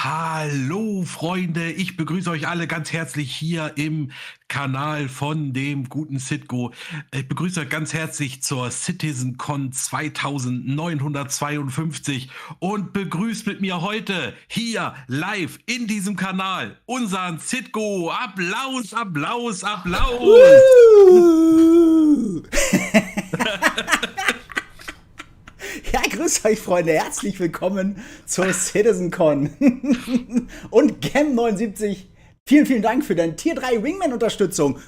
Hallo Freunde, ich begrüße euch alle ganz herzlich hier im Kanal von dem guten Citko. Ich begrüße euch ganz herzlich zur CitizenCon 2952 und begrüßt mit mir heute hier live in diesem Kanal unseren Citko. Applaus, Applaus, Applaus! Ja, grüß euch, Freunde. Herzlich willkommen zur CitizenCon. Und Gem79, vielen Dank für deine Tier 3 Wingman-Unterstützung.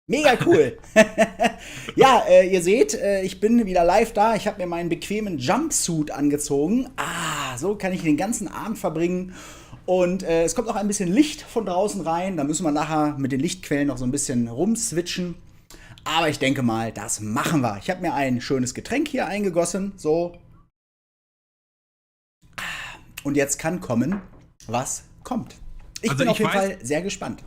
Mega cool. Ja, ihr seht, ich bin wieder live da. Ich habe mir meinen bequemen Jumpsuit angezogen. So kann ich den ganzen Abend verbringen. Und es kommt auch ein bisschen Licht von draußen rein. Da müssen wir nachher mit den Lichtquellen noch so ein bisschen rumswitchen. Aber ich denke mal, das machen wir. Ich habe mir ein schönes Getränk hier eingegossen. So. Und jetzt kann kommen, was kommt. Ich bin auf jeden Fall sehr gespannt.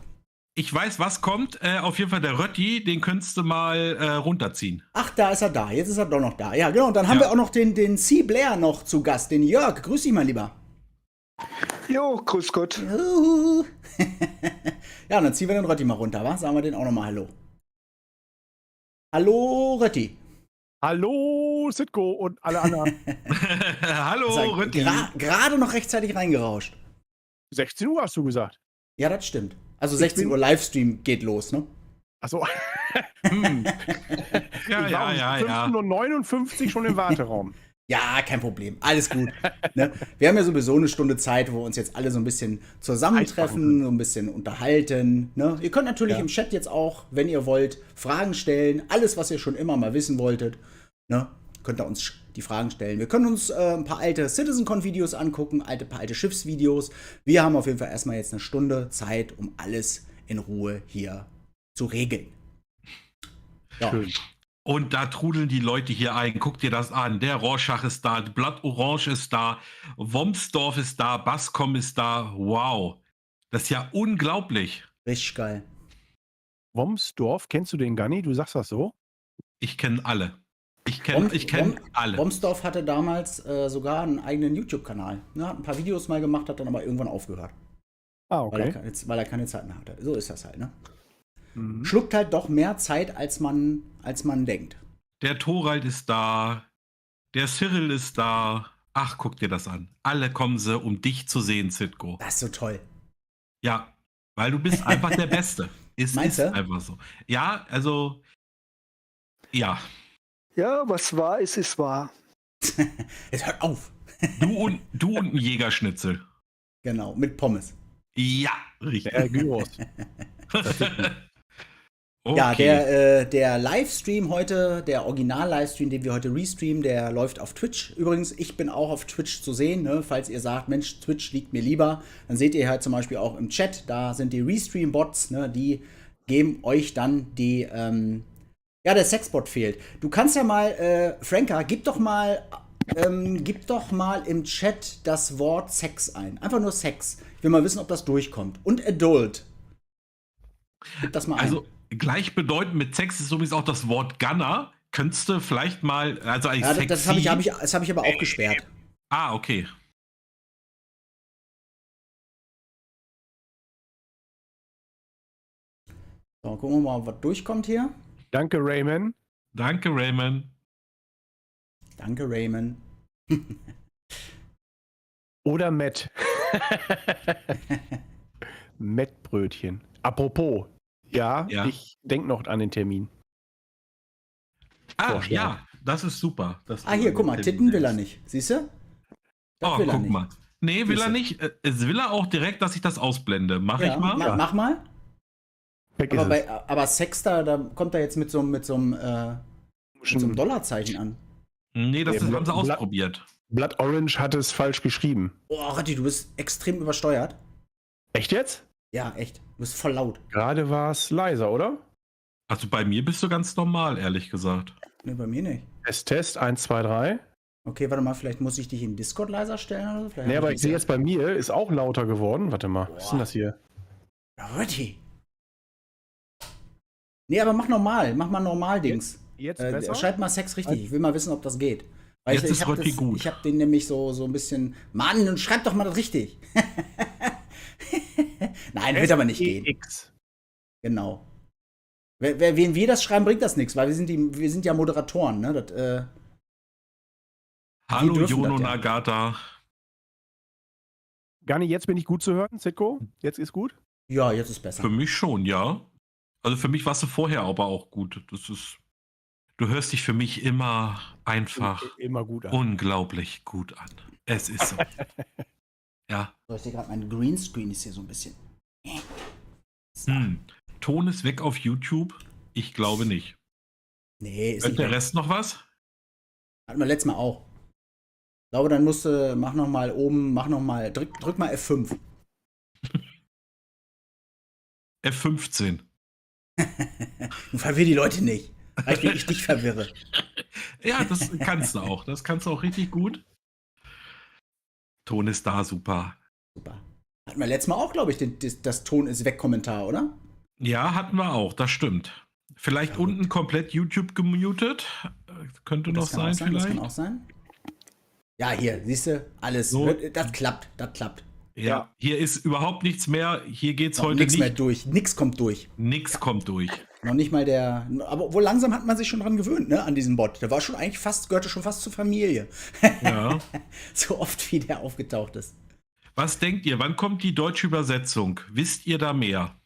Ich weiß, was kommt. Auf jeden Fall der Rötti, den könntest du mal runterziehen. Ach, da ist er da. Jetzt ist er doch noch da. Ja, genau. Und dann haben wir auch noch den C. Blair noch zu Gast, den Jörg. Grüß dich, mein Lieber. Jo, grüß Gott. Ja, und dann ziehen wir den Rötti mal runter, wa? Sagen wir den auch noch mal Hallo. Hallo, Rötti. Hallo, Citko und alle anderen. Hallo, Rötti. Gerade noch rechtzeitig reingerauscht. 16 Uhr hast du gesagt. Ja, das stimmt. Also 16 Uhr Livestream geht los, ne? Achso. Ja. 15:59 Uhr schon im Warteraum. Ja, kein Problem. Alles gut. Ne? Wir haben ja sowieso eine Stunde Zeit, wo wir uns jetzt alle so ein bisschen zusammentreffen, so ein bisschen unterhalten. Ne? Ihr könnt natürlich im Chat jetzt auch, wenn ihr wollt, Fragen stellen. Alles, was ihr schon immer mal wissen wolltet, ne? Könnt ihr uns die Fragen stellen. Wir können uns ein paar alte CitizenCon-Videos angucken, paar alte Schiffsvideos. Wir haben auf jeden Fall erstmal jetzt eine Stunde Zeit, um alles in Ruhe hier zu regeln. Ja. Schön. Und da trudeln die Leute hier ein. Guck dir das an. Der Rorschach ist da, Blatt Orange ist da, Womsdorf ist da, Bascom ist da. Wow. Das ist ja unglaublich. Richtig geil. Womsdorf, kennst du den Ganni? Du sagst das so? Ich kenne alle. Ich kenn alle. Womsdorf hatte damals sogar einen eigenen YouTube-Kanal. Ne? Hat ein paar Videos mal gemacht, hat dann aber irgendwann aufgehört. Okay. Weil er keine Zeit mehr hatte. So ist das halt, ne? Schluckt halt doch mehr Zeit, als man denkt. Der Thorald ist da. Der Cyril ist da. Ach, guck dir das an. Alle kommen sie, um dich zu sehen, Citko. Das ist so toll. Ja, weil du bist einfach der Beste. Meinst du? Einfach so. Ja, also, ja. Ja, was wahr ist, ist wahr. Jetzt hört auf. Du und ein Jägerschnitzel. Genau, mit Pommes. Ja, richtig. Gyros. Okay. Ja, der Livestream heute, der Original-Livestream, den wir heute restreamen, der läuft auf Twitch. Übrigens, ich bin auch auf Twitch zu sehen, ne? Falls ihr sagt, Mensch, Twitch liegt mir lieber, dann seht ihr halt zum Beispiel auch im Chat, da sind die Restream-Bots, ne? Die geben euch dann die, der Sexbot fehlt. Du kannst ja mal, Franka, gib doch mal im Chat das Wort Sex ein. Einfach nur Sex. Ich will mal wissen, ob das durchkommt. Und Adult. Gib das mal ein. Also, gleichbedeutend mit Sex ist übrigens auch das Wort Gunner. Könntest du vielleicht mal, also als ja, sexy... das hab ich aber auch gesperrt. Okay. So, gucken wir mal, was durchkommt hier. Danke, Raymond. Danke, Raymond. Danke, Raymond. Oder Matt. Mettbrötchen. Apropos. Ja, ich denke noch an den Termin. Ja, das ist super. Hier, guck mal, Titten will er nicht. Siehst du? Guck mal. Nee, will er nicht. Es will er auch direkt, dass ich das ausblende. Mach ich mal? Mach mal. Aber Sex, da kommt er jetzt mit so einem Dollarzeichen an. Nee, das haben sie ausprobiert. Blood Orange hat es falsch geschrieben. Oh, Ratti, du bist extrem übersteuert. Echt jetzt? Ja, echt. Du bist voll laut. Gerade war es leiser, oder? Also bei mir bist du ganz normal, ehrlich gesagt. Nee, bei mir nicht. Test 1, 2, 3. Okay, warte mal, vielleicht muss ich dich in Discord leiser stellen oder so. Nee, aber ich sehe jetzt bei mir, ist auch lauter geworden. Warte mal, was ist denn das hier? Ratti. Nee, aber mach normal. Mach mal Normal-Dings. Jetzt besser? Schreib mal Sex richtig. Ich will mal wissen, ob das geht. Weil Jetzt ist Rötti gut. Ich habe den nämlich so ein bisschen, Mann, und schreib doch mal das richtig. Nein, wird aber nicht gehen. Genau. Wenn wir das schreiben, bringt das nichts, weil wir sind ja Moderatoren, ne? Das, Hallo, dürfen Jono das ja. Nagata. Garni, jetzt bin ich gut zu hören, Citko? Jetzt ist gut? Ja, jetzt ist besser. Für mich schon, ja. Also für mich warst du vorher aber auch gut. Du hörst dich für mich immer einfach immer gut an. Unglaublich gut an. Es ist so. Ja. So, ich sehe gerade, mein Greenscreen ist hier so ein bisschen. So. Ton ist weg auf YouTube? Ich glaube nicht. Nee, ist Hört nicht der weg. Rest noch was? Hatten wir letztes Mal auch. Ich glaube, dann mach noch mal oben, drück mal F5. F15. Du verwirr die Leute nicht. Reicht, wenn ich dich verwirre. Ja, das kannst du auch. Das kannst du auch richtig gut. Ton ist da, super. Super. Hatten wir letztes Mal auch, glaube ich, das Ton ist weg Kommentar, oder? Ja, hatten wir auch, das stimmt. Vielleicht unten komplett YouTube gemutet. Könnte noch sein, vielleicht. Das kann auch sein. Ja, hier, siehst du, alles. So. Das klappt. Ja, hier ist überhaupt nichts mehr. Hier geht's heute nichts nicht. mehr durch. Nix kommt durch. Nix kommt durch. Noch nicht mal aber wohl langsam hat man sich schon dran gewöhnt, ne, an diesen Bot. Der war schon eigentlich gehörte schon fast zur Familie. Ja. So oft, wie der aufgetaucht ist. Was denkt ihr, wann kommt die deutsche Übersetzung? Wisst ihr da mehr?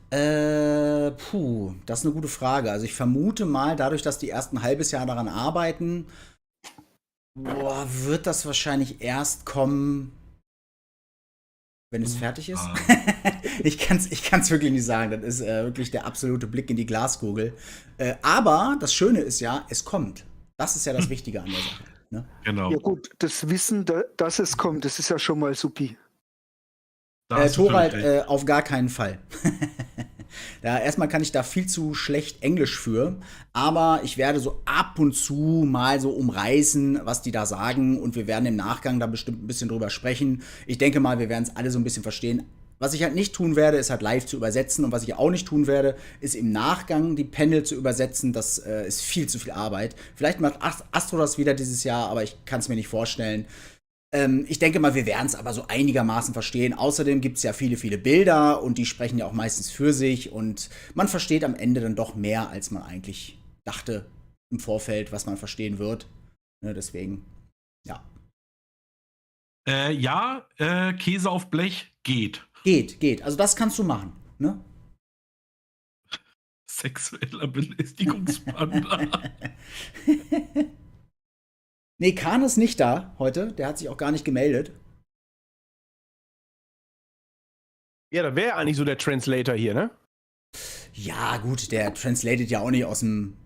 Das ist eine gute Frage. Also ich vermute mal, dadurch, dass die erst ein halbes Jahr daran arbeiten, wird das wahrscheinlich erst kommen, wenn es fertig ist. Ich kann's wirklich nicht sagen. Das ist wirklich der absolute Blick in die Glaskugel. Aber das Schöne ist ja, es kommt. Das ist ja das Wichtige an der Sache. Ne? Genau. Ja gut, das Wissen, dass es kommt, das ist ja schon mal supi. Thorald, auf gar keinen Fall. Erstmal kann ich da viel zu schlecht Englisch für, aber ich werde so ab und zu mal so umreißen, was die da sagen, und wir werden im Nachgang da bestimmt ein bisschen drüber sprechen. Ich denke mal, wir werden es alle so ein bisschen verstehen. Was ich halt nicht tun werde, ist halt live zu übersetzen, und was ich auch nicht tun werde, ist im Nachgang die Panel zu übersetzen. Das ist viel zu viel Arbeit. Vielleicht macht Astro das wieder dieses Jahr, aber ich kann es mir nicht vorstellen. Ich denke mal, wir werden es aber so einigermaßen verstehen. Außerdem gibt es ja viele, viele Bilder, und die sprechen ja auch meistens für sich, und man versteht am Ende dann doch mehr, als man eigentlich dachte im Vorfeld, was man verstehen wird. Ne, deswegen, ja. Käse auf Blech geht. Geht. Also das kannst du machen, ne? Sexueller Belästigungspanda. Nee, Kahn ist nicht da heute. Der hat sich auch gar nicht gemeldet. Ja, da wäre eigentlich so der Translator hier, ne? Ja, gut, der translated ja auch nicht aus dem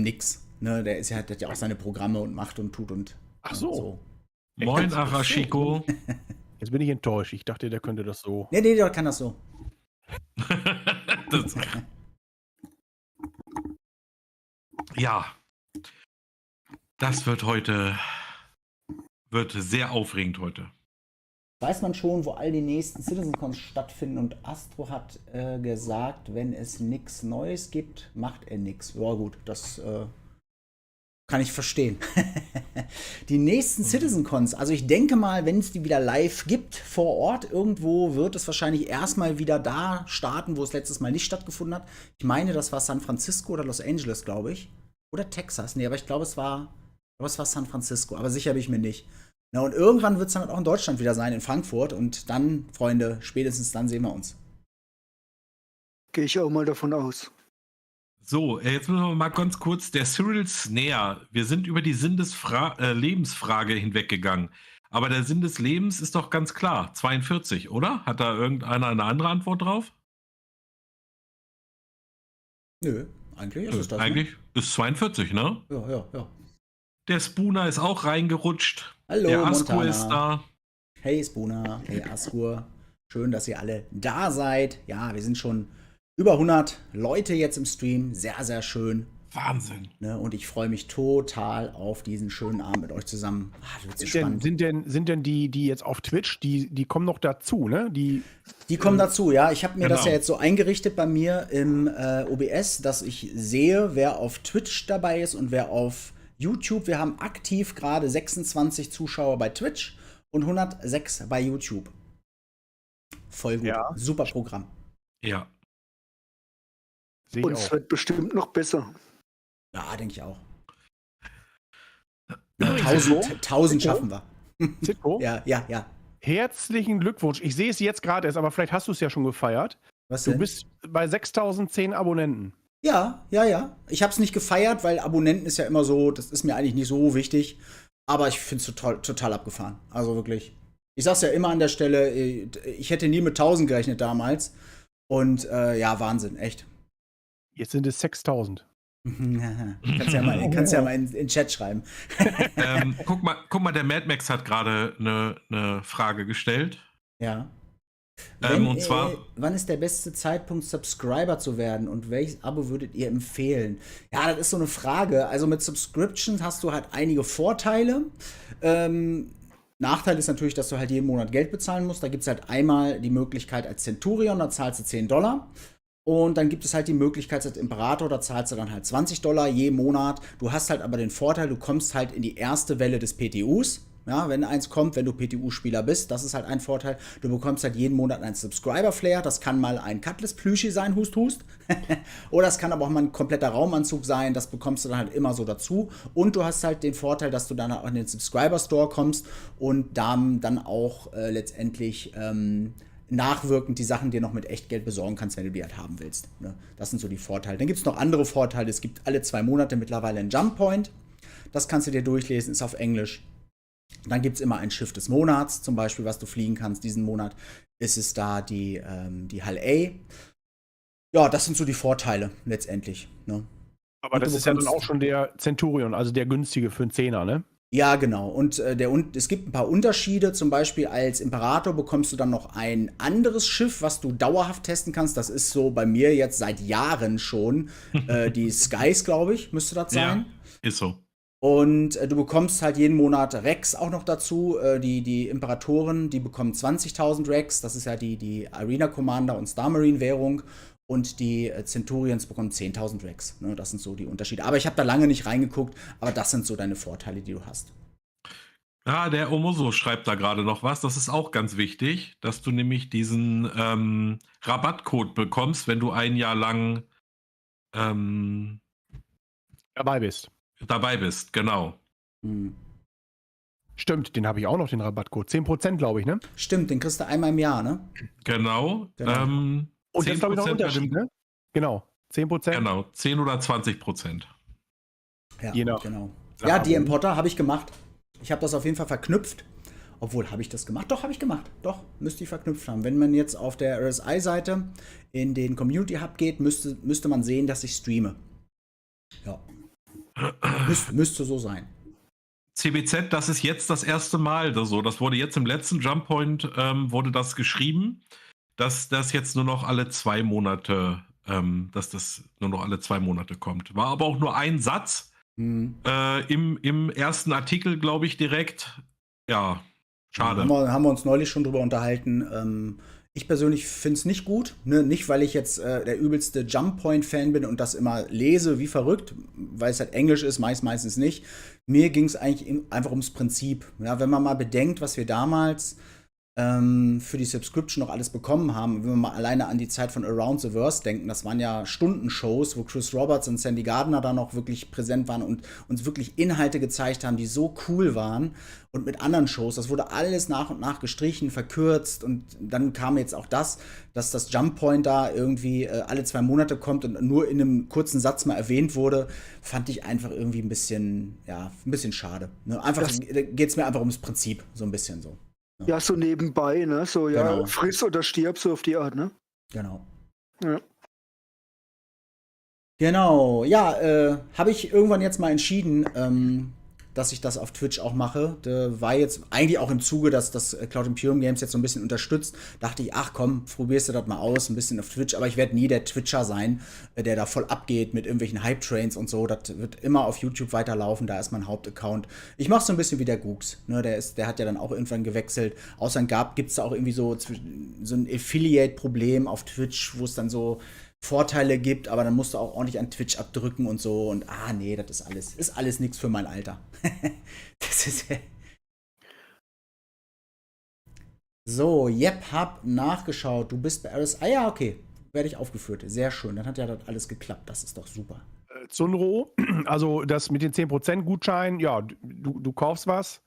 Nix. Ne? Der hat ja auch seine Programme und macht und tut und. Ach so. Moin, Arashiko. Jetzt bin ich enttäuscht. Ich dachte, der könnte das so. Nee, der kann das so. Ja. Das wird sehr aufregend heute. Weiß man schon, wo all die nächsten CitizenCons stattfinden, und Astro hat gesagt, wenn es nichts Neues gibt, macht er nichts. Ja gut, das kann ich verstehen. Die nächsten CitizenCons, also ich denke mal, wenn es die wieder live gibt vor Ort irgendwo, wird es wahrscheinlich erstmal wieder da starten, wo es letztes Mal nicht stattgefunden hat. Ich meine, das war San Francisco oder Los Angeles, glaube ich. Oder Texas. Nee, aber ich glaube, es war San Francisco, aber sicher bin ich mir nicht. Na, und irgendwann wird es dann auch in Deutschland wieder sein, in Frankfurt. Und dann, Freunde, spätestens dann sehen wir uns. Gehe ich auch mal davon aus. So, jetzt müssen wir mal ganz kurz, der Cyril Snare. Wir sind über die Sinn des Lebensfrage hinweggegangen. Aber der Sinn des Lebens ist doch ganz klar, 42, oder? Hat da irgendeiner eine andere Antwort drauf? Nö, eigentlich ist es das. Eigentlich ist 42, ne? Ja. Der Spooner ist auch reingerutscht. Hallo, der Askur Montana. ist da. Hey Spooner, hey Askur. Schön, dass ihr alle da seid. Ja, wir sind schon über 100 Leute jetzt im Stream. Sehr, sehr schön. Wahnsinn. Ne, und ich freue mich total auf diesen schönen Abend mit euch zusammen. Das wird so spannend. Sind denn die jetzt auf Twitch, die kommen noch dazu, ne? Die kommen dazu, ja. Ich habe mir das Genau. ja jetzt so eingerichtet bei mir im OBS, dass ich sehe, wer auf Twitch dabei ist und wer auf YouTube. Wir haben aktiv gerade 26 Zuschauer bei Twitch und 106 bei YouTube. Voll gut. Ja. Super Programm. Ja. Und es wird bestimmt noch besser. Ja, denke ich auch. Übrigens, 1000 schaffen wir. Citko? Ja. Herzlichen Glückwunsch. Ich sehe es jetzt gerade erst, aber vielleicht hast du es ja schon gefeiert. Was Du denn? bist bei 6010 Abonnenten. Ja. Ich habe es nicht gefeiert, weil Abonnenten ist ja immer so, das ist mir eigentlich nicht so wichtig. Aber ich finde es total abgefahren. Also wirklich. Ich sag's ja immer an der Stelle, ich hätte nie mit 1000 gerechnet damals. Und ja, Wahnsinn, echt. Jetzt sind es 6000. Kannst ja mal in den Chat schreiben. Guck mal, der Mad Max hat gerade eine Frage gestellt. Ja. Und zwar, wann ist der beste Zeitpunkt, Subscriber zu werden und welches Abo würdet ihr empfehlen? Ja, das ist so eine Frage. Also mit Subscriptions hast du halt einige Vorteile. Nachteil ist natürlich, dass du halt jeden Monat Geld bezahlen musst. Da gibt es halt einmal die Möglichkeit als Centurion, da zahlst du $10. Und dann gibt es halt die Möglichkeit als Imperator, da zahlst du dann halt $20 je Monat. Du hast halt aber den Vorteil, du kommst halt in die erste Welle des PTUs. Ja, wenn eins kommt, wenn du PTU-Spieler bist, das ist halt ein Vorteil. Du bekommst halt jeden Monat einen Subscriber-Flair. Das kann mal ein Cutlass-Plüschi sein, Hust. Oder es kann aber auch mal ein kompletter Raumanzug sein. Das bekommst du dann halt immer so dazu. Und du hast halt den Vorteil, dass du dann auch in den Subscriber-Store kommst und dann auch letztendlich nachwirkend die Sachen dir noch mit Echtgeld besorgen kannst, wenn du die halt haben willst. Ne? Das sind so die Vorteile. Dann gibt es noch andere Vorteile. Es gibt alle 2 Monate mittlerweile einen Jump Point. Das kannst du dir durchlesen, ist auf Englisch. Dann gibt es immer ein Schiff des Monats, zum Beispiel, was du fliegen kannst. Diesen Monat ist es da die Hull A. Ja, das sind so die Vorteile letztendlich. Ne? Aber das ist ja dann auch schon der Centurion, also der günstige für einen Zehner, ne? Ja, genau. Und es gibt ein paar Unterschiede. Zum Beispiel als Imperator bekommst du dann noch ein anderes Schiff, was du dauerhaft testen kannst. Das ist so bei mir jetzt seit Jahren schon. Die Skies, glaube ich, müsste das sein. Ja, ist so. Und du bekommst halt jeden Monat Rex auch noch dazu. Die Imperatoren, die bekommen 20.000 Rex. Das ist ja die Arena Commander und Star Marine Währung. Und die Centurions bekommen 10.000 Rex. Ne, das sind so die Unterschiede. Aber ich habe da lange nicht reingeguckt. Aber das sind so deine Vorteile, die du hast. Ja, der Omoso schreibt da gerade noch was. Das ist auch ganz wichtig, dass du nämlich diesen Rabattcode bekommst, wenn du ein Jahr lang Dabei bist. dabei bist. Genau. Hm. Stimmt, den habe ich auch noch, den Rabattcode. 10%, glaube ich, ne? Stimmt, den kriegst du einmal im Jahr, ne? Genau. Und das ist, glaube ich, noch ein Unterschied, ne? Genau. 10%. Genau, 10 oder 20%. Ja, Je nach genau. Sache. Ja, die Importer habe ich gemacht. Ich habe das auf jeden Fall verknüpft. Obwohl, habe ich das gemacht? Doch, habe ich gemacht. Doch, müsste ich verknüpft haben. Wenn man jetzt auf der RSI-Seite in den Community Hub geht, müsste man sehen, dass ich streame. Ja. Müsste so sein. CBZ, das ist jetzt das erste Mal so. Das wurde jetzt im letzten Jump Point wurde das geschrieben, dass das jetzt nur noch alle 2 Monate, dass das nur noch alle 2 Monate kommt. War aber auch nur ein Satz im ersten Artikel, glaube ich, direkt. Ja, schade. Haben wir uns neulich schon drüber unterhalten. Ich persönlich finde es nicht gut. Ne? Nicht, weil ich jetzt der übelste Jump Point-Fan bin und das immer lese wie verrückt, weil es halt Englisch ist, meistens nicht. Mir ging es eigentlich einfach ums Prinzip. Ja, wenn man mal bedenkt, was wir damals für die Subscription noch alles bekommen haben, wenn wir mal alleine an die Zeit von Around the Verse denken, das waren ja Stundenshows, wo Chris Roberts und Sandy Gardner da noch wirklich präsent waren und uns wirklich Inhalte gezeigt haben, die so cool waren. Und mit anderen Shows, das wurde alles nach und nach gestrichen, verkürzt und dann kam jetzt auch dass das Jump Point da irgendwie alle 2 Monate kommt und nur in einem kurzen Satz mal erwähnt wurde, fand ich einfach irgendwie ein bisschen schade. Ne? Einfach geht es mir einfach ums Prinzip, so ein bisschen so. Ja, so nebenbei, ne? So, ja, Genau. friss oder stirb, so auf die Art, ne? Genau. Ja. Genau, ja, habe ich irgendwann jetzt mal entschieden, dass ich das auf Twitch auch mache. Da war jetzt eigentlich auch im Zuge, dass das Cloud Imperium Games jetzt so ein bisschen unterstützt. Dachte ich, ach komm, probierst du das mal aus, ein bisschen auf Twitch. Aber ich werde nie der Twitcher sein, der da voll abgeht mit irgendwelchen Hype-Trains und so. Das wird immer auf YouTube weiterlaufen, da ist mein Hauptaccount. Ich mache so ein bisschen wie der Gooks. Ne? Der hat ja dann auch irgendwann gewechselt. Außerdem gibt es da auch irgendwie so ein Affiliate-Problem auf Twitch, wo es dann so Vorteile gibt, aber dann musst du auch ordentlich an Twitch abdrücken und so. Und nee, das ist alles nichts für mein Alter. Das ist. So, hab nachgeschaut. Du bist bei RS. Ja, okay. Werde ich aufgeführt. Sehr schön. Dann hat ja das alles geklappt. Das ist doch super. Zunro, also das mit den 10% Gutschein, ja, du kaufst was.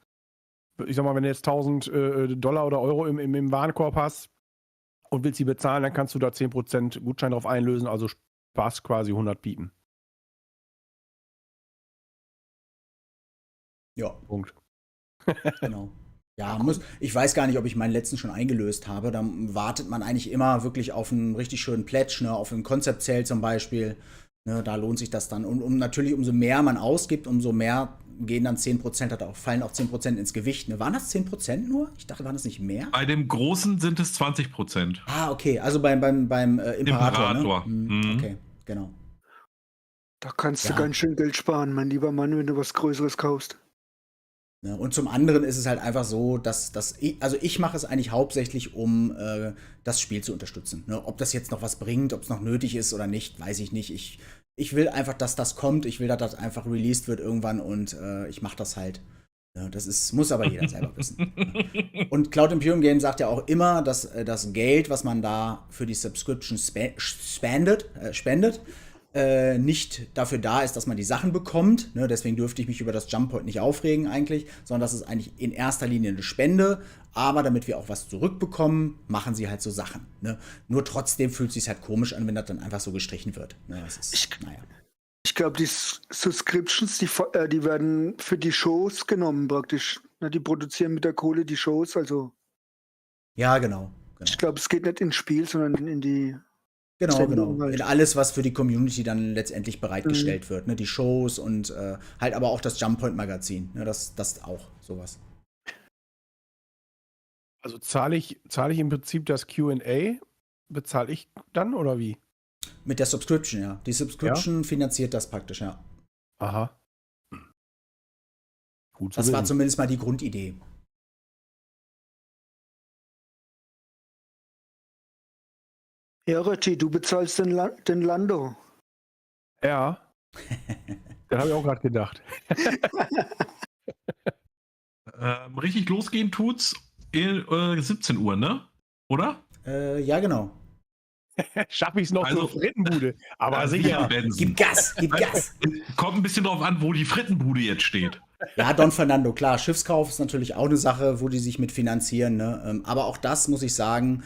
Ich sag mal, wenn du jetzt 1000 Dollar oder Euro im Warenkorb hast und willst sie bezahlen, dann kannst du da 10% Gutschein drauf einlösen, also sparst quasi 100 Piepen. Ja. Punkt. Genau. Ja, ich weiß gar nicht, ob ich meinen letzten schon eingelöst habe. Dann wartet man eigentlich immer wirklich auf einen richtig schönen Pledge, ne, auf einen Concept Sale zum Beispiel. Ne, da lohnt sich das dann. Und natürlich, umso mehr man ausgibt, umso mehr gehen dann 10%, fallen auch 10% ins Gewicht. Ne? Waren das 10% nur? Ich dachte, waren das nicht mehr? Bei dem Großen sind es 20%. Okay, also beim Imperator. Ne? Mhm. Okay, genau. Da kannst du ganz schön Geld sparen, mein lieber Mann, wenn du was Größeres kaufst. Ja, und zum anderen ist es halt einfach so, dass ich mache es eigentlich hauptsächlich, um das Spiel zu unterstützen. Ne? Ob das jetzt noch was bringt, ob es noch nötig ist oder nicht, weiß ich nicht. Ich will einfach, dass das kommt. Ich will, dass das einfach released wird irgendwann und ich mache das halt. Ja, muss aber jeder selber wissen. Und Cloud Imperium Game sagt ja auch immer, dass das Geld, was man da für die Subscription spendet, nicht dafür da ist, dass man die Sachen bekommt. Ne? Deswegen dürfte ich mich über das Jump Point nicht aufregen eigentlich, sondern das ist eigentlich in erster Linie eine Spende. Aber damit wir auch was zurückbekommen, machen sie halt so Sachen. Ne? Nur trotzdem fühlt es sich halt komisch an, wenn das dann einfach so gestrichen wird. Ne? Das ist, Ich glaube, die Subscriptions, die werden für die Shows genommen praktisch. Ne? Die produzieren mit der Kohle die Shows, also. Ja, genau. Ich glaube, es geht nicht ins Spiel, sondern in die. Genau. In alles, was für die Community dann letztendlich bereitgestellt wird. Ne? Die Shows und halt aber auch das Jump Point Magazin. Ne? Das auch sowas. Also zahle ich im Prinzip das Q&A, bezahle ich dann oder wie? Mit der Subscription, ja. Die Subscription finanziert das praktisch, ja. Aha. Gut, das war zumindest mal die Grundidee. Ja, Rötti, du bezahlst den Lando. Ja. Das habe ich auch gerade gedacht. Richtig losgehen tut's 17 Uhr, ne? Oder? Ja, genau. Schaffe ich es noch zur Frittenbude. Aber sicher. Gib Gas. Kommt ein bisschen drauf an, wo die Frittenbude jetzt steht. Ja, Don Fernando, klar. Schiffskauf ist natürlich auch eine Sache, wo die sich mit finanzieren. Ne? Aber auch das, muss ich sagen,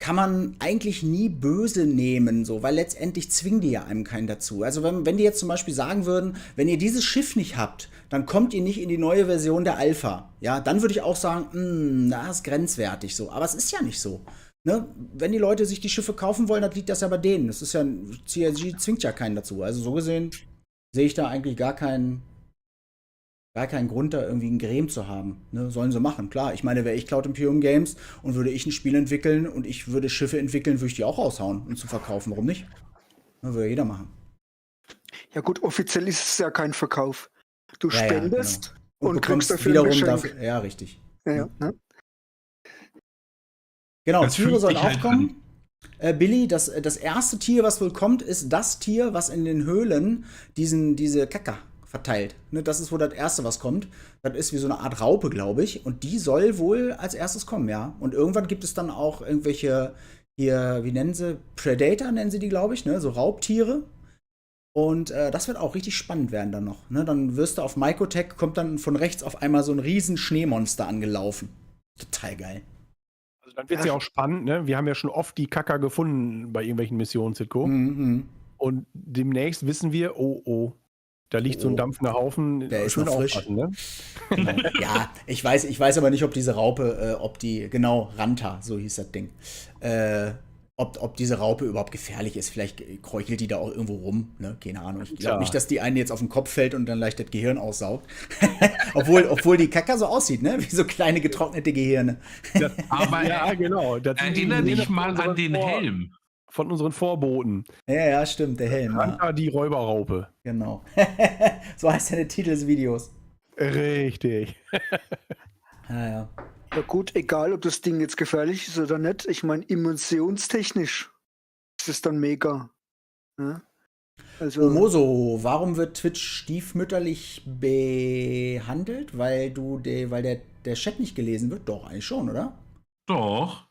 kann man eigentlich nie böse nehmen, so, weil letztendlich zwingen die ja einem keinen dazu. Also wenn die jetzt zum Beispiel sagen würden, wenn ihr dieses Schiff nicht habt, dann kommt ihr nicht in die neue Version der Alpha. Ja, dann würde ich auch sagen, das ist grenzwertig so. Aber es ist ja nicht so. Ne? Wenn die Leute sich die Schiffe kaufen wollen, dann liegt das ja bei denen. Das ist ja, CLG zwingt ja keinen dazu. Also so gesehen sehe ich da eigentlich gar keinen Grund, da irgendwie ein Grem zu haben. Ne? Sollen sie machen, klar. Ich meine, wäre ich Cloud Imperium Games und würde ich ein Spiel entwickeln und ich würde Schiffe entwickeln, würde ich die auch raushauen und zu verkaufen. Warum nicht? Ne, würde jeder machen. Ja gut, offiziell ist es ja kein Verkauf. Du spendest genau. und kriegst dafür wiederum ein Geschenk. dafür. Ja, richtig. Ja. Genau, das Tiere sollen halt auch kommen. Billy, das erste Tier, was wohl kommt, ist das Tier, was in den Höhlen diese Kacker verteilt. Ne, das ist wohl das Erste, was kommt. Das ist wie so eine Art Raupe, glaube ich. Und die soll wohl als erstes kommen, ja. Und irgendwann gibt es dann auch irgendwelche, hier, wie nennen sie? Predator nennen sie die, glaube ich, ne? So Raubtiere. Und das wird auch richtig spannend werden dann noch. Ne? Dann wirst du auf Microtech, kommt dann von rechts auf einmal so ein riesen Schneemonster angelaufen. Total geil. Also dann wird es ja auch spannend, ne? Wir haben ja schon oft die Kacker gefunden bei irgendwelchen Missionen, Citko. Und demnächst wissen wir, oh, da liegt so ein dampfender Haufen. Der ist noch frisch. Ne? Ja, ich weiß aber nicht, ob diese Raupe, genau, Ranta, so hieß das Ding, ob diese Raupe überhaupt gefährlich ist. Vielleicht kräuchelt die da auch irgendwo rum, ne? Keine Ahnung. Ich glaube nicht, dass die einen jetzt auf den Kopf fällt und dann leicht das Gehirn aussaugt. obwohl die Kacker so aussieht, ne? Wie so kleine getrocknete Gehirne. Aber ja, genau. Erinnere dich mal an den Helm. Von unseren Vorboten. Ja, stimmt, der Helm. Ranta, die Räuberraupe. Genau. So heißt ja der Titel des Videos. Richtig. Ja. Ja gut, egal, ob das Ding jetzt gefährlich ist oder nicht. Ich meine, immersionstechnisch ist es dann mega. Ja? Also, Omoso, warum wird Twitch stiefmütterlich behandelt? Weil der Chat nicht gelesen wird? Doch, eigentlich schon, oder? Doch.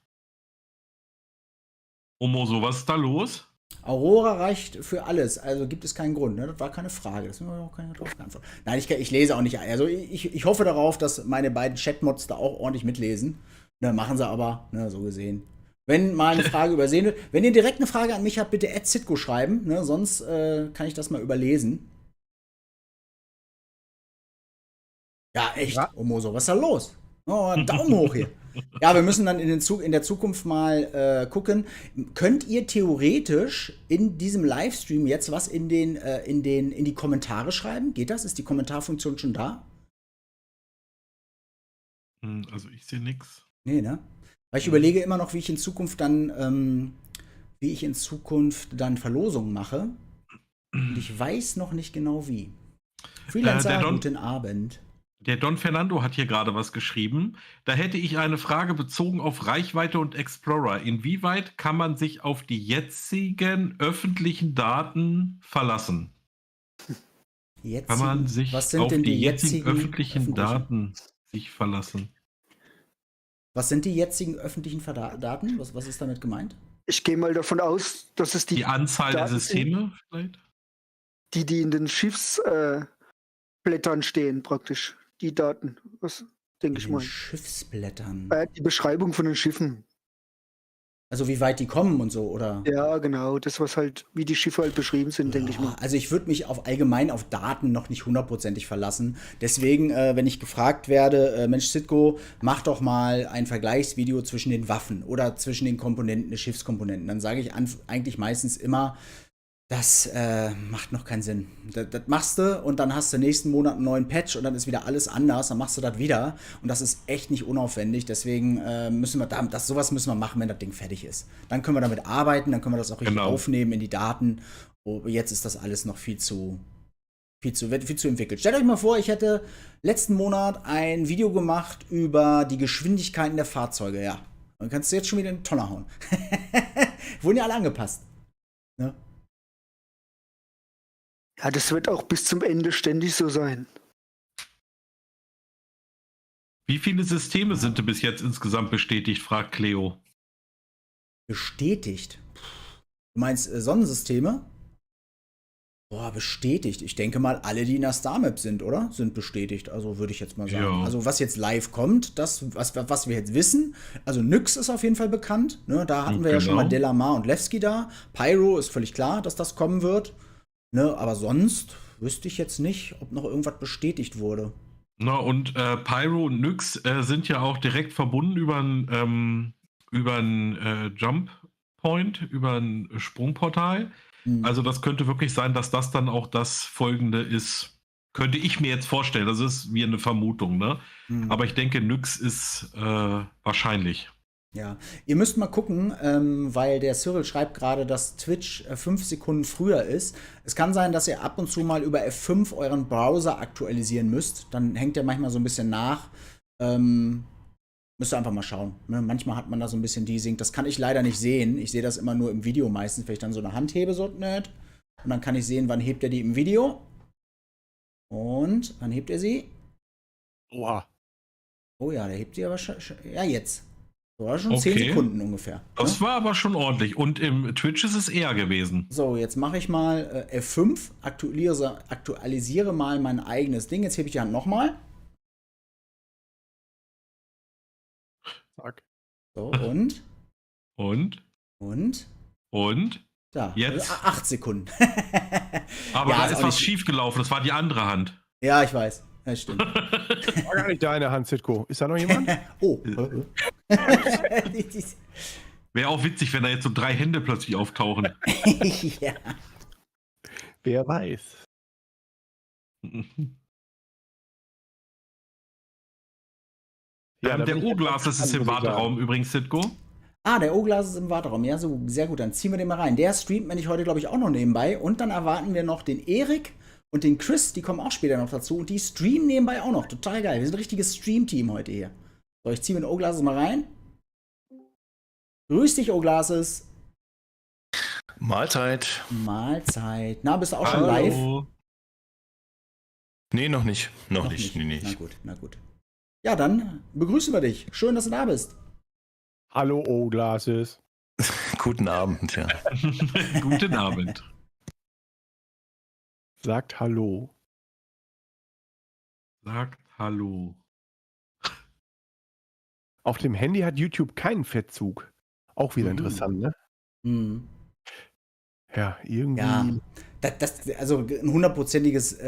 Omoso, was ist da los? Aurora reicht für alles, also gibt es keinen Grund. Ne? Das war keine Frage, das haben wir auch keine drauf geantwortet. Nein, ich lese auch nicht. Also ich hoffe darauf, dass meine beiden Chatmods da auch ordentlich mitlesen. Ne, machen sie aber, ne, so gesehen. Wenn mal eine Frage übersehen wird, wenn ihr direkt eine Frage an mich habt, bitte @Citko schreiben, ne, sonst kann ich das mal überlesen. Ja, echt, Ja. Omoso, was ist da los? Oh, Daumen hoch hier. Ja, wir müssen dann in der Zukunft mal gucken. Könnt ihr theoretisch in diesem Livestream jetzt was in die Kommentare schreiben? Geht das? Ist die Kommentarfunktion schon da? Also ich sehe nichts. Nee, ne? Weil ich überlege immer noch, wie ich in Zukunft dann Verlosungen mache. Und ich weiß noch nicht genau wie. Freelancer, guten Abend. Der Don Fernando hat hier gerade was geschrieben. Da hätte ich eine Frage bezogen auf Reichweite und Explorer. Inwieweit kann man sich auf die jetzigen öffentlichen Daten verlassen? Kann man sich was sind auf denn die jetzigen öffentlichen Daten sich verlassen? Was sind die jetzigen öffentlichen Daten? Was ist damit gemeint? ich gehe mal davon aus, dass es Die Anzahl der Systeme vielleicht? die in den Schiffsblättern stehen, praktisch. Die Daten, was denke ich mal. Schiffsblättern. Die Beschreibung von den Schiffen. Also wie weit die kommen und so, oder? Ja, genau. Das, was halt, wie die Schiffe halt beschrieben sind, denke ich mal. Also ich würde mich allgemein auf Daten noch nicht hundertprozentig verlassen. Deswegen, wenn ich gefragt werde, Mensch Citko, mach doch mal ein Vergleichsvideo zwischen den Waffen oder zwischen den Komponenten, den Schiffskomponenten, dann sage ich eigentlich meistens immer, das macht noch keinen Sinn. Das machst du und dann hast du nächsten Monat einen neuen Patch und dann ist wieder alles anders, dann machst du das wieder und das ist echt nicht unaufwendig, deswegen sowas müssen wir machen, wenn das Ding fertig ist. Dann können wir damit arbeiten, dann können wir das auch richtig aufnehmen in die Daten. Oh, jetzt ist das alles noch viel zu entwickelt. Stellt euch mal vor, ich hätte letzten Monat ein Video gemacht über die Geschwindigkeiten der Fahrzeuge, ja. Dann kannst du jetzt schon wieder in die Tonne hauen. Wurden ja alle angepasst. Ne? Ja, das wird auch bis zum Ende ständig so sein. Wie viele Systeme sind denn bis jetzt insgesamt bestätigt, fragt Cleo. Bestätigt? Du meinst Sonnensysteme? Boah, bestätigt. Ich denke mal, alle, die in der Star-Map sind, oder? Sind bestätigt. Also würde ich jetzt mal sagen. Ja. Also was jetzt live kommt, das, was wir jetzt wissen. Also Nyx ist auf jeden Fall bekannt. Ne? Da hatten wir ja schon mal Delamar und Levski da. Pyro ist völlig klar, dass das kommen wird. Ne? Aber sonst wüsste ich jetzt nicht, ob noch irgendwas bestätigt wurde. Na, und Pyro und Nyx sind ja auch direkt verbunden über einen Jump Point, über ein Sprungportal. Also das könnte wirklich sein, dass das dann auch das Folgende ist. Könnte ich mir jetzt vorstellen. Das ist wie eine Vermutung, ne? Aber ich denke, Nyx ist wahrscheinlich. Ja, ihr müsst mal gucken, weil der Cyril schreibt gerade, dass Twitch 5 Sekunden früher ist. Es kann sein, dass ihr ab und zu mal über F5 euren Browser aktualisieren müsst. Dann hängt der manchmal so ein bisschen nach. Müsst ihr einfach mal schauen. Ne? Manchmal hat man da so ein bisschen Deasing. Das kann ich leider nicht sehen. Ich sehe das immer nur im Video meistens, wenn ich dann so eine Hand hebe, so nett. Und dann kann ich sehen, wann hebt er die im Video. Und wann hebt er sie? Oha. Oh ja, der hebt sie aber schon. Ja, jetzt. So, war schon 10 Sekunden ungefähr. Das war aber schon ordentlich. Und im Twitch ist es eher gewesen. So, jetzt mache ich mal F5, aktualisiere mal mein eigenes Ding. Jetzt hebe ich die Hand nochmal. Zack. So, und? Und? Da, jetzt? 8 Sekunden. Aber ja, da ist was schiefgelaufen. Das war die andere Hand. Ja, ich weiß. Das stimmt. War gar nicht deine Hand, Citko. Ist da noch jemand? Oh. Wäre auch witzig, wenn da jetzt so 3 Hände plötzlich auftauchen. Ja. Wer weiß. Ja, der O-Glas ist im Warteraum übrigens, Citko. Ah, der O-Glas ist im Warteraum. Ja, so sehr gut. Dann ziehen wir den mal rein. Der streamt nämlich heute, glaube ich, auch noch nebenbei. Und dann erwarten wir noch den Erik und den Chris. Die kommen auch später noch dazu. Und die streamen nebenbei auch noch. Total geil. Wir sind ein richtiges Stream-Team heute hier. So, ich ziehe den O-Glas mal rein. Grüß dich, O-Glases. Mahlzeit. Mahlzeit. Na, bist du auch schon live? Hallo. Nee, noch nicht. Noch nicht. Nee. Na gut. Ja, dann begrüßen wir dich. Schön, dass du da bist. Hallo, O-Glasses. Guten Abend, ja. Guten Abend. Sagt Hallo. Sagt Hallo. Auf dem Handy hat YouTube keinen Fettzug. Auch wieder interessant, ne? Hm. Ja, irgendwie. Ja, also ein hundertprozentiges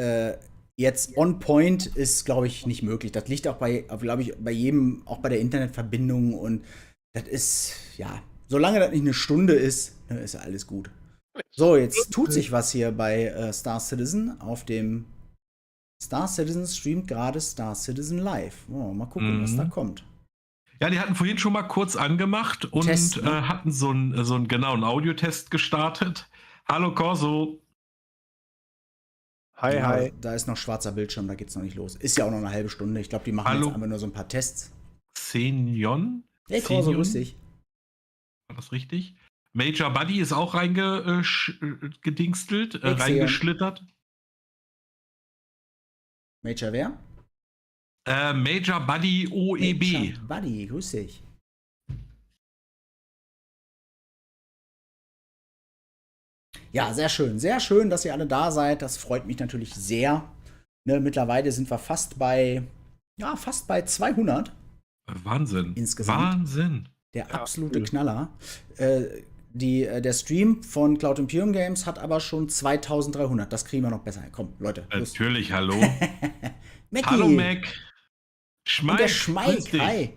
jetzt on point ist, glaube ich, nicht möglich. Das liegt auch glaube ich, bei jedem, auch bei der Internetverbindung. Und das ist, ja, solange das nicht eine Stunde ist, ne, ist ja alles gut. So, jetzt tut sich was hier bei Star Citizen. Auf dem Star Citizen streamt gerade Star Citizen live. Oh, mal gucken, was da kommt. Ja, die hatten vorhin schon mal kurz angemacht und Test, ne? hatten so einen genauen Audiotest gestartet. Hallo Corso. Hi, Ja, hi. da ist noch schwarzer Bildschirm, da geht's noch nicht los. Ist ja auch noch eine halbe Stunde. Ich glaube, die machen Hallo. jetzt einfach nur so ein paar Tests. Xenion? Hey, Corso, grüß dich. War das richtig? Major Buddy ist auch reingeschlittert. Major wer? Major Buddy OEB. Major Buddy, grüß dich. Ja, sehr schön, dass ihr alle da seid. Das freut mich natürlich sehr. Ne, mittlerweile sind wir fast bei 200 Wahnsinn. insgesamt. Wahnsinn. Der absolute Knaller. Der Stream von Cloud Imperium Games hat aber schon 2300. Das kriegen wir noch besser. Komm, Leute. Los. Natürlich, hallo. Mackie. Hallo Mac. Und der Schmeik, hi.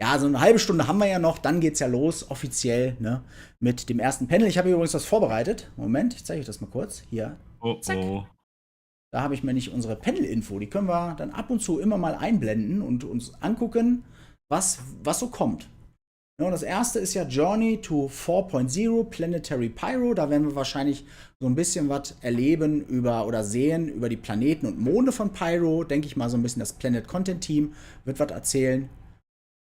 Ja, so eine halbe Stunde haben wir ja noch, dann geht's ja los, offiziell, ne, mit dem ersten Panel. Ich habe übrigens was vorbereitet. Moment, ich zeige euch das mal kurz. Hier. Oh, Zack. oh. Da habe ich mir nicht unsere Panel-Info. Die können wir dann ab und zu immer mal einblenden und uns angucken, was so kommt. Ja, und das erste ist ja Journey to 4.0 Planetary Pyro. Da werden wir wahrscheinlich so ein bisschen was erleben oder sehen über die Planeten und Monde von Pyro. Denke ich mal, so ein bisschen das Planet Content Team wird was erzählen.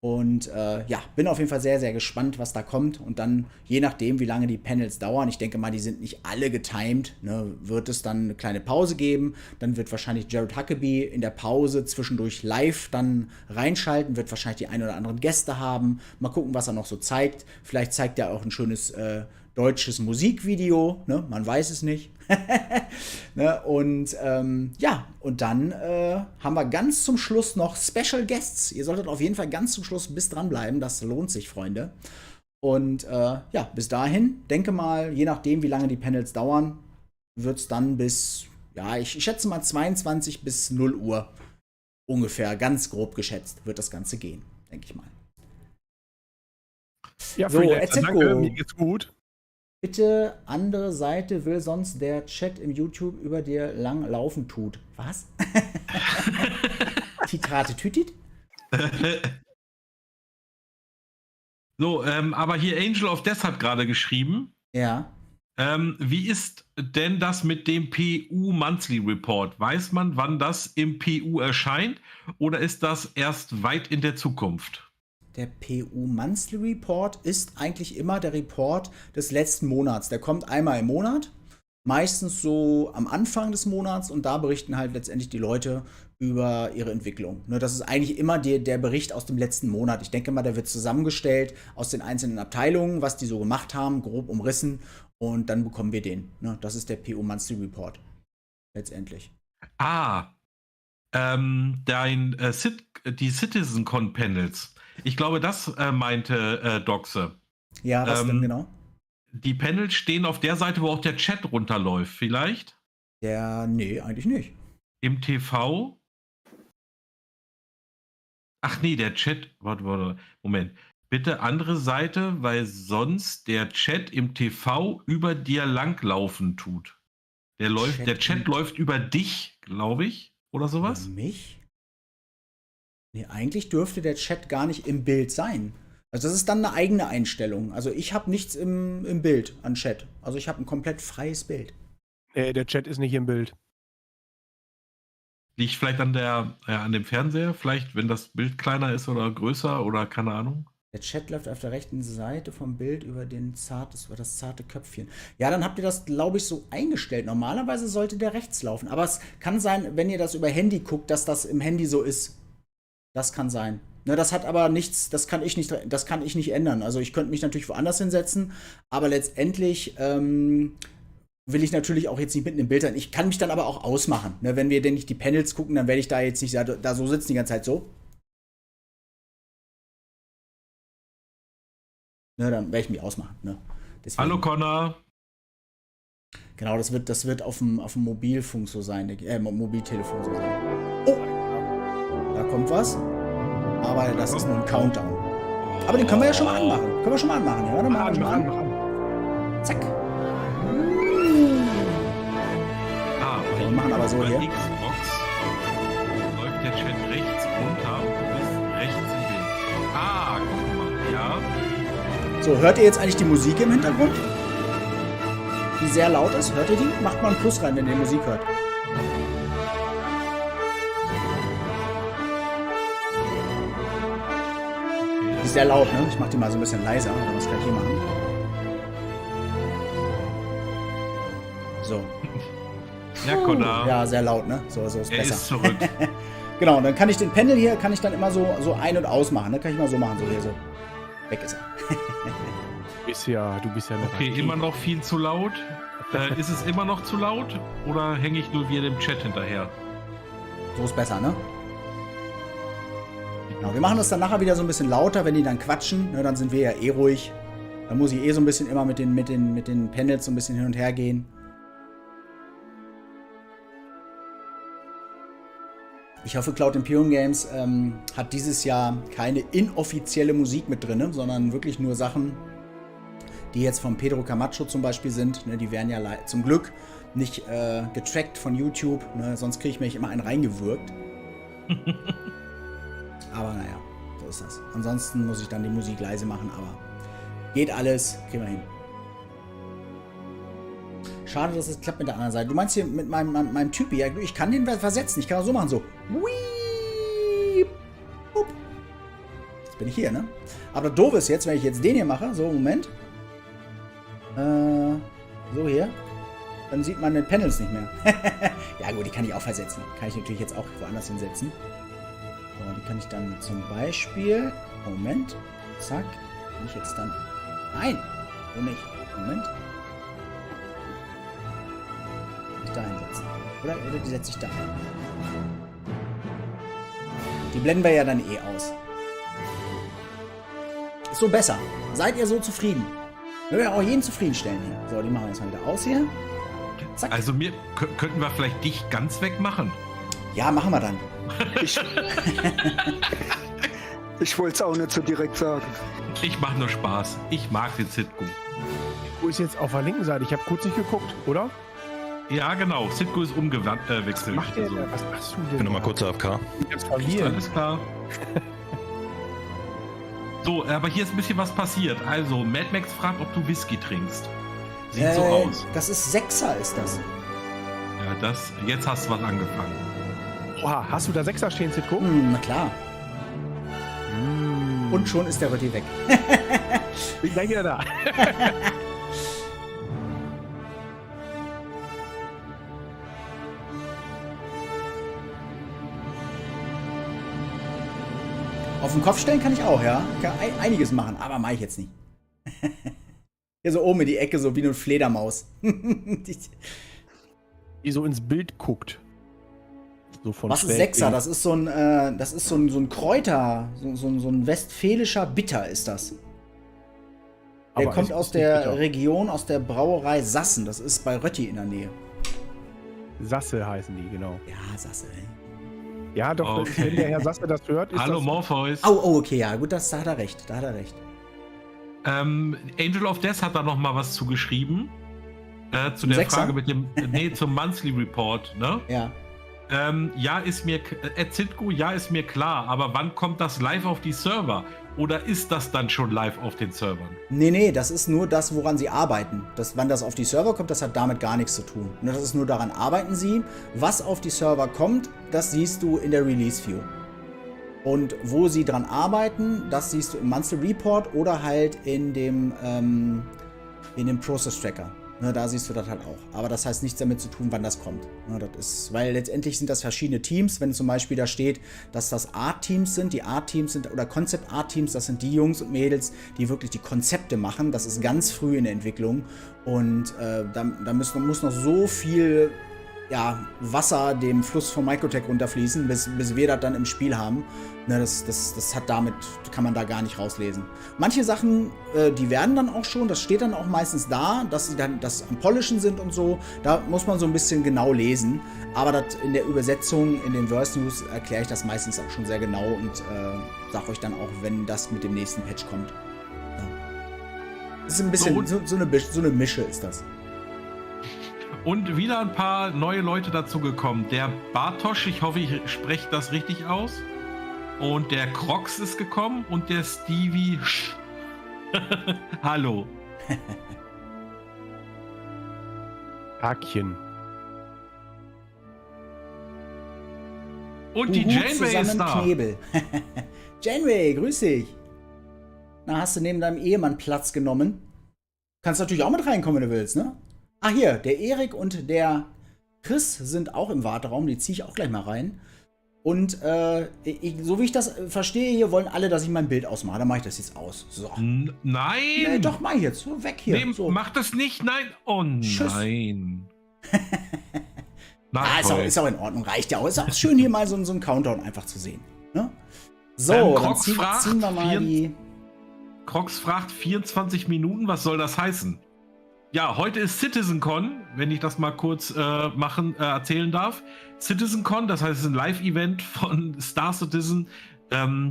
Und ja, bin auf jeden Fall sehr, sehr gespannt, was da kommt. Und dann, je nachdem, wie lange die Panels dauern, ich denke mal, die sind nicht alle getimed, ne, wird es dann eine kleine Pause geben. Dann wird wahrscheinlich Jared Huckabee in der Pause zwischendurch live dann reinschalten, wird wahrscheinlich die ein oder anderen Gäste haben. Mal gucken, was er noch so zeigt. Vielleicht zeigt er auch ein schönes deutsches Musikvideo, ne? Man weiß es nicht. Ne? Und ja, und dann haben wir ganz zum Schluss noch Special Guests. Ihr solltet auf jeden Fall ganz zum Schluss bis dran bleiben, das lohnt sich, Freunde. Und ja, bis dahin, denke mal, je nachdem, wie lange die Panels dauern, wird es dann bis, ja, ich schätze mal 22 bis 0 Uhr ungefähr, ganz grob geschätzt, wird das Ganze gehen, denke ich mal. Ja, So, Freelancer, Citko. danke, mir geht's gut. Bitte andere Seite will sonst der Chat im YouTube über dir lang laufen tut. Was? Titrate Tütit? So, aber hier Angel of Death hat gerade geschrieben. Ja. Wie ist denn das mit dem PU Monthly Report? Weiß man, wann das im PU erscheint oder ist das erst weit in der Zukunft? Der PU Monthly Report ist eigentlich immer der Report des letzten Monats. Der kommt einmal im Monat, meistens so am Anfang des Monats und da berichten halt letztendlich die Leute über ihre Entwicklung. Ne, das ist eigentlich immer der Bericht aus dem letzten Monat. Ich denke mal, der wird zusammengestellt aus den einzelnen Abteilungen, was die so gemacht haben, grob umrissen und dann bekommen wir den. Ne, das ist der PU Monthly Report. Letztendlich. Die CitizenCon Panels. Ich glaube, das meinte Doxe. Ja, was denn genau? Die Panels stehen auf der Seite, wo auch der Chat runterläuft, vielleicht? Nee, eigentlich nicht. Im TV? Ach nee, der Chat. Warte. Moment. Bitte andere Seite, weil sonst der Chat im TV über dir langlaufen tut. Der Chat läuft über dich, glaube ich, oder sowas? Über mich? Nee, eigentlich dürfte der Chat gar nicht im Bild sein. Also das ist dann eine eigene Einstellung. Also ich habe nichts im Bild an Chat. Also ich habe ein komplett freies Bild. Der Chat ist nicht im Bild. Liegt vielleicht an dem Fernseher, vielleicht wenn das Bild kleiner ist oder größer oder keine Ahnung. Der Chat läuft auf der rechten Seite vom Bild über das zarte Köpfchen. Ja, dann habt ihr das, glaube ich, so eingestellt. Normalerweise sollte der rechts laufen. Aber es kann sein, wenn ihr das über Handy guckt, dass das im Handy so ist. Das kann sein. Ne, das hat aber nichts, das kann ich nicht ändern. Also ich könnte mich natürlich woanders hinsetzen, aber letztendlich will ich natürlich auch jetzt nicht mitten im Bild sein. Ich kann mich dann aber auch ausmachen. Ne, wenn wir denn nicht die Panels gucken, dann werde ich da jetzt nicht da so sitzen die ganze Zeit so. Ne, dann werde ich mich ausmachen. Ne? Deswegen, Hallo Connor. genau, das wird auf dem Mobilfunk so sein, Mobiltelefon so sein. Oh! Da kommt was. Aber das ist nur ein Countdown. Aber den können wir ja schon mal anmachen. Ja? Warte mal, machen wir schon mal an. Zack. Wir machen aber so hier. Xbox läuft der Chat rechts runter und du bist rechts im Bild. Guck mal, ja. So, hört ihr jetzt eigentlich die Musik im Hintergrund? Die sehr laut ist. Hört ihr die? Macht mal ein Plus rein, wenn ihr die Musik hört. Die ist sehr laut, ne? Ich mach die mal so ein bisschen leiser. Was kann ich hier machen? So. Ja, Connor. Ja, sehr laut, ne? So ist besser. Er ist zurück. Genau, und dann kann ich den Panel hier, immer so ein- und ausmachen. Ne? Kann ich mal so machen, so hier so. Weg ist er. Du bist ja noch. Okay, immer noch viel zu laut. Ist es immer noch zu laut? Oder hänge ich nur wieder dem Chat hinterher? So ist besser, ne? Genau, wir machen das dann nachher wieder so ein bisschen lauter, wenn die dann quatschen. Ne, dann sind wir ja eh ruhig. Dann muss ich so ein bisschen immer mit den Panels so ein bisschen hin und her gehen. Ich hoffe, Cloud Imperium Games hat dieses Jahr keine inoffizielle Musik mit drin, sondern wirklich nur Sachen, die jetzt von Pedro Camacho zum Beispiel sind. Ne, die werden ja zum Glück nicht getrackt von YouTube, ne, sonst kriege ich mich immer einen reingewürgt. Aber naja, so ist das. Ansonsten muss ich dann die Musik leise machen, aber geht alles, kriegen wir hin. Schade, dass es klappt mit der anderen Seite. Du meinst hier mit meinem Typi, ja, ich kann den versetzen. Ich kann auch so machen, so. Jetzt bin ich hier, ne? Aber doof ist jetzt, wenn ich jetzt den hier mache, so, Moment. So hier. Dann sieht man den Panels nicht mehr. Ja gut, die kann ich auch versetzen. Kann ich natürlich jetzt auch woanders hinsetzen. So, die kann ich dann zum Beispiel... Moment. Zack. Kann ich jetzt dann... Nein! So nicht. Moment. Da hinsetzen. Oder die setze ich da hin. Die blenden wir ja dann eh aus. Ist so besser. Seid ihr so zufrieden? Wir werden auch jeden zufriedenstellen hier. So, die machen wir jetzt mal wieder aus hier. Zack. Also könnten wir vielleicht dich ganz wegmachen. Ja, machen wir dann. Ich wollte es auch nicht so direkt sagen. Ich mache nur Spaß. Ich mag den Citko. Wo ist jetzt auf der linken Seite? Ich habe kurz nicht geguckt, oder? Ja, genau. Citko ist umgewechselt. Was macht der denn? Was machst du denn? Ich bin nochmal kurz AFK. Ganz verwirrt. Alles klar. So, aber hier ist ein bisschen was passiert. Also, Mad Max fragt, ob du Whisky trinkst. Sieht so aus. Das ist 6er, ist das. Ja, jetzt hast du was angefangen. Oha, hast du da 6er stehen, Citko? Na klar. Und schon ist der Rötti weg. Bin gleich wieder da. Auf den Kopf stellen kann ich auch, ja. Ich kann einiges machen, aber mache ich jetzt nicht. Hier so oben in die Ecke, so wie eine Fledermaus. Die so ins Bild guckt. So von Was ist 6er? Das ist so ein Kräuter, so ein westfälischer Bitter ist das. Der kommt aus der Region, aus der Brauerei Sassen. Das ist bei Rötti in der Nähe. Sasse heißen die, genau. Ja, Sasse, ey. Ja, doch, Okay. wenn der Herr Sasse das hört, ist Hallo das... Morpheus. Oh, okay, ja, gut, da hat er recht. Angel of Death hat da noch mal was zugeschrieben. Zu der Sechser? Frage mit dem, zum Monthly Report, ne? Ja. Ja, ist mir, Citko, ja, ist mir klar, aber wann kommt das live auf die Server? Oder ist das dann schon live auf den Servern? Nee, das ist nur das, woran sie arbeiten. Wann das auf die Server kommt, das hat damit gar nichts zu tun. Und das ist nur daran arbeiten sie. Was auf die Server kommt, das siehst du in der Release View. Und wo sie dran arbeiten, das siehst du im Monthly Report oder halt in dem Process Tracker. Ne, da siehst du das halt auch. Aber das heißt nichts damit zu tun, wann das kommt. Ne, das ist, weil letztendlich sind das verschiedene Teams. Wenn zum Beispiel da steht, dass das Art-Teams sind, die Art-Teams sind, oder Concept-Art-Teams, das sind die Jungs und Mädels, die wirklich die Konzepte machen. Das ist ganz früh in der Entwicklung. Und da muss noch so viel Wasser dem Fluss von Microtech runterfließen, bis wir das dann im Spiel haben. Ne, das hat damit, kann man da gar nicht rauslesen. Manche Sachen, die werden dann auch schon, das steht dann auch meistens da, dass sie dann das am Polischen sind und so. Da muss man so ein bisschen genau lesen. Aber das in der Übersetzung, in den Verse News, erkläre ich das meistens auch schon sehr genau und sage euch dann auch, wenn das mit dem nächsten Patch kommt. Ja. Das ist ein bisschen so eine Mische ist das. Und wieder ein paar neue Leute dazu gekommen. Der Bartosch, ich hoffe, ich spreche das richtig aus. Und der Crocs ist gekommen und der Stevie. Hallo. Hakchen. Und die Janeway ist da. Knebel. Janeway, grüß dich. Na, hast du neben deinem Ehemann Platz genommen? Kannst natürlich auch mit reinkommen, wenn du willst, ne? Ah, hier, der Erik und der Chris sind auch im Warteraum. Die ziehe ich auch gleich mal rein. Und so wie ich das verstehe, hier wollen alle, dass ich mein Bild ausmache. Dann mache ich das jetzt aus. So. Nein! Nee, doch, mach ich jetzt. So, weg hier. Nee, so. Mach das nicht, nein! Oh Tschüss. nein! Ist auch in Ordnung, reicht ja auch. Ist auch schön, hier mal so einen Countdown einfach zu sehen. Ne? So, dann ziehen wir mal die... Crocs fragt 24 Minuten, was soll das heißen? Ja, heute ist CitizenCon, wenn ich das mal kurz erzählen darf. CitizenCon, das heißt, es ist ein Live-Event von Star Citizen,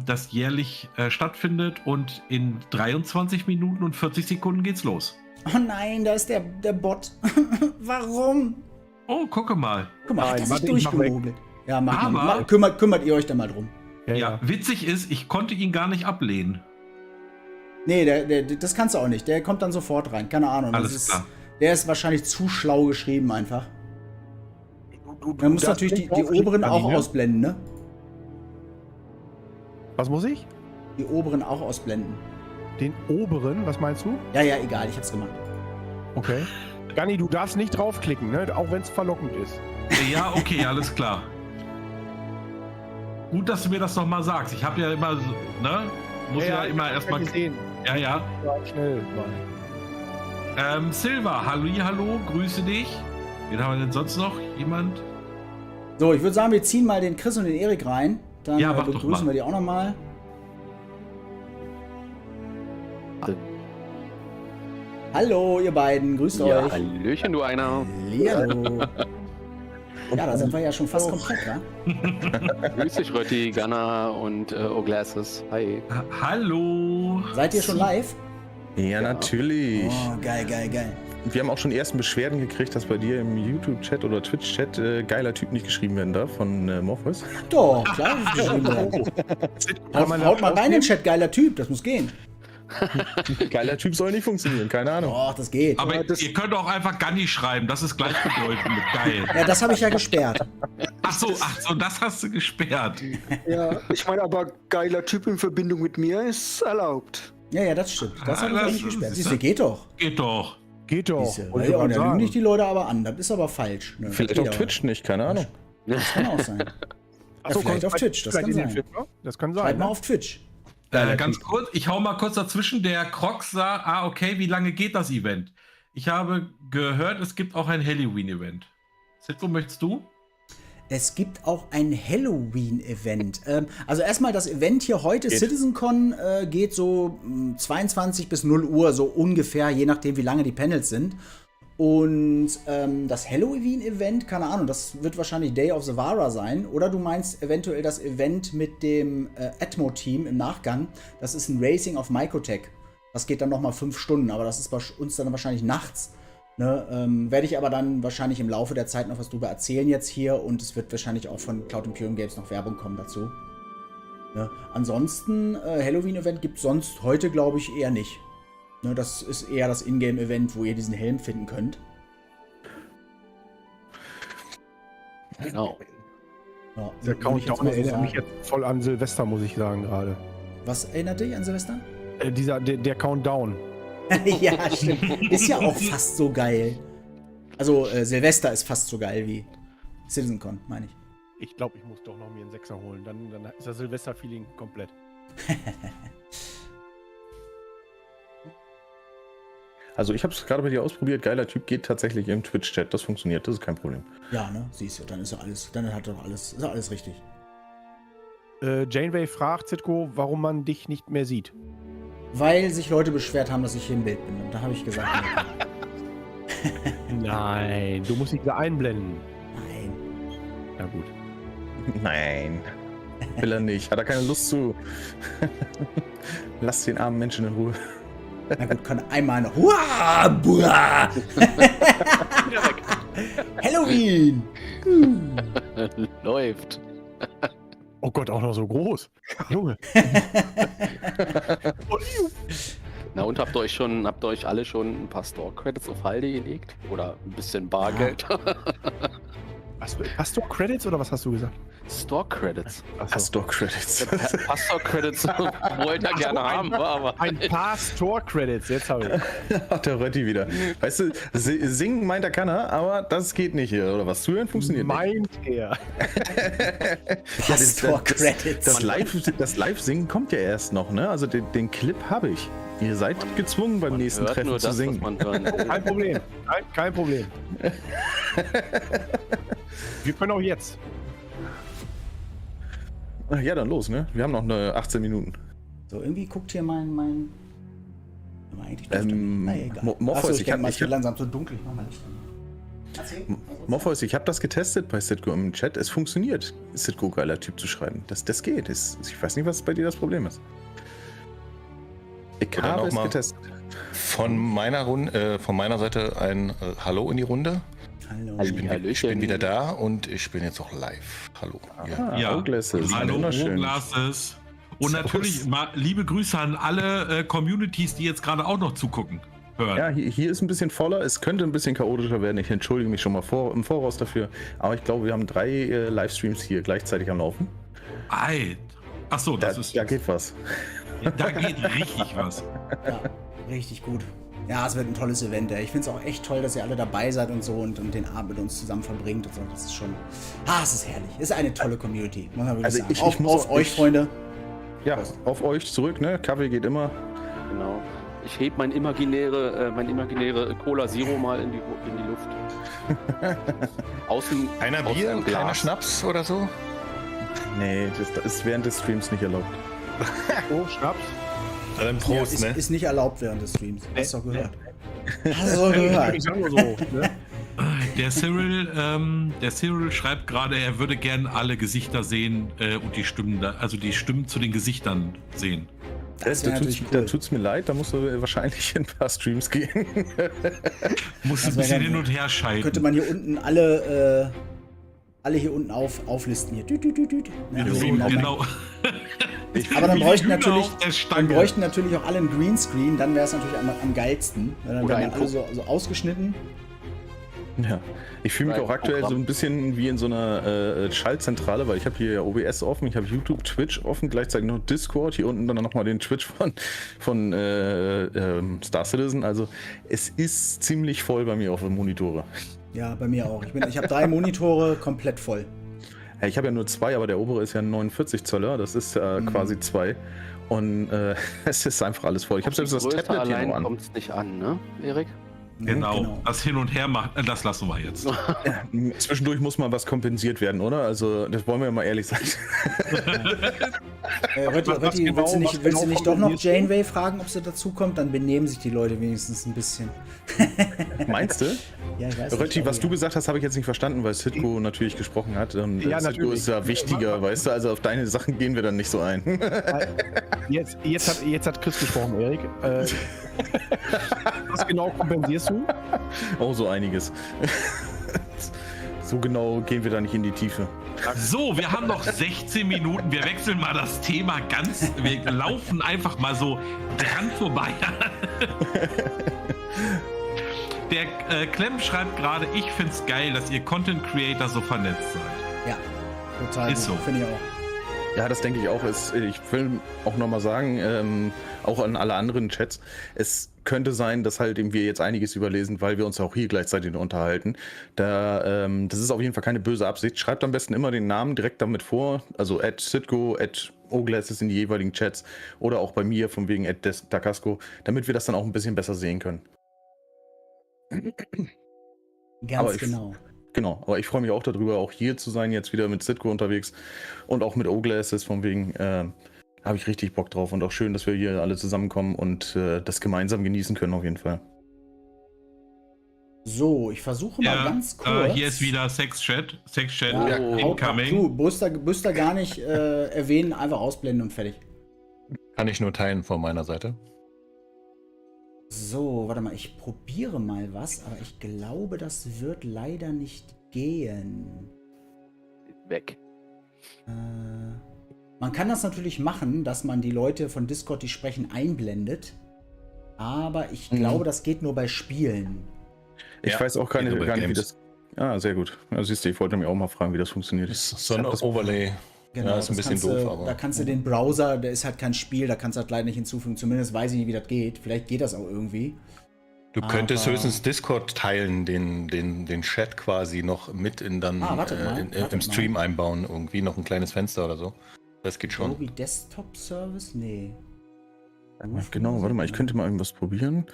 das jährlich stattfindet und in 23 Minuten und 40 Sekunden geht's los. Oh nein, da ist der Bot. Warum? Oh, gucke mal. Guck mal, hat er sich durchgemogelt. Ja, Aber kümmert ihr euch da mal drum. Ja, witzig ist, ich konnte ihn gar nicht ablehnen. Nee, das kannst du auch nicht. Der kommt dann sofort rein. Keine Ahnung. Alles klar. Der ist wahrscheinlich zu schlau geschrieben einfach. Man muss natürlich die oberen auch ausblenden, ne? Was muss ich? Die oberen auch ausblenden. Den oberen, was meinst du? Ja, egal, ich hab's gemacht. Okay. Ganni, du darfst nicht draufklicken, ne? Auch wenn es verlockend ist. Ja, okay, alles klar. Gut, dass du mir das nochmal sagst. Ich habe ja immer, ne? Muss ja immer erstmal. Ja. Ja, schnell mal. Silva, hallo, grüße dich. Wen haben wir denn sonst noch? Jemand? So, ich würde sagen, wir ziehen mal den Chris und den Erik rein. Dann begrüßen wir die auch nochmal. Hallo, ihr beiden, grüßt euch. Hallöchen, du einer. Hallo. Ja, da sind wir ja schon fast komplett, wa? Grüß dich, Rötti, Gunnar und O'Glasses. Hi. Hallo. Seid ihr schon live? Ja, natürlich. Oh, geil. Wir haben auch schon die ersten Beschwerden gekriegt, dass bei dir im YouTube-Chat oder Twitch-Chat geiler Typ nicht geschrieben werden darf von Morphos. Doch, klar, das ist geschrieben werden. Haut mal rein in den Chat, geiler Typ, das muss gehen. Geiler Typ soll nicht funktionieren, keine Ahnung. Doch, das geht. Aber ihr könnt auch einfach Ganni schreiben, das ist gleichbedeutend mit geil. Ja, das habe ich ja gesperrt. Ach so, das hast du gesperrt. Ja, ich meine, aber geiler Typ in Verbindung mit mir ist erlaubt. Ja, das stimmt. Das habe ich auch nicht gesperrt. Siehste, geht doch. Geht doch. Da lügen dich die Leute aber an. Das ist aber falsch. Ne? Vielleicht auf Twitch nicht, keine Ahnung. Das kann auch sein. Achso, vielleicht auf Twitch, das kann sein. Das kann sein. Schreibt mal auf Twitch. Ganz kurz, ich hau mal kurz dazwischen. Der Crocs sah, okay, wie lange geht das Event? Ich habe gehört, es gibt auch ein Halloween-Event. Citko, möchtest du? Es gibt auch ein Halloween-Event. Also erstmal das Event hier heute, CitizenCon, geht so 22 bis 0 Uhr, so ungefähr, je nachdem wie lange die Panels sind. Und das Halloween-Event, keine Ahnung, das wird wahrscheinlich Day of the Vara sein. Oder du meinst eventuell das Event mit dem Atmo-Team im Nachgang. Das ist ein Racing auf Microtech. Das geht dann nochmal 5 Stunden, aber das ist bei uns dann wahrscheinlich nachts. Ne, werde ich aber dann wahrscheinlich im Laufe der Zeit noch was drüber erzählen jetzt hier. Und es wird wahrscheinlich auch von Cloud Imperium Games noch Werbung kommen dazu. Ne, ansonsten, Halloween-Event gibt es sonst heute, glaube ich, eher nicht. Ne, das ist eher das Ingame-Event, wo ihr diesen Helm finden könnt. Genau. Ja, Der würde ich jetzt Countdown mal so erinnert mich sagen. jetzt voll an Silvester, muss ich sagen, gerade. Was erinnert dich an Silvester? Der Countdown. Ja, stimmt. Ist ja auch fast so geil. Also, Silvester ist fast so geil wie CitizenCon, meine ich. Ich glaube, ich muss doch noch mir einen Sechser holen. Dann ist das Silvester-Feeling komplett. Also ich habe es gerade bei dir ausprobiert. Geiler Typ, geht tatsächlich im Twitch-Chat. Das funktioniert, das ist kein Problem. Ja, ne? Siehst du, dann ist ja alles, ist ja alles richtig. Janeway fragt Citko, warum man dich nicht mehr sieht. Weil sich Leute beschwert haben, dass ich hier im Bild bin. Und da habe ich gesagt, Nein, du musst dich da einblenden. nein. Na gut. Nein. Will er nicht. Hat er keine Lust zu. Lass den armen Menschen in Ruhe. Na gut, kann einmal noch. Huah, buah. Halloween! Läuft. Oh Gott, auch noch so groß. Junge. Na und habt ihr euch alle schon ein paar Store-Credits auf Halde gelegt? Oder ein bisschen Bargeld? Hast du Credits oder was hast du gesagt? Store-Credits. Store-Credits. Pastor-Credits wollte er gerne haben, aber. Ein paar Store-Credits, jetzt habe ich. Der Rötti wieder. Weißt du, singen meint er kann er, aber das geht nicht hier. Oder was zuhören funktioniert nicht. Meint er. Pastor-Credits. Das Live-Singen kommt ja erst noch, ne? Also den Clip habe ich. Ihr seid gezwungen beim nächsten hört Treffen nur zu das, singen. was man hören will. Kein Problem. Kein Problem. Wir können auch jetzt. Ach ja, dann los, ne? Wir haben noch 18 Minuten. So, irgendwie guckt hier mein aber eigentlich na egal. Morpheus, ich bin langsam so dunkel. Ich mach mal Licht an. Morpheus, ich habe das getestet bei Citko im Chat. Es funktioniert, Citko geiler Typ zu schreiben. Das geht. Ich weiß nicht, was bei dir das Problem ist. Ich Oder habe noch es mal getestet. von meiner Seite ein Hallo in die Runde. Hallo. Ich bin wieder da und ich bin jetzt auch live. Hallo. Ja. Glasses. Hallo, Wunderschön. Glasses. Und natürlich mal liebe Grüße an alle Communities, die jetzt gerade auch noch zugucken. Hören. Ja, hier ist ein bisschen voller. Es könnte ein bisschen chaotischer werden. Ich entschuldige mich schon mal im Voraus dafür. Aber ich glaube, wir haben 3 Livestreams hier gleichzeitig am Laufen. Achso, Da geht was. Da geht richtig was. Ja, richtig gut. Ja, es wird ein tolles Event. Ich finde es auch echt toll, dass ihr alle dabei seid und so und den Abend mit uns zusammen verbringt und so. Das ist schon. Es ist herrlich. Es ist eine tolle Community. Muss man wirklich sagen. Ich muss auf euch, Freunde. Ja, auf euch zurück, ne? Kaffee geht immer. Genau. Ich heb mein imaginäre Cola Zero mal in die Luft. Außen. Einer Bier, kleiner Schnaps oder so? Nee, das ist während des Streams nicht erlaubt. Oh, Schnaps. Dann Prost, Ja, ne? ist nicht erlaubt während des Streams. Hast du doch gehört. Hast du doch gehört. Ich sag nur so, ne? Der Cyril schreibt gerade, er würde gerne alle Gesichter sehen und die Stimmen zu den Gesichtern sehen. Das wäre natürlich Da cool. tut's mir leid, da musst du wahrscheinlich in ein paar Streams gehen. Muss ein bisschen hin und her scheiden. Könnte man hier unten alle hier unten auflisten. Hier. Ja, So, genau. genau. Aber dann Wie bräuchten die Hühner natürlich, auf der Stange. auch alle einen Greenscreen, dann wäre es natürlich am geilsten. Dann Oder wäre ein alle so ausgeschnitten. Ja, ich fühle mich auch aktuell so ein bisschen wie in so einer Schaltzentrale, weil ich habe hier ja OBS offen, ich habe YouTube, Twitch offen, gleichzeitig noch Discord, hier unten dann nochmal den Twitch von Star Citizen. Also es ist ziemlich voll bei mir auf den Monitore. Ja, bei mir auch. Ich habe 3 Monitore komplett voll. Ja, ich habe ja nur 2, aber der obere ist ja ein 49 Zöller, das ist quasi 2. Und es ist einfach alles voll. Ich habe selbst das Größe Tablet hier allein noch an. kommt es nicht an, ne, Erik? Genau. Das Hin und Her macht, das lassen wir jetzt. Zwischendurch muss mal was kompensiert werden, oder? Also, das wollen wir ja mal ehrlich sagen. Rötti, genau- willst du nicht doch noch kombinierst du? Janeway fragen, ob sie dazu kommt? Dann benehmen sich die Leute wenigstens ein bisschen. Meinst du? Ja, ich weiß Rötti, nicht, was du gesagt hast, habe ich jetzt nicht verstanden, weil Citko natürlich gesprochen hat. Und Ja, Citko natürlich. ist ja wichtiger, weißt du? Also auf deine Sachen gehen wir dann nicht so ein. Jetzt hat Chris gesprochen, Erik. Was genau kompensierst du? Oh, so einiges. So genau gehen wir da nicht in die Tiefe. So, wir haben noch 16 Minuten. Wir wechseln mal das Thema ganz. Wir laufen einfach mal so dran vorbei. Der Clem schreibt gerade, ich find's geil, dass ihr Content Creator so vernetzt seid. Ja. Total Ist gut, so. finde ich auch. Ja, das denke ich auch. Ich will auch nochmal sagen, auch an alle anderen Chats, es könnte sein, dass halt eben wir jetzt einiges überlesen, weil wir uns auch hier gleichzeitig unterhalten. Das ist auf jeden Fall keine böse Absicht. Schreibt am besten immer den Namen direkt damit vor, also @Citko, @oglasses in die jeweiligen Chats oder auch bei mir von wegen @Takasco, damit wir das dann auch ein bisschen besser sehen können. Ganz genau. Genau, aber ich freue mich auch darüber, auch hier zu sein, jetzt wieder mit Citko unterwegs und auch mit O-Glasses, von wegen, habe ich richtig Bock drauf und auch schön, dass wir hier alle zusammenkommen und das gemeinsam genießen können auf jeden Fall. So, ich versuche mal ganz kurz. Hier ist wieder Sex-Chat. Sex-Chat Ja, haut ab. incoming. Du musst da gar nicht erwähnen, einfach ausblenden und fertig. Kann ich nur teilen von meiner Seite. So, warte mal, ich probiere mal was, aber ich glaube, das wird leider nicht gehen. Weg. Man kann das natürlich machen, dass man die Leute von Discord, die sprechen, einblendet. Aber ich glaube, das geht nur bei Spielen. Ich weiß auch gar nicht, wie das... Ah, sehr gut. Also siehst du, ich wollte mir auch mal fragen, wie das funktioniert. So ein Overlay. Genau, Ja, ist ein bisschen doof, aber. Da kannst du den Browser, der ist halt kein Spiel, da kannst du halt leider nicht hinzufügen. Zumindest weiß ich nicht, wie das geht. Vielleicht geht das auch irgendwie. Du könntest höchstens Discord teilen, den Chat quasi noch mit im Stream einbauen. Irgendwie noch ein kleines Fenster oder so. Das geht schon. Adobe Desktop Service? Nee. Genau, warte mal, ich könnte mal irgendwas probieren.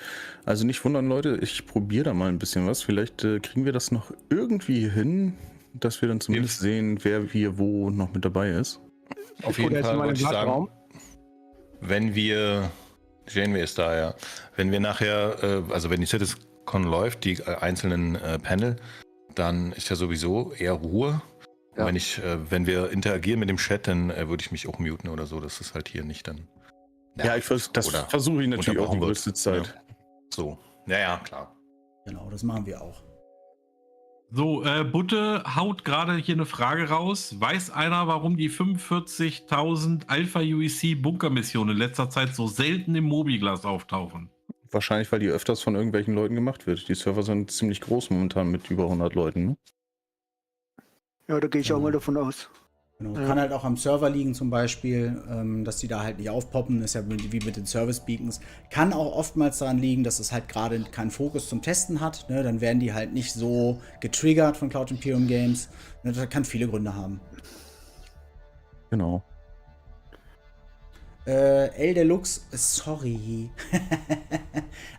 Also nicht wundern, Leute, ich probiere da mal ein bisschen was. Vielleicht kriegen wir das noch irgendwie hin, dass wir dann zumindest sehen, wer hier wo noch mit dabei ist. Auf jeden Fall wollte ich sagen, wenn wir, Janeway ist da, ja, wenn wir nachher, also wenn die CitizenCon läuft, die einzelnen Panel, dann ist ja sowieso eher Ruhe. Ja. Wenn wir interagieren mit dem Chat, dann würde ich mich auch muten oder so, das ist halt hier nicht dann. Ja, das versuche ich natürlich auch die größte Zeit. Ja. So, ja, klar. Genau, das machen wir auch. So, Butte haut gerade hier eine Frage raus. Weiß einer, warum die 45.000 Alpha-UEC-Bunkermissionen in letzter Zeit so selten im Mobiglas auftauchen? Wahrscheinlich, weil die öfters von irgendwelchen Leuten gemacht wird. Die Server sind ziemlich groß momentan mit über 100 Leuten. Ne? Ja, da gehe ich auch mal davon aus. Genau. Kann halt auch am Server liegen zum Beispiel, dass die da halt nicht aufpoppen. Das ist ja wie mit den Service-Beacons. Kann auch oftmals daran liegen, dass es halt gerade keinen Fokus zum Testen hat. Ne? Dann werden die halt nicht so getriggert von Cloud Imperium Games. Ne? Das kann viele Gründe haben. Genau. El Deluxe, sorry.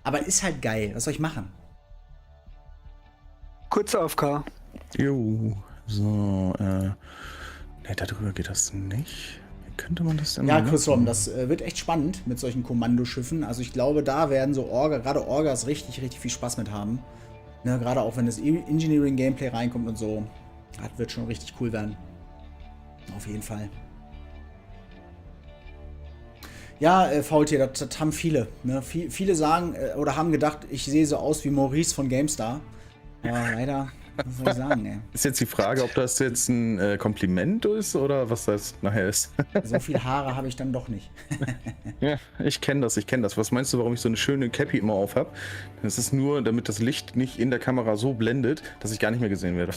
Aber ist halt geil. Was soll ich machen? Kurz AFK. Jo, so, ne, darüber geht das nicht. Wie könnte man das denn Ja, machen? Chris Rom, das wird echt spannend mit solchen Kommandoschiffen. Also ich glaube, da werden so gerade Orgas richtig viel Spaß mit haben. Ne, gerade auch wenn das Engineering-Gameplay reinkommt und so. Das wird schon richtig cool werden. Auf jeden Fall. Ja, VT, das haben viele. Ne? Viele sagen oder haben gedacht, ich sehe so aus wie Maurice von GameStar. Aber leider, was soll ich sagen, ey? Ist jetzt die Frage, ob das jetzt ein Kompliment ist oder was das nachher ist. So viel Haare habe ich dann doch nicht. Ja, ich kenne das. Was meinst du, warum ich so eine schöne Cappy immer auf habe? Das ist nur, damit das Licht nicht in der Kamera so blendet, dass ich gar nicht mehr gesehen werde.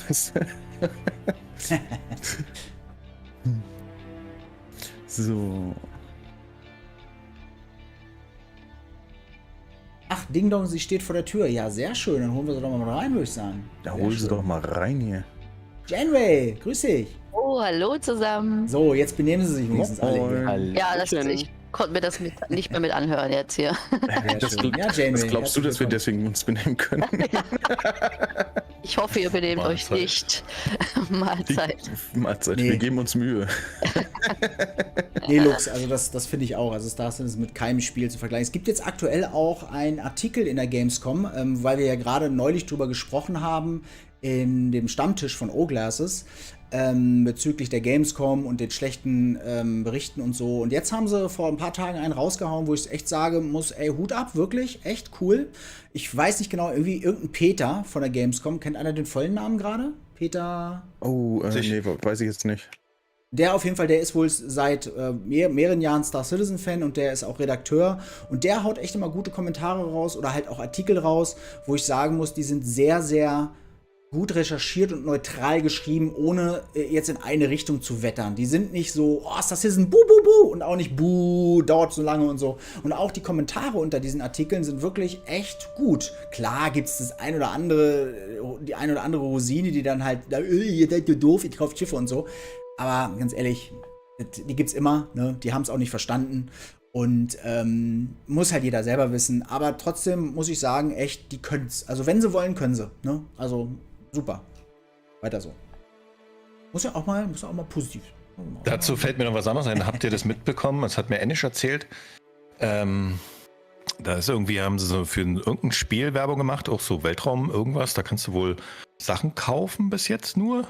So. Ach, Ding Dong, sie steht vor der Tür. Ja, sehr schön. Dann holen wir sie doch mal rein, würde ich sagen. Da hol sie doch mal rein hier. Janeway, grüß dich. Oh, hallo zusammen. So, jetzt benehmen sie sich wenigstens alle hier. Ja, ich konnte mir das nicht mehr mit anhören jetzt hier. Janeway, glaubst du, dass wir deswegen uns benehmen können? Ich hoffe, ihr benehmt euch nicht. Mahlzeit. Mahlzeit, Nee. wir geben uns Mühe. Nee, Lux, also das finde ich auch. Also das ist mit keinem Spiel zu vergleichen. Es gibt jetzt aktuell auch einen Artikel in der Gamescom, weil wir ja gerade neulich drüber gesprochen haben, in dem Stammtisch von O-Glasses, bezüglich der Gamescom und den schlechten Berichten und so. Und jetzt haben sie vor ein paar Tagen einen rausgehauen, wo ich echt sagen muss, ey, Hut ab, wirklich, echt cool. Ich weiß nicht genau, irgendein Peter von der Gamescom. Kennt einer den vollen Namen gerade? Peter? Oh, nee, weiß ich jetzt nicht. Der auf jeden Fall, der ist wohl seit mehreren Jahren Star Citizen-Fan und der ist auch Redakteur. Und der haut echt immer gute Kommentare raus oder halt auch Artikel raus, wo ich sagen muss, die sind sehr, sehr gut recherchiert und neutral geschrieben, ohne jetzt in eine Richtung zu wettern. Die sind nicht so, oh, ist das hier ein Buh, und auch nicht Buh, dauert so lange und so. Und auch die Kommentare unter diesen Artikeln sind wirklich echt gut. Klar gibt es die ein oder andere Rosine, die dann halt, ihr seid ja doof, ihr kauft Schiffe und so. Aber ganz ehrlich, die gibt's immer, ne? Die haben es auch nicht verstanden. Und muss halt jeder selber wissen. Aber trotzdem muss ich sagen, echt, die können's. Also wenn sie wollen, können sie. Ne? Also super. Weiter so. Muss ja auch mal positiv. Dazu fällt mir noch was anderes ein. Habt ihr das mitbekommen? Das hat mir Ennisch erzählt. Da ist irgendwie, haben sie so für irgendein Spiel Werbung gemacht, auch so Weltraum irgendwas. Da kannst du wohl Sachen kaufen bis jetzt nur.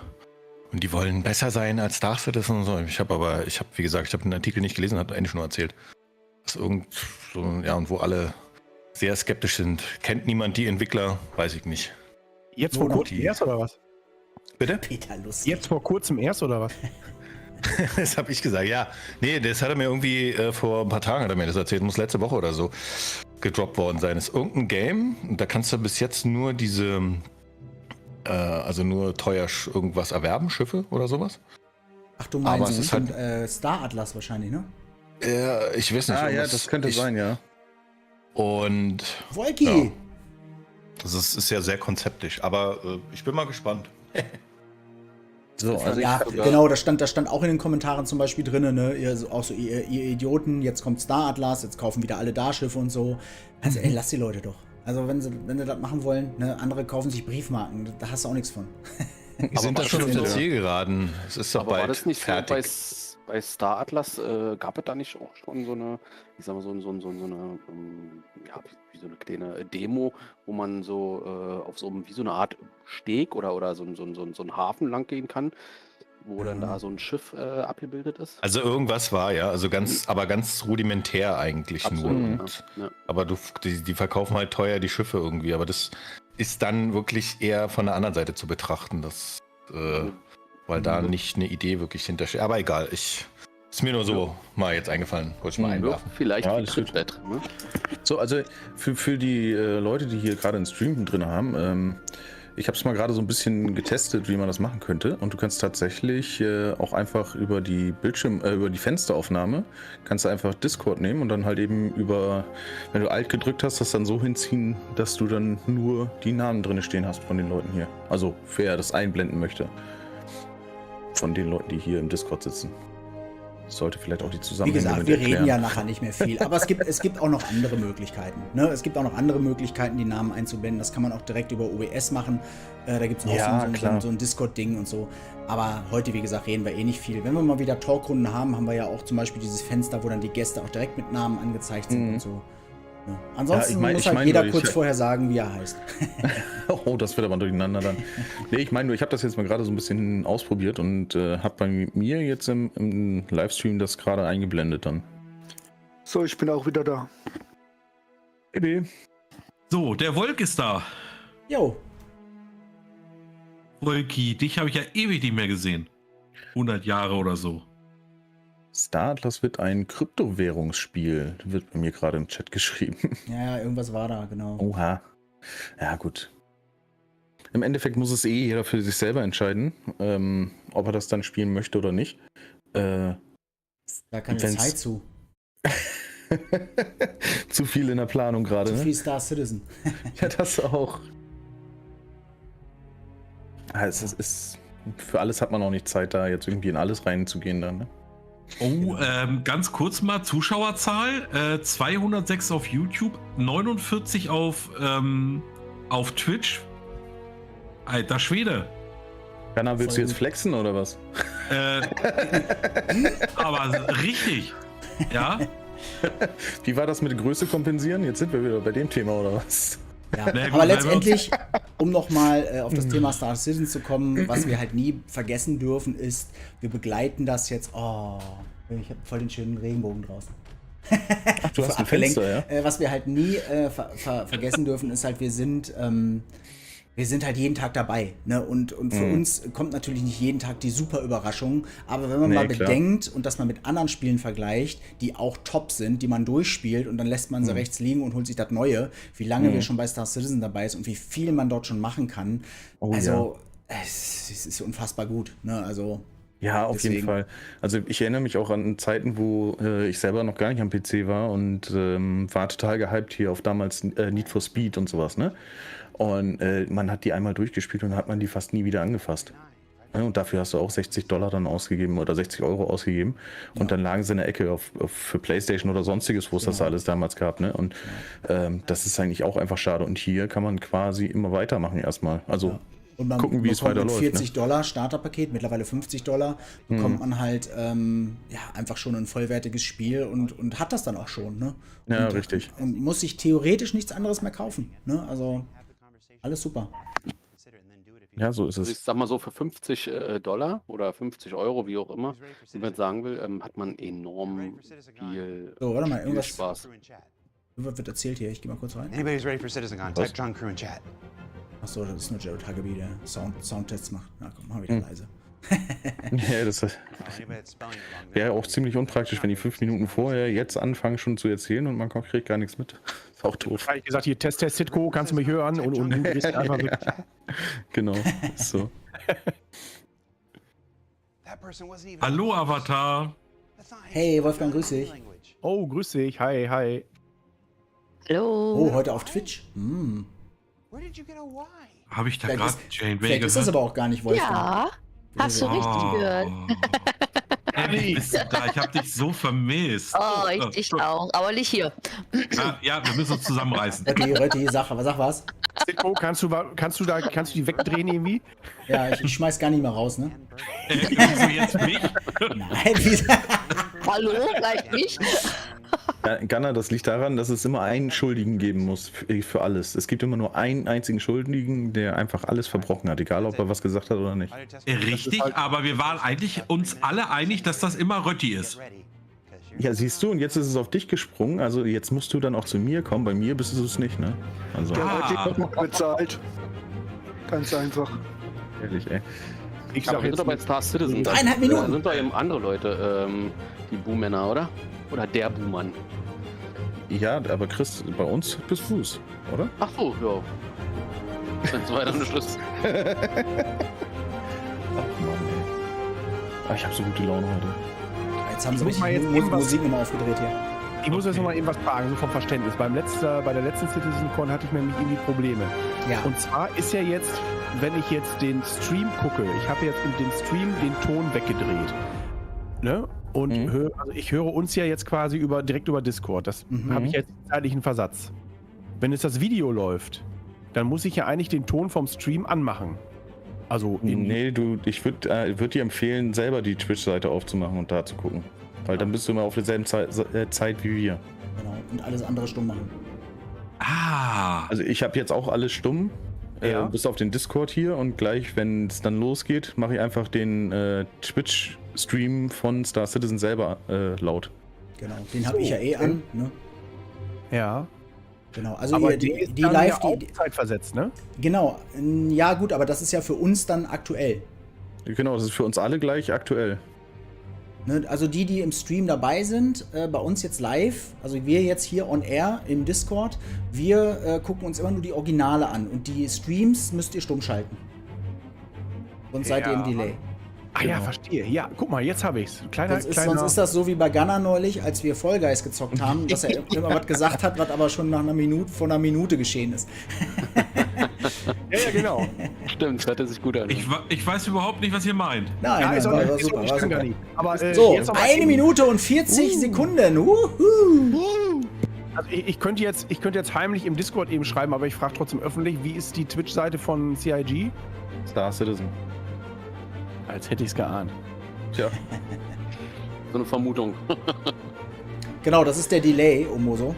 Und die wollen besser sein als Star Citizen und so. Ich habe wie gesagt, den Artikel nicht gelesen, hat Ennisch nur erzählt. Das ist und wo alle sehr skeptisch sind. Kennt niemand die Entwickler? Weiß ich nicht. Jetzt vor kurzem erst oder was? Bitte? Peter Lustig. Jetzt vor kurzem erst oder was? Das habe ich gesagt, ja. Nee, das hat er mir irgendwie vor ein paar Tagen hat er mir das erzählt. Muss letzte Woche oder so gedroppt worden sein. Das ist irgendein Game. Da kannst du bis jetzt nur diese, nur teuer irgendwas erwerben, Schiffe oder sowas. Ach, du meinst Star Atlas wahrscheinlich, ne? Ja, ich weiß nicht. Ja, das könnte sein, ja. Und Wolki! Ja, das ist ja sehr konzeptisch, aber ich bin mal gespannt. So, also ja, genau, das stand auch in den Kommentaren zum Beispiel drin, ne? Ihr Idioten, jetzt kommt Star Atlas, jetzt kaufen wieder alle Darschiffe und so. Also ey, lass die Leute doch. Also wenn sie das machen wollen, ne? Andere kaufen sich Briefmarken, da hast du auch nichts von. Wir sind da schon auf der Zielgeraden. Es ist doch aber bald war das nicht fertig. so bei Star Atlas, gab es da nicht auch schon so eine, ich sag mal, so eine, wie so eine kleine Demo, wo man so auf so wie so eine Art Steg oder so ein Hafen lang gehen kann, wo dann da so ein Schiff abgebildet ist? Also irgendwas war, ja, also ganz rudimentär eigentlich Absolut, nur. ja. Aber die verkaufen halt teuer die Schiffe irgendwie, aber das ist dann wirklich eher von der anderen Seite zu betrachten, weil da nicht eine Idee wirklich hintersteht. Aber egal, ist mir nur so mal jetzt eingefallen, wollte ich mal einwerfen. Vielleicht Ja, die Trittbrett. Ne? So, also für die Leute, die hier gerade einen Stream drin haben, ich habe es mal gerade so ein bisschen getestet, wie man das machen könnte. Und du kannst tatsächlich auch einfach über die über die Fensteraufnahme, kannst du einfach Discord nehmen und dann halt eben wenn du Alt gedrückt hast, das dann so hinziehen, dass du dann nur die Namen drin stehen hast von den Leuten hier. Also wer das einblenden möchte. Von den Leuten, die hier im Discord sitzen. Das sollte vielleicht auch die Zusammenhänge Wie gesagt, wir reden ja nachher nicht mehr viel. Aber es gibt auch noch andere Möglichkeiten. Ne? Es gibt auch noch andere Möglichkeiten, die Namen einzublenden. Das kann man auch direkt über OBS machen. Da gibt es auch so ein Discord-Ding und so. Aber heute, wie gesagt, reden wir eh nicht viel. Wenn wir mal wieder Talkrunden haben, haben wir ja auch zum Beispiel dieses Fenster, wo dann die Gäste auch direkt mit Namen angezeigt sind und so. Ja. Ansonsten muss jeder kurz vorher sagen, wie er heißt. Oh, das wird aber durcheinander dann. Nee, ich meine nur, ich habe das jetzt mal gerade so ein bisschen ausprobiert und habe bei mir jetzt im Livestream das gerade eingeblendet dann. So, ich bin auch wieder da. Baby. So, der Wolk ist da. Jo. Wolki, dich habe ich ja ewig nicht mehr gesehen. 100 Jahre oder so. Star Atlas wird ein Kryptowährungsspiel, wird bei mir gerade im Chat geschrieben. Ja, irgendwas war da, genau. Oha. Ja, gut. Im Endeffekt muss es jeder für sich selber entscheiden, ob er das dann spielen möchte oder nicht. Da keine Zeit zu. Zu viel in der Planung gerade. Zu viel Star Citizen. Ja, das auch. Also, für alles hat man auch nicht Zeit, da jetzt irgendwie in alles reinzugehen dann, ne? Oh, ganz kurz mal, Zuschauerzahl, 206 auf YouTube, 49 auf Twitch. Alter Schwede. Jana, willst du jetzt flexen oder was? Aber richtig, ja. Wie war das mit Größe kompensieren? Jetzt sind wir wieder bei dem Thema, oder was? Ja, aber letztendlich, um nochmal auf das Thema Star Citizen zu kommen, was wir halt nie vergessen dürfen, ist, wir begleiten das jetzt. Oh, ich habe voll den schönen Regenbogen draußen. Ach, du hast ein Fenster, ja? Was wir halt nie vergessen dürfen, ist halt, wir sind wir sind halt jeden Tag dabei, ne? Und für uns kommt natürlich nicht jeden Tag die super Überraschung, aber wenn man mal bedenkt und das mal mit anderen Spielen vergleicht, die auch top sind, die man durchspielt und dann lässt man sie rechts liegen und holt sich das Neue, wie lange wir schon bei Star Citizen dabei ist und wie viel man dort schon machen kann, es ist unfassbar gut, ne? Also ja, auf jeden Fall. Also ich erinnere mich auch an Zeiten, wo ich selber noch gar nicht am PC war und war total gehypt hier auf damals Need for Speed und sowas, ne? Und man hat die einmal durchgespielt und dann hat man die fast nie wieder angefasst. Ja, und dafür hast du auch $60 dann ausgegeben oder 60 Euro ausgegeben. Und dann lagen sie in der Ecke für PlayStation oder sonstiges, wo es das alles damals gab. Ne? Und das ist eigentlich auch einfach schade. Und hier kann man quasi immer weitermachen erstmal. Also und man gucken, wie es weiterläuft. $40 Starterpaket, mittlerweile $50, bekommt man halt einfach schon ein vollwertiges Spiel und hat das dann auch schon. Ne? Ja, und, richtig. Und muss sich theoretisch nichts anderes mehr kaufen. Ne? Also alles super. Ja, so ist es. Also ich sag mal so, für $50 oder 50 Euro, wie auch immer, wie man sagen will, hat man enorm viel, warte mal, viel Spaß. Irgendwas wird erzählt hier, ich gehe mal kurz rein. Anybody's ready for CitizenCon, type John Crew in chat. Achso, das ist nur Jared Huckabee, der Soundtests macht. Na komm, mach wieder leise. Ja, das wäre auch ziemlich unpraktisch, wenn die 5 Minuten vorher jetzt anfangen schon zu erzählen und man kriegt gar nichts mit. Ist auch doof. Ich gesagt, hier Test, Citko, kannst du mich hören? Und du gehst einfach mit. Genau, ist so. Hallo, Avatar. Hey, Wolfgang, grüß dich. Oh, grüß dich. Hi, hi. Hallo. Oh, heute auf Twitch? Habe ich da Vielleicht gerade ist- Janeway Vielleicht ist das gehört? aber auch gar nicht Wolfgang. Ja, hast du richtig gehört. Endlich bist du da. Ich habe dich so vermisst. Oh, ich dich auch. Aber nicht hier. Ja, wir müssen uns zusammenreißen. Rötti, sag was. Citko, kannst du die wegdrehen irgendwie? Ja, ich schmeiß gar nicht mehr raus, ne? Wieso jetzt mich? Nein, wieso? Hallo, gleich nicht. Ja, Gunnar, das liegt daran, dass es immer einen Schuldigen geben muss für alles. Es gibt immer nur einen einzigen Schuldigen, der einfach alles verbrochen hat, egal ob er was gesagt hat oder nicht. Richtig, aber wir waren eigentlich uns alle einig, dass das immer Rötti ist. Ja, siehst du, und jetzt ist es auf dich gesprungen, also jetzt musst du dann auch zu mir kommen. Bei mir bist du es nicht, ne? Also, Die wird bezahlt. Ganz einfach. ehrlich, ey. Ich Aber sag wir jetzt sind doch bei Star Citizen. Da 3,5 Minuten. sind doch eben andere Leute, die Buhmänner, oder? Oder der Buhmann. Ja, aber Chris, bei uns bist du es, oder? Ach so, ja. Wenn es weiter nicht ist. Ach Mann, ey. Ach, ich habe so gute Laune heute. Jetzt haben sie Ich muss mal richtig jetzt irgendwas- Musik nochmal aufgedreht hier. Ich muss jetzt noch mal eben was fragen, so vom Verständnis. Bei der letzten CitizenCon hatte ich nämlich irgendwie Probleme. Ja. Und zwar ist ja jetzt, wenn ich jetzt den Stream gucke, ich habe jetzt in dem Stream den Ton weggedreht. Ne? Und ich höre uns ja jetzt quasi direkt über Discord. Das habe ich jetzt zeitlichen Versatz. Wenn jetzt das Video läuft, dann muss ich ja eigentlich den Ton vom Stream anmachen. Also Nee, ich würde dir empfehlen, selber die Twitch-Seite aufzumachen und da zu gucken. Weil dann bist du immer auf derselben Zeit wie wir. Genau. Und alles andere stumm machen. Ah, Also ich habe jetzt auch alles stumm, bis auf den Discord hier, und gleich, wenn es dann losgeht, mache ich einfach den Twitch-Stream von Star Citizen selber laut. Genau. Den habe ich ja an. Ne? Ja. Genau. Also Aber hier, die die dann Live, ja auch zeitversetzt, ne? Genau. Ja gut, aber das ist ja für uns dann aktuell. Genau, das ist für uns alle gleich aktuell. Ne? Also die im Stream dabei sind, bei uns jetzt live, also wir jetzt hier on air im Discord, wir gucken uns immer nur die Originale an und die Streams müsst ihr stumm schalten. Sonst seid ihr im Delay. Ah ja, verstehe. Ja, guck mal, jetzt habe ich's. Sonst ist das so wie bei Gunnar neulich, als wir Fall Guys gezockt haben, dass er immer was gesagt hat, was aber schon vor einer Minute geschehen ist. Ja, genau. Stimmt, das hört sich gut an. ich weiß überhaupt nicht, was ihr meint. Nein, Ja, ist auch war nicht, super, ich war kann gar super. nicht. Aber, So, jetzt noch mal 1 Minute und 40 Sekunden. Also ich könnte jetzt heimlich im Discord eben schreiben, aber ich frage trotzdem öffentlich, wie ist die Twitch-Seite von CIG? Star Citizen. Als hätte ich es geahnt. Tja. So eine Vermutung. Genau, das ist der Delay, Omoso.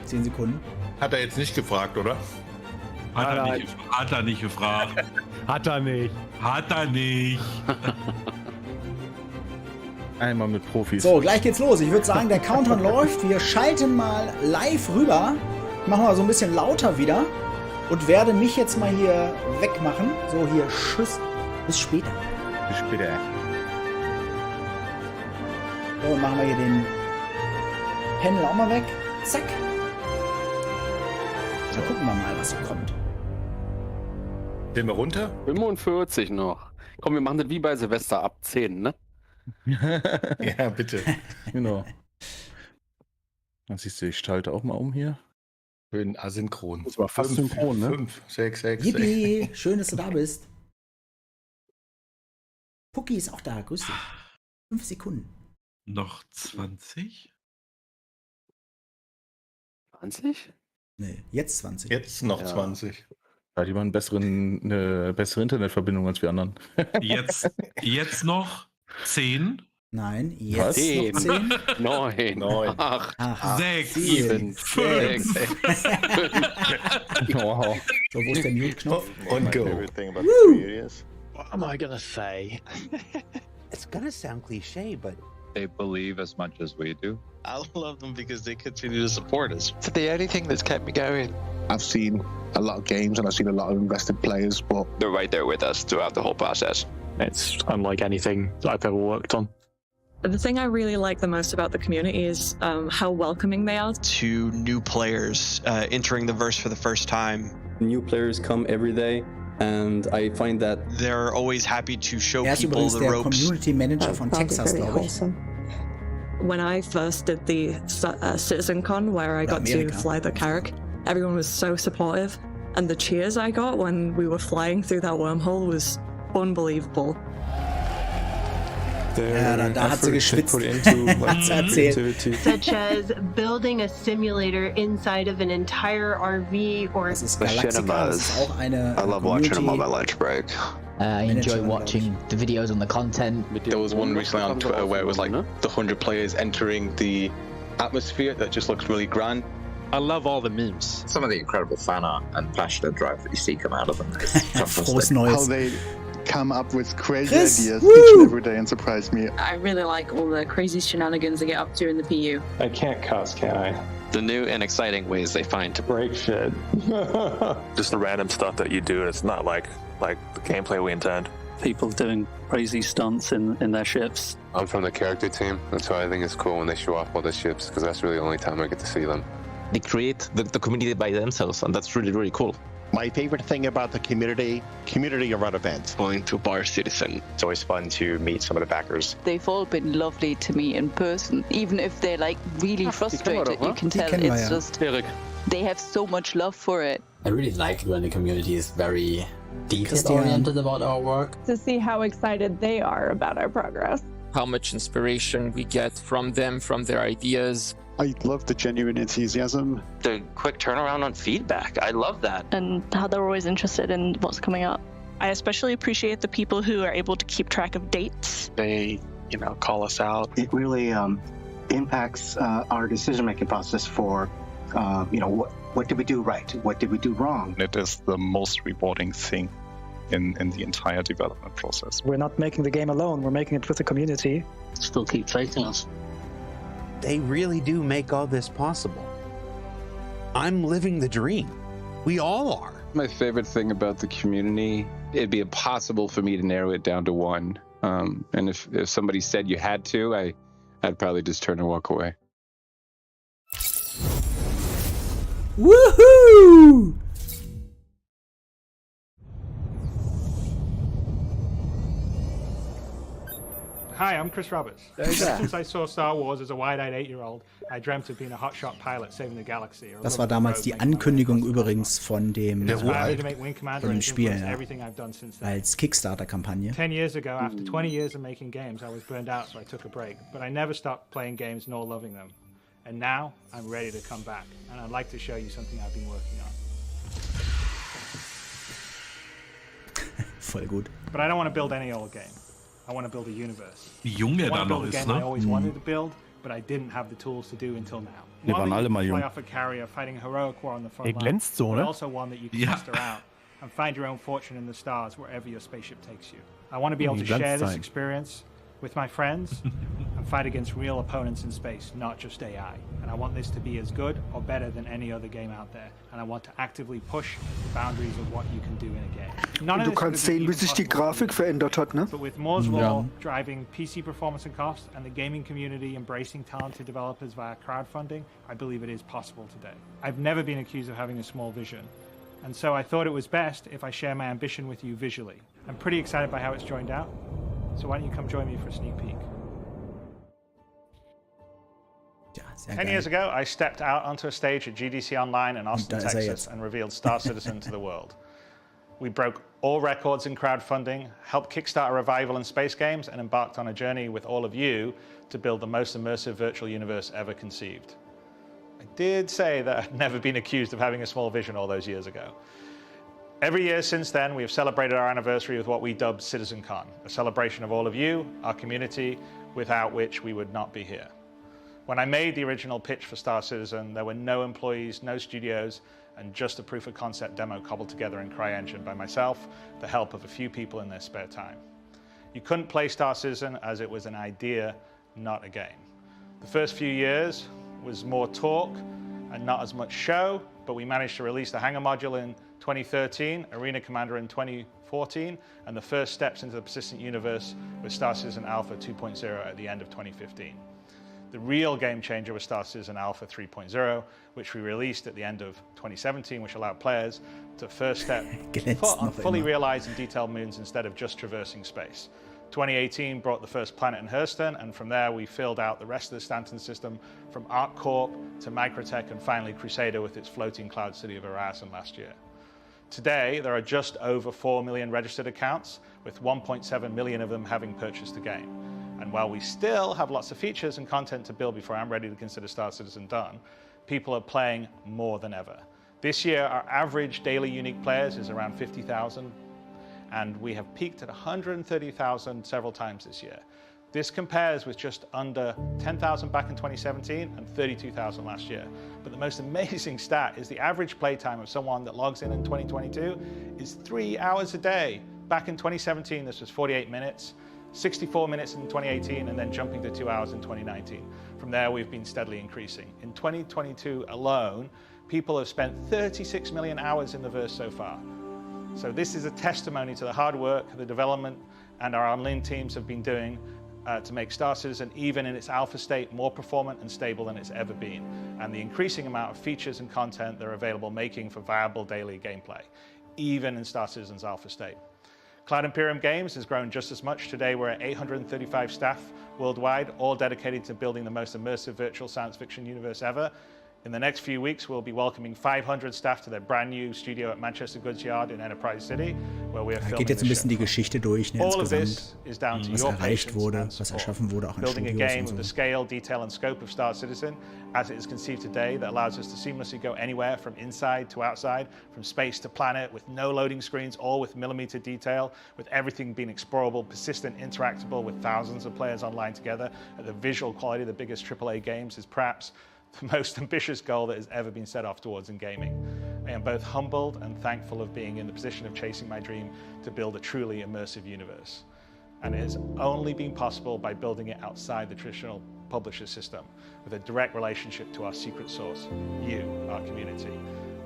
10 Sekunden. Hat er jetzt nicht gefragt, oder? Hat er nicht gefragt. Hat er nicht. Hat er nicht. Einmal mit Profis. So, gleich geht's los. Ich würde sagen, der Countdown läuft. Wir schalten mal live rüber. Machen wir so ein bisschen lauter wieder. Und werde mich jetzt mal hier wegmachen. So, hier, tschüss. Bis später. Bis später. So, machen wir hier den Panel auch mal weg. Zack. Dann gucken wir mal, was so kommt. Gehen wir runter? 45 noch. Komm, wir machen das wie bei Silvester ab 10, ne? Ja, bitte. Genau. Dann siehst du, ich schalte auch mal um hier. Schön asynchron. Das war fast synchron, ne? 5, 6, 6. Yippie, schön, dass du da bist. Pucki ist auch da, grüß dich. 5 Sekunden. Noch 20? 20? Nee, jetzt 20. Jetzt noch 20. Ja, die haben eine bessere Internetverbindung als wir anderen. Jetzt noch 10? Nein, jetzt 10, noch 10. 9, 8, 6, 7, 5. Wow. So, wo ist der Mute-Knopf? Und go. What am I gonna say? It's gonna sound cliche, but They believe as much as we do. I love them because they continue to support us. It's the only thing that's kept me going. I've seen a lot of games and I've seen a lot of invested players, but They're right there with us throughout the whole process. It's unlike anything I've ever worked on. The thing I really like the most about the community is how welcoming they are. To new players entering the verse for the first time. New players come every day, and I find that they're always happy to show Er ist people übrigens the der ropes. Community Manager von Texas, glaube ich. When I first did the CitizenCon, where I got to fly the Carrack, everyone was so supportive, and the cheers I got when we were flying through that wormhole was unbelievable. Ja, da hat sie geschwitzt. Hat sie erzählt. Such as building a simulator inside of an entire RV or das ist Galaxica, das ist auch eine I love watching them on my lunch break. I enjoy watching the videos on the content. There was one recently on Twitter where it was like the 100 players entering the atmosphere that just looks really grand. I love all the memes. Some of the incredible fan art and passionate drive that you see come out of them is fantastic. Neues. How they come up with crazy Chris, ideas woo! each and every day and surprise me. I really like all the crazy shenanigans they get up to in the PU. I can't cuss, can I? The new and exciting ways they find to break shit. Just the random stuff that you do. It's not like the gameplay we intend. People doing crazy stunts in their ships. I'm from the character team. That's why I think it's cool when they show off all the ships, because that's really the only time I get to see them. They create the community by themselves, and that's really, really cool. My favorite thing about the community around events. Going to Bar Citizen. It's always fun to meet some of the backers. They've all been lovely to me in person, even if they're like really frustrated. You can tell it's just they have so much love for it. I really like it when the community is very detail-oriented about our work. To see how excited they are about our progress. How much inspiration we get from them, from their ideas. I love the genuine enthusiasm. The quick turnaround on feedback. I love that. And how they're always interested in what's coming up. I especially appreciate the people who are able to keep track of dates. They, call us out. It really impacts our decision-making process for, what did we do right? What did we do wrong? It is the most rewarding thing in the entire development process. We're not making the game alone. We're making it with the community. Still keep fighting us. They really do make all this possible. I'm living the dream. We all are. My favorite thing about the community, it'd be impossible for me to narrow it down to one. And if somebody said you had to, I'd probably just turn and walk away. Woohoo! Hi, I'm Chris Roberts. Since I saw Star Wars as a wide-eyed 8-year-old, I dreamt of being a hotshot pilot saving the galaxy. Das war damals die Ankündigung übrigens von dem Spiel, ja, als Kickstarter-Kampagne. 10 years ago, after 20 years of making games, I was burned out, so I took a break. But I never stopped playing games nor loving them. And now, I'm ready to come back. And I'd like to show you something I've been working on. Voll gut. But I don't want to build any old game. I want to build a universe. Wie jung er da noch ist, ne? I always wanted to build, but I didn't have the tools to do until now. Wir waren alle mal jung. Fly off a carrier, fighting a heroic war on the front line. glänzt so, ne? Also one that you can muster out and find your own fortune in the stars wherever your spaceship takes you. I want to be able to share this experience with my friends and fight against real opponents in space, not just AI. And I want this to be as good or better than any other game out there. And I want to actively push the boundaries of what you can do in a game. Und du kannst sehen, wie sich die Grafik verändert hat, ne? But with Moore's Law driving PC performance and cost and the gaming community embracing talented developers via crowdfunding, I believe it is possible today. I've never been accused of having a small vision. And so I thought it was best if I share my ambition with you visually. I'm pretty excited by how it's joined out. So why don't you come join me for a sneak peek? Ja, 10 years ago, I stepped out onto a stage at GDC Online in Austin, Texas, and revealed Star Citizen to the world. We broke all records in crowdfunding, helped kickstart a revival in space games, and embarked on a journey with all of you to build the most immersive virtual universe ever conceived. I did say that I'd never been accused of having a small vision all those years ago. Every year since then, we have celebrated our anniversary with what we dubbed CitizenCon, a celebration of all of you, our community, without which we would not be here. When I made the original pitch for Star Citizen, there were no employees, no studios, and just a proof of concept demo cobbled together in CryEngine by myself, the help of a few people in their spare time. You couldn't play Star Citizen as it was an idea, not a game. The first few years was more talk and not as much show, but we managed to release the Hangar module in 2013, Arena Commander in 2014, and the first steps into the persistent universe with Star Citizen Alpha 2.0 at the end of 2015. The real game changer was Star Citizen Alpha 3.0, which we released at the end of 2017, which allowed players to first step foot on fully realized and detailed moons instead of just traversing space. 2018 brought the first planet in Hurston, and from there we filled out the rest of the Stanton system from ArcCorp to Microtech and finally Crusader with its floating cloud city of Horizon last year. Today, there are just over 4 million registered accounts, with 1.7 million of them having purchased the game. And while we still have lots of features and content to build before I'm ready to consider Star Citizen done, people are playing more than ever. This year, our average daily unique players is around 50,000, and we have peaked at 130,000 several times this year. This compares with just under 10,000 back in 2017 and 32,000 last year. But the most amazing stat is the average playtime of someone that logs in 2022 is 3 hours a day. Back in 2017, this was 48 minutes, 64 minutes in 2018, and then jumping to 2 hours in 2019. From there, we've been steadily increasing. In 2022 alone, people have spent 36 million hours in the verse so far. So this is a testimony to the hard work the development and our online teams have been doing to make Star Citizen, even in its alpha state, more performant and stable than it's ever been, and the increasing amount of features and content that are available making for viable daily gameplay, even in Star Citizen's alpha state. Cloud Imperium Games has grown just as much. Today we're at 835 staff worldwide, all dedicated to building the most immersive virtual science fiction universe ever. In the next few weeks, we'll be welcoming 500 staff to their brand new studio at Manchester Goods Yard in Enterprise City, where we are filming geht jetzt ein bisschen die Geschichte durch, ne, all of insgesamt, this is down to was your erreicht wurde, patience was and erschaffen wurde, auch an building a Studios game und with the so. scale, detail, and scope of Star Citizen, as it is conceived today, that allows us to seamlessly go anywhere from inside to outside, from space to planet, with no loading screens, all with millimeter detail, with everything being explorable, persistent, interactable, with thousands of players online together. At the visual quality of the biggest AAA games is perhaps the most ambitious goal that has ever been set off towards in gaming. I am both humbled and thankful of being in the position of chasing my dream to build a truly immersive universe. And it has only been possible by building it outside the traditional publisher system, with a direct relationship to our secret source, you, our community.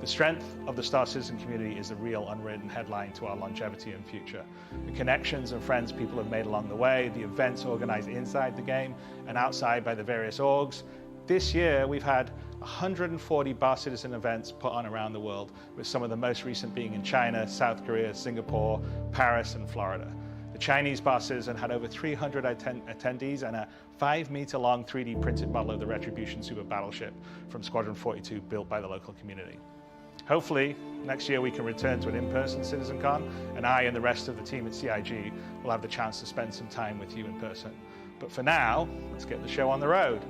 The strength of the Star Citizen community is the real unwritten headline to our longevity and future. The connections and friends people have made along the way, the events organized inside the game and outside by the various orgs. This year, we've had 140 Bar Citizen events put on around the world, with some of the most recent being in China, South Korea, Singapore, Paris, and Florida. The Chinese Bar Citizen had over 300 attendees and a 5-meter-long 3D printed model of the Retribution super battleship from Squadron 42 built by the local community. Hopefully, next year we can return to an in-person CitizenCon, and I and the rest of the team at CIG will have the chance to spend some time with you in person. But for now, let's get the show on the road.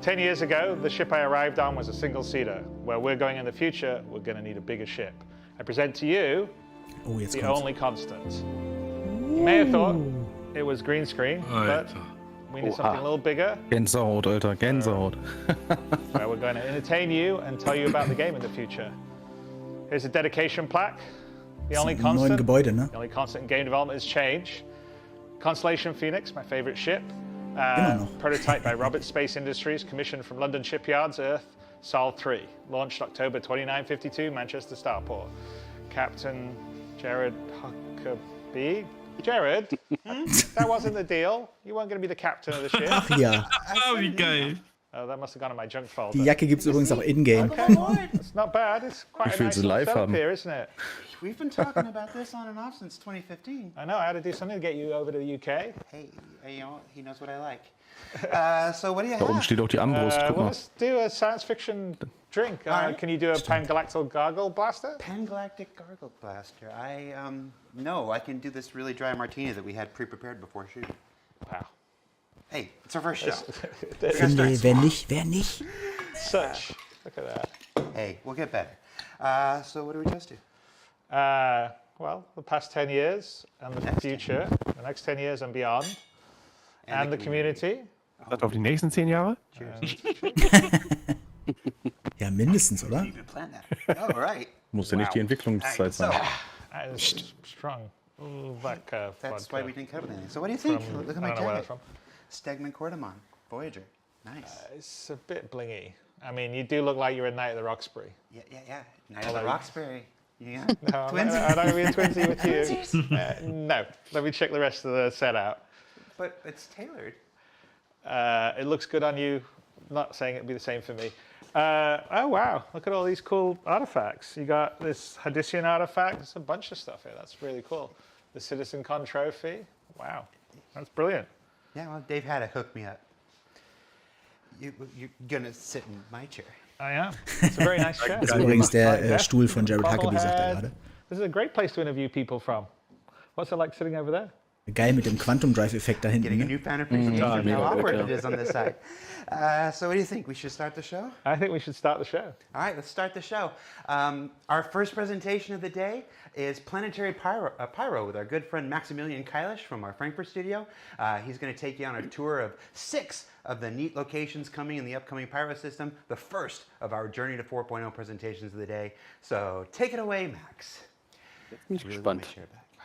10 years ago, the ship I arrived on was a single-seater. Where we're going in the future, we're going to need a bigger ship. I present to you the only constant. You may have thought it was green screen, but we need something a little bigger. Gänsehaut, Alter, Gänsehaut. Where we're going to entertain you and tell you about the game in the future. Here's a dedication plaque. The only constant, Gebäude, ne? the only constant in game development is change. Constellation Phoenix, my favorite ship. Prototyped by Roberts Space Industries, commissioned from London shipyards, Earth, Sol 3. Launched October 2952, Manchester Starport. Captain Jared Huckabee. Jared, that wasn't the deal. You weren't going to be the captain of the ship. Ach ja. Wie geil. Oh, that must have gone in my junk folder. Die Jacke gibt's übrigens auch in-game. Okay, it's not bad. It's quite a nice setup here, isn't it? We've been talking about this on and off since 2015. I know. I had to do something to get you over to the UK. Hey, you know, he knows what I like. So what do you Da oben have? steht auch die Armbrust. Guck mal. Let's do a science fiction drink. Can you do a Pangalactic Gargle Blaster? Pangalactic Gargle Blaster. No, I can do this really dry martini that we had pre-prepared before shooting. Wow. Hey, it's our first show. Finde, wer nicht? Such. Look at that. Hey, we'll get better. So what do we just do? Well, the past 10 years and the future, the next 10 years and beyond, and the community. Das auf die nächsten 10 Jahre? Ja, mindestens, oder? All right. Muss ja nicht die Entwicklungszeit sein. That is strong. Ooh, vodka. That's why we didn't cover anything. So what do you think? Look at my jacket. Stegman Cordamon, Voyager. Nice. It's a bit blingy. I mean, you do look like you're a Knight of the Roxbury. Yeah. Knight of the Roxbury. Yeah. No, Twins? I don't mean twinsy with you. No. Let me check the rest of the set out. But it's tailored. It looks good on you. I'm not saying it'd be the same for me. Oh, wow. Look at all these cool artifacts. You got this Hadician artifact. There's a bunch of stuff here. That's really cool. The CitizenCon trophy. Wow. That's brilliant. Yeah, well, Dave had to hook me up. You're going to sit in my chair. I am. It's a very nice chair. Das ist übrigens der Stuhl von Jared Huckabee, sagt er gerade. This is a great place to interview people from. What's it like sitting over there? Geil mit dem Quantum Drive-Effekt da hinten. Getting a Ne? new appreciation of how awkward it is on this side. So what do you think? We should start the show? I think we should start the show. All right, let's start the show. Our first presentation of the day is Planetary Pyro with our good friend Maximilian Kailish from our Frankfurt studio. He's going to take you on a tour of 6 of the neat locations coming in the upcoming Pyro system, the first of our Journey to 4.0 presentations of the day. So take it away, Max. Bin ich gespannt.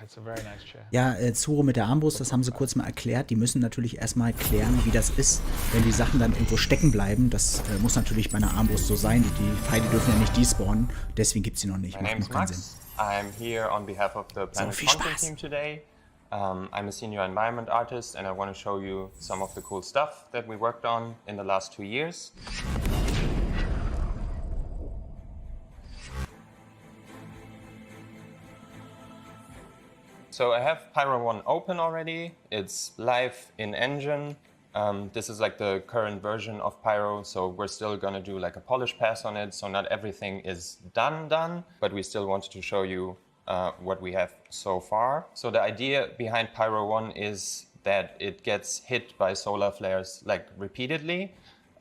It's a very nice chair. Ja, Zuro mit der Armbrust, das haben sie kurz mal erklärt. Die müssen natürlich erstmal klären, wie das ist, wenn die Sachen dann irgendwo stecken bleiben. Das muss natürlich bei einer Armbrust so sein. Die Pfeile dürfen ja nicht despawnen. Deswegen gibt es sie noch nicht. Macht noch keinen Sinn. I'm here on behalf of the Planet Content team today. I'm a senior environment artist and I want to show you some of the cool stuff that we worked on in the last 2 years. So I have Pyro 1 open already. It's live in engine. This is like the current version of Pyro, so we're still gonna do like a polish pass on it, so not everything is done, but we still wanted to show you what we have so far. So the idea behind Pyro 1 is that it gets hit by solar flares like repeatedly.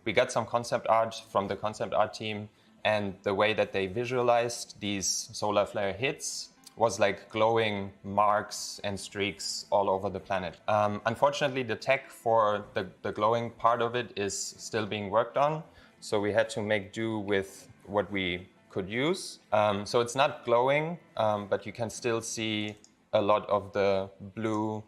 We got some concept art from the concept art team, and the way that they visualized these solar flare hits was like glowing marks and streaks all over the planet. Unfortunately, the tech for the glowing part of it is still being worked on, so we had to make do with what we could use. So it's not glowing, but you can still see a lot of the blue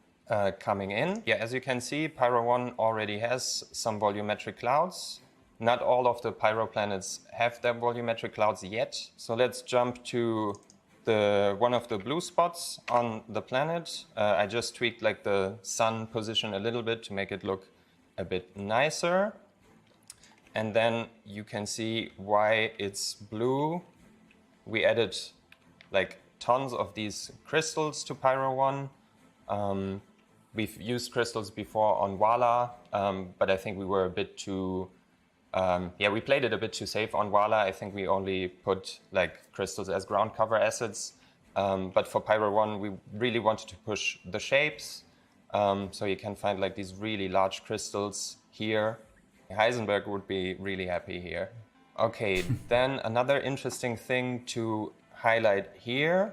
coming in. Yeah, as you can see, Pyro 1 already has some volumetric clouds. Not all of the Pyro planets have their volumetric clouds yet. So let's jump to one of the blue spots on the planet. I just tweaked like the sun position a little bit to make it look a bit nicer. And then you can see why it's blue. We added like tons of these crystals to Pyro 1. We've used crystals before on Wala, but I think we were a bit too we played it a bit too safe on Wala. I think we only put like crystals as ground cover assets. But for Pyro 1, we really wanted to push the shapes. So you can find like these really large crystals here. Heisenberg would be really happy here. Okay, then another interesting thing to highlight here,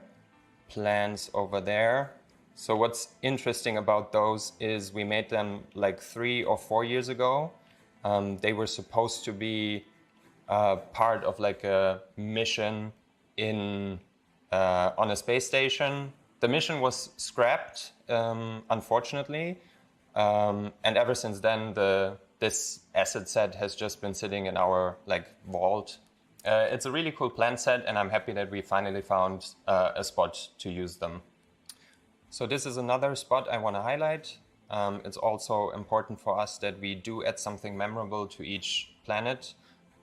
plants over there. So what's interesting about those is we made them like 3 or 4 years ago. They were supposed to be part of like a mission on a space station, The mission was scrapped, unfortunately, and ever since then, this asset set has just been sitting in our vault. It's a really cool plant set, and I'm happy that we finally found a spot to use them. So this is another spot I want to highlight. It's also important for us that we do add something memorable to each planet.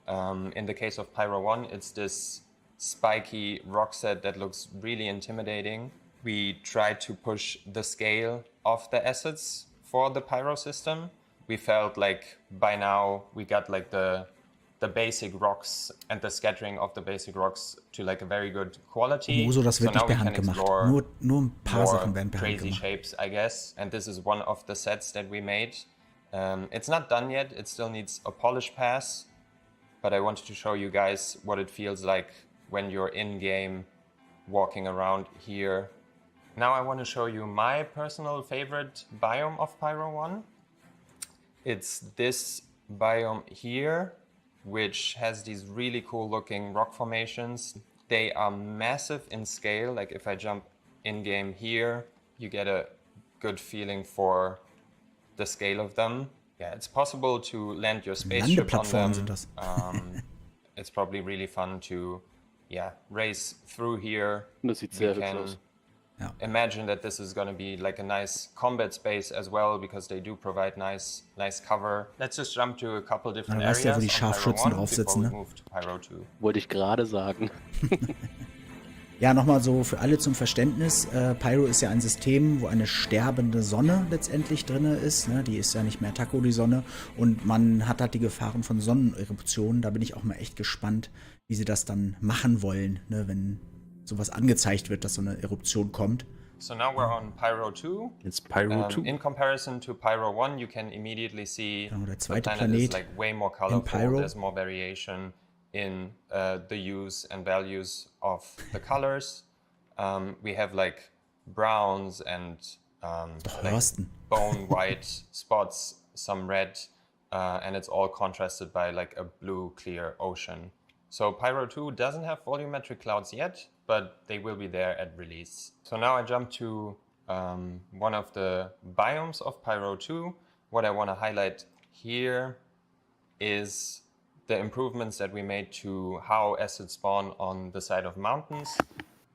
In the case of Pyro 1, it's this spiky rock set that looks really intimidating. We tried to push the scale of the assets for the Pyro system. We felt like by now we got like the basic rocks and the scattering of the basic rocks to like a very good quality. Moso, das so wird now nicht we per can Hand gemacht. explore Nur ein paar more Sachen werden per Hand crazy gemacht. shapes, I guess. And this is one of the sets that we made. It's not done yet. It still needs a polish pass. But I wanted to show you guys what it feels like when you're in-game walking around here. Now I want to show you my personal favorite biome of Pyro 1. It's this biome here, which has these really cool looking rock formations. They are massive in scale. Like if I jump in-game here, you get a good feeling for the scale of them. Yeah, it's possible to land your spaceship on them. It's probably really fun to race through here. Das sieht sehr hübsch aus. Imagine that this is going to be like a nice combat space as well, because they do provide nice cover. Let's just jump to a couple different areas. Weißt ja, wo die Scharfschützen drauf sitzen, ne? Wollte ich gerade sagen. Ja, nochmal so für alle zum Verständnis. Pyro ist ja ein System, wo eine sterbende Sonne letztendlich drin ist. Ne? Die ist ja nicht mehr Taco, die Sonne. Und man hat halt die Gefahren von Sonneneruptionen. Da bin ich auch mal echt gespannt, wie sie das dann machen wollen, ne? Wenn sowas angezeigt wird, dass so eine Eruption kommt. So now we're on Pyro 2. It's Pyro 2. In comparison to Pyro 1, you can immediately see der zweite the planet is Planet like way more colorful. Pyro. There's more variation in the use and values of the colors. We have like browns and like bone white spots, some red, and it's all contrasted by like a blue clear ocean. So Pyro 2 doesn't have volumetric clouds yet, but they will be there at release. So now I jump to one of the biomes of Pyro 2. What I want to highlight here is the improvements that we made to how assets spawn on the side of mountains.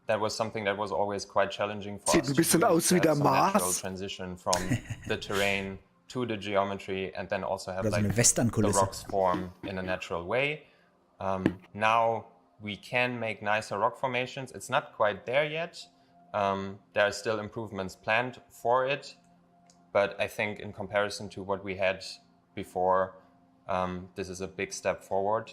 That was something that was always quite challenging for us to do. Some natural transition from the terrain to the geometry, and then also have like the rocks form in a natural way. Now we can make nicer rock formations. It's not quite there yet. There are still improvements planned for it, but I think in comparison to what we had before, this is a big step forward.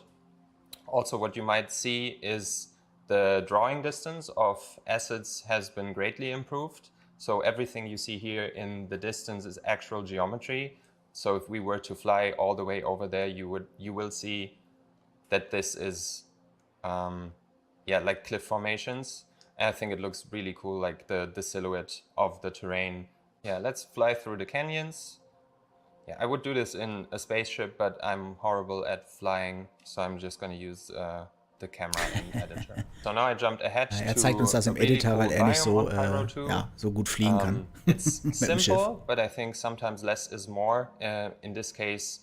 Also, what you might see is the drawing distance of assets has been greatly improved. So everything you see here in the distance is actual geometry. So if we were to fly all the way over there, you will see that this is like cliff formations. And I think it looks really cool, like the silhouette of the terrain. Yeah, let's fly through the canyons. Yeah, I would do this in a spaceship, but I'm horrible at flying, so I'm just going to use the camera in editor. So now I jumped ahead to zeigt uns das im Editor, weil nicht so, so gut fliegen kann. It's simple, but I think sometimes less is more. In this case,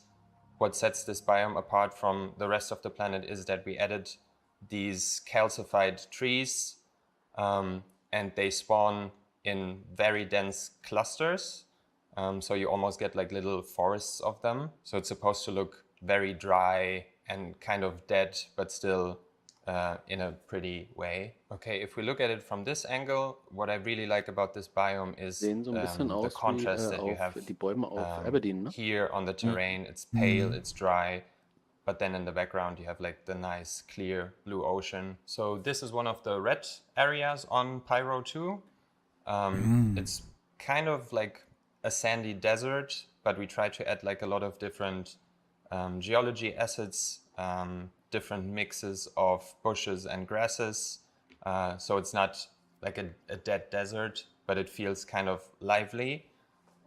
what sets this biome apart from the rest of the planet is that we added these calcified trees, and they spawn in very dense clusters. So you almost get like little forests of them. So it's supposed to look very dry and kind of dead, but still in a pretty way. Okay, if we look at it from this angle, what I really like about this biome is the contrast that you have here on the terrain. It's pale, it's dry, but then in the background you have like the nice clear blue ocean. So this is one of the red areas on Pyro 2. It's kind of like a sandy desert, but we try to add like a lot of different geology assets, different mixes of bushes and grasses. So it's not like a dead desert, but it feels kind of lively.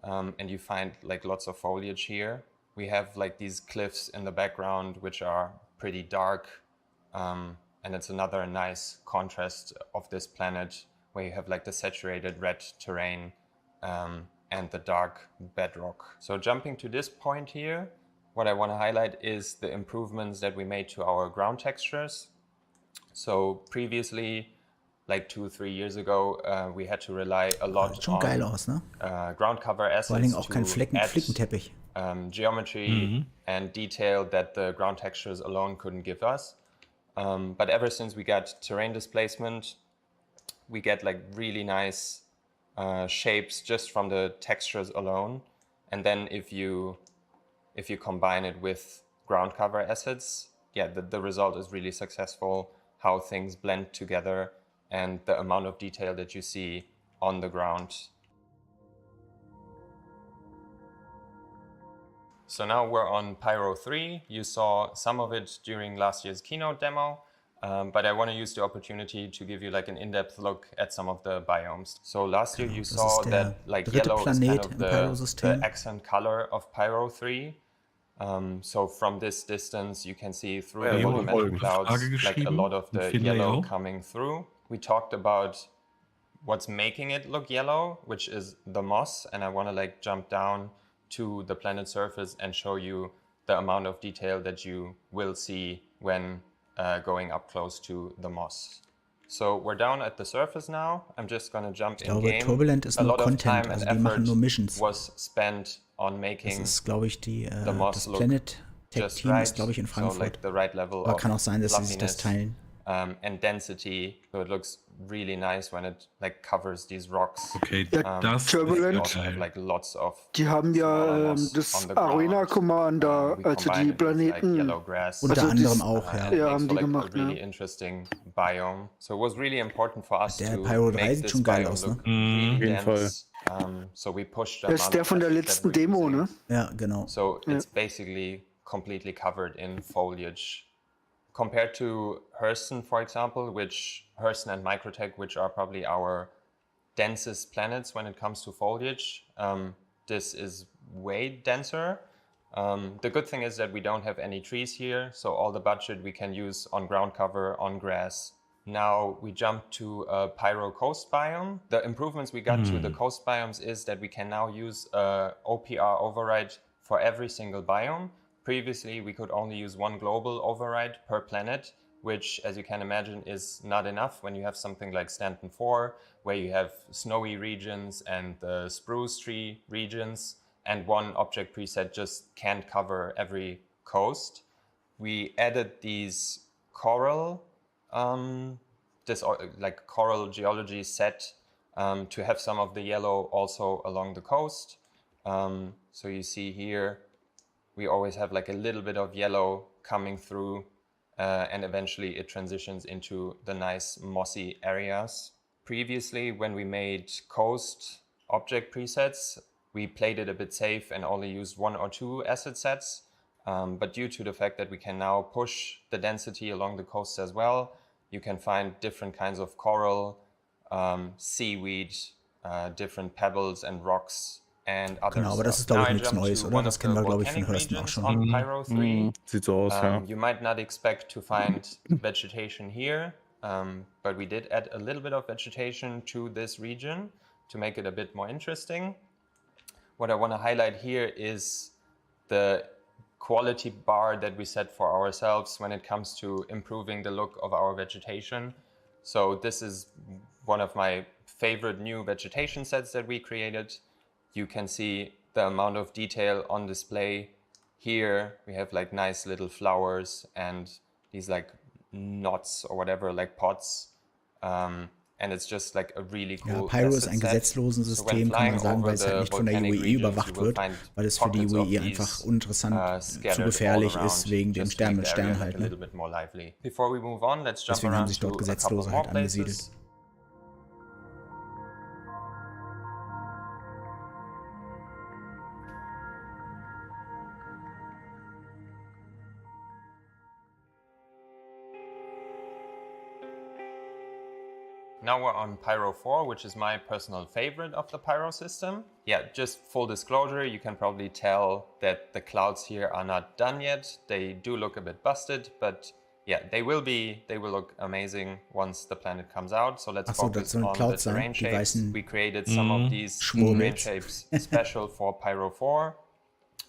And you find like lots of foliage here. We have like these cliffs in the background, which are pretty dark. And it's another nice contrast of this planet where you have like the saturated red terrain and the dark bedrock. So jumping to this point here, what I want to highlight is the improvements that we made to our ground textures. So previously, like 2-3 years ago, we had to rely a lot schon geil aus, ne? Ground cover assets Vor allen Dingen auch kein add Flickenteppich. Geometry and detail that the ground textures alone couldn't give us. But ever since we got terrain displacement, we get like really nice shapes just from the textures alone. And then if you combine it with ground cover assets, yeah, the result is really successful, how things blend together and the amount of detail that you see on the ground. So now we're on Pyro 3. You saw some of it during last year's keynote demo, but I want to use the opportunity to give you like an in-depth look at some of the biomes. So last year you saw that like yellow is kind of the accent color of Pyro 3. So from this distance you can see through the volumetric clouds like a lot of the yellow coming through. We talked about what's making it look yellow, which is the moss, and I want to like jump down to the planet surface and show you the amount of detail that you will see when going up close to the moss. So we're down at the surface now. I'm just going to jump in game. Turbulent ist nur Content, also die machen nur Missions. Was spent on making das ist, glaube ich, the moss das look Planet Tech Team right, ist, glaube ich, in Frankfurt. So like the right level Aber kann auch sein, dass sie sich das teilen. And density, so it looks really nice when it like covers these rocks. Okay, das Turbulent. Like lots of Die haben ja das Arena Commander, also die Planeten. Unter anderem auch, ja. Ja, haben die like gemacht, a really interesting biome. So it was really important for us Der to Pyro 3 make sieht this schon geil biome aus, ne? look really Auf jeden Fall. dense. So we pushed Das ist der von der letzten Demo, ne? Ja, genau. So it's basically completely covered in foliage. Compared to Hurston, for example, Hurston and Microtech, which are probably our densest planets when it comes to foliage, this is way denser. The good thing is that we don't have any trees here, so all the budget we can use on ground cover, on grass. Now we jump to a Pyro coast biome. The improvements we got to the coast biomes is that we can now use a OPR override for every single biome. Previously, we could only use one global override per planet, which, as you can imagine, is not enough when you have something like Stanton 4, where you have snowy regions and the spruce tree regions, and one object preset just can't cover every coast. We added these coral, coral geology set to have some of the yellow also along the coast. So you see here, we always have like a little bit of yellow coming through and eventually it transitions into the nice mossy areas. Previously, when we made coast object presets, we played it a bit safe and only used 1 or 2 asset sets. But due to the fact that we can now push the density along the coast as well, you can find different kinds of coral, seaweed, different pebbles and rocks, and other Genau, aber das ist, glaube ich, nichts Neues, oder? Das kennen wir, glaube ich, von Hurston auch schon. Pyro 3. Sieht so aus, ja. You might not expect to find vegetation here, but we did add a little bit of vegetation to this region to make it a bit more interesting. What I want to highlight here is the quality bar that we set for ourselves when it comes to improving the look of our vegetation. So this is one of my favorite new vegetation sets that we created. You can see the amount of detail on display. Here we have like nice little flowers and these like knots or whatever, like pots. And it's just like a really cool. Ja, Pyro ist ein Gesetzlosensystem, kann man sagen, weil es halt nicht von der UEE überwacht wird, weil es für die UEE einfach uninteressant, zu gefährlich ist, wegen dem Stern mit Stern halt. Ne? Deswegen haben sich dort Gesetzlose halt angesiedelt. Now we're on Pyro 4, which is my personal favorite of the Pyro system. Yeah, just full disclosure, you can probably tell that the clouds here are not done yet. They do look a bit busted, but yeah, they will look amazing once the planet comes out. So let's focus on the terrain shapes. We created some of these terrain shapes special for Pyro 4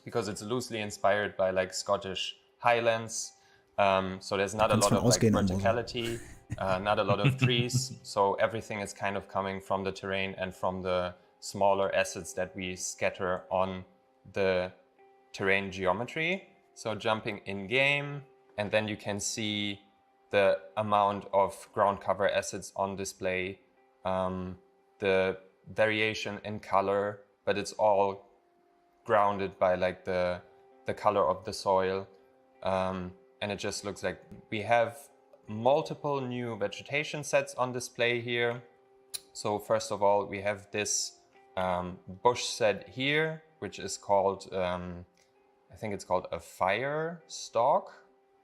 because it's loosely inspired by like Scottish Highlands. So there's not a lot of like verticality, not a lot of trees. So everything is kind of coming from the terrain and from the smaller assets that we scatter on the terrain geometry. So jumping in game, and then you can see the amount of ground cover assets on display, the variation in color, but it's all grounded by like the color of the soil. And it just looks like we have multiple new vegetation sets on display here. So first of all, we have this bush set here, which is called, I think it's called a fire stalk,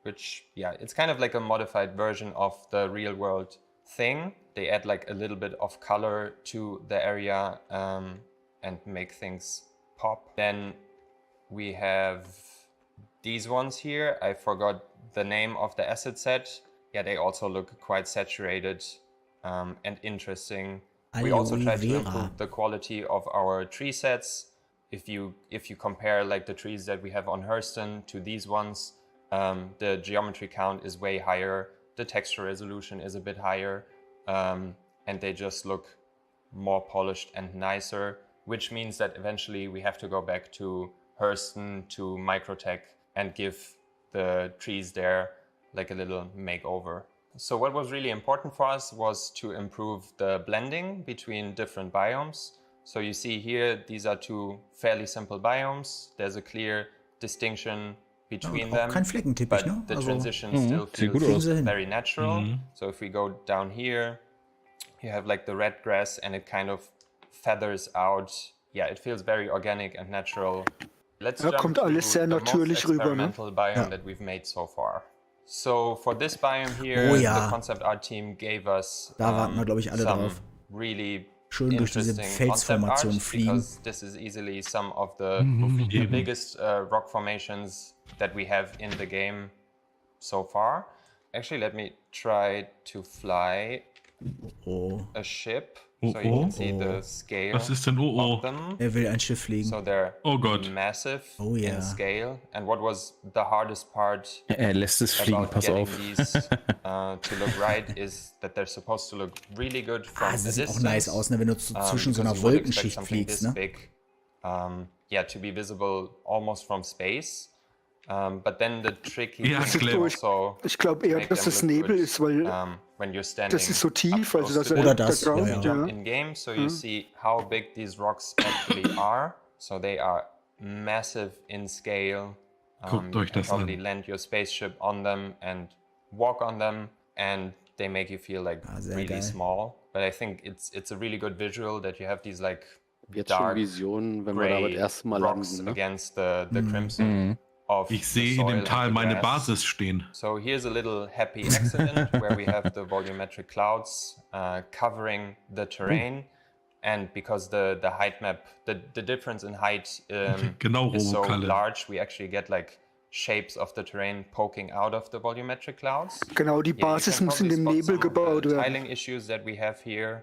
which, yeah, it's kind of like a modified version of the real world thing. They add like a little bit of color to the area and make things pop. Then we have these ones here. I forgot the name of the asset set. Yeah, they also look quite saturated and interesting. We also try to improve the quality of our tree sets. If you compare like the trees that we have on Hurston to these ones, the geometry count is way higher, the texture resolution is a bit higher, and they just look more polished and nicer, which means that eventually we have to go back to Hurston, to Microtech, and give the trees there like a little makeover. So what was really important for us was to improve the blending between different biomes. So you see here, these are two fairly simple biomes. There's a clear distinction between them, but the transition still feels very natural. So if we go down here, you have like the red grass and it kind of feathers out. Yeah, it feels very organic and natural. Let's jump to the most experimental biome that we've made so far. So for this biome here, the concept art team gave us some really schön durch diese Felsformation fliegen. Because this is easily some of the biggest rock formations that we have in the game so far. Actually, let me try to fly a ship. So you can see the scale Was ist denn of them. Will ein Schiff fliegen. So they're massive in scale. And what was the hardest part lässt es fliegen, pass auf. These to look right is that they're supposed to look really good from a distance. Sieht auch nice aus, ne, wenn du zwischen so einer Wolkenschicht fliegst, ne? Big, yeah, to be visible almost from space. But then the tricky thing is also ich glaube eher, dass es Nebel ist, weil das ist so tief, also dass oder das, jump in game, so you see how big these rocks actually are. So they are massive in scale. Guckt euch das probably land your spaceship on them and walk on them, and they make you feel like really small. But I think it's a really good visual that you have these like dark gray rocks against the crimson. Ich sehe in dem Tal meine Basis stehen. So here's a little happy accident where we have the volumetric clouds covering the terrain, and because the height map, the difference in height is so large, we actually get like shapes of the terrain poking out of the volumetric clouds. Genau, die Basis muss in dem Nebel gebaut werden. Tiling issues that we have here,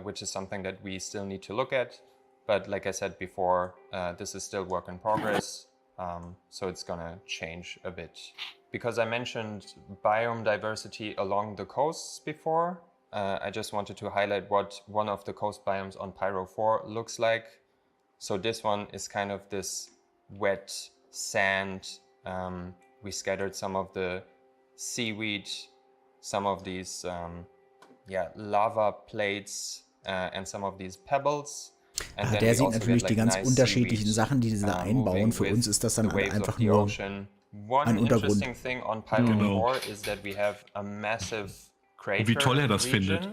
which is something that we still need to look at, but like I said before, this is still work in progress. So it's gonna change a bit. Because I mentioned biome diversity along the coasts before, I just wanted to highlight what one of the coast biomes on Pyro 4 looks like. So this one is kind of this wet sand. We scattered some of the seaweed, some of these lava plates, and some of these pebbles. Der sieht natürlich die ganz unterschiedlichen Sachen, die sie da einbauen. Für uns ist das dann einfach nur ein Untergrund. Wie toll er das findet.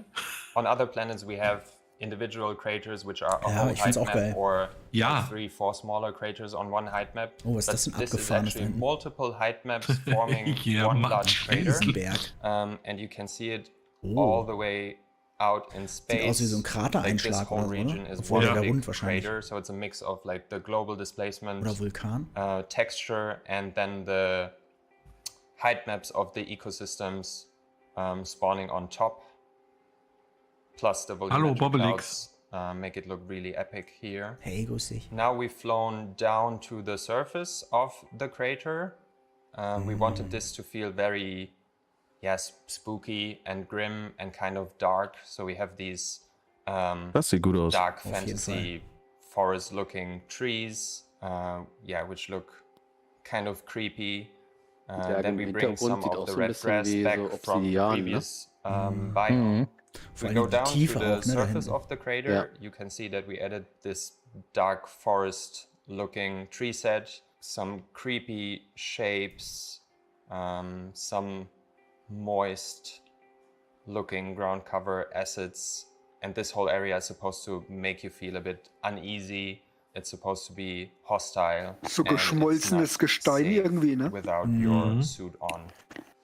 On other planets we have individual craters which are a whole height map or 3-4 smaller craters on one height map. Oh, ist das denn abgefahren? This is actually multiple height maps forming one large crater. And you can see it all the way out in space. Sieht aus wie so ein Kratereinschlag oder so, ne? Obwohl der rund wahrscheinlich. Crater, so it's a mix of like the global displacement oder Vulkan. Texture and then the height maps of the ecosystems spawning on top, plus the volumetric clouds make it look really epic here. Hey, grüß dich. Now we've flown down to the surface of the crater. We wanted this to feel very, spooky and grim and kind of dark. So we have these das sieht gut aus. dark fantasy forest-looking trees, which look kind of creepy. Then we bring some of the red grass back from the previous biome. If we go down to the surface of the crater, you can see that we added this dark forest-looking tree set, some creepy shapes, some moist-looking ground cover assets, and this whole area is supposed to make you feel a bit uneasy. It's supposed to be hostile. So geschmolzenes Gestein irgendwie, ne? Without your suit on.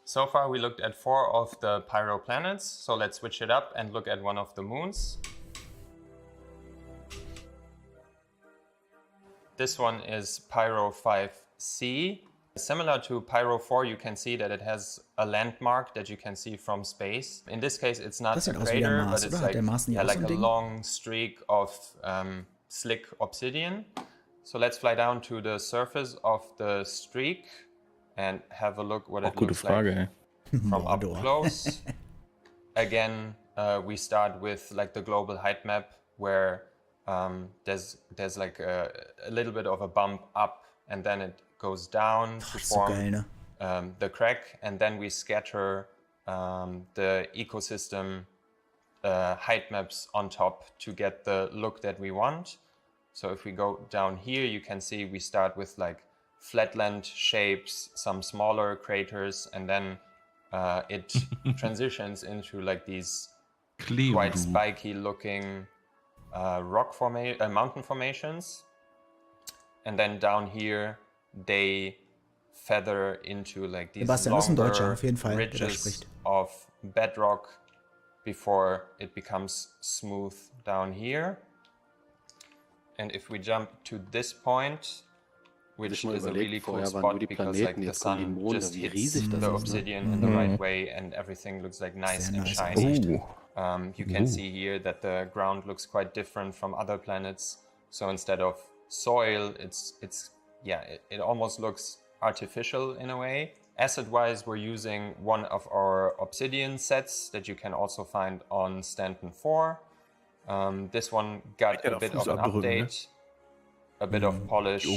So far we looked at 4 of the Pyro planets, so let's switch it up and look at one of the moons. This one is Pyro 5C. Similar to Pyro 4, you can see that it has a landmark that you can see from space. In this case, it's not a crater, but it's like a long streak of slick obsidian. So let's fly down to the surface of the streak and have a look what it looks like from up close. Again, we start with like the global height map where there's like a little bit of a bump up and then it goes down to form the crack, and then we scatter the ecosystem height maps on top to get the look that we want. So if we go down here, you can see we start with like flatland shapes, some smaller craters, and then it transitions into like these quite spiky looking mountain formations. And then down here, they feather into like these longer ridges of bedrock before it becomes smooth down here. And if we jump to this point, which is a really cool spot because like the sun just hits the obsidian in the right way and everything looks like nice and shiny. You can see here that the ground looks quite different from other planets. So instead of soil, it almost looks artificial in a way. Asset-wise, we're using one of our obsidian sets that you can also find on Stanton 4. This one got a bit of an update, a bit of polish,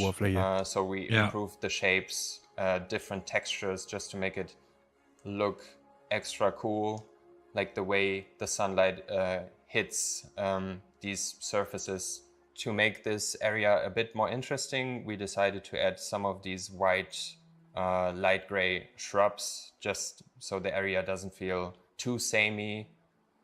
so we improved the shapes, different textures just to make it look extra cool, like the way the sunlight hits these surfaces. To make this area a bit more interesting, we decided to add some of these white, light gray shrubs, just so the area doesn't feel too samey.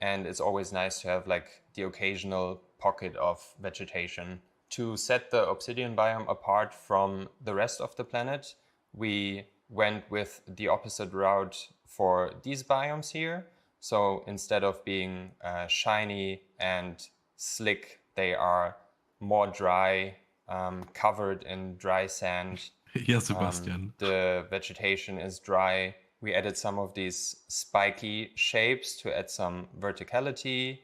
And it's always nice to have like the occasional pocket of vegetation. To set the obsidian biome apart from the rest of the planet, we went with the opposite route for these biomes here. So instead of being shiny and slick, they are more dry, covered in dry sand. Yes, Sebastian. The vegetation is dry. We added some of these spiky shapes to add some verticality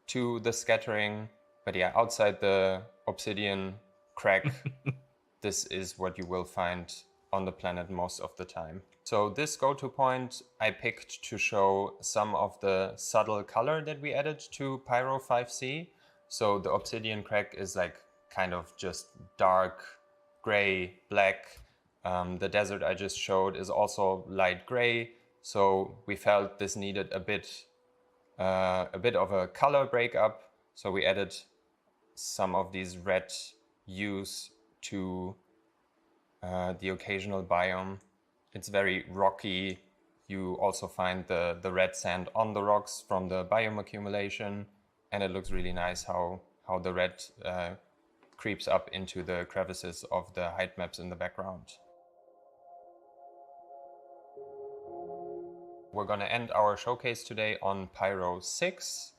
to the scattering. But yeah, outside the obsidian crack, this is what you will find on the planet most of the time. So this go-to point I picked to show some of the subtle color that we added to Pyro 5C. So the obsidian crack is like kind of just dark gray, black. The desert I just showed is also light gray. So we felt this needed a bit of a color breakup. So we added some of these red hues to the occasional biome. It's very rocky. You also find the red sand on the rocks from the biome accumulation. And it looks really nice how the red creeps up into the crevices of the height maps in the background. We're going to end our showcase today on Pyro 6.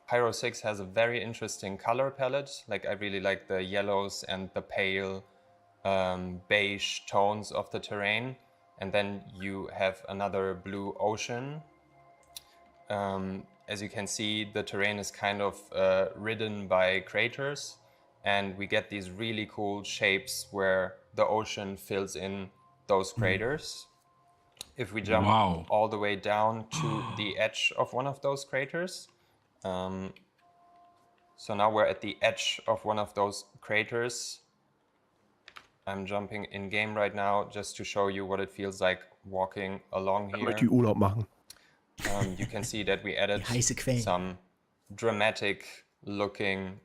Pyro 6 has a very interesting color palette. Like I really like the yellows and the pale beige tones of the terrain. and then you have another blue ocean. As you can see, the terrain is kind of ridden by craters, and we get these really cool shapes where the ocean fills in those craters. If we jump all the way down to the edge of one of those craters, so now we're at the edge of one of those craters. I'm jumping in game right now just to show you what it feels like walking along here. Möchte ich Urlaub machen. You can see that we added some dramatic looking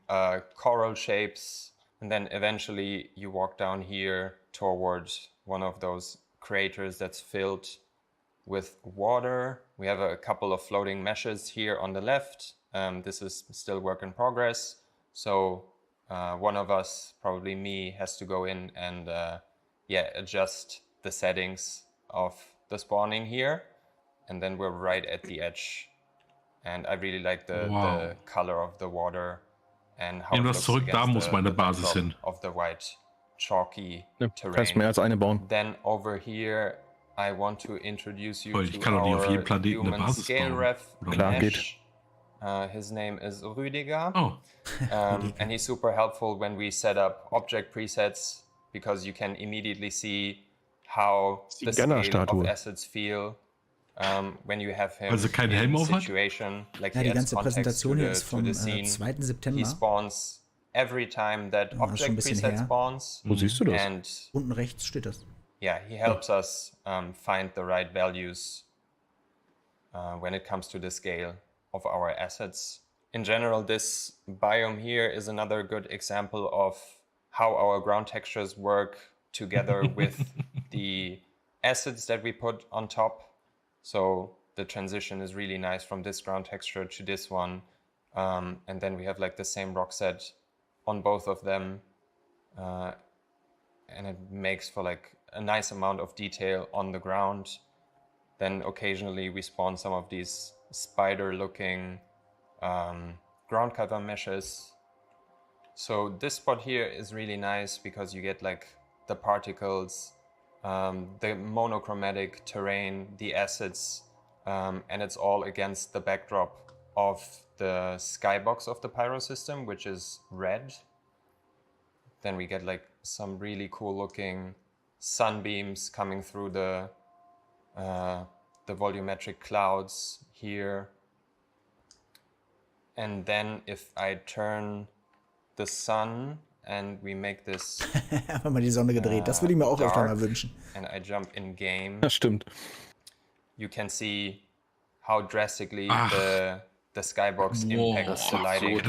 coral shapes, and then eventually you walk down here towards one of those craters that's filled with water. We have a couple of floating meshes here on the left. This is still work in progress. So one of us, probably me, has to go in and adjust the settings of the spawning here. And then we're right at the edge. And I really like the color of the water and how it looks zurück, da muss meine Basis hin. Of the white chalky terrain. Kannst mehr als eine bauen. Then over here I want to introduce you ich to kann doch nicht auf jedem our Planeten eine human Basis scale bauen. ref. Klar, geht. His name is Rüdiger. Oh. And he's super helpful when we set up object presets, because you can immediately see how the scale of assets feel when you have him kein in Helm auf hat? situation. Like Ja, die he adds ganze context to Präsentation hier the, ist to vom the scene. 2. September. He spawns every time that Ja, das ist schon ein object bisschen preset her. spawns. Wo siehst du das? And Unten rechts steht das. yeah, he helps us find the right values when it comes to the scale of our assets. In general, this biome here is another good example of how our ground textures work together with the assets that we put on top. So the transition is really nice from this ground texture to this one. And then we have like the same rock set on both of them. And it makes for like a nice amount of detail on the ground. Then occasionally we spawn some of these spider-looking ground cover meshes. So this spot here is really nice because you get like the particles, the monochromatic terrain, the assets, and it's all against the backdrop of the skybox of the Pyro system, which is red. Then we get like some really cool looking sunbeams coming through the volumetric clouds here. And then if I turn the sun and we make this Einfach mal die Sonne gedreht. Das würde ich mir auch öfter mal wünschen. And I jump in game. Das stimmt. You can see how drastically the skybox impacts the lighting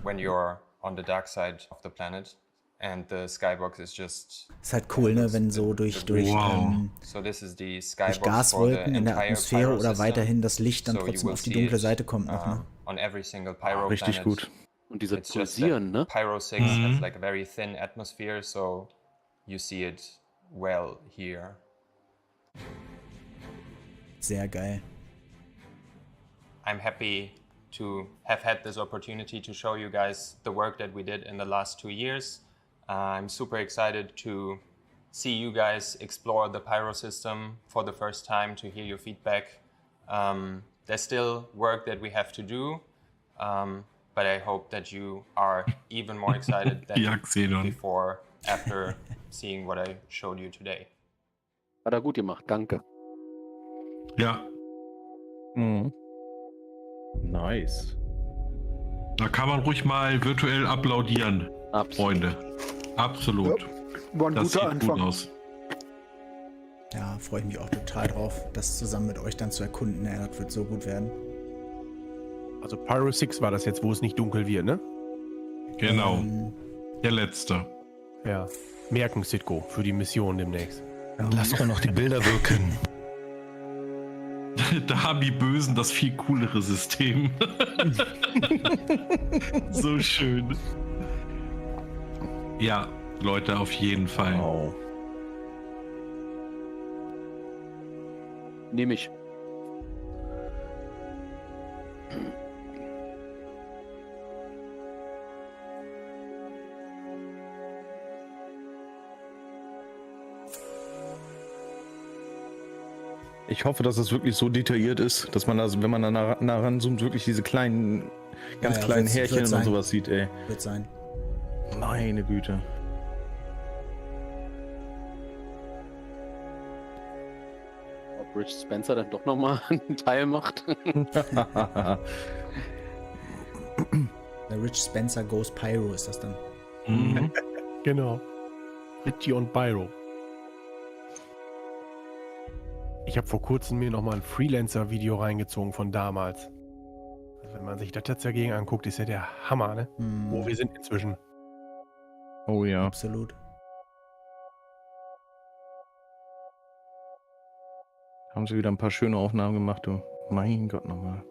when you're on the dark side of the planet. And the skybox is just... Ist halt cool, ne, wenn so durch Gaswolken in der Atmosphäre oder weiterhin das Licht dann trotzdem auf die dunkle Seite kommt noch, ne? On every single Pyro Richtig planet. gut. Und diese Pulsieren, ne? Pyro 6 has like a very thin atmosphere, so you see it well here. Sehr geil. I'm happy to have had this opportunity to show you guys the work that we did in the last 2 years. I'm super excited to see you guys explore the Pyro system for the first time, to hear your feedback. There's still work that we have to do, but I hope that you are even more excited than before after seeing what I showed you today. Hat er gut gemacht, danke. Ja. Mhm. Nice. Da kann man ruhig mal virtuell applaudieren, Freunde. Absolut. Ja, war ein das guter sieht Anfang. gut aus. Ja, freue ich mich auch total drauf, das zusammen mit euch dann zu erkunden. Ja, das wird so gut werden. Also Pyro 6 war das jetzt, wo es nicht dunkel wird, ne? Genau. Der letzte. Ja. Merken, Citko, für die Mission demnächst. Ja. Lass doch noch die Bilder wirken. Da haben die Bösen das viel coolere System. So schön. Ja, Leute, auf jeden Fall. Wow. Nehme ich. Ich hoffe, dass es wirklich so detailliert ist, dass man, also, wenn man da nah ranzoomt, wirklich diese kleinen, ganz kleinen Härchen und sowas sieht, ey. Wird sein. Meine Güte. Ob Rich Spencer dann doch nochmal einen Teil macht. Der Rich Spencer Goes Pyro ist das dann. Mhm. Genau. Richie und Pyro. Ich habe vor kurzem mir nochmal ein Freelancer-Video reingezogen von damals. Also wenn man sich das jetzt dagegen anguckt, ist ja der Hammer, ne? Wo wir sind inzwischen. Oh ja. Absolut. Haben sie wieder ein paar schöne Aufnahmen gemacht, du. Mein Gott, nochmal.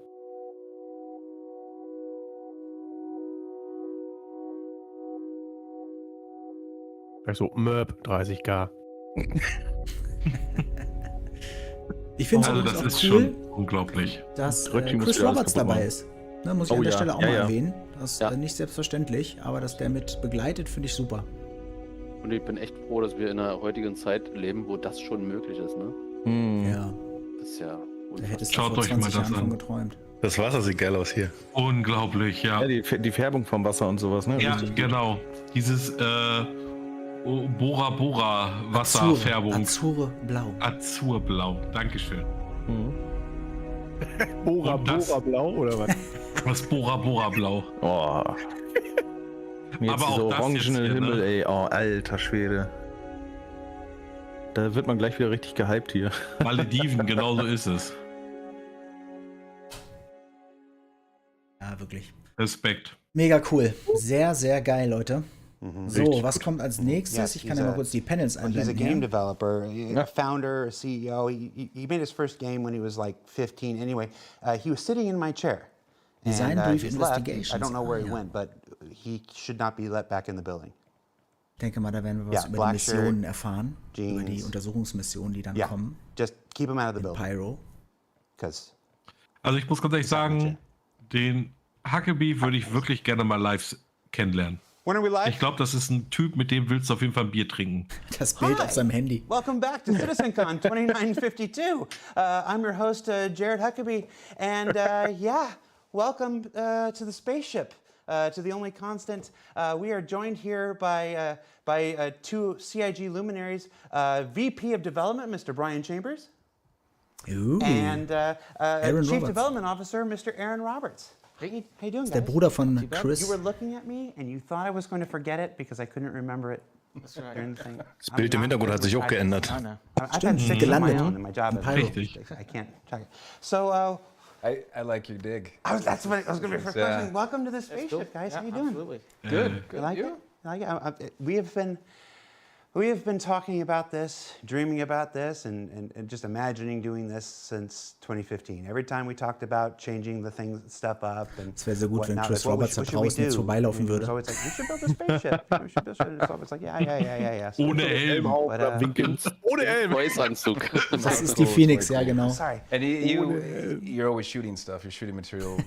Also Merp 30k. Ich finde also es das auch ist cool, schon unglaublich. dass Chris Roberts dabei ist. Ne, muss ich an der Stelle auch mal erwähnen. Das ist nicht selbstverständlich, aber dass der mit begleitet, finde ich super. Und ich bin echt froh, dass wir in einer heutigen Zeit leben, wo das schon möglich ist, ne? Ja. Das ist ja Da hättest du vor 20 Jahren von geträumt. Das Wasser sieht geil aus hier. Unglaublich, ja. Ja, die Färbung vom Wasser und sowas, ne? Ja, genau. Dieses Bora Bora Wasserfärbung. Azurblau. Azurblau. Dankeschön. Bora Blau oder was? Das Bora Blau. Oh. Jetzt Aber so auch das orangene jetzt hier, Himmel, ne? ey. Oh, alter Schwede. Da wird man gleich wieder richtig gehypt hier. Malediven, genau so ist es. Ja, wirklich. Respekt. Mega cool. Sehr, sehr geil, Leute. So, Richtig was gut. kommt als nächstes? Ich kann ja mal kurz die Panels He's a einblenden. game hier. developer, a founder, a CEO. He made his first game when he was like 15. Anyway, he was sitting in my chair. Design And Brief he's left. Investigations. I don't know where he ja. went, but he should not be let back in the building. Ich denke mal, da werden wir was über die Missionen erfahren. Über die Untersuchungsmissionen, die dann kommen. Just keep him out of the building. Pyro. Also ich muss ganz ehrlich sagen, den Huckabee würde ich wirklich gerne mal live kennenlernen. When are we live? Ich glaube, das ist ein Typ, mit dem willst du auf jeden Fall ein Bier trinken. Das Bild auf seinem Handy. Welcome back to CitizenCon 2952. I'm your host, Jared Huckabee, and welcome to the spaceship, to the only constant. We are joined here by two CIG luminaries, VP of Development, Mr. Brian Chambers, and Chief Development Officer, Mr. Aaron Roberts. How you doing, guys? Der Bruder von Chris. You were looking at me and you thought I was going to forget it because I couldn't remember it. Das Bild im Hintergrund hat sich auch geändert. I've had six of my own in my job. Richtig. I can't check it. So, I like your dig. that's what I was going to be first question. Welcome to the spaceship, guys. How you doing? Absolutely. Good. You like it? I like it. We have been talking about this, dreaming about this, and just imagining doing this since 2015. Every time we talked about changing the stuff up and Es wäre sehr gut, wenn whatnot, Chris like, Roberts da draußen jetzt vorbeilaufen würde. So it's like, we should build a spaceship. We should build a spaceship. It's like, yeah. So, Ohne Helm. Ohne Helm. Voice-Anzug. Das ist die Phoenix, ja genau. Sorry. And you're always shooting stuff. You're shooting material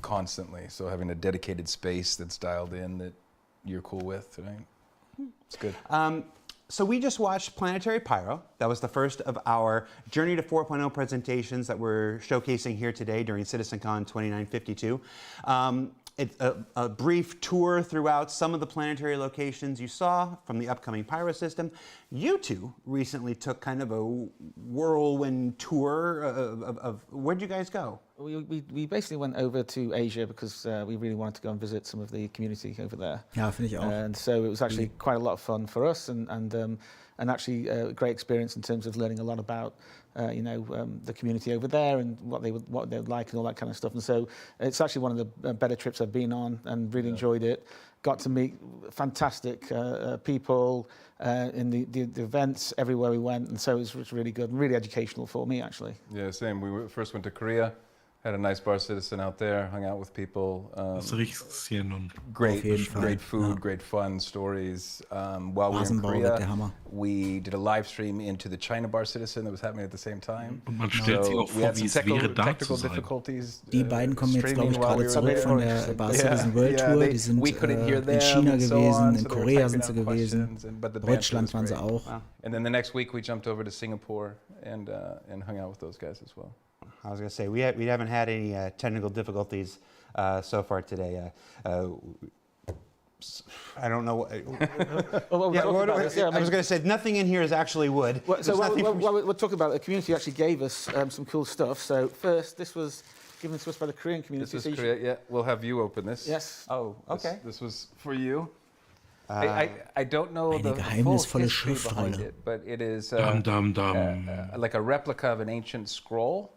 constantly. So having a dedicated space that's dialed in that you're cool with, right? It's good. So we just watched Planetary Pyro. That was the first of our Journey to 4.0 presentations that we're showcasing here today during CitizenCon 2952. It's a brief tour throughout some of the planetary locations you saw from the upcoming Pyro system. You two recently took kind of a whirlwind tour of where'd you guys go? We basically went over to Asia because we really wanted to go and visit some of the community over there. Ja, finde ich auch. And so it was actually quite a lot of fun for us and actually a great experience in terms of learning a lot about the community over there and what they would like and all that kind of stuff. And so it's actually one of the better trips I've been on and really enjoyed it. Got to meet fantastic people in the events everywhere we went, and so it was really good and really educational for me actually. Yeah, same. We first went to Korea. Had a nice bar citizen out there, hung out with people. Das riecht's hier nun. Great food, great fun stories. While we were in Korea, we did a live stream into the China bar citizen that was happening at the same time. Und man stellt sich auch vor, wie es wäre, da zu sein. Die beiden kommen jetzt, glaube ich, gerade zurück von der Bar Citizen World Tour. Die sind in China gewesen, in Korea sind sie gewesen, Deutschland waren sie auch. And then the next week we jumped over to Singapore and hung out with those guys as well. I was going to say, we haven't had any technical difficulties so far today. I don't know what. I was going to say, nothing in here is actually wood. So we're talking about, the community actually gave us some cool stuff. So first, this was given to us by the Korean community. This is Korea, yeah. We'll have you open this. Yes. Oh, okay. This was for you. I don't know the full history behind it, but it is like a replica of an ancient scroll.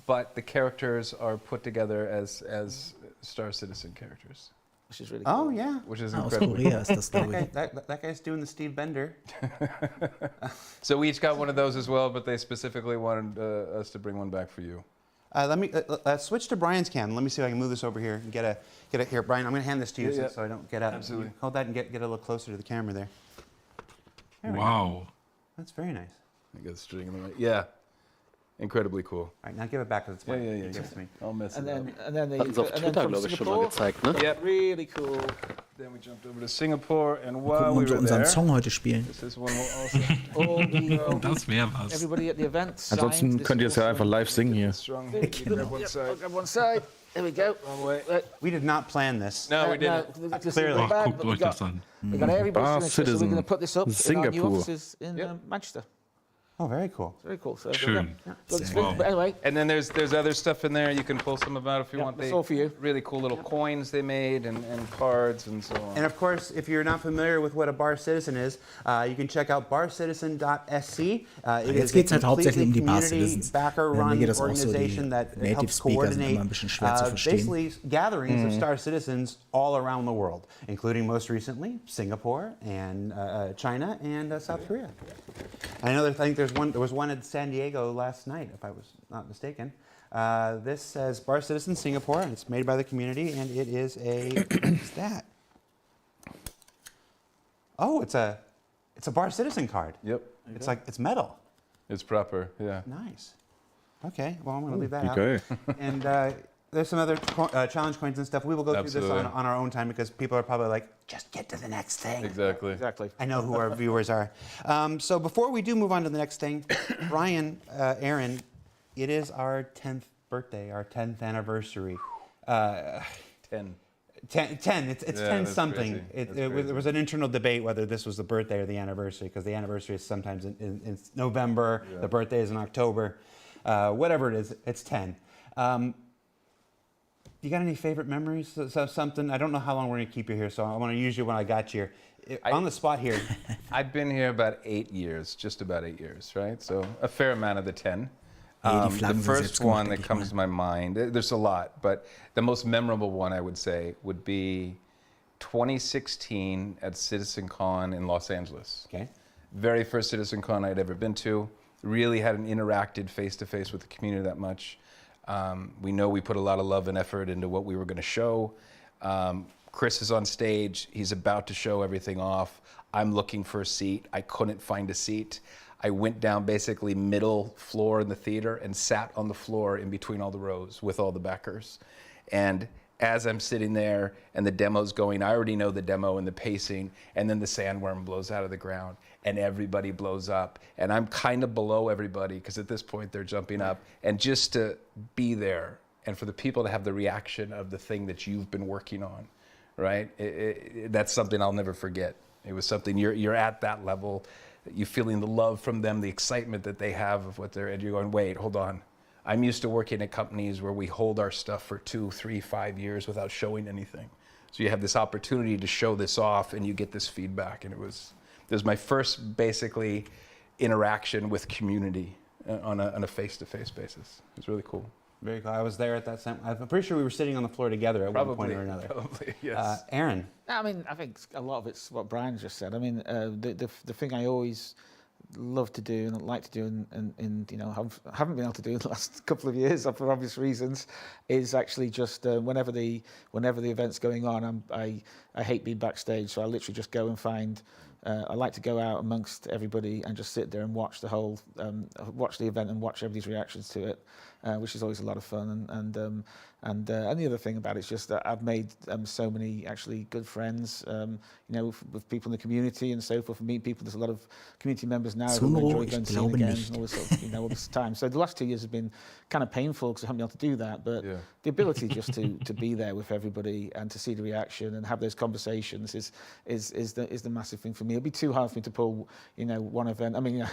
But the characters are put together as Star Citizen characters. Which is really cool. Oh, yeah. Which is incredible. That guy's doing the Steve Bender. So we each got one of those as well, but they specifically wanted us to bring one back for you. Let me switch to Brian's cam. Let me see if I can move this over here and get it here. Brian, I'm going to hand this to you so I don't get out. Absolutely. Hold that and get a little closer to the camera there. Wow. That's very nice. I got the string in the right. Yeah. Incredibly cool. All right, now give it back because it's mine. Yeah. Give it to me. I'll mess it up. And then Hatten sie auf Twitter, glaube ich, schon mal gezeigt, ne? Yep. Really cool. Then we jumped over to Singapore, and while Gucken, we ob wir were unseren there, Song heute spielen. this is one we'll also. Das wäre was. Everybody at the event signed Ansonsten this könnt ihr es ja einfach live singen hier. Strong. Grab one side. There we go. We did not plan this. No, we didn't. Clearly. Guckt euch das an. We got everybody Bar signature, so we're going to put this up in our new Singapore. offices in Manchester. Oh, very cool. Very cool. So Schön. But anyway, And then there's other stuff in there you can pull some about if you want. that's all for you. Really cool little coins they made and cards and so on. And of course, if you're not familiar with what a bar citizen is, you can check out barcitizen.sc. It Jetzt is geht es a halt hauptsächlich um die Bar community Citizens. backer-run Mir geht das auch so, die organization that Native helps Speaker sind coordinate immer ein bisschen schwer zu verstehen. basically gatherings of Star Citizens all around the world, including most recently Singapore and China and South Korea. I think there was one in San Diego last night, if I was not mistaken. This says Bar Citizen Singapore, and it's made by the community, and it is a what's that? Oh, it's a Bar Citizen card. Yep. It's metal. It's proper, yeah. Nice. Okay, well I'm going to leave that Okay. out. And there's some other challenge coins and stuff. We will go through this on our own time because people are probably like, just get to the next thing. Exactly. I know who our viewers are. So before we do move on to the next thing, Brian, Aaron, it is our 10th birthday, our 10th anniversary. 10. 10. It's 10 something. There was an internal debate whether this was the birthday or the anniversary because the anniversary is sometimes in November, the birthday is in October. Whatever it is, it's 10. You got any favorite memories? Something? I don't know how long we're going to keep you here, so I want to use you when I got you here. On the spot here. I've been here about 8 years, just about 8 years, right? So a fair amount of the 10. The first one that comes to my mind, there's a lot, but the most memorable one I would say would be 2016 at CitizenCon in Los Angeles. Okay. Very first CitizenCon I'd ever been to. Really hadn't interacted face-to-face with the community that much. We know we put a lot of love and effort into what we were going to show. Chris is on stage. He's about to show everything off. I'm looking for a seat. I couldn't find a seat. I went down basically middle floor in the theater and sat on the floor in between all the rows with all the backers. And as I'm sitting there and the demo's going, I already know the demo and the pacing, and then the sandworm blows out of the ground and everybody blows up. And I'm kind of below everybody because at this point they're jumping up. And just to be there and for the people to have the reaction of the thing that you've been working on, right? That's something I'll never forget. It was something, you're at that level, you feeling the love from them, the excitement that they have of what they're, and you're going, wait, hold on. I'm used to working at companies where we hold our stuff for 2, 3, 5 years without showing anything. So you have this opportunity to show this off and you get this feedback. And it was my first basically interaction with community on a face-to-face basis. It was really cool. Very cool. I was there at that time. I'm pretty sure we were sitting on the floor together at one point or another. Probably, yes. Aaron. I mean, I think a lot of it's what Brian just said. I mean, the thing I always love to do and I'd like to do and haven't been able to do in the last couple of years for obvious reasons is actually just whenever the event's going on, I hate being backstage, so I literally just go and find. I like to go out amongst everybody and just sit there and watch watch the event and watch everybody's reactions to it, which is always a lot of fun. And the other thing about it is just that I've made so many actually good friends, with people in the community and so forth. And meeting people, there's a lot of community members now who enjoy going to see them again and all this sort of, all this time. So the last 2 years have been kind of painful because I haven't been able to do that. But the ability just to be there with everybody and to see the reaction and have those conversations is the massive thing for me. It'd be too hard for me to pull, one event. I mean,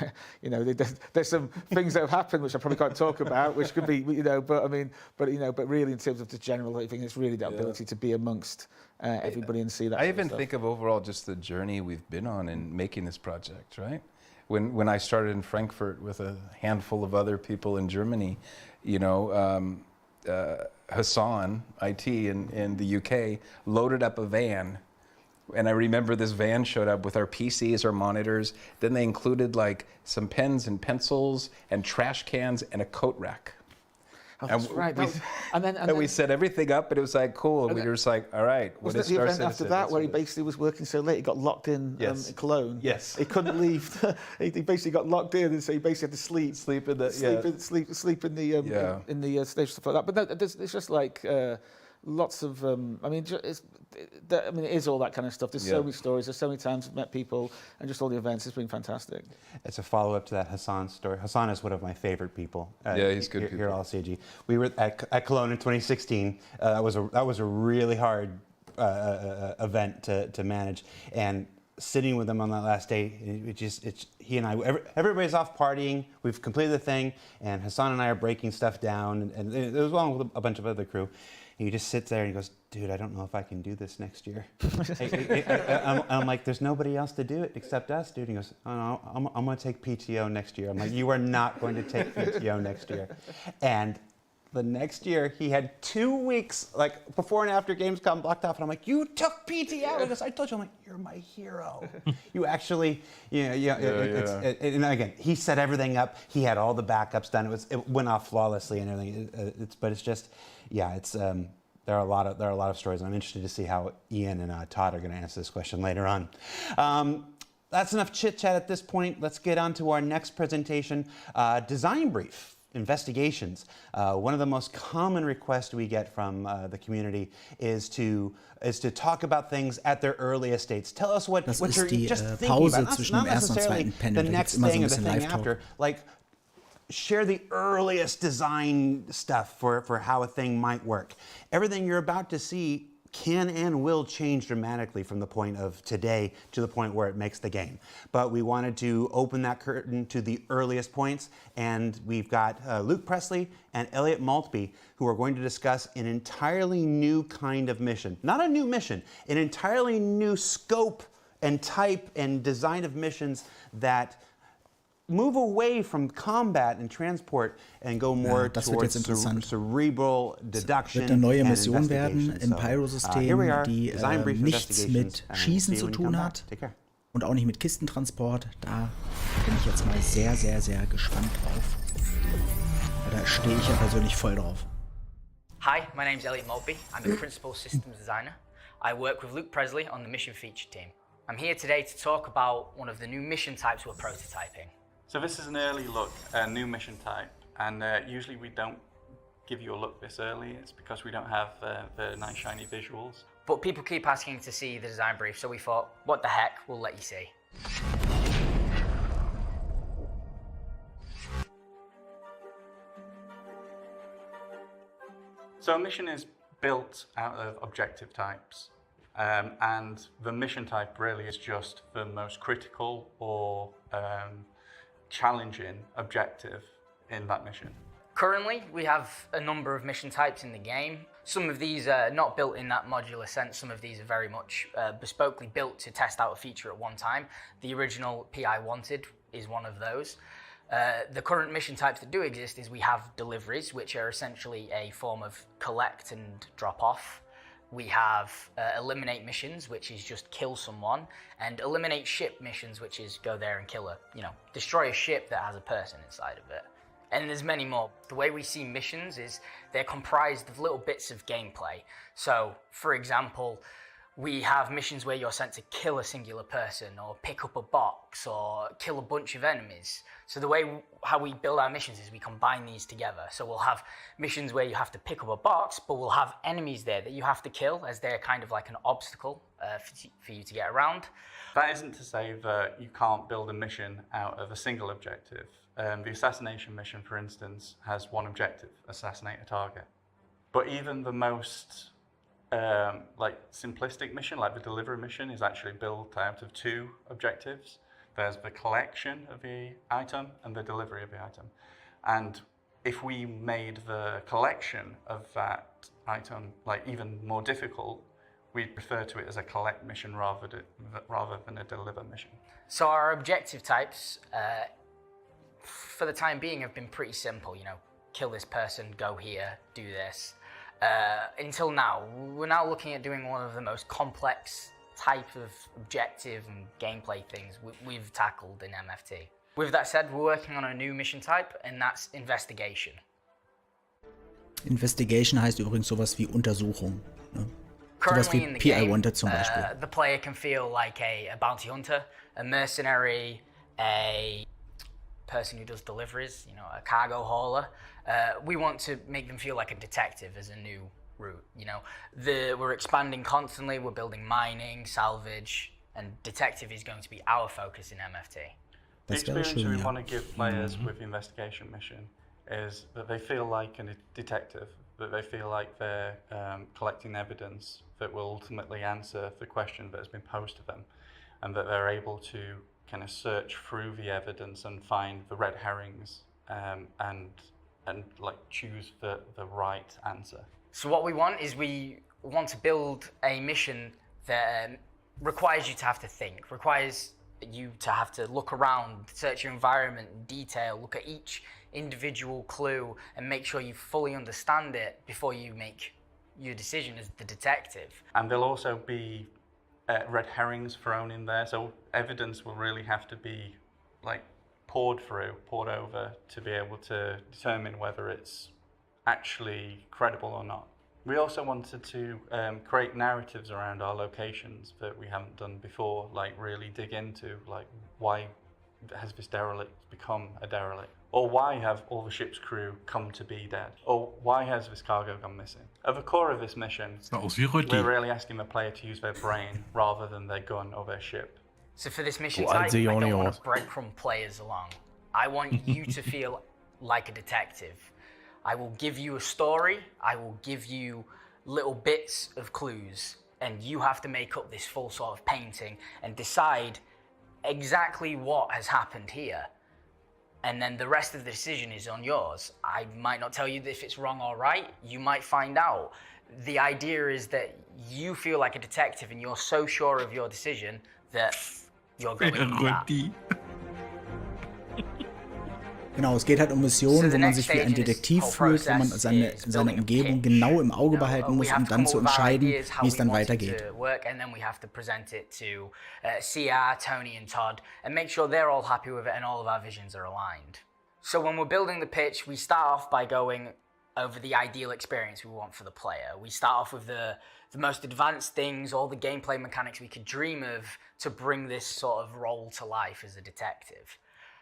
there's some things that have happened which I probably can't talk about, which could be, but really in terms of the general thing, it's really that ability to be amongst everybody and see that. I even think of overall just the journey we've been on in making this project, right? When I started in Frankfurt with a handful of other people in Germany, Hassan, IT in the UK, loaded up a van. And I remember this van showed up with our PCs, our monitors. Then they included like some pens and pencils and trash cans and a coat rack. Oh, that's right. And then we set everything up, but it was like cool. And we were just like, all right. Wasn't it the event after that where he basically was working so late, he got locked in Cologne? Yes. He couldn't leave. He basically got locked in, and so he basically had to sleep in the in the station, stuff like that. But no, it's just like lots of. It is all that kind of stuff. There's so many stories. There's so many times I've met people, and just all the events. It's been fantastic. It's a follow-up to that Hassan story. Hassan is one of my favorite people. He's good. Here at LCG. We were at Cologne in 2016. That was a really hard event to manage, and sitting with him on that last day, he and I, everybody's off partying. We've completed the thing, and Hassan and I are breaking stuff down, and it was along with a bunch of other crew. And he just sits there and he goes, dude, I don't know if I can do this next year. I'm like, there's nobody else to do it except us, dude. And he goes, oh, no, I'm going to take PTO next year. I'm like, you are not going to take PTO next year. And the next year, he had 2 weeks, like before and after Gamescom blocked off. And I'm like, you took PTO? He goes, I told you. I'm like, you're my hero. You actually, and again, he set everything up. He had all the backups done. It went off flawlessly and everything. But it's just, there are a lot of stories. I'm interested to see how Ian and Todd are going to answer this question later on. That's enough chit chat at this point. Let's get on to our next presentation, design brief. Investigations. One of the most common requests we get from the community is to talk about things at their earliest states. Tell us what you're just thinking about. Not necessarily the next thing or the thing after. Like, share the earliest design stuff for how a thing might work. Everything you're about to see can and will change dramatically from the point of today to the point where it makes the game. But we wanted to open that curtain to the earliest points, and we've got Luke Presley and Elliot Maltby, who are going to discuss an entirely new kind of mission. Not a new mission, an entirely new scope and type and design of missions that move away from combat and transport and go more towards cerebral deduction. Wird eine neue Mission werden im Pyro-System, die nichts mit Schießen zu tun hat und auch nicht mit Kistentransport. Da bin ich jetzt mal sehr, sehr, sehr gespannt drauf. Da stehe ich ja persönlich voll drauf. Hi, my name's Elliot Maltby. I'm a principal systems designer. I work with Luke Presley on the mission feature team. I'm here today to talk about one of the new mission types we're prototyping. So this is an early look, a new mission type, and usually we don't give you a look this early. It's because we don't have the nice shiny visuals. But people keep asking to see the design brief, so we thought, what the heck, we'll let you see. So a mission is built out of objective types, and the mission type really is just the most critical or challenging objective in that mission. Currently, we have a number of mission types in the game. Some of these are not built in that modular sense. Some of these are very much bespokely built to test out a feature at one time. The original PI Wanted is one of those. The current mission types that do exist is we have deliveries, which are essentially a form of collect and drop off. We have eliminate missions, which is just kill someone, and eliminate ship missions, which is go there and kill destroy a ship that has a person inside of it. And there's many more. The way we see missions is they're comprised of little bits of gameplay. So, for example, we have missions where you're sent to kill a singular person or pick up a box or kill a bunch of enemies. So the way how we build our missions is we combine these together. So we'll have missions where you have to pick up a box, but we'll have enemies there that you have to kill as they're kind of like an obstacle for you to get around. That isn't to say that you can't build a mission out of a single objective. The assassination mission, for instance, has one objective: assassinate a target. But even the most simplistic mission, like the delivery mission, is actually built out of two objectives. There's the collection of the item and the delivery of the item. And if we made the collection of that item even more difficult, we'd refer to it as a collect mission rather than a deliver mission. So our objective types, for the time being, have been pretty simple. Kill this person, go here, do this. Until now, we're now looking at doing one of the most complex type of objective and gameplay things we've tackled in MFT. With that said, we're working on a new mission type, and that's Investigation. Investigation heißt übrigens sowas wie Untersuchung. Ne? Sowas Currently wie in the PI game, Wanted zum Beispiel. The player can feel like a bounty hunter, a mercenary, a person who does deliveries, a cargo hauler. We want to make them feel like a detective as a new route. We're expanding constantly. We're building mining, salvage, and detective is going to be our focus in MFT. The experience we want to give players with the investigation mission is that they feel like a detective, that they feel like they're collecting evidence that will ultimately answer the question that has been posed to them, and that they're able to kind of search through the evidence and find the red herrings and choose the right answer. So what we want is we want to build a mission that requires you to have to think, requires you to have to look around, search your environment in detail, look at each individual clue and make sure you fully understand it before you make your decision as the detective. And there'll also be red herrings thrown in there, so evidence will really have to be poured over to be able to determine whether it's actually credible or not. We also wanted to create narratives around our locations that we haven't done before, really dig into why has this derelict become a derelict, or why have all the ship's crew come to be dead, or why has this cargo gone missing. At the core of this mission, we're really asking the player to use their brain rather than their gun or their ship. So for this mission type, I don't want to breadcrumb players along. I want you to feel like a detective. I will give you a story, I will give you little bits of clues, and you have to make up this full sort of painting and decide exactly what has happened here. And then the rest of the decision is on yours. I might not tell you if it's wrong or right, you might find out. The idea is that you feel like a detective and you're so sure of your decision that you're going with that. Genau, es geht halt um Missionen, wo man sich wie ein Detektiv fühlt, wo man seine Umgebung genau im Auge behalten muss, um dann zu entscheiden, wie es dann weitergeht. And then we have to present it to CR, Tony and Todd and make sure they're all happy with it and all of our visions are aligned. So when we're building the pitch, we start off by going over the ideal experience we want for the player. We start off with the most advanced things, all the gameplay mechanics we could dream of to bring this sort of role to life as a detective.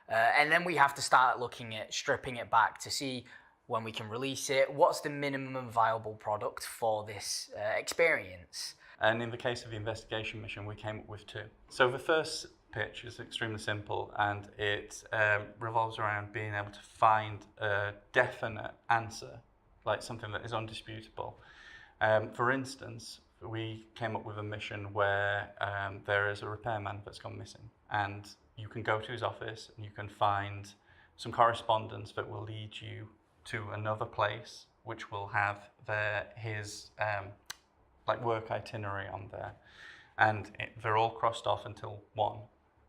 And then we have to start looking at stripping it back to see when we can release it, what's the minimum viable product for this experience. And in the case of the investigation mission, we came up with two. So the first pitch is extremely simple, and it revolves around being able to find a definite answer, like something that is undisputable. For instance, we came up with a mission where there is a repairman that's gone missing, and you can go to his office and you can find some correspondence that will lead you to another place, which will have his work itinerary on there, and they're all crossed off until one.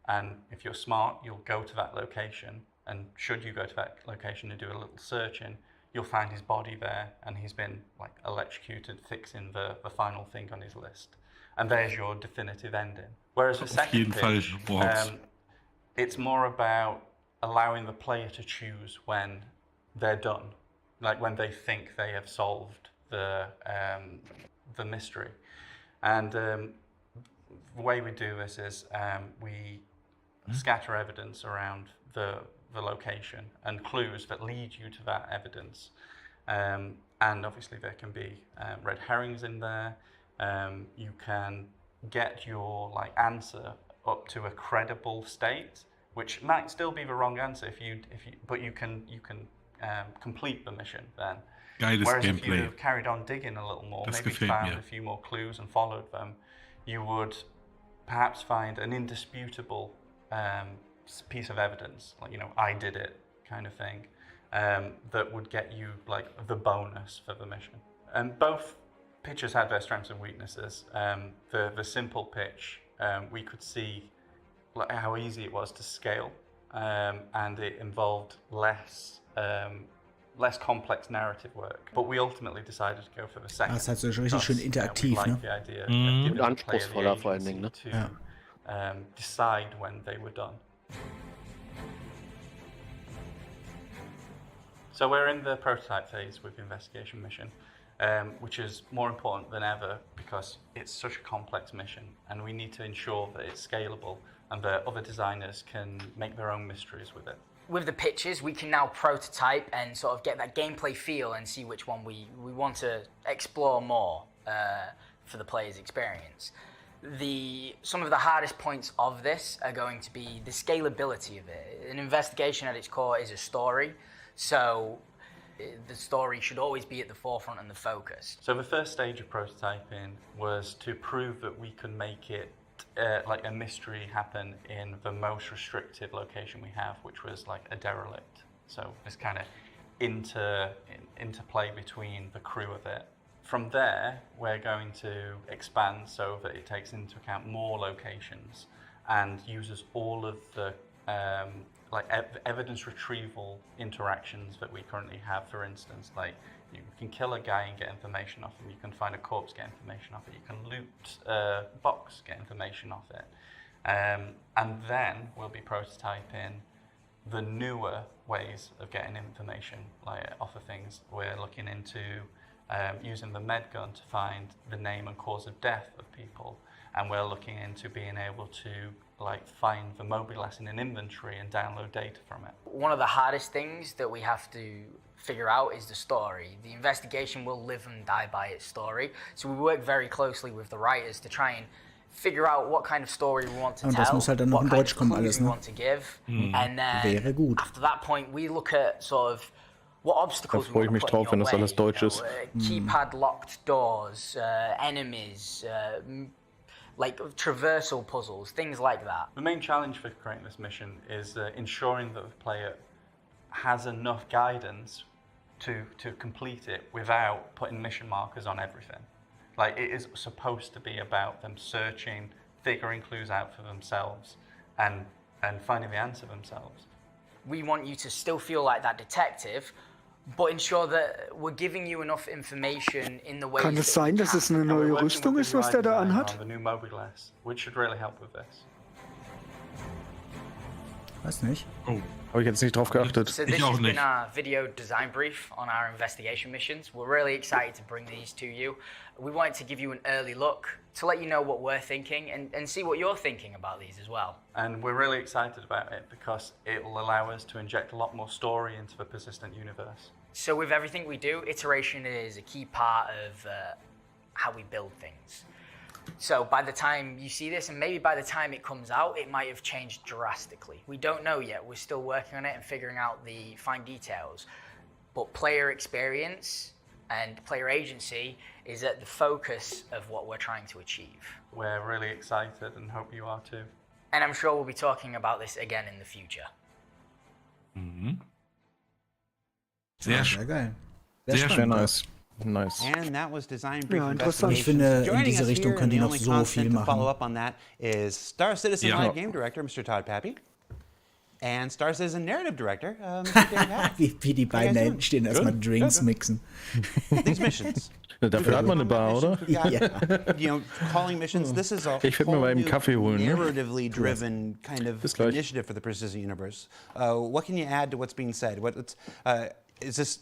And if you're smart, you'll go to that location, and should you go to that location and do a little searching, you'll find his body there, and he's been like electrocuted, fixing the final thing on his list. And there's your definitive ending. Whereas the second pitch, it's more about allowing the player to choose when they're done, like when they think they have solved the mystery. And the way we do this is we scatter evidence around the location and clues that lead you to that evidence. And obviously there can be red herrings in there. You can get your answer up to a credible state, which might still be the wrong answer but you can complete the mission then. Whereas if you have carried on digging a little more, maybe found a few more clues and followed them, you would perhaps find an indisputable piece of evidence, like, I did it kind of thing, that would get you the bonus for the mission. And both pitches had their strengths and weaknesses. The simple pitch, we could see how easy it was to scale, and it involved less complex narrative work. But we ultimately decided to go for the second. Das ist halt so richtig schön interaktiv, ne? Und anspruchsvoller vor allen Dingen, ne? Ja. Decide when they were done. So we're in the prototype phase with the investigation mission, which is more important than ever because it's such a complex mission, and we need to ensure that it's scalable and that other designers can make their own mysteries with it. With the pitches, we can now prototype and sort of get that gameplay feel and see which one we want to explore more for the player's experience. Some of the hardest points of this are going to be the scalability of it. An investigation at its core is a story, so the story should always be at the forefront and the focus. So the first stage of prototyping was to prove that we can make it like a mystery happen in the most restrictive location we have, which was like a derelict. So this kind of interplay between the crew of it. From there, we're going to expand so that it takes into account more locations and uses all of the evidence retrieval interactions that we currently have. For instance, like you can kill a guy and get information off him, you can find a corpse, get information off it, you can loot a box, get information off it. And then we'll be prototyping the newer ways of getting information off of things. We're looking into using the med gun to find the name and cause of death of people, and we're looking into being able to find the mobile in an inventory and download data from it. One of the hardest things that we have to figure out is the story. The investigation will live and die by its story, so we work very closely with the writers to try and figure out what kind of story we want to tell, das muss halt dann noch in Deutsch kommen alles, we want to give, and then Wäre gut. after that point we look at sort of what obstacles Da freue ich mich drauf, wenn das alles Deutsch ist. Keypad locked doors, enemies, traversal puzzles, things like that. The main challenge for creating this mission is ensuring that the player has enough guidance to complete it without putting mission markers on everything. It is supposed to be about them searching, figuring clues out for themselves, and finding the answer themselves. We want you to still feel like that detective, but ensure that we're giving you enough information in the way. Kann es sein, dass es eine neue Rüstung ist, was der da anhat? The new mobile, which should really help with this. Weiß nicht. Oh, habe ich jetzt nicht drauf geachtet. So this has been our video design brief on our investigation missions. We're really excited to bring these to you. We wanted to give you an early look to let you know what we're thinking and see what you're thinking about these as well. And we're really excited about it because it will allow us to inject a lot more story into the persistent universe. So with everything we do, iteration is a key part of how we build things. So by the time you see this, and maybe by the time it comes out, it might have changed drastically. We don't know yet. We're still working on it and figuring out the fine details. But player experience and player agency is at the focus of what we're trying to achieve. We're really excited and hope you are too. And I'm sure we'll be talking about this again in the future. Mhm. Sehr geil. Sehr nice. Nice. And that was Design Brief interessant. Ich finde, in diese Richtung können die noch so viel machen. Follow up on that is Star Citizen Live Game Director, Mr. Todd Pappy. and Star Citizen Narrative Director, Mr. Dave Hack. Wie die beiden da hinten stehen, erstmal Drinks mixen. These missions. Dafür hat man eine Bar, oder? You know, calling missions. This is a Ich werde mir mal eben Kaffee holen. narratively driven kind of initiative for the persistent universe. What can you add to what's being said? Is this?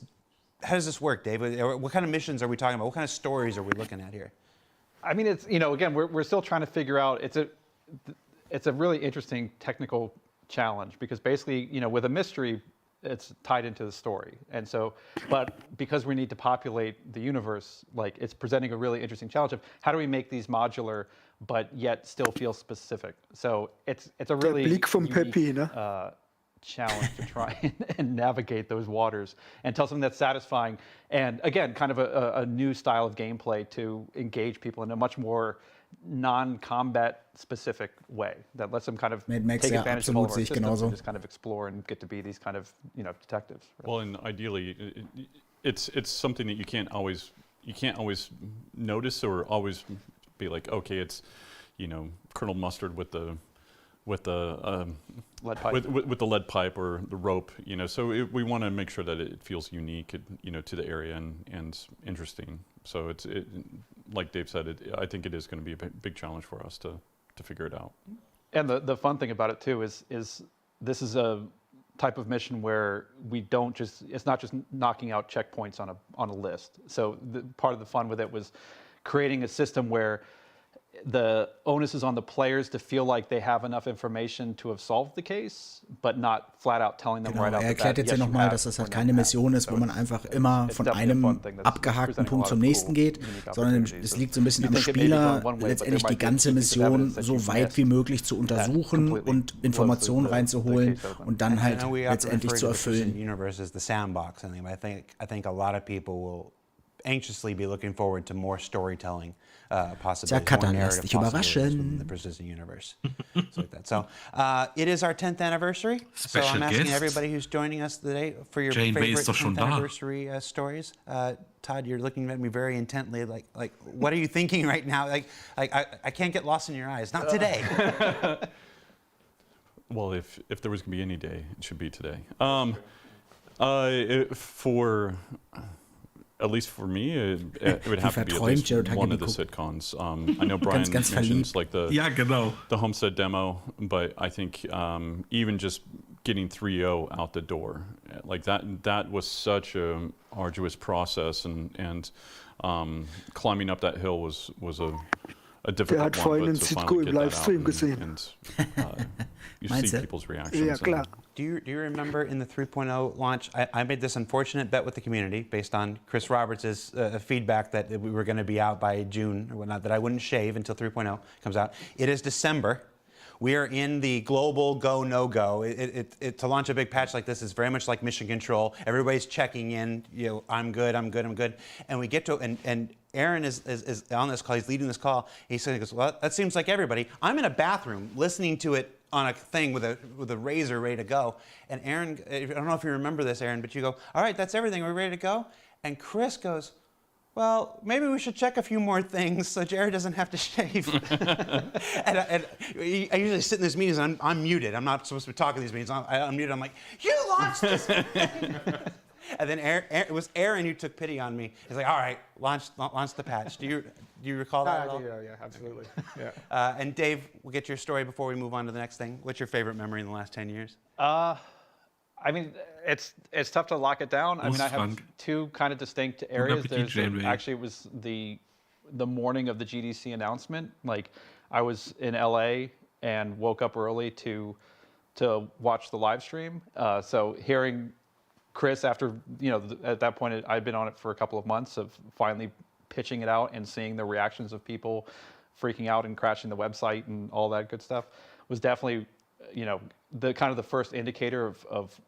How does this work, Dave? What kind of missions are we talking about? What kind of stories are we looking at here? I mean, it's, you know, again, we're still trying to figure out. It's a really interesting technical challenge because basically, you know, with a mystery, it's tied into the story. And so, but because we need to populate the universe, like it's presenting a really interesting challenge of how do we make these modular, but yet still feel specific. So it's a really unique, challenge to try and navigate those waters and tell something that's satisfying. And again, kind of a new style of gameplay to engage people in a much more non-combat specific way that lets them kind of take advantage of all of our systems and just kind of explore and get to be these kind of, you know, detectives. Well, and ideally, it's something that you can't always notice or always be like, okay, it's, you know, Colonel Mustard with the lead pipe. with the lead pipe or the rope, you know. So we want to make sure that it feels unique, you know, to the area and interesting. So it's like Dave said, I think it is going to be a big challenge for us to figure it out. And the fun thing about it too is this is a type of mission where we don't just, it's not just knocking out checkpoints on a list. So part of the fun with it was creating a system where the onus is on the players to feel like they have enough information to have solved the case, but not flat out telling them right out the bat. Erklärt jetzt ja nochmal, dass das halt keine Mission ist, wo man einfach immer von einem abgehackten Punkt zum nächsten geht, sondern es liegt so ein bisschen am Spieler, letztendlich die ganze Mission so weit wie möglich zu untersuchen und Informationen reinzuholen und dann halt letztendlich zu erfüllen. Universe is the sandbox. I think a lot of people will anxiously be looking forward to more storytelling possibilities, more narrative possibilities within the persistent universe. So it is our 10th anniversary. So I'm asking everybody who's joining us today for your favorite 10th anniversary stories. Todd, you're looking at me very intently, like what are you thinking right now? Like I can't get lost in your eyes. Not today. Well, if there was going to be any day, it should be today. For at least for me, it would have to be at least one of the sitcoms. I know Brian mentions like the Homestead demo, but I think even just getting 3.0 out the door, like that was such a arduous process, and climbing up that hill was a difficult one. But to finally get that out and you see people's reactions. Do you remember in the 3.0 launch, I made this unfortunate bet with the community based on Chris Roberts' feedback that we were going to be out by June or whatnot, that I wouldn't shave until 3.0 comes out. It is December. We are in the global go, no-go. To launch a big patch like this is very much like mission control. Everybody's checking in, you know, I'm good. And we get to, and Aaron is on this call, he's leading this call. He goes, well, that seems like everybody. I'm in a bathroom listening to it on a thing with a razor ready to go. And Aaron, I don't know if you remember this, Aaron, but you go, all right, that's everything, we're ready to go? And Chris goes, well, maybe we should check a few more things so Jared doesn't have to shave. and I usually sit in these meetings and I'm muted. I'm not supposed to be talking in these meetings. I'm muted. I'm like, you launched this thing. And then it was Aaron who took pity on me. He's like, all right, launch the patch. Do you recall that at all? Yeah, absolutely. Yeah. And Dave, we'll get your story before we move on to the next thing. What's your favorite memory in the last 10 years? I mean, it's tough to lock it down. I mean, I have two kind of distinct areas. Actually, it was the morning of the GDC announcement. Like, I was in LA and woke up early to watch the live stream. So hearing Chris, after, you know, at that point, I'd been on it for a couple of months, of finally pitching it out and seeing the reactions of people freaking out and crashing the website and all that good stuff, was definitely, you know, the kind of the first indicator of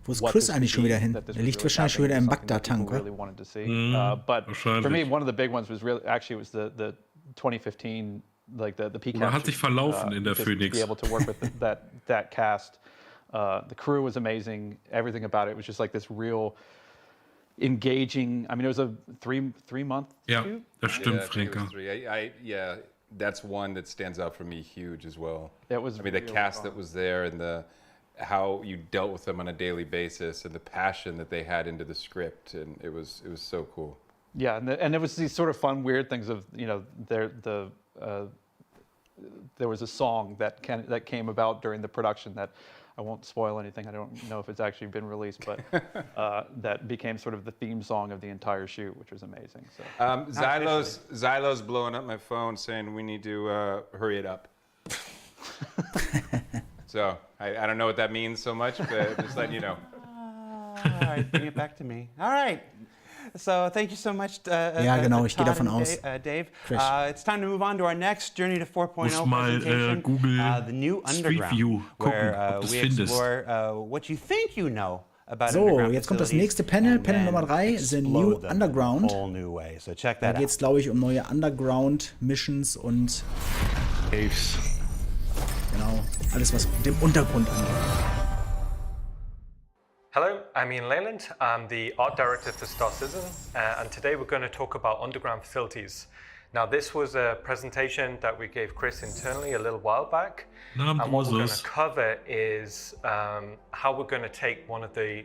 Wo ist Chris eigentlich schon wieder hin? Liegt wahrscheinlich schon wieder im Bagdad-Tank, really wanted to see. But for me, one of the big ones was really, actually, it was the 2015, like the PCAP. Man hat sich verlaufen in der Phoenix. To be able to work with that cast. The crew was amazing. Everything about it was just like this real engaging. I mean, it was a three-month shoot. Das stimmt, Franka. Yeah, that's one that stands out for me huge as well. It was. I mean, the cast that was there and how you dealt with them on a daily basis and the passion that they had into the script, and it was so cool. Yeah, and there was these sort of fun, weird things of, you know, there was a song that came about during the production that I won't spoil anything. I don't know if it's actually been released, but that became sort of the theme song of the entire shoot, which was amazing. So Xylo's blowing up my phone saying we need to hurry it up. So I don't know what that means so much, but just letting you know. All right, bring it back to me. All right. So thank you so much, ja, genau, ich gehe davon aus. Dave. It's time to move on to our next Journey to 4.0 presentation, the new Underground, where we explore what you think you know about so, jetzt kommt das nächste Panel, Panel Nummer 3, The New Underground. So check that da geht es, glaube ich, um neue Underground-Missions und Caves. Genau, alles, was dem Untergrund angeht. Hello, I'm Ian Leyland. I'm the art director for Star Citizen, and today we're going to talk about underground facilities. Now, this was a presentation that we gave Chris internally a little while back, and what we're going to cover is how we're going to take one of the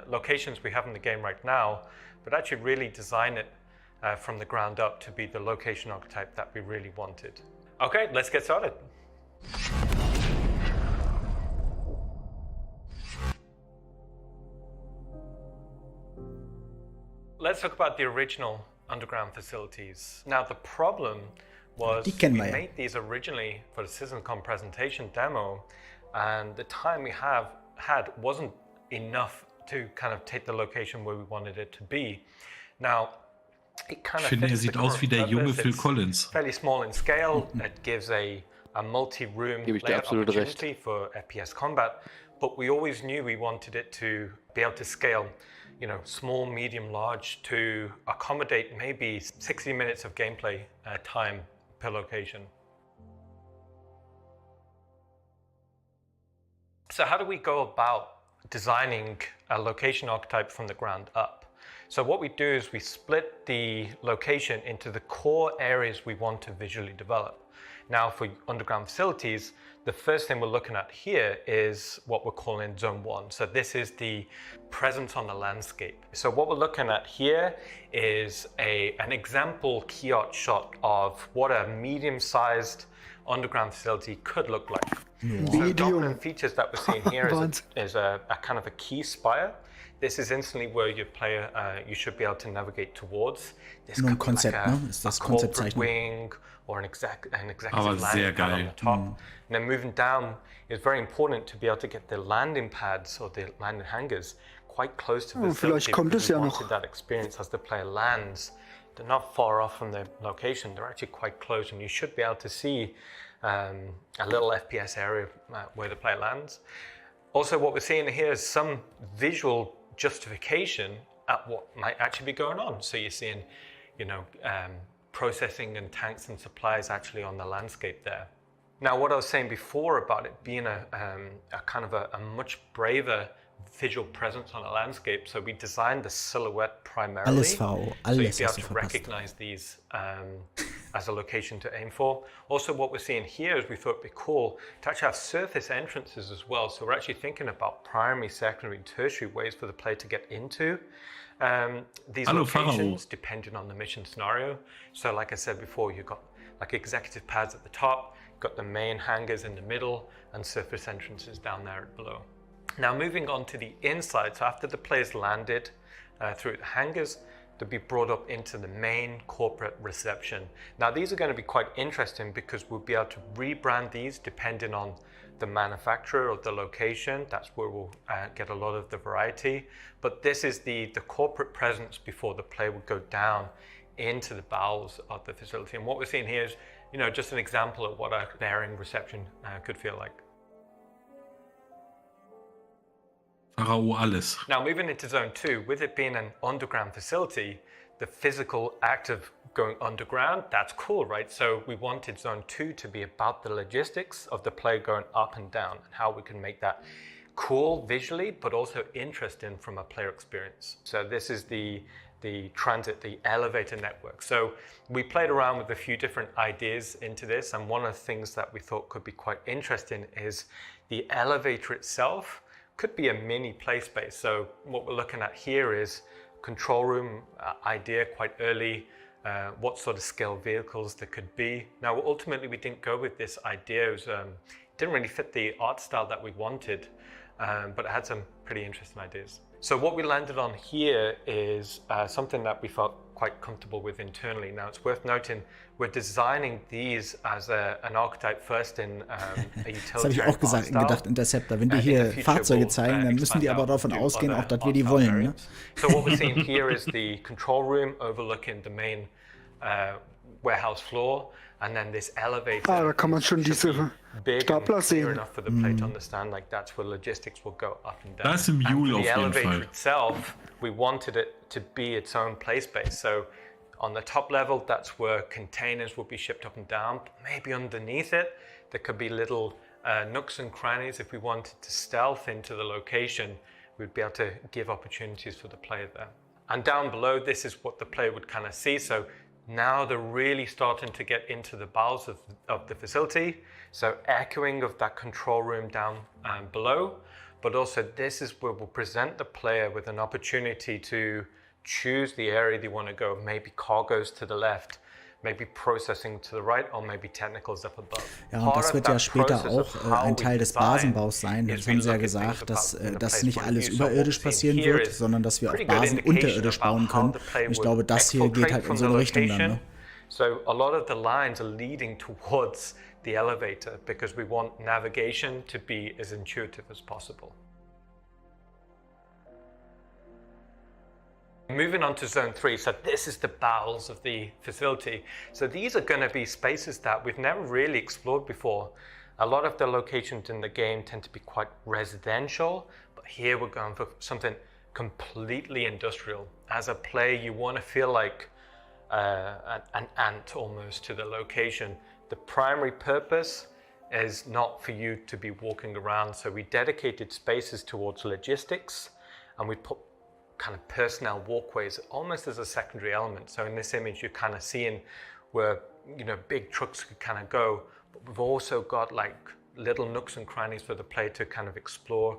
locations we have in the game right now, but actually really design it from the ground up to be the location archetype that we really wanted. Okay, let's get started. Let's talk about the original underground facilities. Now, the problem was we made these originally for the CitizenCon presentation demo, and the time we had wasn't enough to kind of take the location where we wanted it to be. Now, it kind of fits the current purpose. It's fairly small in scale. It gives a multi-room layout opportunity for FPS combat, but we always knew we wanted it to be able to scale, you know, small, medium, large, to accommodate maybe 60 minutes of gameplay time per location. So how do we go about designing a location archetype from the ground up? So what we do is we split the location into the core areas we want to visually develop. Now, for underground facilities, the first thing we're looking at here is what we're calling Zone 1. So this is the presence on the landscape. So what we're looking at here is an example key art shot of what a medium-sized underground facility could look like. So dominant features that we're seeing here is a kind of a key spire. This is instantly where your player, you should be able to navigate towards. This could be like a corporate wing, or an executive landing pad on the top. And then moving down, it's very important to be able to get the landing pads or the landing hangars quite close to the facility, because we wanted that experience as the player lands. They're not far off from the location, they're actually quite close, and you should be able to see a little FPS area where the player lands. Also, what we're seeing here is some visual justification at what might actually be going on. So you're seeing, you know, processing and tanks and supplies actually on the landscape there. Now, what I was saying before about it being a kind of a much braver visual presence on a landscape, so we designed the silhouette primarily, so you'd be able to recognize these as a location to aim for. Also, what we're seeing here is we thought it'd be cool to actually have surface entrances as well, so we're actually thinking about primary, secondary, and tertiary ways for the player to get into these locations, depending on the mission scenario. So like I said before, you've got like executive pads at the top, you've got the main hangars in the middle, and surface entrances down there below. Now, moving on to the inside, so after the players landed through the hangars, they'll be brought up into the main corporate reception. Now, these are going to be quite interesting because we'll be able to rebrand these depending on the manufacturer or the location. That's where we'll get a lot of the variety. But this is the corporate presence before the player would go down into the bowels of the facility. And what we're seeing here is, you know, just an example of what a bearing reception could feel like. Now, moving into Zone 2, with it being an underground facility, the physical act of going underground, that's cool, right? So we wanted Zone 2 to be about the logistics of the player going up and down, and how we can make that cool visually, but also interesting from a player experience. So this is the the transit, the elevator network. So we played around with a few different ideas into this, and one of the things that we thought could be quite interesting is the elevator itself could be a mini play space. So what we're looking at here is control room idea quite early, what sort of scale vehicles there could be. Now ultimately we didn't go with this idea, it didn't really fit the art style that we wanted, but it had some pretty interesting ideas. So what we landed on here is something that we felt quite comfortable with internally. Now it's worth noting, we're designing these as an archetype first in a utilitarian Das habe ich auch gedacht, Interceptor. Wenn die hier Fahrzeuge zeigen, dann müssen die aber davon ausgehen, auch dass wir die wollen. Ne? So what we're seeing here is the control room overlooking the main warehouse floor, and then this elevator. Da kann man schon diese Stapler sehen. Enough for the player to understand, like that's where logistics will go up and down. Das ist ein Mule auf jeden Fall. The elevator itself, we wanted it to be its own play space. So on the top level, that's where containers will be shipped up and down. Maybe underneath it, there could be little nooks and crannies. If we wanted to stealth into the location, we'd be able to give opportunities for the player there. And down below, this is what the player would kind of see. So now they're really starting to get into the bowels of the facility. So echoing of that control room down below, but also this is where we'll present the player with an opportunity to choose the area they want to go. Maybe cargoes to the left, maybe processing to the right, or maybe technicals up above. Ja, und das wird ja später auch ein Teil des Basenbaus sein. Das haben sie ja gesagt, dass das nicht alles überirdisch passieren wird, sondern dass wir auch Basen unterirdisch bauen können. Und ich glaube, das hier geht halt in so eine Richtung dann. Ne? So a lot of the lines are leading towards the elevator because we want navigation to be as intuitive as possible. Moving on to zone 3, so this is the bowels of the facility. So these are going to be spaces that we've never really explored before. A lot of the locations in the game tend to be quite residential, but here we're going for something completely industrial. As a player, you want to feel like an ant almost to the location. The primary purpose is not for you to be walking around, so we dedicated spaces towards logistics, and we put kind of personnel walkways almost as a secondary element. So in this image you're kind of seeing where, you know, big trucks could kind of go, but we've also got like little nooks and crannies for the player to kind of explore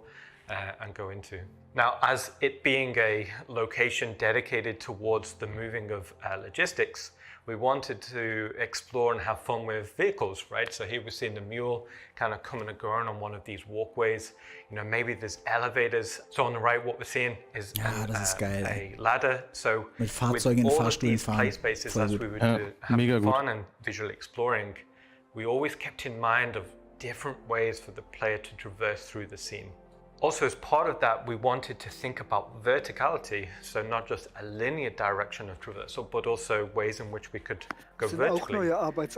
and go into. Now, as it being a location dedicated towards the moving of logistics, we wanted to explore and have fun with vehicles, right? So here we're seeing the mule kind of coming and going on one of these walkways. You know, maybe there's elevators. So on the right, what we're seeing is a ladder. So with all of these play spaces, as we would do, having fun and visually exploring, we always kept in mind of different ways for the player to traverse through the scene. Also, as part of that, we wanted to think about verticality, so not just a linear direction of traversal, but also ways in which we could go vertically.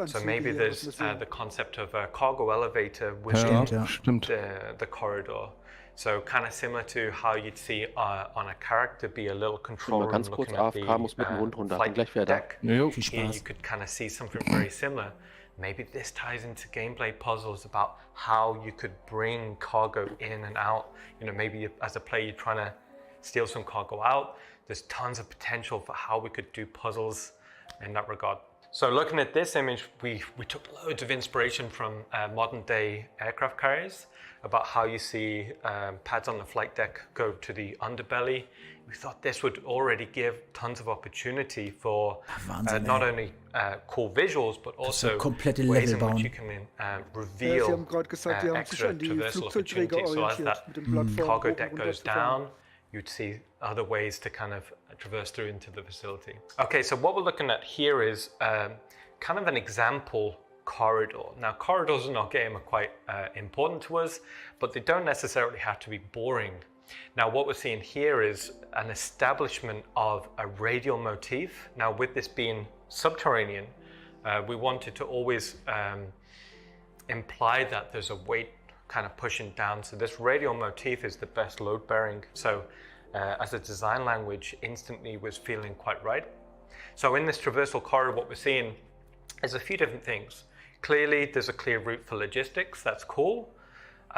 So maybe there's the concept of a cargo elevator within the corridor. So kind of similar to how you'd see on a character be a little control room looking at the flight deck. Here you could kind of see something very similar. Maybe this ties into gameplay puzzles about how you could bring cargo in and out. You know, maybe as a player, you're trying to steal some cargo out. There's tons of potential for how we could do puzzles in that regard. So looking at this image, we took loads of inspiration from modern day aircraft carriers about how you see pads on the flight deck go to the underbelly. We thought this would already give tons of opportunity for not only cool visuals, but also ways in which you can reveal extra traversal opportunities. So as that cargo deck goes down, you'd see other ways to kind of traverse through into the facility. Okay, so what we're looking at here is kind of an example corridor. Now, corridors in our game are quite important to us, but they don't necessarily have to be boring. Now, what we're seeing here is an establishment of a radial motif. Now, with this being subterranean, we wanted to always imply that there's a weight kind of pushing down. So this radial motif is the best load bearing. So as a design language, instantly was feeling quite right. So in this traversal corridor, what we're seeing is a few different things. Clearly, there's a clear route for logistics. That's cool.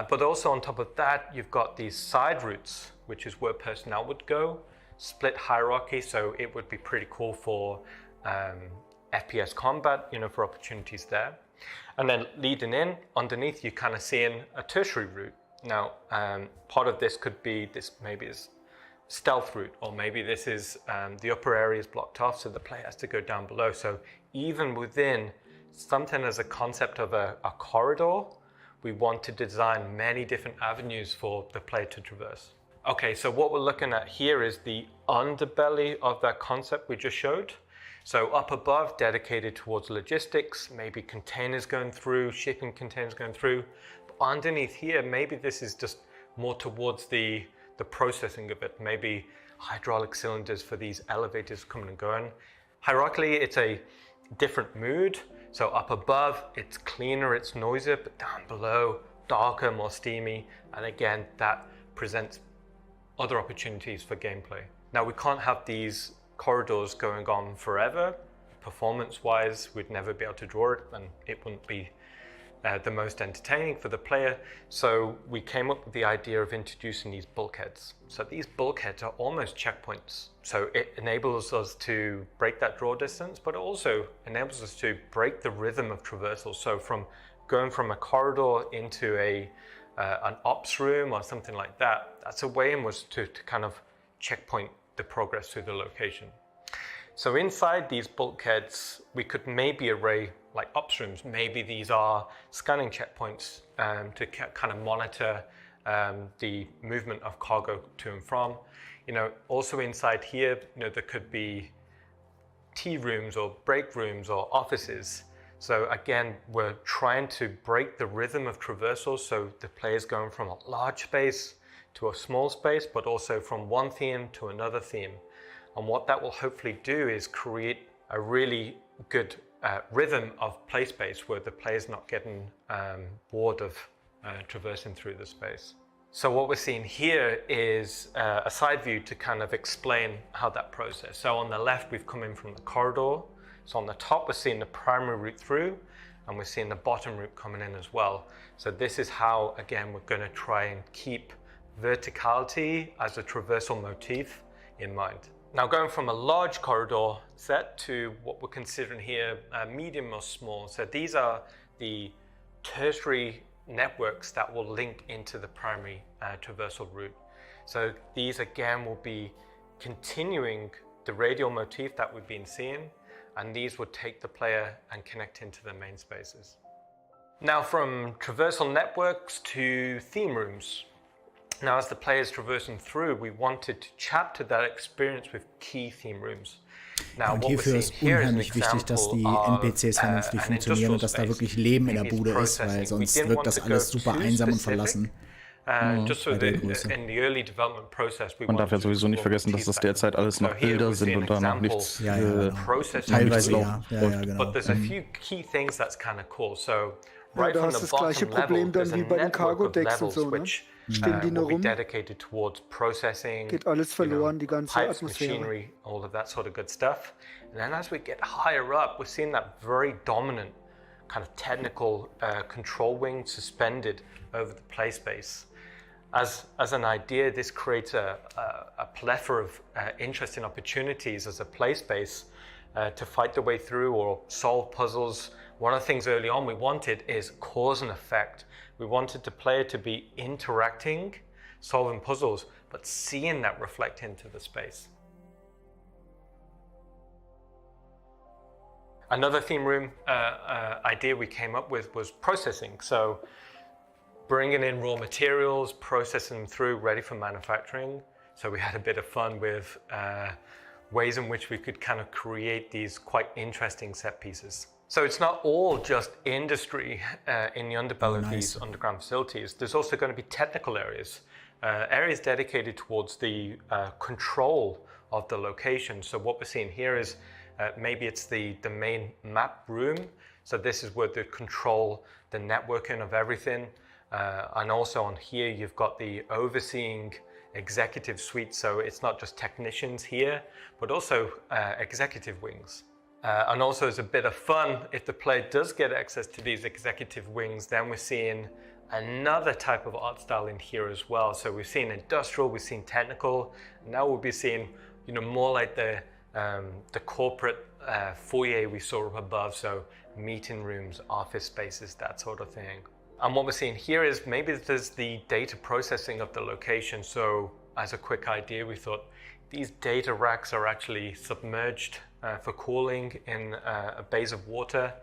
But also on top of that, you've got these side routes, which is where personnel would go. split hierarchy, so it would be pretty cool for FPS combat, for opportunities there. And then leading in, underneath, you're kind of seeing a tertiary route. Now, part of this could be maybe is stealth route, or maybe this is the upper area is blocked off, so the player has to go down below. So even within something as a concept of a corridor, we want to design many different avenues for the player to traverse. Okay, so what we're looking at here is the underbelly of that concept we just showed. So up above, dedicated towards logistics, maybe containers going through, shipping containers going through. But underneath here, maybe this is just more towards the processing of it. Maybe hydraulic cylinders for these elevators coming and going. Hierarchically, it's a different mood. So up above, it's cleaner, it's noisier, but down below, darker, more steamy. And again, that presents other opportunities for gameplay. Now, we can't have these corridors going on forever. Performance-wise, we'd never be able to draw it, and it wouldn't be the most entertaining for the player. So we came up with the idea of introducing these bulkheads. So these bulkheads are almost checkpoints. So it enables us to break that draw distance, but it also enables us to break the rhythm of traversal. So from going from a corridor into an ops room or something like that, that's a way in which to kind of checkpoint the progress through the location. So inside these bulkheads, we could maybe array like ops rooms. Maybe these are scanning checkpoints to kind of monitor the movement of cargo to and from. Also inside here, there could be tea rooms or break rooms or offices. So again, we're trying to break the rhythm of traversal, so the player's going from a large space to a small space, but also from one theme to another theme. And what that will hopefully do is create a really good rhythm of play space where the player's not getting bored of traversing through the space. So what we're seeing here is a side view to kind of explain how that process. So on the left, we've come in from the corridor. So on the top, we're seeing the primary route through, and we're seeing the bottom route coming in as well. So this is how, again, we're going to try and keep verticality as a traversal motif in mind. Now, going from a large corridor set to what we're considering here medium or small. So these are the tertiary networks that will link into the primary traversal route. So these again will be continuing the radial motif that we've been seeing, and these would take the player and connect into the main spaces. Now, from traversal networks to theme rooms. Now, as the player is traversing through, we wanted to chapter that experience with key theme rooms. Ja, und hierfür ist unheimlich wichtig, dass die NPCs vernünftig funktionieren und dass da wirklich Leben in der Bude ist, weil sonst wirkt das alles super einsam und verlassen. Man darf ja sowieso nicht vergessen, dass das derzeit alles noch Bilder sind und da noch nichts teilweise ja, genau. But there's a few key things that's kind of cool. So right da from hast the das gleiche bottom Problem level, dann wie bei den Cargo-Decks und so, ne? Stehen die nur will be rum, dedicated towards processing, geht alles verloren, die ganze pipes, Atmosphäre. machinery, all of that sort of good stuff. And then as we get higher up, we're seeing that very dominant kind of technical control wing suspended over the play space. As an idea, this creates a plethora of interesting opportunities as a play space to fight the way through or solve puzzles. One of the things early on we wanted is cause and effect. We wanted the player to be interacting, solving puzzles, but seeing that reflect into the space. Another theme room idea we came up with was processing. So bringing in raw materials, processing them through, ready for manufacturing. So we had a bit of fun with ways in which we could kind of create these quite interesting set pieces. So it's not all just industry in the underbelly of these underground facilities. There's also going to be technical areas, areas dedicated towards the control of the location. So what we're seeing here is maybe it's the main map room. So this is where they control the networking of everything. And also on here, you've got the overseeing executive suite. So it's not just technicians here, but also executive wings. And also as a bit of fun, if the player does get access to these executive wings, then we're seeing another type of art style in here as well. So we've seen industrial, we've seen technical, now we'll be seeing more like the corporate foyer we saw up above, so meeting rooms, office spaces, that sort of thing. And what we're seeing here is maybe there's the data processing of the location. So as a quick idea, we thought these data racks are actually submerged for cooling in a base of water.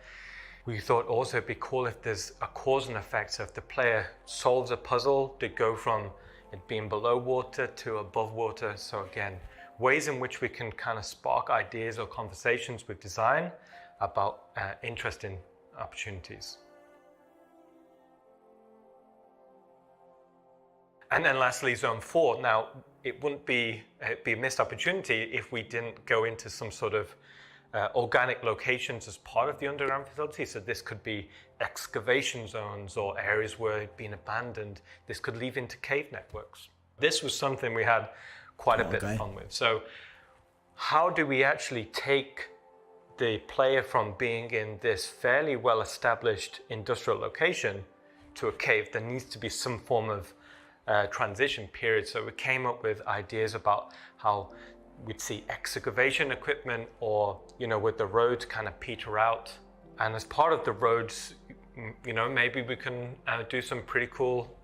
We thought also it'd be cool if there's a cause and effect. So if the player solves a puzzle, to go from it being below water to above water. So again, ways in which we can kind of spark ideas or conversations with design about interesting opportunities. And then lastly, Zone 4. Now, it'd be a missed opportunity if we didn't go into some sort of organic locations as part of the underground facility. So this could be excavation zones or areas where it'd been abandoned. This could lead into cave networks. This was something we had quite a bit of fun with. So how do we actually take the player from being in this fairly well-established industrial location to a cave? There needs to be some form of transition period. So we came up with ideas about how we'd see excavation equipment, or with the roads kind of peter out, and as part of the roads, maybe we can do some pretty cool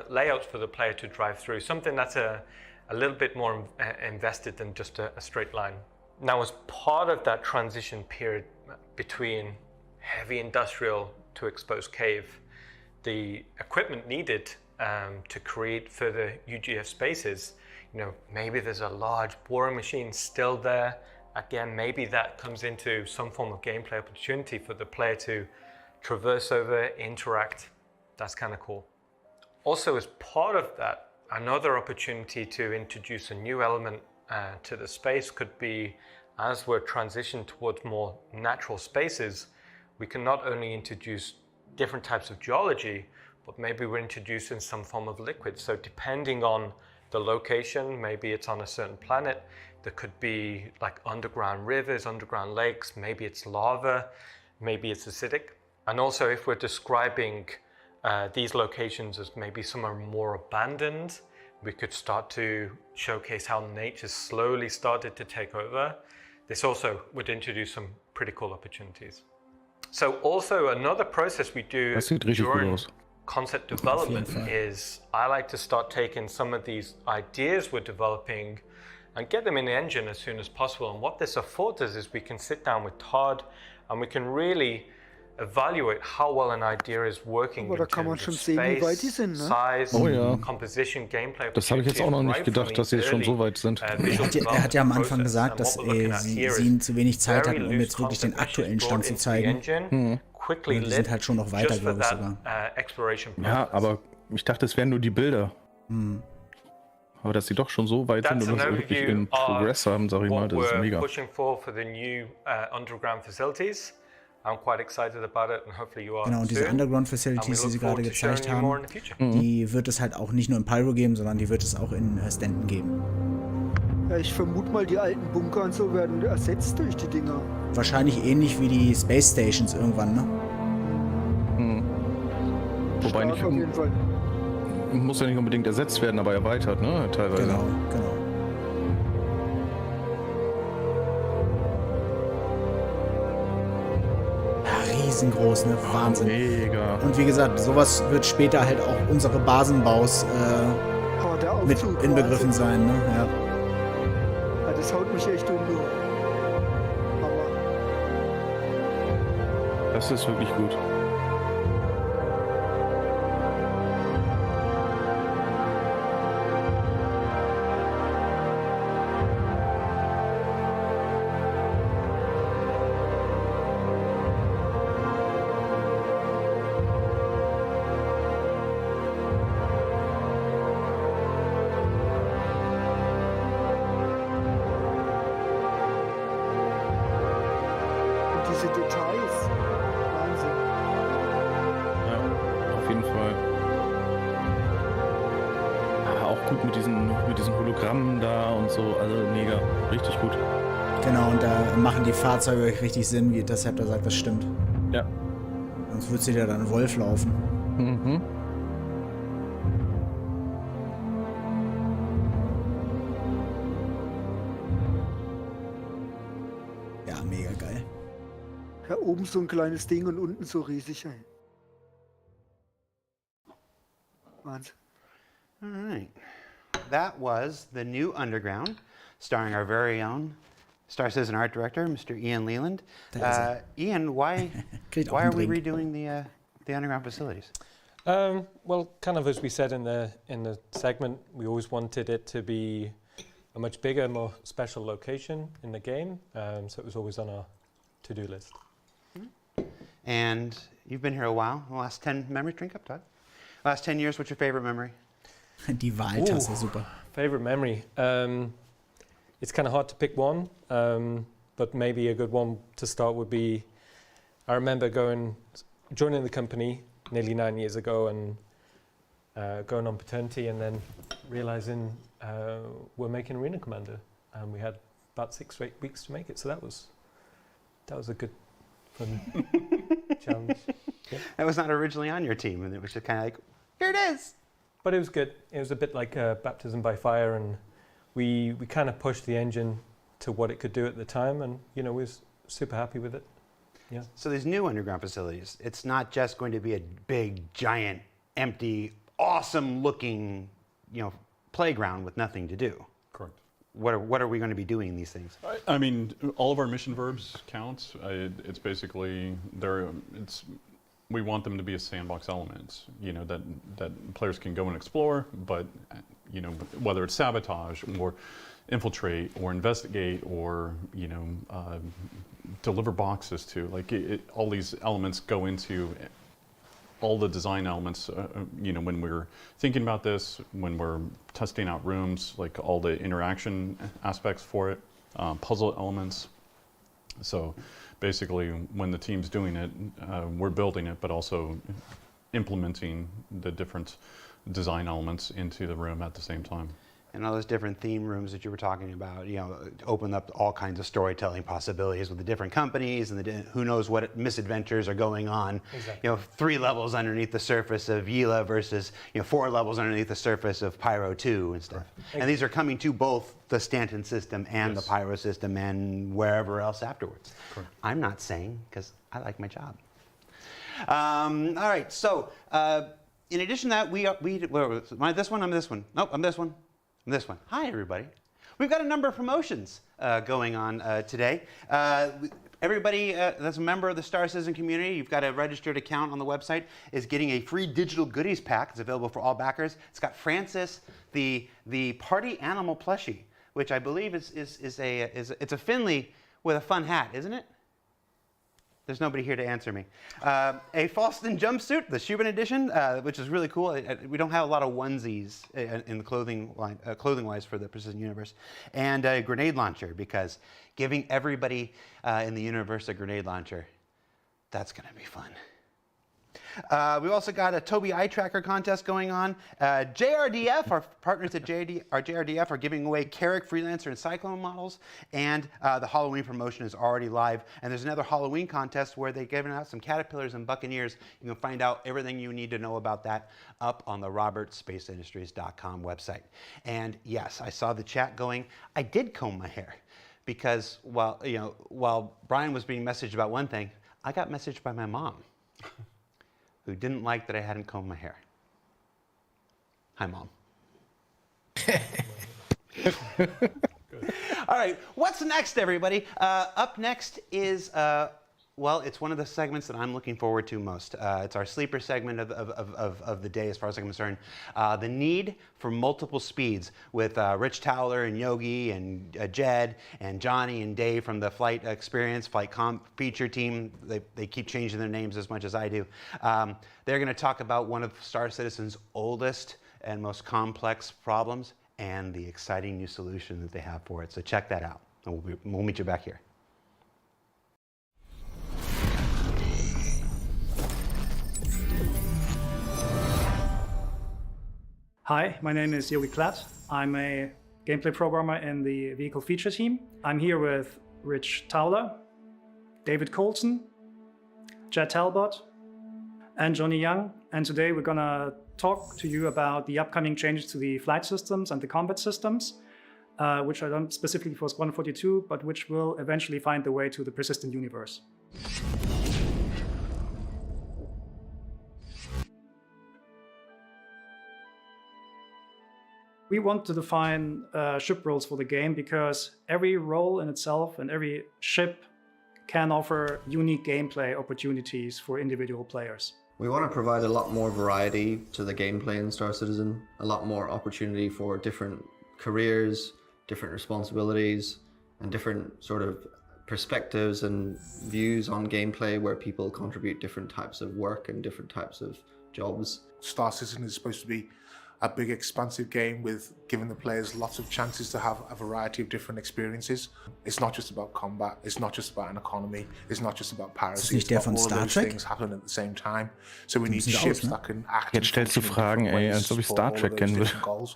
layouts for the player to drive through, something that's a little bit more invested than just a straight line. Now, as part of that transition period between heavy industrial to exposed cave, the equipment needed to create further UGF spaces, maybe there's a large boring machine still there. Again, maybe that comes into some form of gameplay opportunity for the player to traverse over, interact. That's kind of cool. Also, as part of that, another opportunity to introduce a new element to the space could be, as we're transitioning towards more natural spaces, we can not only introduce different types of geology, but maybe we're introducing some form of liquid. So depending on the location, maybe it's on a certain planet, there could be like underground rivers, underground lakes, maybe it's lava, maybe it's acidic. And also, if we're describing these locations as maybe some are more abandoned, we could start to showcase how nature slowly started to take over. This also would introduce some pretty cool opportunities. So also another process we do during concept development is I like to start taking some of these ideas we're developing and get them in the engine as soon as possible. And what this affords us is we can sit down with Todd and we can really evaluate how well an idea is working in terms of space, size, composition, gameplay. Das habe ich jetzt auch noch nicht gedacht, dass sie schon so weit sind. Er hat ja am Anfang gesagt, dass sie zu wenig Zeit hatten, um jetzt wirklich den aktuellen Stand zu zeigen. Die sind halt schon noch weiter, glaube ich sogar. Ja, aber ich dachte, es wären nur die Bilder. Aber dass sie doch schon so weit sind und das wirklich in Progress haben, sag ich mal, das ist mega. Genau, und diese Underground Facilities, die sie gerade gezeigt haben, die wird es halt auch nicht nur in Pyro geben, sondern die wird es auch in Stanton geben. Ja, ich vermute mal, die alten Bunker und so werden ersetzt durch die Dinger. Wahrscheinlich ähnlich wie die Space Stations irgendwann, ne? Wobei nicht, auf jeden Fall. Muss ja nicht unbedingt ersetzt werden, aber erweitert, ne? Teilweise. Genau. Riesengroß, ne? Wahnsinn. Mega. Und wie gesagt, sowas wird später halt auch unsere Basenbaus mit inbegriffen sein, ne? Ja. Das haut mich echt um. Aber das ist wirklich gut. diese Details, Wahnsinn. Ja, auf jeden Fall. Aber auch gut mit diesen Hologrammen da und so, also mega, richtig gut. Genau, und da machen die Fahrzeuge richtig Sinn, wie das Chapter sagt, das stimmt. Ja. Sonst würde sie ja dann Wolf laufen. Mhm. Ja, oben so ein kleines Ding und unten so riesig. Ey. Wahnsinn. All right. That was the new Underground, starring our very own Star Citizen art director, Mr. Ian Leland. Ian, why are we redoing the Underground facilities? Well, kind of as we said in the segment, we always wanted it to be a much bigger, more special location in the game, so it was always on our to-do list. And you've been here a while. The last 10 memories, drink up, Todd. Last 10 years, what's your favorite memory? Die Wahltasse, super. Favorite memory. It's kind of hard to pick one, but maybe a good one to start would be, I remember joining the company nearly 9 years ago and going on paternity and then realizing we're making Arena Commander, and we had about 6 or 8 weeks to make it, so that was a good fun challenge. Yeah. That was not originally on your team, and it was just kind of like, here it is. But it was good. It was a bit like baptism by fire, and we kind of pushed the engine to what it could do at the time, and we was super happy with it. Yeah. So these new underground facilities, it's not just going to be a big, giant, empty, awesome-looking, playground with nothing to do. Correct. What are we going to be doing in these things? I mean, all of our mission verbs count. It's basically we want them to be a sandbox element, that players can go and explore, but whether it's sabotage or infiltrate or investigate or deliver boxes to, all these elements go into all the design elements, when we're thinking about this, when we're testing out rooms, like all the interaction aspects for it, puzzle elements. So basically, when the team's doing it, we're building it, but also implementing the different design elements into the room at the same time. And all those different theme rooms that you were talking about, open up all kinds of storytelling possibilities with the different companies and who knows what misadventures are going on. Exactly. 3 levels underneath the surface of Yila versus 4 levels underneath the surface of Pyro 2 and stuff. Exactly. And these are coming to both the Stanton system and the Pyro system and wherever else afterwards. Correct. I'm not saying, because I like my job. All right, so in addition to that, am I this one? I'm this one. Nope, I'm this one. This one. Hi, everybody. We've got a number of promotions going on today. Everybody that's a member of the Star Citizen community, you've got a registered account on the website, is getting a free digital goodies pack. It's available for all backers. It's got Francis, the party animal plushie, which I believe is a Finley with a fun hat, isn't it? There's nobody here to answer me. A Falston jumpsuit, the Shubin edition, which is really cool. We don't have a lot of onesies in the clothing-wise for the Precision Universe. And a grenade launcher, because giving everybody in the universe a grenade launcher, that's going to be fun. We've also got a Toby Eye Tracker contest going on. JRDF, our partners at JRDF are giving away Carrick, Freelancer, and Cyclone models. And the Halloween promotion is already live. And there's another Halloween contest where they're giving out some Caterpillars and Buccaneers. You can find out everything you need to know about that up on the robertspaceindustries.com website. And yes, I saw the chat going. I did comb my hair because while Brian was being messaged about one thing, I got messaged by my mom, who didn't like that I hadn't combed my hair. Hi, Mom. All right, what's next, everybody? Up next is, it's one of the segments that I'm looking forward to most. It's our sleeper segment of the day, as far as I'm concerned. The need for multiple speeds with Rich Towler and Yogi and Jed and Johnny and Dave from the Flight Experience, Flight Comp feature team. They keep changing their names as much as I do. They're going to talk about one of Star Citizen's oldest and most complex problems and the exciting new solution that they have for it. So check that out, and we'll meet you back here. Hi, my name is Yogi Klatt. I'm a gameplay programmer in the vehicle feature team. I'm here with Rich Towler, David Colson, Jed Talbot, and Johnny Young. And today we're gonna talk to you about the upcoming changes to the flight systems and the combat systems, which are done specifically for Squadron 42, but which will eventually find their way to the persistent universe. We want to define ship roles for the game because every role in itself and every ship can offer unique gameplay opportunities for individual players. We want to provide a lot more variety to the gameplay in Star Citizen, a lot more opportunity for different careers, different responsibilities, and different sort of perspectives and views on gameplay where people contribute different types of work and different types of jobs. Star Citizen is supposed to be a big expansive game with giving the players lots of chances to have a variety of different experiences. It's not just about combat, it's not just about an economy, it's not just about piracy, it's about all those things happening at the same time. So we need ships that can act. Jetzt stellst du Fragen, ey, als ob ich Star Trek kennen würde.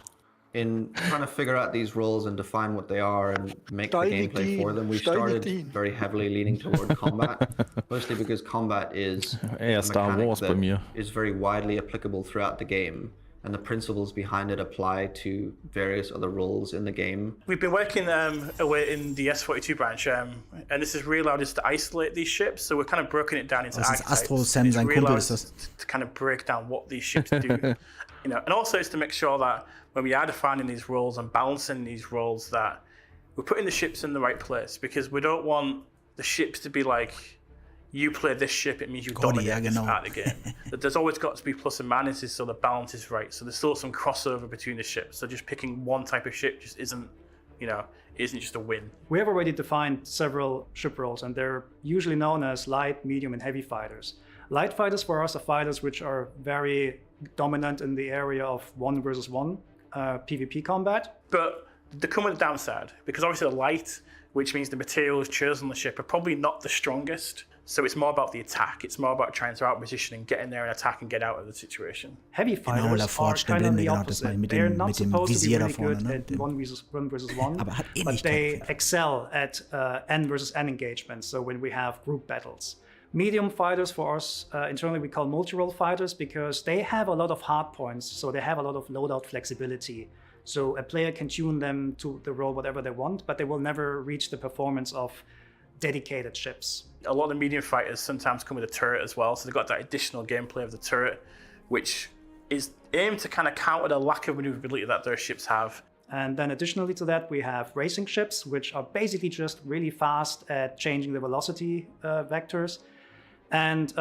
In trying to figure out these roles and define what they are and make the gameplay for them, we started very heavily leaning toward combat, mostly because combat is a mechanic that is very widely applicable throughout the game. And the principles behind it apply to various other roles in the game. We've been working away in the S42 branch, and this has really allowed us to isolate these ships. So we're kind of broken it down into archetypes. It's really allowed us to kind of break down what these ships do. And also it's to make sure that when we are defining these roles and balancing these roles, that we're putting the ships in the right place, because we don't want the ships to be like, you play this ship, it means you dominate this part of the game. There's always got to be plus and minuses so the balance is right. So there's still some crossover between the ships. So just picking one type of ship just isn't just a win. We have already defined several ship roles, and they're usually known as light, medium, and heavy fighters. Light fighters for us are fighters which are very dominant in the area of 1 versus 1 PvP combat. But they come with a downside, because obviously the light, which means the materials chosen on the ship, are probably not the strongest. So it's more about the attack. It's more about trying to outposition and get in there and attack and get out of the situation. Heavy fighters are kind of the opposite. They're not supposed to be really good at 1 versus 1, but they excel at N versus N engagements, so when we have group battles. Medium fighters for us, internally we call multi-role fighters, because they have a lot of hard points, so they have a lot of loadout flexibility. So a player can tune them to the role whatever they want, but they will never reach the performance of dedicated ships. A lot of the medium fighters sometimes come with a turret as well, so they've got that additional gameplay of the turret, which is aimed to kind of counter the lack of maneuverability that their ships have. And then additionally to that, we have racing ships, which are basically just really fast at changing the velocity vectors, and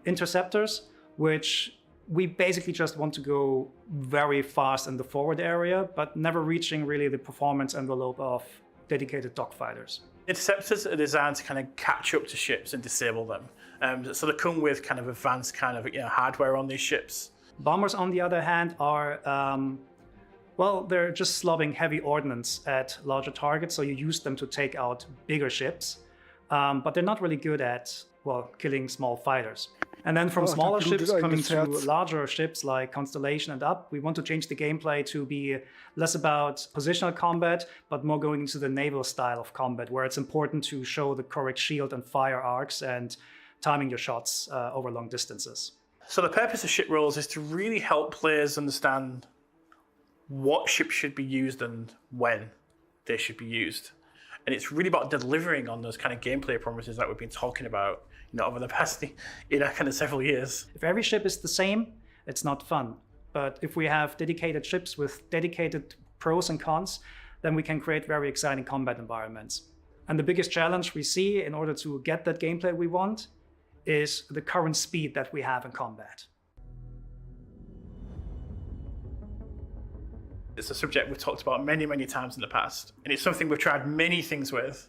interceptors, which we basically just want to go very fast in the forward area, but never reaching really the performance envelope of dedicated dogfighters. Interceptors are designed to kind of catch up to ships and disable them. So they come with kind of advanced kind of hardware on these ships. Bombers, on the other hand, are, they're just slobbing heavy ordnance at larger targets, so you use them to take out bigger ships. But they're not really good at, killing small fighters. And then from smaller ships coming to larger ships like Constellation and up, we want to change the gameplay to be less about positional combat, but more going into the naval style of combat, where it's important to show the correct shield and fire arcs and timing your shots over long distances. So the purpose of ship roles is to really help players understand what ships should be used and when they should be used. And it's really about delivering on those kind of gameplay promises that we've been talking about over the past kind of several years. If every ship is the same, it's not fun. But if we have dedicated ships with dedicated pros and cons, then we can create very exciting combat environments. And the biggest challenge we see in order to get that gameplay we want is the current speed that we have in combat. It's a subject we've talked about many, many times in the past. And it's something we've tried many things with.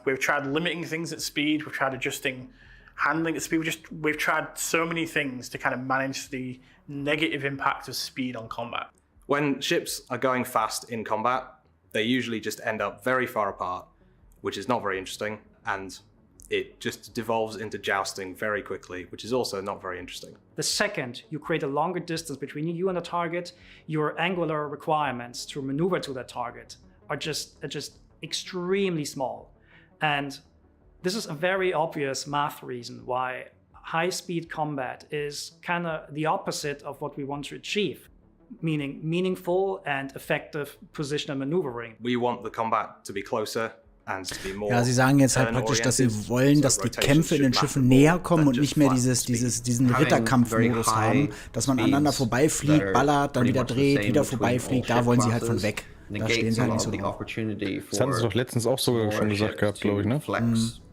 We've tried limiting things at speed, we've tried adjusting handling at speed, we've tried so many things to kind of manage the negative impact of speed on combat. When ships are going fast in combat, they usually just end up very far apart, which is not very interesting, and it just devolves into jousting very quickly, which is also not very interesting. The second you create a longer distance between you and the target, your angular requirements to maneuver to that target are just extremely small. And this is a very obvious math reason why high-speed combat is kind of the opposite of what we want to achieve, meaning meaningful and effective positional maneuvering. We want the combat to be closer, Ja, Sie sagen jetzt halt praktisch, dass Sie wollen, dass die Kämpfe in den Schiffen näher kommen und nicht mehr diesen Ritterkampfmodus haben, dass man aneinander vorbeifliegt, ballert, dann wieder dreht, wieder vorbeifliegt. Da wollen Sie halt von weg. Da stehen Sie halt nicht so drauf. Das hatten Sie doch letztens auch sogar schon gesagt gehabt, glaube ich, ne?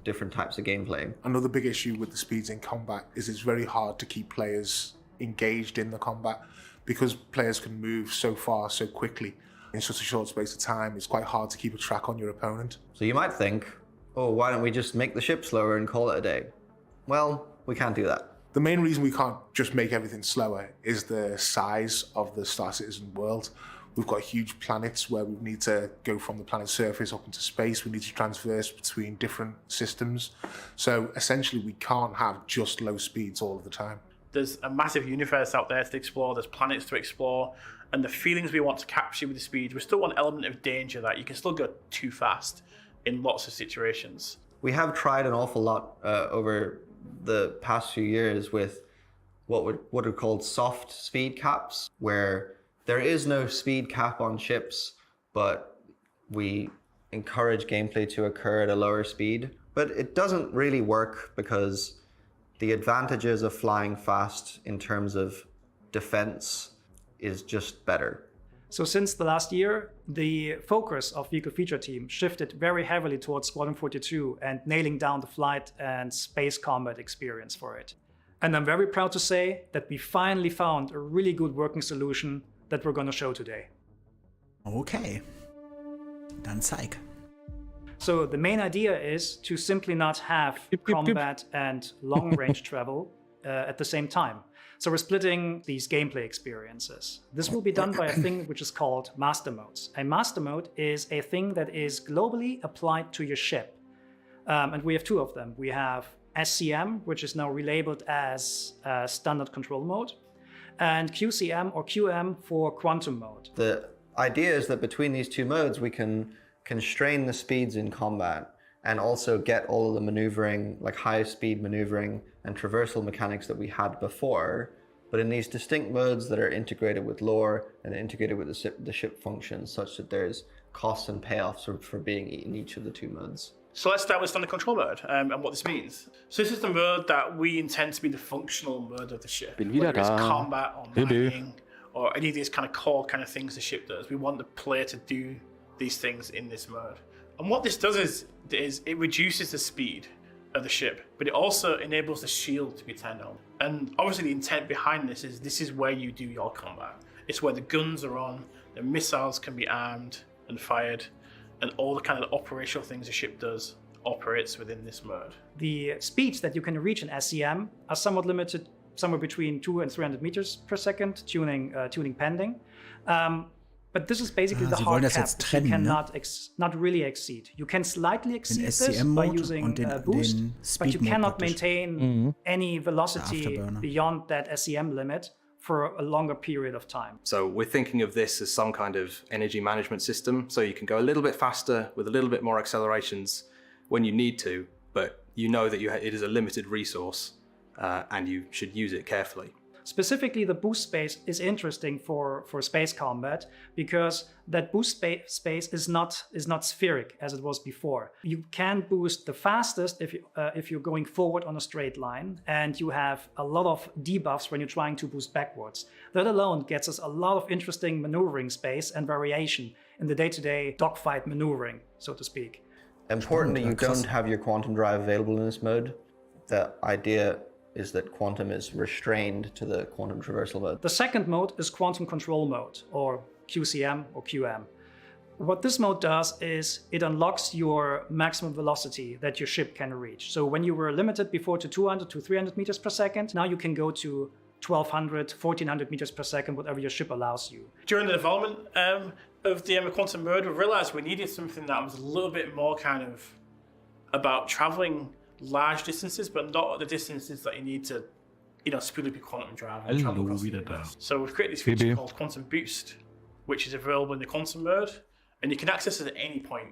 Different types of gameplay. Another big issue with the speeds in combat is it's very hard to keep players engaged in the combat because players can move so far so quickly in such a short space of time. It's quite hard to keep a track on your opponent. So you might think, oh, why don't we just make the ship slower and call it a day? Well, we can't do that. The main reason we can't just make everything slower is the size of the Star Citizen world. We've got huge planets where we need to go from the planet's surface up into space. We need to transverse between different systems. So essentially we can't have just low speeds all of the time. There's a massive universe out there to explore, there's planets to explore, and the feelings we want to capture with the speed, we still want an element of danger that you can still go too fast in lots of situations. We have tried an awful lot over the past few years with what are called soft speed caps, where there is no speed cap on ships, but we encourage gameplay to occur at a lower speed. But it doesn't really work because the advantages of flying fast in terms of defense is just better. So since the last year, the focus of Vehicle Feature Team shifted very heavily towards Squadron 42 and nailing down the flight and space combat experience for it. And I'm very proud to say that we finally found a really good working solution that we're going to show today. Okay, dann zeig. So the main idea is to simply not have combat and long-range travel at the same time. So we're splitting these gameplay experiences. This will be done by a thing which is called master modes. A master mode is a thing that is globally applied to your ship. And we have two of them. We have SCM, which is now relabeled as standard control mode, and QCM or QM for quantum mode. The idea is that between these two modes, we can constrain the speeds in combat and also get all of the maneuvering, like high speed maneuvering and traversal mechanics that we had before, but in these distinct modes that are integrated with lore and integrated with the ship functions, such that there's costs and payoffs for being in each of the two modes. So let's start with standard control mode and what this means. So this is the mode that we intend to be the functional mode of the ship. Whether it's combat or mining or any of these kind of core kind of things the ship does. We want the player to do these things in this mode. And what this does is it reduces the speed of the ship, but it also enables the shield to be turned on. And obviously the intent behind this is where you do your combat. It's where the guns are on, the missiles can be armed and fired, and all the kind of operational things the ship does operates within this mode. The speeds that you can reach in SCM are somewhat limited, somewhere between 200 and 300 meters per second, tuning pending. But this is basically the hard cap that you cannot not really exceed. You can slightly exceed this by using boost, but you cannot maintain any velocity beyond that SCM limit for a longer period of time. So we're thinking of this as some kind of energy management system, so you can go a little bit faster with a little bit more accelerations when you need to, but you know that it is a limited resource and you should use it carefully. Specifically, the boost space is interesting for space combat because that boost space is not spheric as it was before. You can boost the fastest if you're going forward on a straight line, and you have a lot of debuffs when you're trying to boost backwards. That alone gets us a lot of interesting maneuvering space and variation in the day-to-day dogfight maneuvering, so to speak. Importantly, you don't have your quantum drive available in this mode. The idea is that quantum is restrained to the quantum traversal mode. The second mode is quantum control mode, or QCM or QM. What this mode does is it unlocks your maximum velocity that your ship can reach. So when you were limited before to 200 to 300 meters per second, now you can go to 1200, 1400 meters per second, whatever your ship allows you. During the development of the quantum mode, we realized we needed something that was a little bit more kind of about traveling large distances, but not the distances that you need to, speed up your quantum drive and travel across the universe. So we've created this feature called Quantum Boost, which is available in the quantum mode, and you can access it at any point.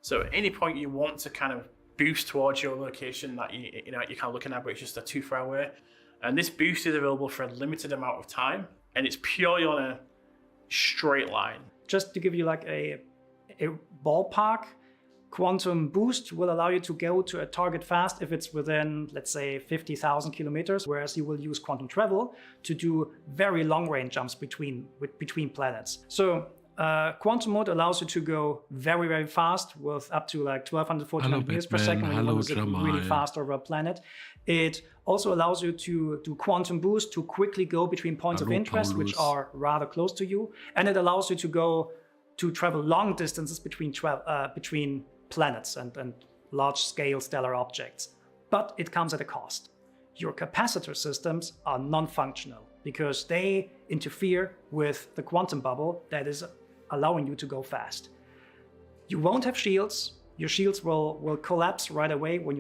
So at any point you want to kind of boost towards your location that you're kind of looking at, but it's just too far away. And this boost is available for a limited amount of time, and it's purely on a straight line. Just to give you like a ballpark, Quantum boost will allow you to go to a target fast if it's within, let's say, 50,000 kilometers, whereas you will use quantum travel to do very long range jumps between planets. So quantum mode allows you to go very, very fast with up to like 1200, 1400 meters per second when you want to zip really fast over a planet. It also allows you to do quantum boost to quickly go between points of interest, which are rather close to you. And it allows you to travel long distances between planets and large-scale stellar objects. But it comes at a cost. Your capacitor systems are non-functional because they interfere with the quantum bubble that is allowing you to go fast. You won't have shields. Your shields will collapse right away when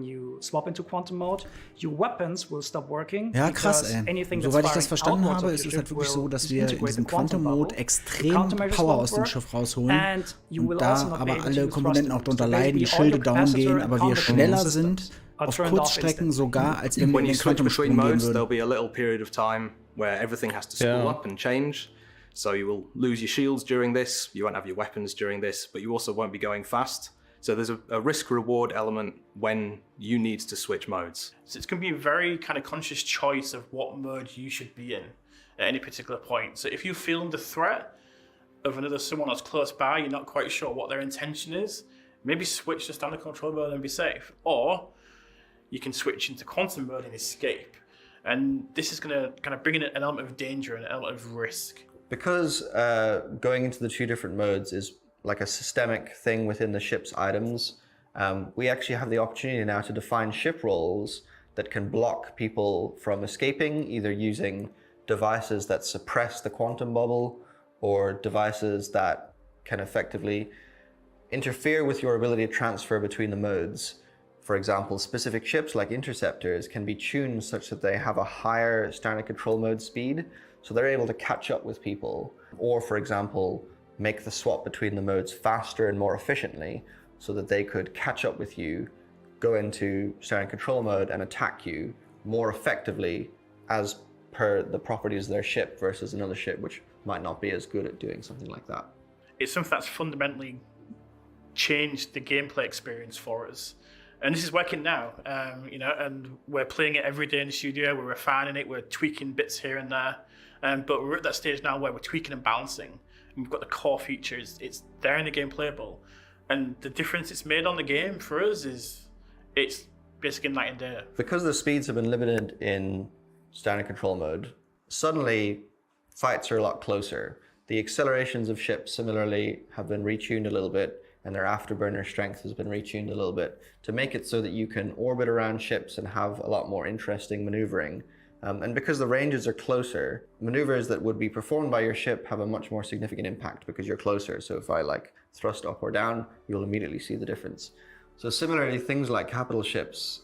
you swap into quantum mode. Your weapons will stop working. Ja, krass, ey. Soweit ich das verstanden habe, ist es halt wirklich so, dass wir in diesem Quantum Mode extrem Power aus dem Schiff rausholen und da aber alle Komponenten auch drunter leiden, die Schilde down gehen, aber wir schneller sind auf Kurzstrecken sogar, als wenn wir in den Quantum-Sprung gehen würden. There'll be a little period of time where everything has to spool up and change. So you will lose your shields during this, you won't have your weapons during this, but you also won't be going fast. So there's a risk-reward element when you need to switch modes. So it's going to be a very kind of conscious choice of what mode you should be in at any particular point. So if you feel the threat of someone that's close by, you're not quite sure what their intention is, maybe switch to standard control mode and be safe. Or you can switch into quantum mode and escape. And this is going to kind of bring in an element of danger and an element of risk. Because going into the two different modes is like a systemic thing within the ship's items, we actually have the opportunity now to define ship roles that can block people from escaping, either using devices that suppress the quantum bubble or devices that can effectively interfere with your ability to transfer between the modes. For example, specific ships like interceptors can be tuned such that they have a higher standard control mode speed, so they're able to catch up with people, or for example, make the swap between the modes faster and more efficiently so that they could catch up with you, go into standard control mode and attack you more effectively as per the properties of their ship versus another ship which might not be as good at doing something like that. It's something that's fundamentally changed the gameplay experience for us. And this is working now, and we're playing it every day in the studio, we're refining it, we're tweaking bits here and there. But we're at that stage now where we're tweaking and balancing. And we've got the core features, it's there in the game playable. And the difference it's made on the game for us is it's basically night and day. Because the speeds have been limited in standard control mode, suddenly fights are a lot closer. The accelerations of ships similarly have been retuned a little bit, and their afterburner strength has been retuned a little bit to make it so that you can orbit around ships and have a lot more interesting maneuvering. And because the ranges are closer, maneuvers that would be performed by your ship have a much more significant impact because you're closer. So if I thrust up or down, you'll immediately see the difference. So similarly, things like capital ships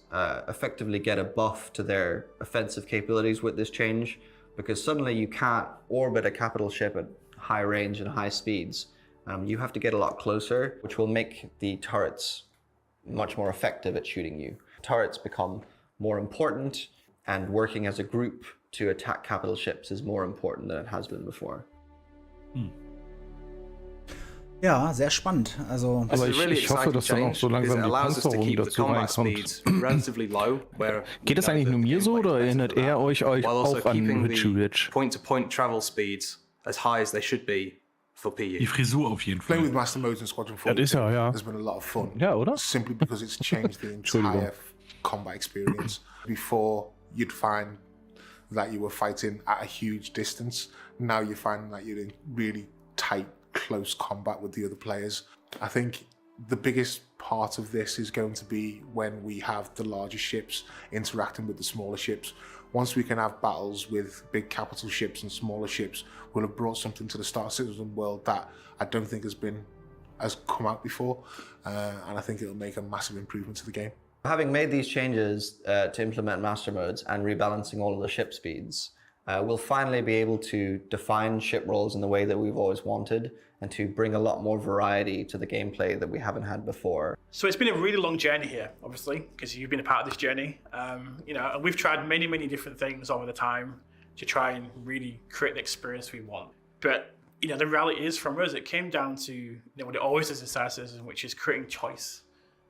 effectively get a buff to their offensive capabilities with this change, because suddenly you can't orbit a capital ship at high range and high speeds. You have to get a lot closer, which will make the turrets much more effective at shooting you. Turrets become more important, and working as a group to attack capital ships is more important than it has been before. Ja, sehr spannend. Also, aber ich hoffe, dass dann auch so langsam die Panzerung dazu reinkommt. Geht das eigentlich nur mir so oder erinnert er euch auch an Rich? Point-to-point travel speeds as high as they should be for PU. Die Frisur auf jeden Fall. Playing with Master Modes in Squadron 4 has been a lot of fun. Ja, oder? Simply because it's changed the entire combat experience. Before, you'd find that you were fighting at a huge distance. Now you're finding that you're in really tight, close combat with the other players. I think the biggest part of this is going to be when we have the larger ships interacting with the smaller ships. Once we can have battles with big capital ships and smaller ships, we'll have brought something to the Star Citizen world that I don't think has come out before, and I think it'll make a massive improvement to the game. Having made these changes to implement master modes and rebalancing all of the ship speeds, we'll finally be able to define ship roles in the way that we've always wanted and to bring a lot more variety to the gameplay that we haven't had before. So it's been a really long journey here, obviously, because you've been a part of this journey. And we've tried many different things over the time to try and really create the experience we want. But the reality is from us, it came down to what it always is in Star Citizen, which is creating choice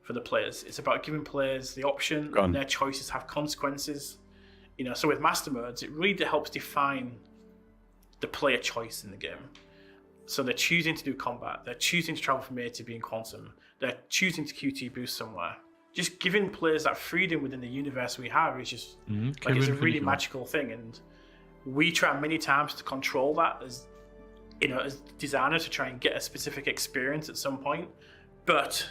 for the players. It's about giving players the option, and their choices have consequences. So with master modes, it really helps define the player choice in the game. So they're choosing to do combat, they're choosing to travel from A to B in quantum, they're choosing to QT boost somewhere. Just giving players that freedom within the universe we have is just it's a really magical thing, and we try many times to control that as designers to try and get a specific experience at some point, but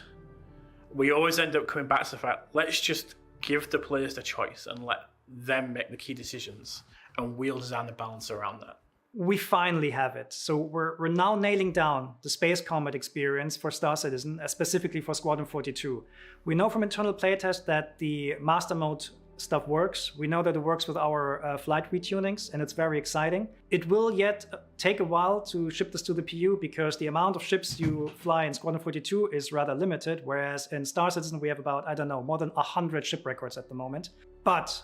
we always end up coming back to the fact, let's just give the players the choice and let them make the key decisions, and we'll design the balance around that. We finally have it. So we're now nailing down the space combat experience for Star Citizen, specifically for Squadron 42. We know from internal playtest that the master mode stuff works. We know that it works with our flight retunings, and it's very exciting. It will yet take a while to ship this to the PU because the amount of ships you fly in Squadron 42 is rather limited, whereas in Star Citizen we have about, more than 100 ship records at the moment. But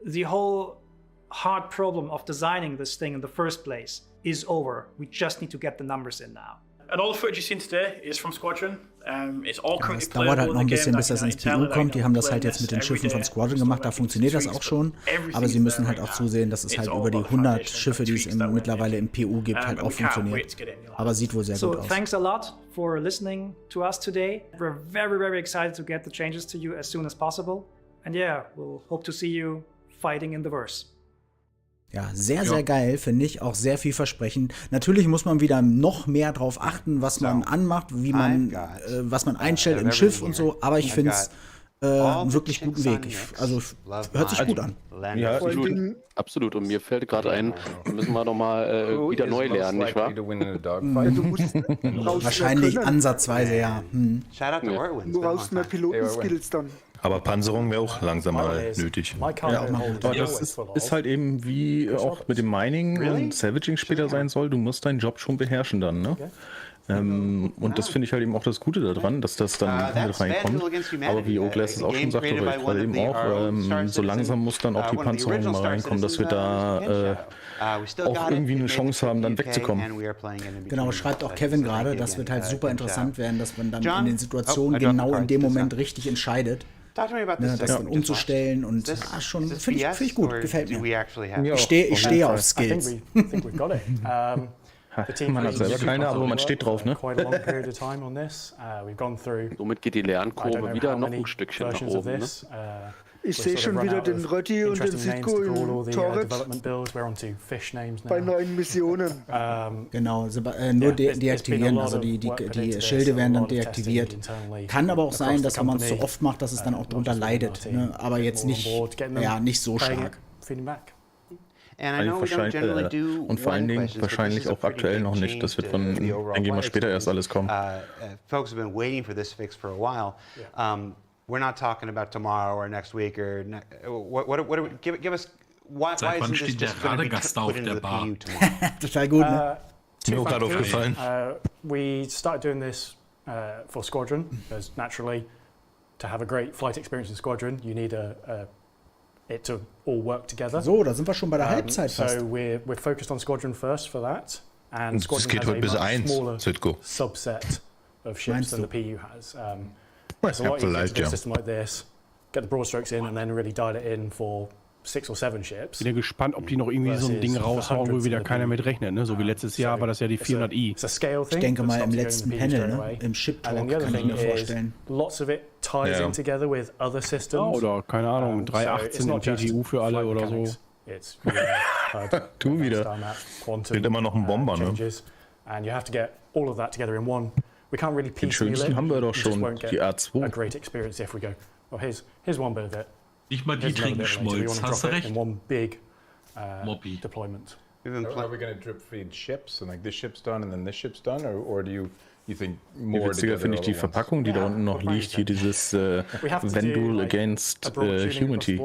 the whole hard problem of designing this thing in the first place is over. We just need to get the numbers in now. And all the footage you've seen today is from Squadron. It's all currently es dauert halt noch ein bisschen, bis das ins PU kommt. Die haben das halt jetzt mit den Schiffen von Squadron gemacht, da funktioniert das auch schon. Aber sie müssen halt auch zusehen, dass es halt über die 100 Schiffe, die es mittlerweile im PU gibt, halt auch funktioniert. Aber sieht wohl sehr gut aus. So thanks a lot for listening to us today. We're very, very excited to get the changes to you as soon as possible. And yeah, we'll hope to see you fighting in the verse. Ja, sehr, sehr geil, finde ich, auch sehr vielversprechend. Natürlich muss man wieder noch mehr drauf achten, was man anmacht, wie man, was man einstellt im Schiff und so, aber ich finde es einen wirklich guten Weg. Also hört sich gut an. Ja, absolut. Und mir fällt gerade ein, müssen wir doch mal wieder neu lernen, nicht wahr? Wahrscheinlich ansatzweise, ja. Du brauchst mehr Pilotenskills dann. Aber Panzerung wäre auch langsam mal nötig. Ja, aber das ist halt eben wie auch mit dem Mining und Salvaging später sein soll. Du musst deinen Job schon beherrschen dann, ne? Und das finde ich halt eben auch das Gute daran, dass das dann mit reinkommt. Aber wie Oglass es auch schon sagte, oder ich gerade eben auch, so langsam muss dann auch die Panzerung mal reinkommen, dass wir da auch irgendwie eine Chance haben, dann wegzukommen. Genau, schreibt auch Kevin gerade, das wird halt super interessant werden, dass man dann in den Situationen genau in dem Moment richtig entscheidet. Das dann umzustellen und schon finde ich gut, gefällt mir. Ich stehe auf Skills. Man hat selber keine, aber man steht drauf, ne? Somit geht die Lernkurve wieder noch ein Stückchen nach oben, ne? Ich sehe schon wieder den Rötti und den Citko im Torret bei neuen Missionen. Genau, nur deaktivieren, also die Schilde werden dann deaktiviert. Kann aber auch sein, dass wenn man es so oft macht, dass es dann auch drunter leidet, ne? Aber jetzt nicht so stark. Und vor allen Dingen wahrscheinlich auch aktuell noch nicht. Das wird dann, denke ich mal, später erst alles kommen. Folks have been waiting for this fix for a while. We're not talking about tomorrow or next week or give us why isn't this just going to be put into the PU tomorrow? Total gut, ne? Mir auch gerade aufgefallen. We started doing this for Squadron because naturally, to have a great flight experience in Squadron, you need it to all work together. So, da sind wir schon bei der Halbzeit fast. So we're focused on Squadron first for that, and Squadron geht heute bis 1, Citko. Subset of ships than the PU has. It's a lot easier to do a system like this, get the broad strokes in, and then really dial it in for 6 or 7 ships. Ich bin gespannt, ob die noch irgendwie so ein Ding raushauen, wo wieder keiner mit rechnet, ne? So wie letztes Jahr war das ja die 400i. Ich denke mal im letzten Panel, ne? Im Ship-Talk kann ich mir vorstellen. Lots of it ties in together with other systems. Oder, keine Ahnung, 318 und GGU für alle oder so. Du wieder. Wird immer noch ein Bomber, ne? And you have to get all of that together in one. We can't really den schönsten haben wir doch schon, die A2. A great experience if we go, well, here's one bit of it. Nicht mal die trinken Schmolz, hast du recht. In one big deployment. Are we going to drip feed ships and like this ship's done and then this ship's done, or do you think more? Witziger finde ich die Verpackung, die da unten noch liegt, hier dieses Vendul against Humanity.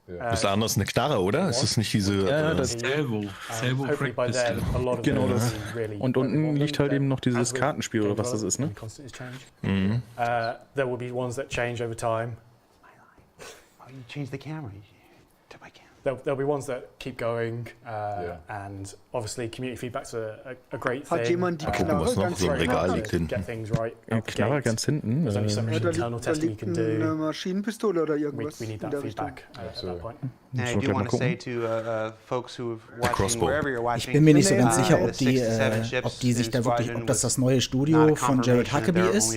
Das andere ist eine Knarre, oder? Ist das nicht diese... Ja, das Salvo Practice. Genau das. Und unten liegt halt eben noch dieses Kartenspiel, oder was das ist, ne? Mhm. There will be ones that change over time. You change the camera to my camera. there'll be ones that keep going, and obviously community feedback's a great thing. Hat jemand die Knarre ganz hinten? Get things right. Knarre ganz hinten. There's only so much internal testing you liegt can do. eine Maschinenpistole oder irgendwas We need in that der Richtung. feedback at that point. And I do want to say to folks who are watching, wherever you're watching, Ich bin mir nicht so ganz sicher, ob die sich da wirklich, ob das neue Studio von Jared Huckabee ist,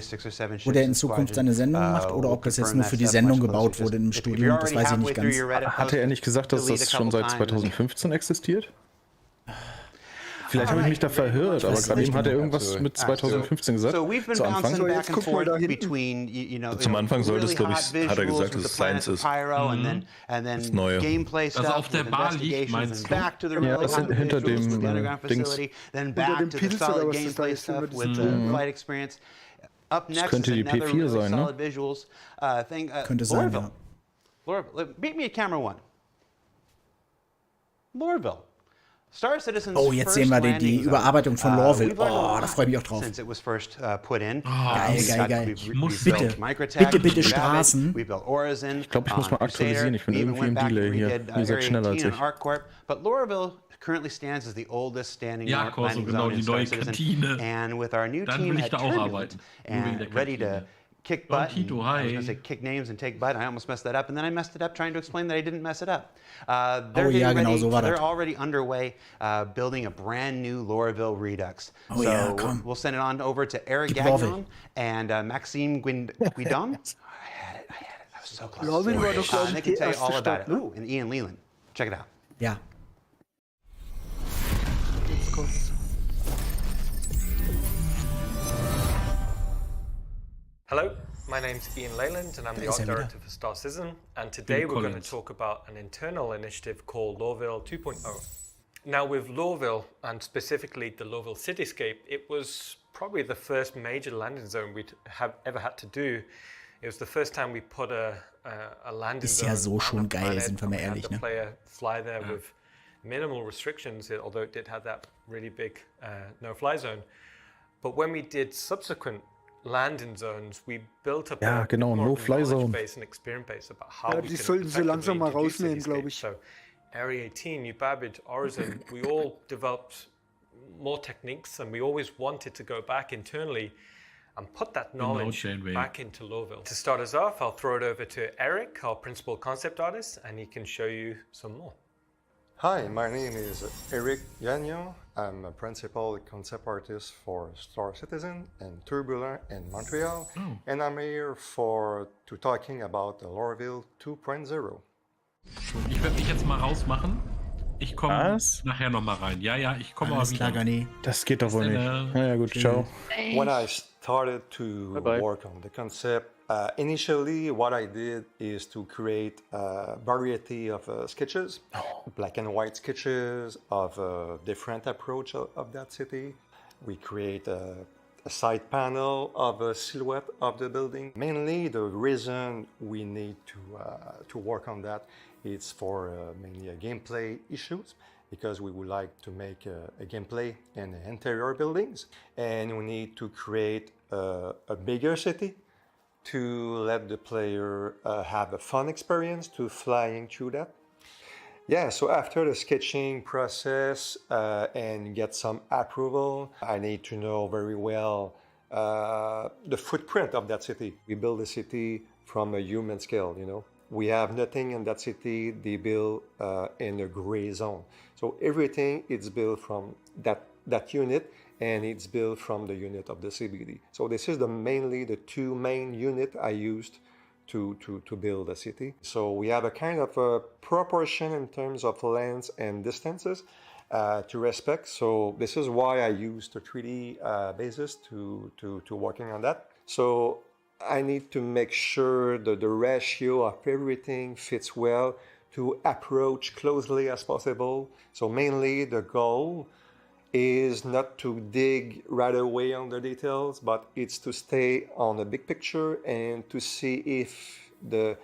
wo der in Zukunft seine Sendung macht, oder ob das jetzt nur für die Sendung gebaut wurde im Studio. Das weiß ich nicht ganz. Hatte er nicht gesagt, dass das schon seit 2015 existiert? Vielleicht habe ich mich da verhört, aber gerade eben hat er irgendwas mit 2015 gesagt. Zu Anfang. Zum Anfang sollte es, glaube ich, hat er gesagt, dass es Science ist. Das Neue. Also auf der Bar liegt, meinst du? Ja, das sind hinter dem Dings. Das könnte die P4 sein, ne? Könnte sein, ja. Beat me at camera 1. Lorville. Star Citizen's oh, jetzt sehen wir die Überarbeitung von Lorville. Oh, da freue ich mich auch drauf. Geil. Bitte Straßen. Ich glaube, ich muss mal aktualisieren. Ich bin irgendwie im Delay hier. Ihr seid schneller als ich. But Lorville currently stands as the oldest standing landing genau, zone in Star Citizen. And with our new team at Turbulent and ready to kick butt. I was going to say kick names and take butt. I almost messed that up, and then I messed it up trying to explain that I didn't mess it up. They're already underway building a brand new Lorville Redux. We'll send it on over to Eric Gagnon and Maxime Guidon. I had it. I was so close. Lorville war doch, glaube ich, die erste Stadt. Ooh, and Ian Leland. Check it out. Ja. Hello, my name's Ian Leyland and I'm the art director for Star Citizen, and today we're going to talk about an internal initiative called Lorville 2.0. Now with Lorville, and specifically the Lorville cityscape, it was probably the first major landing zone we'd ever had to do. It was the first time we put a landing zone ja so schon geil, sind wir mal ehrlich, the player fly there with minimal restrictions, although it did have that really big no-fly zone. But when we did subsequent landing zones, we built up a knowledge base and experience base about how we die sollten sie langsam mal rausnehmen, glaube ich. So Area 18, New Babbage, Origin, we all developed more techniques, and we always wanted to go back internally and put that knowledge back into Lorville. To start us off, I'll throw it over to Eric, our principal concept artist, and he can show you some more. Hi, my name is Eric Gagnon. I'm a principal concept artist for Star Citizen and Turbulent in Montreal, and I'm here to talking about the Lorville 2.0. Ich werde mich jetzt mal rausmachen. Ich komme nachher noch mal rein. Ja, ich komme auch wieder. Das geht doch wohl nicht. Ja, gut, ciao. When I started to work on the concept, initially what I did is to create a variety of sketches, black and white sketches of a different approach of that city. We create a side panel of a silhouette of the building. Mainly the reason we need to work on that is for mainly a gameplay issues, because we would like to make a gameplay in the interior buildings, and we need to create a bigger city to let the player have a fun experience to flying through that. Yeah, so after the sketching process and get some approval, I need to know very well the footprint of that city. We build a city from a human scale, you know. We have nothing in that city, they build in a gray zone. So everything is built from that unit, and it's built from the unit of the CBD. So this is mainly the two main units I used to build a city. So we have a kind of a proportion in terms of lengths and distances to respect. So this is why I used the 3D basis to working on that. So I need to make sure that the ratio of everything fits well to approach closely as possible. So mainly the goal is not to dig right away on the details, but it's to stay on the big picture and to see if the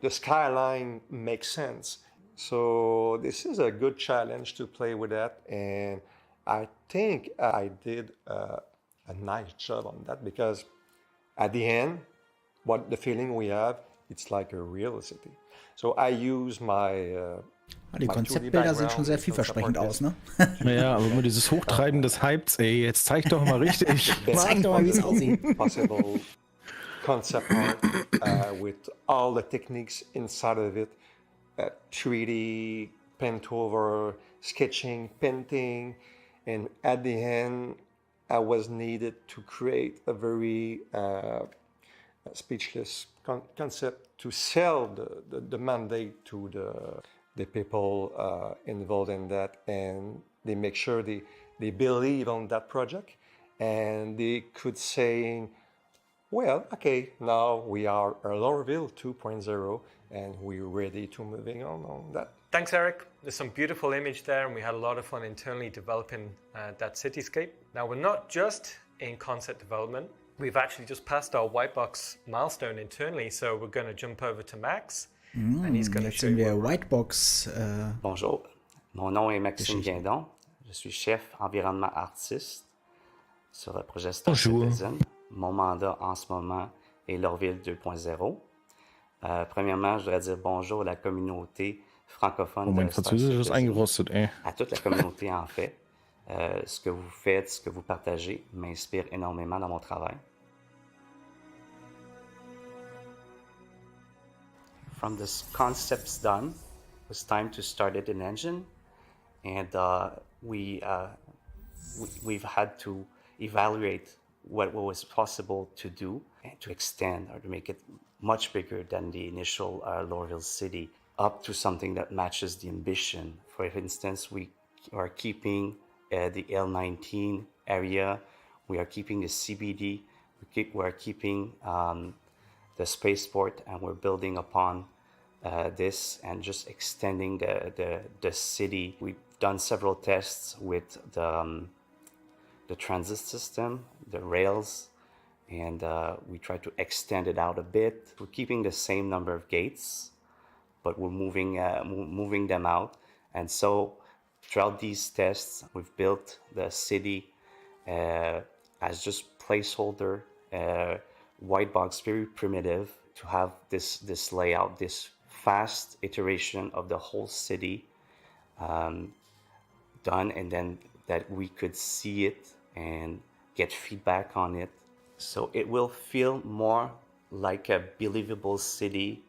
skyline makes sense. So this is a good challenge to play with that, and I think I did a nice job on that, because at the end, what the feeling we have, it's like a real city. So I use my Die Konzeptbilder sehen schon sehr vielversprechend aus, ne? Naja, aber immer dieses Hochtreiben des Hypes, ey, jetzt zeig doch mal richtig. Zeig doch mal, wie es aussieht. Possible concept art with all the techniques inside of it, 3D, paint over, sketching, painting, and at the end, I was needed to create a very speechless concept to sell the mandate to the people involved in that, and they make sure they believe on that project, and they could say, well, okay, now we are a Lorville 2.0, and we're ready to moving on that. Thanks, Eric. There's some beautiful image there, and we had a lot of fun internally developing that cityscape. Now, we're not just in concept development. We've actually just passed our white box milestone internally, so we're going to jump over to Max. And he's going to show you white box. Bonjour, mon nom est Maxime Guindon. Je suis chef environnement artiste sur le projet Star Citizen. Mon mandat en ce moment est Lorville 2.0. Premièrement, je voudrais dire bonjour à la communauté francophone de Star Citizen. À toute la communauté, en fait. Ce que vous faites, ce que vous partagez m'inspire énormément dans mon travail. From the concepts done, it was time to start it in engine, and we've had to evaluate what was possible to do and to extend or to make it much bigger than the initial Lorville city, up to something that matches the ambition. For instance, we are keeping the L19 area, we are keeping the CBD, we're keeping the spaceport, and we're building upon this and just extending the city. We've done several tests with the transit system, the rails, and we try to extend it out a bit. We're keeping the same number of gates, but we're moving them out. And so throughout these tests, we've built the city as just placeholder, white box, very primitive, to have this layout, this fast iteration of the whole city done, and then that we could see it and get feedback on it. So it will feel more like a believable city.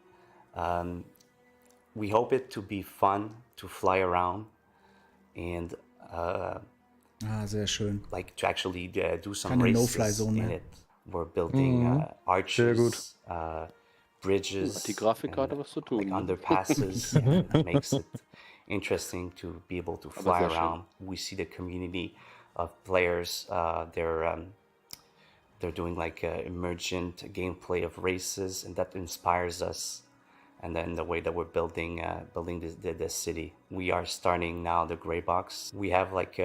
We hope it to be fun to fly around and sehr schön. Like to actually do some races in it. We're building arches, bridges, die Grafikkarte was zu tun. Like underpasses. It makes it interesting to be able to fly around. We see the community of players. They're doing like emergent gameplay of races, and that inspires us. And then the way that we're building the city. We are starting now the gray box. We have like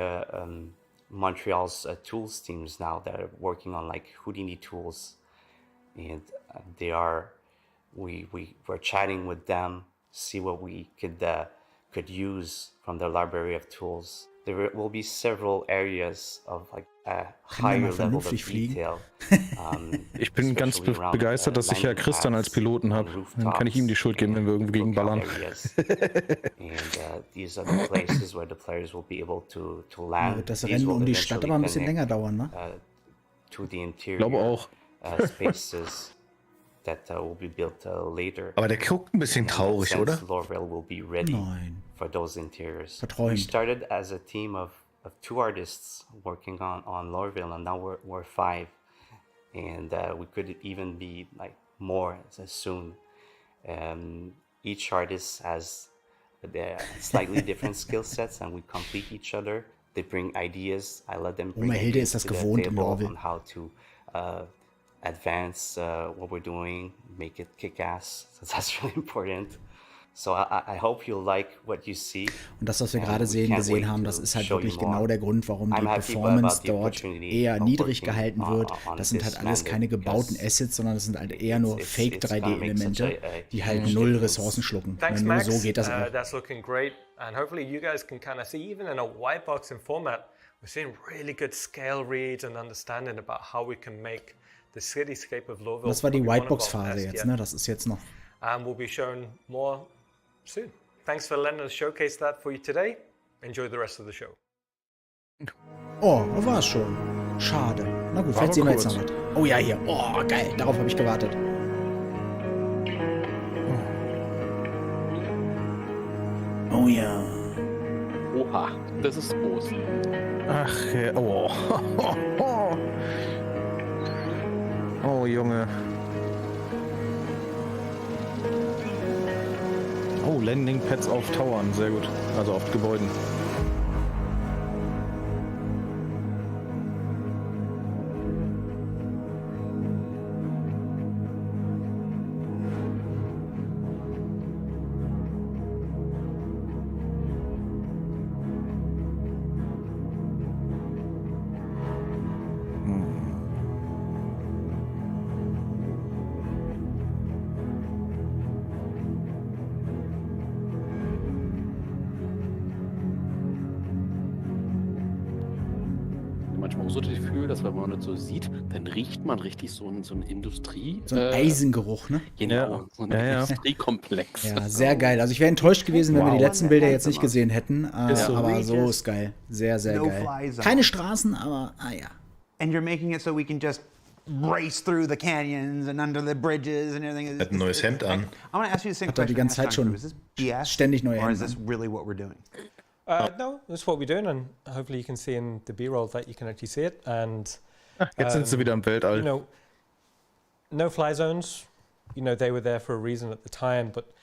Montreal's tools teams now that are working on like Houdini tools, and we're chatting with them, see what we could use from the library of tools. There will be several areas of like a higher level of detail. Ich bin ganz begeistert, dass ich ja Christian als Piloten habe. Dann kann ich ihm die Schuld geben, wenn wir irgendwie gegen ballern. Wird das Rennen um die Stadt aber ein bisschen länger dauern, ne? Ich glaube auch. That will be built later. Aber der guckt ein bisschen traurig, oder? Lorville will be ready for those interiors. Verträumt. We started as a team of 2 artists working on Lorville, and now we're 5, and we could even be like more soon. Each artist has slightly different skill sets, and we complete each other. They bring ideas. I let them bring ideas to the table on how to advance what we're doing, make it kick-ass. So that's really important. So I hope you'll like what you see. Und das, was wir gerade gesehen haben, das ist halt wirklich genau der Grund, warum die Performance dort eher niedrig gehalten wird. Das sind halt alles keine gebauten Assets, sondern das sind halt eher nur Fake 3D-Elemente, die halt 0 Ressourcen schlucken. Nur so geht das auch. That's looking great, and hopefully you guys can kind of see, even in a white boxing format, we're seeing really good scale reads and understanding about how we can make the cityscape of Lorville. Das war die Whitebox-Phase jetzt, ne? Das ist jetzt noch. And we'll be shown more soon. thanks for letting us showcase that for you today. Enjoy the rest of the show. Oh, das war's schon. Schade. Na gut, vielleicht sehen wir jetzt noch was. Oh ja, hier. Oh, geil. Darauf habe ich gewartet. Oh ja. Oha, das ist groß. Ach, oh. Oh, Junge. Oh, Landing Pads auf Towern, sehr gut. Also auf Gebäuden. Manchmal auch so das Gefühl, dass wenn man das so sieht, dann riecht man richtig so eine Industrie. So ein Eisengeruch, ne? Genau, so ein Industriekomplex. Ja, sehr geil. Also ich wäre enttäuscht gewesen, wenn wir die letzten Bilder jetzt nicht gesehen hätten. Aber so ist geil. Sehr, sehr geil. Keine Straßen, aber ja. And you're making it so we can just race through the canyons and under the bridges and everything. Hat ein neues Hemd an. I want to ask you the same Hat er die ganze Zeit schon ständig neue Hemden. Or is Hemden. this really what we're doing? No, that's what we're doing, and hopefully you can see in the B-roll that you can actually see it. And jetzt sind sie wieder im Weltall. You know, no-fly zones. You know, they were there for a reason at the time, but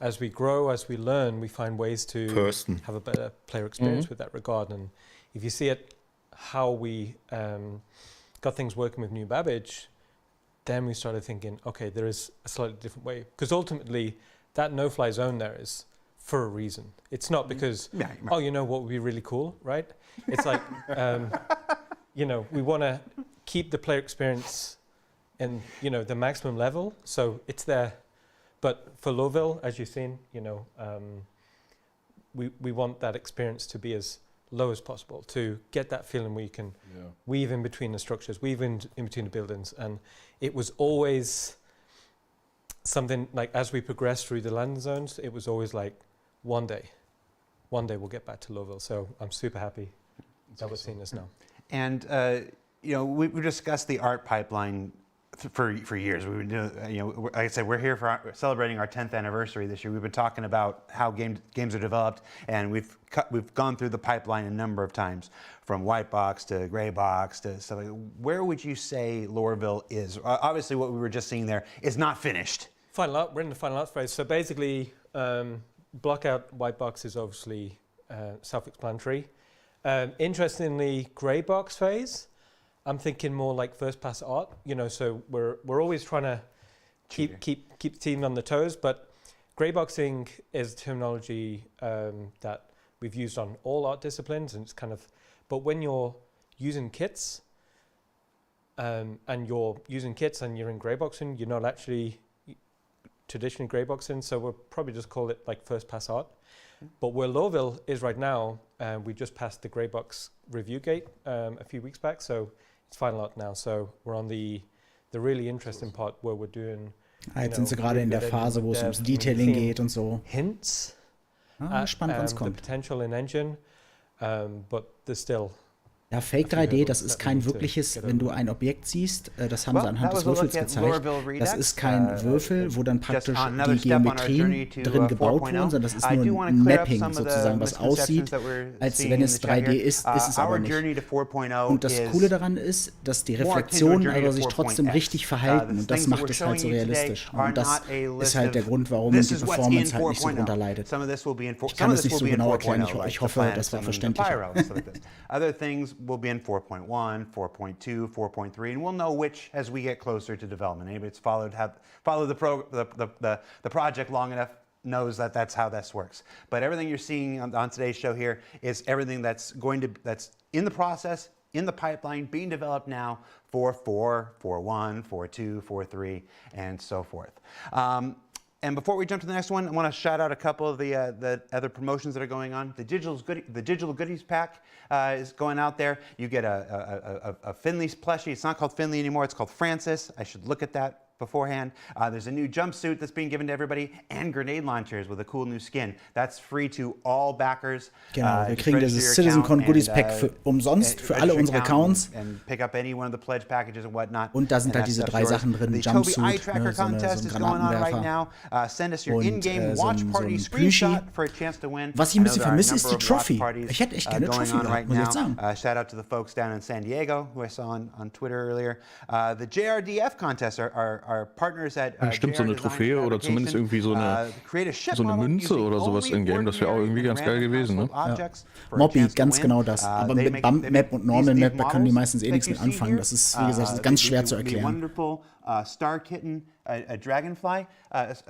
as we grow, as we learn, we find ways to have a better player experience with that regard. And if you see it, how we got things working with New Babbage, then we started thinking, okay, there is a slightly different way, because ultimately that no-fly zone there is for a reason. It's not because, oh, you know what would be really cool, right? It's like, you know, we want to keep the player experience in, you know, the maximum level, so it's there. But for Lowville, as you've seen, you know, we want that experience to be as low as possible, to get that feeling where you can weave in between the structures, weave in between the buildings. And it was always something like, as we progressed through the landing zones, it was always like, one day we'll get back to Lowville. So I'm super happy that we're seeing this now. And you know, we discussed the art pipeline for years. We've been doing, you know, like I said, we're here for celebrating our 10th anniversary this year. We've been talking about how games are developed, and we've gone through the pipeline a number of times, from white box to gray box to stuff like that. Where would you say Lorville is? Obviously, what we were just seeing there is not finished. Final art. We're in the final art phase. So basically, blockout white box is obviously self-explanatory. Interestingly, grey box phase, I'm thinking more like first pass art. You know, so we're always trying to keep the team on the toes. But grey boxing is terminology that we've used on all art disciplines, and it's kind of. But when you're using kits, and you're in grey boxing, you're not actually traditionally grey boxing, so we'll probably just call it like first pass art. But where Lowville is right now, we just passed the grey box review gate a few weeks back, so it's final art now. So we're on the really interesting part where we're doing. Jetzt sind sie gerade in der Phase, wo es ums Detailing geht und so. Hints. Spannend, wann es kommt. The potential in engine, but there's still. Ja, Fake 3D, das ist kein wirkliches, wenn du ein Objekt siehst, das haben sie anhand des Würfels gezeigt, das ist kein Würfel, wo dann praktisch die Geometrien drin gebaut wurden, sondern das ist nur ein Mapping sozusagen, was aussieht, als wenn es 3D ist, ist es aber nicht. Und das Coole daran ist, dass die Reflexionen also sich trotzdem richtig verhalten und das macht es halt so realistisch. Und das ist halt der Grund, warum die Performance halt nicht so drunter leidet. Ich kann es nicht so genau erklären, ich hoffe, das war verständlich. Will be in 4.1, 4.2, 4.3, and we'll know which as we get closer to development. Anybody that's followed the project long enough knows that that's how this works. But everything you're seeing on today's show here is everything that's in the process, in the pipeline, being developed now for 4, 4.1, 4.2, 4.3, and so forth. And before we jump to the next one, I want to shout out a couple of the other promotions that are going on. The digital goodies pack is going out there. You get a Finley plushie. It's not called Finley anymore. It's called Francis. I should look at that beforehand. There's a new jumpsuit that's being given to everybody and grenade launchers with a cool new skin. That's free to all backers. Genau, wir kriegen dieses CitizenCon Goodies Pack umsonst für alle unsere Accounts. Und da sind halt diese 3 Sachen drin, Jumpsuit, ne, so ein Granatenwerfer und so ein Plüschi. Was ich ein bisschen vermisse, ist die Trophy. Ich hätte echt gerne Trophy gehabt, muss ich jetzt sagen. Shout out to the folks down in San Diego, who I saw on Twitter earlier. The JRDF contests are partners at stimmt, so eine Trophäe oder zumindest irgendwie so eine Münze oder sowas in Game, das wäre auch irgendwie ganz geil gewesen, ne? Ja. Mobby, ganz genau das. Aber mit Bump Map und Normal Map, da können die meistens eh nichts mit anfangen. Das ist, wie gesagt, ganz schwer zu erklären. Star Kitten, a dragonfly.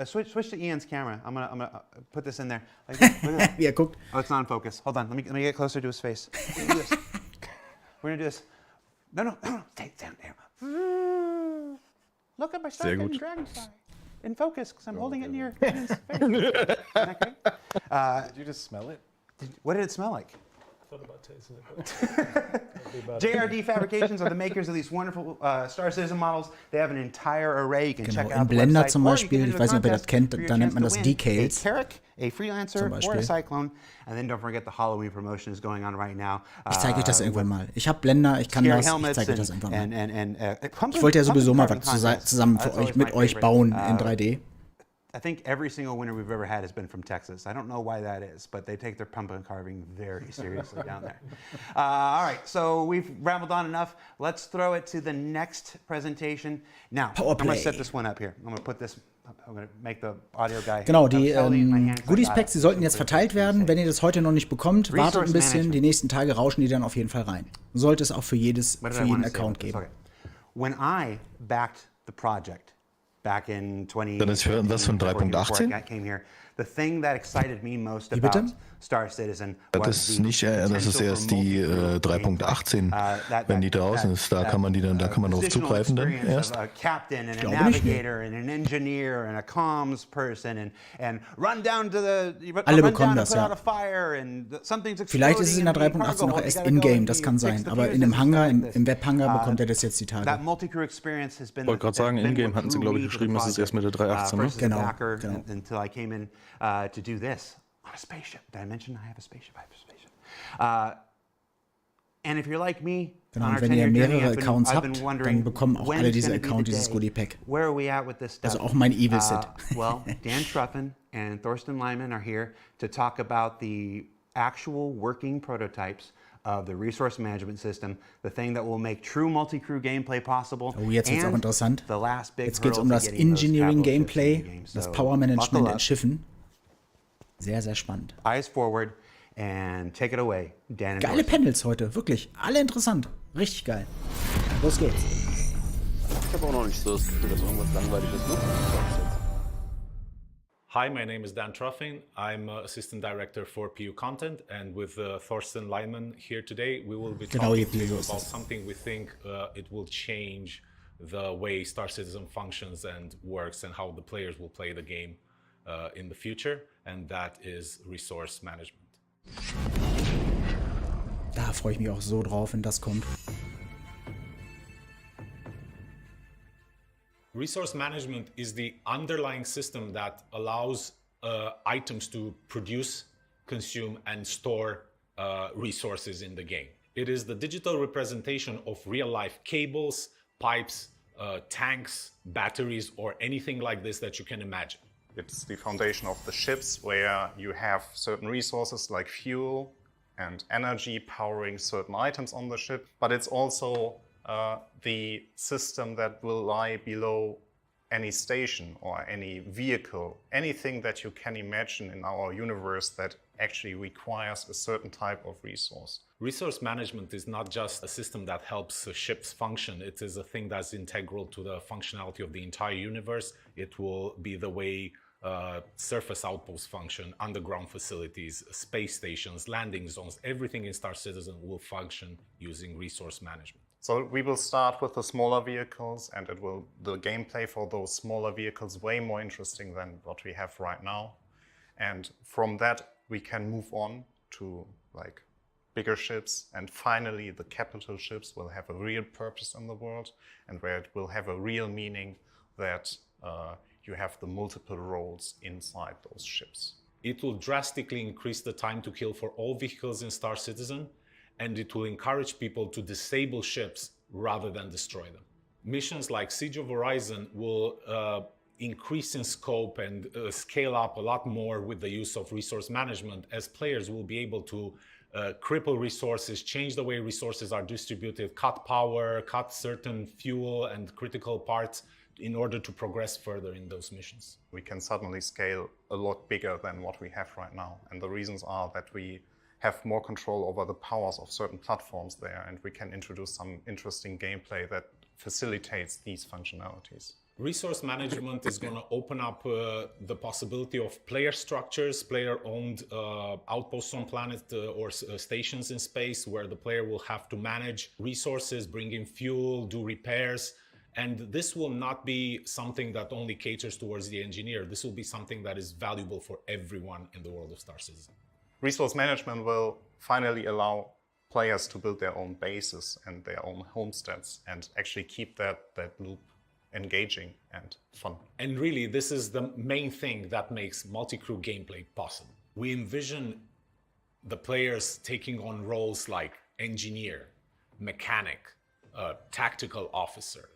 Switch to Ian's camera. I'm gonna put this in there. Like this. Look at that. Wie er guckt. Oh, it's not in focus. Hold on. Let me get closer to his face. We're gonna do this. No. Stay down there. Look at my Star Kitten dragonfly. In focus, because I'm holding it near Ian's face. Isn't that great? Did you just smell it? What did it smell like? I thought about tasting it. JRD Fabrications are the makers of these wonderful Star Citizen models. They have an entire array. You can check Genau, out in Blender zum Beispiel, ich weiß nicht, ob ihr das kennt, da nennt man das Decals. A freelancer or a cyclone, and then don't forget the Halloween promotion is going on right now. Ich zeige euch das irgendwann mal. Ich habe Blender, ich kann das, ich zeige euch das irgendwann mal. Ich wollte ja sowieso mal was zusammen für euch, mit euch bauen in 3D. I think every single winner we've ever had has been from Texas. I don't know why that is, but they take their pumpkin carving very seriously down there. All right, so we've rambled on enough. Let's throw it to the next presentation. Now, I'm going to set this one up here. I'm going to put this. I'm going to make the audio guy. Genau, die Goodies Packs, die sollten jetzt verteilt werden. Wenn ihr das heute noch nicht bekommt, wartet ein bisschen. Die nächsten Tage rauschen die dann auf jeden Fall rein. Sollte es auch für jeden Account geben. Okay. When I backed the project back in 20. Dann ist für was von 3.18? The thing that excited me most about Star Citizen das ist nicht, das ist erst die 3.18, wenn die draußen ist, da kann man darauf zugreifen dann erst. Ich glaube nicht. Alle bekommen das, ja. Vielleicht ist es in der 3.18 noch erst in-game, das kann sein, aber in dem Hangar, im Webhangar bekommt er das jetzt die Tage. Ich wollte gerade sagen, in-game hatten sie, glaube ich, geschrieben, dass es erst mit der 3.18 ist. Genau. To do this on a spaceship. Did I mention I have a spaceship? I have a spaceship. And if you're like me, genau, und wenn ihr mehrere Accounts habt, dann bekommen auch alle diese Accounts dieses Goodie Pack. Where are we at with this stuff? Also auch mein Evil Sid. Well, Dan Truffin and Thorsten Lyman are here to talk about the actual working prototypes of the resource management system, the thing that will make true multi-crew gameplay possible. Oh, jetzt wird's auch interessant. Jetzt geht's um das Engineering Gameplay, das Power Management in Schiffen. Sehr, sehr spannend. Eyes forward and take it away, Dan. Geile Panels heute, wirklich. Alle interessant. Richtig geil. Los geht's. Ich habe auch noch nicht so das Gefühl, dass irgendwas langweilig ist, ne? Hi, my name is Dan Truffin. I'm Assistant Director for PU Content, and with Thorsten Lyman here today, we will be talking to you about something we think it will change the way Star Citizen functions and works and how the players will play the game in the future, and that is resource management. Da freue ich mich auch so drauf, wenn das kommt. Resource management is the underlying system that allows items to produce, consume, and store resources in the game. It is the digital representation of real-life cables, pipes, tanks, batteries, or anything like this that you can imagine. It's the foundation of the ships, where you have certain resources like fuel and energy powering certain items on the ship, but it's also the system that will lie below any station or any vehicle, anything that you can imagine in our universe that actually requires a certain type of resource. Resource management is not just a system that helps ships function. It is a thing that's integral to the functionality of the entire universe. It will be the way surface outposts function, underground facilities, space stations, landing zones, everything in Star Citizen will function using resource management. So we will start with the smaller vehicles, and the gameplay for those smaller vehicles way more interesting than what we have right now. And from that, we can move on to like bigger ships, and finally the capital ships will have a real purpose in the world, and where it will have a real meaning that you have the multiple roles inside those ships. It will drastically increase the time to kill for all vehicles in Star Citizen, and it will encourage people to disable ships rather than destroy them. Missions like Siege of Horizon will increase in scope and scale up a lot more with the use of resource management, as players will be able to cripple resources, change the way resources are distributed, cut power, cut certain fuel and critical parts in order to progress further in those missions. We can suddenly scale a lot bigger than what we have right now. And the reasons are that we have more control over the powers of certain platforms there, and we can introduce some interesting gameplay that facilitates these functionalities. Resource management is going to open up the possibility of player structures, player-owned outposts on planet or stations in space, where the player will have to manage resources, bring in fuel, do repairs. And this will not be something that only caters towards the engineer. This will be something that is valuable for everyone in the world of Star Citizen. Resource management will finally allow players to build their own bases and their own homesteads and actually keep that loop engaging and fun. And really, this is the main thing that makes multi-crew gameplay possible. We envision the players taking on roles like engineer, mechanic, tactical officer.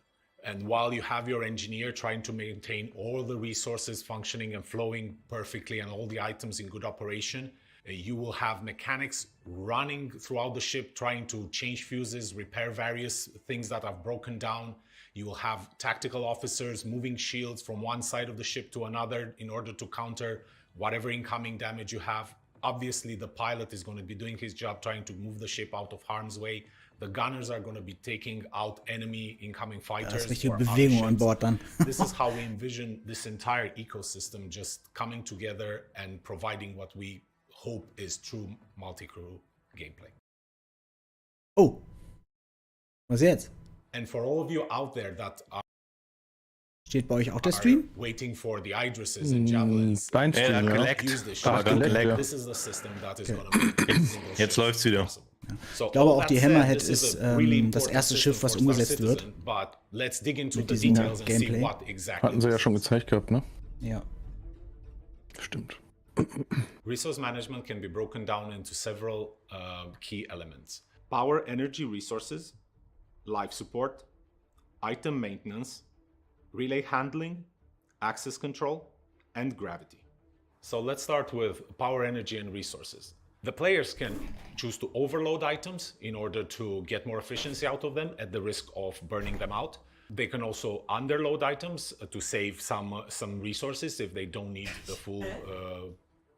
And while you have your engineer trying to maintain all the resources functioning and flowing perfectly and all the items in good operation, you will have mechanics running throughout the ship, trying to change fuses, repair various things that have broken down. You will have tactical officers moving shields from one side of the ship to another in order to counter whatever incoming damage you have. Obviously, the pilot is going to be doing his job trying to move the ship out of harm's way. The gunners are going to be taking out enemy incoming fighters. This is how we envision this entire ecosystem just coming together and providing what we hope is true multi-crew gameplay. Oh, was jetzt? And for all of you out there that are Steht bei euch auch der Stream? Waiting for the Idrises and Javelins. Dein Stream, Use this ship. This is the system that is going to Jetzt läuft's wieder. So, ich glaube auch die Hammerhead ist das erste Schiff, was umgesetzt wird. Mit diesem Gameplay. Hatten sie ja schon gezeigt gehabt, ne? Ja. Stimmt. Resource management can be broken down into several key elements. Power, energy, resources, life support, item maintenance, relay handling, access control, and gravity. So let's start with power, energy, and resources. The players can choose to overload items in order to get more efficiency out of them at the risk of burning them out. They can also underload items to save some resources if they don't need the full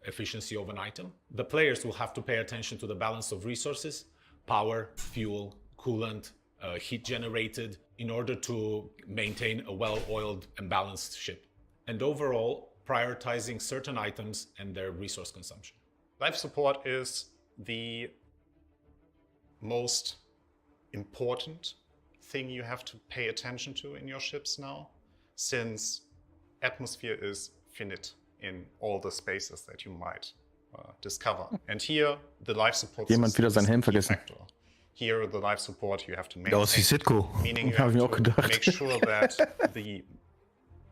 efficiency of an item. The players will have to pay attention to the balance of resources, power, fuel, coolant, heat generated, in order to maintain a well-oiled and balanced ship. And overall, prioritizing certain items and their resource consumption. Life support is the most important thing you have to pay attention to in your ships now, since atmosphere is finite in all the spaces that you might discover. And here, the life support Jemand wieder seinen Helm vergessen. Here, the life support you have to maintain. Das ist die Citko. Meaning you have to make sure that the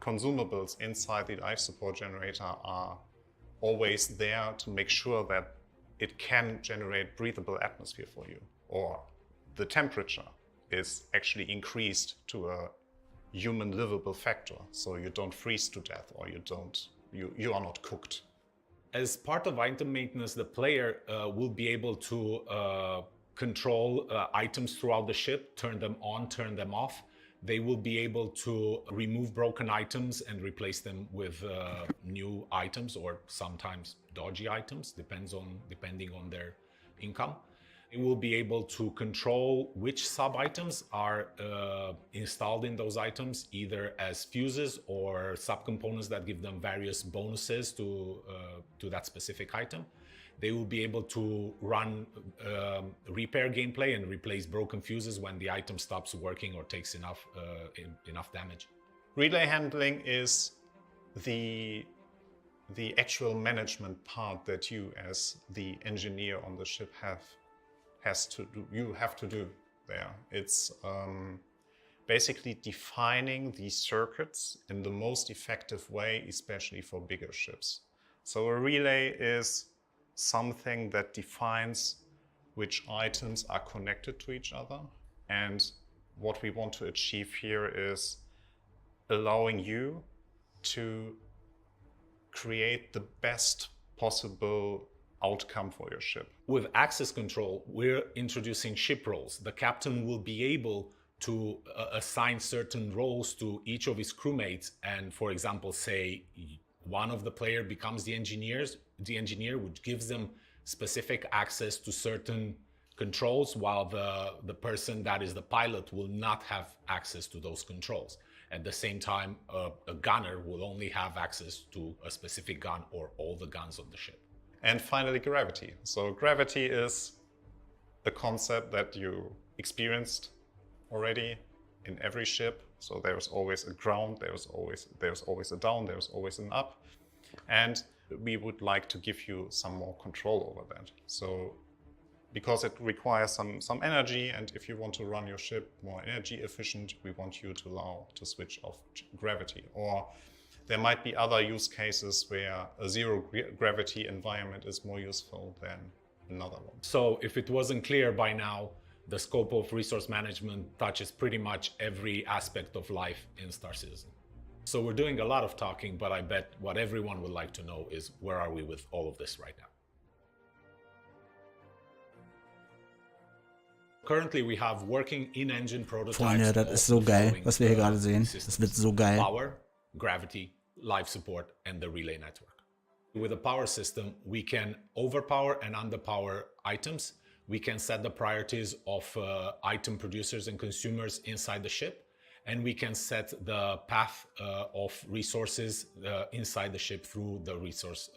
consumables inside the life support generator are always there to make sure that it can generate breathable atmosphere for you, or the temperature is actually increased to a human livable factor, so you don't freeze to death, or you are not cooked. As part of item maintenance, the player will be able to control items throughout the ship, turn them on, turn them off. They will be able to remove broken items and replace them with new items, or sometimes dodgy items, depending on their income. It will be able to control which sub-items are installed in those items, either as fuses or subcomponents that give them various bonuses to that specific item. They will be able to run repair gameplay and replace broken fuses when the item stops working or takes enough damage. Relay handling is the actual management part that you, as the engineer on the ship, have to do there. It's basically defining these circuits in the most effective way, especially for bigger ships. So a relay is something that defines which items are connected to each other. And what we want to achieve here is allowing you to create the best possible outcome for your ship. With access control, we're introducing ship roles. The captain will be able to assign certain roles to each of his crewmates, and for example, say one of the player becomes the engineer, which gives them specific access to certain controls, while the person that is the pilot will not have access to those controls. At the same time, a gunner will only have access to a specific gun or all the guns of the ship. And finally, gravity. So gravity is a concept that you experienced already in every ship. So there's always a ground, there's always a down, there's always an up. And we would like to give you some more control over that. So because it requires some energy, and if you want to run your ship more energy efficient, we want you to allow to switch off gravity. Or there might be other use cases where a zero gravity environment is more useful than another one. So if it wasn't clear by now, the scope of resource management touches pretty much every aspect of life in Star Citizen. So we're doing a lot of talking, but I bet what everyone would like to know is where are we with all of this right now? Currently we have working in-engine prototypes. Freunde, das ist so geil, was wir hier gerade sehen. Das wird so geil. Power, gravity, life support, and the relay network. With a power system, we can overpower and underpower items. We can set the priorities of item producers and consumers inside the ship, and we can set the path of resources inside the ship through the resource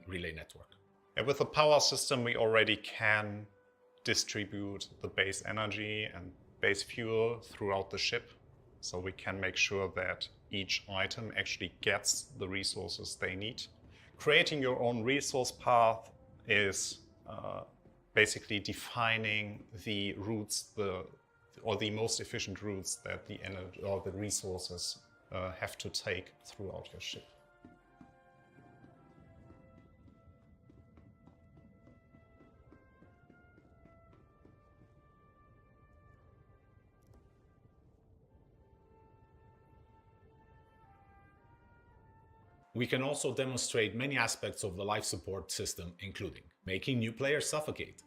relay network. And with the power system, we already can distribute the base energy and base fuel throughout the ship. So we can make sure that each item actually gets the resources they need. Creating your own resource path is basically defining the routes, or the most efficient routes that the energy or the resources have to take throughout your ship. We can also demonstrate many aspects of the life support system, including making new players suffocate,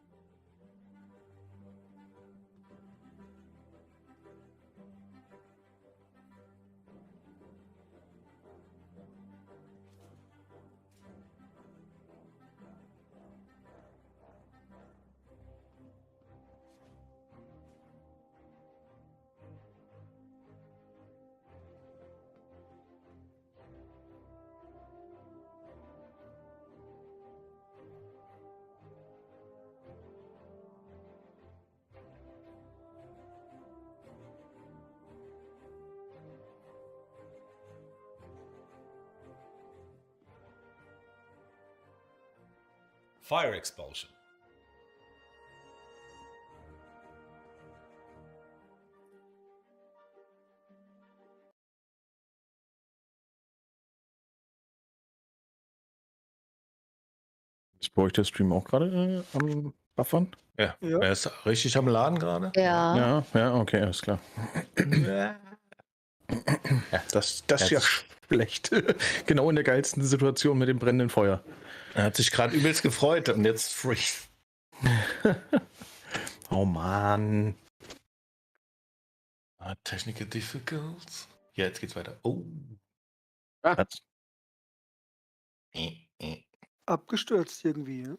fire expulsion, Ist bei euch der Stream auch gerade am Buffern? Ja, er ist richtig am Laden gerade. Ja, okay, alles klar. Ja, das ist ja schlecht. Genau in der geilsten Situation mit dem brennenden Feuer. Er hat sich gerade übelst gefreut und jetzt freeze. Oh Mann. Technical difficult. Ja, jetzt geht's weiter. Oh. Abgestürzt irgendwie, ja?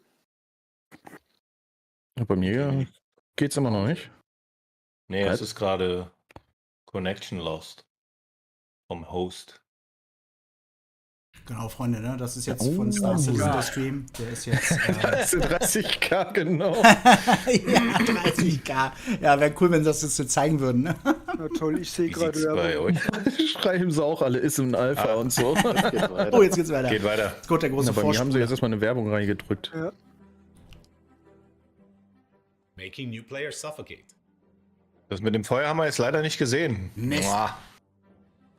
Bei mir geht's immer noch nicht. Nee, es ist gerade Connection lost vom Host. Genau, Freunde, ne? Das ist jetzt von Star Citizen der Stream. Der ist jetzt 30k, genau. Ja, 30k. Ja, wäre cool, wenn sie das jetzt zeigen würden. Ne? Na toll, ich sehe gerade bei euch. Schreiben sie auch alle, ist im Alpha und so. Oh, jetzt geht's weiter. Geht weiter. Jetzt kommt der große Bei mir haben sie jetzt erstmal eine Werbung reingedrückt. Ja. making new players suffocate. Das mit dem Feuer haben wir jetzt leider nicht gesehen. Mist.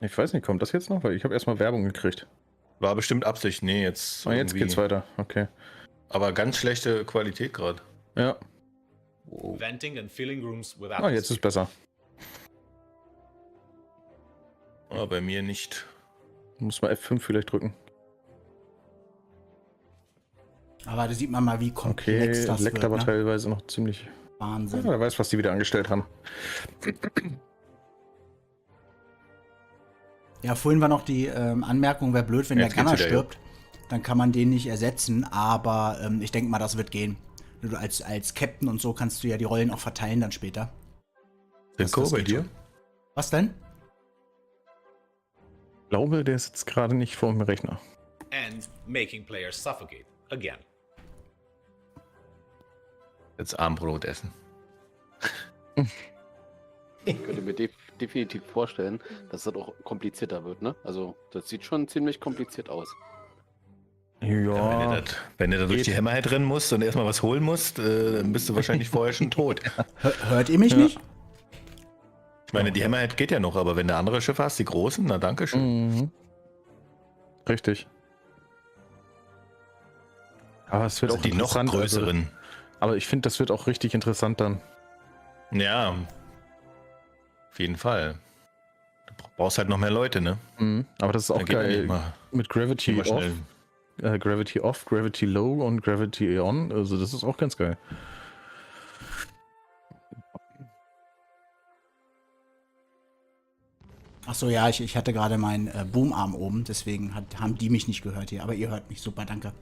Ich weiß nicht, kommt das jetzt noch? Weil ich habe erstmal Werbung gekriegt. War bestimmt Absicht. Nee, jetzt. Jetzt geht's weiter. Okay. Aber ganz schlechte Qualität gerade. Ja. Venting and filling rooms with jetzt ist besser. Bei mir nicht. Muss man F5 vielleicht drücken. Aber da sieht man mal, wie komplex das leckt wird, aber ne? teilweise noch ziemlich. Wahnsinn. Ja, wer weiß, was die wieder angestellt haben. Ja, vorhin war noch die Anmerkung, wäre blöd, wenn der Gunner stirbt. Dann kann man den nicht ersetzen, aber ich denke mal, das wird gehen. Du als Captain und so kannst du ja die Rollen auch verteilen dann später. Citko, bei dir? Was denn? Ich glaube, der sitzt gerade nicht vor dem Rechner. And making players suffocate again. Jetzt Armbrot essen. Ich könnte mir definitiv vorstellen, dass das auch komplizierter wird, ne? Also, das sieht schon ziemlich kompliziert aus. Ja. Wenn du da durch die Hammerhead rennen musst und erstmal was holen musst, dann bist du wahrscheinlich vorher schon tot. Hört ihr mich nicht? Ich meine, die Hammerhead geht ja noch, aber wenn du andere Schiffe hast, die großen, na danke schön. Mhm. Richtig. Aber es wird also auch die noch größeren. Also, aber ich finde, das wird auch richtig interessant dann. Ja. Auf jeden Fall. Du brauchst halt noch mehr Leute, ne? Mhm. Aber das ist auch geil. Mit Gravity Off. Gravity Off, Gravity Low und Gravity On. Also das ist auch ganz geil. Achso, ja, ich hatte gerade meinen Boomarm oben, deswegen haben die mich nicht gehört hier. Aber ihr hört mich, super, danke.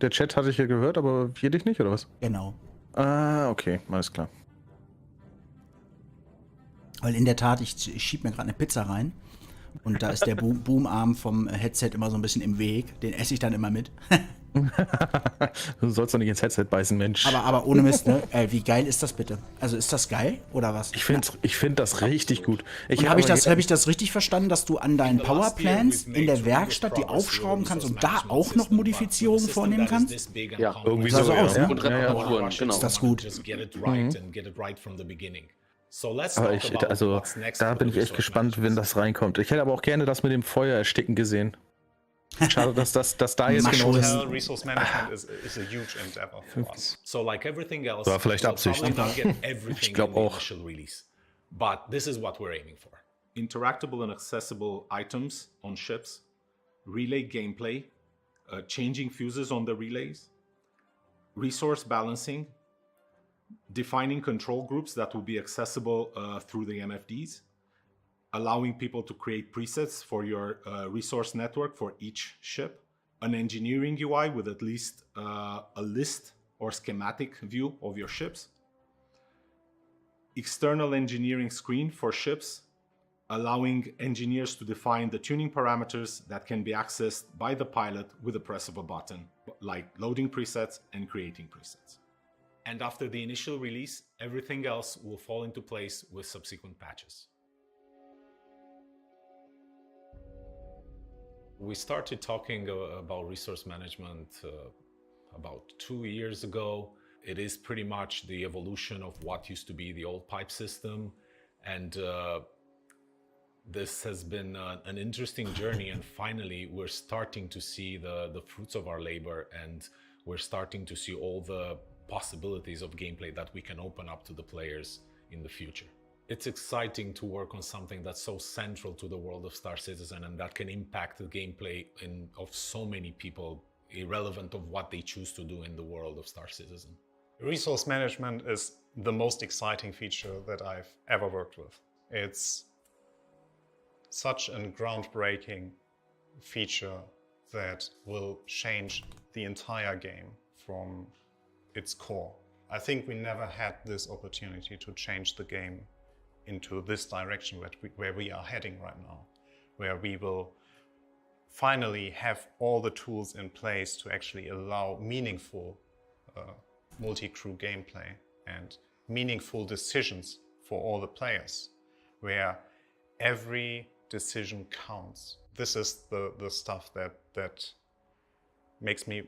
Der Chat hatte ich ja gehört, aber wir dich nicht, oder was? Genau. Ah, okay, alles klar. Weil in der Tat, ich schiebe mir gerade eine Pizza rein und da ist der Boomarm vom Headset immer so ein bisschen im Weg. Den esse ich dann immer mit. Du sollst doch nicht ins Headset beißen, Mensch. Aber ohne Mist, ne? Wie geil ist das bitte? Also ist das geil oder was? Ich find das richtig gut. Hab ich das richtig verstanden, dass du an deinen Powerplants in der Werkstatt die aufschrauben kannst und da auch noch Modifizierungen vornehmen kannst? Ja, irgendwie so. Ja. Und Reparaturen, genau. Ist das gut? Aber da bin ich echt gespannt, wenn das reinkommt. Ich hätte aber auch gerne das mit dem Feuer ersticken gesehen. Schade, dass da jetzt genau ist. Resource management is a huge endeavor for us. So like everything else, war vielleicht Absicht. Ich glaube auch. But this is what we're aiming for. Interactable and accessible items on ships, relay gameplay, changing fuses on the relays, resource balancing, defining control groups that will be accessible through the MFDs, allowing people to create presets for your resource network for each ship, an engineering UI with at least a list or schematic view of your ships, external engineering screen for ships, allowing engineers to define the tuning parameters that can be accessed by the pilot with the press of a button, like loading presets and creating presets. And after the initial release, everything else will fall into place with subsequent patches. We started talking about resource management about 2 years ago. It is pretty much the evolution of what used to be the old pipe system. And this has been an interesting journey. And finally, we're starting to see the fruits of our labor. And we're starting to see all the possibilities of gameplay that we can open up to the players in the future. It's exciting to work on something that's so central to the world of Star Citizen and that can impact the gameplay of so many people, irrelevant of what they choose to do in the world of Star Citizen. Resource management is the most exciting feature that I've ever worked with. It's such a groundbreaking feature that will change the entire game from its core. I think we never had this opportunity to change the game into this direction where we are heading right now, where we will finally have all the tools in place to actually allow meaningful multi-crew gameplay and meaningful decisions for all the players, where every decision counts. This is the stuff that makes me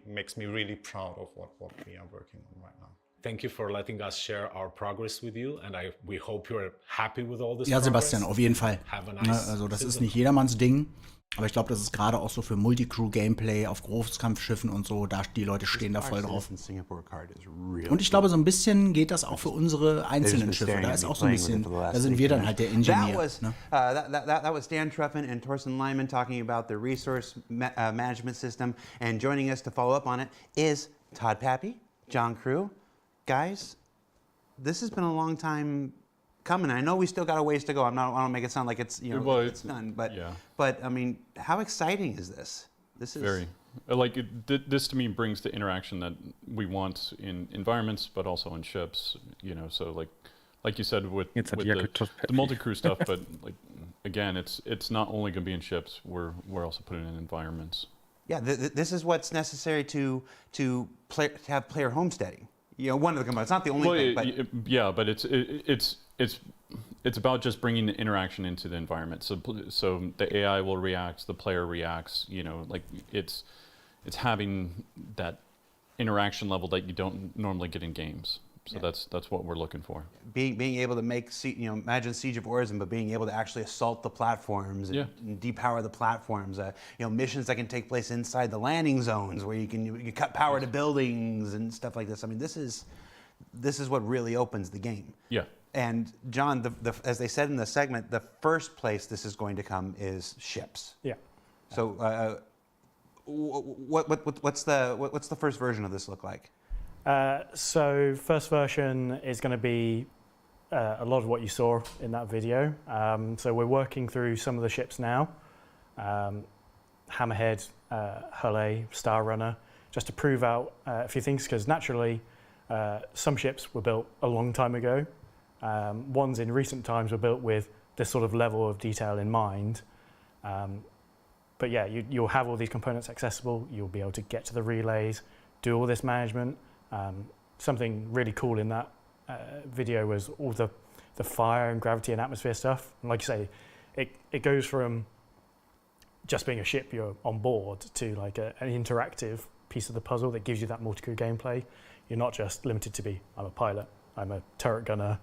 really proud of what we are working on right now. Thank you for letting us share our progress with you, and we hope you're happy with all this. Ja, Sebastian, auf jeden Fall. Nice also das ist nicht jedermanns Ding, aber ich glaube, das ist gerade auch so für Multicrew-Gameplay auf Großkampfschiffen und so, die Leute stehen da voll drauf. Und ich glaube, so ein bisschen geht das auch für unsere einzelnen Schiffe. Da ist auch so ein bisschen, da sind wir dann halt der Ingenieur. That was Dan Truffin and Torsten Lyman talking about the resource management system, and joining us to follow up on it is Todd Pappy, John Crew. Guys, this has been a long time coming. I know we still got a ways to go. I don't make it sound like it's it's done, but I mean, how exciting is this? This is very this to me brings the interaction that we want in environments, but also in ships. So like you said with the multi-crew stuff, but again, it's not only going to be in ships. We're also putting it in environments. Yeah, this is what's necessary to have player homesteading. One of the components. It's not the only thing. But but it's about just bringing the interaction into the environment. So the AI will react, the player reacts. It's having that interaction level that you don't normally get in games. So that's what we're looking for. Being able to make imagine Siege of Orison, but being able to actually assault the platforms and depower the platforms. Missions that can take place inside the landing zones where you can cut power to buildings and stuff like this. I mean, this is what really opens the game. Yeah. And John, as they said in the segment, the first place this is going to come is ships. Yeah. So what's the first version of this look like? So first version is going to be a lot of what you saw in that video. So we're working through some of the ships now. Hammerhead, Hulle, Star Runner, just to prove out a few things, because naturally some ships were built a long time ago. Ones in recent times were built with this sort of level of detail in mind. But yeah, you'll have all these components accessible. You'll be able to get to the relays, do all this management. Something really cool in that video was all the fire and gravity and atmosphere stuff. And like you say, it goes from just being a ship you're on board to like an interactive piece of the puzzle that gives you that multi-crew gameplay. You're not just limited to I'm a pilot, I'm a turret gunner,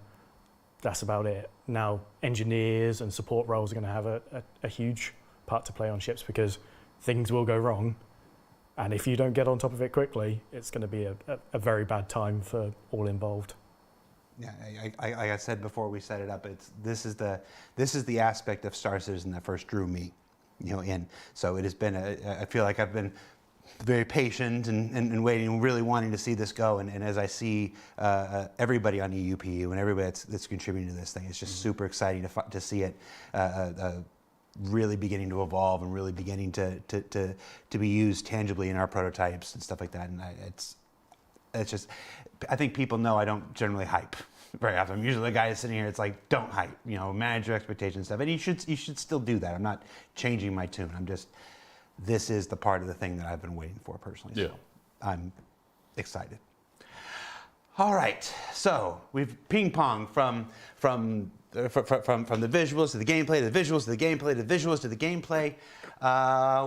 that's about it. Now engineers and support roles are going to have a huge part to play on ships, because things will go wrong. And if you don't get on top of it quickly, it's going to be a very bad time for all involved. Yeah, like I said before we set it up, this is the aspect of Star Citizen that first drew me, in. So it has been I feel like I've been very patient and waiting, really wanting to see this go. And as I see everybody on EUPU and everybody that's contributing to this thing, it's just super exciting to see it. Really beginning to evolve and really beginning to be used tangibly in our prototypes and stuff like that. And it's just, I think people know I don't generally hype very often. I'm usually the guy that's sitting here, it's like, don't hype, manage your expectations and stuff. And you should still do that. I'm not changing my tune. This is the part of the thing that I've been waiting for personally. Yeah. So I'm excited. All right, so we've ping pong from the visuals to the gameplay, to the visuals to the gameplay, to the visuals to the gameplay.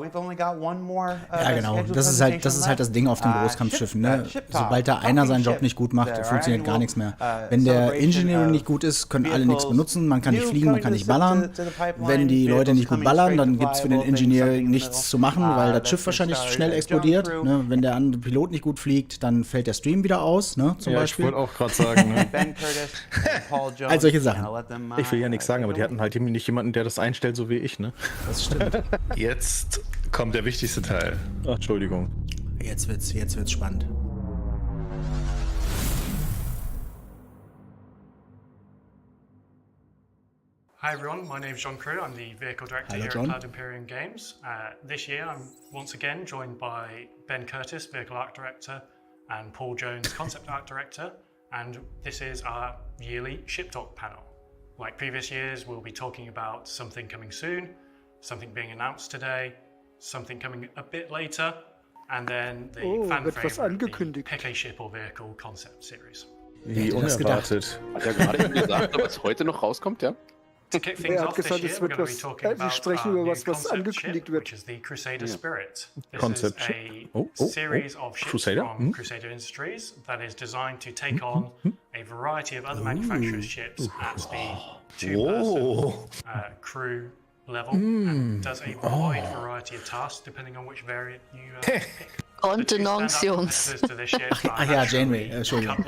We've only got one more. Ja, genau. Das ist halt das Ding auf den Großkampfschiffen. Ne? Sobald da einer seinen Job nicht gut macht, funktioniert gar nichts mehr. Wenn der Engineering nicht gut ist, können alle nichts benutzen. Man kann nicht fliegen, man kann nicht ballern. Wenn die Leute nicht gut ballern, dann gibt es für den Engineer nichts zu machen, weil das Schiff wahrscheinlich schnell explodiert. Ne? Wenn der andere Pilot nicht gut fliegt, dann fällt der Stream wieder aus, ne? Zum Beispiel. Ich wollte auch gerade sagen. Ne? All solche Sachen. Ich will ja nichts sagen, aber die hatten halt nicht jemanden, der das einstellt, so wie ich, ne? Das stimmt. Jetzt kommt der wichtigste Teil. Ach, Entschuldigung. Jetzt wird's spannend. Hi everyone, my name is John Crew. I'm the Vehicle Director here at Cloud Imperium Games. This year I'm once again joined by Ben Curtis, Vehicle Art Director, and Paul Jones, Concept Art Director, and this is our yearly Ship Talk panel. Like previous years, we'll be talking about something coming soon, something being announced today, something coming a bit later, and then the fan favorite, Pick a Ship or Vehicle concept series. Wie unerwartet. Hat er gerade eben gesagt, was heute noch rauskommt, ja? To kick things off this year, we're going to be talking about our new concept ship, which is the Crusader Spirit. This is a series of ships from Crusader Industries that is designed to take on a variety of other manufacturers' ships at the two-person crew level and does a wide variety of tasks depending on which variant you pick. Kontenance, Jungs. Ach ja, Janeway, Entschuldigung.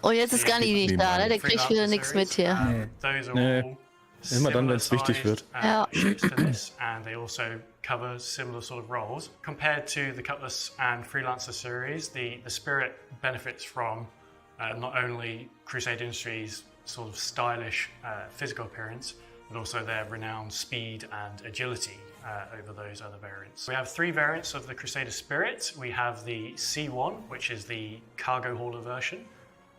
Oh, jetzt ist gar nicht da, ne? Der kriegt wieder nichts mit hier. Nee. Immer dann, wenn es wichtig wird. Ja. And they also cover similar sort of roles. Compared to the Cutlass and Freelancer series, the Spirit benefits from not only Crusader Industries' sort of stylish physical appearance, but also their renowned speed and agility over those other variants. We have 3 variants of the Crusader Spirit. We have the C1, which is the cargo hauler version.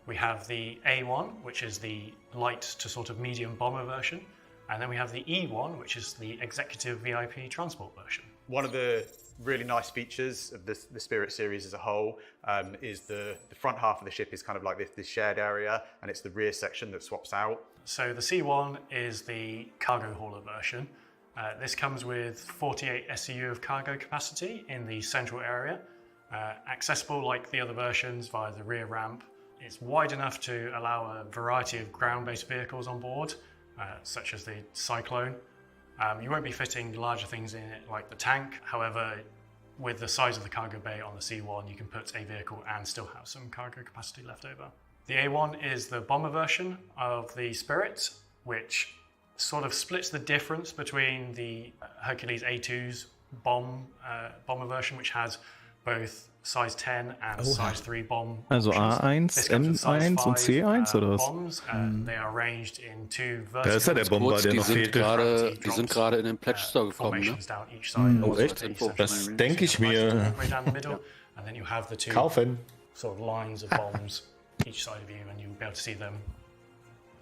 We have the A1, which is the light to sort of medium bomber version. And then we have the E1, which is the executive VIP transport version. One of the really nice features of the Spirit series as a whole is the front half of the ship is kind of like this shared area, and it's the rear section that swaps out. So the C1 is the cargo hauler version. This comes with 48 SCU of cargo capacity in the central area, accessible like the other versions via the rear ramp. It's wide enough to allow a variety of ground-based vehicles on board, such as the Cyclone. You won't be fitting larger things in it like the tank. However, with the size of the cargo bay on the C1, you can put a vehicle and still have some cargo capacity left over. The A1 is the bomber version of the Spirit, which sort of splits the difference between the Hercules A2's bomber version, which has both size 10 and size 3 bomb. Also A1, M1 und C1 oder was? Bombs. They are arranged in 2 Da ist ja der Bomber, der noch fehlte. Die sind gerade in den Pledge Store gekommen, ne? Oh, echt? Das denke ich mir. And then you have the 2 Kaufen. sort of lines of bombs each side of you, and you'll be able to see them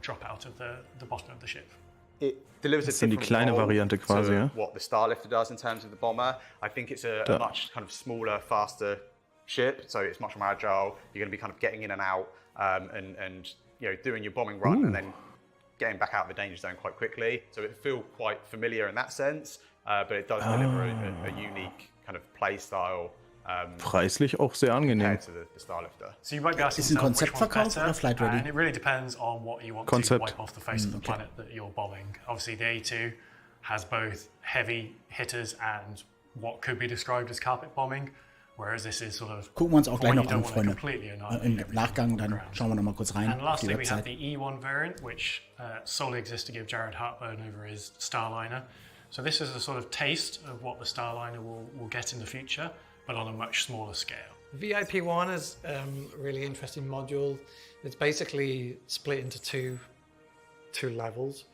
drop out of the bottom of the ship. It delivers Das ist die kleine Variante quasi, ja? What the Starlifter does in terms of the bomber. I think it's a much kind of smaller, faster ship, so it's much more agile. You're going to be kind of getting in and out, and you know, doing your bombing run and then getting back out of the danger zone quite quickly. So it feels quite familiar in that sense, but it does deliver a unique kind of play style. Preislich auch sehr angenehm. So you might be asking Ist ein Konzeptverkauf oder Flight Ready? And it really depends on what you want to wipe off the face of the planet that you're bombing. Obviously, the A2 has both heavy hitters and what could be described as carpet bombing, whereas this is sort of. Gucken wir uns auch gleich noch an, Freunde. Im Nachgang, dann schauen wir noch mal kurz rein. And lastly, we have the E1 variant, which solely exists to give Jared Hartburn over his Starliner. So this is a sort of taste of what the Starliner will get in the future, but on a much smaller scale. VIP1 is a really interesting module. It's basically split into two levels.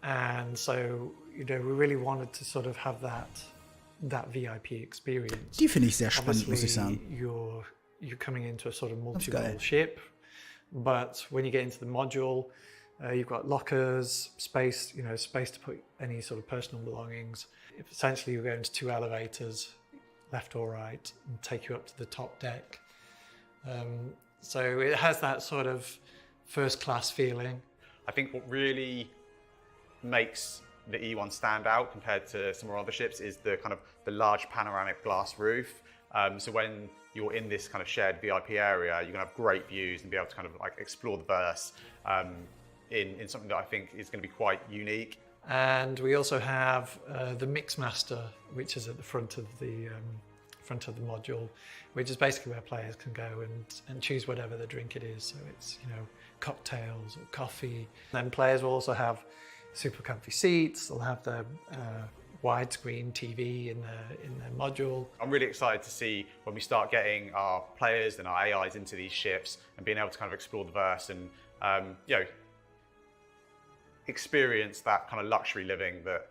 And so, you know, we really wanted to sort of have that VIP experience. Die finde ich sehr spannend, muss ich sagen. You're coming into a sort of multi-role ship, but when you get into the module, you've got lockers, space to put any sort of personal belongings. Essentially, you're going to 2 elevators, left or right, and take you up to the top deck. So it has that sort of first-class feeling. I think what really makes the E1 stand out compared to some of our other ships is the kind of the large panoramic glass roof. So when you're in this kind of shared VIP area, you're gonna have great views and be able to kind of like explore the verse in something that I think is going to be quite unique. And we also have the Mixmaster, which is at the front of the module, which is basically where players can go and choose whatever the drink it is. So it's, you know, cocktails or coffee. Then players will also have super comfy seats. They'll have the widescreen TV in their module. I'm really excited to see when we start getting our players and our AIs into these ships and being able to kind of explore the verse and you know, experience that kind of luxury living that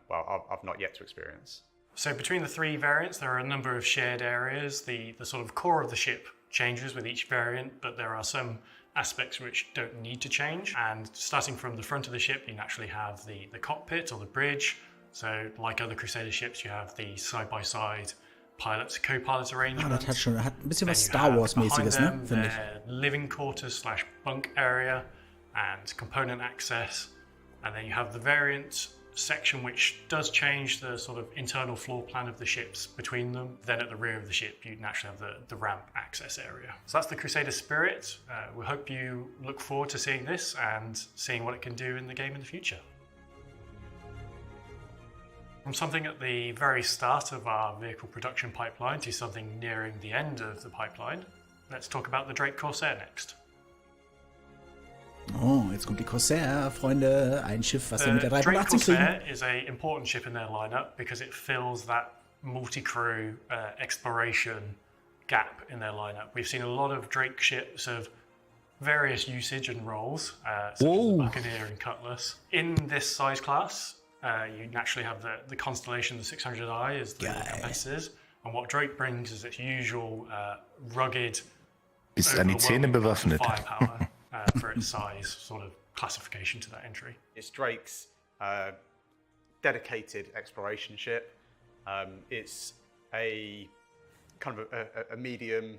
well, I've not yet to experience. So between the 3 variants, there are a number of shared areas. The sort of core of the ship changes with each variant, but there are some aspects which don't need to change. And starting from the front of the ship, you naturally have the cockpit or the bridge. So like other Crusader ships, you have the side-by-side pilot-co-pilot arrangement. Das hat ein bisschen was Star Wars-mäßiges, ne? Finde ich. Living quarters / bunk area. and component access, and then you have the variant section which does change the sort of internal floor plan of the ships between them. Then at the rear of the ship you naturally have the ramp access area. So that's the Crusader spirit. We hope you look forward to seeing this and seeing what it can do in the game in the future. From something at the very start of our vehicle production pipeline to something nearing the end of the pipeline, let's talk about the Drake Corsair next. Oh, jetzt kommt die Corsair, Freunde. Ein Schiff, was wir mit der Drake 3.18 kriegen. Corsair is an important ship in their lineup because it fills that multi-crew exploration gap in their lineup. We've seen a lot of Drake ships of various usage and roles, such as the Buccaneer and Cutlass. In this size class, you naturally have the Constellation, the 600i, as the competitors. And what Drake brings is its usual rugged, Bis an die Zähne bewaffnet. firepower for its size, sort of classification to that entry. It's Drake's dedicated exploration ship. It's a kind of a medium,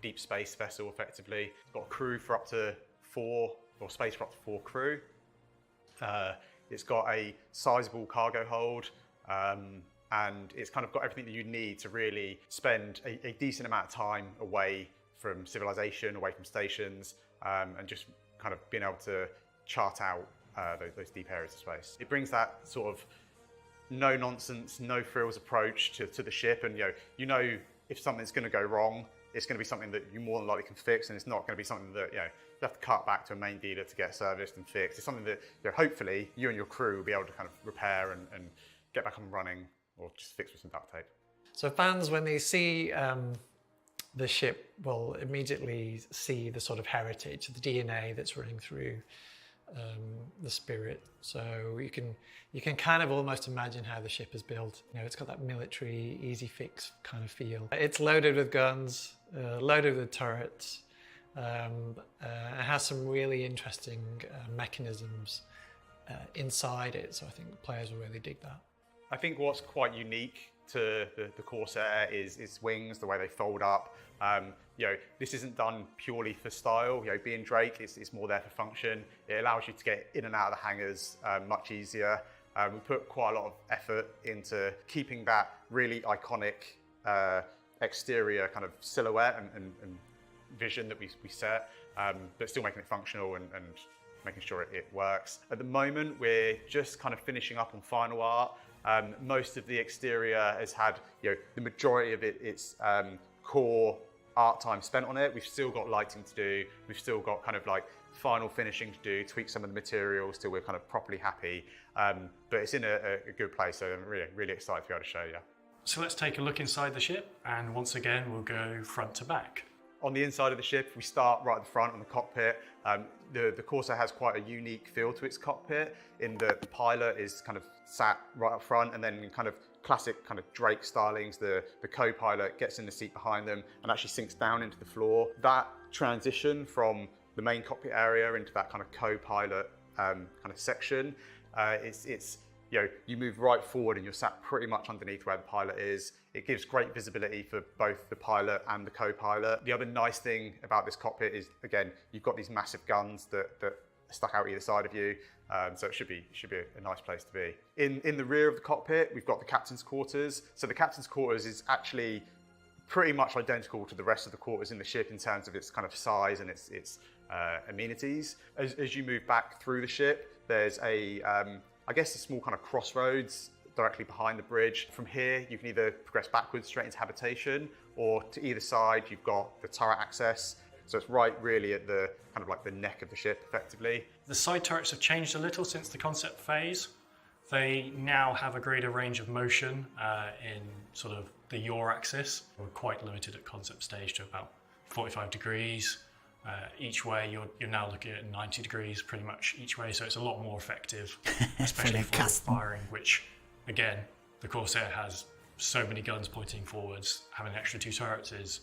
deep space vessel, effectively. It's got a crew for up to 4, or space for up to 4 crew. It's got a sizable cargo hold, and it's kind of got everything that you need to really spend a decent amount of time away from civilization, away from stations, and just kind of being able to chart out those deep areas of space. It brings that sort of no nonsense, no frills approach to the ship, and you know if something's going to go wrong, it's going to be something that you more than likely can fix, and it's not going to be something that you have to cut back to a main dealer to get serviced and fixed. It's something that hopefully you and your crew will be able to kind of repair and get back up and running, or just fix with some duct tape. So fans, when they see the ship, will immediately see the sort of heritage, the DNA that's running through the spirit. So you can kind of almost imagine how the ship is built. It's got that military, easy fix kind of feel. It's loaded with guns, loaded with turrets. It has some really interesting mechanisms inside it, so I think players will really dig that. I think what's quite unique to the Corsair is its wings, the way they fold up. This isn't done purely for style. Being Drake, it's more there for function. It allows you to get in and out of the hangars much easier. We put quite a lot of effort into keeping that really iconic exterior kind of silhouette and vision that we set, but still making it functional and making sure it works. At the moment, we're just kind of finishing up on final art. Most of the exterior has had, the majority of its core art time spent on it. We've still got lighting to do. We've still got kind of like final finishing to do, tweak some of the materials till we're kind of properly happy. But it's in a good place, so I'm really, really excited to be able to show you. So let's take a look inside the ship, and once again, we'll go front to back. On the inside of the ship, we start right at the front on the cockpit. The Corsair has quite a unique feel to its cockpit in that the pilot is kind of sat right up front, and then kind of classic kind of Drake stylings, the co-pilot gets in the seat behind them and actually sinks down into the floor. That transition from the main cockpit area into that kind of co-pilot kind of section, you move right forward and you're sat pretty much underneath where the pilot is. It gives great visibility for both the pilot and the co-pilot. The other nice thing about this cockpit is, again, you've got these massive guns that are stuck out either side of you, so it should be a nice place to be. In the rear of the cockpit, we've got the captain's quarters. So the captain's quarters is actually pretty much identical to the rest of the quarters in the ship in terms of its kind of size and its amenities. As you move back through the ship, there's I guess a small kind of crossroads directly behind the bridge. From here, you can either progress backwards straight into habitation, or to either side, you've got the turret access. So it's right really at the kind of like the neck of the ship, effectively. The side turrets have changed a little since the concept phase. They now have a greater range of motion in sort of the yaw axis. We're quite limited at concept stage to about 45 degrees. Each way, you're now looking at 90 degrees pretty much each way, so it's a lot more effective, especially for firing, which, again, the Corsair has so many guns pointing forwards. Having an extra 2 turrets is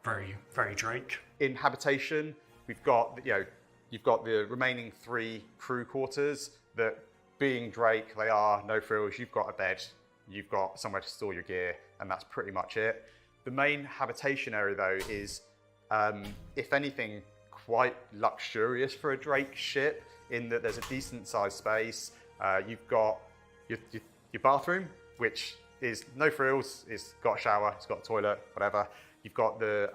very, very Drake. In habitation, you've got the remaining 3 crew quarters that, being Drake, they are no frills. You've got a bed, you've got somewhere to store your gear, and that's pretty much it. The main habitation area, though, is if anything, quite luxurious for a Drake ship in that there's a decent sized space. You've got your bathroom, which is no frills. It's got a shower, it's got a toilet, whatever. You've got the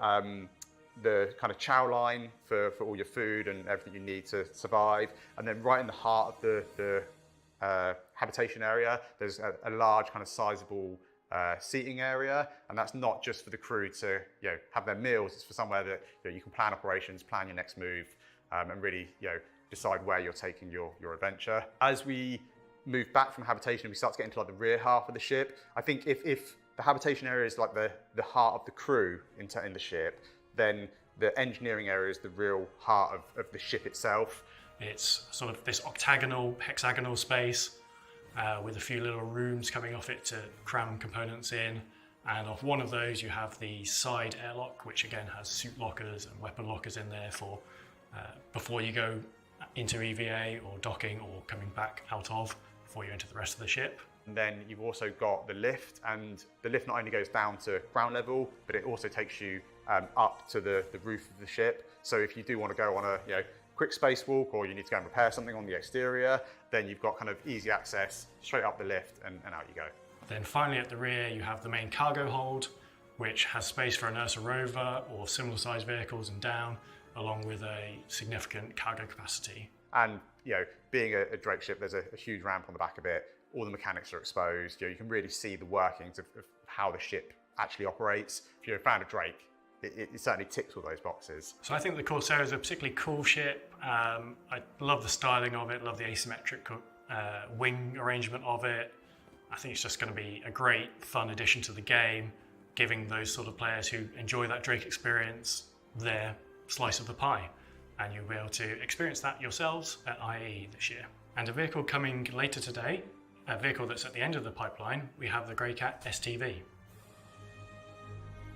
kind of chow line for all your food and everything you need to survive. And then right in the heart of the habitation area, there's a large kind of sizable seating area, and that's not just for the crew to have their meals. It's for somewhere that you can plan operations, plan your next move, and really decide where you're taking your adventure. As we move back from habitation, we start to get into like the rear half of the ship. I think if the habitation area is like the heart of the crew in the ship, then the engineering area is the real heart of the ship itself. It's sort of this octagonal, hexagonal space with a few little rooms coming off it to cram components in. And off one of those you have the side airlock, which again has suit lockers and weapon lockers in there for before you go into EVA or docking or coming back out of, before you enter the rest of the ship. And then you've also got the lift, and the lift not only goes down to ground level, but it also takes you up to the roof of the ship. So if you do want to go on a quick spacewalk, or you need to go and repair something on the exterior, then you've got kind of easy access straight up the lift and out you go. Then finally at the rear you have the main cargo hold, which has space for an Ursa rover or similar sized vehicles and down, along with a significant cargo capacity. And being a Drake ship, there's a huge ramp on the back of it. All the mechanics are exposed. You can really see the workings of how the ship actually operates. If you're a fan of Drake, it certainly ticks all those boxes. So I think the Corsair is a particularly cool ship. I love the styling of it, love the asymmetric wing arrangement of it. I think it's just going to be a great, fun addition to the game, giving those sort of players who enjoy that Drake experience their slice of the pie. And you'll be able to experience that yourselves at IAE this year. And a vehicle coming later today, a vehicle that's at the end of the pipeline, we have the Greycat STV.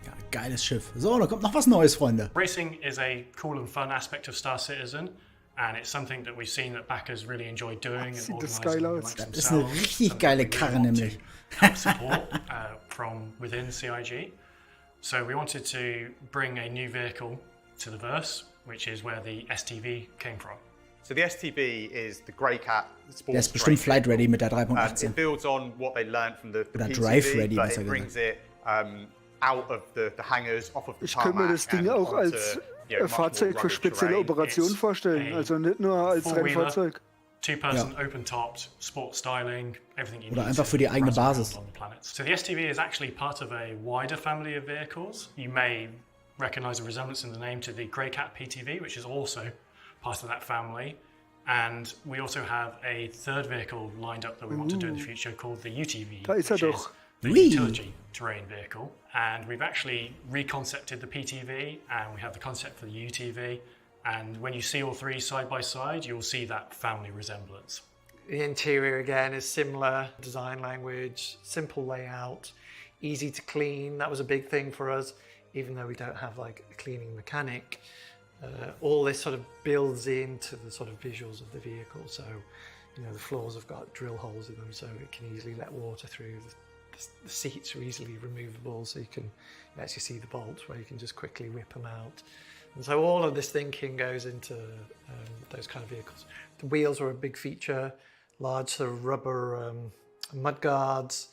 Ja, geiles Schiff. So, da kommt noch was Neues, Freunde. Racing is a cool and fun aspect of Star Citizen, and it's something that we've seen that backers really enjoy doing and organising amongst themselves. Das ist eine richtig geile Karre, nämlich. Help support from within CIG. So we wanted to bring a new vehicle to the verse, which is where the STV came from. So the STV is the Greycat sports. Der ist bestimmt flight ready mit der 3.18. It builds on what they learned from the Oder PTV, drive ready, but besser it brings gesagt. it out of the hangars, off of the Ich könnte mir das Ding auch als Fahrzeug für spezielle Operationen vorstellen, also nicht nur als Rennfahrzeug. Two-person, open-topped, sport styling, everything you need. Oder einfach für die eigene Basis. So the STV is actually part of a wider family of vehicles. You may recognize a resemblance in the name to the Greycat PTV, which is also part of that family. And we also have a third vehicle lined up that we want to do in the future called the UTV, which is the utility terrain vehicle. And we've actually reconcepted the PTV, and we have the concept for the UTV. And when you see all three side by side, you'll see that family resemblance. The interior again is similar, design language, simple layout, easy to clean. That was a big thing for us, even though we don't have like a cleaning mechanic. All this sort of builds into the sort of visuals of the vehicle. So, the floors have got drill holes in them, so it can easily let water through. The seats are easily removable, so you can actually see the bolts where you can just quickly whip them out. And so all of this thinking goes into those kind of vehicles. The wheels are a big feature, large sort of rubber mud guards.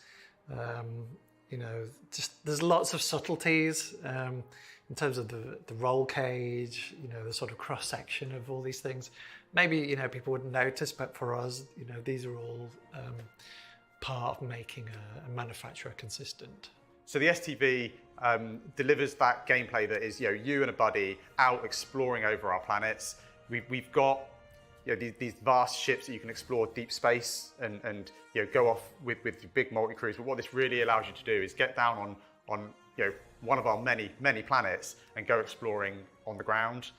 Just there's lots of subtleties in terms of the roll cage, the sort of cross section of all these things. Maybe people wouldn't notice, but for us, these are all part of making a manufacturer consistent. So the STV delivers that gameplay that is you and a buddy out exploring over our planets. We've got these vast ships that you can explore deep space and go off with your big multi-crews. But what this really allows you to do is get down on one of our many planets and go exploring on the ground.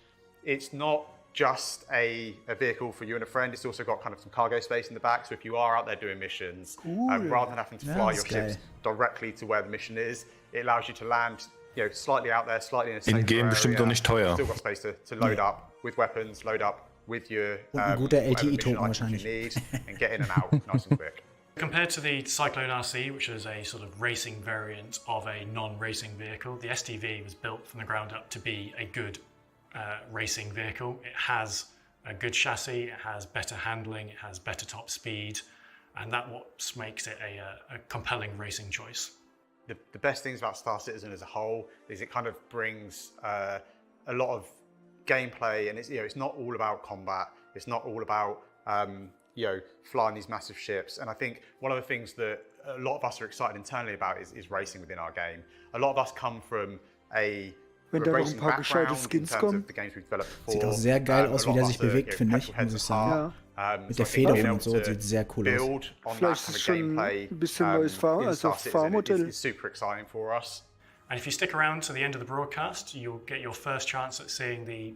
It's not just a vehicle for you and a friend. It's also got kind of some cargo space in the back. So if you are out there doing missions, rather than having to fly your ships directly to where the mission is, it allows you to land slightly out there, slightly in a safer In-game bestimmt doch nicht teuer. Still got space to load up with weapons, load up with your ein guter LTE-Token wahrscheinlich. You need, and get in and out nice and quick. Compared to the Cyclone RC, which is a sort of racing variant of a non-racing vehicle, the STV was built from the ground up to be a good racing vehicle. It has a good chassis, it has better handling, it has better top speed, and that's what makes it a compelling racing choice. The best things about Star Citizen as a whole is it kind of brings a lot of gameplay, and it's not all about combat. It's not all about flying these massive ships. And I think one of the things that a lot of us are excited internally about is racing within our game. A lot of us come from a racing background in terms of the games we've developed before. Sieht auch sehr geil aus, wie der sich bewegt, finde ich, muss ich sagen. Mit der Federung und so, sieht sehr cool aus. Vielleicht ist schon ein bisschen neues Fahrmodell. Super exciting for us. And if you stick around to the end of the broadcast, you'll get your first chance at seeing the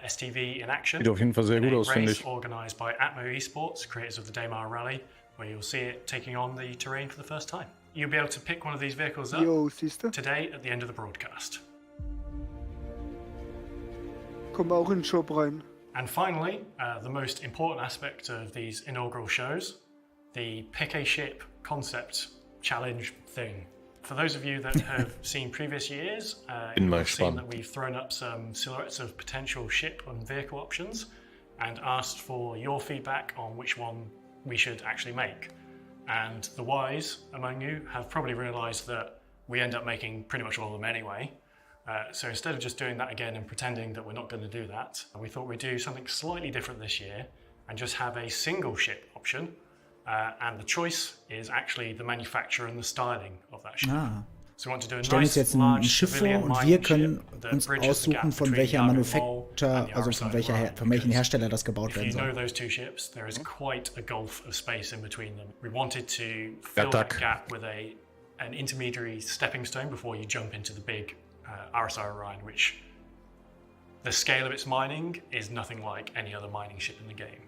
STV in action. Sieht auf jeden Fall sehr gut aus, finde ich. Race organised by Atmo Esports, creators of the Daymar Rally, where you'll see it taking on the terrain for the first time. You'll be able to pick one of these vehicles up today at the end of the broadcast. Komm auch in den Shop rein. And finally, the most important aspect of these inaugural shows, the Pick a Ship concept challenge thing. For those of you that have seen previous years, you've seen that we've thrown up some silhouettes of potential ship and vehicle options and asked for your feedback on which one we should actually make. And the wise among you have probably realized that we end up making pretty much all of them anyway. So instead of just doing that again and pretending that we're not going to do that, we thought we'd do something slightly different this year and just have a single ship option. And the choice is actually the manufacturer and the styling of that ship. So we want to do a nice jetzt ein Schiff vor und wir können uns aussuchen, von welcher Manufaktur, also von welchen Hersteller das gebaut werden soll. If you know those two ships, there is quite a gulf of space in between them. We wanted to fill that gap with an intermediary stepping stone before you jump into the big RSI Orion, which the scale of its mining is nothing like any other mining ship in the game.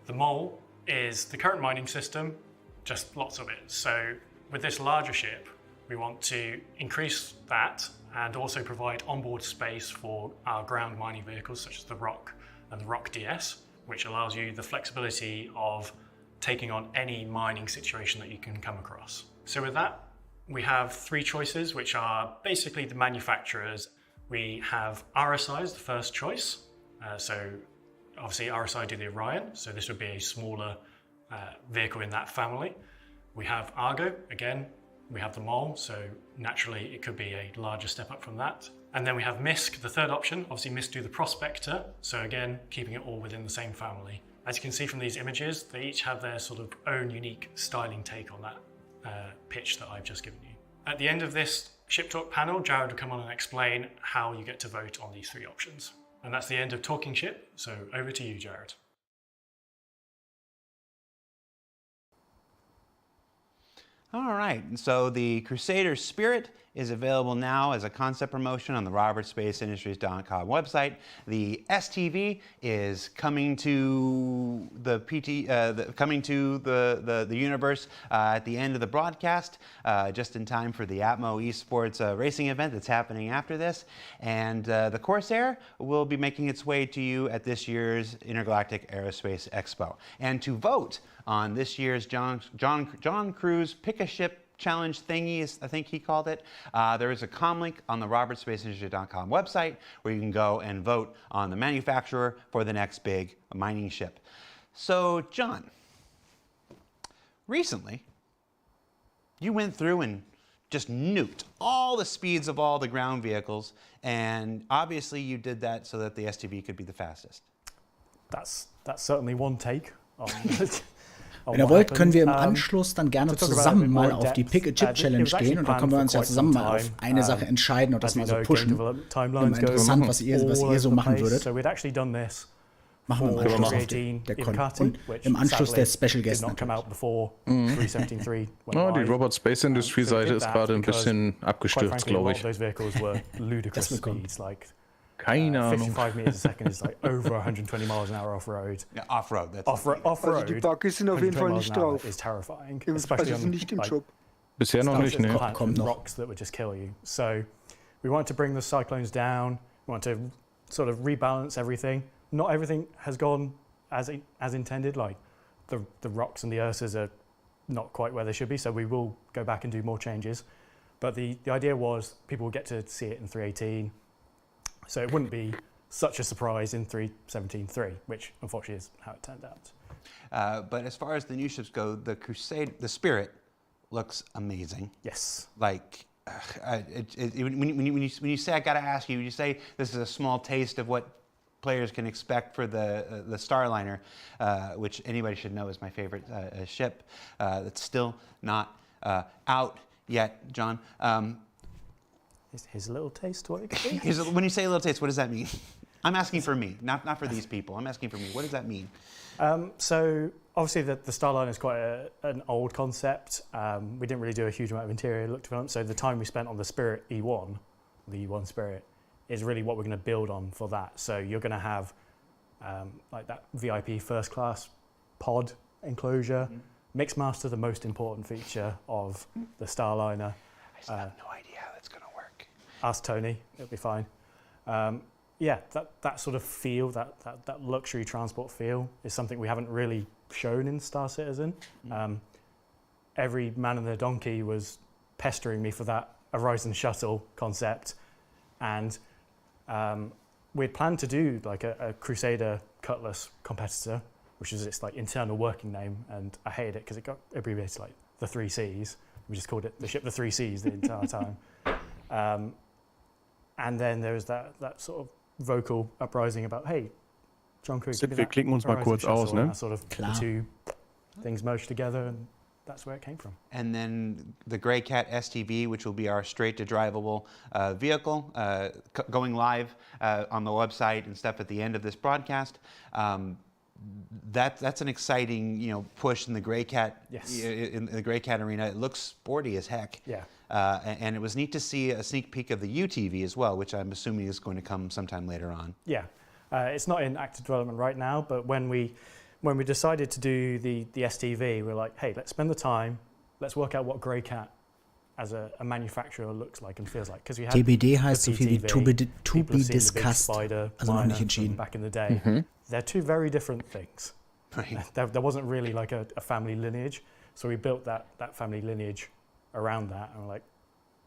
The Mole is the current mining system, just lots of it. So with this larger ship, we want to increase that and also provide onboard space for our ground mining vehicles such as the Rock and the Rock DS, which allows you the flexibility of taking on any mining situation that you can come across. So with that, we have three choices, which are basically the manufacturers. We have RSI as the first choice. So obviously RSI do the Orion, so this would be a smaller vehicle in that family. We have Argo, again, we have the Mole, so naturally it could be a larger step up from that. And then we have MISC, the third option. Obviously MISC do the Prospector, so again, keeping it all within the same family. As you can see from these images, they each have their sort of own unique styling take on that pitch that I've just given you. At the end of this Ship Talk panel, Jared will come on and explain how you get to vote on these three options. And that's the end of Talking Ship, so over to you, Jared. All right, and so the Crusader Spirit is available now as a concept promotion on the robertsspaceindustries.com website. The STV is coming to the universe at the end of the broadcast, just in time for the Atmo Esports racing event that's happening after this. And the Corsair will be making its way to you at this year's Intergalactic Aerospace Expo. And to vote on this year's John Cruise Pick a Ship Challenge thingy, I think he called it. There is a comlink on the robertsspaceindustries.com website where you can go and vote on the manufacturer for the next big mining ship. So, John, recently you went through and just nuked all the speeds of all the ground vehicles, and obviously you did that so that the STV could be the fastest. That's certainly one take on Wenn ihr wollt, können wir im Anschluss dann gerne zusammen mal auf die Pick-a-Chip-Challenge gehen und dann können wir uns ja zusammen mal auf eine Sache entscheiden und das mal so pushen. Immer interessant, was ihr so machen würdet. Machen wir mal auf der Con. Und im Anschluss der Special Guest natürlich. Die Robot Space Industry Seite ist gerade ein bisschen abgestürzt, glaube ich. Das wird kommen. Keine Ahnung. 55 meters a second is like over 120 miles an hour off-road. Yeah, off-road. Off-road. Also die Bugs sind auf jeden Fall nicht drauf. Is terrifying. Also nicht im Job. Bisher noch nicht, ne? Kommt noch. Rocks that would just kill you. So we want to bring the cyclones down. We want to sort of rebalance everything. Not everything has gone as intended. Like the rocks and the Ursas are not quite where they should be. So we will go back and do more changes. But the idea was people would get to see it in 318. So it wouldn't be such a surprise in 3.17.3, which unfortunately is how it turned out. But as far as the new ships go, the Crusade, the Spirit, looks amazing. Yes. Like, when you say, I gotta ask you, you say this is a small taste of what players can expect for the Starliner, which anybody should know is my favorite ship. That's still not out yet, John. Here's a little taste. What it could be. When you say a little taste, what does that mean? I'm asking for me, not for these people. I'm asking for me. What does that mean? So obviously the Starliner is quite an old concept. We didn't really do a huge amount of interior look development. So the time we spent on the Spirit E1, the E1 Spirit, is really what we're going to build on for that. So you're going to have like that VIP first class pod enclosure. Mixmaster, the most important feature of the Starliner. I still have no idea how that's going to work. Ask Tony, it'll be fine. Yeah, that sort of feel, that luxury transport feel is something we haven't really shown in Star Citizen. Every man and their donkey was pestering me for that Horizon shuttle concept, and we'd planned to do like a Crusader Cutlass competitor, which is its like internal working name, and I hated it because it got abbreviated like the 3 Cs. We just called it the ship the 3 Cs the entire time. And then there was that sort of vocal uprising about, hey, John Cook, give me that klicken uns mal kurz aus, ne? Sort of the two things merged together, and that's where it came from. And then the Grey Cat STV, which will be our straight-to-drivable vehicle, going live on the website and stuff at the end of this broadcast. That's an exciting, push in the Grey Cat. Yes. In the Grey Cat arena. It looks sporty as heck. Yeah. And it was neat to see a sneak peek of the UTV as well, which I'm assuming is going to come sometime later on. Yeah. It's not in active development right now, but when we decided to do the STV, we're like, hey, let's spend the time, let's work out what Grey Cat as a manufacturer looks like and feels like. Because we had TBD heißt so viel wie to be discussed. Spider, also noch nicht entschieden. Back in the day. They're two very different things. Right. There wasn't really like a family lineage, so we built that family lineage around that, and we're like,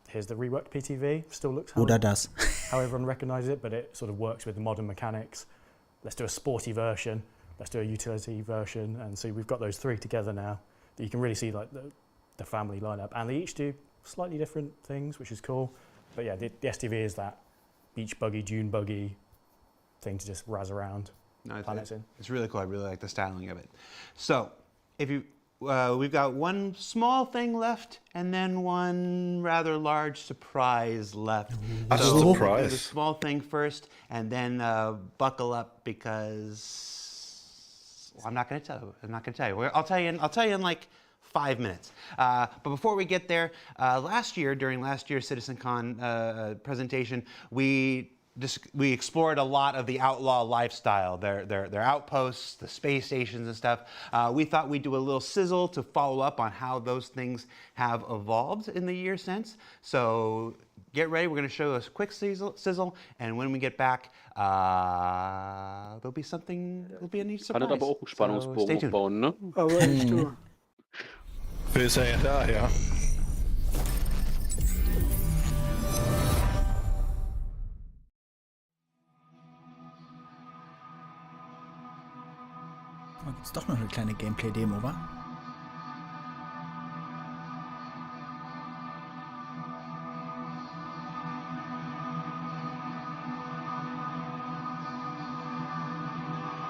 here's the reworked PTV, still looks how everyone recognizes it, but it sort of works with the modern mechanics. Let's do a sporty version, let's do a utility version, and so we've got those 3 together now that you can really see like the family lineup, and they each do slightly different things, which is cool. But yeah, the STV is that beach buggy, dune buggy thing to just razz around. No, it's really cool. I really like the styling of it. So, if you, we've got one small thing left, and then one rather large surprise left. So surprise. Do the small thing first, and then buckle up because I'm not going to tell you. I'm not going to tell you. I'll tell you in like 5 minutes. But before we get there, during last year's CitizenCon presentation, we explored a lot of the outlaw lifestyle, their outposts, the space stations and stuff. We thought we'd do a little sizzle to follow up on how those things have evolved in the year since. So get ready, we're going to show a quick sizzle, and when we get back, there'll be a neat surprise. Kann aber auch einen Spannungsbogen aufbauen, ne? Aber echt, du. Für ist er ja da, ja. Oh, gibt's doch noch eine kleine Gameplay-Demo, wa?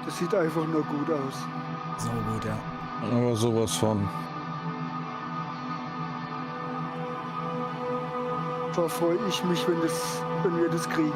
Das sieht einfach nur gut aus. So gut, ja. Aber sowas von. Da freue ich mich, wenn wir das kriegen.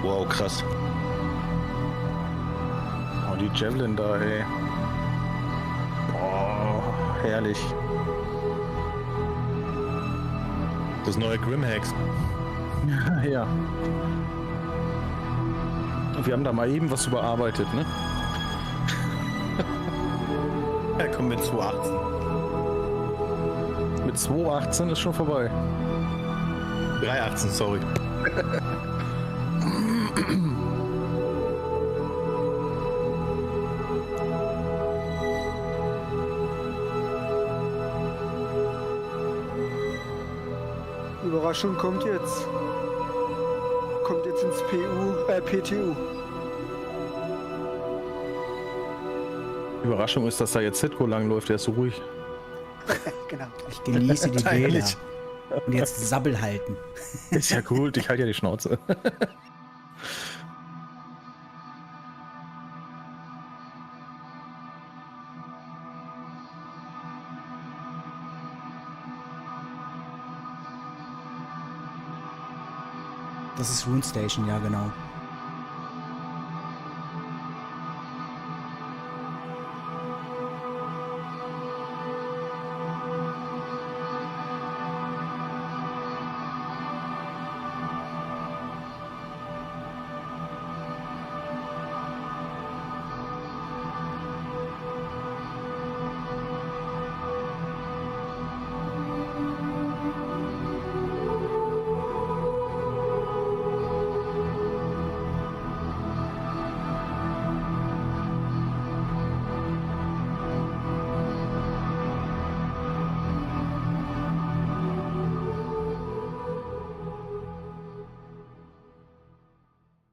Wow, krass. Oh, die Javelin da, ey. herrlich. Das neue Grimhex. Ja. Wir haben da mal eben was überarbeitet, ne? Ja, komm mit 2.18. Mit 2.18 ist schon vorbei. 3.18, sorry. Überraschung kommt jetzt. Kommt jetzt ins PTU. Überraschung ist, dass da jetzt Citko langläuft, der ist so ruhig. Genau. Ich genieße die Bilder. Und jetzt Sabbel halten. Ist ja gut, ich halte ja die Schnauze. Das ist Rune Station, ja genau.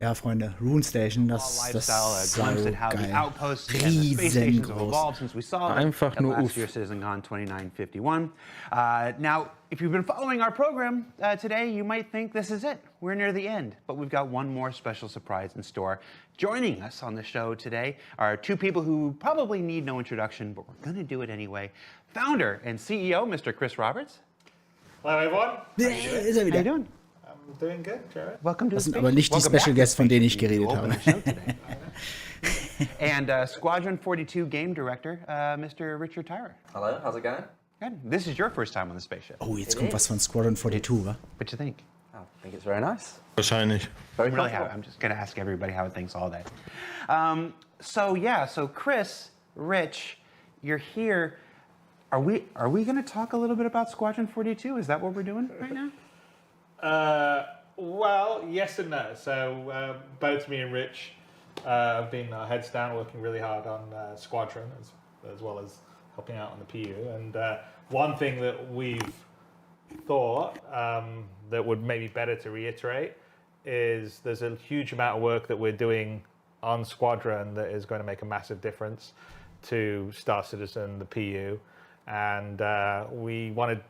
Ja, Freunde, Rune Station, das ist so geil. Riesengroß. Einfach nur uff. CitizenCon 2951. Now, if you've been following our program today, you might think this is it. We're near the end, but we've got one more special surprise in store. Joining us on the show today are two people who probably need no introduction, but we're going to do it anyway. Founder and CEO, Mr. Chris Roberts. Hello, everyone. Ist er wieder. How you doing? I'm doing good, Jared. Welcome to Das the sind aber nicht die Special Guests, von denen ich geredet habe. And Squadron 42 Game Director, Mr. Richard Tyrer. Hello, how's it going? Good. This is your first time on the spaceship. Oh, jetzt kommt was von Squadron 42, wa? What you think? I think it's very nice. Wahrscheinlich. I'm just going to ask everybody how it thinks all day. So Chris, Rich, you're here. Are we going to talk a little bit about Squadron 42? Is that what we're doing right now? Well, yes and no. So both me and Rich have been heads down working really hard on Squadron as well as helping out on the PU. And one thing that we've thought that would maybe better to reiterate is there's a huge amount of work that we're doing on Squadron that is going to make a massive difference to Star Citizen, the PU. And we wanted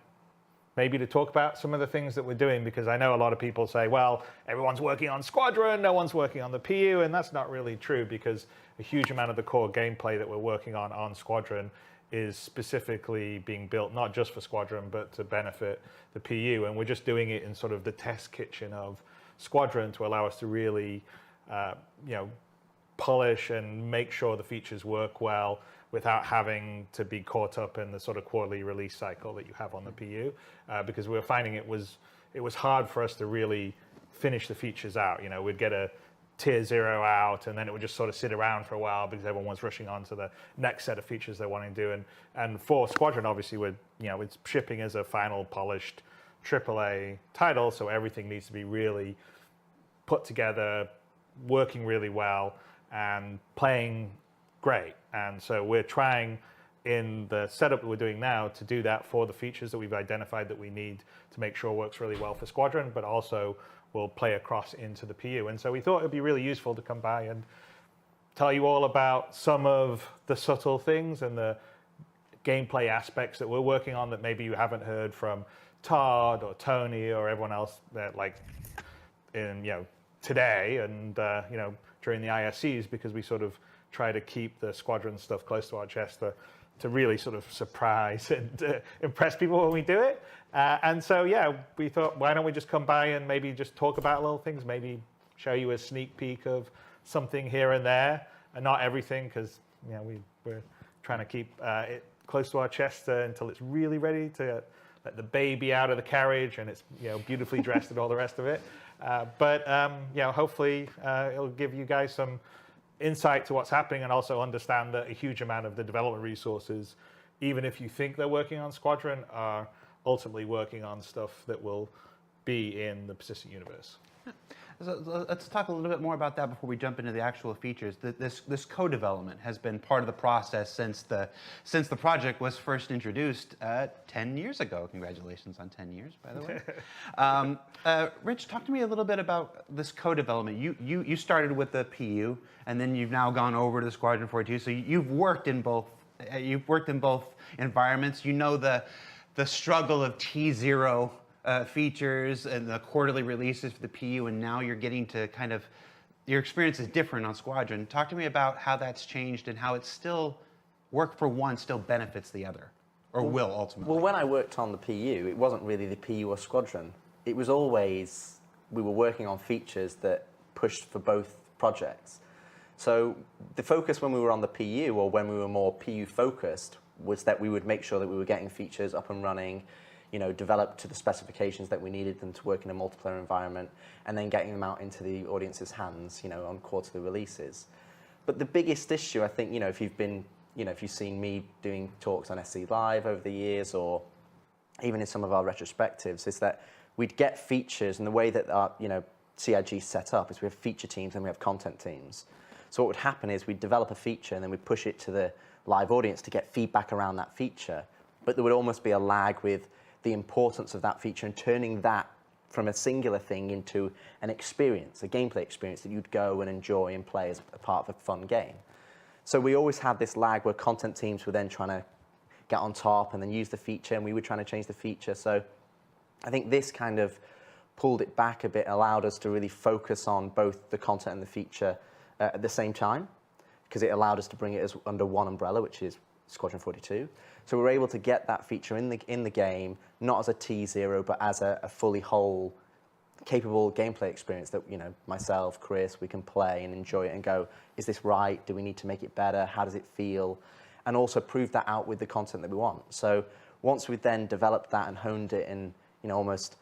maybe to talk about some of the things that we're doing, because I know a lot of people say, well, everyone's working on Squadron, no one's working on the PU, and that's not really true, because a huge amount of the core gameplay that we're working on Squadron is specifically being built not just for Squadron, but to benefit the PU, and we're just doing it in sort of the test kitchen of Squadron to allow us to really, polish and make sure the features work well without having to be caught up in the sort of quarterly release cycle that you have on the PU, because we were finding it was hard for us to really finish the features out. You know, we'd get a tier 0 out, and then it would just sort of sit around for a while because everyone was rushing on to the next set of features they wanted to do. And for Squadron, obviously, it's shipping as a final polished AAA title, so everything needs to be really put together, working really well, and playing great. And so we're trying in the setup that we're doing now to do that for the features that we've identified that we need to make sure works really well for Squadron, but also will play across into the PU. And so we thought it'd be really useful to come by and tell you all about some of the subtle things and the gameplay aspects that we're working on that maybe you haven't heard from Todd or Tony or everyone else that today and during the ISCs, because we sort of try to keep the Squadron stuff close to our chest to really sort of surprise and impress people when we do it. And so, we thought, why don't we just come by and maybe just talk about little things, maybe show you a sneak peek of something here and there, and not everything, because we're trying to keep it close to our chest until it's really ready to let the baby out of the carriage and it's beautifully dressed and all the rest of it. But hopefully it'll give you guys some insight to what's happening and also understand that a huge amount of the development resources, even if you think they're working on Squadron, are ultimately working on stuff that will be in the persistent universe. So let's talk a little bit more about that before we jump into the actual features. This co-development has been part of the process since the project was first introduced 10 years ago. Congratulations on 10 years, by the way. Rich, talk to me a little bit about this co-development. You started with the PU, and then you've now gone over to the Squadron 42. So you've worked in both. You've worked in both environments. You know the struggle of T0. Features and the quarterly releases for the PU, and now you're getting to kind of, your experience is different on Squadron. Talk to me about how that's changed and how it's still, work for one still benefits the other, or will ultimately. Well, when I worked on the PU, it wasn't really the PU or Squadron. It was always, we were working on features that pushed for both projects. So the focus when we were on the PU, or when we were more PU focused, was that we would make sure that we were getting features up and running, developed to the specifications that we needed them to work in a multiplayer environment, and then getting them out into the audience's hands, on quarterly releases. But the biggest issue, I think, if you've seen me doing talks on SC Live over the years, or even in some of our retrospectives, is that we'd get features, and the way that our, CIG is set up is we have feature teams and we have content teams. So what would happen is we'd develop a feature and then we'd push it to the live audience to get feedback around that feature. But there would almost be a lag with the importance of that feature and turning that from a singular thing into an experience, a gameplay experience that you'd go and enjoy and play as a part of a fun game. So we always had this lag where content teams were then trying to get on top and then use the feature, and we were trying to change the feature. So I think this kind of pulled it back a bit, allowed us to really focus on both the content and the feature at the same time, because it allowed us to bring it as under one umbrella, which is Squadron 42. So we were able to get that feature in the game, not as a T0, but as a fully whole, capable gameplay experience that, myself, Chris, we can play and enjoy it and go, is this right? Do we need to make it better? How does it feel? And also prove that out with the content that we want. So once we've then developed that and honed it and, almost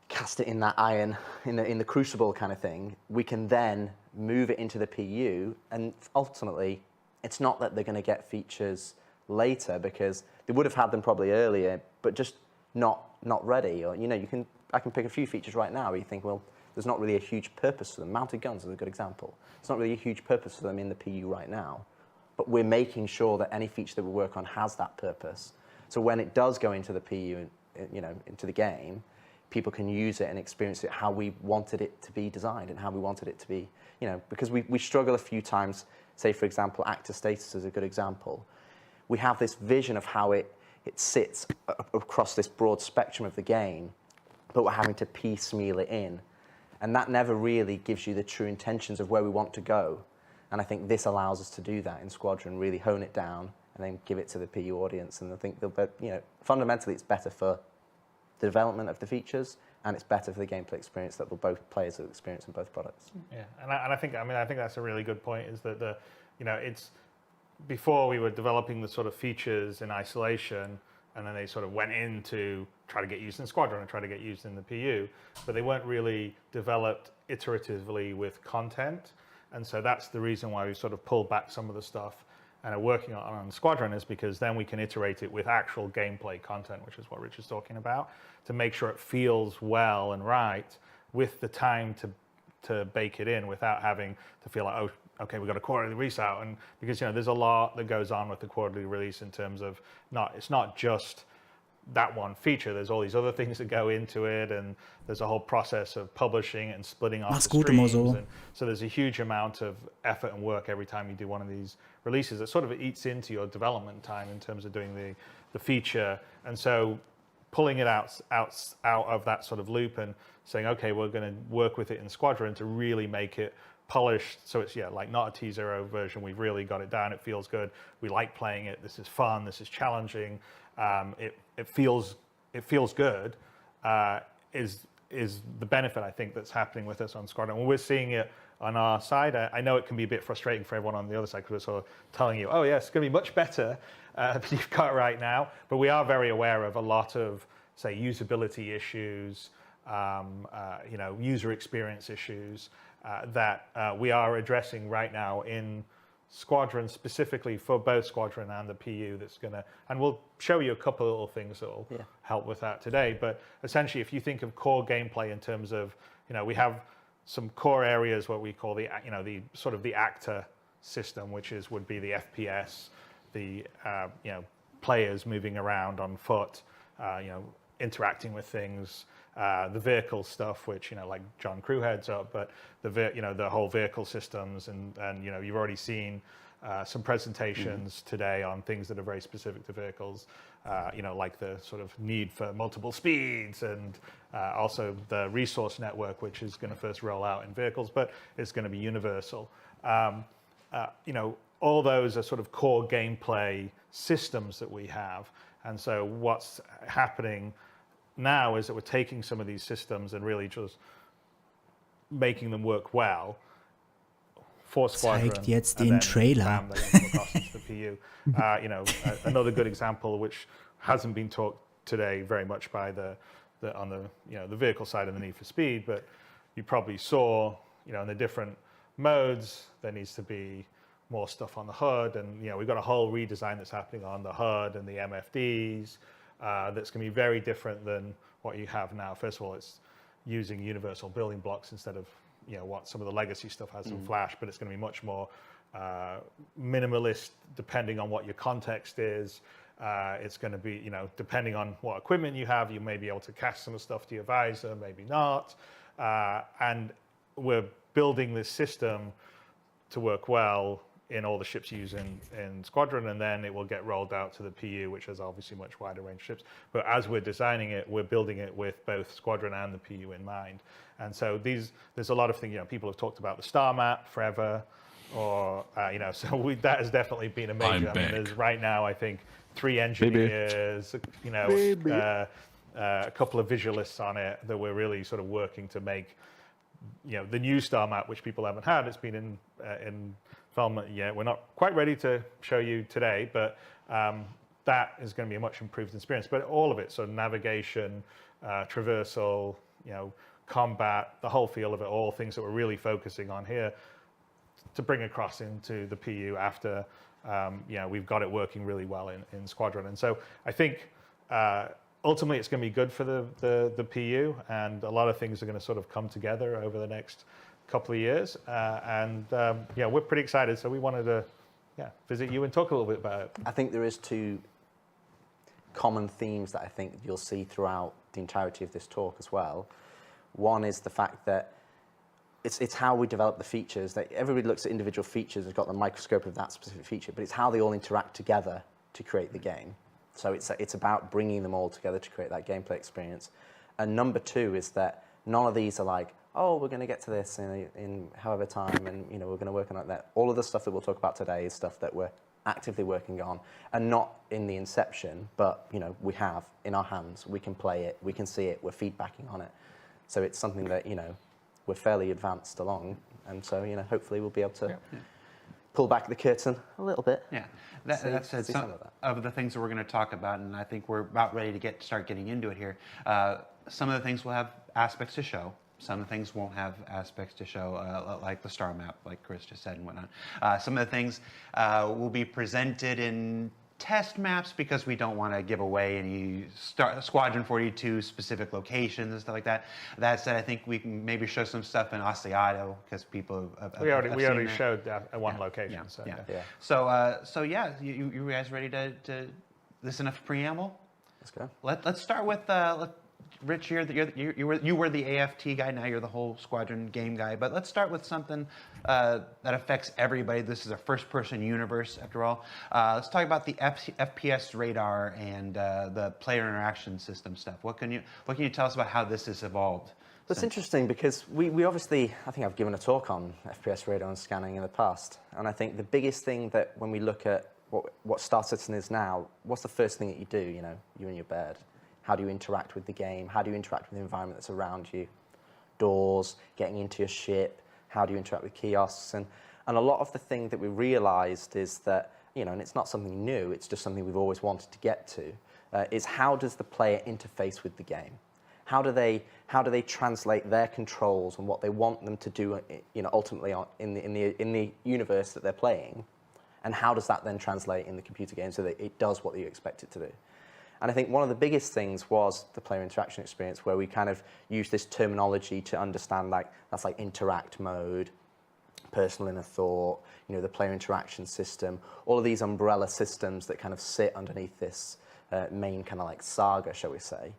cast it in that iron, in the crucible kind of thing, we can then move it into the PU, and ultimately, it's not that they're going to get features later, because they would have had them probably earlier, but just not ready. Or I can pick a few features right now where you think, well, there's not really a huge purpose for them. Mounted guns is a good example. It's not really a huge purpose for them in the PU right now, but we're making sure that any feature that we work on has that purpose. So when it does go into the PU, into the game, people can use it and experience it how we wanted it to be designed and how we wanted it to be, because we struggle a few times. Say, for example, actor status is a good example. We have this vision of how it sits across this broad spectrum of the game, but we're having to piecemeal it in. And that never really gives you the true intentions of where we want to go. And I think this allows us to do that in Squadron, really hone it down and then give it to the PU audience. And I think fundamentally it's better for the development of the features, and it's better for the gameplay experience that both players will experience in both products. Yeah, and I think that's a really good point. Is that it's before we were developing the sort of features in isolation, and then they sort of went in to try to get used in Squadron and try to get used in the PU, but they weren't really developed iteratively with content, and so that's the reason why we sort of pulled back some of the stuff and are working on Squadron, is because then we can iterate it with actual gameplay content, which is what Rich is talking about, to make sure it feels well and right with the time to bake it in without having to feel like, oh, okay, we've got a quarterly release out. And because, there's a lot that goes on with the quarterly release in terms of it's not just that one feature. There's all these other things that go into it, and there's a whole process of publishing and splitting off the streams. And so there's a huge amount of effort and work every time you do one of these releases. That sort of eats into your development time in terms of doing the feature. And so pulling it out of that sort of loop and saying, okay, we're going to work with it in Squadron to really make it polished, so it's not a T0 version. We've really got it down. It feels good. We like playing it. This is fun. This is challenging. It feels good. Is the benefit I think that's happening with us on Squadron. We're seeing it on our side. I know it can be a bit frustrating for everyone on the other side because we're sort of telling you, oh, yes, it's going to be much better than you've got right now. But we are very aware of a lot of, say, usability issues, user experience issues that we are addressing right now in Squadron, specifically for both Squadron and the PU. And we'll show you a couple of little things that will help with that today. But essentially, if you think of core gameplay in terms of, we have some core areas, what we call the sort of the actor system, which would be the FPS, the players moving around on foot, interacting with things, the vehicle stuff, which like John Crew heads up, but the whole vehicle systems, and you've already seen some presentations today on things that are very specific to vehicles, like the sort of need for multiple speeds, and also the resource network, which is going to first roll out in vehicles, but it's going to be universal. All those are sort of core gameplay systems that we have, and so what's happening now is that we're taking some of these systems and really just making them work well for Squadron. Zeigt jetzt den Trailer. The PU. Another good example, which hasn't been talked today very much by the vehicle side and the need for speed, but you probably saw, in the different modes, there needs to be more stuff on the HUD, and we've got a whole redesign that's happening on the HUD and the MFDs. That's going to be very different than what you have now. First of all, it's using universal building blocks instead of what some of the legacy stuff has in Flash, but it's going to be much more minimalist depending on what your context is. It's going to be, depending on what equipment you have, you may be able to cast some stuff to your visor, maybe not. And we're building this system to work well in all the ships used in Squadron, and then it will get rolled out to the PU, which has obviously much wider range ships. But as we're designing it, we're building it with both Squadron and the PU in mind. And so there's a lot of things, people have talked about the star map forever, or, so that has definitely been a major. There's right now, I think, 3 engineers, a couple of visualists on it that we're really sort of working to make, the new star map, which people haven't had. It's been in film yet. We're not quite ready to show you today, but that is going to be a much improved experience. But all of it, so navigation, traversal, combat, the whole feel of it, all things that we're really focusing on here to bring across into the PU after we've got it working really well in Squadron. And so I think ultimately it's going to be good for the PU, and a lot of things are going to sort of come together over the next couple of years, we're pretty excited. So we wanted to visit you and talk a little bit about it. I think there is 2 common themes that I think you'll see throughout the entirety of this talk as well. One is the fact that it's how we develop the features. That everybody looks at individual features, has got the microscope of that specific feature, but it's how they all interact together to create the game. So it's about bringing them all together to create that gameplay experience. And number 2 is that none of these are like, oh, we're going to get to this in however time, and we're going to work on it. That all of the stuff that we'll talk about today is stuff that we're actively working on, and not in the inception, but we have in our hands. We can play it, we can see it, we're feedbacking on it. So it's something that we're fairly advanced along, and so hopefully we'll be able to pull back the curtain a little bit. Yeah, that said, some of the things that we're going to talk about, and I think we're about ready to start getting into it here. Some of the things will have aspects to show. Some of the things won't have aspects to show, like the star map, like Chris just said and whatnot. Some of the things will be presented in test maps because we don't want to give away any Squadron 42 specific locations and stuff like that. That said, I think we can maybe show some stuff in Asiato because people have we already showed one location. So you guys ready to this enough preamble? Let's go. Let's start with Rich, you were the AFT guy. Now you're the whole Squadron game guy. But let's start with something that affects everybody. This is a first-person universe, after all. Let's talk about the FPS radar and the player interaction system stuff. What can you tell us about how this has evolved? It's interesting because we obviously, I think I've given a talk on FPS radar and scanning in the past, and I think the biggest thing that when we look at what Star Citizen is now, what's the first thing that you do? You in your bed. How do you interact with the game? How do you interact with the environment that's around you? Doors, getting into your ship, how do you interact with kiosks, and a lot of the thing that we realized is that, and it's not something new, it's just something we've always wanted to get to, is how does the player interface with the game? How do they translate their controls and what they want them to do, ultimately in the universe that they're playing, and how does that then translate in the computer game so that it does what you expect it to do? And I think one of the biggest things was the player interaction experience, where we kind of use this terminology to understand, that's like interact mode, personal inner thought, the player interaction system, all of these umbrella systems that kind of sit underneath this main kind of like saga, shall we say.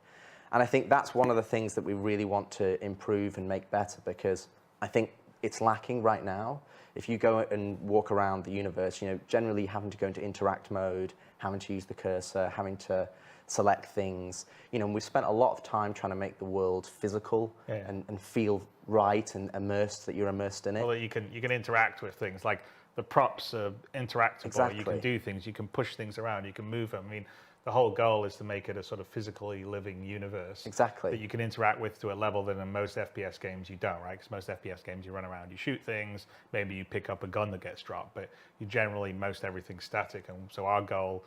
And I think that's one of the things that we really want to improve and make better, because I think it's lacking right now. If you go and walk around the universe, generally having to go into interact mode, having to use the cursor, having to select things, and we've spent a lot of time trying to make the world physical and feel right and immersed, that you're immersed in it. Well, you can interact with things, like the props are interactable. Exactly. You can do things, you can push things around, you can move them. I mean, the whole goal is to make it a sort of physically living universe. Exactly. That you can interact with to a level that in most FPS games you don't, right? Because most FPS games you run around, you shoot things, maybe you pick up a gun that gets dropped, but you generally, most everything's static. And so our goal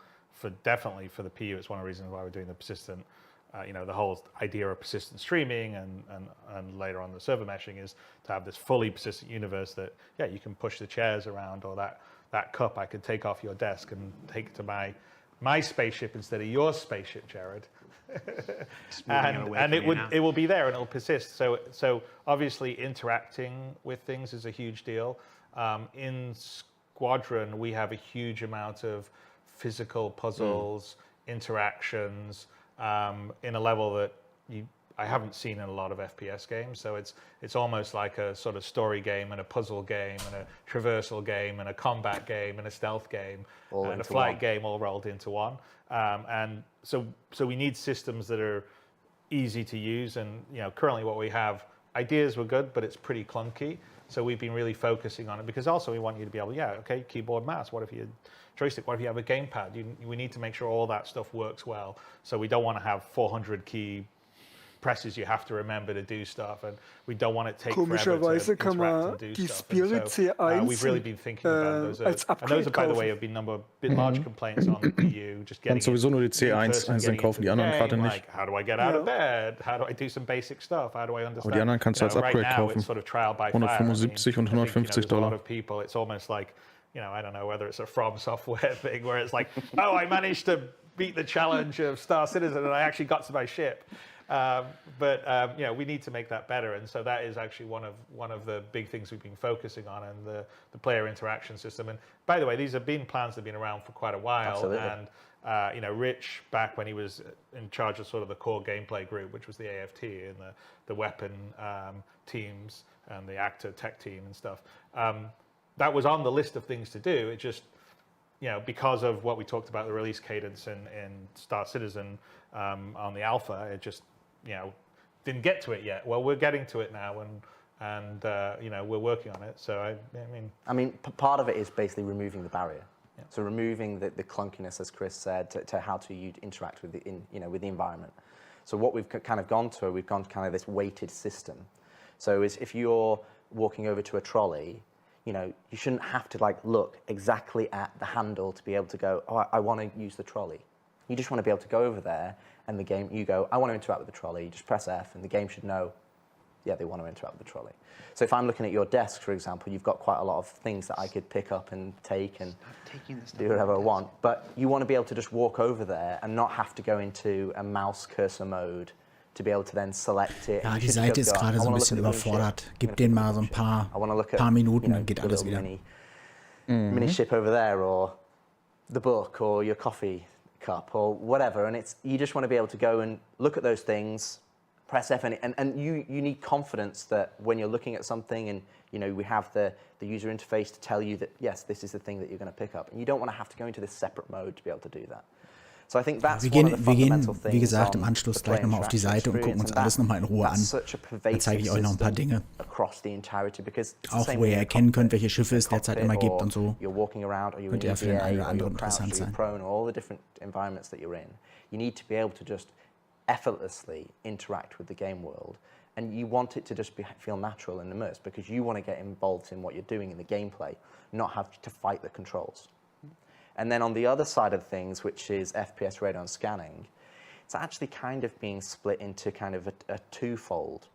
definitely for the PU, it's one of the reasons why we're doing the persistent, the whole idea of persistent streaming and later on the server meshing, is to have this fully persistent universe that, you can push the chairs around, or that cup I could take off your desk and take it to my spaceship instead of your spaceship, Jared. and it will be there and it'll persist. So obviously interacting with things is a huge deal. In Squadron, we have a huge amount of physical puzzles, interactions, in a level that I haven't seen in a lot of FPS games. So it's almost like a sort of story game and a puzzle game and a traversal game and a combat game and a stealth game and a flight game all rolled into one. And so we need systems that are easy to use. And currently what we have, ideas were good, but it's pretty clunky. So we've been really focusing on it, because also we want you to be able, keyboard, mouse. What if you joystick? What if you have a gamepad? We need to make sure all that stuff works well. So we don't want to have 400 key presses you have to remember to do stuff, and we don't want it to take forever to interact and do stuff. So, we've really been thinking about those. And those are, by the way, have been a bit large complaints on the PU. Just getting sowieso nur die C1 einzeln kaufen, die anderen gerade nicht. Like, how do I get out of bed? How do I do some basic stuff? How do I understand? Aber die anderen kannst du als Upgrade kaufen. It's sort of trial by 175 und $150. A lot of people, it's almost like, I don't know whether it's a From Software thing where it's like, oh, I managed to beat the challenge of Star Citizen and I actually got to my ship. But we need to make that better, and so that is actually one of the big things we've been focusing on, and the player interaction system. And by the way, these have been plans that have been around for quite a while. Absolutely. And Rich, back when he was in charge of sort of the core gameplay group, which was the AFT and the weapon teams and the actor tech team and stuff, that was on the list of things to do. It just, because of what we talked about, the release cadence in Star Citizen on the alpha, it just, didn't get to it yet. Well, we're getting to it now, and we're working on it. So I mean, part of it is basically removing the barrier. Yeah. So removing the clunkiness, as Chris said, to how to interact with with the environment. So what we've kind of gone to, we've gone to kind of this weighted system. So if you're walking over to a trolley, you shouldn't have to look exactly at the handle to be able to go, oh, I want to use the trolley. You just want to be able to go over there, and the game, you go, I want to interact with the trolley. You just press F, and the game should know, they want to interact with the trolley. So if I'm looking at your desk, for example, you've got quite a lot of things that I could pick up and take and do whatever I want. But you want to be able to just walk over there and not have to go into a mouse cursor mode to be able to then select it. Ja, die Seite ist gerade so ein bisschen überfordert. Gib denen mal so ein paar Minuten, dann geht alles wieder. Mini ship over there, or the book, or your coffee cup, or whatever, and you just want to be able to go and look at those things, press F, and you need confidence that when you're looking at something, and we have the user interface to tell you that yes, this is the thing that you're going to pick up, and you don't want to have to go into this separate mode to be able to do that. So I think that's wir gehen, wie gesagt, im Anschluss gleich nochmal auf die Seite und gucken uns alles nochmal in Ruhe an. Dann zeige ich euch noch ein paar Dinge. Auch wo ihr erkennen könnt, welche Schiffe es derzeit immer gibt und so. Könnte ja für den einen oder anderen interessant sein. You need to be able to just effortlessly interact with the game world And you want it to just feel natural and immersed because you want to get involved in what you're doing in the gameplay, not have to fight the controls. And then on the other side of things, which is FPS radar scanning, it's actually kind of being split into kind of a twofold.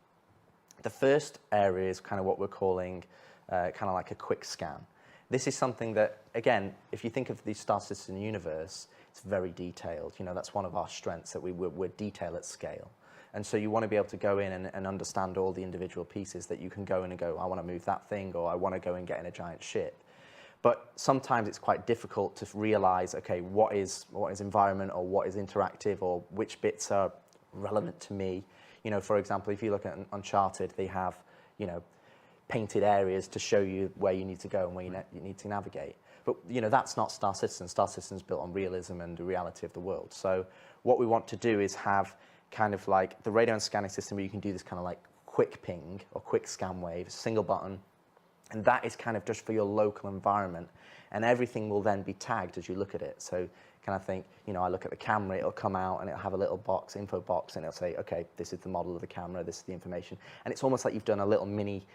The first area is kind of what we're calling kind of like a quick scan. This is something that, again, if you think of the Star Citizen universe, it's very detailed. You know, that's one of our strengths, that we're detail at scale. And so you want to be able to go in and understand all the individual pieces that you can go in and go, I want to move that thing, or I want to go and get in a giant ship. But sometimes it's quite difficult to realize, okay, what is environment, or what is interactive, or which bits are relevant to me. You know, for example, if you look at Uncharted, they have, you know, painted areas to show you where you need to go and where you need to navigate. But, you know, that's not Star Citizen. Star Citizen's built on realism and the reality of the world. So what we want to do is have kind of like the radar and scanning system where you can do this kind of like quick ping or quick scan wave, single button, and that is kind of just for your local environment, and everything will then be tagged as you look at it. So kind of think, you know, I look at the camera, it'll come out and it'll have a little box, info box, and it'll say, okay, this is the model of the camera, this is the information, and it's almost like you've done a little mini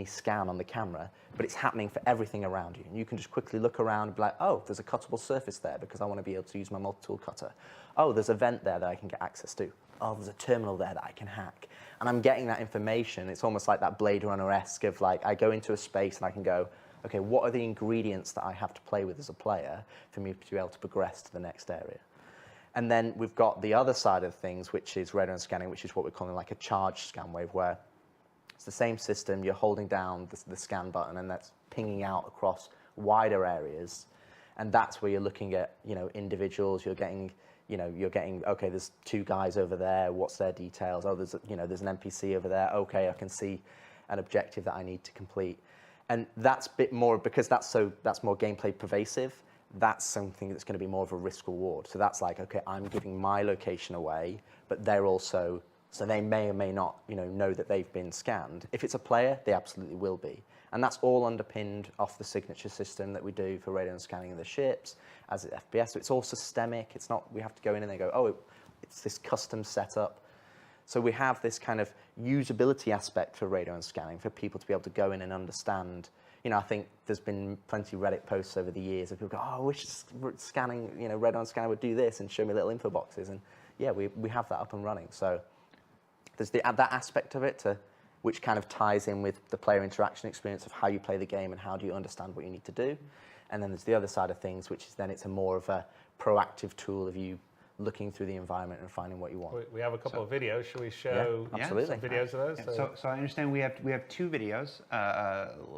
scan on the camera, but it's happening for everything around you, and you can just quickly look around and be like, oh, there's a cuttable surface there because I want to be able to use my multi-tool cutter. Oh, there's a vent there that I can get access to. Oh, there's a terminal there that I can hack. And I'm getting that information. It's almost like that Blade Runner-esque of like, I go into a space and I can go, okay, what are the ingredients that I have to play with as a player for me to be able to progress to the next area? And then we've got the other side of things, which is radar and scanning, which is what we're calling like a charged scan wave, where it's the same system, you're holding down the scan button, and that's pinging out across wider areas. And that's where you're looking at, you know, individuals, you're getting, okay, there's two guys over there, what's their details? Oh, there's an NPC over there, okay, I can see an objective that I need to complete. And that's a bit more, because that's more gameplay pervasive, that's something that's going to be more of a risk reward. So that's like, okay, I'm giving my location away, but they're also, so they may or may not, know that they've been scanned. If it's a player, they absolutely will be. And that's all underpinned off the signature system that we do for radar and scanning of the ships as an FPS. So it's all systemic. It's not, we have to go in and they go, oh, it's this custom setup. So we have this kind of usability aspect for radar and scanning for people to be able to go in and understand. I think there's been plenty of Reddit posts over the years of people go, oh, I wish scanning, radar and scanning would do this and show me little info boxes. And yeah, we have that up and running. So there's that aspect of it which kind of ties in with the player interaction experience of how you play the game and how do you understand what you need to do. And then there's the other side of things, which is then it's a more of a proactive tool of you looking through the environment and finding what you want. We have a couple of videos. Should we show some videos of those? So I understand we have two videos.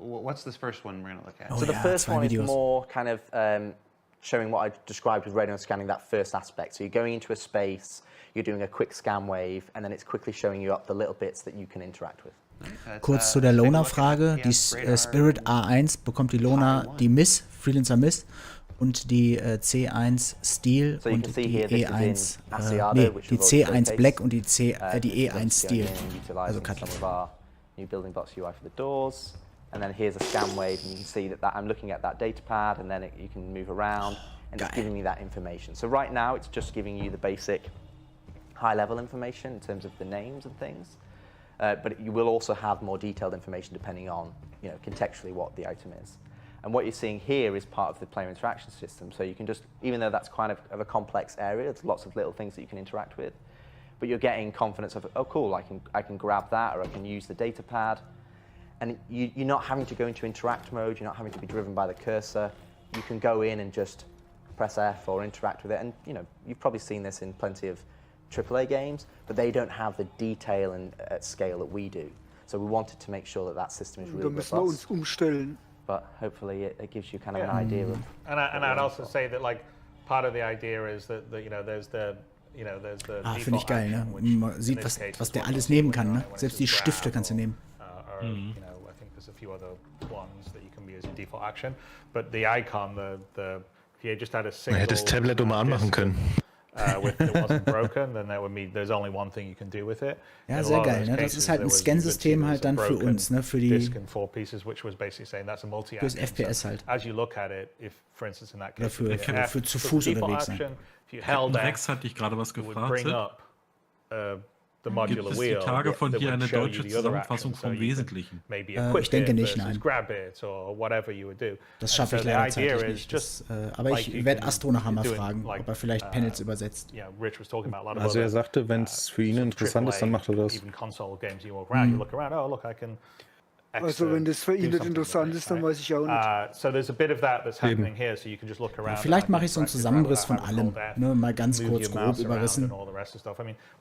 What's this first one we're going to look at? So the first one is more kind of showing what I described with radar and scanning, that first aspect. So you're going into a space, you're doing a quick scan wave, and then it's quickly showing you up the little bits that you can interact with. Kurz zu der Loner-Frage. Die Spirit A1 bekommt die Loner die Miss, Freelancer Miss, und die C1 Steel und die E1, die C1 Black und die E1 Steel. Also Cutlass. New building blocks UI for the doors. And then here's a scan wave, and you can see that I'm looking at that data pad, and then you can move around, and it's giving me that information. So right now, it's just giving you the basic high-level information in terms of the names and things. But you will also have more detailed information depending on, contextually what the item is. And what you're seeing here is part of the player interaction system. So you can just, even though that's kind of a complex area, there's lots of little things that you can interact with, but you're getting confidence of, oh, cool, I can grab that, or I can use the data pad. And you're not having to go into interact mode. You're not having to be driven by the cursor. You can go in and just press F or interact with it. And you've probably seen this in plenty of AAA games, but they don't have the detail and at scale that we do. So we wanted to make sure that system is really robust. But hopefully it gives you kind of an idea of. And I'd also say that part of the idea is that there's the finde ich geil, ne? Man sieht, was der alles nehmen kann, ne? Selbst die Stifte kannst du nehmen. I think there's a few other ones that you can use in default action, but the icon, if you just had a single. Man hätte das Tablet mal anmachen können. If it wasn't broken, then that would mean there's only one thing you can do with it. Ja, sehr geil, ne? Das ist halt ein Scansystem halt dann für uns, ne? Für die disk in 4 pieces, which was basically saying that's a multi-action. Fürs FPS halt. As you look at it, if, for instance, in that case, für zu Fuß unterwegs sein. Rex hatte ich gerade was gefragt. Bring up the modular Gibt es wheel die Tage von that dir would eine show you deutsche the other Zusammenfassung actions, so vom you can Wesentlichen? maybe equip ich denke it nicht, versus nein. grab it or whatever you would do. Das And schaffe ich so the leider idea zeitlich is nicht. just Aber like ich you werde can- Astro nachher mal doing, fragen, like, ob er vielleicht Panels übersetzt. Yeah, Rich was talking about a lot of Also er other, sagte, wenn es für ihn interessant ist, dann macht er das. even console games. You walk around, you look around. Oh, look, I can. Also wenn das für ihn nicht interessant ist, dann weiß ich auch nicht. So there's a bit of that that's happening here, so you can just look Ja, around. vielleicht mache ich so einen Zusammenriss von allem, ne, mal ganz kurz grob überrissen.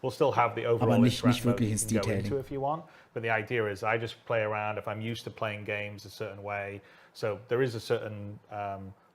We'll still have the overall Aber nicht interact wirklich mode ins you can go Detailing. into if you want. But the idea is I just play around. If I'm used to playing games a certain way, so there is a certain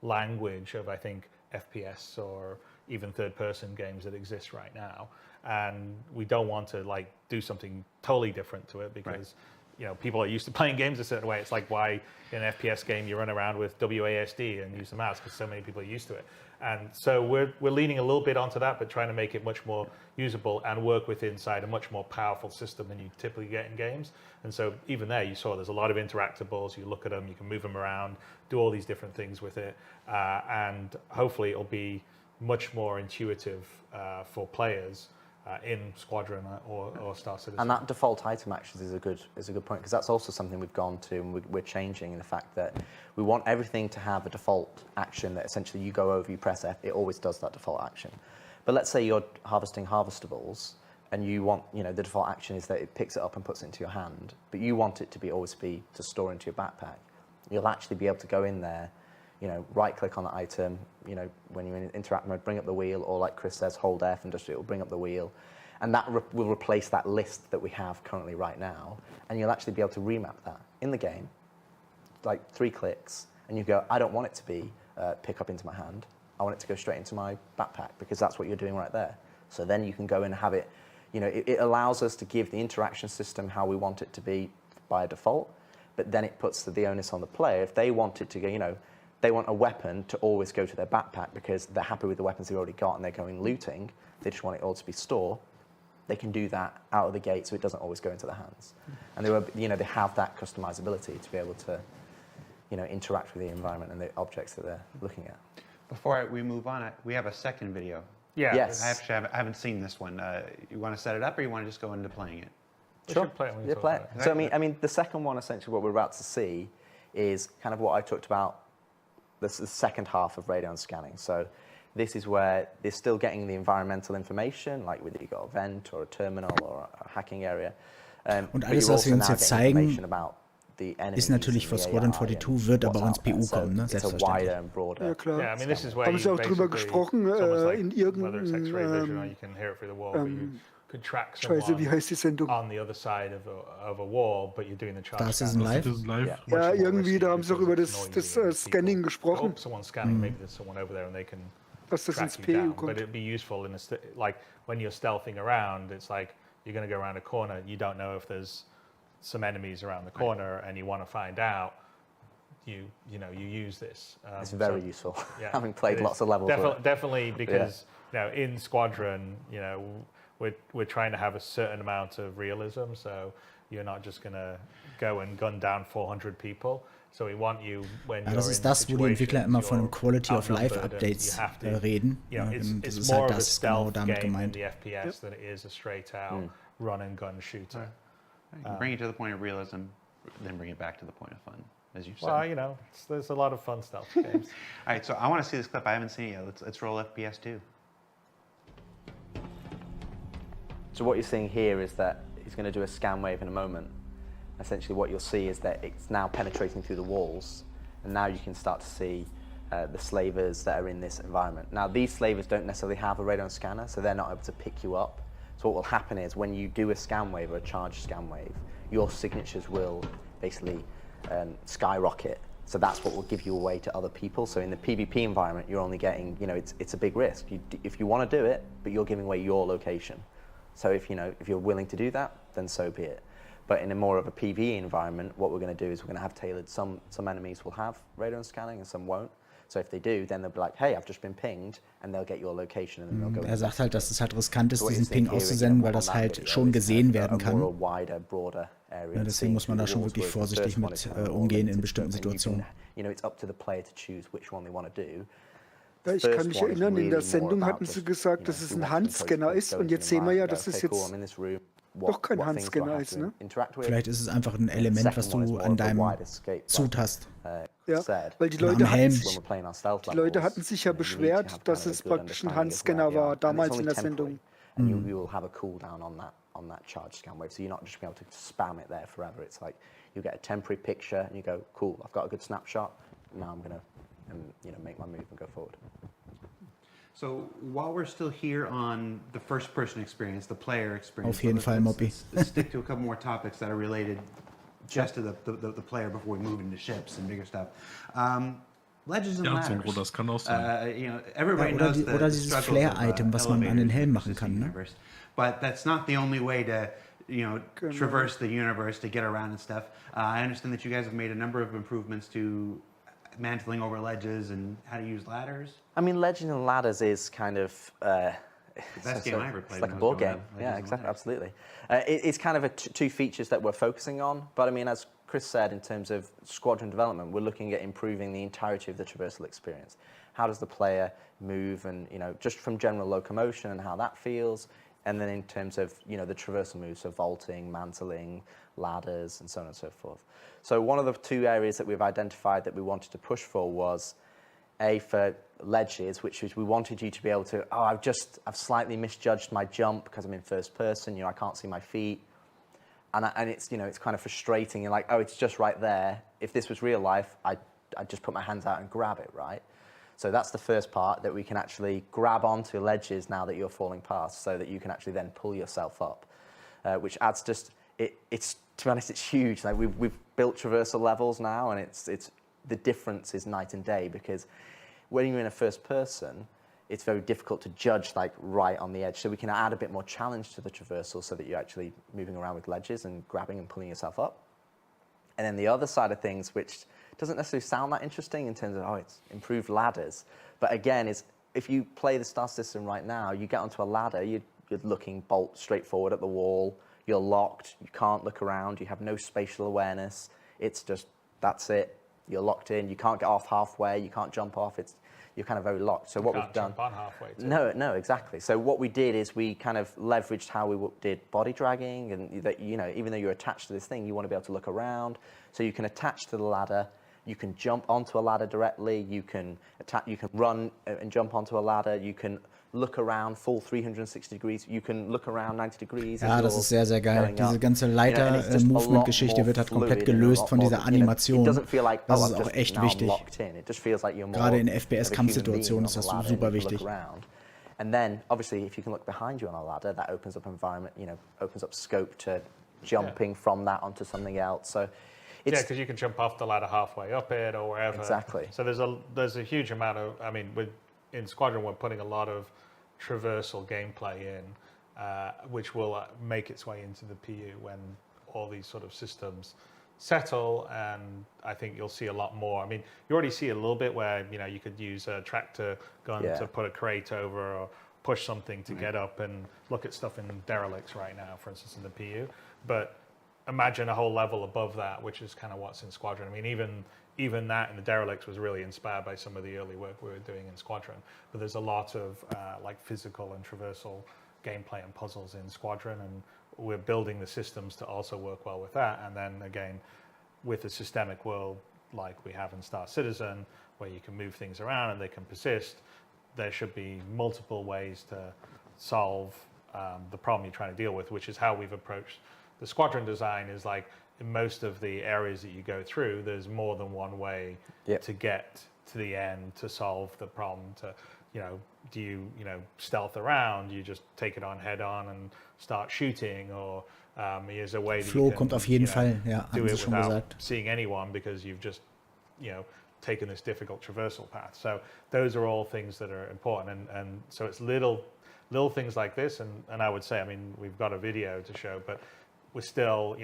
language of, I think, FPS or even third-person games that exist right now, and we don't want to like do something totally different to it because. You know, people are used to playing games a certain way. It's like why in an FPS game you run around with WASD and use the mouse because so many people are used to it. And so we're leaning a little bit onto that, but trying to make it much more usable and work with inside a much more powerful system than you typically get in games. And so even there, you saw there's a lot of interactables. You look at them, you can move them around, do all these different things with it, and hopefully it'll be much more intuitive for players. In Squadron or Star Citizen. And that default item actions is a good point because that's also something we've gone to and we're changing in the fact that we want everything to have a default action that essentially you go over, you press F, it always does that default action. But let's say you're harvesting harvestables and you want, you know, the default action is that it picks it up and puts it into your hand, but you want it to always be to store into your backpack. You'll actually be able to go in there, you know, right click on the item, you know, when you're in interact mode, bring up the wheel, or like Chris says, hold F and just it will bring up the wheel. And that will replace that list that we have currently right now. And you'll actually be able to remap that in the game, like 3 clicks, and you go, I don't want it to be pick up into my hand. I want it to go straight into my backpack because that's what you're doing right there. So then you can go and have it, you know, it allows us to give the interaction system how we want it to be by default, but then it puts the onus on the player. If they want it to go, you know, they want a weapon to always go to their backpack because they're happy with the weapons they've already got and they're going looting. They just want it all to be store. They can do that out of the gate so it doesn't always go into their hands. And they have that customizability to be able to, you know, interact with the environment and the objects that they're looking at. Before we move on, we have a second video. Yeah. Yes. I haven't seen this one. You want to set it up or you want to just go into playing it? Sure. Play it. So I mean, the second one, essentially what we're about to see is kind of what I talked about. This is the second half of radon scanning. So this is where they're still getting the environmental information, like whether you've got a vent or a terminal or a hacking area. Und alles, was wir uns jetzt zeigen, ist natürlich für Squadron 42, wird aber ins PU kommen, ne? Selbstverständlich. Ja, klar. Yeah, I mean, this is where Haben Sie auch drüber gesprochen, in Scheiße, wie heißt die Sendung? On the other side of a wall, but you're doing the charge. Das ist ein Live? Ja, irgendwie, da haben Sie auch über das Scanning gesprochen. Someone scanning, maybe there's someone over there and they can dass das ins track you PU down. kommt. But it'd be useful in like when you're stealthing around, it's like you're going to go around a corner, you don't know if there's some enemies around the corner and you want to find out. You use this. It's very useful. Yeah, having played lots of levels. Definitely, because you know, in Squadron, you know, we're trying to have a certain amount of realism. So you're not just going to go and gun down 400 people. So we want you when das ist das, wo die Entwickler immer von einem Quality of Life Updates reden. Das ist halt das genau damit gemeint. FPS than it is a straight out run and gun shooter. Bring it to the point of realism, then bring it back to the point of fun. As you said. Well, you know, there's a lot of fun stealth games. All right, so I want to see this clip. I haven't seen it yet. Let's roll FPS 2. So what you're seeing here is that he's going to do a scan wave in a moment. Essentially what you'll see is that it's now penetrating through the walls, and now you can start to see the slavers that are in this environment. Now these slavers don't necessarily have a radon scanner, so they're not able to pick you up. So what will happen is when you do a scan wave or a charge scan wave, your signatures will basically skyrocket. So that's what will give you away to other people. So in the PvP environment, you're only getting, you know, it's a big risk. If you want to do it, but you're giving away your location. So if you're willing to do that, then so be it. But in a more of a PvE environment, what we're going to do is we're going to have tailored. Some enemies will have radon scanning and some won't. So if they do, then they'll be like, hey, I've just been pinged, and they'll get your location, and then they'll go. Sagt halt, dass es halt riskant ist, diesen Ping auszusenden, weil das halt schon gesehen werden kann. Ja, deswegen muss man da schon wirklich vorsichtig mit umgehen in bestimmten Situationen. You know, it's up to the player to choose which one they want to do. Ja, ich kann mich erinnern, in der Sendung hatten sie gesagt, dass es ein Handscanner ist und jetzt sehen wir ja, dass es jetzt doch kein Handscanner ist, ne? Vielleicht ist es einfach ein Element, was du an deinem Suit hast. Ja, weil die Leute hatten sich ja beschwert, dass es praktisch ein Handscanner war, damals in der Sendung. And you will have a cooldown on that charge scan wave, so you're not just being able to spam it there forever. It's like you get a temporary picture and you go, cool, I've got a good snapshot. Now I'm gonna, make my move and go forward. So while we're still here on the first-person experience, the player experience, auf jeden Fall, Moppy. Let's stick to a couple more topics that are related just to the player before we move into ships and bigger stuff. Legends and ladders. Das kann auch sein. Everybody knows oder dieses Flare-Item, was man an den Helm machen kann. Ne? But that's not the only way to, traverse the universe, to get around and stuff. I understand that you guys have made a number of improvements to mantling over ledges and how to use ladders. I mean, Legends and Ladders is kind of best game I ever played. It's like a board game. Yeah, exactly, absolutely. It's kind of two features that we're focusing on. But I mean, as Chris said, in terms of squadron development, we're looking at improving the entirety of the traversal experience. How does the player move, and just from general locomotion and how that feels, and then in terms of the traversal moves, so vaulting, mantling, ladders, and so on and so forth. So one of the two areas that we've identified that we wanted to push for was for ledges, which is we wanted you to be able to, I've slightly misjudged my jump because I'm in first person, I can't see my feet. And it's, it's kind of frustrating. You're like, it's just right there. If this was real life, I'd just put my hands out and grab it, right? So that's the first part, that we can actually grab onto ledges now that you're falling past, so that you can actually then pull yourself up, which adds it's to be honest, it's huge. Like we've built traversal levels now, and it's the difference is night and day, because when you're in a first person, it's very difficult to judge right on the edge. So we can add a bit more challenge to the traversal so that you're actually moving around with ledges and grabbing and pulling yourself up. And then the other side of things, which doesn't necessarily sound that interesting in terms of, it's improved ladders. But again, is if you play the Star Citizen right now, you get onto a ladder, you're looking bolt straight forward at the wall, you're locked, you can't look around, you have no spatial awareness. It's just, that's it. You're locked in, you can't get off halfway, you can't jump off, you're kind of very locked. So what we've done, jump on halfway too. No, exactly. So what we did is we kind of leveraged how we did body dragging, and that even though you're attached to this thing, you want to be able to look around. So you can attach to the ladder, you can jump onto a ladder directly, you can run and jump onto a ladder, you can look around full 360 degrees, you can look around 90 degrees. Ja, das ist sehr, sehr geil. Diese ganze Leiter-Movement-Geschichte wird halt komplett gelöst von dieser Animation. Das ist auch echt wichtig. Gerade in FPS-Kampfsituationen ist das super wichtig. And then, obviously, if you can look behind you on a ladder, that opens up environment, opens up scope to jumping from that onto something else. So, because you can jump off the ladder halfway up it or wherever. Exactly. So there's a huge amount of, in Squadron, we're putting a lot of traversal gameplay in, which will make its way into the PU when all these sort of systems settle, and I think you'll see a lot more. You already see a little bit where, you could use a tractor gun to put a crate over or push something to get up and look at stuff in derelicts right now, for instance, in the PU. But imagine a whole level above that, which is kind of what's in Squadron. Even that in the derelicts was really inspired by some of the early work we were doing in Squadron. But there's a lot of physical and traversal gameplay and puzzles in Squadron, and we're building the systems to also work well with that. And then again, with a systemic world like we have in Star Citizen, where you can move things around and they can persist, there should be multiple ways to solve the problem you're trying to deal with, which is how we've approached the Squadron design. Is in most of the areas that you go through, there's more than one way to get to the end to solve the problem. Do you stealth around? You just take it on head on and start shooting, or is a way that Flo you can, kommt auf jeden Fall, ja, do haben Sie it schon without gesagt. seeing anyone because you've just taken this difficult traversal path. So those are all things that are important, and so it's little things like this, and I would say, we've got a video to show, but we're still,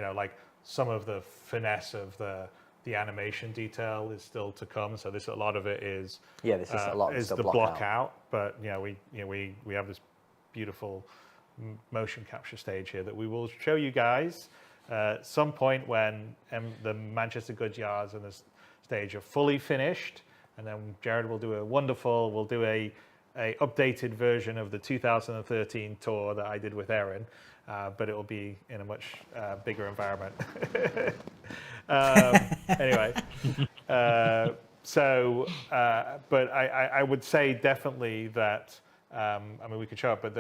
some of the finesse of the animation detail is still to come. So a lot of it is this is a lot is the block out. But we have this beautiful motion capture stage here that we will show you guys at some point when the Manchester Goods Yards and the stage are fully finished. and then Jared will do a wonderful, we'll do a updated version of the 2013 tour that I did with Erin, but it will be in a much bigger environment. Anyway, but I would say definitely that, I mean, we could show it, but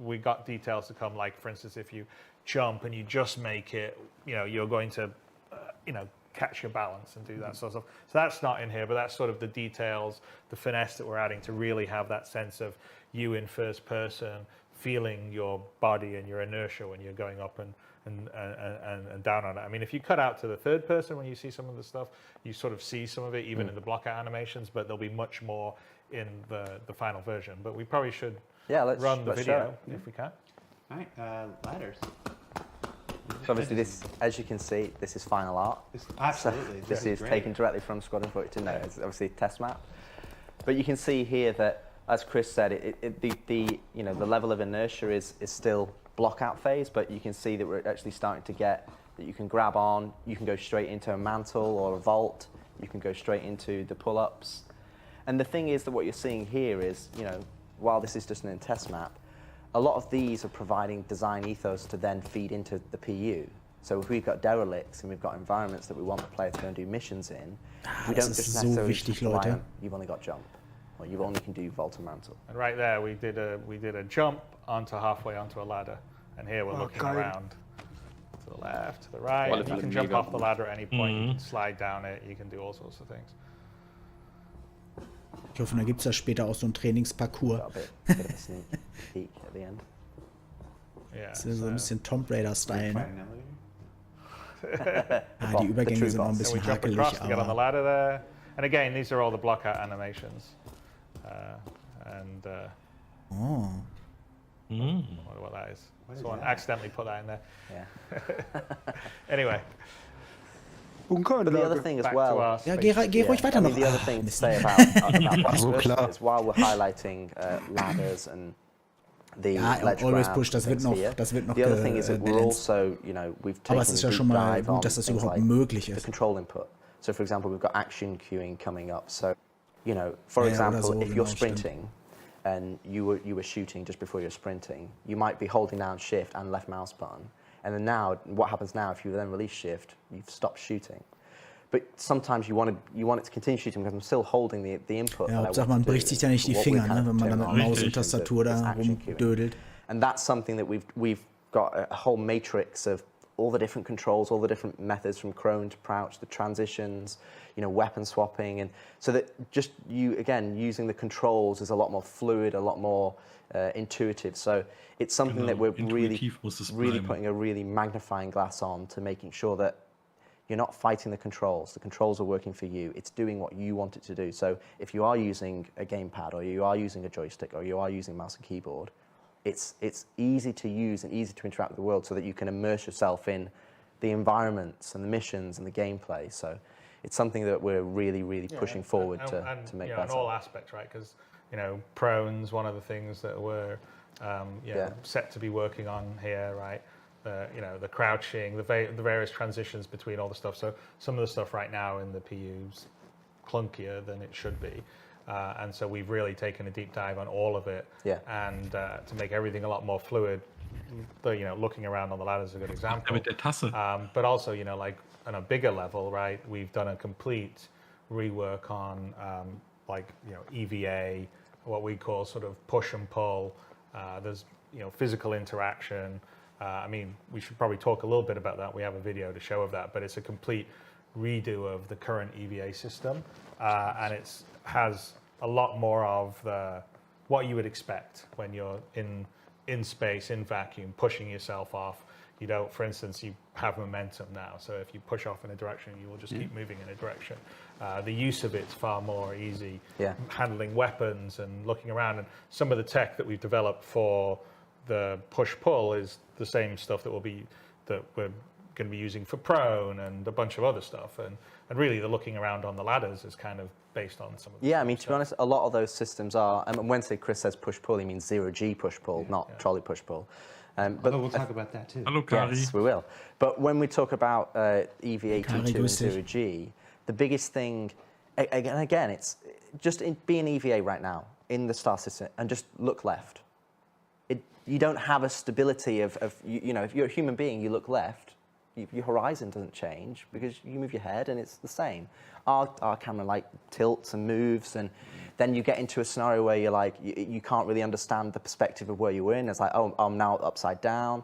we got details to come, like, for instance, if you jump and you just make it, you're going to, catch your balance and do that sort of stuff. So that's not in here, but that's sort of the details, the finesse that we're adding to really have that sense of you in first person, feeling your body and your inertia when you're going up and down on it. I mean, if you cut out to the third person when you see some of the stuff, you sort of see some of it even in the blockout animations, but there'll be much more in the final version. But we probably should run the video if we can. All right, ladders. So obviously this, as you can see, this is final art. Absolutely. So this is taken directly from Squadron 42. It's obviously a test map. But you can see here that, as Chris said, the level of inertia is still block-out phase, but you can see that we're actually starting to get that you can grab on, you can go straight into a mantle or a vault, you can go straight into the pull-ups. And the thing is that what you're seeing here is, while this is just an test map, a lot of these are providing design ethos to then feed into the PU. So if we've got derelicts and we've got environments that we want the player to go and do missions in, we don't just necessarily rely on, you've only got jump, or you only can do vault and mantle. And right there, we did a jump onto halfway onto a ladder, and here we're looking around to the left, to the right. And you can jump off the ladder at any point. You can slide down it. You can do all sorts of things. Ich hoffe, da gibt es ja später auch so einen Trainingsparcours. Das ist so ein bisschen Tomb Raider-Style, ne? Die Übergänge sind auch ein bisschen hakelig, get on the ladder there. And again, these are all the blockout animations. I wonder what that is. Someone accidentally put that in there. Yeah. anyway. But the other thing as well, ja, geh ruhig weiter noch. The other thing to say about is while we're highlighting ladders and the ledge always push, das wird noch the other thing is that we're also, we've taken aber es ist ja schon mal gut, dass das überhaupt möglich ist. The control input. So for example, we've got action queuing coming up. So, for example, if you're sprinting and you were shooting just before you're sprinting, you might be holding down shift and left mouse button. And then now, what happens now, if you then release shift, you've stopped shooting. But sometimes you want it to continue shooting because I'm still holding the input. Ja, Hauptsache man bricht sich ja nicht die Finger, ne, wenn man dann mit Maus und Tastatur da rumdödelt. And that's something that we've got a whole matrix of all the different controls, all the different methods from prone to crouch, the transitions, weapon swapping, and so that just using the controls is a lot more fluid, a lot more intuitive. So it's something that we're really putting a really magnifying glass on to making sure that you're not fighting the controls. The controls are working for you. It's doing what you want it to do. So if you are using a gamepad or you are using a joystick or you are using mouse and keyboard, it's easy to use and easy to interact with the world so that you can immerse yourself in the environments and the missions and the gameplay. So it's something that we're really pushing forward to make better. In all aspects, right? Because prone's one of the things that we're set to be working on here, right? The crouching, the various transitions between all the stuff. So some of the stuff right now in the PU's clunkier than it should be. And so we've really taken a deep dive on all of it, and to make everything a lot more fluid. Looking around on the ladder is a good example. But also, like on a bigger level, right? We've done a complete rework on EVA, what we call sort of push and pull. There's physical interaction. I mean, we should probably talk a little bit about that. We have a video to show of that, but it's a complete redo of the current EVA system, and it has a lot more of what you would expect when you're in space, in vacuum, pushing yourself off. You don't, for instance, you have momentum now, so if you push off in a direction, you will just keep moving in a direction. The use of it's far more easy. Handling weapons and looking around, and some of the tech that we've developed for the push-pull is the same stuff that we're going to be using for prone and a bunch of other stuff, and really the looking around on the ladders is kind of based on some of the I mean, to be honest, a lot of those systems are, and when Chris says push-pull, he means 0G push-pull, not trolley push-pull. But we'll talk about that too. Hello, Kari. Yes, we will. But when we talk about EVA 2.2 and 0G, the biggest thing again, it's just be an EVA right now in the star system and just look left. You don't have a stability of you know, if you're a human being, you look left, your horizon doesn't change because you move your head and it's the same. Our camera like tilts and moves, and then you get into a scenario where you're like, you can't really understand the perspective of where you were in. It's like, oh, I'm now upside down.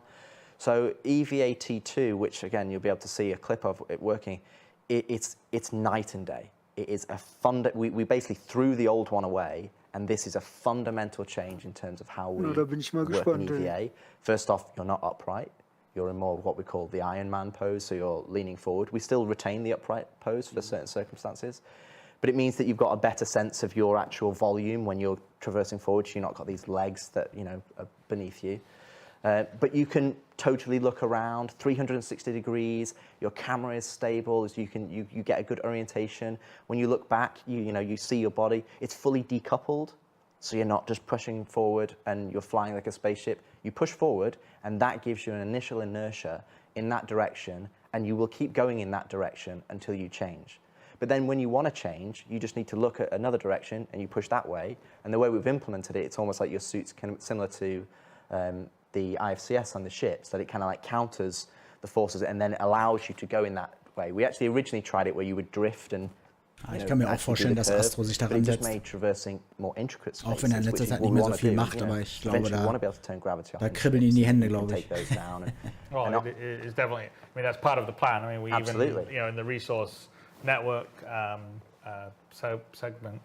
So EVA T2, which again, you'll be able to see a clip of it working, it's night and day. It is we basically threw the old one away, and this is a fundamental change in terms of how we work in EVA. First off, you're not upright. You're in more of what we call the Iron Man pose, so you're leaning forward. We still retain the upright pose for certain circumstances, but it means that you've got a better sense of your actual volume when you're traversing forward, so you've not got these legs that, you know, are beneath you. But you can totally look around 360 degrees. Your camera is stable, so you get a good orientation. When you look back, you see your body. It's fully decoupled, so you're not just pushing forward and you're flying like a spaceship. You push forward, and that gives you an initial inertia in that direction, and you will keep going in that direction until you change. But then when you want to change, you just need to look at another direction, and you push that way. And the way we've implemented it, it's almost like your suit's kind of similar to the IFCS on the ships, that it kind of like counters the forces and then allows you to go in that way. We actually originally tried it where you would drift and ich kann mir auch vorstellen, dass Astro sich daran setzt. Auch wenn er in letzter Zeit nicht mehr so viel macht, aber ich glaube, da kribbeln ihm die Hände, glaube ich. Well, it's definitely, I mean, that's part of the plan. I mean, we even, you know, in the resource network segment,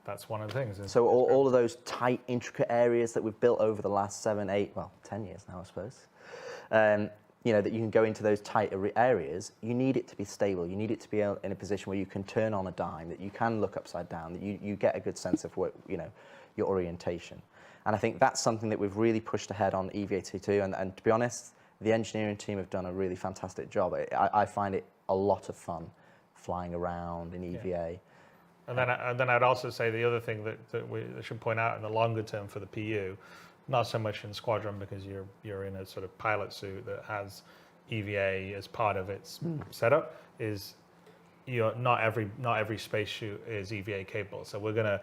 that's one of the things. So all of those tight, intricate areas that we've built over the last 7, 8, well, 10 years now, I suppose, you know, that you can go into those tight areas, you need it to be stable. You need it to be in a position where you can turn on a dime, that you can look upside down, that you get a good sense of what, you know, your orientation. And I think that's something that we've really pushed ahead on EVA-T2. And to be honest, the engineering team have done a really fantastic job. I find it a lot of fun flying around in EVA. Yeah. And then I'd also say the other thing that we should point out in the longer term for the PU, not so much in Squadron because you're in a sort of pilot suit that has EVA as part of its setup, is not every spacesuit is EVA capable. So we're going to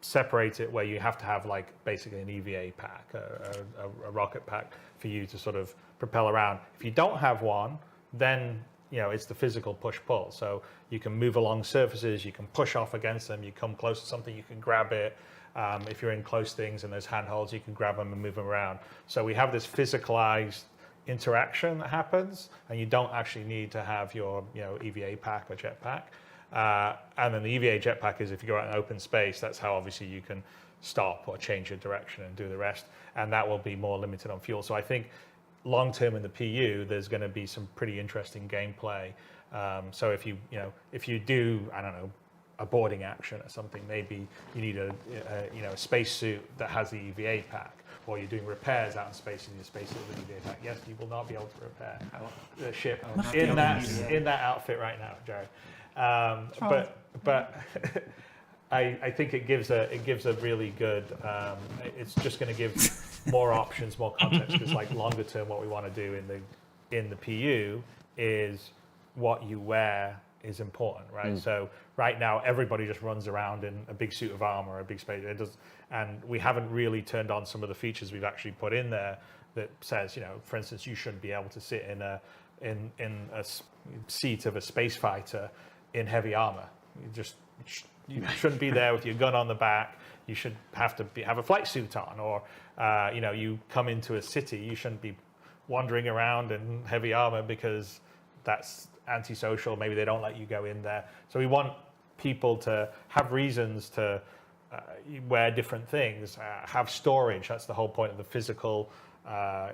separate it where you have to have like basically an EVA pack, a rocket pack for you to sort of propel around. If you don't have one, then it's the physical push-pull. So you can move along surfaces, you can push off against them, you come close to something, you can grab it. If you're in close things and there's handholds, you can grab them and move them around. So we have this physicalized interaction that happens, and you don't actually need to have your EVA pack or jetpack. And then the EVA jetpack is if you go out in open space, that's how obviously you can stop or change your direction and do the rest. And that will be more limited on fuel. So I think long term in the PU, there's going to be some pretty interesting gameplay. So if you do, I don't know, a boarding action or something, maybe you need a spacesuit that has the EVA pack, or you're doing repairs out in space and your spacesuit with the EVA pack. Yes, you will not be able to repair the ship in that outfit right now, Jared. But I think it gives a really good. It's just going to give more options, more context, because like longer term, what we want to do in the PU is what you wear is important, right? So right now, everybody just runs around in a big suit of armor, a big space. And we haven't really turned on some of the features we've actually put in there that says, for instance, you shouldn't be able to sit in a seat of a space fighter in heavy armor. You shouldn't be there with your gun on the back. You should have a flight suit on, or you come into a city, you shouldn't be wandering around in heavy armor because that's antisocial. Maybe they don't let you go in there. So we want people to have reasons to wear different things, have storage. That's the whole point of the physical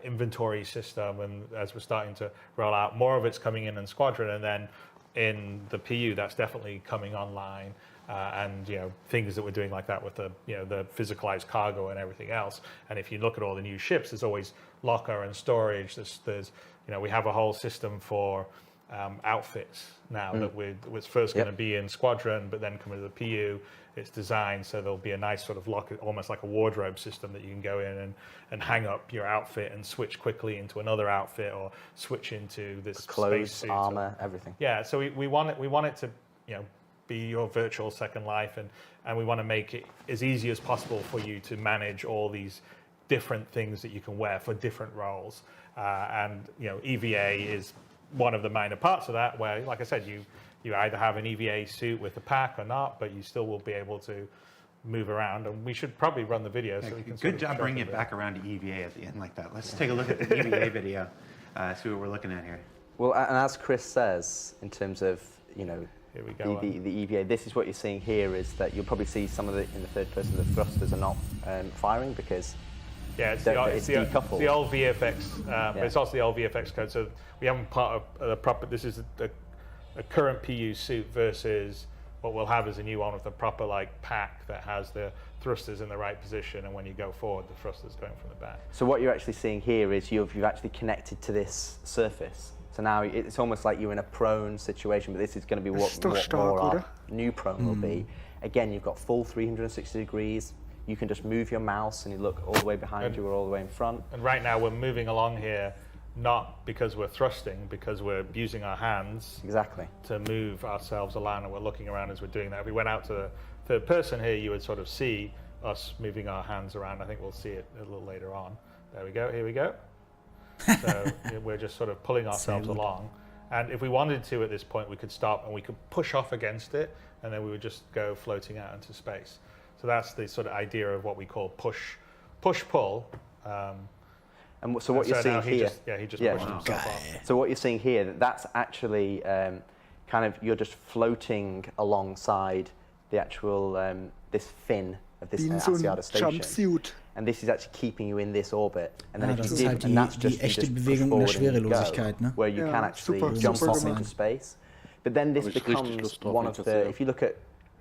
inventory system. And as we're starting to roll out, more of it's coming in Squadron, and then in the PU, that's definitely coming online. And things that we're doing like that with the the physicalized cargo and everything else. And if you look at all the new ships, there's always locker and storage. There's we have a whole system for outfits now that was first going to be in Squadron, but then coming to the PU, it's designed so there'll be a nice sort of locker, almost like a wardrobe system that you can go in and hang up your outfit and switch quickly into another outfit, or switch into this clothes, space suit, armor, everything. Yeah, so we want it to be your virtual second life, and we want to make it as easy as possible for you to manage all these different things that you can wear for different roles. And EVA is one of the minor parts of that, where, like I said, you either have an EVA suit with a pack or not, but you still will be able to move around. And we should probably run the video so we can. Good job bringing it back around to EVA at the end like that. Let's take a look at the EVA video, see what we're looking at here. Well, and as Chris says, in terms of here we go, the EVA, this is what you're seeing here, is that you'll probably see some of it in the third person. The thrusters are not firing because it's the old VFX. It's also the old VFX code. So we haven't part of the proper. This is a current PU suit versus what we'll have is a new one with a proper pack that has the thrusters in the right position, and when you go forward, the thrusters going from the back. So what you're actually seeing here is you've actually connected to this surface. So now it's almost like you're in a prone situation, but this is going to be what more our new prone will be. Again, you've got full 360 degrees. You can just move your mouse and you look all the way behind you or all the way in front. And right now we're moving along here, not because we're thrusting, because we're using our hands to move ourselves along, and we're looking around as we're doing that. If we went out to the third person here, you would sort of see us moving our hands around. I think we'll see it a little later on. There we go, here we go. So we're just sort of pulling ourselves along. And if we wanted to at this point, we could stop and we could push off against it, and then we would just go floating out into space. So that's the sort of idea of what we call push-pull. And so what you're seeing here, he just pushed himself off. So what you're seeing here, that's actually kind of, you're just floating alongside the actual this fin of this Asiata station. Jumpsuit. And this is actually keeping you in this orbit. And then das ist halt die echte Bewegung in der Schwerelosigkeit, ne? Where you can actually jump off into space. But then this becomes one of the, if you look at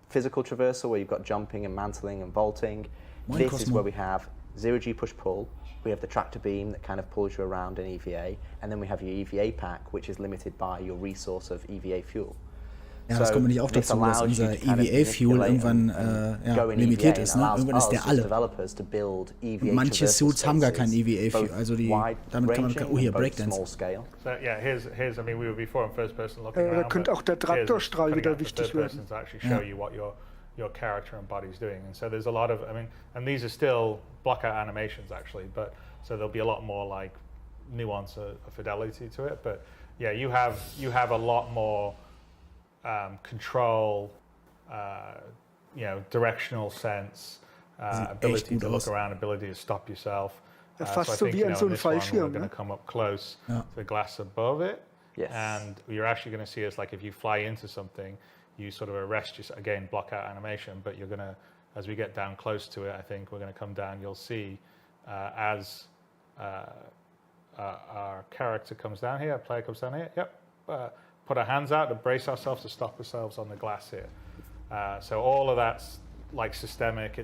physical traversal, where you've got jumping and mantling and vaulting, this is where we have 0G push-pull. We have the tractor beam that kind of pulls you around in EVA, and then we have your EVA pack, which is limited by your resource of EVA fuel. Ja, das kommt nämlich auch dazu, dass unser EVA-Fuel irgendwann limitiert ist. Ne? Irgendwann ist der alle. Und manche Suits haben gar kein EVA-Fuel. Also damit kann man, hier, Breakdance. So yeah, here's I mean, we were before in first person looking around. Da könnte auch der Traktorstrahl wieder wichtig werden. To actually show you what your character and body's doing. And so there's a lot of, I mean, and these are still blockout animations actually, but so there'll be a lot more nuance of fidelity to it. But yeah, you have a lot more control, directional sense, ability to look around, ability to stop yourself. So I think this one we're going to come up close to the glass above it, and you're actually going to see us if you fly into something, you sort of arrest yourself, again, block out animation, but you're going to, as we get down close to it, I think we're going to come down, you'll see as our character comes down here, our player comes down here, put our hands out to brace ourselves to stop ourselves on the glass here. So all of that's systemic.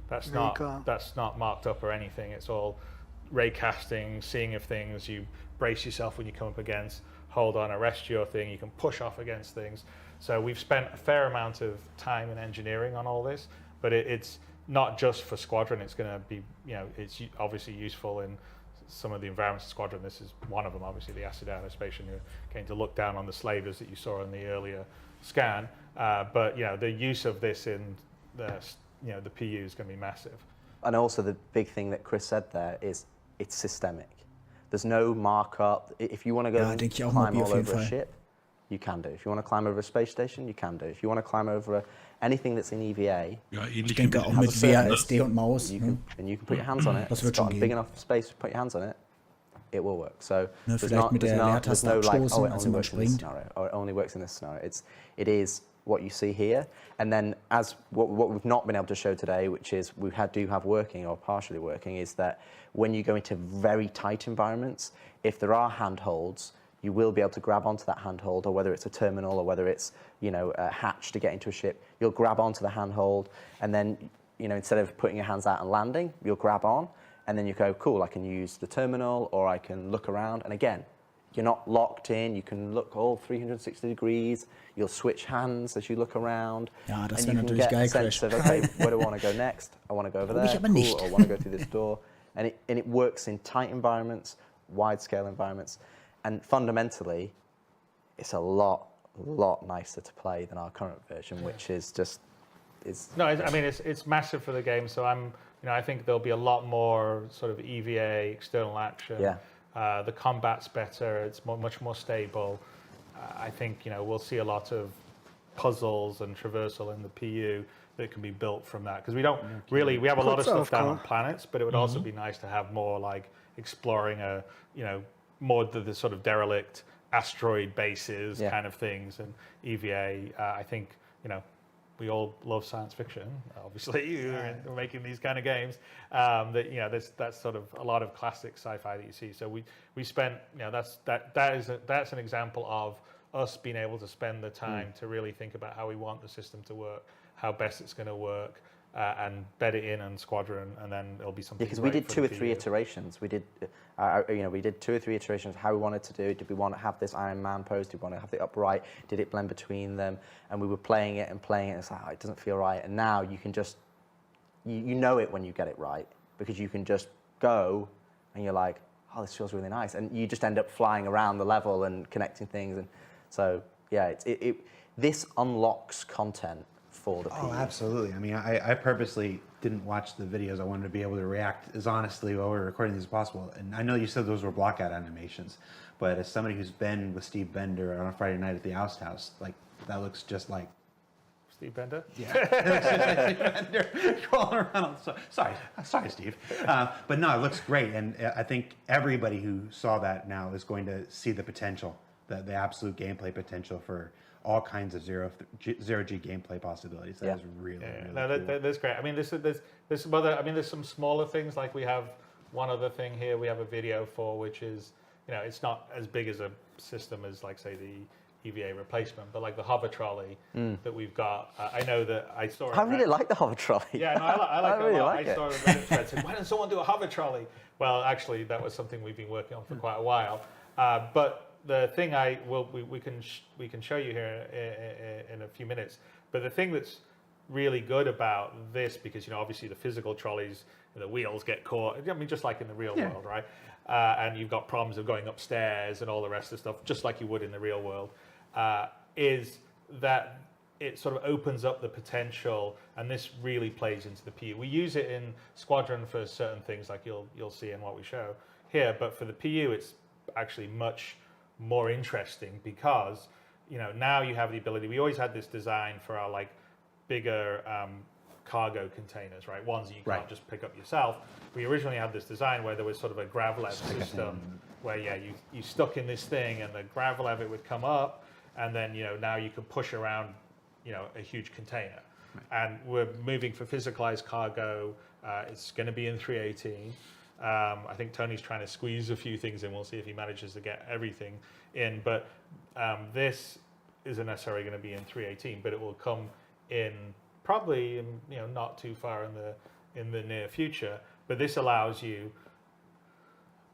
That's not marked up or anything. It's all ray casting, seeing if things. You brace yourself when you come up against. Hold on, arrest your thing. You can push off against things. So we've spent a fair amount of time and engineering on all this, but it's not just for Squadron. It's going to be, it's obviously useful in some of the environments of Squadron. This is one of them, obviously, the Asiata station. You're going to look down on the slavers that you saw in the earlier scan. But the use of this in the PU is going to be massive. And also the big thing that Chris said there is it's systemic. There's no markup. If you want to go climb all over a ship, you can do. If you want to climb over a space station, you can do. If you want to climb over anything that's in EVA, ich denke auch mit WASD und Maus. And you can put your hands on it. It's got big enough space to put your hands on it. It will work. So there's no it only works in this scenario, or it only works in this scenario. It is what you see here. And then as what we've not been able to show today, which is we do have working or partially working, is that when you go into very tight environments, if there are handholds, you will be able to grab onto that handhold, or whether it's a terminal or whether it's a hatch to get into a ship, you'll grab onto the handhold, and then instead of putting your hands out and landing, you'll grab on, and then you go, cool, I can use the terminal, or I can look around. And again, you're not locked in. You can look all 360 degrees. You'll switch hands as you look around. Ja, das wäre natürlich geil, Crash. Okay, where do I want to go next? I want to go over there. Cool, or I want to go through this door. And it works in tight environments, wide-scale environments. And fundamentally, it's a lot lot nicer to play than our current version, which is just No, I mean it's massive for the game. So I think there'll be a lot more sort of EVA, external action. Yeah. The combat's better. It's much more stable. I think we'll see a lot of puzzles and traversal in the PU that can be built from that, because we have a lot of stuff down on planets, but it would also be nice to have more like exploring more the sort of derelict asteroid bases kind of things, and EVA. I think we all love science fiction, obviously. We're making these kind of games. That's sort of a lot of classic sci-fi that you see. So we spent that's an example of us being able to spend the time to really think about how we want the system to work, how best it's going to work, and bed it in on Squadron, and then it'll be something. Because we did 2 or 3 iterations. We did, we did 2 or 3 iterations of how we wanted to do. Did we want to have this Iron Man pose? Did we want to have the upright? Did it blend between them? And we were playing it. And it's like, it doesn't feel right. And now you can just, you know it when you get it right, because you can just go, and you're like, oh, this feels really nice, and you just end up flying around the level and connecting things. And so yeah, this unlocks content for the PU. Oh, absolutely. I mean, I purposely didn't watch the videos. I wanted to be able to react as honestly while we were recording these as possible. And I know you said those were blockout animations, but as somebody who's been with Steve Bender on a Friday night at the Oust House, like, that looks just like Steve Bender? Yeah. It looks just like Steve Bender crawling around. Sorry, Steve. But no, it looks great. And I think everybody who saw that now is going to see the potential, the absolute gameplay potential for all kinds of zero-G gameplay possibilities. That is really cool. That's great. I mean, there's some smaller things, like we have one other thing here we have a video for, which is, it's not as big as a system as, like, say, the EVA replacement, but like the hover trolley that we've got. I know that I saw it. I really like the hover trolley. Yeah, no, I like it really a lot. like I saw a Reddit thread saying, why didn't someone do a hover trolley? Well, actually, that was something we've been working on for quite a while. But the thing we can show you here in a few minutes. But the thing that's really good about this, because obviously the physical trolleys, the wheels get caught. I mean, just like in the real world, right? And you've got problems of going upstairs and all the rest of the stuff, just like you would in the real world. Is that it sort of opens up the potential, and this really plays into the PU. We use it in Squadron for certain things, like you'll see in what we show here. But for the PU, it's actually much more interesting, because now you have the ability. We always had this design for our like bigger cargo containers, right? Ones that you can't just pick up yourself. We originally had this design where there was sort of a gravlev system where you stuck in this thing, and the gravlev, it would come up, and then now you can push around a huge container. And we're moving for physicalized cargo. It's going to be in 318. I think Tony's trying to squeeze a few things in. We'll see if he manages to get everything in. But this isn't necessarily going to be in 318, but it will come in probably not too far in the near future. But this allows you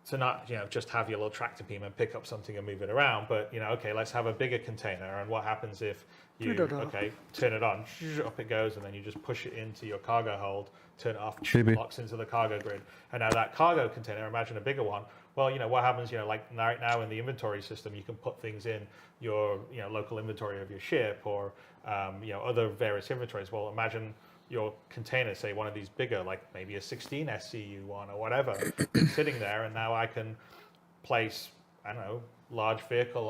to not just have your little tractor beam and pick up something and move it around, but okay, let's have a bigger container. And what happens if you turn it on, up it goes, and then you just push it into your cargo hold, turn it off, locks into the cargo grid. And now that cargo container, imagine a bigger one. Well, what happens, like right now in the inventory system, you can put things in your local inventory of your ship, or other various inventories. Well, imagine your container, say one of these bigger, like maybe a 16 SCU one or whatever, sitting there, and now I can place, I don't know, large vehicle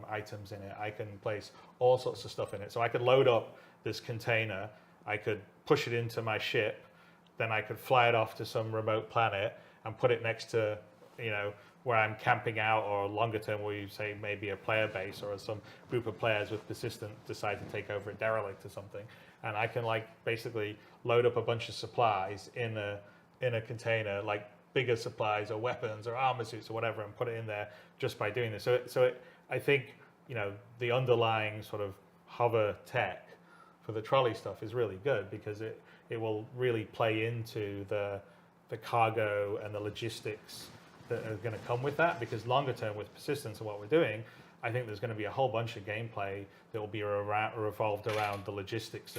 items in it. I can place all sorts of stuff in it. So I could load up this container, I could push it into my ship, then I could fly it off to some remote planet and put it next to, where I'm camping out, or longer term where you say maybe a player base, or some group of players with persistent decide to take over a derelict or something. And I can basically load up a bunch of supplies in a container, like bigger supplies or weapons or armor suits or whatever, and put it in there just by doing this. I think the underlying sort of hover tech for the trolley stuff is really good, because it will really play into the cargo and the logistics that are going to come with that. Because longer term with persistence and what we're doing, I think there's going to be a whole bunch of gameplay that will be revolved around the logistics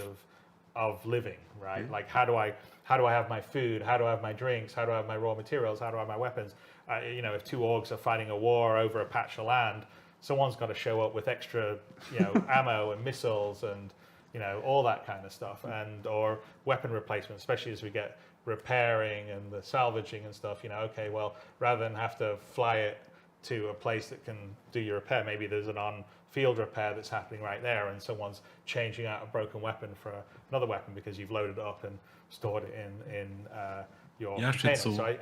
of living, right? Mm-hmm. Like how do I have my food? How do I have my drinks? How do I have my raw materials? How do I have my weapons? If two orgs are fighting a war over a patch of land, someone's got to show up with extra, ammo and missiles and, all that kind of stuff, or weapon replacement, especially as we get repairing and the salvaging and stuff. Okay, well, rather than have to fly it to a place that can do your repair, maybe there's an on-field repair that's happening right there, and someone's changing out a broken weapon for another weapon because you've loaded it up and stored it in your container. So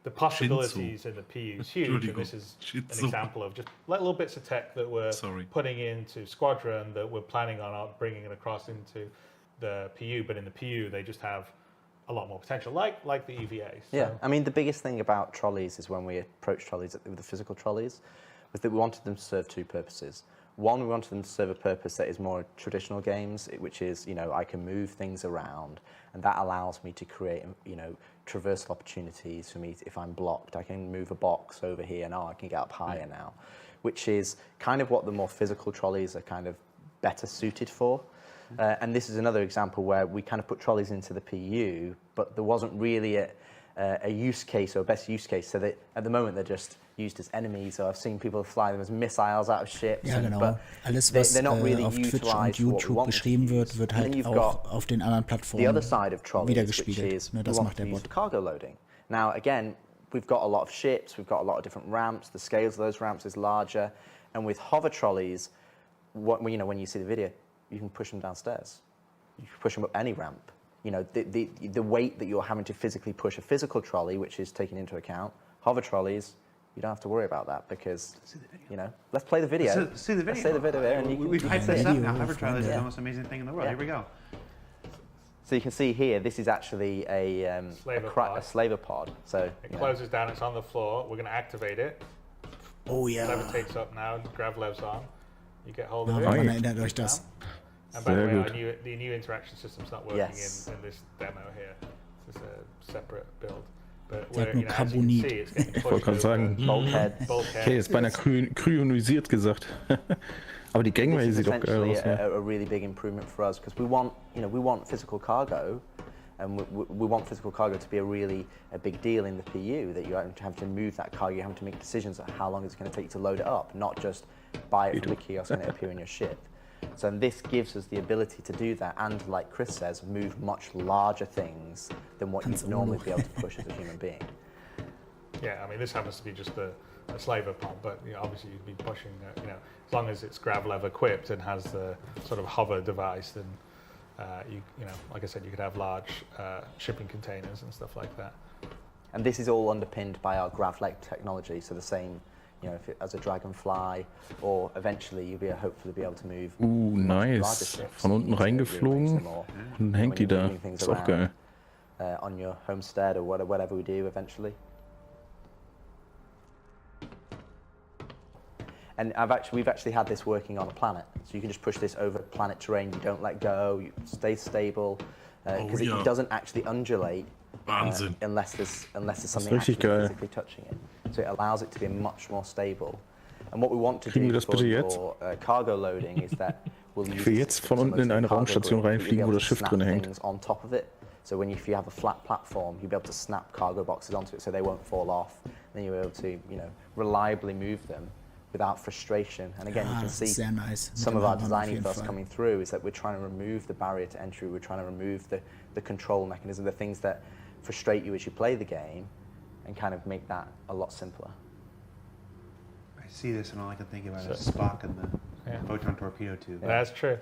the possibilities in the PU is huge, and this is an example of just little bits of tech that we're putting into Squadron that we're planning on bringing it across into the PU, but in the PU they just have a lot more potential, like the EVA. So. Yeah, I mean, the biggest thing about trolleys is when we approached trolleys with the physical trolleys was that we wanted them to serve two purposes. One, we wanted them to serve a purpose that is more traditional games, which is, I can move things around, and that allows me to create, traversal opportunities for me. If I'm blocked, I can move a box over here, and I can get up higher now, which is kind of what the more physical trolleys are kind of better suited for. And this is another example where we kind of put trolleys into the PU, but there wasn't really a use case or a best use case. So that at the moment they're just used as enemies. So I've seen people fly them as missiles out of ships. Ja, genau. But Alles, was they're not really auf Twitch und YouTube beschrieben wird, wird halt auch auf den anderen Plattformen wiedergespiegelt. Ne, das macht der Bot. Cargo loading. Now, again, we've got a lot of ships, we've got a lot of different ramps. The scales of those ramps is larger. And with hover trolleys, when you see the video, you can push them downstairs. You can push them up any ramp. The weight that you're having to physically push a physical trolley, which is taken into account, hover trolleys, you don't have to worry about that because, let's play the video. Let's see the video. Let's say the video there, and we've hyped this up now. Hover trolleys is the most amazing thing in the world. Here we go. So you can see here, this is actually a slaver pod. So it closes down. It's on the floor. We're going to activate it. Oh yeah. Levitates up now. Grav levs on. You get hold of it. Wann erinnert euch das? And by the way, the new interaction system's not working in this demo here. This is a separate build. But where, ich wollte gerade sagen, ich hätte jetzt beinahe kryonisiert gesagt. Aber die Gangway sieht doch geil aus. A really big improvement for us because we want physical cargo, and we want physical cargo to be a big deal in the PU. That you have to move that cargo, you have to make decisions on how long it's going to take to load it up, not just buy it from the kiosk and it appear in your ship. So this gives us the ability to do that, and like Chris says, move much larger things than what you'd normally be able to push as a human being. Yeah, I mean, this happens to be just a slaver pod, but obviously you'd be pushing, as long as it's grav lev equipped and has the sort of hover device, then like I said, you could have large shipping containers and stuff like that. And this is all underpinned by our grav leg technology, so the same. As a dragonfly, or eventually you'll hopefully be able to move. Nice. Von unten reingeflogen und hängt die da. Ist auch geil. On your homestead or whatever we do eventually. And we've actually had this working on a planet, so you can just push this over planet terrain. You don't let go. You stay stable because it doesn't actually undulate unless there's something actually physically touching it. So it allows it to be much more stable. And what we want to do for cargo loading is that we'll use jetzt von unten in eine Raumstation reinfliegen, wo das Schiff drin hängt. On top of it. So if you have a flat platform, you'll be able to snap cargo boxes onto it so they won't fall off. Then you'll be able to, reliably move them without frustration. And again, you can see some of our design ethos coming through is that we're trying to remove the barrier to entry. We're trying to remove the control mechanism, the things that frustrate you as you play the game, and kind of make that a lot simpler. I see this and all I can think about is Spock and the photon torpedo tube. That's true.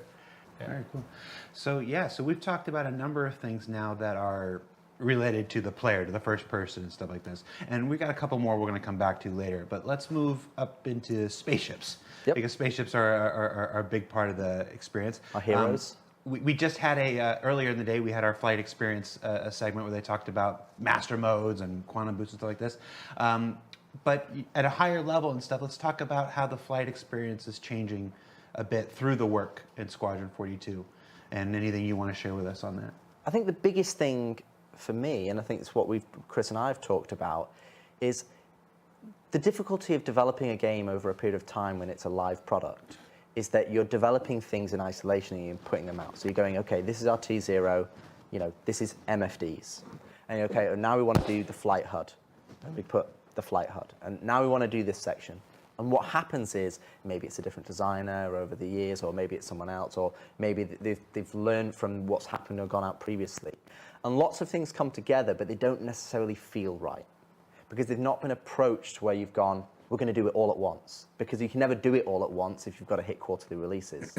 Yeah. Very cool. So we've talked about a number of things now that are related to the player, to the first person and stuff like this. And we've got a couple more we're going to come back to later. But let's move up into spaceships. Yep. Because spaceships are a big part of the experience. Our heroes. We just had earlier in the day, we had our flight experience a segment where they talked about master modes and quantum boosts and stuff like this. But at a higher level and stuff, let's talk about how the flight experience is changing a bit through the work in Squadron 42 and anything you want to share with us on that. I think the biggest thing for me, and I think it's what Chris and I have talked about, is the difficulty of developing a game over a period of time when it's a live product. Is that you're developing things in isolation and you're putting them out. So you're going, okay, this is our T0, this is MFDs. And okay, now we want to do the flight HUD. And we put the flight HUD. And now we want to do this section. And what happens is maybe it's a different designer over the years, or maybe it's someone else, or maybe they've learned from what's happened or gone out previously. And lots of things come together, but they don't necessarily feel right because they've not been approached where you've gone, we're going to do it all at once, because you can never do it all at once if you've got to hit quarterly releases.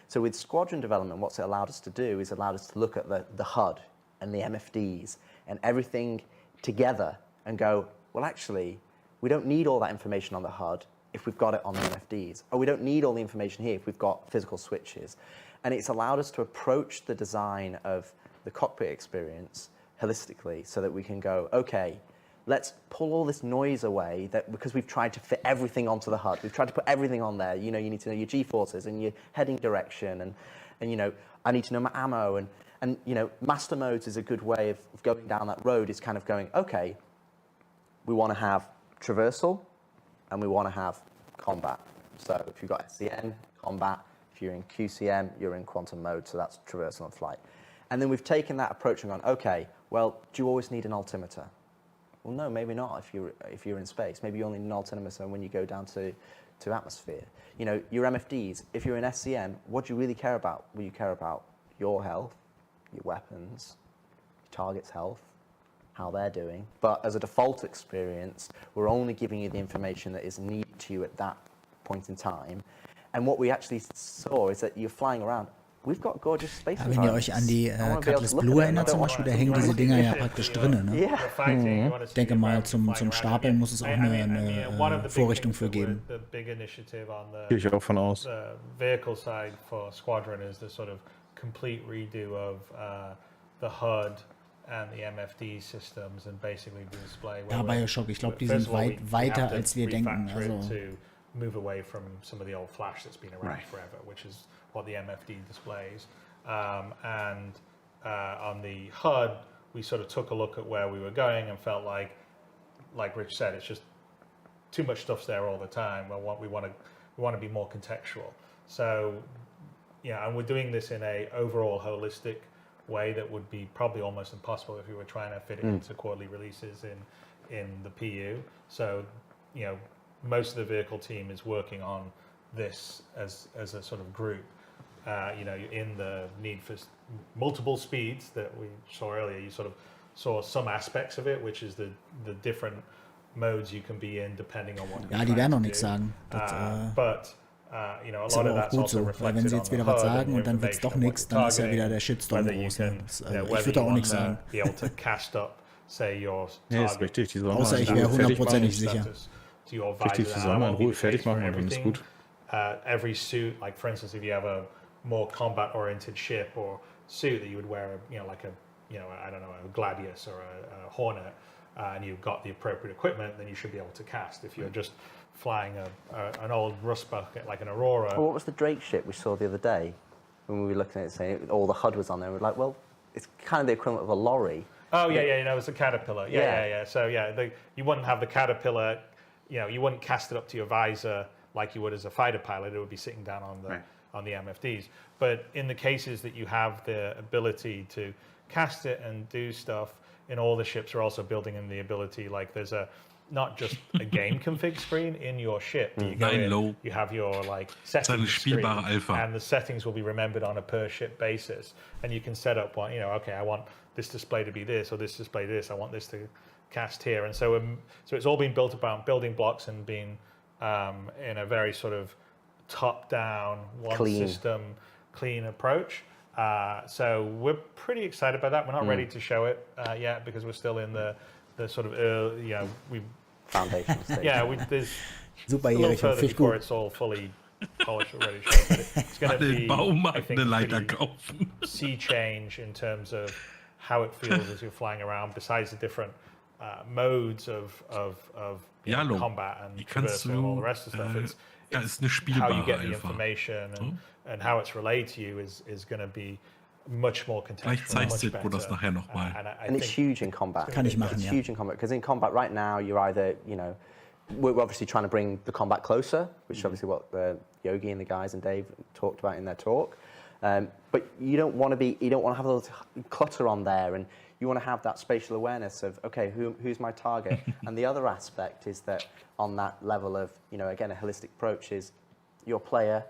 So with Squadron development, what's it allowed us to do is allowed us to look at the HUD and the MFDs and everything together and go, well, actually, we don't need all that information on the HUD if we've got it on the MFDs. Or we don't need all the information here if we've got physical switches. And it's allowed us to approach the design of the cockpit experience holistically so that we can go, okay, let's pull all this noise away because we've tried to fit everything onto the HUD. We've tried to put everything on there. You know, you need to know your G-forces and your heading direction and you know, I need to know my ammo and you know, master modes is a good way of going down that road, is kind of going, okay, we want to have traversal and we want to have combat. So if you've got SCN, combat, if you're in QCM, you're in quantum mode, so that's traversal and flight. And then we've taken that approach and gone, okay, well, do you always need an altimeter? Well, no, maybe not if you're in space. Maybe you only need an altimeter when you go down to atmosphere. You know, your MFDs, if you're in SCN, what do you really care about? Well, you care about your health, your weapons, your target's health, how they're doing. But as a default experience, we're only giving you the information that is needed to you at that point in time. And what we actually saw is that you're flying around. We've got gorgeous space Ja, wenn ihr euch an die Cutlass Blue erinnert zum Beispiel, da hängen diese Dinger ja praktisch drin. Ne? Ich denke mal, zum Stapeln muss es auch eine Vorrichtung für geben. Gehe ich auch von aus. The vehicle side for Squadron is the sort of complete redo of the HUD and the MFD systems and basically the display. Ja, Bioshock, ich glaube, die sind weiter als wir denken. Also move away from some of the old flash that's been around forever, which is what the MFD displays. And on the HUD, we sort of took a look at where we were going and felt like Rich said, it's just too much stuff's there all the time. Well, we want to be more contextual. So, yeah, and we're doing this in a overall holistic way that would be probably almost impossible if we were trying to fit it into quarterly releases in the PU. So, you know, most of the vehicle team is working on this as a sort of group. You know, in the need for multiple speeds that we saw earlier, you sort of saw some aspects of it, which is the different modes you can be in depending on what. Ja, die werden noch nichts sagen. But you know, a lot of that's gut so, weil wenn sie jetzt wieder was sagen und dann wird's doch nichts, dann ist ja wieder der Shitstorm groß. Ich würde auch nichts sagen. Ja, ist richtig. Die sollen Außer ich wäre 100% sicher. Richtig zusammen in Ruhe fertig machen und dann ist gut. Every suit, like for instance, if you have a more combat-oriented ship or suit that you would wear, you know, like I don't know, a Gladius or a Hornet, and you've got the appropriate equipment, then you should be able to cast. If you're just flying an old rust bucket like an Aurora. Well, what was the Drake ship we saw the other day when we were looking at it, saying all the HUD was on there? We're like, well, it's kind of the equivalent of a lorry. Oh yeah, you know, it's a Caterpillar. Yeah. So yeah, you wouldn't have the Caterpillar. You know, you wouldn't cast it up to your visor like you would as a fighter pilot. It would be sitting down on the MFDs. But in the cases that you have the ability to cast it and do stuff, in all the ships are also building in the ability, like there's not just a game config screen in your ship. You go in, you have your like settings screen, and the settings will be remembered on a per ship basis, and you can set up one. You know, okay, I want this display to be this, or this display this. I want this to cast here, and so it's all been built about building blocks and being in a very sort of top-down, system, clean approach. So we're pretty excited about that. We're not ready to show it yet because we're still in the sort of early, you know, foundation stage. Yeah, there's super a little further before it's all fully polished or ready to show. But it's going to be, I think, a sea change in terms of how it feels as you're flying around. Besides the different modes of combat and traversal and all the rest of stuff, it's how you get the information and how it's relayed to you is going to be much more contextual, much better. And it's huge in combat. It's huge in combat because in combat right now you're either, you know, we're obviously trying to bring the combat closer, which is obviously what Yogi and the guys and Dave talked about in their talk. But you don't want to have a little clutter on there, and you want to have that spatial awareness of, okay, who's my target? And the other aspect is that on that level of, again, a holistic approach is your player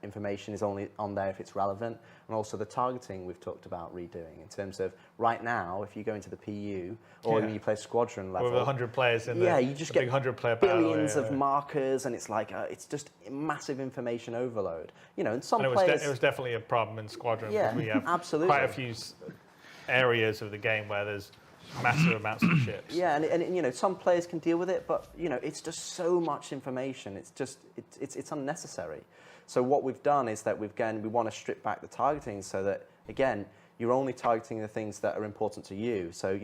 information is only on there if it's relevant, and also the targeting we've talked about redoing in terms of right now, if you go into the PU or when you play squadron level, with 100 players in you just get big 100-player billions of markers, and it's like it's just massive information overload. And some players, it was definitely a problem in squadron. Yeah, because we have absolutely. quite a few areas of the game where there's massive amounts of ships. Yeah, and some players can deal with it, but it's just so much information. It's just it's unnecessary. So what we've done is that we want to strip back the targeting so that, again, you're only targeting the things that are important to you. So,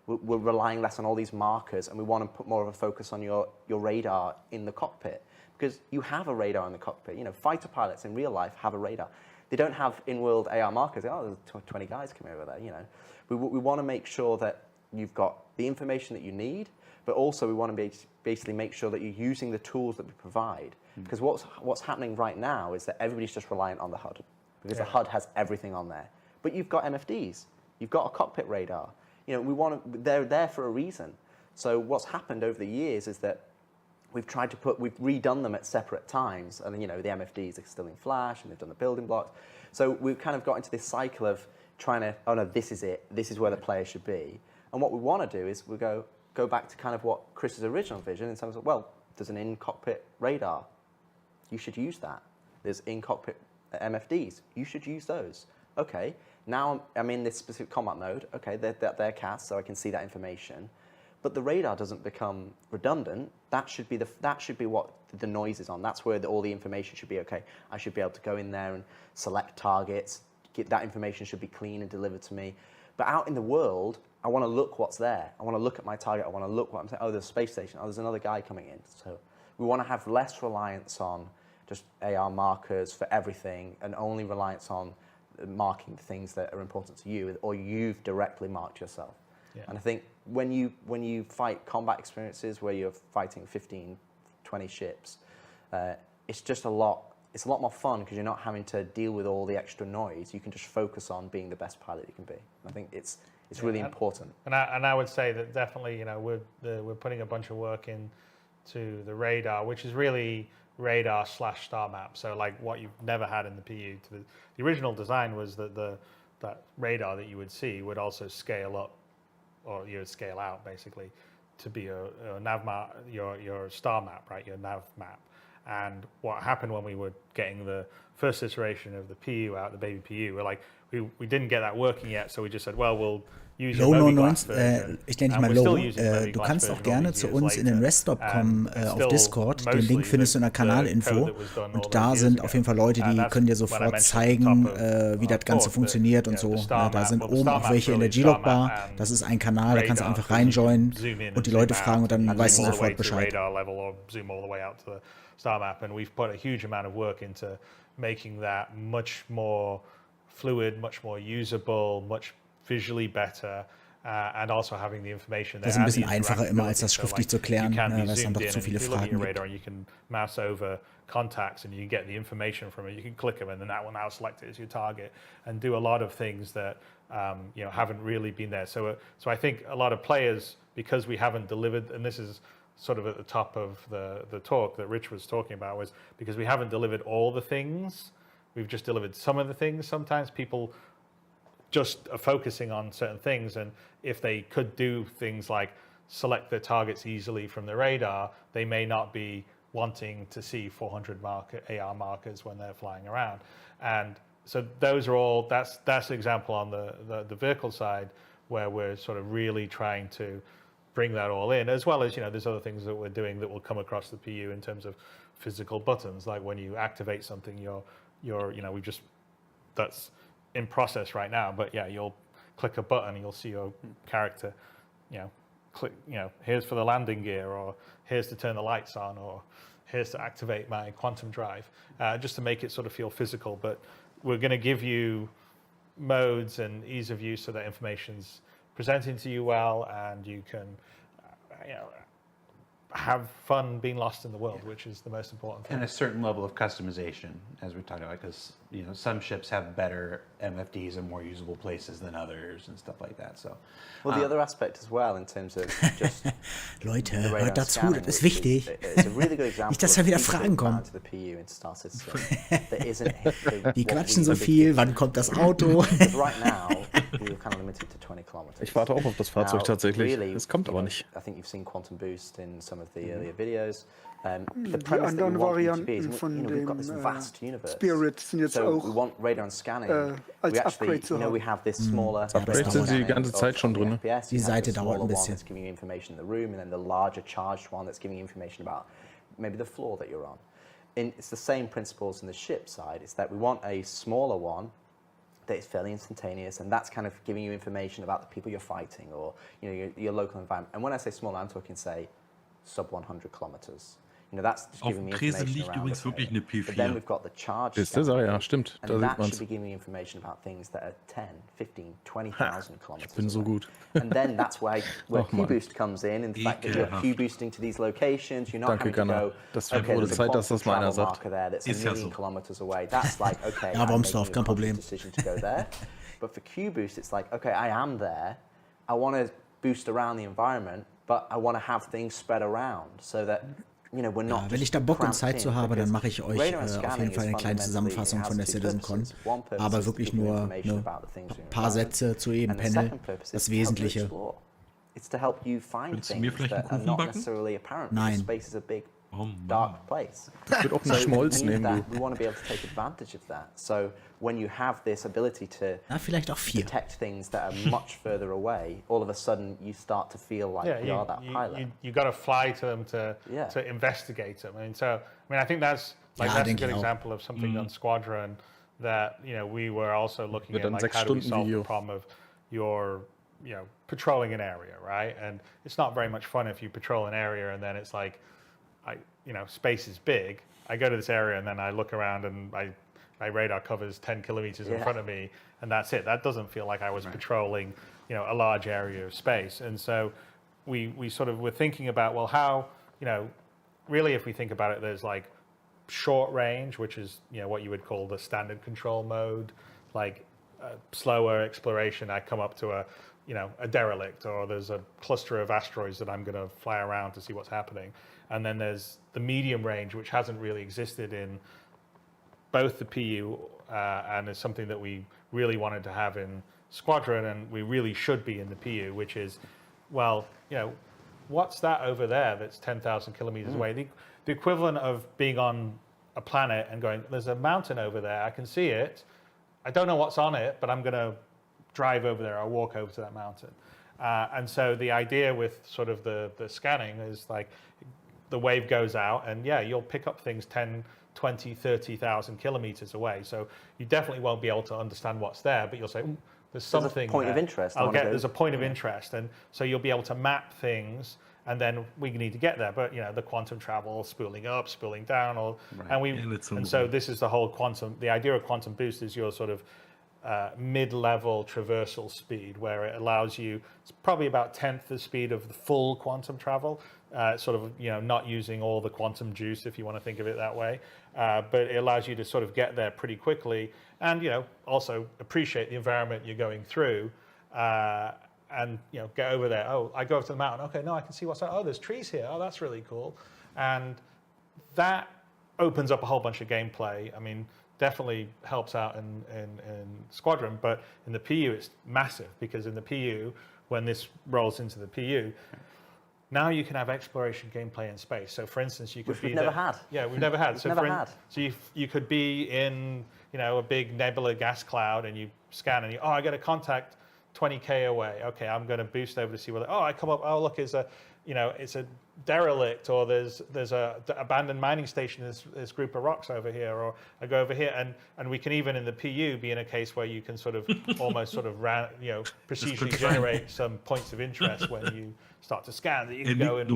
we're relying less on all these markers, and we want to put more of a focus on your radar in the cockpit, because you have a radar in the cockpit. Fighter pilots in real life have a radar. They don't have in-world AR markers. There's 20 guys coming over there, We want to make sure that you've got the information that you need, but also we want to basically make sure that you're using the tools that we provide. Because what's happening right now is that everybody's just reliant on the HUD, because the HUD has everything on there. But you've got MFDs, you've got a cockpit radar. They're there for a reason. So what's happened over the years is that we've redone them at separate times, and the MFDs are still in Flash, and they've done the building blocks. So we've kind of got into this cycle of trying to, oh no, this is it, this is where the player should be. And what we want to do is we go back to kind of what Chris's original vision in terms of, well, there's an in-cockpit radar. You should use that. There's in-cockpit MFDs. You should use those. Okay, now I'm in this specific combat mode. Okay, they're cast, so I can see that information. But the radar doesn't become redundant. That should be what the noise is on. That's where all the information should be. Okay, I should be able to go in there and select targets. That information should be clean and delivered to me. But out in the world, I want to look what's there. I want to look at my target. I want to look what I'm saying. Oh, there's a space station. Oh, there's another guy coming in. So we want to have less reliance on just AR markers for everything, and only reliance on marking the things that are important to you, or you've directly marked yourself. Yeah. And I think when you fight combat experiences where you're fighting 15, 20 ships, it's just a lot more fun because you're not having to deal with all the extra noise. You can just focus on being the best pilot you can be. I think it's really important. And I would say that definitely, we're putting a bunch of work into the radar, which is really radar/star map. So like what you've never had in the PU. The original design was that that radar that you would see would also scale up, or you would scale out basically, to be a nav map, your star map, right? Your nav map. And what happened when we were getting the first iteration of the PU out, the baby PU, we didn't get that working yet, so we just said, well, we'll use your Low99, ich nenne dich mal Low. Du kannst auch gerne zu uns in den Reststop kommen auf Discord. Den Link findest du in der Kanalinfo. Und da sind auf jeden Fall Leute, die können dir sofort zeigen, wie das Ganze funktioniert und so. Da sind oben auch welche in der G-Log-Bar. Das ist ein Kanal, da kannst du einfach reinjoinen und die Leute fragen und dann weißt du sofort Bescheid. Star map, and we've put a huge amount of work into making that much more fluid, much more usable, much visually better, and also having the information there. Das ist ein bisschen einfacher immer, als das schriftlich zu klären, weil es dann doch zu viele Fragen gibt. You can mouse over contacts and you can get the information from it. You can click them and then that will now select it as your target and do a lot of things that haven't really been there. So I think a lot of players, because we haven't delivered, and this is sort of at the top of the talk that Rich was talking about, was because we haven't delivered all the things. We've just delivered some of the things. Sometimes people just are focusing on certain things, and if they could do things like select their targets easily from the radar, they may not be wanting to see 400 AR markers when they're flying around. And so those are all, that's an example on the vehicle side where we're sort of really trying to bring that all in, as well as, there's other things that we're doing that will come across the PU in terms of physical buttons, like when you activate something, that's in process right now, but yeah, you'll click a button and you'll see your character, click, here's for the landing gear, or here's to turn the lights on, or here's to activate my quantum drive, just to make it sort of feel physical. But we're going to give you modes and ease of use so that information's presenting to you well, and you can have fun being lost in the world, which is the most important thing. And a certain level of customization, as we're talking about, because some ships have better MFDs and more usable places than others and stuff like that. So, well, the other aspect as well in terms of just Leute, hört dazu, das ist wichtig. It's a really good example. Nicht, dass da wieder Fragen kommen. Die quatschen so viel, wann kommt das Auto? Right now, we were kind of limited to 20 kilometers. Ich warte auch auf das Fahrzeug tatsächlich. Es kommt aber nicht. I think you've seen Quantum Boost in some of the earlier videos. Die anderen Varianten von dem Spirit sind jetzt auch als Upgrade zu haben. Upgrades sind die ganze Zeit schon drin. Die Seite dauert ein bisschen. Maybe the floor that you're on. It's the same principles in the ship side. It's that we want a smaller one that is fairly instantaneous, and that's kind of giving you information about the people you're fighting or your local environment. And when I say smaller, I'm talking, say, sub 100 kilometers. That's just giving me information liegt around übrigens wirklich eine P4. But then we've got the charge Ist das? Ja, stimmt. and that should be giving me information about things that are 10, 15, 20,000 kilometers Ich bin so gut. And then that's where Q-Boost comes in the fact that you're Q-boosting to these locations. You're not having to go, okay, there's a quantum travel marker there that's a million kilometers away. That's like, okay, I'm making a conscious decision to go there. But for Q-Boost, it's like, okay, I am there. I want to boost around the environment, but I want to have things spread around so that wenn ich da Bock und Zeit zu habe, dann mache ich euch auf jeden Fall eine kleine Zusammenfassung von der CitizenCon. Aber wirklich nur ein paar Sätze zu jedem Panel, das Wesentliche. Willst du mir vielleicht einen Kuchen backen? Nein. Dark place. Das wird auch ein Schmolz nehmen. We want to be able to take advantage of that. So when you have this ability to vielleicht auch 4. detect things that are much further away, all of a sudden you start to feel like you are that pilot. You got to fly to them to investigate them. And so, I think that's a good example of something on Squadron that we were also looking at, like how do we solve the problem of your patrolling an area, right? And it's not very much fun if you patrol an area and then it's like, space is big. I go to this area and then I look around and my radar covers 10 kilometers in front of me, and that's it. That doesn't feel like I was patrolling, a large area of space. And so we sort of were thinking about, well, how, really if we think about it, there's like short range, which is, what you would call the standard control mode, like slower exploration. I come up to a derelict, or there's a cluster of asteroids that I'm going to fly around to see what's happening. And then there's the medium range, which hasn't really existed in both the PU and is something that we really wanted to have in Squadron, and we really should be in the PU, which is, well, what's that over there that's 10,000 kilometers away? The equivalent of being on a planet and going, there's a mountain over there, I can see it. I don't know what's on it, but I'm going to drive over there or walk over to that mountain. And so the idea with sort of the scanning is like the wave goes out and you'll pick up things 10, 20, 30,000 kilometers away. So you definitely won't be able to understand what's there, but you'll say, there's something there's a point of interest. There's a point of interest. And so you'll be able to map things, and then we need to get there. But the quantum travel, spooling up, spooling down, and so this is the whole quantum. The idea of quantum boost is your sort of mid-level traversal speed, where it allows you, it's probably about 10th the speed of the full quantum travel, sort of, not using all the quantum juice, if you want to think of it that way. But it allows you to sort of get there pretty quickly and, also appreciate the environment you're going through and, get over there. Oh, I go up to the mountain. Okay, no, I can see what's, there's trees here. Oh, that's really cool. And that opens up a whole bunch of gameplay. Definitely helps out in Squadron, but in the PU it's massive, because in the PU, when this rolls into the PU, now you can have exploration gameplay in space. So for instance, you could we've never had. Yeah, we've never had. So you could be in a big nebula gas cloud and you scan and I get a contact 20k away. Okay, I'm going to boost over to see whether I come up. Oh, look, it's a derelict, or there's a abandoned mining station. There's this group of rocks over here, or I go over here, and we can even in the PU be in a case where you can sort of almost sort of procedurally generate some points of interest when you start to scan that you can go and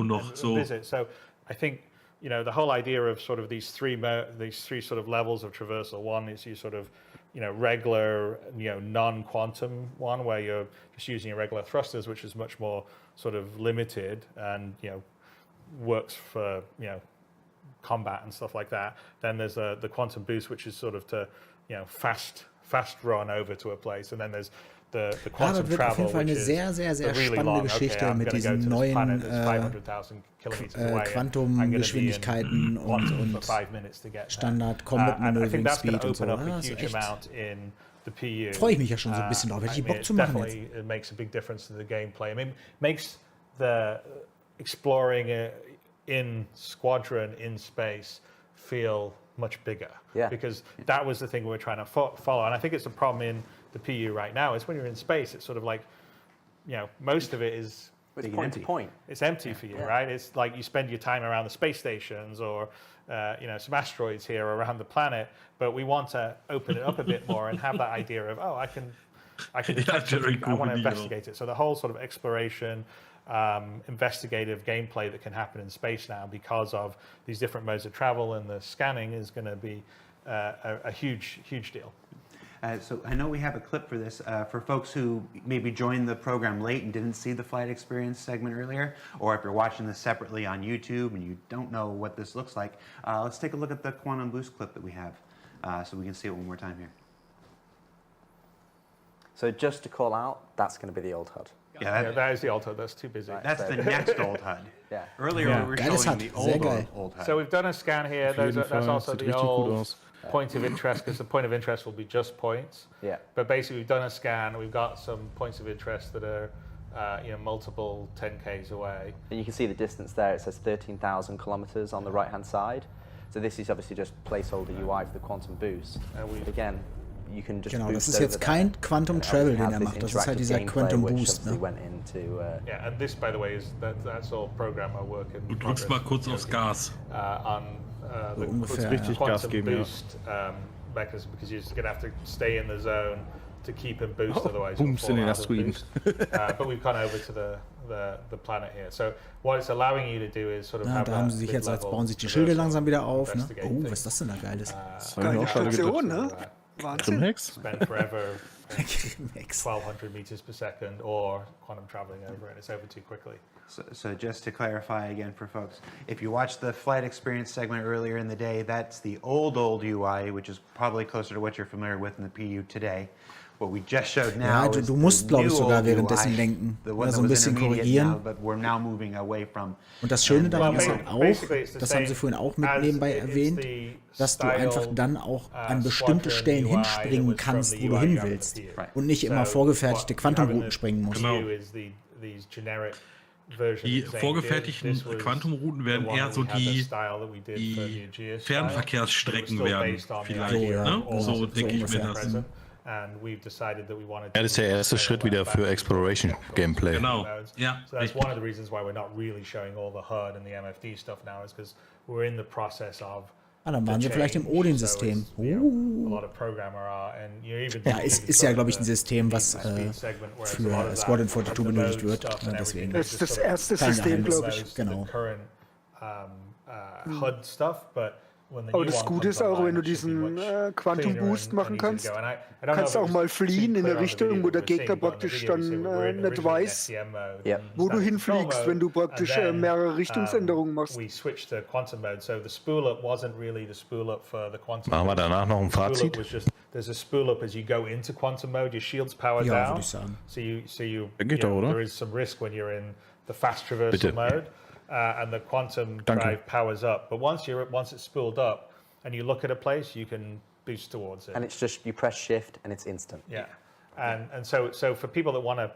visit. So I think the whole idea of sort of these three sort of levels of traversal. One is you sort of regular non-quantum one, where you're just using your regular thrusters, which is much more sort of limited and works for combat and stuff like that. Then there's the quantum boost, which is sort of to fast run over to a place, and then there's the quantum das wird auf jeden travel, Fall eine which is sehr, sehr, sehr the really spannende long, Geschichte I'm mit gonna go diesen to this neuen planet that's 500,000 kilometers away, and I'm gonna be in Quantumgeschwindigkeiten quantum for 5 minutes to get there. Standard Combat And I Maneuvering think that's going Speed to und so. open up a Das ist huge echt, amount in the PU. freue ich mich ja schon so ein bisschen drauf. Hätte ich Bock zu machen jetzt. It makes a big difference to the gameplay. I mean, makes the exploring in Squadron in space feel much bigger. Yeah. Because that was the thing we were trying to follow. And I think it's a problem in the PU right now is when you're in space, it's sort of like, most of it is it's point to point. It's empty for you, right? It's like you spend your time around the space stations or, some asteroids here around the planet, but we want to open it up a bit more and have that idea of, I can detect it, I want to investigate it. So the whole sort of exploration, investigative gameplay that can happen in space now because of these different modes of travel and the scanning is going to be a huge deal. So I know we have a clip for this. For folks who maybe joined the program late and didn't see the flight experience segment earlier, or if you're watching this separately on YouTube and you don't know what this looks like, let's take a look at the Quantum Boost clip that we have so we can see it one more time here. So just to call out, that's going to be the old HUD. Yeah, that is the old HUD. That's too busy. Right, That's the next old HUD. Yeah. Earlier we were showing the old HUD. So we've done a scan here. That's also the old point of interest, because the point of interest will be just points. Yeah. But basically, we've done a scan. We've got some points of interest that are, multiple 10Ks away. And you can see the distance there. It says 13,000 kilometers on the right-hand side. So this is obviously just placeholder UI for the quantum boost. But again, you can just Genau, das boost ist jetzt over kein that. Quantum Travel, den macht. Das ist halt dieser Quantum Boost. Ne? Went into, yeah, and this, by the way, that's all programmer work in Du drückst mal kurz aufs Gas. On the ungefähr, quantum boost mechanism, because you're just going to have to stay in the zone to keep and boost, otherwise you'll fall out of boost. But we've gone over to the planet here. So what it's allowing you to do is sort of have da haben sie sich jetzt, als bauen sich die Schilde langsam wieder auf. Ne? Oh, was ist das denn da Geiles? Geile Station, ne? Wahnsinn. Spend forever 1,200 meters per second, or quantum traveling over, and it's over too quickly. So just to clarify again for folks, if you watched the flight experience segment earlier in the day, that's the old UI, which is probably closer to what you're familiar with in the PU today. What we just showed now Ja, du musst, glaube ich, sogar währenddessen lenken. Ja, so ein bisschen korrigieren. Und das Schöne daran ist halt auch, das haben sie vorhin auch mit nebenbei erwähnt, dass du einfach dann auch an bestimmte Stellen hinspringen kannst, wo du hin willst. Und nicht immer vorgefertigte Quantumrouten springen musst. Genau. Die vorgefertigten Quantumrouten werden eher so die Fernverkehrsstrecken werden, vielleicht. So, ja. Ne? So denke ich mir das. Ja, das ist der erste Schritt wieder für Exploration Gameplay. Genau. Ja. So that's one of the reasons why we're not really showing all the HUD and the MFD stuff now, is because we're in the process of. Dann waren sie vielleicht im Odin-System. Ja, ist ja, glaube ich, ein System, was für Squadron 42 benötigt wird. Deswegen. Das ist das erste System, glaube ich. Genau. Aber das Gute ist auch, wenn du diesen Quantum Boost machen kannst, kannst du auch mal fliehen in eine Richtung, wo der Gegner praktisch dann nicht weiß, wo du hinfliegst, wenn du praktisch mehrere Richtungsänderungen machst. Machen wir danach noch ein Fazit? There's a spool up as you go into quantum mode. Your shield's powered down, so there is some risk when you're in the fast traversal mode. And the quantum drive powers up. But once it's spooled up and you look at a place, you can boost towards it. And it's just, you press shift and it's instant. Yeah. And so for people that want to,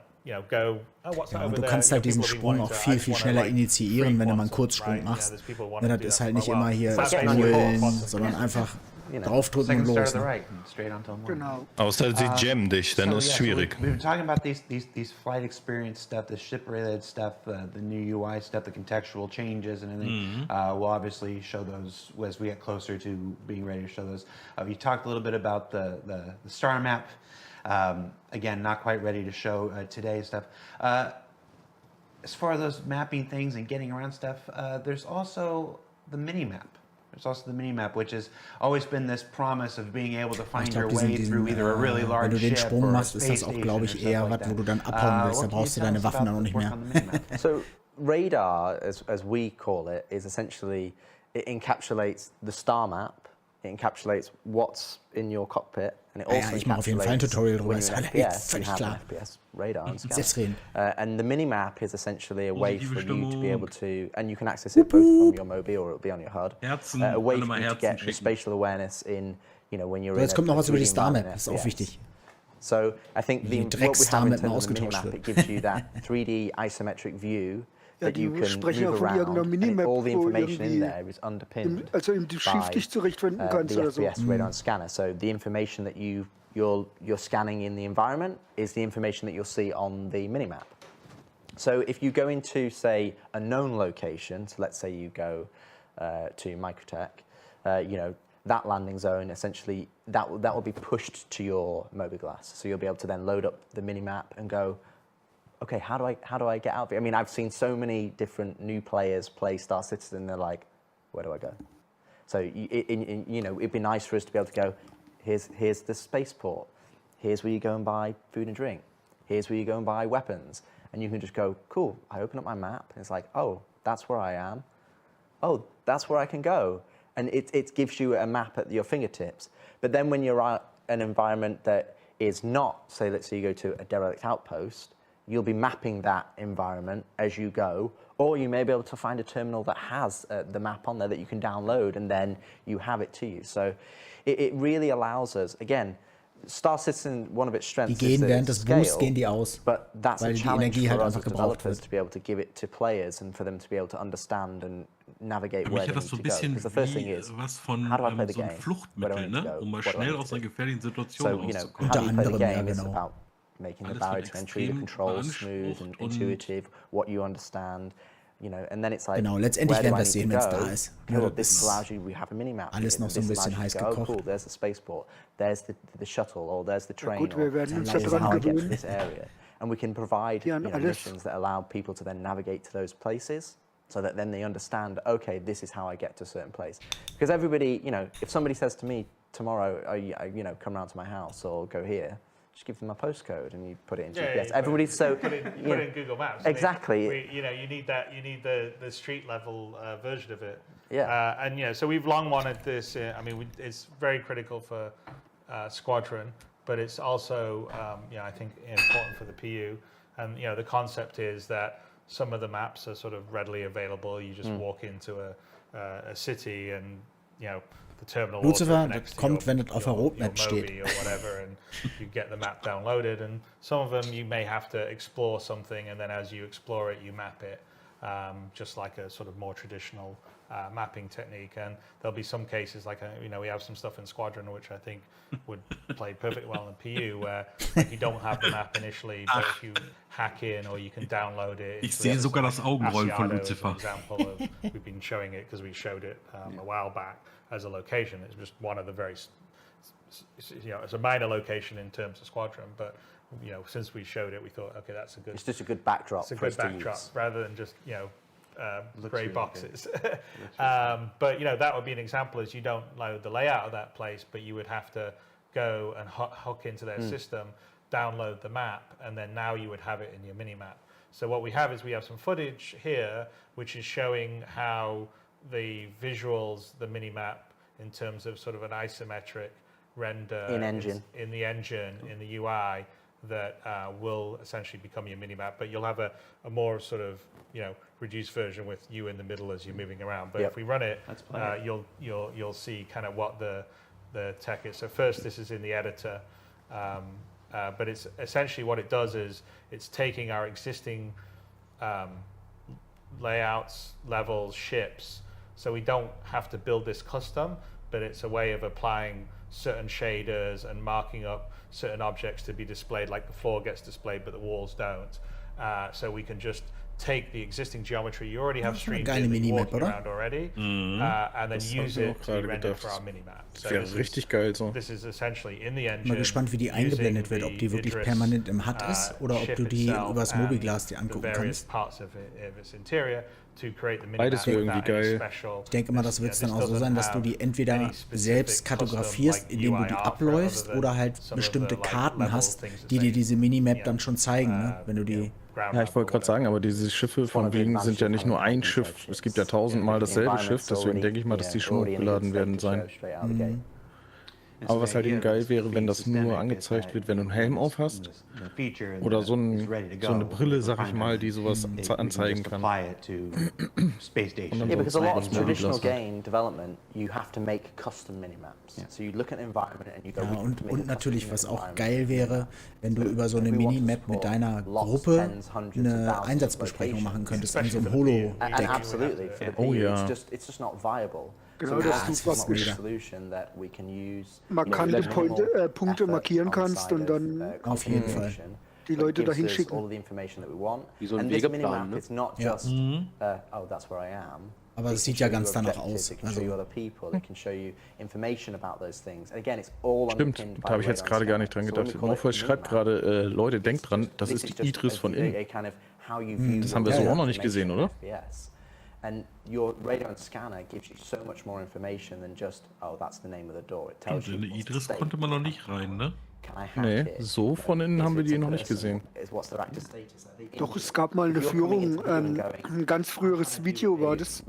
go, what's that over du kannst halt diesen Sprung auch viel schneller initiieren, wenn du mal einen Kurzsprung machst. Das ist halt nicht immer hier holen, sondern einfach draufdrücken und los. Genau. Außer sie jammen dich, dann ist es schwierig. We've been talking about these flight experience stuff, the ship-related stuff, the new UI stuff, the contextual changes and everything. We'll obviously show those as we get closer to being ready to show those. You talked a little bit about the star map. Again, not quite ready to show today stuff. As far as those mapping things and getting around stuff, there's also the mini-map. There's also the mini-map, which has always been this promise of being able to find your way through either a really large ship or a space station. Wenn du den Sprung machst, ist das auch, glaube ich, eher was, wo du dann abhauen willst. Da brauchst du deine Waffen dann auch nicht mehr. So radar, as we call it, is essentially, it encapsulates the star map. It encapsulates what's in your cockpit, and it also ich mache auf jeden Fall ein Tutorial drüber, ist FPS, völlig klar. FPS radar and scanner. Selbstredend. And the minimap is essentially a way for you to be able to, and you can access it both from your Mobi or it'll be on your HUD. A way for you to get the spatial awareness in, you know, when you're in Jetzt kommt noch was über die Star Map, ist auch wichtig. So I think what we have in terms of the minimap, it gives you that 3D isometric view. That you can move around, and all the information in there is underpinned by the FPS radar and scanner. So the information that you're scanning in the environment is the information that you'll see on the minimap. So if you go into, say, a known location, so let's say you go to Microtech, you know, that landing zone, essentially, that will be pushed to your mobiGlas. So you'll be able to then load up the minimap and go, okay, how do I get out of it? I mean, I've seen so many different new players play Star Citizen. They're like, where do I go? So you know, it'd be nice for us to be able to go. Here's the spaceport. Here's where you go and buy food and drink. Here's where you go and buy weapons. And you can just go, cool. I open up my map. And it's like, oh, that's where I am. Oh, that's where I can go. And it gives you a map at your fingertips. But then when you're at an environment that is not, say, let's say you go to a derelict outpost. You'll be mapping that environment as you go, or you may be able to find a terminal that has the map on there that you can download, and then you have it to you. So it really allows us, again, Star Citizen, one of its strengths is that it's scale, but that's a challenge for us as developers to be able to give it to players and for them to be able to understand and navigate where they need to go. Because the first thing is, how do I play the game? Where do I need to go? What do I need to do? So, you know, how do you play the game is about making the barrier to entry, the controls smooth and intuitive, what you understand, you know, and then it's like, genau, letztendlich werden wir es sehen, wenn es da ist. Cool, this allows you, we have a minimap. Alles noch so ein bisschen heiß gekocht. Oh, cool, there's the spaceport, there's the shuttle, or there's the train, or this is how I get to this area. And we can provide missions that allow people to then navigate to those places, so that then they understand, okay, this is how I get to a certain place. Because everybody, you know, if somebody says to me tomorrow, oh, you know, come around to my house or go here, just give them a postcode and you put it in GPS. Everybody's so put it in Google Maps. Exactly. You know, you need that. You need the street level version of it. Yeah. And you know, so we've long wanted this. I mean, it's very critical for Squadron, but it's also, you know, I think important for the PU. And you know, the concept is that some of the maps are sort of readily available. You just walk into a city, and you know. Lucifer kommt, wenn es auf der Roadmap steht. Or whatever, and you get the map downloaded, and some of them you may have to explore something, and then as you explore it, you map it, just like a sort of more traditional mapping technique. And there'll be some cases, like you know, we have some stuff in Squadron which I think would play perfectly well in PU, where like, you don't have the map initially, but if you hack in or you can download it. Ich sehe sogar das Augenrollen von Lucifer. We've been showing it because we showed it a while back as a location. It's just one of the very, you know, it's a minor location in terms of Squadron, but you know, since we showed it, we thought, okay, that's a good. It's just a good backdrop. It's a good backdrop rather than just, you know, grey boxes. But you know, that would be an example. Is you don't load the layout of that place, but you would have to go and hook into their system, download the map, and then now you would have it in your mini map. So what we have is we have some footage here, which is showing how the visuals, the mini-map, in terms of sort of an isometric render in the engine, in the UI, that will essentially become your mini-map. But you'll have a more sort of, you know, reduced version with you in the middle as you're moving around. But if we run it, you'll see kind of what the tech is. So first, this is in the editor, but it's essentially what it does is it's taking our existing layouts, levels, ships. So we don't have to build this custom, but it's a way of applying certain shaders and marking up certain objects to be displayed, like the floor gets displayed, but the walls don't. So we can just take the existing geometry you already have streamed in, walking around already, and then use it to render for our minimap. So das wäre richtig geil so. This is essentially in the engine. Mal gespannt, wie die eingeblendet wird, ob die wirklich permanent im HUD ist oder ob du die übers mobiGlas dir angucken kannst. Beides wäre irgendwie geil. Ich denke mal, das wird es dann auch so sein, dass du die entweder selbst kartografierst, indem du die abläufst, oder halt bestimmte Karten hast, die dir diese Minimap dann schon zeigen, ne? Wenn du die ground. Ich wollte gerade sagen, aber diese Schiffe von wegen sind ja nicht nur ein Schiff. Es gibt ja 1000-mal dasselbe Schiff, deswegen denke ich mal, dass die schon hochgeladen werden sein. Aber was halt eben geil wäre, wenn das nur angezeigt wird, wenn du einen Helm auf hast. Oder so eine Brille, sag ich mal, die sowas anzeigen kann. Yeah, because a lot of traditional game development, you have to make custom minimaps. So you look at an environment and you go. Ja, und natürlich, was auch geil wäre, wenn du über so eine Minimap mit deiner Gruppe eine Einsatzbesprechung machen könntest an so einem Holo-Deck. Oh ja. It's just not viable. Genau, dass du was markante Punkte markieren kannst und dann auf jeden Fall die Leute dahin schicken. Wie so ein Wegeplan, ne? Ja. Aber es sieht ja ganz danach aus. Also. Stimmt, da habe ich jetzt gerade gar nicht dran gedacht. Morpheus schreibt gerade, Leute, denkt dran, das ist die Idris von innen. Das haben wir so auch noch nicht gesehen, oder? And your radar and scanner gives you so much more information than just, oh, that's the name of the door. It tells you. In Idris konnte man noch nicht rein, ne? Nee, so von innen haben wir die noch nicht gesehen. Doch, es gab mal eine Führung, ein ganz früheres Video war das.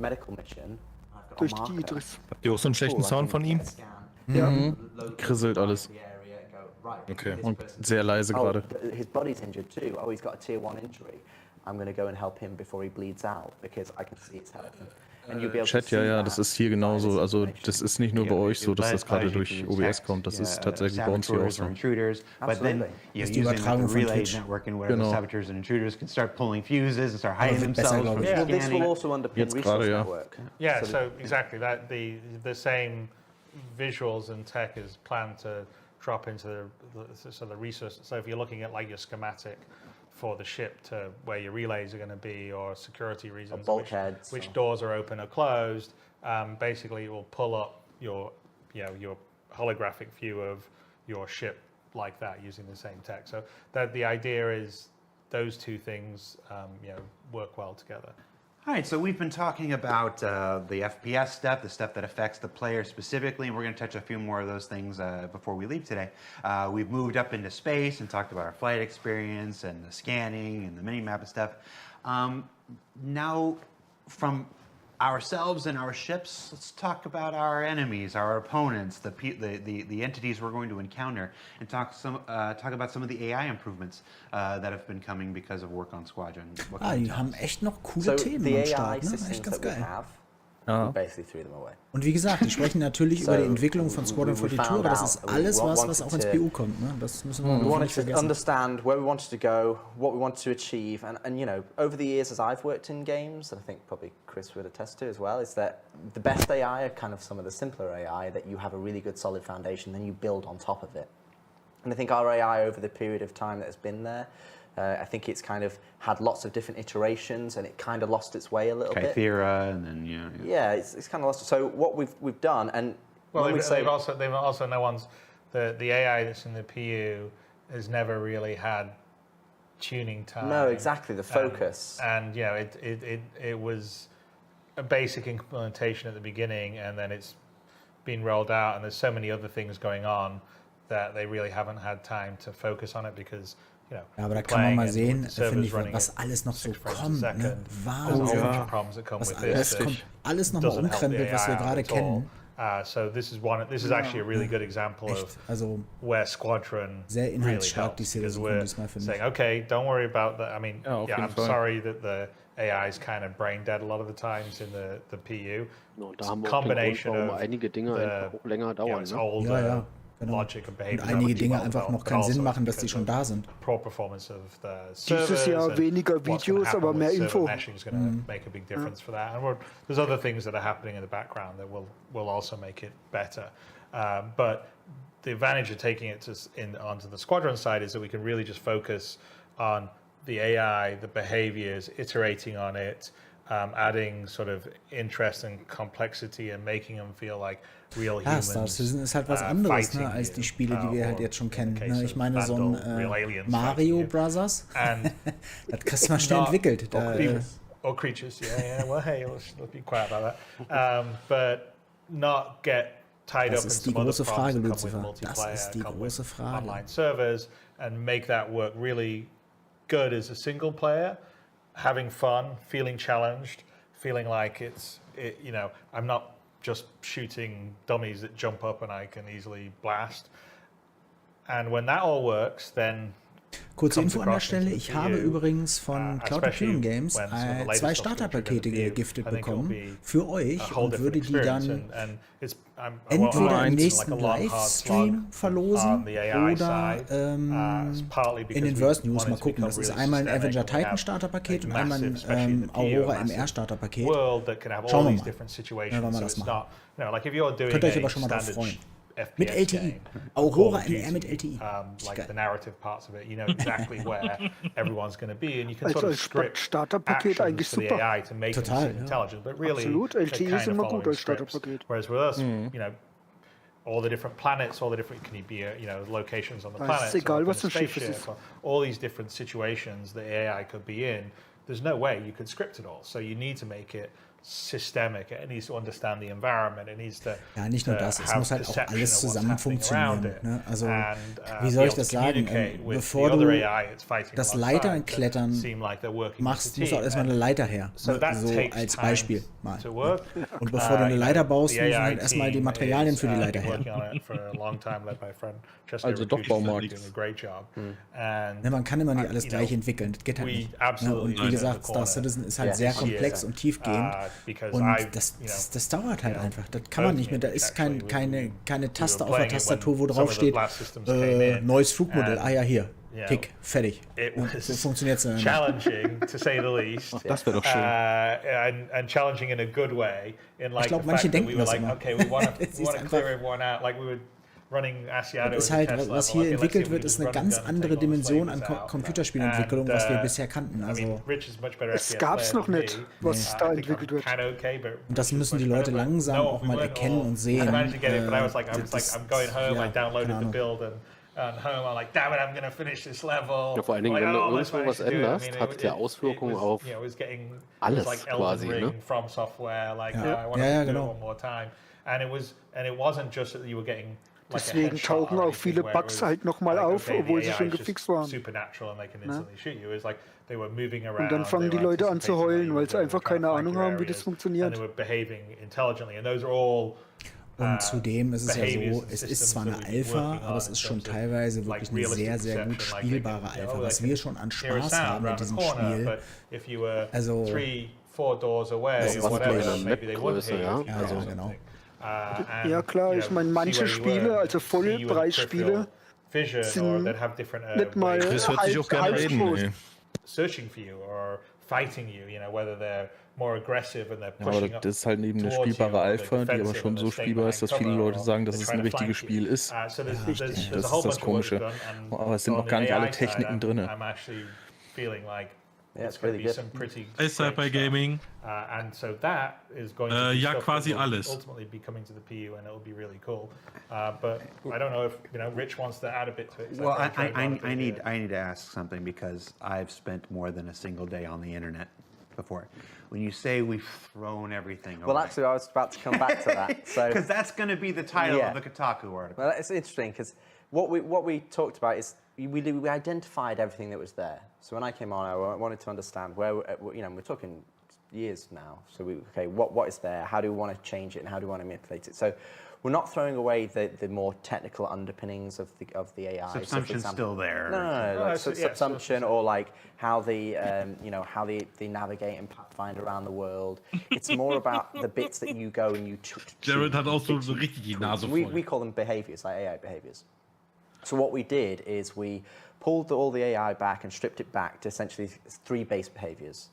Durch die Idris. Habt ihr auch so einen schlechten Sound von ihm? Ja. Krisselt alles. Okay, und sehr leise gerade. His body's injured too. Oh, he's got a tier 1 injury. I'm going to go and help him before he bleeds out because I can see it's helping. Chat, ja, das ist hier genauso. Also das ist nicht nur bei euch so, dass das gerade durch OBS kommt. Das ist tatsächlich bei uns hier auch so. Das ist die Übertragung von Twitch. Genau. Jetzt gerade, ja. Yeah, so exactly that the same visuals and tech is planned to drop into the resource. So if you're looking at like your schematic for the ship to where your relays are going to be, or security reasons, which doors are open or closed, basically it will pull up your holographic view of your ship like that using the same tech. So that the idea is those two things work well together. All right, so we've been talking about the FPS step, the step that affects the player specifically, and we're going to touch a few more of those things before we leave today. We've moved up into space and talked about our flight experience and the scanning and the mini-map and stuff. Now, from ourselves and our ships, let's talk about our enemies, our opponents, the entities we're going to encounter, and talk about some of the AI improvements that have been coming because of work on Squadron. Die haben echt noch coole Themen am Start, ne? Echt ganz geil. Ja. Und wie gesagt, die sprechen natürlich über die Entwicklung von Squadron 42, aber das ist alles was auch ins PU kommt. Ne? Das müssen wir nicht vergessen. Understand where we wanted to go, what we wanted to achieve, and over the years as I've worked in games, and I think probably Chris would attest to as well, is that the best AI are kind of some of the simpler AI that you have a really good solid foundation, then you build on top of it. And I think our AI over the period of time that has been there, I think it's kind of had lots of different iterations, and it kind of lost its way a little bit. Kythera, and then yeah, it's kind of lost. So what we've done, and well, they've also no one's the AI that's in the PU has never really had tuning time. No, exactly the focus. And it was a basic implementation at the beginning, and then it's been rolled out, and there's so many other things going on that they really haven't had time to focus on it because. Ja, aber da kann man mal sehen, finde ich, was alles noch so kommt. Ne? Wahnsinn. Was alles nochmal umkrempelt, was wir gerade kennen. So this is actually a really good example of where Squadron sehr inhaltsstark die Serie diesmal, finde ich. Saying, okay, don't worry about that. I mean, I'm sorry that the AI is kind of brain dead a lot of the times in the PU. Da haben wir combination of einige Dinge einfach auch länger dauern. Ja. Genau. Und einige Dinge einfach noch keinen Sinn machen, dass die schon da sind. Dieses Jahr weniger Videos, aber mehr Info. There's other things that are happening in the background that will also make it better. But the advantage of taking it onto the Squadron side is that we can really just focus on the AI, the behaviors, iterating on it, adding sort of interest and complexity and making them feel like real humans. Star Citizen ist halt was anderes, ne, als die Spiele, die wir halt jetzt schon kennen. Ne? Ich meine, so ein Mario Brothers, das kriegst du mal schnell entwickelt. Or creatures, yeah. Well, hey, let's be quiet about that. But not get tied up in some other problems that come with multiplayer, come with online servers, and make that work really good as a single player, having fun, feeling challenged, feeling like I'm not just shooting dummies that jump up and I can easily blast. And when that all works, then Kurze Info an der Stelle, ich habe übrigens von Cloud Games 2 Starterpakete gegiftet bekommen für euch und würde die dann entweder im nächsten Livestream verlosen oder in den Verse News mal gucken. Das ist einmal ein Avenger Titan Starterpaket und einmal ein Aurora MR Starterpaket. Schauen wir mal, wann wir das machen. Könnt ihr euch aber schon mal drauf freuen. FPS mit LTI. game Aurora MR mit LTI. Like the narrative parts of it, you know exactly where everyone's going to be, and you can sort of script Starterpaket eigentlich for the super. AI to make Total, it intelligent. But really, Absolut, LTI ist immer gut als Starterpaket. Whereas with us, you know, all the different planets, all the different can be, you know, locations on the planet. Egal, was ein Schiff ist. All these different situations the AI could be in. There's no way you could script it all. So you need to make it systemic. It needs to understand the environment. It needs to ja, nicht nur das, es muss halt auch alles zusammen funktionieren. Ne? Also, wie soll ich das sagen? Bevor du das Leiterklettern machst, muss auch erstmal eine Leiter her. So als Beispiel mal. Und bevor du eine Leiter baust, müssen halt erstmal die Materialien für die Leiter her. Also doch Baumarkt. Ne, man kann immer nicht alles gleich entwickeln. Das geht halt nicht. Ne? Und wie gesagt, Star Citizen ist halt sehr komplex und tiefgehend. Und das dauert halt einfach. Das kann man nicht mehr. Da ist keine Taste auf der Tastatur, wo drauf steht, neues Flugmodell. Ah ja, hier. Tick, fertig. So funktioniert es dann. Challenging, to say the least. Das wäre doch schön. And challenging in a good way. In like ich glaube, manche denken das immer. Okay, we want to clear everyone out. Like we would ist halt, was hier entwickelt wird, ist eine ganz andere Dimension an Computerspielentwicklung, was wir bisher kannten. Also, es gab es noch nicht, was da entwickelt wird. Und das müssen die Leute langsam auch mal erkennen und sehen. Ja, vor allen Dingen, wenn du irgendwo was änderst, hat es ja Auswirkungen auf alles quasi, ne? Ja, genau. Deswegen tauchen auch viele Bugs halt nochmal auf, obwohl sie schon gefixt waren. Und dann fangen die Leute an zu heulen, weil sie einfach keine Ahnung haben, wie das funktioniert. Und zudem ist es ja so, es ist zwar eine Alpha, aber es ist schon teilweise wirklich eine sehr, sehr gut spielbare Alpha, was wir schon an Spaß haben mit diesem Spiel. Also, das ist wirklich eine Map-Größe, ja? Also, genau. Ja klar, ich meine, manche Spiele, also Vollpreisspiele, sind nicht mal halb searching for you or fighting you, you know, whether they're more aggressive and they're pushing aber das ist halt eben eine spielbare Alpha, die aber schon so spielbar ist, dass viele Leute sagen, dass es ein richtiges Spiel ist. Ja, das ist das Komische. Aber es sind noch gar nicht alle Techniken drin. Cyber Gaming. Ja, quasi alles. Well, I need to ask something because I've spent more than a single day on the internet before. When you say we've thrown everything away. Well, actually, I was about to come back to that. Because that's going to be the title of the Kotaku article. Well, it's interesting because what we talked about is we identified everything that was there. So when I came on, I wanted to understand where, you know, we're talking years now. So what is there? How do we want to change it, and how do we want to manipulate it? So we're not throwing away the more technical underpinnings of the AI. Subsumption's still there. No, like subsumption or like how they navigate and pathfind around the world. It's more about the bits that you go and you. Jared hat auch so richtig die Nase voll. We call them behaviors, like AI behaviors. So what we did is we pulled all the AI back and stripped it back to essentially 3 base behaviors.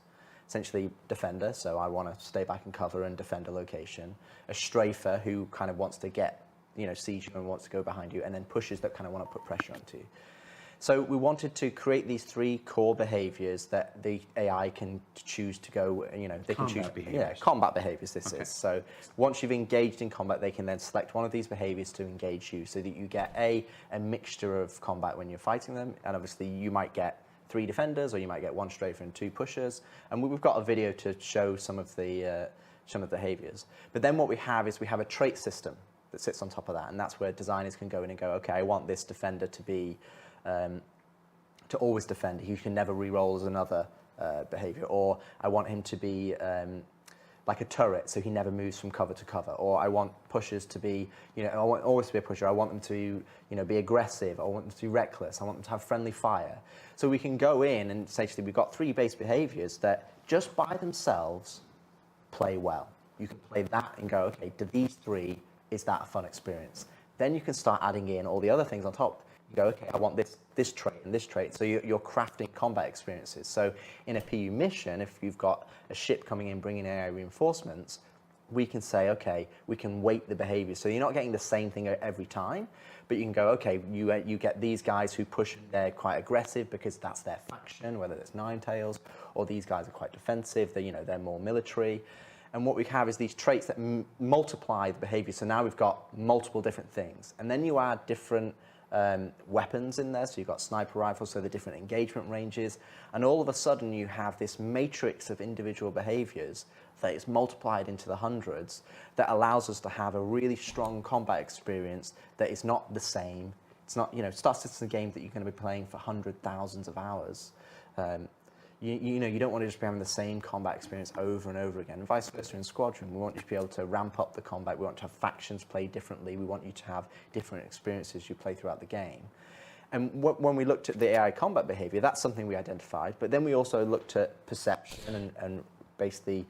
Essentially defender, so I want to stay back and cover and defend a location. A strafer who kind of wants to get, you know, sees you and wants to go behind you, and then pushers that kind of want to put pressure onto you. So we wanted to create these 3 core behaviors that the AI can choose to go, you know, they can choose combat behaviors this is. So once you've engaged in combat, they can then select one of these behaviors to engage you so that you get a mixture of combat when you're fighting them, and obviously you might get 3 defenders, or you might get 1 strafer and 2 pushers. And we've got a video to show some of the behaviors. But then what we have is we have a trait system that sits on top of that, and that's where designers can go in and go, okay, I want this defender to be to always defend. He can never re-roll as another behavior. Or I want him to be like a turret, so he never moves from cover to cover. Or I want pushers to be, I want always to be a pusher. I want them to, be aggressive. I want them to be reckless. I want them to have friendly fire. So we can go in and say, we've got 3 base behaviors that just by themselves play well. You can play that and go, okay, to these 3, is that a fun experience? Then you can start adding in all the other things on top. You go, okay, I want this trait and this trait. So you're crafting combat experiences. So in a PU mission, if you've got a ship coming in bringing AI reinforcements, we can say, okay, we can weight the behavior. So you're not getting the same thing every time, but you can go, okay, you get these guys who push, they're quite aggressive because that's their faction, whether it's Ninetales, or these guys are quite defensive, they're more military. And what we have is these traits that multiply the behavior. So now we've got multiple different things. And then you add different weapons in there. So you've got sniper rifles, so the different engagement ranges. And all of a sudden you have this matrix of individual behaviors that is multiplied into the hundreds that allows us to have a really strong combat experience that is not the same. It's not, Star Citizen game that you're going to be playing for thousands of hours. You don't want to just be having the same combat experience over and over again. And vice versa in Squadron, we want you to be able to ramp up the combat. We want to have factions play differently. We want you to have different experiences you play throughout the game. And when we looked at the AI combat behavior, that's something we identified. But then we also looked at perception and basically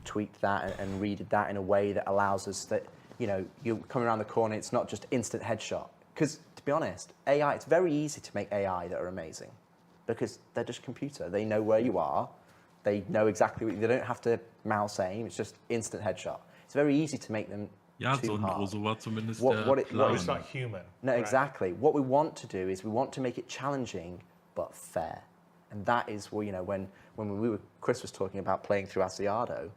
tweaked that and readed that in a way that allows us that, you're coming around the corner, it's not just instant headshot. Because, to be honest, AI, it's very easy to make AI that are amazing. Because they're just computer. They know where you are. They know exactly they don't have to mouse aim. It's just instant headshot. It's very easy to make them too hard. So war zumindest it's not human. No, right? Exactly. What we want to do is we want to make it challenging but fair. And that is when Chris was talking about playing through Asiado,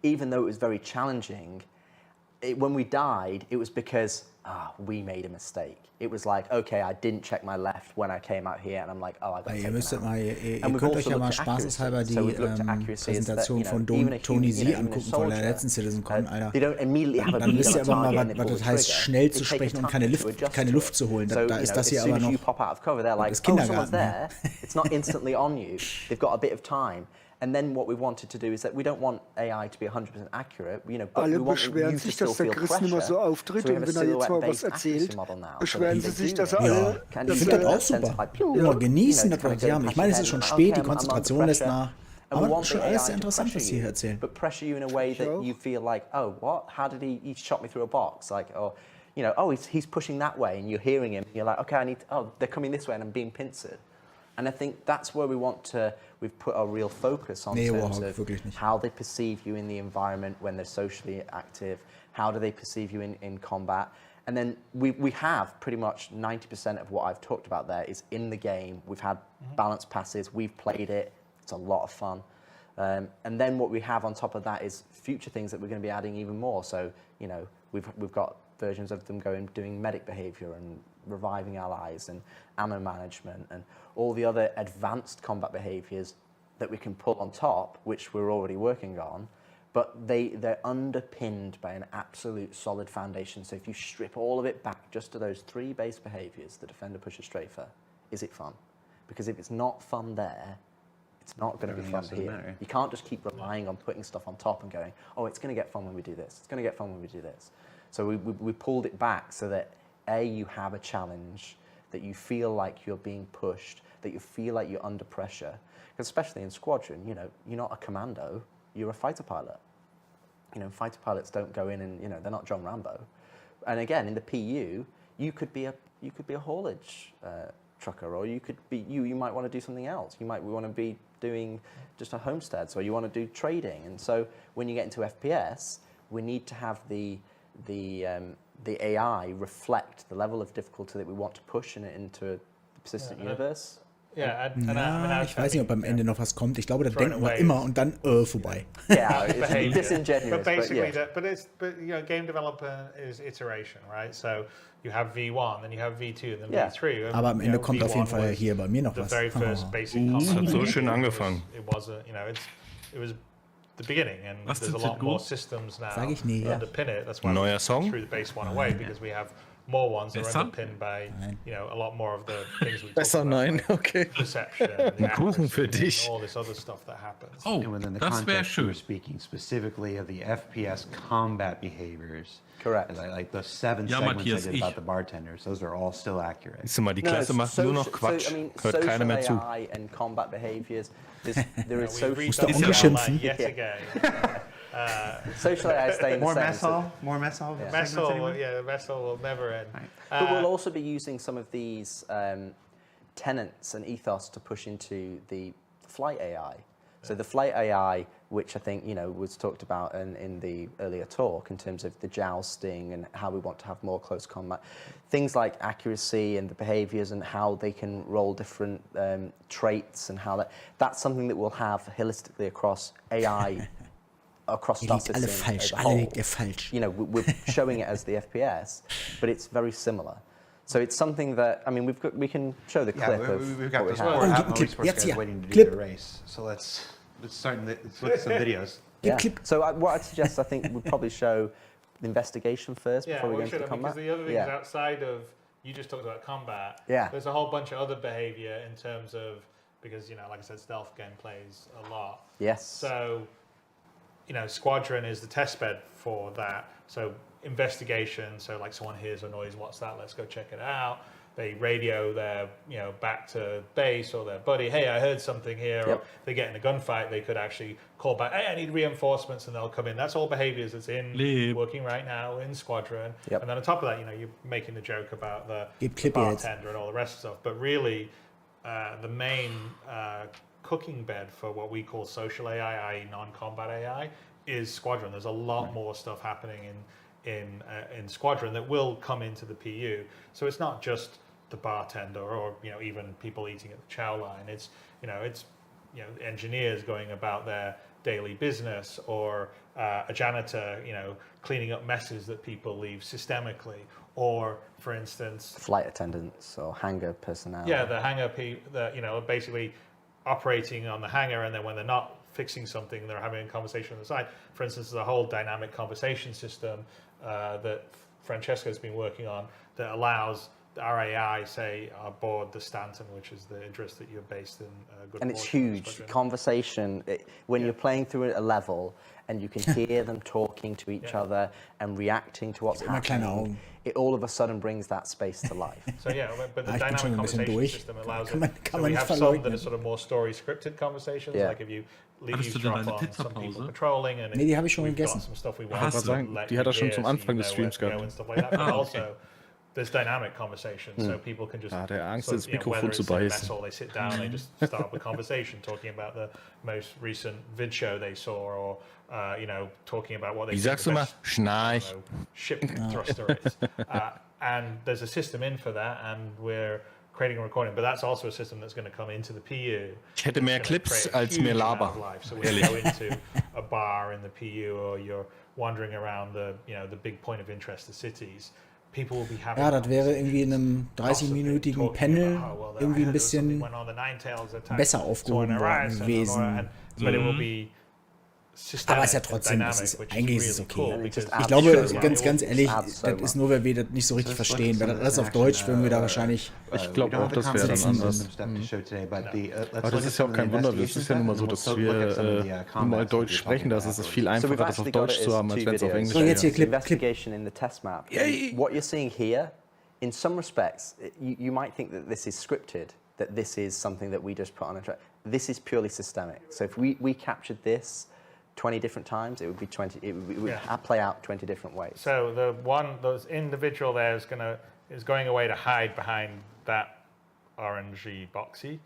even though it was very challenging, when we died, it was because we made a mistake. It was like, okay, I didn't check my left when I came out here, and I'm like, I got taken out. Ihr könnt euch ja mal spaßeshalber die Präsentation von Tony Z angucken von der letzten CitizenCon, Alter. Dann wisst ihr aber mal, was das heißt, schnell zu sprechen und keine Luft zu holen. Da ist das hier aber noch das Kindergarten. It's not instantly on you. They've got a bit of time. And then what we wanted to do is that we don't want AI to be 100% accurate, but we want you to still feel pressure. So auftritt und wenn jetzt mal was erzählt, beschweren sie sich, dass alle... Ich finde das auch super. Immer genießen, das was sie haben. Ich meine, es ist schon spät, die Konzentration lässt nach. Aber das ist schon alles sehr interessant, was Sie hier erzählen. But pressure you in a way that you feel like, oh, what? How did he shot me through a box? Like, he's pushing that way, and you're hearing him, and you're like, okay, they're coming this way, and I'm being pincered. And I think that's where we've put our real focus on terms of how they perceive you in the environment when they're socially active, how do they perceive you in combat. And then we have pretty much 90% of what I've talked about there is in the game. We've had balanced passes, we've played it, it's a lot of fun. And then what we have on top of that is future things that we're going to be adding even more. So, we've got versions of them doing medic behavior and reviving allies and ammo management and all the other advanced combat behaviors that we can pull on top, which we're already working on, but they're underpinned by an absolute solid foundation. So if you strip all of it back just to those 3 base behaviors, the defender, pusher, strafer, is it fun? Because if it's not fun there, it's not going to be fun here. You can't just keep relying on putting stuff on top and going, oh, it's going to get fun when we do this. It's going to get fun when we do this. So we pulled it back so that you have a challenge, that you feel like you're being pushed, that you feel like you're under pressure. Because especially in Squadron, you're not a commando, you're a fighter pilot. Fighter pilots don't go in and, they're not John Rambo. And again, in the PU, you could be a haulage trucker, or you might want to do something else. You might want to be doing just a homestead, so you want to do trading. And so when you get into FPS, we need to have the AI reflect the level of difficulty that we want to push into a persistent universe. Ich weiß nicht, ob am Ende noch was kommt. Ich glaube, da denken wir immer und dann vorbei. Yeah, it's disingenuous. But basically, but game development is iteration, right? So you have V1, then you have V2, then V3. Aber am Ende kommt auf jeden Fall hier bei mir noch was. The very first basic concept. Hat so schön angefangen. It was the beginning, and there's a lot more systems now Sag ich nie. underpin it. That's why we threw the base one away, because we have more ones that are underpinned by, a lot more of the things we talked about. Like okay. Perception, the Kuchen für accuracy, dich. and all this other stuff that happens. And within the context, we were speaking specifically of the FPS combat behaviors. Correct. Like those 7 segments I did about the bartenders, those are all still accurate. Siehst du mal, die Klasse macht nur noch Quatsch. So, I mean, Hört keiner mehr zu. AI and combat behaviors, there is social... Musst du umgeschimpfen. Yet again. Social AI is staying the more same. mess hall? More mess hall? Yeah. Mess hall, yeah, the mess hall will never end. Right. But we'll also be using some of these tenets and ethos to push into the flight AI. So the flight AI, which I think was talked about in the earlier talk in terms of the jousting and how we want to have more close combat, things like accuracy and the behaviors and how they can roll different traits and how that's something that we'll have holistically across AI, across Star Citizen as a whole. We're showing it as the FPS, but it's very similar. So it's something that, I mean, we can show the clip of we've got what the we have. sports guys waiting to do the race. So let's look at some videos. Yeah. So what I'd suggest, I think, would probably show the investigation first before we go into the combat. Because the other things outside of, you just talked about combat, there's a whole bunch of other behavior in terms of, because, like I said, stealth game plays a lot. Yes. So, Squadron is the test bed for that. So investigation, so like someone hears a noise, what's that? Let's go check it out. They radio their, back to base or their buddy, hey, I heard something here. Or if they get in a gunfight, they could actually call back, hey, I need reinforcements, and they'll come in. That's all behaviors that's working right now in Squadron. And then on top of that, you're making the joke about the bartender and all the rest of stuff. But really, the main cooking bed for what we call social AI, i.e. non-combat AI, is Squadron. There's a lot more stuff happening in Squadron that will come into the PU. So it's not just the bartender or even people eating at the chow line. It's engineers going about their daily business, or a janitor cleaning up messes that people leave systemically, or for instance flight attendants or hangar personnel. Yeah, the hangar basically operating on the hangar, and then when they're not fixing something, they're having a conversation on the side. For instance, there's a whole dynamic conversation system that Francesco's been working on that allows our AI, say, aboard the Stanton, which is the interest that you're based in. And it's huge. Conversation, when you're playing through a level and you can hear them talking to each other and reacting to what's happening, it all of a sudden brings that space to life. So but the dynamic conversation system allows it. So we have some that are sort of more story scripted conversations, like if you drop on some people patrolling, and die habe ich schon we've got gegessen. some stuff we want Die hat schon zum Anfang des Streams gehabt. and stuff like that. But also there's dynamic conversation, so people can just der Angst, sort ins of, Mikrofon whether zu it's in a beißen. mess hall, they sit down, they just start up a conversation talking about the most recent vid show they saw, or talking about what they Wie think sagst the du mal? best, Schnarch. ship thruster is. And there's a system in for that, and we're creating a recording, but that's also a system that's going to come into the PU. Ich hätte mehr Clips als mehr Laber. So when you go into a bar in the PU, or you're wandering around the big point of interest, the cities, people will be having. Ja, das wäre irgendwie in einem 30-minütigen Panel irgendwie ein bisschen besser aufgehoben worden gewesen. Aber ist ja trotzdem, eigentlich ist es okay. Ich glaube, ganz ehrlich, das ist nur, weil wir das nicht so richtig verstehen. Weil das alles auf Deutsch würden wir da wahrscheinlich. Ich glaube auch, das wäre dann anders. Aber das ist ja auch kein Wunder. Es ist ja nun mal so, dass wir nun mal Deutsch sprechen. Das ist es viel einfacher, das auf Deutsch zu haben, als wenn es auf Englisch ist. So, jetzt hier Clip. Investigation in the test map. What you're seeing here, in some respects, you might think that this is scripted, that this is something that we just put on a track. This is purely systemic. So if we captured this 20 different times, it would be 20. It would play out 20 different ways. So those individual there is going away to hide behind that orangey boxy,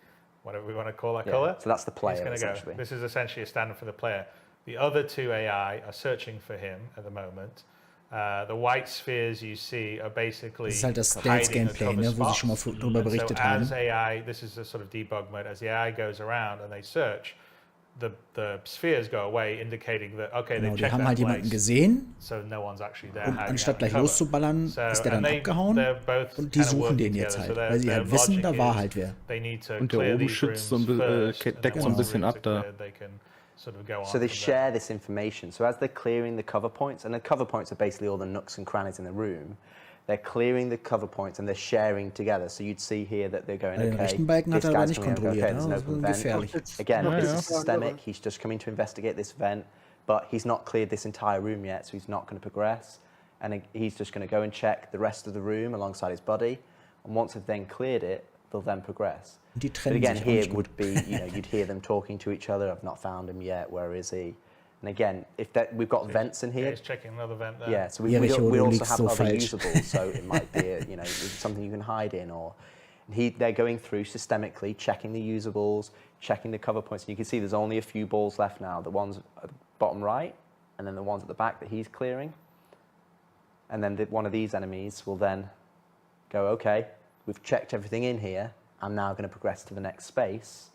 whatever we want to call that color. So that's the player. Essentially. This is essentially a standard for the player. The other two AI are searching for him at the moment. The white spheres you see are basically das ist halt das Stealth-Gameplay, wo sie schon mal drüber berichtet haben. As AI, this is a sort of debug mode. As the AI goes around and they search, the spheres go away, indicating that okay, genau, they die checked haben that halt jemanden place, gesehen, so no one's actually there. Und anstatt gleich loszuballern, ist der dann abgehauen und die suchen den jetzt halt, weil sie halt wissen, da war halt wer. Und der oben schützt deckt so ein bisschen ab da. So they share this information. So as they're clearing the cover points, and the cover points are basically all the nooks and crannies in the room, They're clearing the cover points and they're sharing together. So you'd see here that they're going, Den okay, rechten Balken hat this er aber guy's nicht coming over, okay, kontrolliert. there's an Ne? open Das ist vent. gefährlich. Again, Ja, this ja. is systemic. He's just coming to investigate this vent, but he's not cleared this entire room yet, so he's not going to progress. And he's just going to go and check the rest of the room alongside his buddy. And once they've then cleared it, they'll then progress. Die But trennen again, sich auch here nicht gut. would be, you'd hear them talking to each other. I've not found him yet. Where is he? And again, if that, we've got vents in here. He's checking another vent there. Yeah, so we Jericho, also du have liegst so other falsch. usables, so it might be something you can hide in, or they're going through systemically, checking the usables, checking the cover points. And you can see there's only a few balls left now. The ones at the bottom right, and then the ones at the back that he's clearing. And then one of these enemies will then go, okay, we've checked everything in here. I'm now going to progress to the next space,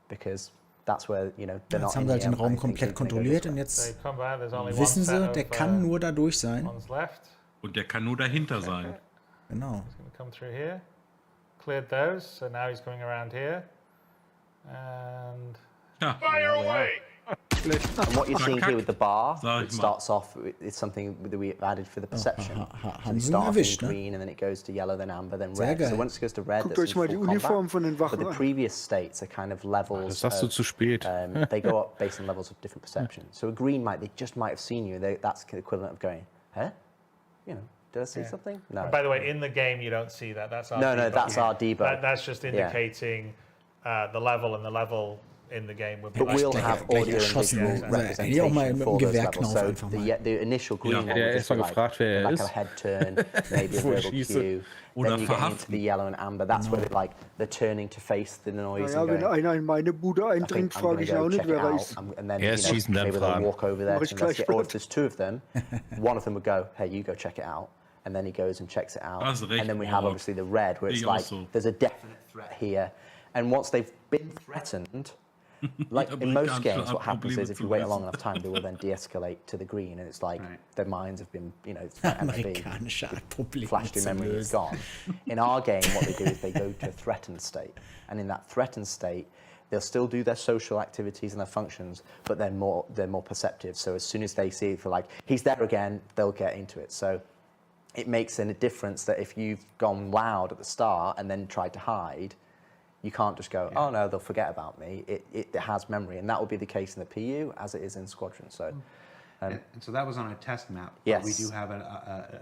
because that's where, they're Jetzt not haben in sie halt here. den Raum I think komplett they're gonna go kontrolliert this und way. jetzt Come back, there's only wissen one sie, set der of, kann nur da durch sein. one's left. Und der kann nur dahinter sein. Genau. He's going to come through here. Cleared those, so now he's coming around here. And fire away! And what you're seeing here with the bar, Sag it ich mal. starts off, it's something that we've added for the perception. So haben you sie ihn start off erwischt, in ne? green, and then it goes to yellow, then amber, then Sehr red. geil. So once it goes to red, Guckt that's euch mal in die full Uniform combat. von den But Wachen the an. previous states are kind of levels. Das sagst du zu spät. They go up based on levels of different perception. So a green they just might have seen you. That's the equivalent of going, huh? Did I see something? No. By the way, in the game you don't see that. That's our No, debug. that's our debug. That's just Yeah. indicating the level, and the level in the game would be But like we'll gleich- have gleich audio and erschossen. visual Also, hätte ich auch representation mal mit dem for those Gewehr levels. knaufen So einfach mal. the initial green one hätte will er just erst mal be like, gefragt, wer er like ist. a head turn, maybe a Bevor ich verbal schieße. cue. Oder Then you get into verhaften. the yellow and amber. That's where they're turning to face the noise Naja, and wenn going, einer in meine Bude I think eindringt, I'm frage going ich to auch go nicht, check it wer er out. ist. And then Erst schießen, dann maybe they'll fragen. walk over there Mach to ich gleich investigate. Or if platt. there's two of them, one of them would go, hey, you go check it out. And then he goes and checks it out. Hast recht, And then we have Mark. obviously the red, where it's Ich auch like, so. there's a definite threat here. And once they've been threatened, like in most Amerikanische games, what happens Probleme is if zu you wait a lösen. long enough time, they will then de-escalate to the green, and it's like their minds have been, Amerikanische Art Probleme flashed through zu memory and it's lösen. gone. In our game, what they do is they go to a threatened state, and in that threatened state, they'll still do their social activities and their functions, but they're more perceptive. So as soon as they see, if like he's there again, they'll get into it. So it makes a difference that if you've gone loud at the start and then tried to hide, you can't just go, oh no, they'll forget about me. It has memory, and that will be the case in the PU as it is in Squadron. So, and so that was on a test map. Yes. But we do have an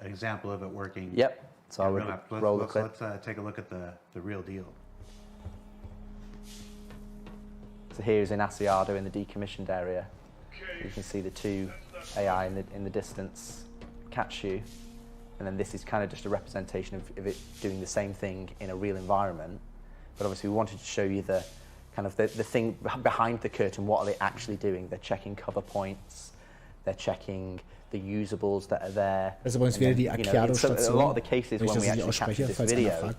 example of it working. Yep. So I'll real map. roll the clip. Let's take a look at the real deal. So here's in Asiado in the decommissioned area. You can see the two AI in the distance catch you, and then this is kind of just a representation of it doing the same thing in a real environment. But obviously we wanted to show you the kind of the thing behind the curtain. What are they actually doing? They're checking cover points. They're checking the usables that are there. Das ist übrigens wieder die Acciado-Station. A lot of the cases when we actually captured this video,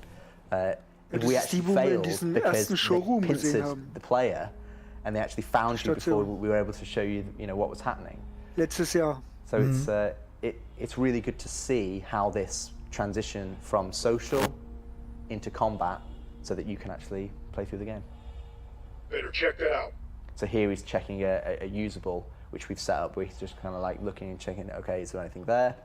if we actually failed because they pincered the player, and they actually found you before we were able to show you, what was happening. Letztes Jahr. So it's really good to see how this transition from social into combat, so that you can actually play through the game. Better check that out. So here he's checking a usable, which we've set up, where he's just kind of like looking and checking, okay, is there anything there?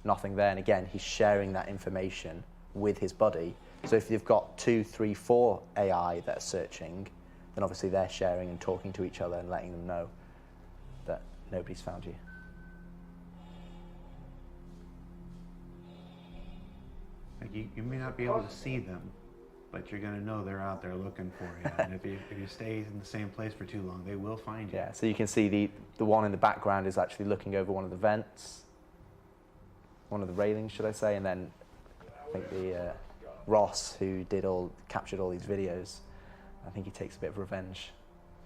Nothing there. And again, he's sharing that information with his buddy. So if you've got 2, 3, 4 AI that are searching, then obviously they're sharing and talking to each other and letting them know that nobody's found you. Like you may not be able to see them, but you're going to know they're out there looking for you. And if you stay in the same place for too long, they will find you. Yeah, so you can see the one in the background is actually looking over one of the vents, one of the railings, should I say, and then I think the Ross, who captured all these videos, I think he takes a bit of revenge.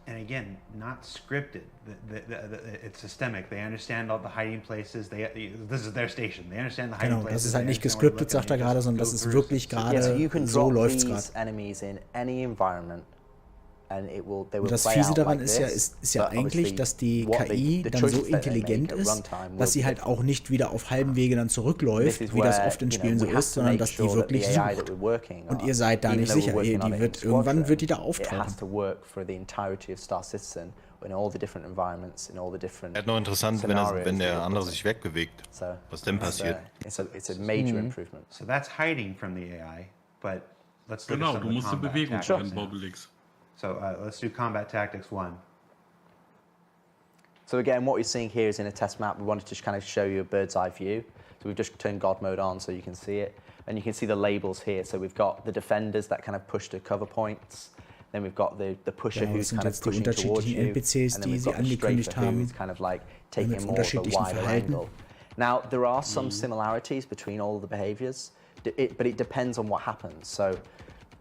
And again, not scripted. It's systemic. They understand all the hiding places. This is their station. They understand the hiding places. Das ist halt nicht gescriptet, sagt er gerade, sondern das ist wirklich gerade, so läuft's gerade. Enemies in any environment. Und das Fiese daran ist ja eigentlich, dass die KI dann so intelligent ist, dass sie halt auch nicht wieder auf halbem Wege dann zurückläuft, wie das oft in Spielen so ist, sondern dass die wirklich sucht. Und ihr seid da nicht sicher. Irgendwann wird die da auftauchen. in all the different environments, in all the different Wäre nur interessant, wenn der andere sich wegbewegt. Was denn passiert? It's a major improvement. So that's hiding from the AI, but let's look at Genau, some du of the musst die combat Bewegung tactics steuern, now. Bobelix. So let's do combat tactics 1. So again, what you're seeing here is in a test map. We wanted to just kind of show you a bird's eye view. So we've just turned God mode on so you can see it. And you can see the labels here. So we've got the defenders that kind of push to cover points. Then we've got the pusher who's kind of pushing towards you. NPCs, and then we've got the strafer who's kind of like taking more of a wider angle. Now, there are some similarities between all the behaviors, but it depends on what happens. So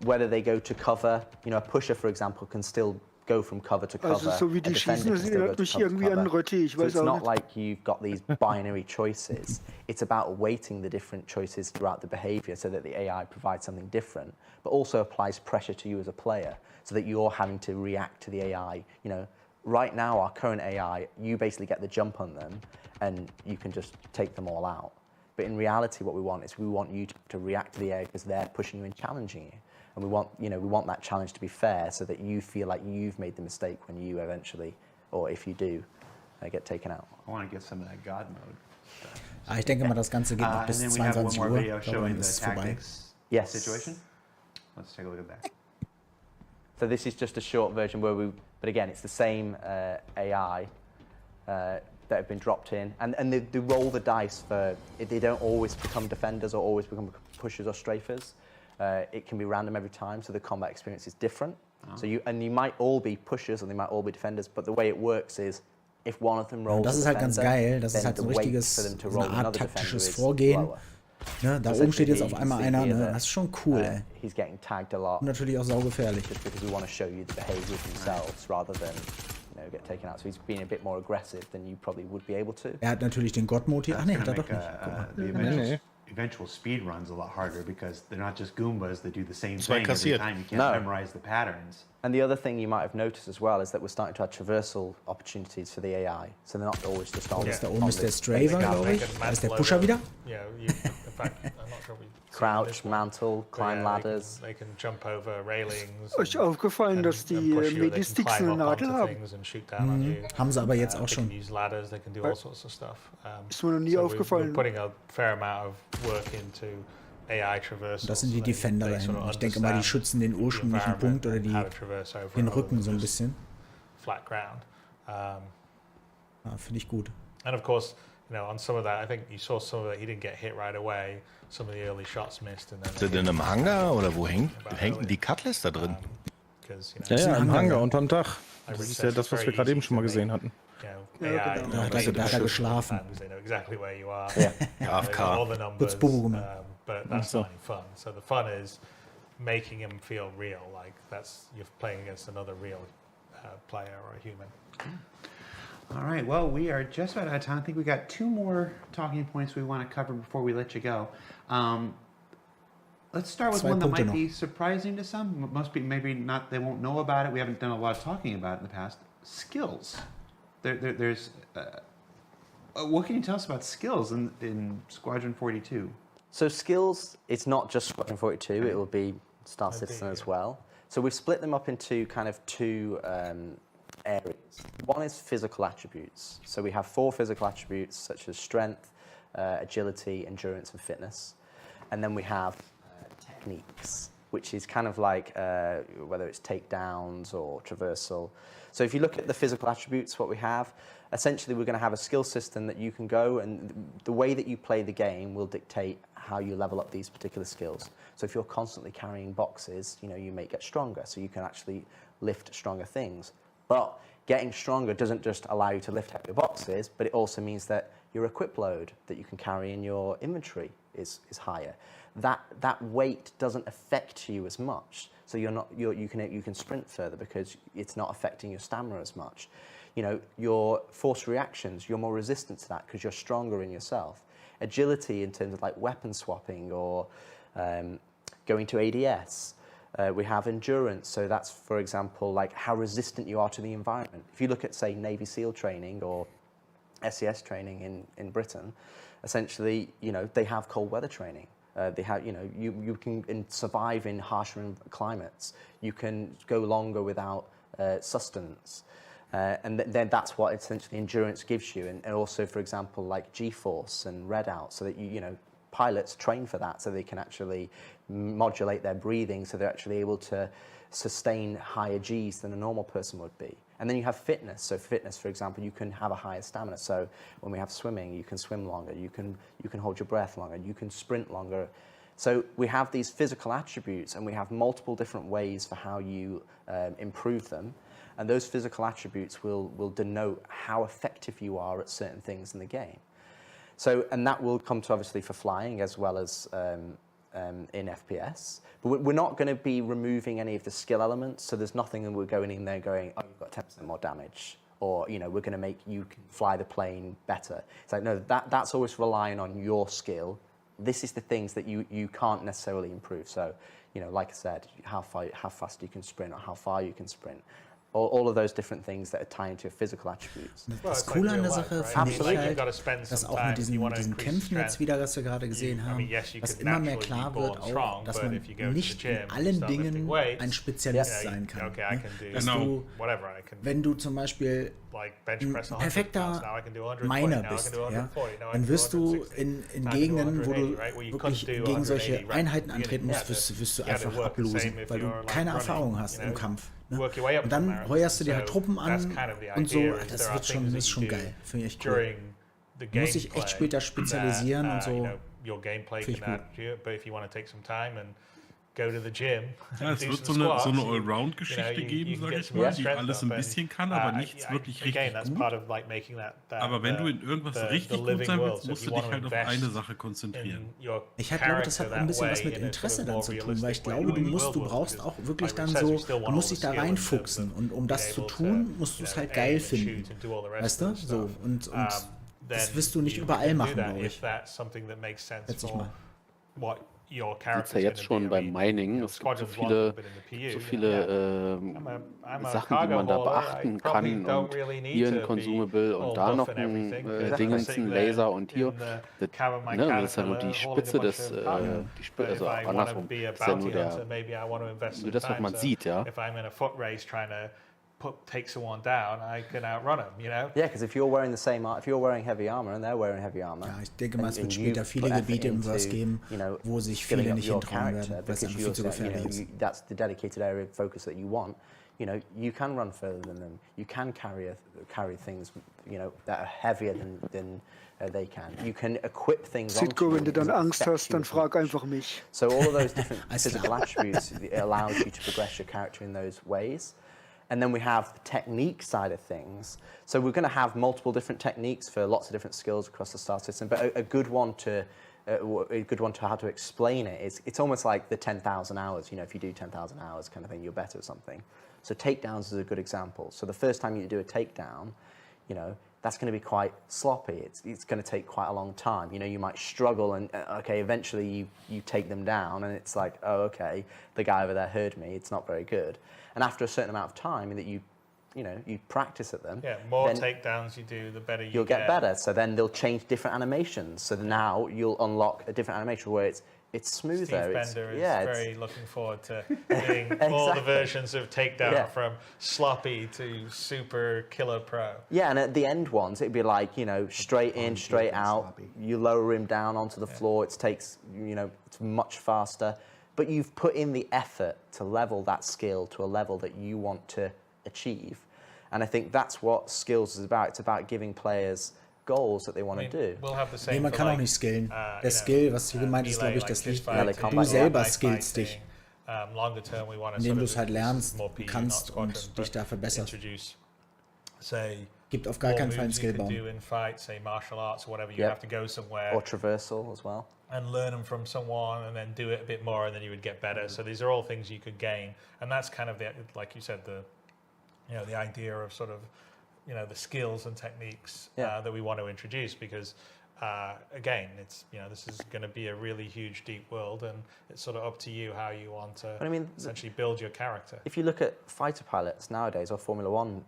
whether they go to cover, you know, a pusher, for example, can still go from cover to cover. Also so wie die schießen, das erinnert mich irgendwie an Heute, ich weiß So it's auch not nicht. like you've got these binary choices. It's about weighting the different choices throughout the behavior so that the AI provides something different, but also applies pressure to you as a player so that you're having to react to the AI. You know, right now, our current AI, you basically get the jump on them and you can just take them all out. But in reality, what we want is we want you to react to the AI because they're pushing you and challenging you. And we want that challenge to be fair so that you feel like you've made the mistake when you eventually, or if you do, get taken out. I want to get some of that God mode. Ich denke mal, das Ganze geht noch bis And then we have one 22 more Uhr. video showing Dann the ist es vorbei. tactics situation. Let's take a look at that. So this is just a short version but again, it's the same AI that have been dropped in, and they roll the dice for, they don't always become defenders or always become pushers or strafers. It can be random every time, so the combat experience is different. So you might all be pushers and they might all be defenders, but the way it works is, if one of them rolls Das ist halt ganz geil. Das ist halt so ein richtiges, so eine Art taktisches Vorgehen. Ne, da oben steht jetzt auf einmal einer, ne? Das ist schon cool, ey. He's getting tagged a lot. Und natürlich auch saugefährlich. Just because we want to show you the behaviors themselves rather than, you know, get taken out. So he's being a bit more aggressive than you probably would be able to. Er hat natürlich den God-Mode hier. Ach nee, hat er doch nicht. Guck mal. Eventual speed runs a lot harder because they're not just Goombas that do the same Zwei thing every kassiert. time. You can't memorize the patterns. And the other thing you might have noticed as well is that we're starting to have traversal opportunities for the AI. So they're not always just on. Da oben ist der Straver, glaube ich. Da ist der Pusher wieder. Crouch, mantle, climb ladders. They can jump over railings. Euch ist aufgefallen, dass die Medisticks eine Nadel haben? Haben sie aber jetzt auch schon. Use ladders, they can do all sorts of stuff. Ist mir noch nie aufgefallen. We're putting a fair amount of work into AI traversals. Das sind die Defender da hinten. Ich denke mal, die schützen den ursprünglichen Punkt oder den Rücken so ein bisschen. Flat ground. Finde ich gut. And of course, you know, on some of that, I think you saw some of that. He didn't get hit right away. Some of the early shots missed, and then. Ist der denn im Hangar oder wo hängt denn die Cutlass da drin? Ja, im Hangar unterm Dach. Das ist ja das, was wir gerade eben schon mal gesehen hatten. Da hat er geschlafen. AFK. Kurz Bobo gemacht. But that's not any fun. So the fun is making him feel real, like you're playing against another real player or a human. All right, well, we are just about out of time. I think we got 2 more talking points we want to cover before we let you go. Let's start with one that might be surprising to some. Most people maybe not, they won't know about it. We haven't done a lot of talking about it in the past. Skills. There's what can you tell us about skills in Squadron 42? So skills, it's not just Squadron 42, it will be Star Citizen as well. So we've split them up into kind of 2 areas. One is physical attributes. So we have 4 physical attributes such as strength, agility, endurance, and fitness. And then we have techniques, which is kind of like whether it's takedowns or traversal. So if you look at the physical attributes, what we have, essentially we're going to have a skill system that you can go, and the way that you play the game will dictate how you level up these particular skills. So if you're constantly carrying boxes, you know, you may get stronger, so you can actually lift stronger things. But getting stronger doesn't just allow you to lift heavier boxes, but it also means that your equip load that you can carry in your inventory is higher. That weight doesn't affect you as much, so you can sprint further because it's not affecting your stamina as much. You know, your force reactions, you're more resistant to that because you're stronger in yourself. Agility in terms of like weapon swapping or going to ADS. We have endurance, so that's, for example, like how resistant you are to the environment. If you look at, say, Navy SEAL training or SES training in Britain, essentially, you know, they have cold weather training. They have, you know, you can survive in harsher climates. You can go longer without sustenance. And then that's what essentially endurance gives you. And also, for example, like G-force and red-out, so that you know, pilots train for that so they can actually modulate their breathing so they're actually able to sustain higher Gs than a normal person would be. And then you have fitness. So fitness, for example, you can have a higher stamina. So when we have swimming, you can swim longer, you can hold your breath longer, you can sprint longer. So we have these physical attributes, and we have multiple different ways for how you improve them. And those physical attributes will denote how effective you are at certain things in the game. So, and that will come to obviously for flying as well as in FPS. But we're not going to be removing any of the skill elements. So there's nothing that we're going in there going, oh, you've got 10% more damage. Or, you know, we're going to make you fly the plane better. It's like, no, that's always relying on your skill. This is the things that you can't necessarily improve. So, you know, like I said, how fast you can sprint or how far you can sprint. All of those different things that are tied into your physical attributes. Das Coole an der Sache finde ich halt, dass auch mit diesen Kämpfen jetzt wieder, was wir gerade gesehen haben, dass immer mehr klar wird, auch, dass man nicht in allen Dingen ein Spezialist sein kann. Ne? Dass du, wenn du zum Beispiel ein perfekter Miner bist, ja, dann wirst du in Gegenden, wo du wirklich gegen solche Einheiten antreten musst, wirst du einfach ablosen, weil du keine Erfahrung hast im Kampf. Ne? Und dann heuerst du dir halt Truppen an und so, das ist schon geil, finde ich cool. Du musst dich echt später spezialisieren und so. Finde ich gut. Ja, es wird so eine Allround-Geschichte geben, sag ich mal, die alles ein bisschen kann, aber nichts wirklich richtig gut. Aber wenn du in irgendwas richtig gut sein willst, musst du dich halt auf eine Sache konzentrieren. Ich glaube, das hat ein bisschen was mit Interesse dann zu tun, weil ich glaube, du brauchst auch wirklich dann so, du musst dich da reinfuchsen und um das zu tun, musst du es halt geil finden, weißt du? So, und das wirst du nicht überall machen, glaube ich. Letztlich mal. Sieht ja jetzt schon beim Mining, es gibt so viele Sachen, die man da beachten kann, und hier ein Consumable und da noch ein Dingens, ein Laser und hier, das ist ja nur die Spitze des, also andersrum, das ist ja nur das, was man sieht, ja. Take someone down, I can outrun them, you know? Yeah, because if you're wearing if you're wearing heavy armor and they're wearing heavy armor. Ja, ich denke mal, es wird später viele Gebiete im Verse geben, wo sich viele nicht hintrauen werden, weil es einfach viel zu gefährlich ist. That's the dedicated area of focus that you want. You know, you can run further than them. You can carry things, you know, that are heavier than they can. You can equip things. Citko, wenn du dann Angst hast, dann frag einfach mich. So all of those different physical attributes, it allows you to progress your character in those ways. And then we have the technique side of things. So we're going to have multiple different techniques for lots of different skills across the star system. But a good one to how to explain it is, it's almost like the 10,000 hours. You know, if you do 10,000 hours kind of thing, you're better at something. So takedowns is a good example. So the first time you do a takedown, you know, that's going to be quite sloppy. It's going to take quite a long time. You know, you might struggle and, okay, eventually you take them down and it's like, oh, okay, the guy over there heard me. It's not very good. And after a certain amount of time that you practice at them. Yeah, more takedowns you do, the better you'll get better. So then they'll change different animations. So now you'll unlock a different animation where it's smoother. Steve Bender is very looking forward to doing all the versions of takedown from sloppy to super killer pro. Yeah, and at the end ones, it'd be like, you know, straight in, straight out. You lower him down onto the floor. It takes, you know, it's much faster. But you've put in the effort to level that skill to a level that you want to achieve. And I think that's what skills is about. It's about giving players goals that they want to do. We'll have the same man kann auch nicht skillen. Der Skill, was hier gemeint ist, glaube ich, das liegt, du selber skillst dich. Indem du es halt lernst, kannst und dich da verbesserst. Gibt auf gar keinen Fall einen Skillbaum. Or traversal as well. And learn them from someone and then do it a bit more and then you would get better. So these are all things you could gain. And that's kind of the, like you said, the idea of sort of, you know, the skills and techniques that we want to introduce because, again, it's, you know, this is going to be a really huge, deep world and it's sort of up to you how you want to essentially build your character. If you look at fighter pilots nowadays or Formula One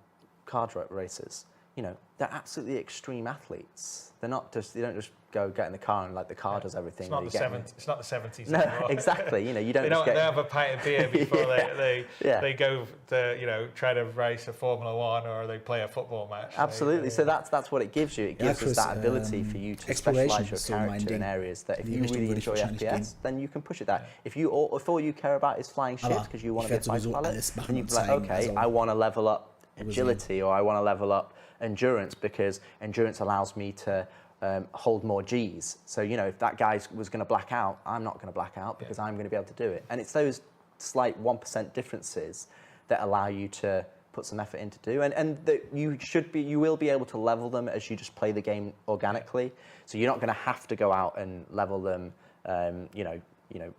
car races, they're absolutely extreme athletes. They don't just go get in the car and the car does everything. It's not the 70s. No, anymore. exactly. You they don't have a pint of beer before they go to try to race a Formula One or they play a football match. Absolutely. So that's what it gives you. It gives us that ability for you to specialize your character in areas that if you really enjoy FPS, then you can push it there. If all you care about is flying ships because you want to be a fighter pilot, then you can be like, okay, I want to level up agility or I want to level up endurance because endurance allows me to hold more Gs. So, if that guy was going to black out, I'm not going to black out because I'm going to be able to do it. And it's those slight 1% differences that allow you to put some effort into do. And that you will be able to level them as you just play the game organically. So you're not going to have to go out and level them,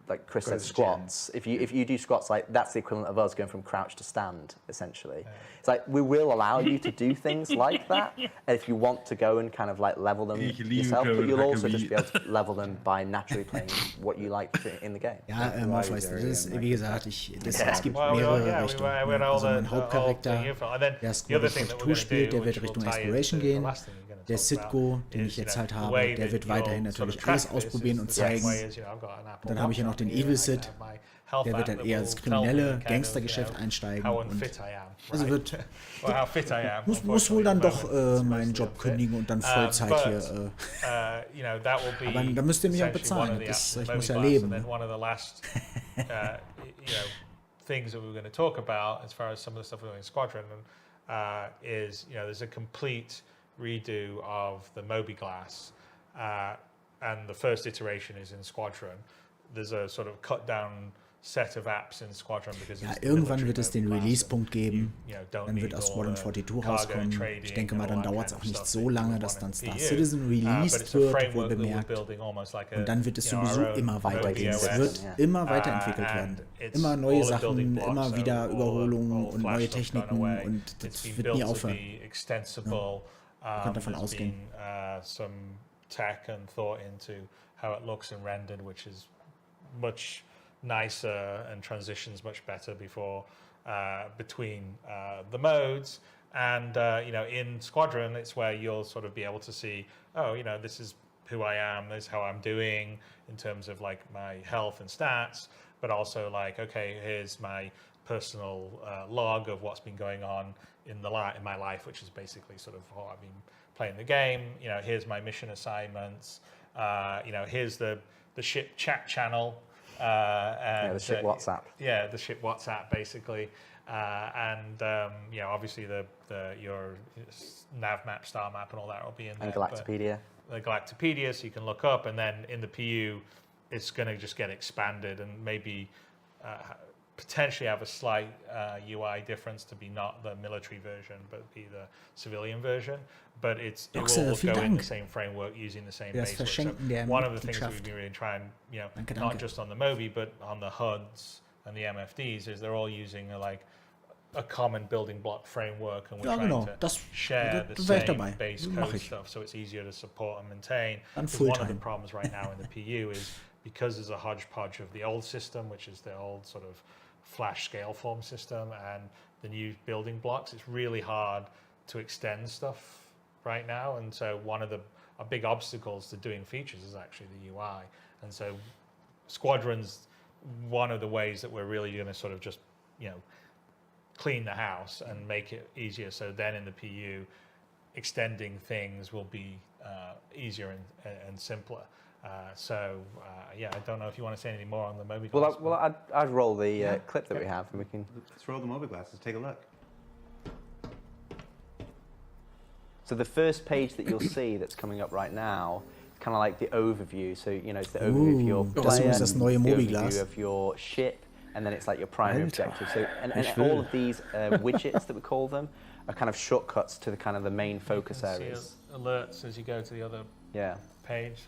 like Chris said, squats. If you do squats, that's the equivalent of us going from crouch to stand, essentially. It's like we will allow you to do things like that, and if you want to go and kind of level them yourself, but you'll also just be able to level them by naturally playing what you like in the game. Ja, weißt du, das ist, wie gesagt, es gibt mehrere Richtungen. Also mein Hauptcharakter, der Squad spielt, der wird Richtung Exploration gehen. Der Citko, den ich jetzt halt habe, der wird weiterhin natürlich alles ausprobieren und zeigen. Dann habe ich ja noch den Evil Sid, der wird dann eher ins kriminelle Gangstergeschäft einsteigen. Und also muss wohl dann doch meinen Job kündigen und dann Vollzeit hier. Aber da müsst ihr mich auch bezahlen. Ich muss ja leben. Things that we were going to talk about as far as some of the stuff we're doing in Squadron is, there's a complete redo of the Moby Glass, and the first iteration is in Squadron. There's a sort of cut down set of apps in Squadron because irgendwann wird es den Release-Punkt geben, dann wird aus Squadron 42 rauskommen. Ich denke mal, dann dauert es auch nicht so lange, dass dann Star Citizen released wird, wohl bemerkt. Und dann wird es sowieso immer weitergehen. Es wird immer weiterentwickelt werden. Immer neue Sachen, immer wieder Überholungen und neue Techniken und das wird nie aufhören. Man kann davon ausgehen. Some tech and thought into how it looks and rendered, which is much nicer and transitions much better between the modes. And in Squadron, it's where you'll sort of be able to see, this is who I am, this is how I'm doing in terms of my health and stats, but also okay, here's my personal log of what's been going on in my life, which is basically sort of how I've been playing the game. Here's my mission assignments. Here's the ship chat channel. And the ship WhatsApp. Yeah, the ship WhatsApp basically, and obviously your nav map, star map, and all that will be in there. And Galactopedia. The Galactopedia, so you can look up, and then in the PU, it's going to just get expanded and maybe potentially have a slight UI difference to be not the military version, but be the civilian version. But it will all go in the same framework using the same base. So one of the things that we've been really trying, not just on the Moby, but on the HUDs and the MFDs, is they're all using a common building block framework, and we're trying to share the same base code stuff, so it's easier to support and maintain. One of the problems right now in the PU is because there's a hodgepodge of the old system, which is the old sort of Flash scale form system, and the new building blocks, it's really hard to extend stuff right now. And so one of the big obstacles to doing features is actually the UI. And so Squadron's one of the ways that we're really going to sort of just, clean the house and make it easier. So then in the PU, extending things will be easier and simpler. I don't know if you want to say anything more on the Moby Glass. Well, I'd roll the clip that we have, and we can. Let's roll the Moby Glass. Let's take a look. So the first page that you'll see that's coming up right now, kind of like the overview. So it's the overview of your player, das neue the Moby overview Glass. of your ship, and then it's like your primary objective. So and all of these widgets that we call them are kind of shortcuts to the main focus areas. Alerts as you go to the other page.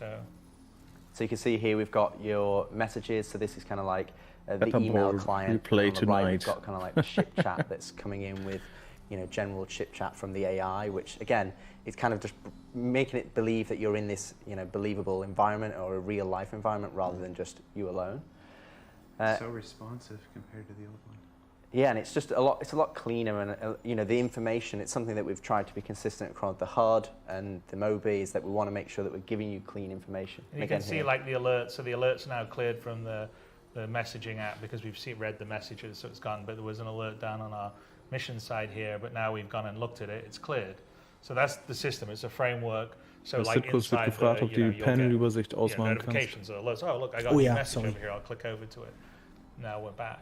So you can see here we've got your messages. So this is kind of like the email client. Play on the right, we've got kind of like the ship chat that's coming in with, general chip chat from the AI, which again, it's kind of just making it believe that you're in this, believable environment or a real life environment rather than just you alone. So responsive compared to the old one. Yeah, and it's just a lot cleaner, and you know, the information, it's something that we've tried to be consistent across the HUD and the Mobi, is that we want to make sure that we're giving you clean information. And you can see like the alerts, so the alerts are now cleared from the messaging app because we've read the messages, so it's gone, but there was an alert down on our mission side here, but now we've gone and looked at it, it's cleared. So that's the system, it's a framework. So like Citko wird inside gefragt, ob du die Panelübersicht ausmachen kannst. Notifications or alerts, oh look, I got a message over here, I'll click over to it. Now we're back.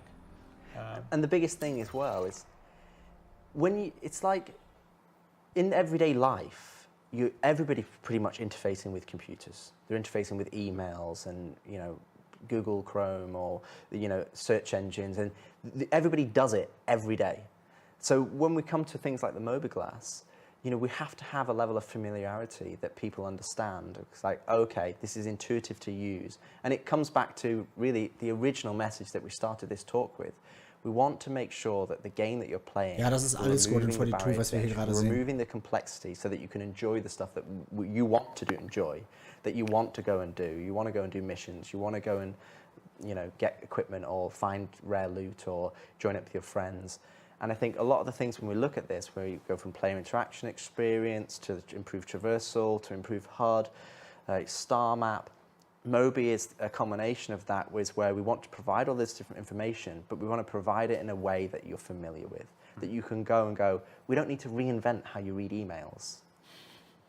And the biggest thing as well is it's like in everyday life, everybody's pretty much interfacing with computers. They're interfacing with emails and, you know, Google Chrome or, you know, search engines, and everybody does it every day. So when we come to things like the Mobi-Glass, you know, we have to have a level of familiarity that people understand. It's like, okay, this is intuitive to use. And it comes back to really the original message that we started this talk with. We want to make sure that the game that you're playing, das ist alles Squadron 42, was wir hier gerade sehen. Removing the complexity so that you can enjoy the stuff that you want to enjoy, that you want to go and do. You want to go and do missions. You want to go and, you know, get equipment or find rare loot or join up with your friends. And I think a lot of the things when we look at this, where you go from player interaction experience to improve traversal, to improve HUD, star map, Mobi is a combination of that, where we want to provide all this different information, but we want to provide it in a way that you're familiar with, that you can go, we don't need to reinvent how you read emails,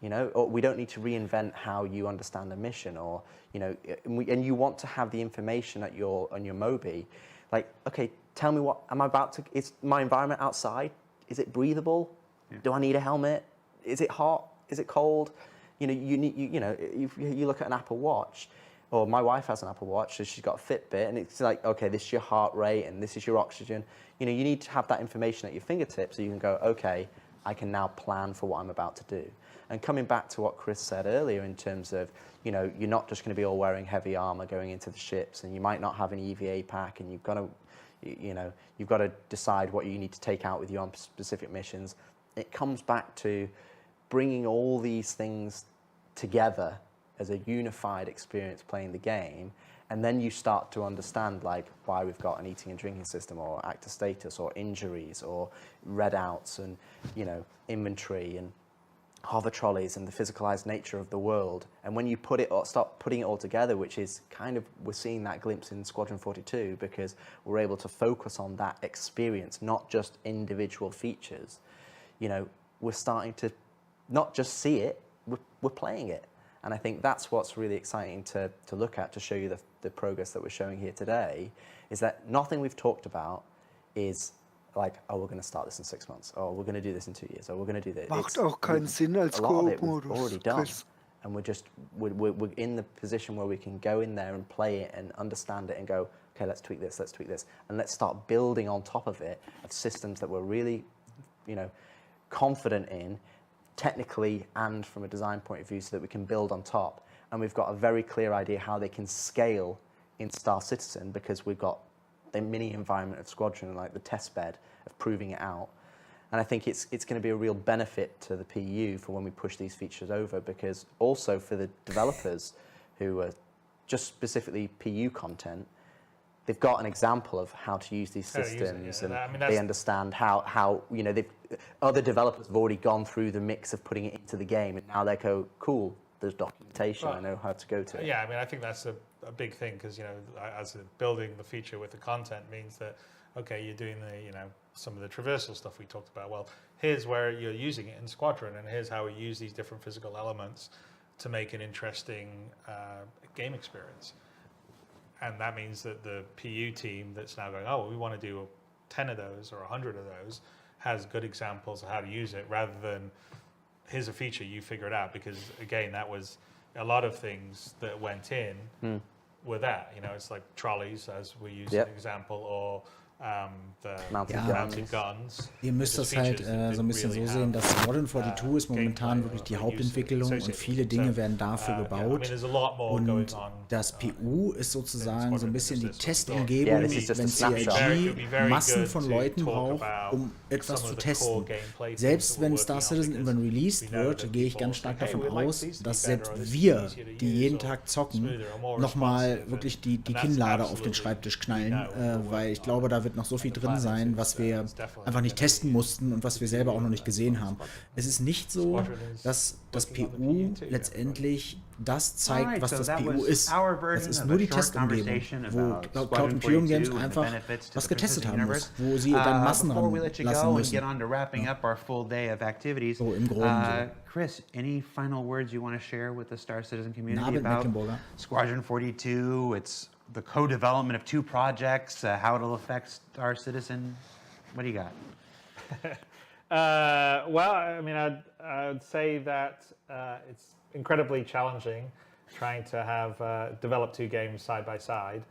you know, or we don't need to reinvent how you understand a mission, or, you know, and you want to have the information on your Mobi, like, okay, tell me what am I about to, is my environment outside, is it breathable? Yeah. Do I need a helmet? Is it hot? Is it cold? You know, you look at an Apple Watch, or my wife has an Apple Watch, so she's got a Fitbit, and it's like, okay, this is your heart rate, and this is your oxygen. You know, you need to have that information at your fingertips so you can go, okay, I can now plan for what I'm about to do. And coming back to what Chris said earlier in terms of, you know, you're not just going to be all wearing heavy armor going into the ships, and you might not have an EVA pack, and you've got to, you know, you've got to decide what you need to take out with you on specific missions. It comes back to bringing all these things together as a unified experience playing the game, and then you start to understand like why we've got an eating and drinking system, or actor status, or injuries, or readouts, and, you know, inventory, and hover trolleys, and the physicalized nature of the world. And when you start putting it all together, which is kind of, we're seeing that glimpse in Squadron 42, because we're able to focus on that experience, not just individual features. You know, we're starting to not just see it, we're playing it. And I think that's what's really exciting to look at, to show you the progress that we're showing here today, is that nothing we've talked about is like, oh, we're going to start this in 6 months, or we're going to do this in 2 years, or we're going to do this. Macht auch keinen Sinn als a lot of it we've Koop-Modus, already done. Chris. And we're in the position where we can go in there and play it and understand it and go, okay, let's tweak this, and let's start building on top of it of systems that we're really, you know, confident in, technically and from a design point of view, so that we can build on top. And we've got a very clear idea how they can scale in Star Citizen, because we've got the mini environment of Squadron, like the test bed of proving it out. And I think it's going to be a real benefit to the PU for when we push these features over, because also for the developers who are just specifically PU content, they've got an example of how to use these systems, and they understand how you know, other developers have already gone through the mix of putting it into the game, and now they go, cool, there's documentation, I know how to go to it. Yeah, I mean, I think that's a big thing, because, you know, as building the feature with the content means that, okay, you're doing the, you know, some of the traversal stuff we talked about. Well, here's where you're using it in Squadron, and here's how we use these different physical elements to make an interesting game experience. And that means that the PU team that's now going, oh, we want to do 10 of those or 100 of those, has good examples of how to use it, rather than here's a feature, you figure it out. Because again, that was a lot of things that went in were that. You know, it's like trolleys, as we use an example, or the mounted guns. Ihr müsst das halt so ein bisschen so sehen, dass Squadron 42 ist momentan wirklich die Hauptentwicklung, und viele Dinge werden dafür gebaut. Und das PU ist sozusagen so ein bisschen die Testumgebung, wenn CIG Massen von Leuten braucht, um etwas zu testen. Selbst wenn Star Citizen irgendwann released wird, gehe ich ganz stark davon aus, dass selbst wir, die jeden Tag zocken, nochmal wirklich die Kinnlade auf den Schreibtisch knallen, weil ich glaube, da wird wird noch so viel drin sein, was wir einfach nicht testen mussten und was wir selber auch noch nicht gesehen haben. Es ist nicht so, dass das PU letztendlich das zeigt, was das PU ist. Es ist nur die Testumgebung, wo Cloud und Pyro Games einfach was getestet haben muss, wo sie dann Massen ranlassen müssen. So im Grunde. Chris, any final words you want to share with the Star Citizen community about Squadron 42? It's the co-development of 2 projects, how it'll affect Star Citizen. What do you got? Well, I mean, I'd say that it's incredibly challenging trying to have develop 2 games side by side,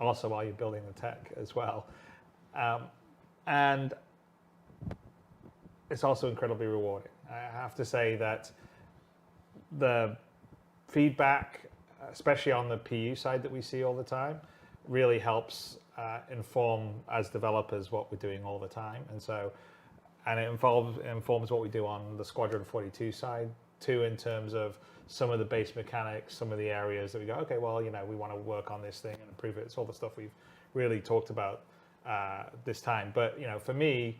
also while you're building the tech as well. And it's also incredibly rewarding. I have to say that the feedback, especially on the PU side that we see all the time, really helps inform as developers what we're doing all the time. And it informs what we do on the Squadron 42 side too, in terms of some of the base mechanics, some of the areas that we go, okay, well, you know, we want to work on this thing and improve it. It's all the stuff we've really talked about this time. But, you know, for me,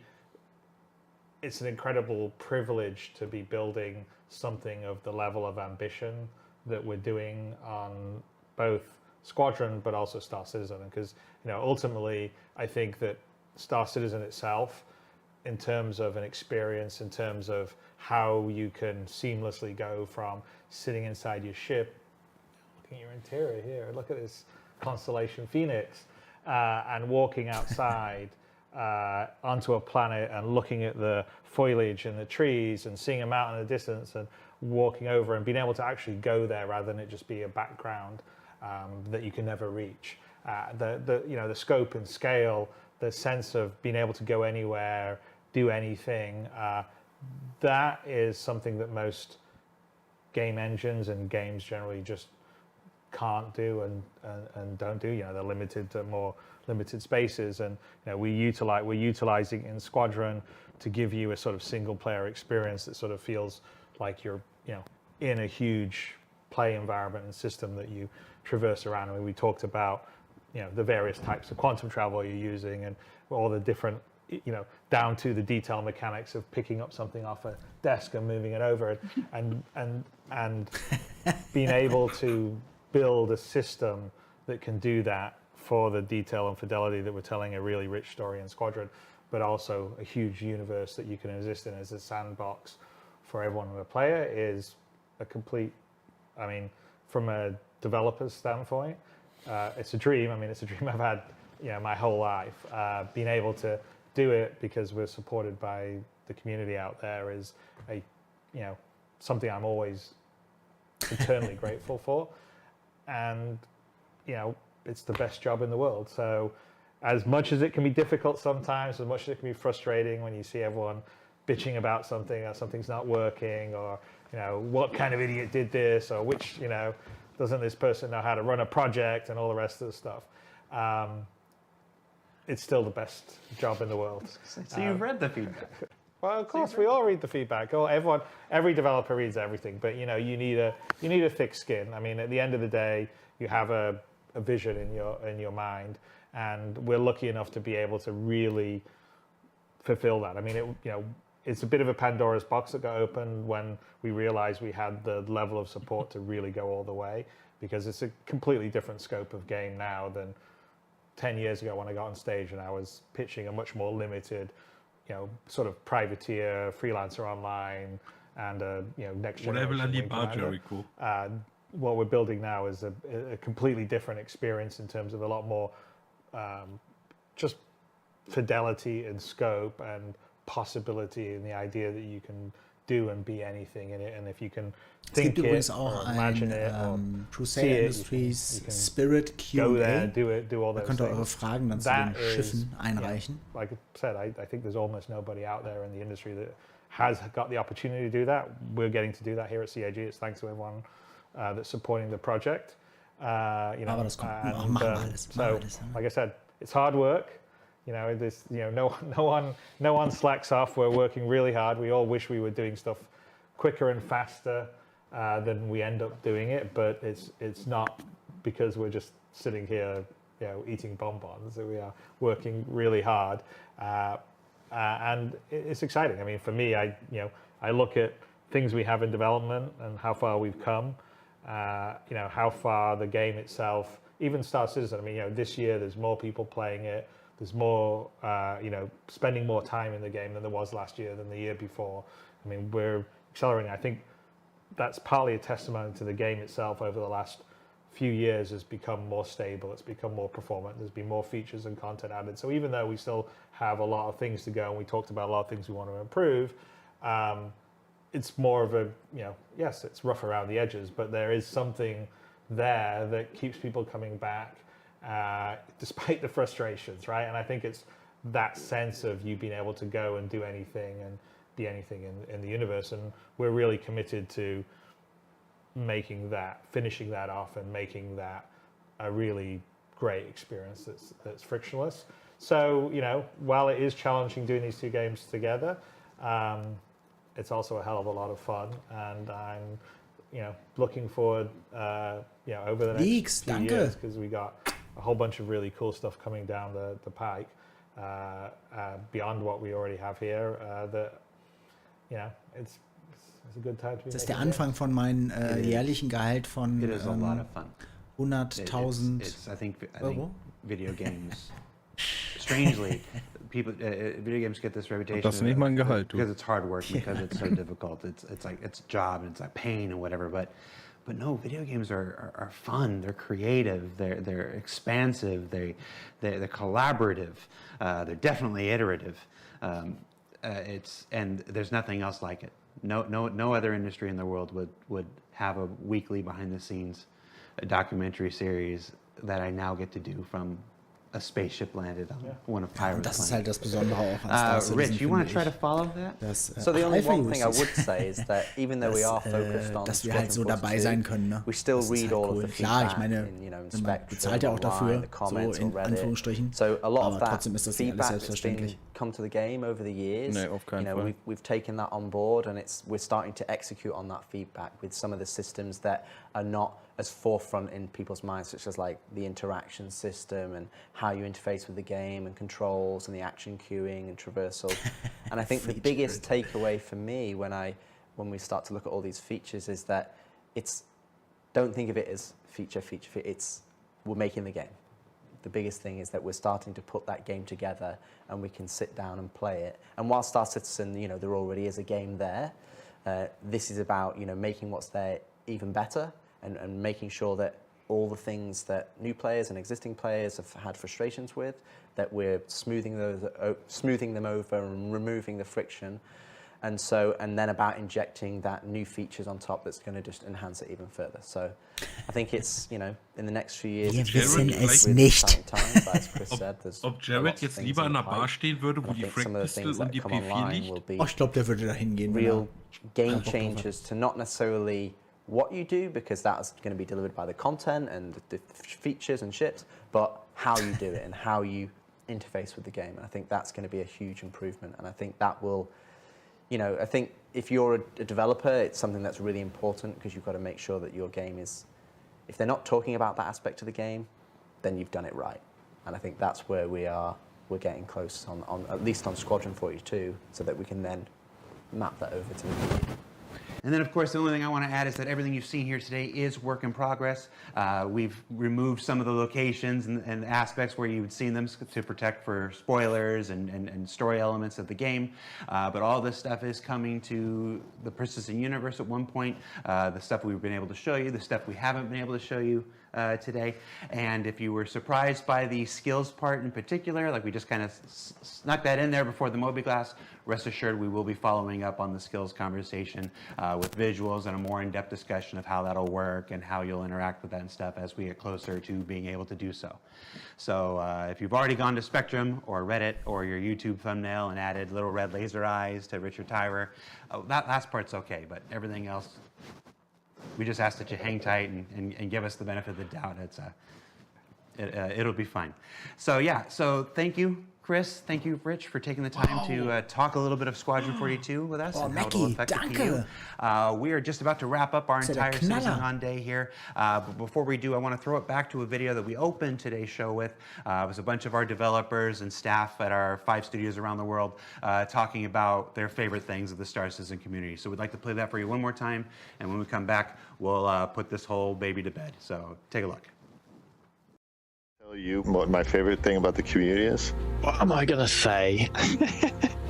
it's an incredible privilege to be building something of the level of ambition that we're doing on both Squadron but also Star Citizen, because, you know, ultimately I think that Star Citizen itself, in terms of an experience, in terms of how you can seamlessly go from sitting inside your ship, looking at your interior here, look at this Constellation Phoenix, and walking outside onto a planet and looking at the foliage and the trees and seeing a mountain in the distance and walking over and being able to actually go there rather than it just be a background that you can never reach. You know, the scope and scale, the sense of being able to go anywhere, do anything, that is something that most game engines and games generally just can't do and don't do. You know, they're limited to more limited spaces, and you know, we're utilizing in Squadron to give you a sort of single player experience that sort of feels like you're, you know, in a huge play environment and system that you traverse around. I mean, we talked about, you know, the various types of quantum travel you're using and all the different, you know, down to the detail mechanics of picking up something off a desk and moving it over and being able to build a system that can do that for the detail and fidelity that we're telling a really rich story in Squadron, but also a huge universe that you can exist in as a sandbox for everyone who a player is a complete, I mean, from a developer's standpoint, it's a dream. I mean, it's a dream I've had, you know, my whole life. Being able to do it because we're supported by the community out there is a, you know, something I'm always eternally grateful for. And, you know, it's the best job in the world. So as much as it can be difficult sometimes, as much as it can be frustrating when you see everyone bitching about something or something's not working, or, you know, what kind of idiot did this, or which, you know, doesn't this person know how to run a project and all the rest of the stuff. It's still the best job in the world. So you've read the feedback. Well, of course, we all read the feedback. Every developer reads everything, but you know, you need a thick skin. I mean, at the end of the day, you have a vision in your mind, and we're lucky enough to be able to really fulfill that. I mean, it's a bit of a Pandora's box that got opened when we realized we had the level of support to really go all the way, because it's a completely different scope of game now than 10 years ago when I got on stage and I was pitching a much more limited, you know, sort of privateer, freelancer online, and a, you know, next generation. What we're building now is a completely different experience in terms of a lot more just fidelity and scope and possibility in the idea that you can do and be anything in it, and if you can think it or imagine it or Crusader Industries Spirit Q&A. Go there, do it, do all those things. Da könnt ihr eure Fragen dann zu den Schiffen einreichen. Yeah, like I said, I think there's almost nobody out there in the industry that has got the opportunity to do that. We're getting to do that here at CAG. It's thanks to everyone that's supporting the project. You know, so like I said, it's hard work. You know, this, you know, no one slacks off. We're working really hard. We all wish we were doing stuff quicker and faster than we end up doing it, but it's not because we're just sitting here, eating bonbons. So we are working really hard, and it's exciting. I mean, for me, I look at things we have in development and how far we've come. How far the game itself, even Star Citizen. I mean, this year there's more people playing it. There's more, spending more time in the game than there was last year, than the year before. I mean, we're accelerating. I think that's partly a testimony to the game itself. Over the last few years has become more stable. It's become more performant. There's been more features and content added. So even though we still have a lot of things to go, and we talked about a lot of things we want to improve, it's more of a, yes, it's rough around the edges, but there is something there that keeps people coming back despite the frustrations, right? And I think it's that sense of you being able to go and do anything and be anything in the universe. And we're really committed to finishing that off and making that a really great experience that's frictionless. So, while it is challenging doing these two games together, it's also a hell of a lot of fun, and I'm, looking forward, over the next few years, because we got a whole bunch of really cool stuff coming down the pike, beyond what we already have here. It's a good time to be. Das ist der Anfang von meinem jährlichen Gehalt von 100.000 I think video games, strangely, people, video games get this reputation. Das ist nicht mein Gehalt, du. Because it's hard work, because it's so difficult. It's like it's a job and it's like pain and whatever. But no, video games are fun. They're creative. They're expansive. They're collaborative. They're definitely iterative. And there's nothing else like it. No other industry in the world would have a weekly behind the scenes documentary series that I now get to do from a spaceship landed on one of Pyro's Das ist halt das Besondere auch an Star Citizen. Rich, you want to try to follow that? So the only one thing I would say is that even though we are focused on dass wir halt so dabei sein können, ne? we still read all of the feedback. Klar, ich meine, man bezahlt ja auch dafür, so in Anführungsstrichen. So a lot of aber that trotzdem ist das nicht alles feedback that's been selbstverständlich. come to the game over the years. Nee, auf keinen Fall. We've taken that on board, and we're starting to execute on that feedback with some of the systems that are not as forefront in people's minds, such as like the interaction system and how you interface with the game and controls and the action queuing and traversal. And I think the biggest takeaway for me when we start to look at all these features is that don't think of it as feature. We're making the game. The biggest thing is that we're starting to put that game together, and we can sit down and play it. And while Star Citizen, there already is a game there, this is about making what's there even better, and making sure that all the things that new players and existing players have had frustrations with, that we're smoothing them over and removing the friction. And then about injecting that new features on top that's going to just enhance it even further. So I think it's, in the next few years, Wir wissen es nicht. Ob Jared jetzt lieber an der Bar stehen würde, wo die Frag-Pistol und die P4 liegt? Ich glaube, der würde da hingehen. Real game changers to not necessarily what you do, because that's going to be delivered by the content and the features and ships, but how you do it and how you interface with the game. And I think that's going to be a huge improvement. And I think that will, I think if you're a developer, it's something that's really important, because you've got to make sure that your game is, if they're not talking about that aspect of the game, then you've done it right. And I think that's where we're getting close on at least on Squadron 42, so that we can then map that over to the game. And then, of course, the only thing I want to add is that everything you've seen here today is work in progress. We've removed some of the locations and aspects where you've seen them to protect for spoilers and story elements of the game. But all this stuff is coming to the persistent universe at one point. The stuff we've been able to show you, the stuff we haven't been able to show you today. And if you were surprised by the skills part in particular, like we just kind of snuck that in there before the Mobi-Glass, rest assured we will be following up on the skills conversation with visuals and a more in-depth discussion of how that'll work and how you'll interact with that and stuff as we get closer to being able to do so. So if you've already gone to Spectrum or Reddit or your YouTube thumbnail and added little red laser eyes to Richard Tyrer, that last part's okay, but everything else, we just ask that you hang tight and give us the benefit of the doubt. It'll be fine. So yeah, so thank you, Chris. Thank you, Rich, for taking the time to talk a little bit of Squadron 42 with us and how it will affect the PU. We are just about to wrap up our entire CitizenCon day here. But before we do, I want to throw it back to a video that we opened today's show with. It was a bunch of our developers and staff at our 5 studios around the world talking about their favorite things of the Star Citizen community. So we'd like to play that for you one more time. And when we come back, we'll put this whole baby to bed. So take a look. You what my favorite thing about the community is? What am I gonna say?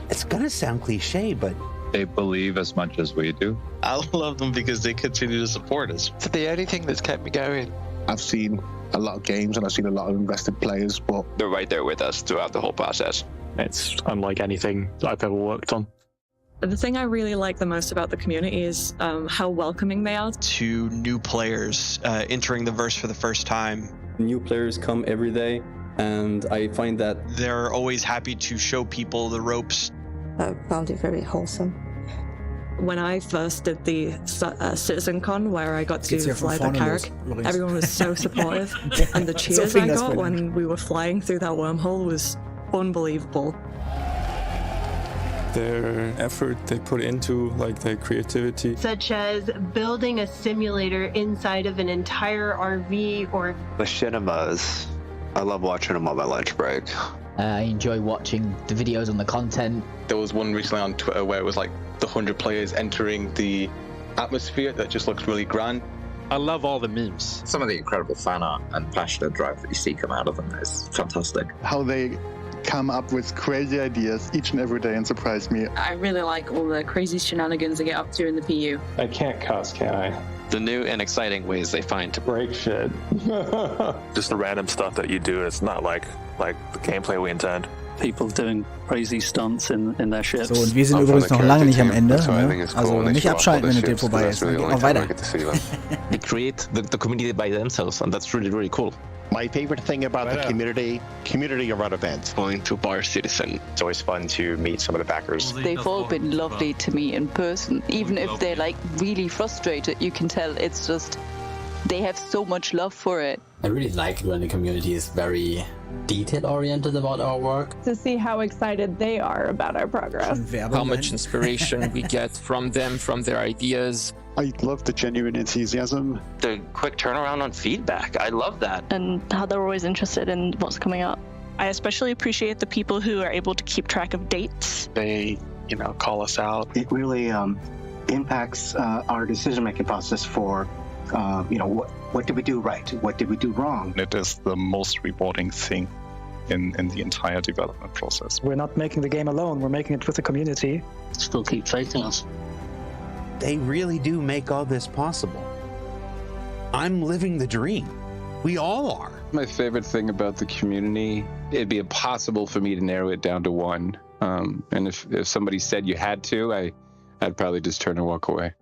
It's gonna sound cliche, but they believe as much as we do. I love them because they continue to support us. It's the only thing that's kept me going. I've seen a lot of games and I've seen a lot of invested players, but they're right there with us throughout the whole process. It's unlike anything I've ever worked on. The thing I really like the most about the community is how welcoming they are. To new players entering the verse for the first time. New players come every day, and I find that they're always happy to show people the ropes. I found it very wholesome. When I first did the CitizenCon, where I got to fly the Carrack, everyone was so supportive, and the cheers I got when we were flying through that wormhole was unbelievable. Their effort they put into, like their creativity. Such as building a simulator inside of an entire RV or... Machinimas. I love watching them on my lunch break. I enjoy watching the videos on the content. There was one recently on Twitter where it was like the 100 players entering the atmosphere that just looks really grand. I love all the memes. Some of the incredible fan art and passionate drive that you see come out of them is fantastic. How they come up with crazy ideas each and every day and surprise me. I really like all the crazy shenanigans they get up to in the PU. I can't cuss, can I? The new and exciting ways they find to break shit. Just the random stuff that you do. It's not like the gameplay we intend. People doing crazy stunts in their ships. So, und wir sind übrigens noch lange nicht am Ende. Ne? Also nicht abschalten, wenn der Demo vorbei ist. Dann geht noch weiter. They create the community by themselves, and that's really, really cool. My favorite thing about the community around events. Going to Bar Citizen. It's always fun to meet some of the backers. They've all been lovely to me in person. Even if they're like really frustrated, you can tell it's just, they have so much love for it. I really like when the community is very detail-oriented about our work. To see how excited they are about our progress. How much inspiration we get from them, from their ideas. I love the genuine enthusiasm. The quick turnaround on feedback. I love that. And how they're always interested in what's coming up. I especially appreciate the people who are able to keep track of dates. They, call us out. It really impacts our decision-making process for, what did we do right? What did we do wrong? It is the most rewarding thing in the entire development process. We're not making the game alone. We're making it with the community. Still keep fighting us. They really do make all this possible. I'm living the dream. We all are. My favorite thing about the community, it'd be impossible for me to narrow it down to one. And if somebody said you had to, I'd probably just turn and walk away.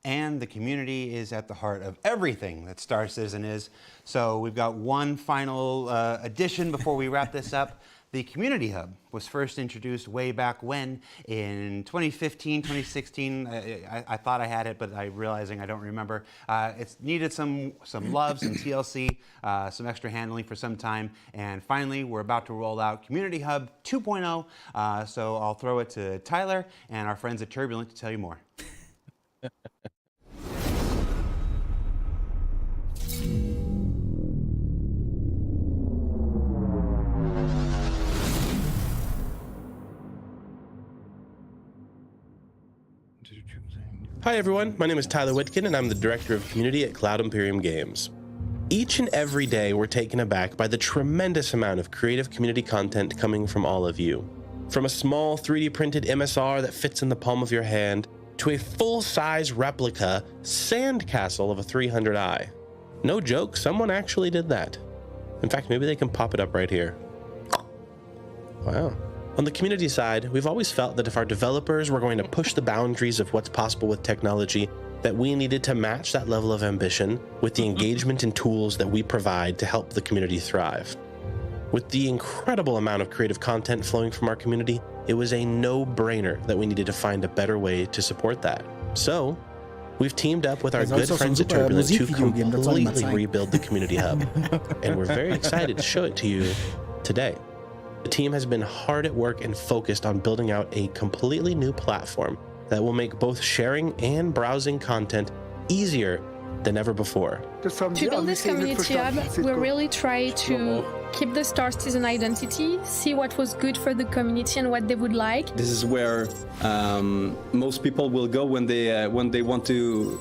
And the community is at the heart of everything that Star Citizen is. So we've got one final addition before we wrap this up. The Community Hub was first introduced way back when, in 2015, 2016. I thought I had it, but I'm realizing I don't remember. It's needed some love, some TLC, some extra handling for some time. And finally, we're about to roll out Community Hub 2.0. So I'll throw it to Tyler and our friends at Turbulent to tell you more. Hi everyone, my name is Tyler Whitkin and I'm the Director of Community at Cloud Imperium Games. Each and every day we're taken aback by the tremendous amount of creative community content coming from all of you. From a small 3D printed MSR that fits in the palm of your hand, to a full-size replica sandcastle of a 300i. No joke, someone actually did that. In fact, maybe they can pop it up right here. Wow. On the community side, we've always felt that if our developers were going to push the boundaries of what's possible with technology, that we needed to match that level of ambition with the engagement and tools that we provide to help the community thrive. With the incredible amount of creative content flowing from our community, it was a no-brainer that we needed to find a better way to support that. So, We've teamed up with our good friends at Turbulent to completely rebuild the community hub, and we're very excited to show it to you today. The team has been hard at work and focused on building out a completely new platform that will make both sharing and browsing content easier than ever before. To build this community hub, we really try to keep the Star Citizen identity, see what was good for the community and what they would like. This is where most people will go when they want to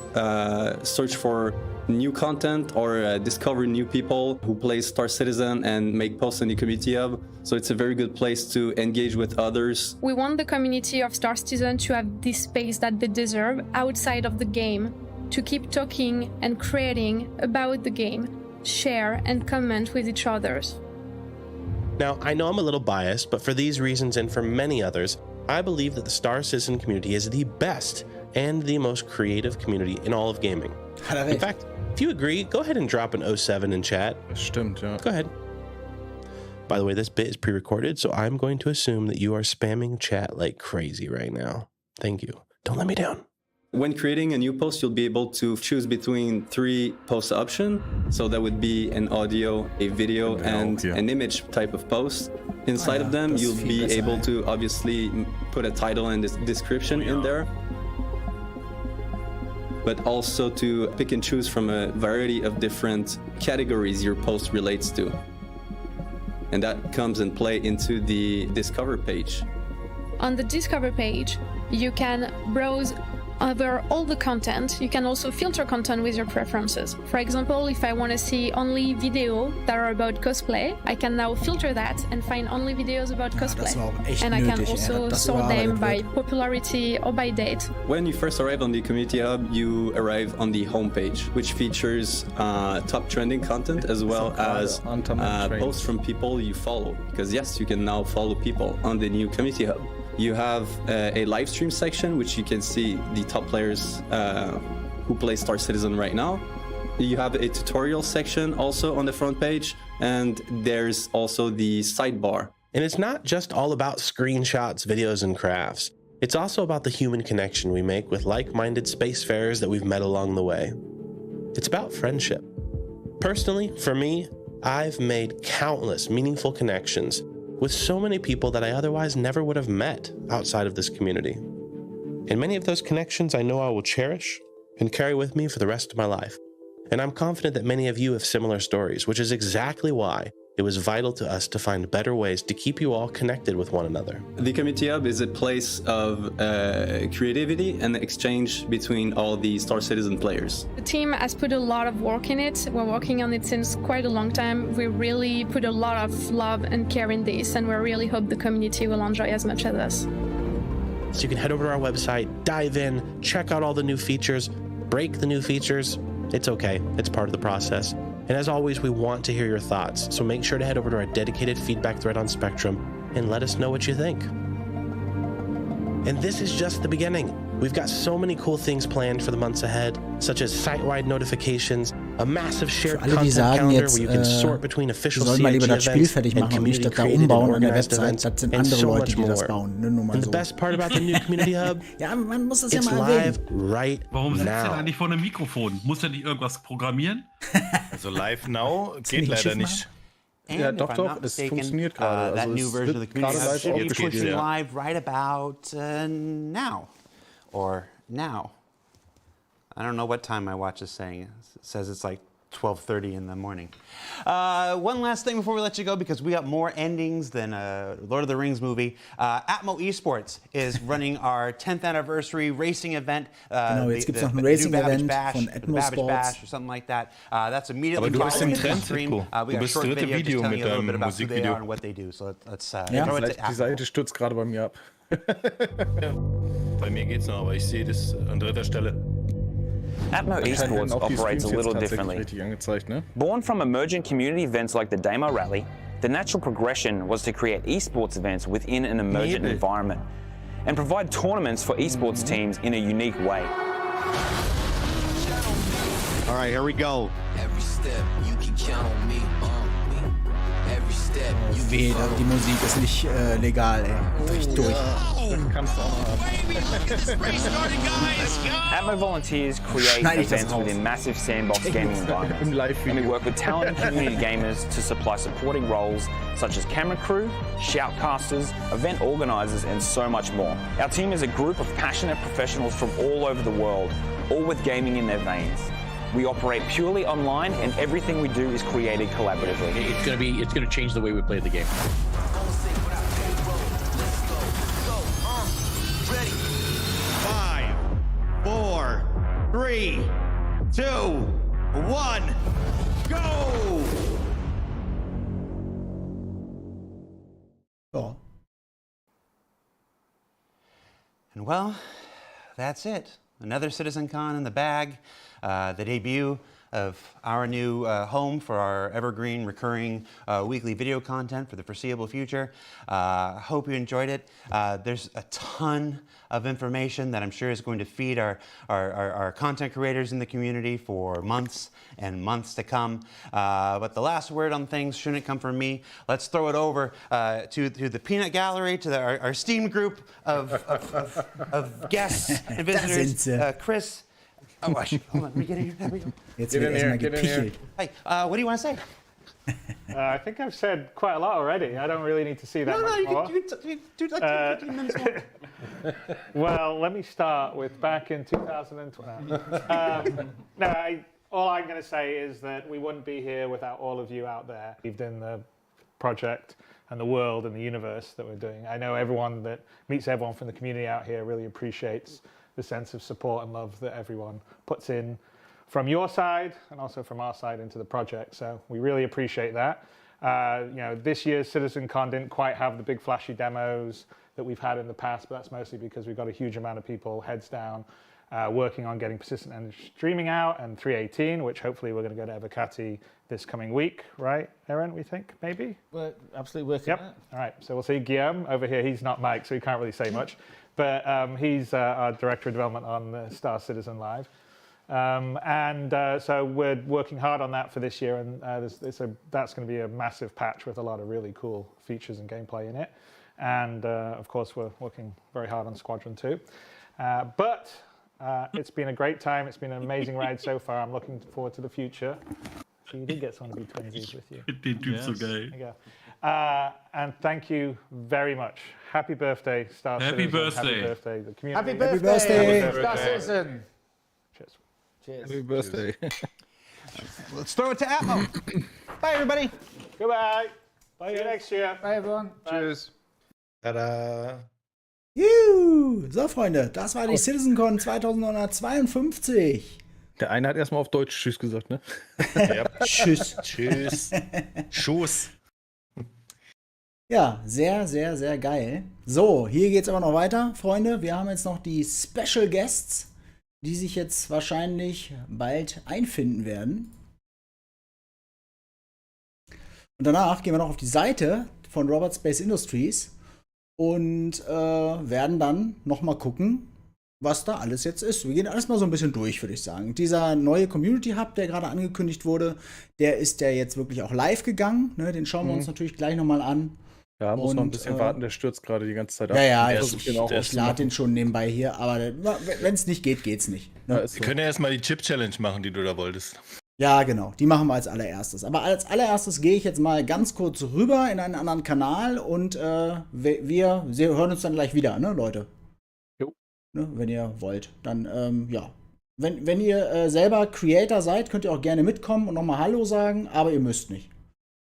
search for new content or discover new people who play Star Citizen and make posts in the community hub. So it's a very good place to engage with others. We want the community of Star Citizen to have this space that they deserve outside of the game, to keep talking and creating about the game, share and comment with each others. Now, I know I'm a little biased, but for these reasons and for many others, I believe that the Star Citizen community is the best and the most creative community in all of gaming. In fact, if you agree, go ahead and drop an 07 in chat. Stimmt, ja. Go ahead. By the way, this bit is pre-recorded, so I'm going to assume that you are spamming chat like crazy right now. Thank you. Don't let me down. When creating a new post, you'll be able to choose between 3 post options. So that would be an audio, a video, and an image type of post. Inside of them, you'll be able to obviously put a title and description in there, but also to pick and choose from a variety of different categories your post relates to. And that comes and play into the Discover page. On the Discover page, you can browse over all the content. You can also filter content with your preferences. For example, if I want to see only videos that are about cosplay, I can now filter that and find only videos about cosplay. And I can also sort them by popularity or by date. When you first arrive on the Community Hub, you arrive on the homepage, which features top trending content as well as posts from people you follow. Because yes, you can now follow people on the new Community Hub. You have a live stream section, which you can see the top players who play Star Citizen right now. You have a tutorial section also on the front page, and there's also the sidebar. And it's not just all about screenshots, videos, and crafts. It's also about the human connection we make with like-minded spacefarers that we've met along the way. It's about friendship. Personally, for me, I've made countless meaningful connections with so many people that I otherwise never would have met outside of this community. And many of those connections I know I will cherish and carry with me for the rest of my life. And I'm confident that many of you have similar stories, which is exactly why it was vital to us to find better ways to keep you all connected with one another. The Community Hub is a place of creativity and exchange between all the Star Citizen players. The team has put a lot of work in it. We're working on it since quite a long time. We really put a lot of love and care in this, and we really hope the community will enjoy as much as us. So you can head over to our website, dive in, check out all the new features, break the new features. It's okay, it's part of the process. And as always, we want to hear your thoughts, so make sure to head over to our dedicated feedback thread on Spectrum and let us know what you think. And this is just the beginning. We've got so many cool things planned for the months ahead, such as site-wide notifications, a massive shared content calendar where you can sort between official CIG events and community-created and organized events, and so much more. And the best part about the new Community Hub, it's live right Warum sitzt er now. eigentlich vor einem Mikrofon? Muss er nicht irgendwas programmieren? Also live now geht leider nicht. And if I'm not mistaken, that new version of the Community Hub should be pushing live right about now. Or now. I don't know what time my watch is saying. It says it's like 12:30 in the morning. One last thing before we let you go, because we got more endings than a Lord of the Rings movie. Atmo Esports is running our 10th anniversary racing event. Genau, jetzt gibt es noch ein Racing-Event von Atmo Babbage Sports. Bash or something like that. That's immediately Aber du hast following den the Trend, stream. Citko. We Du got a bist short dritte video just Video telling mit you a little bit deinem about who they Musikvideo. are and what they do. So let's throw it Vielleicht to die Seite stürzt gerade bei mir ab. Bei mir geht's noch, aber ich sehe das an dritter Stelle. Atmo Esports operates a little differently. Born from emergent community events like the Demo Rally, the natural progression was to create esports events within an emergent environment and provide tournaments for esports teams in a unique way. All right, here we go. Every step you can count on me. Every step Weh, die Musik ist nicht legal, ey. Richtig durch. Kannst du auch noch haben. Atmo volunteers create events within massive sandbox gaming environments. And we work with talented community gamers to supply supporting roles such as camera crew, shoutcasters, event organizers, and so much more. Our team is a group of passionate professionals from all over the world, all with gaming in their veins. We operate purely online, and everything we do is created collaboratively. It's gonna change the way we play the game. 5, 4, 3, 2, 1, go! Ja. And well, that's it. Another CitizenCon in the bag. The debut of our new home for our evergreen, recurring weekly video content for the foreseeable future. Hope you enjoyed it. There's a ton of information that I'm sure is going to feed our content creators in the community for months and months to come. But the last word on things shouldn't come from me. Let's throw it over to the peanut gallery, to our esteemed group of guests and visitors. Chris. Oh, gosh. Hold on, let me get in here. There we go. Jetzt wird erstmal gepichelt. Hey, what do you want to say? I think I've said quite a lot already. I don't really need to see that much more. You can do like 15 minutes more. Well, let me start with back in 2012. All I'm going to say is that we wouldn't be here without all of you out there. Believed in the project and the world and the universe that we're doing. I know everyone that meets everyone from the community out here really appreciates the sense of support and love that everyone puts in from your side and also from our side into the project. So we really appreciate that. This year's CitizenCon didn't quite have the big flashy demos that we've had in the past, but that's mostly because we've got a huge amount of people heads down working on getting Persistent and streaming out, and 3.18, which hopefully we're going to go to Evocati this coming week, right, Aaron, we think, maybe? We're absolutely working on it. All right, so we'll see Guillaume over here. He's not Mike, so he can't really say much. But he's our Director of Development on Star Citizen Live. So we're working hard on that for this year, and that's going to be a massive patch with a lot of really cool features and gameplay in it. And of course, we're working very hard on Squadron 2. But it's been a great time. It's been an amazing ride so far. I'm looking forward to the future. So you did get someone to be twinsies with you. Den Typ so geil. There you go. And thank you very much. Happy birthday, Star Happy Citizen. birthday. Happy birthday, the community. Happy birthday, Star Citizen. Cheers. Cheers. Happy birthday. Let's throw it to Atmo. Bye, everybody. Goodbye. Bye. See you next year. Bye, everyone. Cheers. Tada. Juhu! So, Freunde, das war die CitizenCon 2952. Der eine hat erstmal auf Deutsch Tschüss gesagt, ne? Ja. Tschüss. Tschüss. Schuss. Ja, sehr, sehr, sehr geil. So, hier geht's aber noch weiter, Freunde. Wir haben jetzt noch die Special Guests, die sich jetzt wahrscheinlich bald einfinden werden. Und danach gehen wir noch auf die Seite von Robert Space Industries und werden dann noch mal gucken, was da alles jetzt ist. Wir gehen alles mal so ein bisschen durch, würde ich sagen. Dieser neue Community Hub, der gerade angekündigt wurde, der ist ja jetzt wirklich auch live gegangen. Ne? Den schauen wir uns natürlich gleich noch mal an. Ja, muss noch ein bisschen warten, der stürzt gerade die ganze Zeit ab. Ja, ich lade den schon nebenbei hier, aber wenn es nicht geht, geht's nicht. Ne? Wir können ja erstmal die Chip-Challenge machen, die du da wolltest. Ja, genau, die machen wir als allererstes. Aber als allererstes gehe ich jetzt mal ganz kurz rüber in einen anderen Kanal und wir hören uns dann gleich wieder, ne, Leute? Jo. Ne, wenn ihr wollt. Dann, ja. Wenn ihr selber Creator seid, könnt ihr auch gerne mitkommen und nochmal Hallo sagen, aber ihr müsst nicht.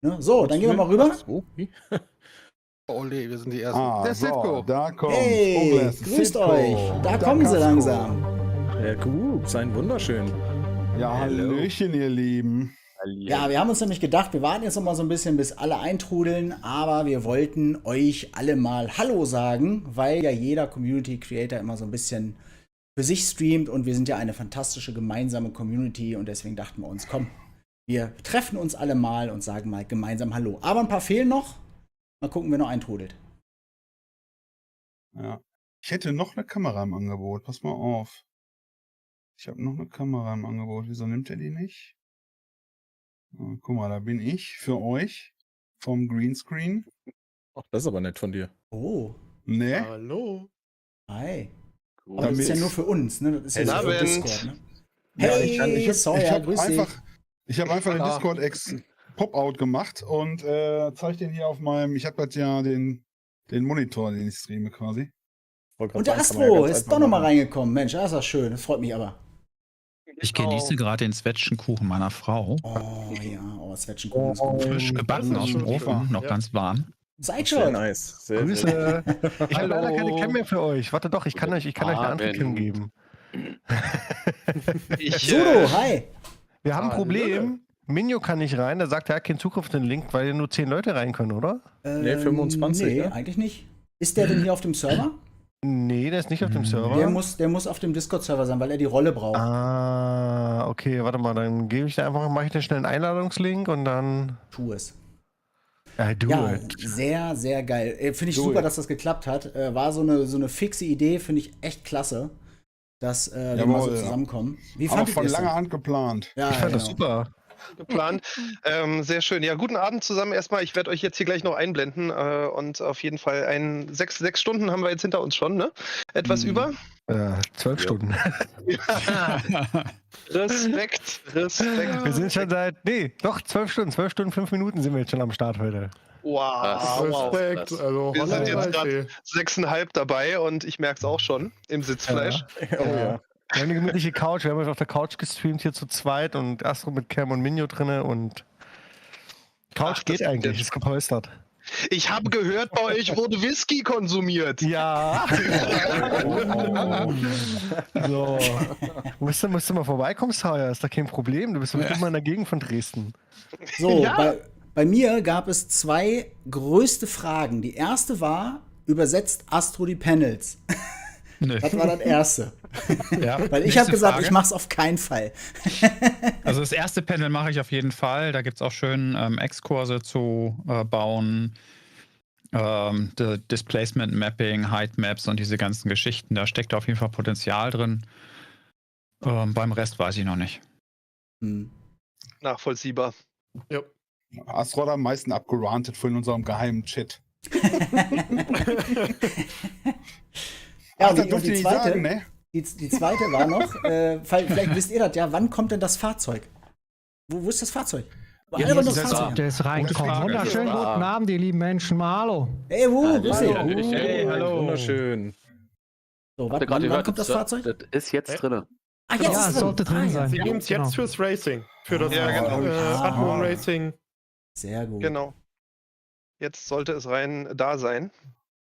Ne? So, dann gehen wir mal rüber. Olli, wir sind die Ersten. Der Citko. Da kommt. Hey, grüßt euch. Da kommen sie langsam. Ja, gut, seien wunderschön. Ja, Hallöchen, ihr Lieben. Ja, wir haben uns nämlich gedacht, wir warten jetzt noch mal so ein bisschen, bis alle eintrudeln, aber wir wollten euch alle mal Hallo sagen, weil ja jeder Community Creator immer so ein bisschen für sich streamt und wir sind ja eine fantastische gemeinsame Community und deswegen dachten wir uns, komm, wir treffen uns alle mal und sagen mal gemeinsam Hallo. Aber ein paar fehlen noch. Mal gucken, wer noch eintrudelt. Ja. Ich hätte noch eine Kamera im Angebot. Pass mal auf. Ich habe noch eine Kamera im Angebot. Wieso nimmt er die nicht? Guck mal, da bin ich für euch. vom Greenscreen. Ach, das ist aber nett von dir. Oh. Ne? Hallo. Hi. Aber das ist ja nur für uns, ne? Das ist ja Guten für Abend. Discord, ne? Ja, Hey, ich habe einfach den Discord-Ex Pop-Out gemacht und zeige den hier auf meinem, ich habe jetzt ja den Monitor, den ich streame quasi. Und der Astro ist doch nochmal reingekommen. Mensch, das ist doch schön. Das freut mich aber. Ich genieße gerade den Zwetschgenkuchen meiner Frau. Oh ja, Zwetschgenkuchen ist gut. Frisch gebacken aus dem Ofen, noch ganz warm. Seid schon. Sehr nice. Sehr, Grüße. Sehr Ich habe leider keine Cam mehr für euch. Warte doch, ich kann euch eine andere Cam geben. Sudo, hi. Wir haben ein Problem. Minjo kann nicht rein. Der sagt, er hat keinen Zugriff auf den Link, weil nur 10 Leute rein können, oder? Nee, 25. Nee, ne? eigentlich nicht. Ist der denn hier auf dem Server? Nee, der ist nicht auf dem Server. Der muss auf dem Discord-Server sein, weil er die Rolle braucht. Ah, okay, warte mal, dann mache ich da schnell einen Einladungslink und dann. Tu es. Ja, sehr, sehr geil. Finde ich super, dass das geklappt hat. War so eine fixe Idee, finde ich echt klasse, dass wir mal so zusammenkommen. Wie fandet ihr von es langer denn? Hand geplant. Ja, ich fand das super. Geplant. Sehr schön. Ja, guten Abend zusammen. Erstmal, ich werde euch jetzt hier gleich noch einblenden und auf jeden Fall 6 Stunden haben wir jetzt hinter uns schon, ne? Etwas über? 12 Stunden. Respekt. Wir sind schon seit, 12 Stunden. 12 Stunden, 5 Minuten sind wir jetzt schon am Start heute. Wow. Respekt. Also, Wir sind jetzt gerade 6,5 dabei und ich merke es auch schon im Sitzfleisch. Ja. Oh ja. Wir haben eine gemütliche Couch. Wir haben jetzt auf der Couch gestreamt hier zu zweit und Astro mit Cam und Minjo drinne und Couch geht eigentlich, ist gepolstert. Ich habe gehört, bei euch wurde Whisky konsumiert. Ja. So. Musst du mal vorbeikommen, Sawyer, ist da kein Problem. Du bist doch immer in der Gegend von Dresden. So, bei mir gab es 2 größte Fragen. Die erste war, übersetzt Astro die Panels? Nö. Das war das erste. Ja, weil ich habe gesagt, Frage. ich mache es auf keinen Fall. Also das erste Panel mache ich auf jeden Fall. Da gibt es auch schön Exkurse zu bauen, Displacement Mapping, Height Maps und diese ganzen Geschichten. Da steckt auf jeden Fall Potenzial drin. Beim Rest weiß ich noch nicht. Nachvollziehbar. Ja. Astro hat am meisten abgerantet in unserem geheimen Chat. Ja, das und durfte die ich zweite, nicht sagen, ne? die zweite war noch, vielleicht wisst ihr das ja, wann kommt denn das Fahrzeug? Wo ist das Fahrzeug? Der ist reingekommen. Wunderschönen guten Abend, ihr lieben Menschen. Mal hallo. Hey, grüß dich. Hey, hallo. Wunderschön. So, wann kommt das Fahrzeug? Das ist jetzt drin. Ah, jetzt ja, ist es sollte drin sein. Sie nehmen es jetzt fürs Racing. Für das Radmoon Racing. Sehr gut. Genau. Jetzt sollte es rein da sein.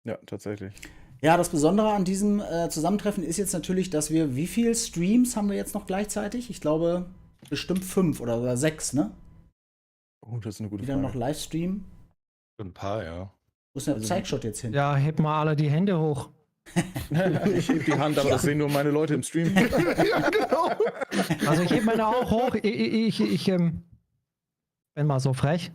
Ja, tatsächlich. Ja, das Besondere an diesem Zusammentreffen ist jetzt natürlich, dass wir, wie viele Streams haben wir jetzt noch gleichzeitig? Ich glaube, bestimmt 5 oder 6, ne? Oh, das ist eine gute Die Frage. dann noch Livestreamen. Ein paar, ja. Wo ist der Zeitshot jetzt hin? Ja, hebt mal alle die Hände hoch. Ich heb die Hand, aber das sehen nur meine Leute im Stream. Ja, genau. Also ich heb meine auch hoch. Ich bin mal so frech.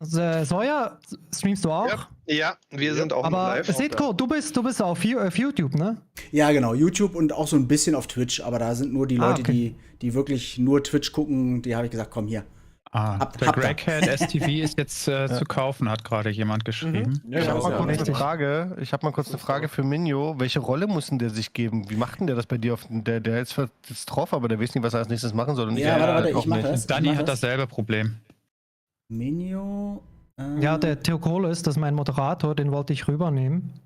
Sawyer, streamst du auch? Ja, wir sind auch aber live. Citko, du bist auf YouTube, ne? Ja, genau, YouTube und auch so ein bisschen auf Twitch, aber da sind nur die Leute, die wirklich nur Twitch gucken, die habe ich gesagt, komm hier. Der Greycat STV ist jetzt zu kaufen, hat gerade jemand geschrieben. Ja, ich habe mal kurz eine Frage für Minjo. Welche Rolle muss denn der sich geben? Wie macht denn der das bei dir? Der ist jetzt drauf, aber der weiß nicht, was er als nächstes machen soll. Und ja, warte, ich mache das. Danny hat dasselbe Problem. Minjo. Ja, der Theokolis, das ist mein Moderator, den wollte ich rübernehmen.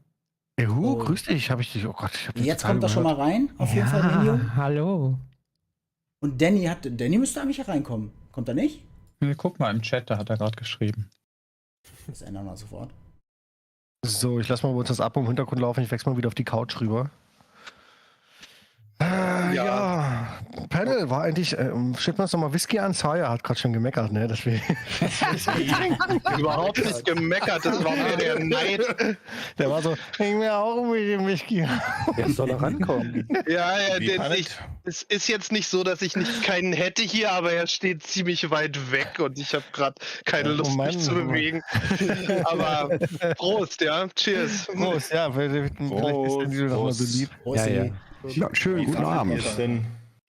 Grüß dich, habe ich dich. Oh Gott, ich habe jetzt kommt er schon mal rein, auf jeden Fall, Minjo. Hallo. Und Danny müsste eigentlich reinkommen. Kommt er nicht? Guck mal im Chat, da hat er gerade geschrieben. Das ändern wir sofort. So, ich lasse mal uns das ab im Hintergrund laufen. Ich wechsle mal wieder auf die Couch rüber. Ja, Panel war eigentlich, schickt uns nochmal Whisky an. Sawyer hat gerade schon gemeckert, ne? Dass wir überhaupt nicht gemeckert, das war mir der Neid. Der war so, ich will auch mit dem Whisky. Jetzt soll er rankommen. Ja, es ist jetzt nicht so, dass ich keinen hätte hier, aber er steht ziemlich weit weg und ich habe gerade keine Lust, mich zu bewegen. Aber Prost, ja, cheers. Prost, ja, vielleicht ist der Deal nochmal so lieb. Ja, schön, guten Abend.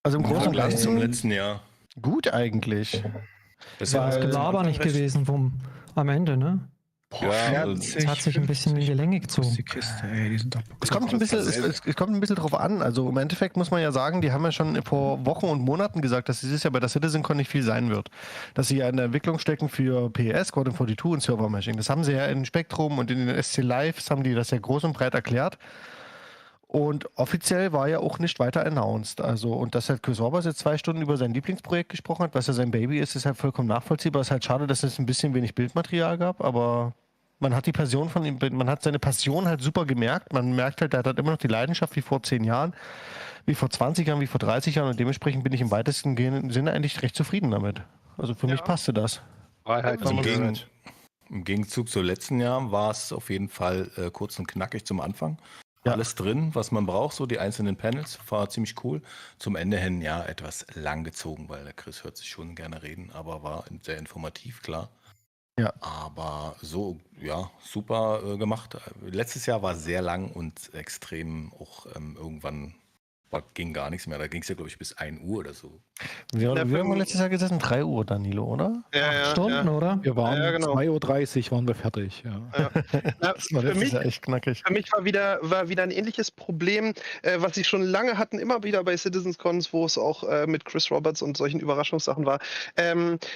Also im Großen und Ganzen zum letzten Jahr. Gut eigentlich. Das war das Gelaber nicht gewesen am Ende, ne? Ja, es hat sich ein bisschen in die Länge gezogen. Die Kiste, ey, die sind doch Es kommt ein bisschen drauf an. Also im Endeffekt muss man ja sagen, die haben ja schon vor Wochen und Monaten gesagt, dass dieses Jahr bei der CitizenCon nicht viel sein wird. Dass sie ja in der Entwicklung stecken für PES, Quantum 42 und Server Meshing. Das haben sie ja in Spektrum und in den SC Lives haben die das ja groß und breit erklärt. Und offiziell war ja auch nicht weiter announced. Also, und dass halt Chris Roberts jetzt 2 Stunden über sein Lieblingsprojekt gesprochen hat, was ja sein Baby ist halt vollkommen nachvollziehbar. Ist halt schade, dass es ein bisschen wenig Bildmaterial gab, aber man hat die Passion von ihm, man hat seine Passion halt super gemerkt. Man merkt halt, er hat halt immer noch die Leidenschaft wie vor 10 Jahren, wie vor 20 Jahren, wie vor 30 Jahren und dementsprechend bin ich im weitesten Sinne eigentlich recht zufrieden damit. Also für mich passte das. Freiheit im Gegenzug zu letzten Jahren war es auf jeden Fall kurz und knackig zum Anfang. Alles drin, was man braucht, so die einzelnen Panels, war ziemlich cool. Zum Ende hin, ja, etwas lang gezogen, weil der Chris hört sich schon gerne reden, aber war sehr informativ, klar. Ja. Aber so, ja, super gemacht. Letztes Jahr war sehr lang und extrem auch irgendwann ging gar nichts mehr. Da ging es ja, glaube ich, bis 1 Uhr oder so. Wir haben letztes Jahr gesessen, 3 Uhr, Danilo, oder? 8 Stunden, oder? Wir waren genau. 2:30 Uhr waren wir fertig. Ja. Das war letztes Jahr echt knackig. Für mich war wieder ein ähnliches Problem, was sie schon lange hatten, immer wieder bei CitizenCons, wo es auch mit Chris Roberts und solchen Überraschungssachen war,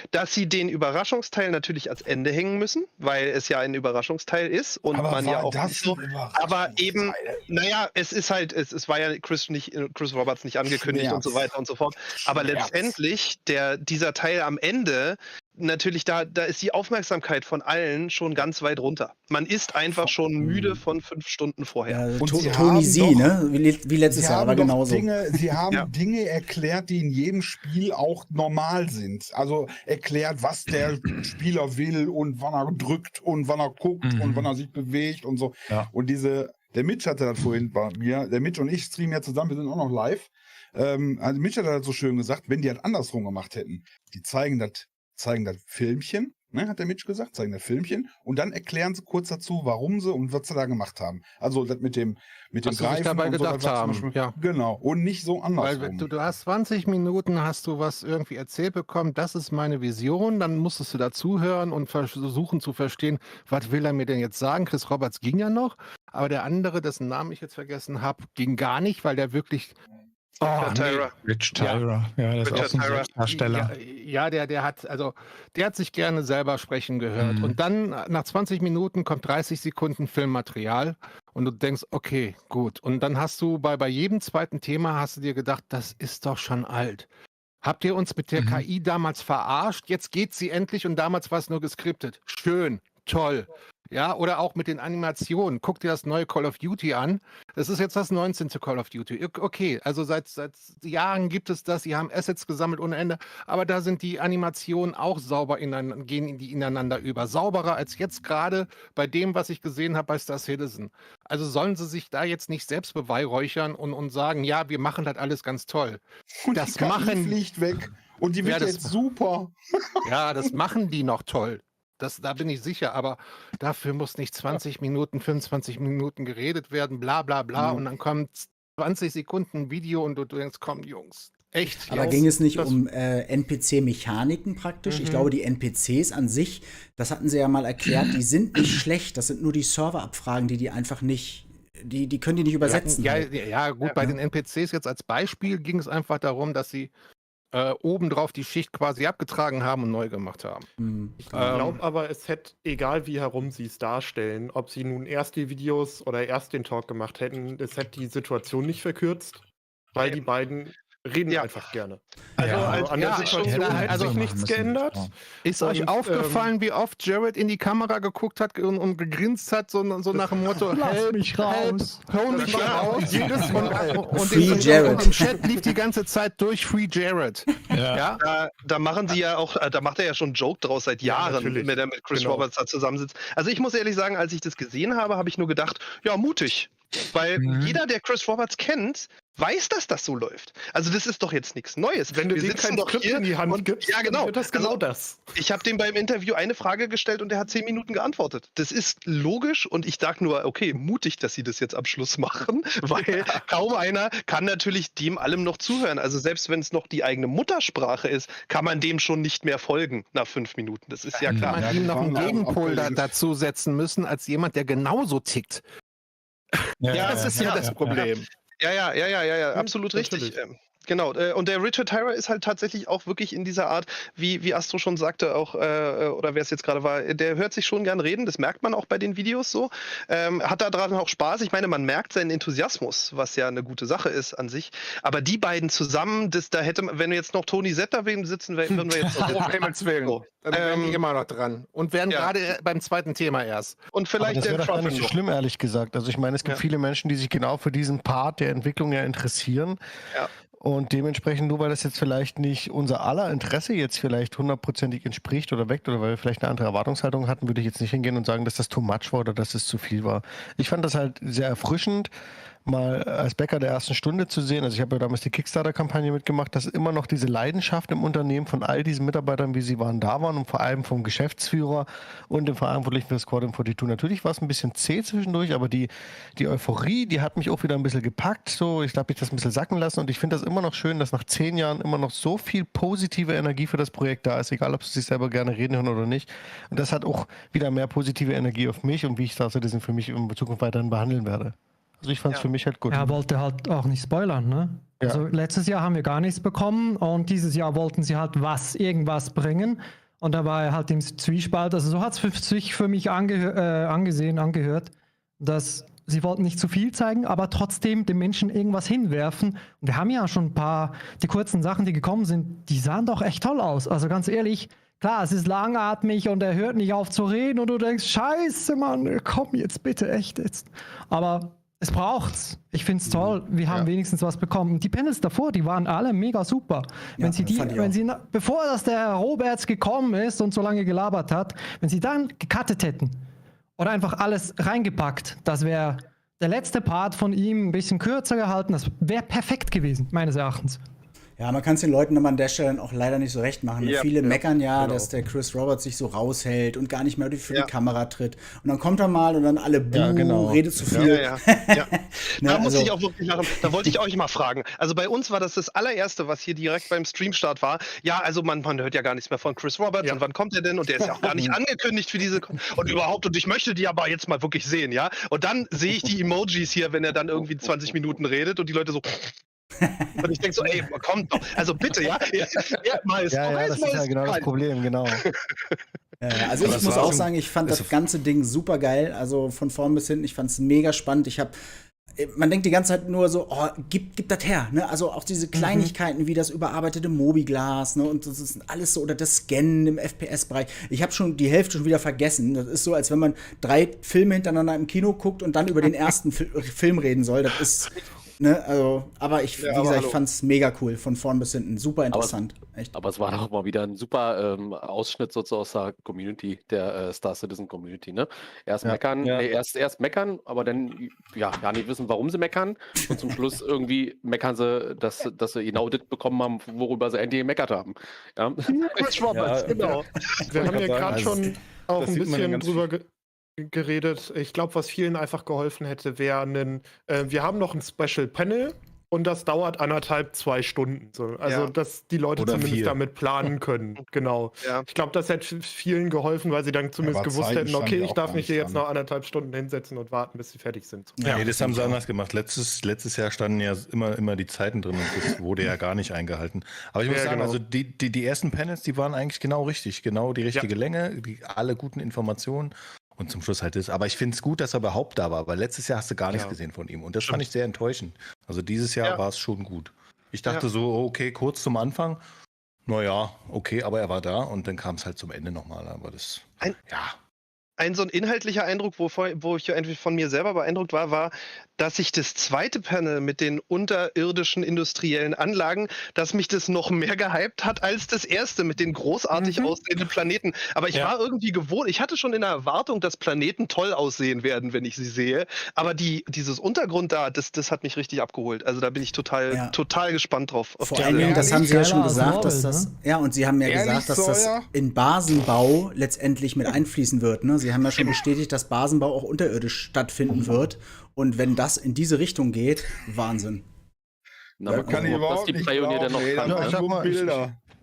dass sie den Überraschungsteil natürlich als Ende hängen müssen, weil es ja ein Überraschungsteil ist und aber man ja auch das nicht so. Aber eben, naja, es war ja Chris Roberts nicht angekündigt und so weiter und so fort. Aber letztendlich, dieser Teil am Ende, natürlich, da ist die Aufmerksamkeit von allen schon ganz weit runter. Man ist einfach schon müde von 5 Stunden vorher. Ja, und Tony Sie, ne? Wie letztes Jahr, aber genauso. Sie haben Dinge erklärt, die in jedem Spiel auch normal sind. Also erklärt, was der Spieler will und wann er drückt und wann er guckt und wann er sich bewegt und so. Ja. Und der Mitch hatte das vorhin bei mir, der Mitch und ich streamen ja zusammen, wir sind auch noch live. Also Mitch hat das so schön gesagt, wenn die das andersrum gemacht hätten, die zeigen das Filmchen, ne, hat der Mitch gesagt, zeigen das Filmchen und dann erklären sie kurz dazu, warum sie und was sie da gemacht haben. Also das mit dem Greifen dabei und gedacht so, haben. Ja. Genau, und nicht so andersrum. Weil du hast 20 Minuten, hast du was irgendwie erzählt bekommen, das ist meine Vision, dann musstest du dazuhören und versuchen zu verstehen, was will er mir denn jetzt sagen? Chris Roberts ging ja noch, aber der andere, dessen Namen ich jetzt vergessen habe, ging gar nicht, weil der wirklich... Rich Tyra. Ja, das ist auch so ein Selbstdarsteller. Ja, der hat sich gerne selber sprechen gehört. Und dann nach 20 Minuten kommt 30 Sekunden Filmmaterial und du denkst, okay, gut. Und dann hast du bei jedem zweiten Thema hast du dir gedacht, das ist doch schon alt. Habt ihr uns mit der KI damals verarscht? Jetzt geht sie endlich und damals war es nur geskriptet. Schön, toll. Ja, oder auch mit den Animationen. Guck dir das neue Call of Duty an. Das ist jetzt das 19. Call of Duty. Okay, also seit Jahren gibt es das. Sie haben Assets gesammelt ohne Ende. Aber da sind die Animationen auch sauber, gehen die ineinander über. Sauberer als jetzt gerade bei dem, was ich gesehen habe bei Star Citizen. Also sollen sie sich da jetzt nicht selbst beweihräuchern und sagen, ja, wir machen das alles ganz toll. Und das KI fliegt weg. Und die wird jetzt super. Ja, das machen die noch toll. Da bin ich sicher, aber dafür muss nicht 20 Minuten, 25 Minuten geredet werden, bla bla bla, und dann kommt 20 Sekunden Video und du denkst, komm Jungs, echt. Aber ging es nicht um NPC-Mechaniken praktisch? Ich glaube, die NPCs an sich, das hatten sie ja mal erklärt, die sind nicht schlecht, das sind nur die Serverabfragen, die einfach nicht, die können die nicht übersetzen. Ja, gut, bei den NPCs jetzt als Beispiel ging es einfach darum, dass sie obendrauf die Schicht quasi abgetragen haben und neu gemacht haben. Ich glaube aber, es hätte, egal wie herum sie es darstellen, ob sie nun erst die Videos oder erst den Talk gemacht hätten, es hätte die Situation nicht verkürzt, weil die beiden reden einfach gerne. Also an der Situation hätte sich nichts geändert. Ist euch aufgefallen, wie oft Jared in die Kamera geguckt hat und gegrinst hat, so nach dem Motto, Lass mich raus. Hol mich raus. Und Free Jared. im Chat lief die ganze Zeit durch Free Jared. Ja. Da machen sie ja auch, da macht er ja schon einen Joke draus seit Jahren, wenn er mit Chris Roberts da zusammensitzt. Also ich muss ehrlich sagen, als ich das gesehen habe, habe ich nur gedacht, ja, mutig. Weil jeder, der Chris Roberts kennt, weiß, dass das so läuft. Also das ist doch jetzt nichts Neues. Wenn du dir kein Skript in die Hand gibst, ja, genau. dann wird das genau das. Ich habe dem beim Interview eine Frage gestellt und der hat 10 Minuten geantwortet. Das ist logisch und ich dachte nur, okay, mutig, dass sie das jetzt am Schluss machen, weil kaum einer kann natürlich dem allem noch zuhören. Also selbst wenn es noch die eigene Muttersprache ist, kann man dem schon nicht mehr folgen nach 5 Minuten. Das ist ja klar. Man ihm noch einen Gegenpol dazu setzen müssen, als jemand, der genauso tickt. Ja, das ist ja das Problem. Ja, absolut richtig. Genau, und der Richard Tyra ist halt tatsächlich auch wirklich in dieser Art, wie Astro schon sagte, auch, oder wer es jetzt gerade war, der hört sich schon gern reden, das merkt man auch bei den Videos so, hat da dran auch Spaß, ich meine, man merkt seinen Enthusiasmus, was ja eine gute Sache ist an sich, aber die beiden zusammen, da hätte man, wenn wir jetzt noch Toni Z da sitzen, würden wir jetzt um Himmels Willen, dann wären die immer noch dran und wären gerade beim zweiten Thema erst. Und vielleicht das wäre doch gar nicht so schlimm, ehrlich gesagt. Also ich meine, es gibt viele Menschen, die sich genau für diesen Part der Entwicklung ja interessieren. Ja. Und dementsprechend, nur weil das jetzt vielleicht nicht unser aller Interesse jetzt vielleicht 100%ig entspricht oder weckt oder weil wir vielleicht eine andere Erwartungshaltung hatten, würde ich jetzt nicht hingehen und sagen, dass das too much war oder dass es zu viel war. Ich fand das halt sehr erfrischend, mal als Bäcker der ersten Stunde zu sehen. Also ich habe ja damals die Kickstarter-Kampagne mitgemacht, dass immer noch diese Leidenschaft im Unternehmen von all diesen Mitarbeitern, wie sie waren, da waren und vor allem vom Geschäftsführer und dem Verantwortlichen für Squad 42. Natürlich war es ein bisschen zäh zwischendurch, aber die Euphorie, die hat mich auch wieder ein bisschen gepackt. So, ich habe mich das ein bisschen sacken lassen und ich finde das immer noch schön, dass nach 10 Jahren immer noch so viel positive Energie für das Projekt da ist, egal ob sie sich selber gerne reden hören oder nicht. Und das hat auch wieder mehr positive Energie auf mich und wie ich das für mich in Zukunft weiterhin behandeln werde. Also ich fand es für mich halt gut. Er wollte halt auch nicht spoilern, ne? Ja. Also letztes Jahr haben wir gar nichts bekommen und dieses Jahr wollten sie halt irgendwas bringen und da war er halt im Zwiespalt. Also so hat es sich für mich angehört, dass sie wollten nicht zu viel zeigen, aber trotzdem den Menschen irgendwas hinwerfen. Und wir haben ja schon ein paar, die kurzen Sachen, die gekommen sind, die sahen doch echt toll aus. Also ganz ehrlich, klar, es ist langatmig und er hört nicht auf zu reden und du denkst, scheiße, Mann, komm jetzt bitte, echt jetzt. Aber es braucht's. Ich find's toll. Wir haben wenigstens was bekommen. Die Panels davor, die waren alle mega super. Wenn sie bevor das der Herr Roberts gekommen ist und so lange gelabert hat, wenn sie dann gecuttet hätten oder einfach alles reingepackt, das wäre der letzte Part von ihm ein bisschen kürzer gehalten. Das wäre perfekt gewesen, meines Erachtens. Ja, man kann es den Leuten aber an der Stelle auch leider nicht so recht machen. Ja, viele meckern genau. dass der Chris Roberts sich so raushält und gar nicht mehr für die Kamera tritt. Und dann kommt er mal und dann alle redet zu viel. Ja. Da muss ich auch wirklich lachen. Da wollte ich euch mal fragen. Also bei uns war das allererste, was hier direkt beim Streamstart war. Ja, also man hört ja gar nichts mehr von Chris Roberts und wann kommt er denn? Und der ist ja auch gar nicht angekündigt für diese und überhaupt und ich möchte die aber jetzt mal wirklich sehen, ja? Und dann sehe ich die Emojis hier, wenn er dann irgendwie 20 Minuten redet und die Leute so und ich denke so, ey, kommt doch. Also bitte, ja. Das ist ja genau das Problem, genau. Also ich muss auch sagen, ich fand das ganze Ding super geil. Also von vorn bis hinten, ich fand es mega spannend. Man denkt die ganze Zeit nur so, oh, gib das her, ne? Also auch diese Kleinigkeiten wie das überarbeitete Mobiglas, ne? Und das ist alles so, oder das Scannen im FPS-Bereich. Ich habe schon die Hälfte schon wieder vergessen. Das ist so, als wenn man 3 Filme hintereinander im Kino guckt und dann über den ersten Film reden soll. Das ist ne, also, aber ich fand es mega cool, von vorn bis hinten. Super interessant. Aber es war doch mal wieder ein super Ausschnitt sozusagen aus der Community, der Star Citizen Community, ne? Erst meckern, erst meckern, aber dann gar nicht wissen, warum sie meckern. Und zum Schluss irgendwie meckern sie, dass sie genau das bekommen haben, worüber sie endlich gemeckert haben. Ja? Chris Roberts, genau. Wir haben ja gerade schon auch ein bisschen drüber geredet. Ich glaube, was vielen einfach geholfen hätte, wäre wir haben noch ein Special Panel und das dauert 1,5-2 Stunden. So. Also, dass die Leute oder zumindest damit planen können. Genau. Ja. Ich glaube, das hätte vielen geholfen, weil sie dann zumindest gewusst hätten, okay, ich darf mich hier jetzt noch 1,5 Stunden hinsetzen und warten, bis sie fertig sind. Ja, nee, das haben sie anders gemacht. Letztes Jahr standen ja immer die Zeiten drin und das wurde ja gar nicht eingehalten. Aber ich muss sagen, also die ersten Panels, die waren eigentlich genau richtig. Genau die richtige Länge, alle guten Informationen. Und zum Schluss halt das. Aber ich finde es gut, dass er überhaupt da war, weil letztes Jahr hast du gar nichts gesehen von ihm. Und das fand ich sehr enttäuschend. Also dieses Jahr war es schon gut. Ich dachte so, okay, kurz zum Anfang, naja, okay, aber er war da und dann kam es halt zum Ende nochmal. Aber das, Ein so ein inhaltlicher Eindruck, wo ich ja entweder von mir selber beeindruckt war, dass ich das zweite Panel mit den unterirdischen industriellen Anlagen, dass mich das noch mehr gehypt hat als das erste mit den großartig aussehenden Planeten. Aber ich war irgendwie gewohnt, ich hatte schon in der Erwartung, dass Planeten toll aussehen werden, wenn ich sie sehe. Aber dieses Untergrund da, das hat mich richtig abgeholt. Also da bin ich total gespannt drauf. Vor allen Dingen, das haben sie ja schon gesagt, dass das, und sie haben ja gesagt, dass das in Basenbau letztendlich mit einfließen wird. Ne? Sie haben ja schon bestätigt, dass Basenbau auch unterirdisch stattfinden wird. Und wenn das in diese Richtung geht, Wahnsinn. Na, kann ich überhaupt nicht glauben.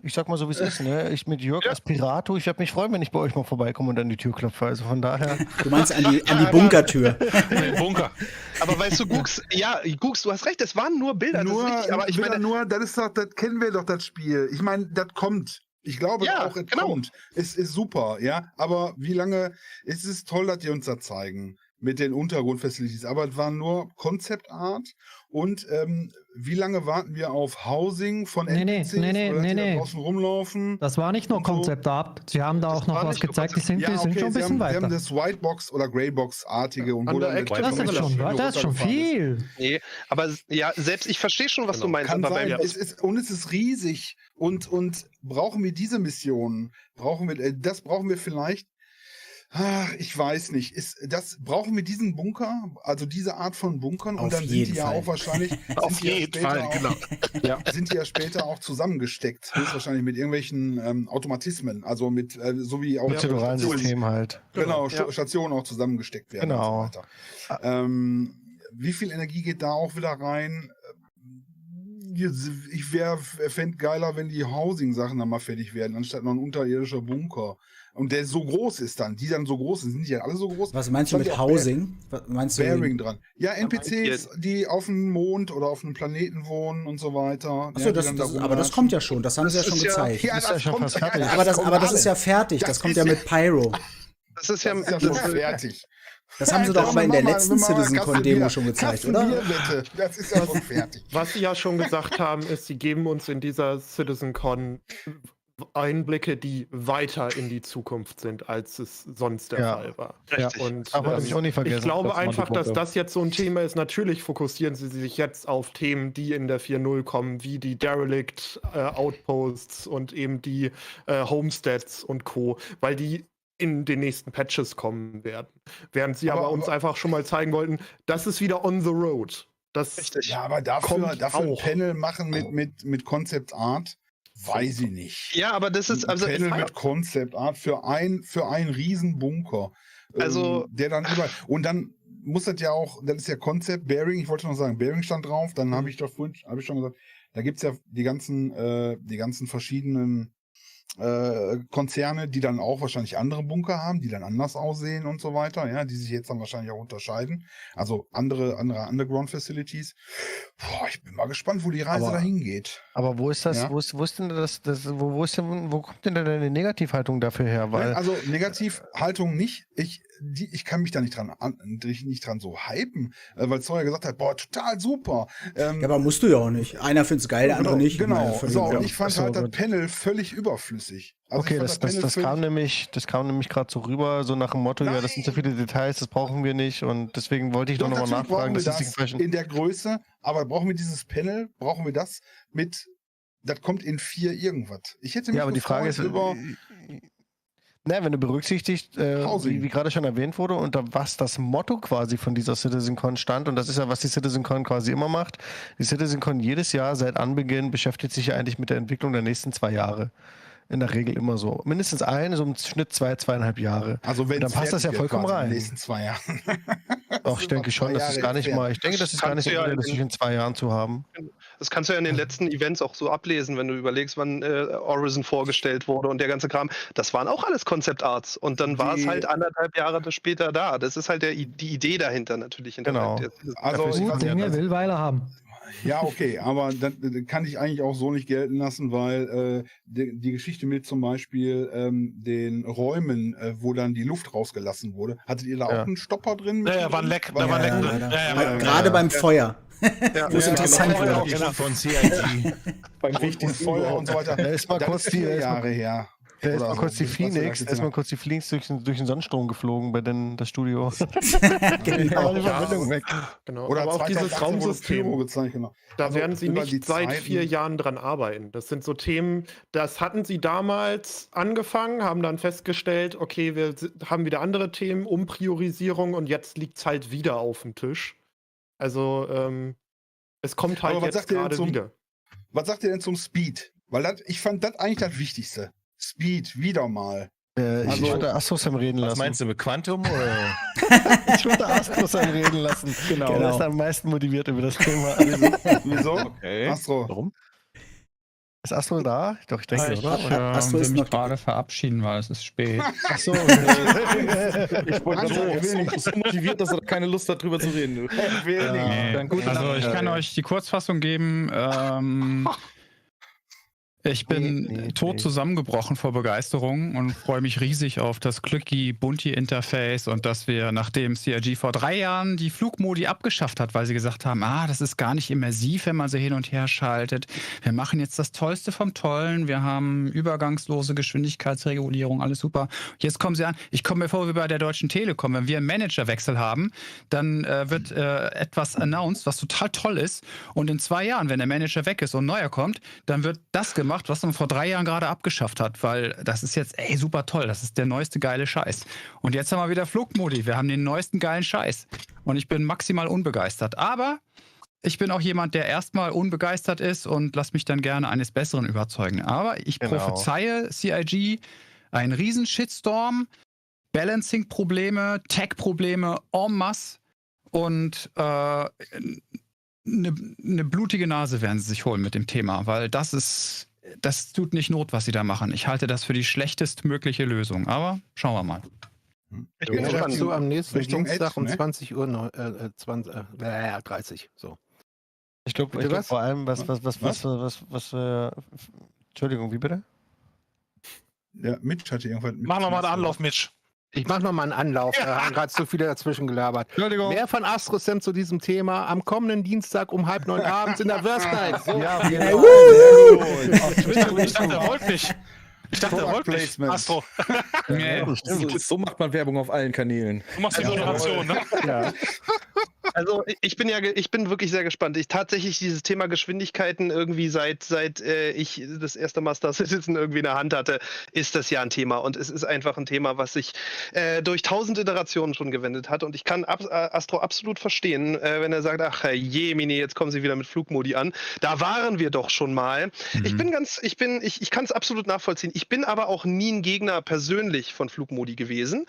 Ich sag mal so, wie es ist. Ne? Ich mit Jörg als Pirato, ich werde mich freuen, wenn ich bei euch mal vorbeikomme und an die Tür klopfe. Also von daher. Du meinst an die Bunkertür. Bunker. Aber weißt du, Gux, du hast recht, das waren nur Bilder. Nur, das ist richtig, aber ich meine, das kennen wir doch, das Spiel. Ich meine, das kommt. Ich glaube auch, es kommt. Es ist super, ja. Aber wie lange, es ist toll, dass die uns das zeigen. Mit den Untergrundfacilities. Aber es war nur Concept Art. Und wie lange warten wir auf Housing von NPCs, die da draußen rumlaufen? Das war nicht nur Concept Art. Sie haben da auch noch was gezeigt. Die sind schon ein bisschen weiter. Sie haben das Whitebox- oder Greybox-artige. Das ist schon viel. Nee, aber selbst ich verstehe schon, was du meinst. Kann sein. Es ist riesig. Und brauchen wir diese Missionen? Das brauchen wir vielleicht. Ich weiß nicht. Brauchen wir diesen Bunker, also diese Art von Bunkern? Und dann sind die ja auch wahrscheinlich sind die ja später auch zusammengesteckt. Höchstwahrscheinlich mit irgendwelchen Automatismen. Also mit, so wie auch System halt. Genau, Stationen auch zusammengesteckt werden. Genau. Und so weiter. Wie viel Energie geht da auch wieder rein? Ich fände geiler, wenn die Housing-Sachen dann mal fertig werden, anstatt noch ein unterirdischer Bunker. Und der so groß ist dann, die dann so groß sind die ja alle so groß? Was meinst du mit Housing? Was meinst du Bearing dran. Ja, NPCs, die auf dem Mond oder auf einem Planeten wohnen und so weiter. Achso, aber das kommt ja schon, das haben sie ja schon gezeigt. Ja, das kommt fertig. Aber das ist ja fertig, das kommt ja mit Pyro. Das ist ja schon fertig. Das haben sie doch aber in der letzten CitizenCon-Demo schon gezeigt, oder? Bitte. Das ist ja schon fertig. Was sie ja schon gesagt haben, ist, sie geben uns in dieser CitizenCon Einblicke, die weiter in die Zukunft sind, als es sonst der Fall war. Und aber ich auch nicht vergessen, ich glaube einfach, dass das jetzt so ein Thema ist. Natürlich fokussieren sie sich jetzt auf Themen, die in der 4.0 kommen, wie die Derelict Outposts und eben die Homesteads und Co., weil die in den nächsten Patches kommen werden. Während sie aber uns einfach schon mal zeigen wollten, das ist wieder on the road. Aber dafür ein Panel machen mit Concept Art, weiß ich nicht. Ja, aber das ist also Panel mit Concept Art für einen riesen Bunker. Also der dann und dann muss das ja auch, das ist ja Concept Bearing, ich wollte noch sagen, Bearing stand drauf, dann habe ich schon gesagt, da gibt es ja die ganzen verschiedenen Konzerne, die dann auch wahrscheinlich andere Bunker haben, die dann anders aussehen und so weiter, ja, die sich jetzt dann wahrscheinlich auch unterscheiden. Also andere Underground Facilities. Boah, ich bin mal gespannt, wo die Reise dahin geht. Aber wo ist das, ja? wo kommt denn da deine Negativhaltung dafür her? Weil also Negativhaltung nicht. Ich kann mich da nicht dran so hypen, weil Sawyer gesagt hat, boah, total super. Ja, aber musst du ja auch nicht. Einer find's geil, der andere nicht. Genau. Und ich fand halt das Panel völlig überflüssig. Also okay, das kam nämlich gerade so rüber, so nach dem Motto, ja, das sind so viele Details, das brauchen wir nicht und deswegen wollte ich doch nochmal nachfragen. Das in der Größe, aber brauchen wir dieses Panel, brauchen wir das das kommt in 4 irgendwas. Ich hätte mich aber die Frage ist, wenn du berücksichtigst, wie gerade schon erwähnt wurde, unter was das Motto quasi von dieser CitizenCon stand, und das ist ja, was die CitizenCon quasi immer macht. Die CitizenCon jedes Jahr seit Anbeginn beschäftigt sich ja eigentlich mit der Entwicklung der nächsten 2 Jahre. In der Regel immer so. Mindestens so im Schnitt 2,5 Jahre. Also wenn dann passt das ja vollkommen rein. In den nächsten 2 Jahren. Doch, ich denke schon, das ist gar nicht mal. Ich denke, das ist gar nicht so realistisch in 2 Jahren zu haben. Das kannst du ja in den letzten Events auch so ablesen, wenn du überlegst, wann Horizon vorgestellt wurde und der ganze Kram. Das waren auch alles Concept Arts und dann war es halt 1,5 Jahre später da. Das ist halt die Idee dahinter natürlich. Genau. Also Dinge will Weile haben. Ja, okay, aber das kann ich eigentlich auch so nicht gelten lassen, weil die Geschichte mit zum Beispiel den Räumen, wo dann die Luft rausgelassen wurde, hattet ihr da auch einen Stopper drin? Ja, war ein Leck. Da war ein Leck drin. Gerade beim Feuer. Wo es interessant wird. Von CIT. Beim wichtigen Feuer und so weiter. Da ist mal kurz 4 Jahre her. Da ist mal kurz die Phoenix durch den Sonnenstrom geflogen bei das Studio. Genau. Die Verbindung weg. Genau. Oder aber auch dieses Raumsystem. Gezeigt, genau. Da also werden sie nicht seit 4 Jahren dran arbeiten. Das sind so Themen, das hatten sie damals angefangen, haben dann festgestellt, okay, wir haben wieder andere Themen, Umpriorisierung und jetzt liegt es halt wieder auf dem Tisch. Also es kommt halt jetzt gerade wieder. Was sagt ihr denn zum Speed? Weil ich fand das eigentlich das Wichtigste. Speed, wieder mal. Ich würde Astrosam reden lassen. Was meinst du, mit Quantum? Oder? Ich würde Astrosam reden lassen. Genau. Der ist am meisten motiviert über das Thema. Wieso? Okay. Astro. Warum? Ist Astro da? Doch, ich denke, Ich oder? will mich gerade verabschieden, weil es ist spät. Achso. Ich wollte so motiviert, dass er keine Lust hat, drüber zu reden. Also ich kann euch die Kurzfassung geben. Ich bin tot zusammengebrochen vor Begeisterung und freue mich riesig auf das Clicky-Bunti-Interface und dass wir, nachdem CIG vor 3 Jahren die Flugmodi abgeschafft hat, weil sie gesagt haben, das ist gar nicht immersiv, wenn man sie hin und her schaltet. Wir machen jetzt das Tollste vom Tollen. Wir haben übergangslose Geschwindigkeitsregulierung, alles super. Jetzt kommen sie an. Ich komme mir vor wie bei der Deutschen Telekom. Wenn wir einen Managerwechsel haben, dann wird etwas announced, was total toll ist. Und in 2 Jahren, wenn der Manager weg ist und ein neuer kommt, dann wird das gemacht, was man vor 3 Jahren gerade abgeschafft hat, weil das ist jetzt super toll, das ist der neueste geile Scheiß. Und jetzt haben wir wieder Flugmodi, wir haben den neuesten geilen Scheiß. Und ich bin maximal unbegeistert. Aber ich bin auch jemand, der erstmal unbegeistert ist und lass mich dann gerne eines Besseren überzeugen. Aber ich prophezeie CIG einen riesen Shitstorm, Balancing-Probleme, Tech-Probleme en masse und eine blutige Nase werden sie sich holen mit dem Thema, weil das tut nicht Not, was sie da machen. Ich halte das für die schlechtestmögliche Lösung, aber schauen wir mal. Ich bin dazu am nächsten Dienstag um 20 Uhr 30. So. Ich glaube vor allem, was Entschuldigung, wie bitte? Ja, Mitch hatte irgendwas. Mach nochmal einen Anlauf, Mitch. Ich mache nochmal einen Anlauf, da haben gerade so viele dazwischen gelabert. Entschuldigung. Mehr von Astrosam zu diesem Thema am kommenden Dienstag um 8:30 abends in der Würstheit. So. Ja, Ich dachte, er wollte nicht. Astro. So macht man Werbung auf allen Kanälen. Du machst die Moderation, ne? Ja. Also ich bin wirklich sehr gespannt. Tatsächlich dieses Thema Geschwindigkeiten irgendwie seit ich das erste Mal Star Citizen irgendwie in der Hand hatte, ist das ja ein Thema. Und es ist einfach ein Thema, was sich durch 1000 Iterationen schon gewendet hat. Und ich kann Astro absolut verstehen, wenn er sagt, ach Jemini, jetzt kommen sie wieder mit Flugmodi an. Da waren wir doch schon mal. Ich kann es absolut nachvollziehen. Ich bin aber auch nie ein Gegner persönlich von Flugmodi gewesen.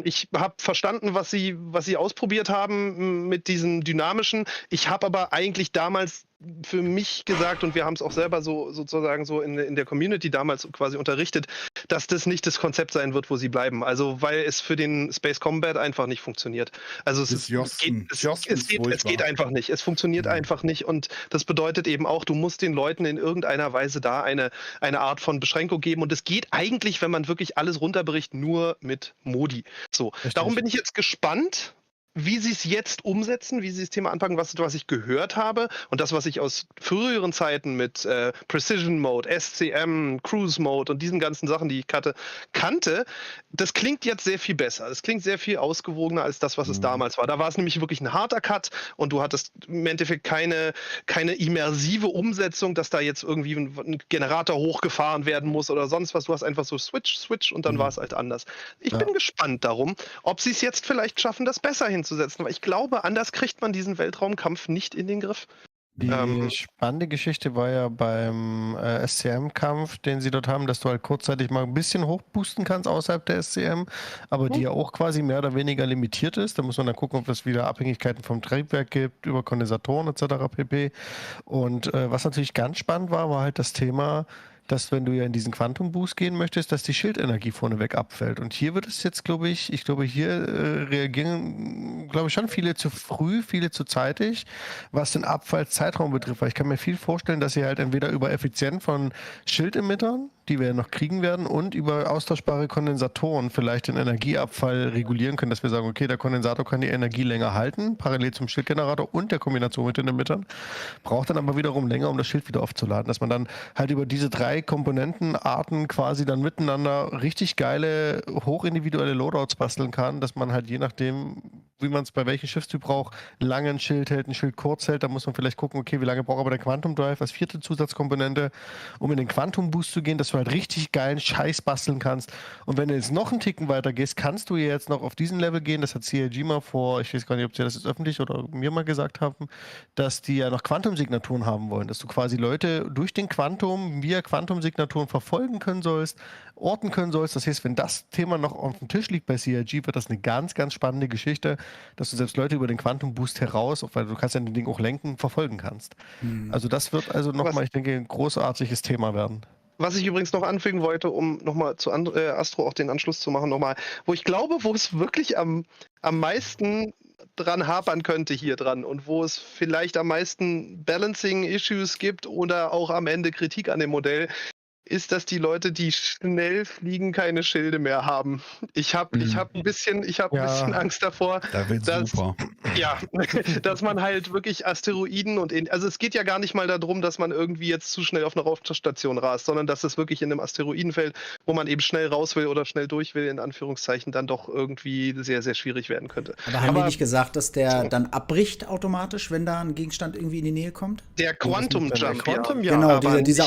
Ich habe verstanden, was sie ausprobiert haben mit diesem dynamischen. Ich habe aber eigentlich damals für mich gesagt, und wir haben es auch selber sozusagen in der Community damals quasi unterrichtet, dass das nicht das Konzept sein wird, wo sie bleiben. Also weil es für den Space Combat einfach nicht funktioniert. Also es geht einfach nicht. Es funktioniert einfach nicht und das bedeutet eben auch, du musst den Leuten in irgendeiner Weise da eine Art von Beschränkung geben und es geht eigentlich, wenn man wirklich alles runterbricht, nur mit Modi. So, darum bin ich jetzt gespannt, wie sie es jetzt umsetzen, wie sie das Thema anpacken, was ich gehört habe und das, was ich aus früheren Zeiten mit Precision Mode, SCM, Cruise Mode und diesen ganzen Sachen, die ich kannte, das klingt jetzt sehr viel besser. Das klingt sehr viel ausgewogener als das, was es damals war. Da war es nämlich wirklich ein harter Cut und du hattest im Endeffekt keine immersive Umsetzung, dass da jetzt irgendwie ein Generator hochgefahren werden muss oder sonst was. Du hast einfach so Switch und dann war es halt anders. Ich bin gespannt darum, ob sie es jetzt vielleicht schaffen, das besser hinzusetzen, weil ich glaube, anders kriegt man diesen Weltraumkampf nicht in den Griff. Die spannende Geschichte war ja beim SCM-Kampf, den sie dort haben, dass du halt kurzzeitig mal ein bisschen hochboosten kannst außerhalb der SCM, aber die ja auch quasi mehr oder weniger limitiert ist. Da muss man dann gucken, ob es wieder Abhängigkeiten vom Triebwerk gibt, über Kondensatoren etc. pp. Und was natürlich ganz spannend war halt das Thema, dass wenn du ja in diesen Quantum Boost gehen möchtest, dass die Schildenergie vorneweg abfällt. Und hier wird es jetzt, glaube ich, hier reagieren, glaube ich, schon viele zu früh, viele zu zeitig, was den Abfallzeitraum betrifft. Weil ich kann mir viel vorstellen, dass sie halt entweder über Effizient von Schildemittern die wir noch kriegen werden, und über austauschbare Kondensatoren vielleicht den Energieabfall regulieren können, dass wir sagen, okay, der Kondensator kann die Energie länger halten, parallel zum Schildgenerator und der Kombination mit den Emittern, braucht dann aber wiederum länger, um das Schild wieder aufzuladen, dass man dann halt über diese 3 Komponentenarten quasi dann miteinander richtig geile, hochindividuelle Loadouts basteln kann, dass man halt je nachdem, wie man es bei welchem Schiffstyp braucht, lange ein Schild hält, ein Schild kurz hält, da muss man vielleicht gucken, okay, wie lange braucht aber der Quantum Drive als 4. Zusatzkomponente, um in den Quantum Boost zu gehen, dass du halt richtig geilen Scheiß basteln kannst. Und wenn du jetzt noch einen Ticken weiter gehst, kannst du jetzt noch auf diesen Level gehen, das hat CLG mal vor, ich weiß gar nicht, ob sie das jetzt öffentlich oder mir mal gesagt haben, dass die ja noch Quantum-Signaturen haben wollen, dass du quasi Leute durch den Quantum via Quantum-Signaturen verfolgen können sollst, orten können sollst. Das heißt, wenn das Thema noch auf dem Tisch liegt bei CLG, wird das eine ganz, ganz spannende Geschichte, dass du selbst Leute über den Quantum Boost heraus, weil du kannst ja den Ding auch lenken, verfolgen kannst. Also das wird also nochmal, ich denke, ein großartiges Thema werden. Was ich übrigens noch anfügen wollte, um nochmal zu Astro auch den Anschluss zu machen, nochmal, wo ich glaube, wo es wirklich am meisten dran hapern könnte hier dran und wo es vielleicht am meisten Balancing-Issues gibt oder auch am Ende Kritik an dem Modell, ist, dass die Leute, die schnell fliegen, keine Schilde mehr haben. Ich hab ein bisschen Angst davor, dass man halt wirklich Asteroiden also es geht ja gar nicht mal darum, dass man irgendwie jetzt zu schnell auf eine Raumstation rast, sondern dass es wirklich in einem Asteroidenfeld, wo man eben schnell raus will oder schnell durch will, in Anführungszeichen, dann doch irgendwie sehr, sehr schwierig werden könnte. Aber haben die nicht gesagt, dass der dann abbricht automatisch, wenn da ein Gegenstand irgendwie in die Nähe kommt? Der Quantum Jump, Genau, dieser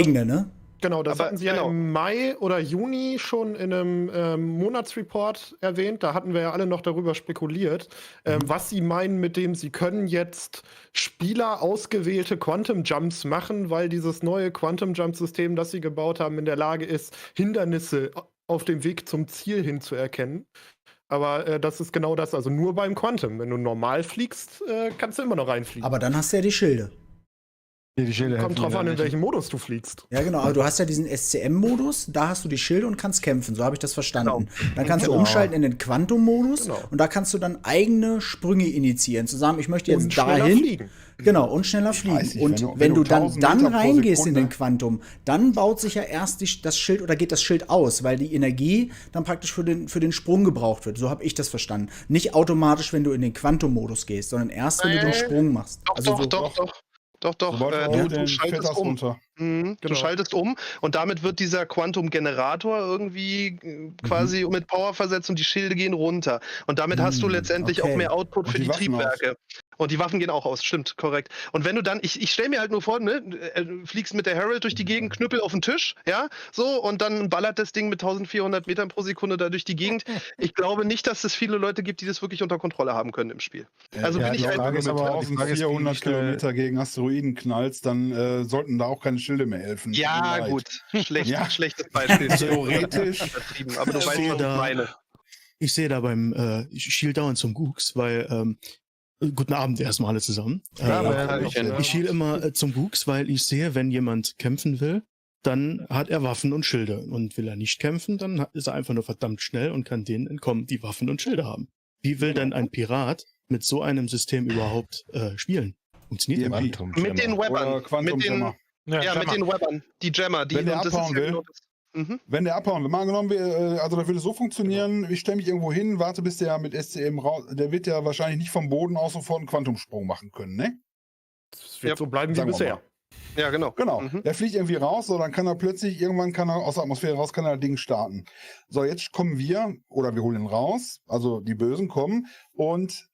eigene, ne? Genau, das hatten sie ja im Mai oder Juni schon in einem Monatsreport erwähnt. Da hatten wir ja alle noch darüber spekuliert, was sie meinen mit dem, sie können jetzt Spieler ausgewählte Quantum Jumps machen, weil dieses neue Quantum Jump System, das sie gebaut haben, in der Lage ist, Hindernisse auf dem Weg zum Ziel hin zu erkennen. Aber das ist genau das, also nur beim Quantum. Wenn du normal fliegst, kannst du immer noch reinfliegen. Aber dann hast du ja die Schilde. Kommt drauf an, in welchem Modus du fliegst. Ja, genau. Aber du hast ja diesen SCM-Modus, da hast du die Schilde und kannst kämpfen. So habe ich das verstanden. Dann kannst du umschalten in den Quantum-Modus und da kannst du dann eigene Sprünge initiieren. Zusammen, ich möchte jetzt dahin. Fliegen. Genau, und schneller fliegen. Und wenn du dann reingehst in den Quantum, dann baut sich ja erst das Schild oder geht das Schild aus, weil die Energie dann praktisch für den Sprung gebraucht wird. So habe ich das verstanden. Nicht automatisch, wenn du in den Quantum-Modus gehst, sondern erst, wenn du den Sprung machst. Doch, du schaltest um. Du schaltest um und damit wird dieser Quantum-Generator irgendwie quasi mit Power versetzt und die Schilde gehen runter. Und damit hast du letztendlich auch mehr Output für die Triebwerke. Und die Waffen gehen auch aus, stimmt, korrekt. Und wenn du dann, ich stelle mir halt nur vor, ne, fliegst mit der Herald durch die Gegend, Knüppel auf den Tisch, ja, so, und dann ballert das Ding mit 1400 Metern pro Sekunde da durch die Gegend. Ich glaube nicht, dass es viele Leute gibt, die das wirklich unter Kontrolle haben können im Spiel. Also bin ich einfach mit 1400 Kilometer gegen Asteroiden knallst, dann sollten da auch keine Schilde mehr helfen. Ja, gut. Schlechtes Beispiel. Theoretisch. Aber du weißt, was ich meine. Ich sehe da beim Shield dauernd zum Gooks, weil guten Abend erstmal alle zusammen. Ich schiele immer zum Gooks, weil ich sehe, wenn jemand kämpfen will, dann hat er Waffen und Schilde. Und will er nicht kämpfen, dann ist er einfach nur verdammt schnell und kann denen entkommen, die Waffen und Schilde haben. Wie will denn ein Pirat mit so einem System überhaupt spielen? Funktioniert das nicht? Mit den Webbern. Mit den Webbern. Die Jammer. Wenn der abhauen will. Wenn der abhauen will, mal angenommen, also das würde so funktionieren, ich stelle mich irgendwo hin, warte bis der mit SCM raus, der wird ja wahrscheinlich nicht vom Boden aus sofort einen Quantumsprung machen können, ne? Das wird so bleiben wie bisher. Ja, genau. Der fliegt irgendwie raus, so dann kann er plötzlich, irgendwann kann er aus der Atmosphäre raus, kann er das Ding starten. So, jetzt kommen wir, oder wir holen ihn raus, also die Bösen kommen und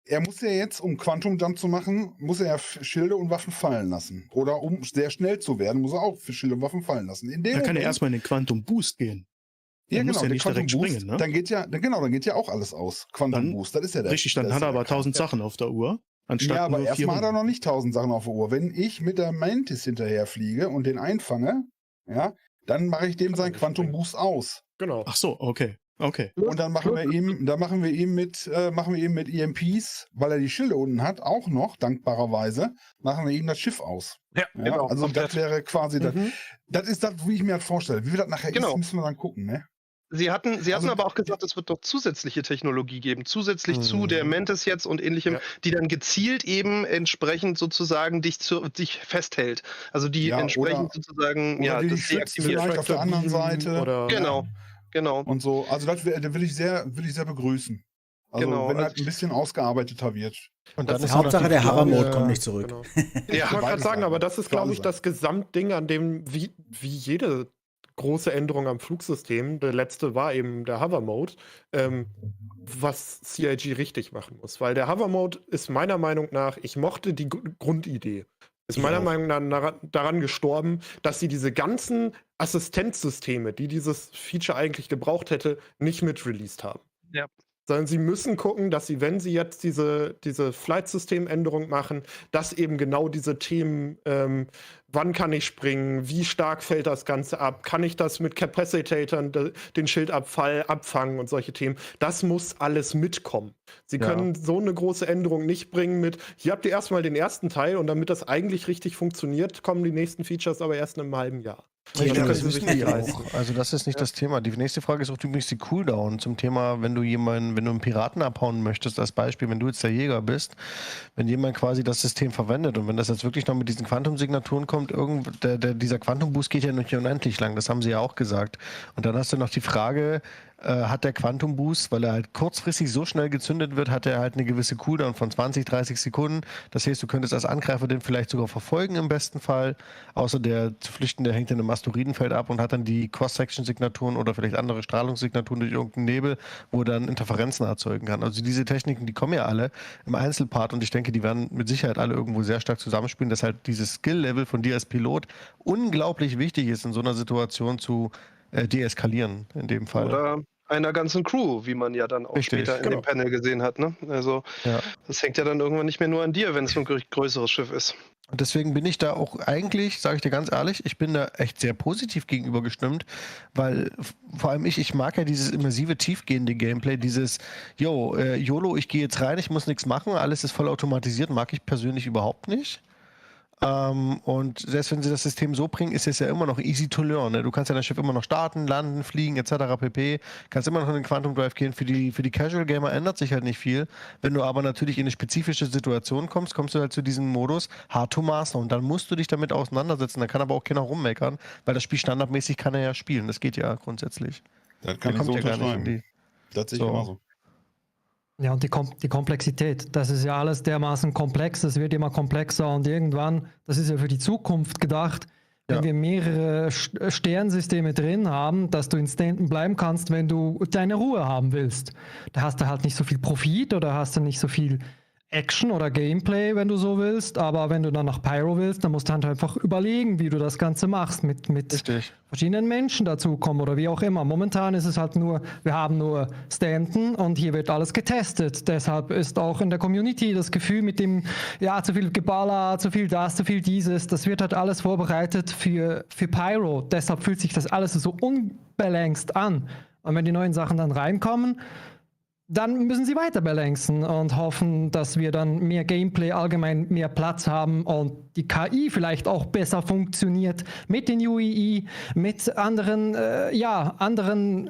er muss ja jetzt, um Quantum Jump zu machen, muss er ja Schilde und Waffen fallen lassen. Oder um sehr schnell zu werden, muss er auch Schilde und Waffen fallen lassen. Da kann er erstmal in den Quantum Boost gehen. Ja, muss genau, ja nicht direkt springen, ne? Dann geht ja auch alles aus. Quantum Boost, das ist ja der. Richtig, dann hat er aber 1000 Sachen auf der Uhr. Ja, aber erstmal hat er noch nicht 1000 Sachen auf der Uhr. Wenn ich mit der Mantis hinterher fliege und den einfange, ja, dann mache ich dem seinen Quantum Boost aus. Genau. Ach so, okay. Und dann machen wir ihm mit EMPs, weil er die Schilde unten hat, auch noch, dankbarerweise, machen wir ihm das Schiff aus. Ja, genau. Also das wäre quasi das ist das, wie ich mir das vorstelle. Wie wir das nachher ist, müssen wir dann gucken, ne? Sie hatten aber auch gesagt, es wird doch zusätzliche Technologie geben, zusätzlich zu der Mantis jetzt und ähnlichem, die dann gezielt eben entsprechend sozusagen dich festhält. Also die entsprechend sozusagen, oder das deaktiviert. vielleicht auf der anderen Seite. Oder, genau. Und so. Also das will ich sehr begrüßen. Also wenn halt ein bisschen ausgearbeiteter wird. Und dann ist Hauptsache der Hover-Mode kommt nicht zurück. Genau. Ich wollte gerade sagen, aber das ist, glaube ich, das Gesamtding, an dem wie jede große Änderung am Flugsystem, der letzte war eben der Hover-Mode, was CIG richtig machen muss. Weil der Hover-Mode ist meiner Meinung nach, ich mochte die Grundidee, ist meiner Meinung nach daran gestorben, dass sie diese ganzen Assistenzsysteme, die dieses Feature eigentlich gebraucht hätte, nicht mit released haben. Ja. Sondern sie müssen gucken, dass sie, wenn sie jetzt diese Flight-System-Änderung machen, dass eben genau diese Themen, wann kann ich springen, wie stark fällt das Ganze ab, kann ich das mit Capacitatoren, den Schildabfall abfangen und solche Themen, das muss alles mitkommen. Sie können so eine große Änderung nicht bringen mit, hier habt ihr erstmal den ersten Teil und damit das eigentlich richtig funktioniert, kommen die nächsten Features aber erst in einem halben Jahr. Das wissen die auch. Also das ist nicht das Thema. Die nächste Frage ist auch übrigens die Cooldown zum Thema, wenn du einen Piraten abhauen möchtest, als Beispiel, wenn du jetzt der Jäger bist, wenn jemand quasi das System verwendet und wenn das jetzt wirklich noch mit diesen Quantum-Signaturen kommt, dieser Quantum-Boost geht ja nicht unendlich lang, das haben sie ja auch gesagt. Und dann hast du noch die Frage, hat der Quantum Boost, weil er halt kurzfristig so schnell gezündet wird, hat er halt eine gewisse Cooldown von 20, 30 Sekunden. Das heißt, du könntest als Angreifer den vielleicht sogar verfolgen im besten Fall. Außer der zu flüchten, der hängt in einem Asteroidenfeld ab und hat dann die Cross-Section-Signaturen oder vielleicht andere Strahlungssignaturen durch irgendeinen Nebel, wo er dann Interferenzen erzeugen kann. Also diese Techniken, die kommen ja alle im Einzelpart und ich denke, die werden mit Sicherheit alle irgendwo sehr stark zusammenspielen, dass halt dieses Skill-Level von dir als Pilot unglaublich wichtig ist, in so einer Situation zu deeskalieren in dem Fall. Oder einer ganzen Crew, wie man ja dann auch später in dem Panel gesehen hat. Ne? Also das hängt ja dann irgendwann nicht mehr nur an dir, wenn es ein größeres Schiff ist. Und deswegen bin ich da auch eigentlich, sage ich dir ganz ehrlich, ich bin da echt sehr positiv gegenüber gestimmt, weil vor allem ich mag ja dieses immersive, tiefgehende Gameplay, dieses, YOLO, ich gehe jetzt rein, ich muss nichts machen, alles ist voll automatisiert, mag ich persönlich überhaupt nicht. Und selbst wenn sie das System so bringen, ist es ja immer noch easy to learn. Ne? Du kannst ja das Schiff immer noch starten, landen, fliegen etc. pp. Kannst immer noch in den Quantum Drive gehen. Für die Casual Gamer ändert sich halt nicht viel. Wenn du aber natürlich in eine spezifische Situation kommst, kommst du halt zu diesem Modus Hard to Master und dann musst du dich damit auseinandersetzen. Da kann aber auch keiner rummeckern, weil das Spiel standardmäßig kann er ja spielen. Das geht ja grundsätzlich. Das kann ich so unterschreiben. Das sehe ich immer so. Ja, und die Komplexität, das ist ja alles dermaßen komplex, das wird immer komplexer und irgendwann, das ist ja für die Zukunft gedacht, wenn wir mehrere Sternsysteme drin haben, dass du in Stanton bleiben kannst, wenn du deine Ruhe haben willst. Da hast du halt nicht so viel Profit oder hast du nicht so viel Action oder Gameplay, wenn du so willst, aber wenn du dann nach Pyro willst, dann musst du halt einfach überlegen, wie du das Ganze machst, mit verschiedenen Menschen dazukommen oder wie auch immer. Momentan ist es halt nur, wir haben nur Stanton und hier wird alles getestet. Deshalb ist auch in der Community das Gefühl mit dem, zu viel Geballer, zu viel das, zu viel dieses, das wird halt alles vorbereitet für Pyro. Deshalb fühlt sich das alles so unbalanced an. Und wenn die neuen Sachen dann reinkommen, dann müssen sie weiter balancen und hoffen, dass wir dann mehr Gameplay, allgemein mehr Platz haben und die KI vielleicht auch besser funktioniert mit den UEE, mit anderen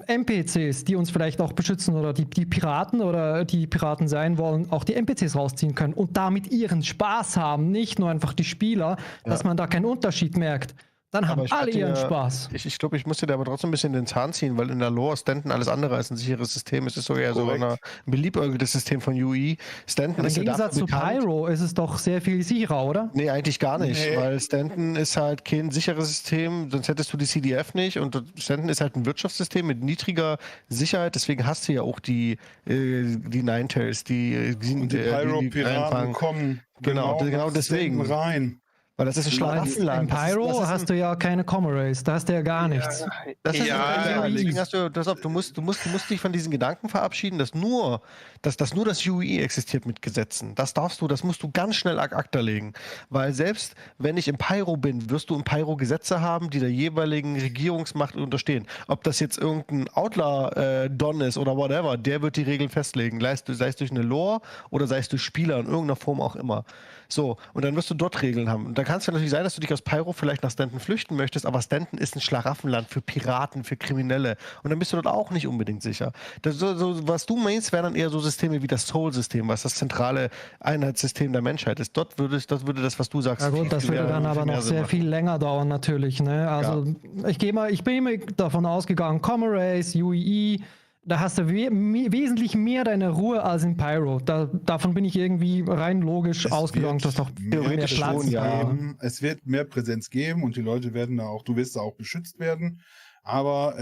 NPCs, die uns vielleicht auch beschützen oder die Piraten oder die Piraten sein wollen, auch die NPCs rausziehen können und damit ihren Spaß haben, nicht nur einfach die Spieler, dass man da keinen Unterschied merkt. Dann haben alle ihren Spaß. Ich glaube, ich muss dir da aber trotzdem ein bisschen den Zahn ziehen, weil in der Lore Stanton alles andere als ein sicheres System. Es ist sogar so ein beliebäugeltes System von UE. Stanton ist im Gegensatz zu Pyro ist es doch sehr viel sicherer, oder? Nee, eigentlich gar nicht, weil Stanton ist halt kein sicheres System, sonst hättest du die CDF nicht und Stanton ist halt ein Wirtschaftssystem mit niedriger Sicherheit, deswegen hast du ja auch die Ninetales, die Pyro-Piraten kommen genau deswegen rein. Weil das ist ein Schlaraffenland. In Pyro hast du ja keine Commorays, da hast du ja gar nichts. Das ist deswegen hast du musst dich von diesen Gedanken verabschieden, dass nur das UE existiert mit Gesetzen. Das musst du ganz schnell ad acta legen. Weil selbst wenn ich im Pyro bin, wirst du im Pyro Gesetze haben, die der jeweiligen Regierungsmacht unterstehen. Ob das jetzt irgendein Outlaw-Don ist oder whatever, der wird die Regeln festlegen. Sei es durch eine Lore oder sei es durch Spieler in irgendeiner Form auch immer. So, und dann wirst du dort Regeln haben. Und dann kann es ja natürlich sein, dass du dich aus Pyro vielleicht nach Stanton flüchten möchtest, aber Stanton ist ein Schlaraffenland für Piraten, für Kriminelle. Und dann bist du dort auch nicht unbedingt sicher. Was du meinst, wären dann eher so Systeme wie das Soul-System, was das zentrale Einheitssystem der Menschheit ist. Dort würde das, was du sagst, ja gut, das würde dann aber noch sehr viel länger dauern natürlich. Ne? Also ich bin immer davon ausgegangen, Comerace, UEE, da hast du wesentlich mehr deine Ruhe als in Pyro. Davon bin ich irgendwie rein logisch ausgegangen, dass noch mehr Platz geben. Es wird mehr Präsenz geben und die Leute werden du wirst da auch beschützt werden. Aber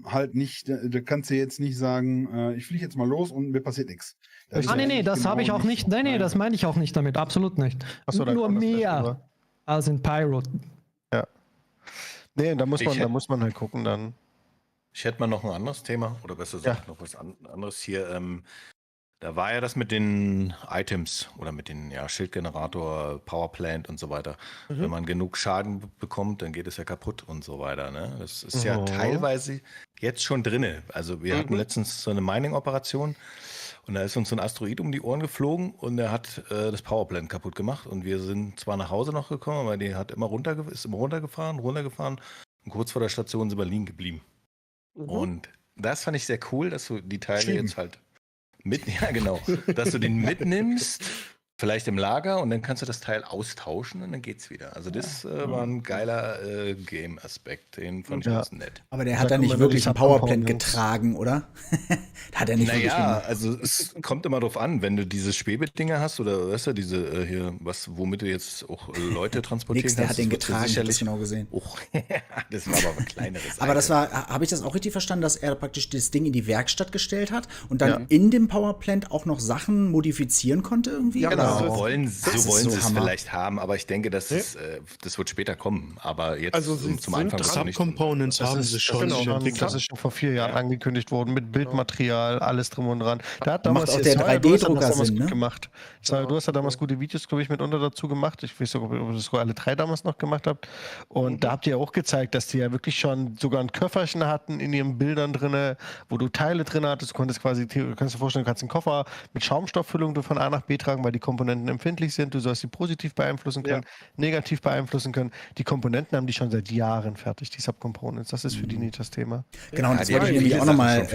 halt nicht, da kannst du jetzt nicht sagen, ich fliege jetzt mal los und mir passiert nichts. Nee, das habe ich auch nicht. Nee, das meine ich auch nicht damit, absolut nicht. So, nur mehr als in Pyro. Ja. Nee, da muss man halt gucken dann. Ich hätte mal noch ein anderes Thema, oder besser gesagt noch was anderes hier. Da war ja das mit den Items oder mit den Schildgenerator, Powerplant und so weiter. Wenn man genug Schaden bekommt, dann geht es ja kaputt und so weiter. Ne? Das ist ja teilweise jetzt schon drinne. Also wir hatten letztens so eine Mining-Operation und da ist uns so ein Asteroid um die Ohren geflogen und der hat das Powerplant kaputt gemacht. Und wir sind zwar nach Hause noch gekommen, aber die ist immer runtergefahren und kurz vor der Station sind wir liegen geblieben. Und das fand ich sehr cool, dass du die Teile jetzt halt dass du den mitnimmst, vielleicht im Lager und dann kannst du das Teil austauschen und dann geht's wieder. Also das war ein geiler Game-Aspekt, den fand ich ganz nett. Aber der hat da nicht wirklich ein Powerplant getragen, oder? Hat er nicht wirklich gemacht. Also es kommt immer drauf an, wenn du diese Schwebedinger hast oder weißt du, diese hier, womit du jetzt auch Leute transportieren kannst. Der hat den getragen, ich hab das genau gesehen. Das war aber ein kleineres. Aber habe ich das auch richtig verstanden, dass er praktisch das Ding in die Werkstatt gestellt hat und dann in dem Powerplant auch noch Sachen modifizieren konnte irgendwie? Ja, genau. So wollen sie es vielleicht haben, aber ich denke, das wird später kommen. Aber jetzt zum Anfang Subcomponents haben sie schon. Das ist schon vor 4 Jahren angekündigt worden mit Bildmaterial, alles drum und dran. Da hat damals auch der 3D-Drucker Sinn, gemacht. Du hast ja damals gute Videos, glaube ich, mitunter dazu gemacht. Ich weiß nicht, ob ihr das alle 3 damals noch gemacht habt. Und da habt ihr ja auch gezeigt, dass die ja wirklich schon sogar ein Köfferchen hatten in ihren Bildern drin, wo du Teile drin hattest. Du kannst dir vorstellen, du kannst einen Koffer mit Schaumstofffüllung von A nach B tragen, weil die Komponenten empfindlich sind. Du sollst sie positiv beeinflussen können, negativ beeinflussen können. Die Komponenten haben die schon seit Jahren fertig, die Subcomponents. Das ist für die nicht das Thema. Genau, und das wollte ich nämlich auch nochmal.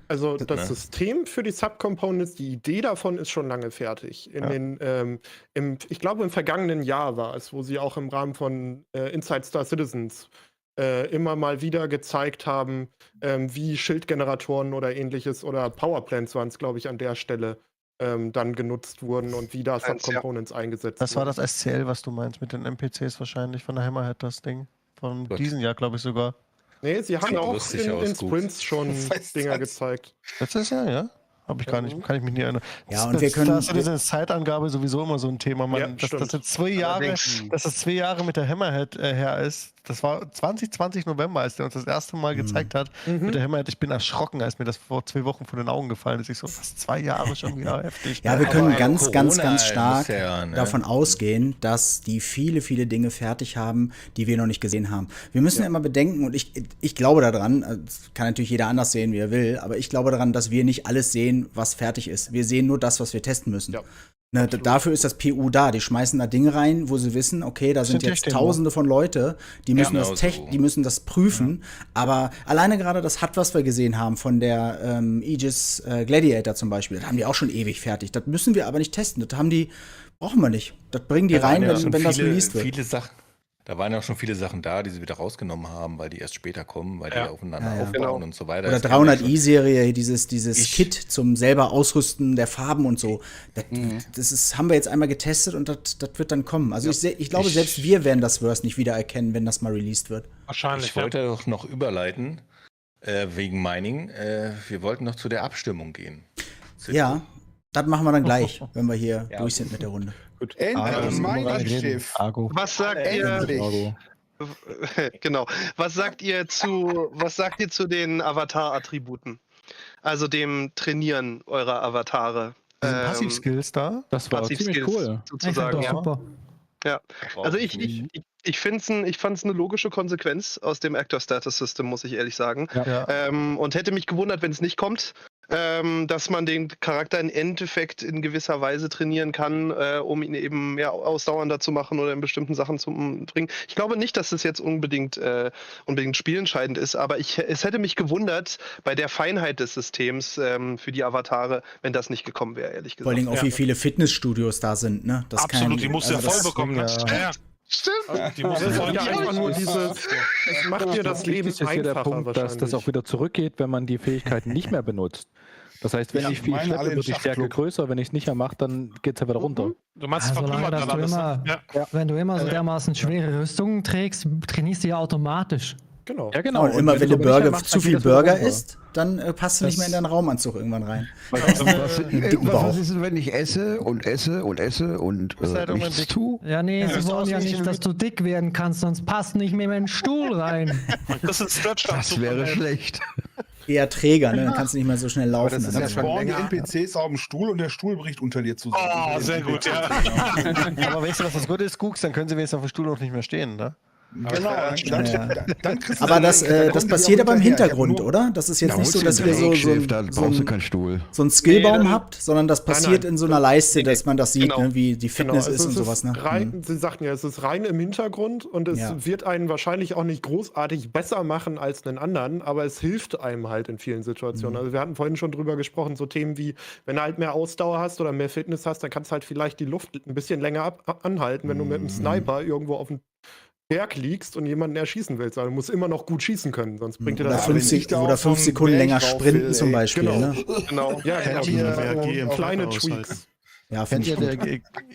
Das System für die Subcomponents, die Idee davon ist schon lange fertig. Ich glaube, im vergangenen Jahr war es, wo sie auch im Rahmen von Inside Star Citizens immer mal wieder gezeigt haben, wie Schildgeneratoren oder ähnliches oder Powerplants waren es, glaube ich, an der Stelle dann genutzt wurden und wie da Subcomponents eingesetzt wurden. Das war das SCL, was du meinst, mit den NPCs wahrscheinlich von der Hammerhead, das Ding. Von diesem Jahr, glaube ich sogar. Nee, sie haben auch in Sprints schon Dinger gezeigt. Letztes Jahr, ja? Habe ich gar nicht, kann ich mich nicht erinnern. Ja, und wir können. Da ist diese Zeitangabe sowieso immer so ein Thema. Dass jetzt 2 Jahre mit der Hammerhead her ist. Das war 2020 November, als der uns das erste Mal gezeigt hat. Mit der Hammerhead. Ich bin erschrocken, als mir das vor 2 Wochen vor den Augen gefallen ist. Ich so, was, 2 Jahre schon wieder heftig. Ja, wir können ganz stark davon ausgehen, dass die viele Dinge fertig haben, die wir noch nicht gesehen haben. Wir müssen ja immer bedenken, und ich glaube daran, kann natürlich jeder anders sehen, wie er will, aber ich glaube daran, dass wir nicht alles sehen, was fertig ist. Wir sehen nur das, was wir testen müssen. Ja. Ne, dafür ist das PU da. Die schmeißen da Dinge rein, wo sie wissen, okay, da sind jetzt Tausende von Leute, die müssen die müssen das prüfen. Aber alleine gerade das HUD, was wir gesehen haben von der Aegis Gladiator zum Beispiel, das haben die auch schon ewig fertig. Das müssen wir aber nicht testen. Das brauchen wir nicht. Das bringen die rein, wenn das released wird. Viele Sachen. Da waren ja auch schon viele Sachen da, die sie wieder rausgenommen haben, weil die erst später kommen, weil die aufeinander aufbauen und so weiter. Oder 300i-Serie, dieses Kit zum selber Ausrüsten der Farben und so. Das haben wir jetzt einmal getestet und das wird dann kommen. Also ich glaube, selbst wir werden das Verse nicht wiedererkennen, wenn das mal released wird. Wahrscheinlich. Ich wollte doch noch überleiten, wegen Mining. Wir wollten noch zu der Abstimmung gehen. Citko. Ja, das machen wir dann gleich, wenn wir hier durch sind mit der Runde. Gut. Endlich mein Schiff. Was sagt ihr? Genau. Was sagt ihr zu den Avatar-Attributen? Also dem Trainieren eurer Avatare. Passivskills da? Das war ziemlich cool. Sozusagen, super. Ja. Also ich fand es eine logische Konsequenz aus dem Actor Status System, muss ich ehrlich sagen. Ja. Und hätte mich gewundert, wenn es nicht kommt. dass man den Charakter im Endeffekt in gewisser Weise trainieren kann, um ihn eben mehr ausdauernder zu machen oder in bestimmten Sachen zu bringen. Ich glaube nicht, dass es jetzt unbedingt spielentscheidend ist, aber es hätte mich gewundert bei der Feinheit des Systems für die Avatare, wenn das nicht gekommen wäre, ehrlich gesagt. Vor allem auch, wie viele Fitnessstudios da sind, ne? Das Absolut, die musst du ja voll bekommen. Ja. Stimmt. Die muss ja einfach nur dieses, es macht dir das Leben ist hier der Punkt, dass das auch wieder zurückgeht, wenn man die Fähigkeiten nicht mehr benutzt. Das heißt, wenn ich viel schleppe, wird die Stärke größer. Wenn ich es nicht mehr mache, dann geht es ja wieder runter. Du meinst wenn du immer so dermaßen schwere Rüstungen trägst, trainierst du ja automatisch. Genau. Ja, genau. Und immer wenn du zu viel Burger isst, dann passt du nicht mehr in deinen Raumanzug irgendwann rein. Was ist, wenn ich esse und esse und esse und nichts tue? Ja, nee, sie wollen ja nicht, dass du dick werden kannst, sonst passt nicht mehr in den Stuhl rein. Das wäre schlecht. Eher träger, ne? Dann kannst du nicht mehr so schnell laufen. Dann spawnen die NPCs auf dem Stuhl und der Stuhl bricht unter dir zusammen. Oh, sehr gut, ja. Aber weißt du, was das Gute ist, Gucks, dann können sie wenigstens auf dem Stuhl noch nicht mehr stehen, ne? Genau, dann kriegst du aber das passiert aber im Hintergrund, oder? Das ist jetzt nicht so, dass ihr so einen Skillbaum habt, sondern das passiert in so einer Leiste, dass man das sieht, ne, wie die Fitness ist und sowas. Ne? Sie sagten ja, es ist rein im Hintergrund und es wird einen wahrscheinlich auch nicht großartig besser machen als einen anderen, aber es hilft einem halt in vielen Situationen. Also wir hatten vorhin schon drüber gesprochen, so Themen wie, wenn du halt mehr Ausdauer hast oder mehr Fitness hast, dann kannst du halt vielleicht die Luft ein bisschen länger anhalten, wenn du mit einem Sniper irgendwo auf dem Berg liegst und jemanden erschießen willst. Also du musst immer noch gut schießen können, sonst bringt dir das oder 5 Sekunden länger sprinten zum Beispiel. Genau. Ne? Genau. Ja, kleine Tweaks. Ja,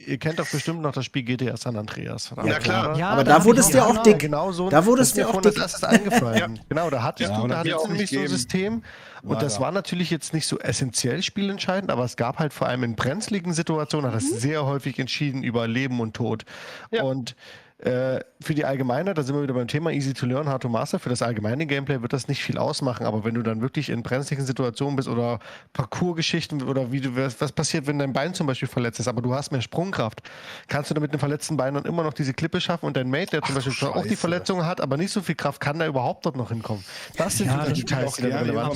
ihr kennt doch bestimmt noch das Spiel GTA San Andreas. Ja, klar. Ja, aber da wurdest du auch dick. Genau so. Da wurdest du auch dick. Das ist eingefallen. Genau, da hattest du nämlich so ein System. Und das war natürlich jetzt nicht so essentiell spielentscheidend, aber es gab halt vor allem in brenzligen Situationen, hat das sehr häufig entschieden über Leben und Tod. Ja. Und für die Allgemeine, da sind wir wieder beim Thema Easy to Learn, Hard to Master, für das allgemeine Gameplay wird das nicht viel ausmachen, aber wenn du dann wirklich in brenzligen Situationen bist oder Parcours-Geschichten oder was passiert, wenn dein Bein zum Beispiel verletzt ist, aber du hast mehr Sprungkraft, kannst du da mit einem verletzten Bein dann immer noch diese Klippe schaffen und dein Mate, der zum Beispiel auch die Verletzung hat, aber nicht so viel Kraft, kann da überhaupt dort noch hinkommen. Das sind die Details, die da relevant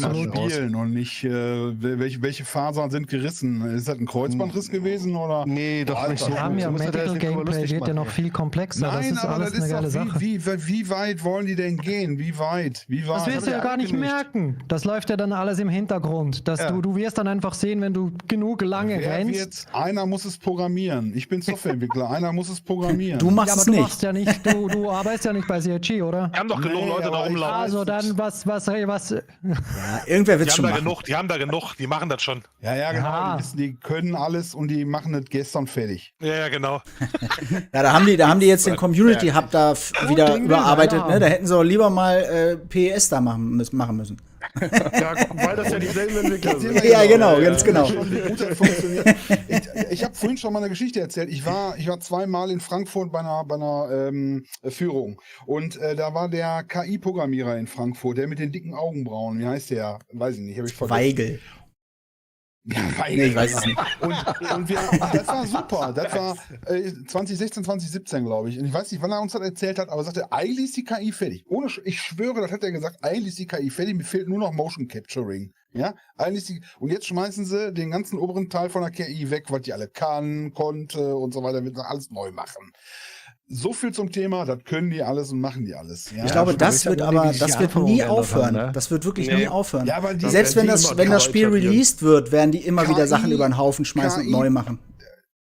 sind. Und nicht, welche Fasern sind gerissen? Ist das ein Kreuzbandriss gewesen? Oder? Nee, doch nicht so. Wir haben ja Medical Gameplay, wird ja noch viel komplexer. Nein, das ist alles eine geile Sache. Wie weit wollen die denn gehen? Wie weit? Das wirst du ja gar nicht merken. Das läuft ja dann alles im Hintergrund. Du wirst dann einfach sehen, wenn du genug lange rennst. Einer muss es programmieren. Ich bin Softwareentwickler. Einer muss es programmieren. Du machst es nicht. Du arbeitest ja nicht bei CIG, oder? Wir haben doch genug Leute da rumlaufen. Also dann was? Ja, irgendwer wird es schon machen. Die haben da genug. Die machen das schon. Ja, genau. Die können alles und die machen das gestern fertig. Ja, genau. Ja, da haben die jetzt den Community Hub da wieder überarbeitet, ne? Da hätten sie auch lieber mal PES da machen müssen. Ja, weil das ja dieselben Entwickler sind. Ja, genau, ganz genau. Ich habe vorhin schon mal eine Geschichte erzählt. Ich war 2-mal in Frankfurt bei einer Führung. Und da war der KI-Programmierer in Frankfurt, der mit den dicken Augenbrauen. Wie heißt der? Weiß ich nicht, habe ich vergessen. Weigel. Ja, nee, ich weiß es nicht. Und das war super. Das war 2016, 2017, glaube ich. Und ich weiß nicht, wann er uns das erzählt hat, aber er sagte, eigentlich ist die KI fertig. Ich schwöre, das hat er gesagt, eigentlich ist die KI fertig, mir fehlt nur noch Motion Capturing. Ja, eigentlich und jetzt schmeißen sie den ganzen oberen Teil von der KI weg, was die alle konnte und so weiter, wird alles neu machen. So viel zum Thema, das können die alles und machen die alles. Ja? Ich glaube, das wird nie aufhören. Ne? Das wird wirklich nie aufhören. Ja, selbst wenn das Spiel released wird, werden die immer wieder Sachen über den Haufen schmeißen und neu machen.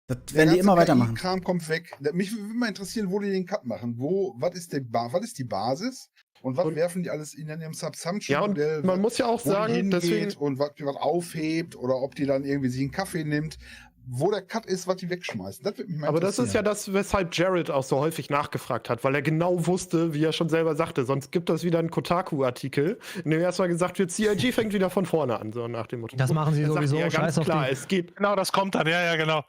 Das werden die immer weitermachen. Der Kram kommt weg. Mich würde mal interessieren, wo die den Cut machen. Was ist die Basis? Und was werfen die alles in ihrem Subsumption-Modell? Ja, man muss ja auch sagen, deswegen und was aufhebt oder ob die dann irgendwie sich einen Kaffee nimmt. Wo der Cut ist, was die wegschmeißen. Das wird mich mal aber das ist ja das, weshalb Jared auch so häufig nachgefragt hat, weil er genau wusste, wie er schon selber sagte, sonst gibt es wieder einen Kotaku-Artikel, in dem erstmal gesagt wird, CIG fängt wieder von vorne an, so nach dem Motto. Das machen sie sowieso, ja, ganz klar, es geht. Genau, das kommt dann, ja, genau.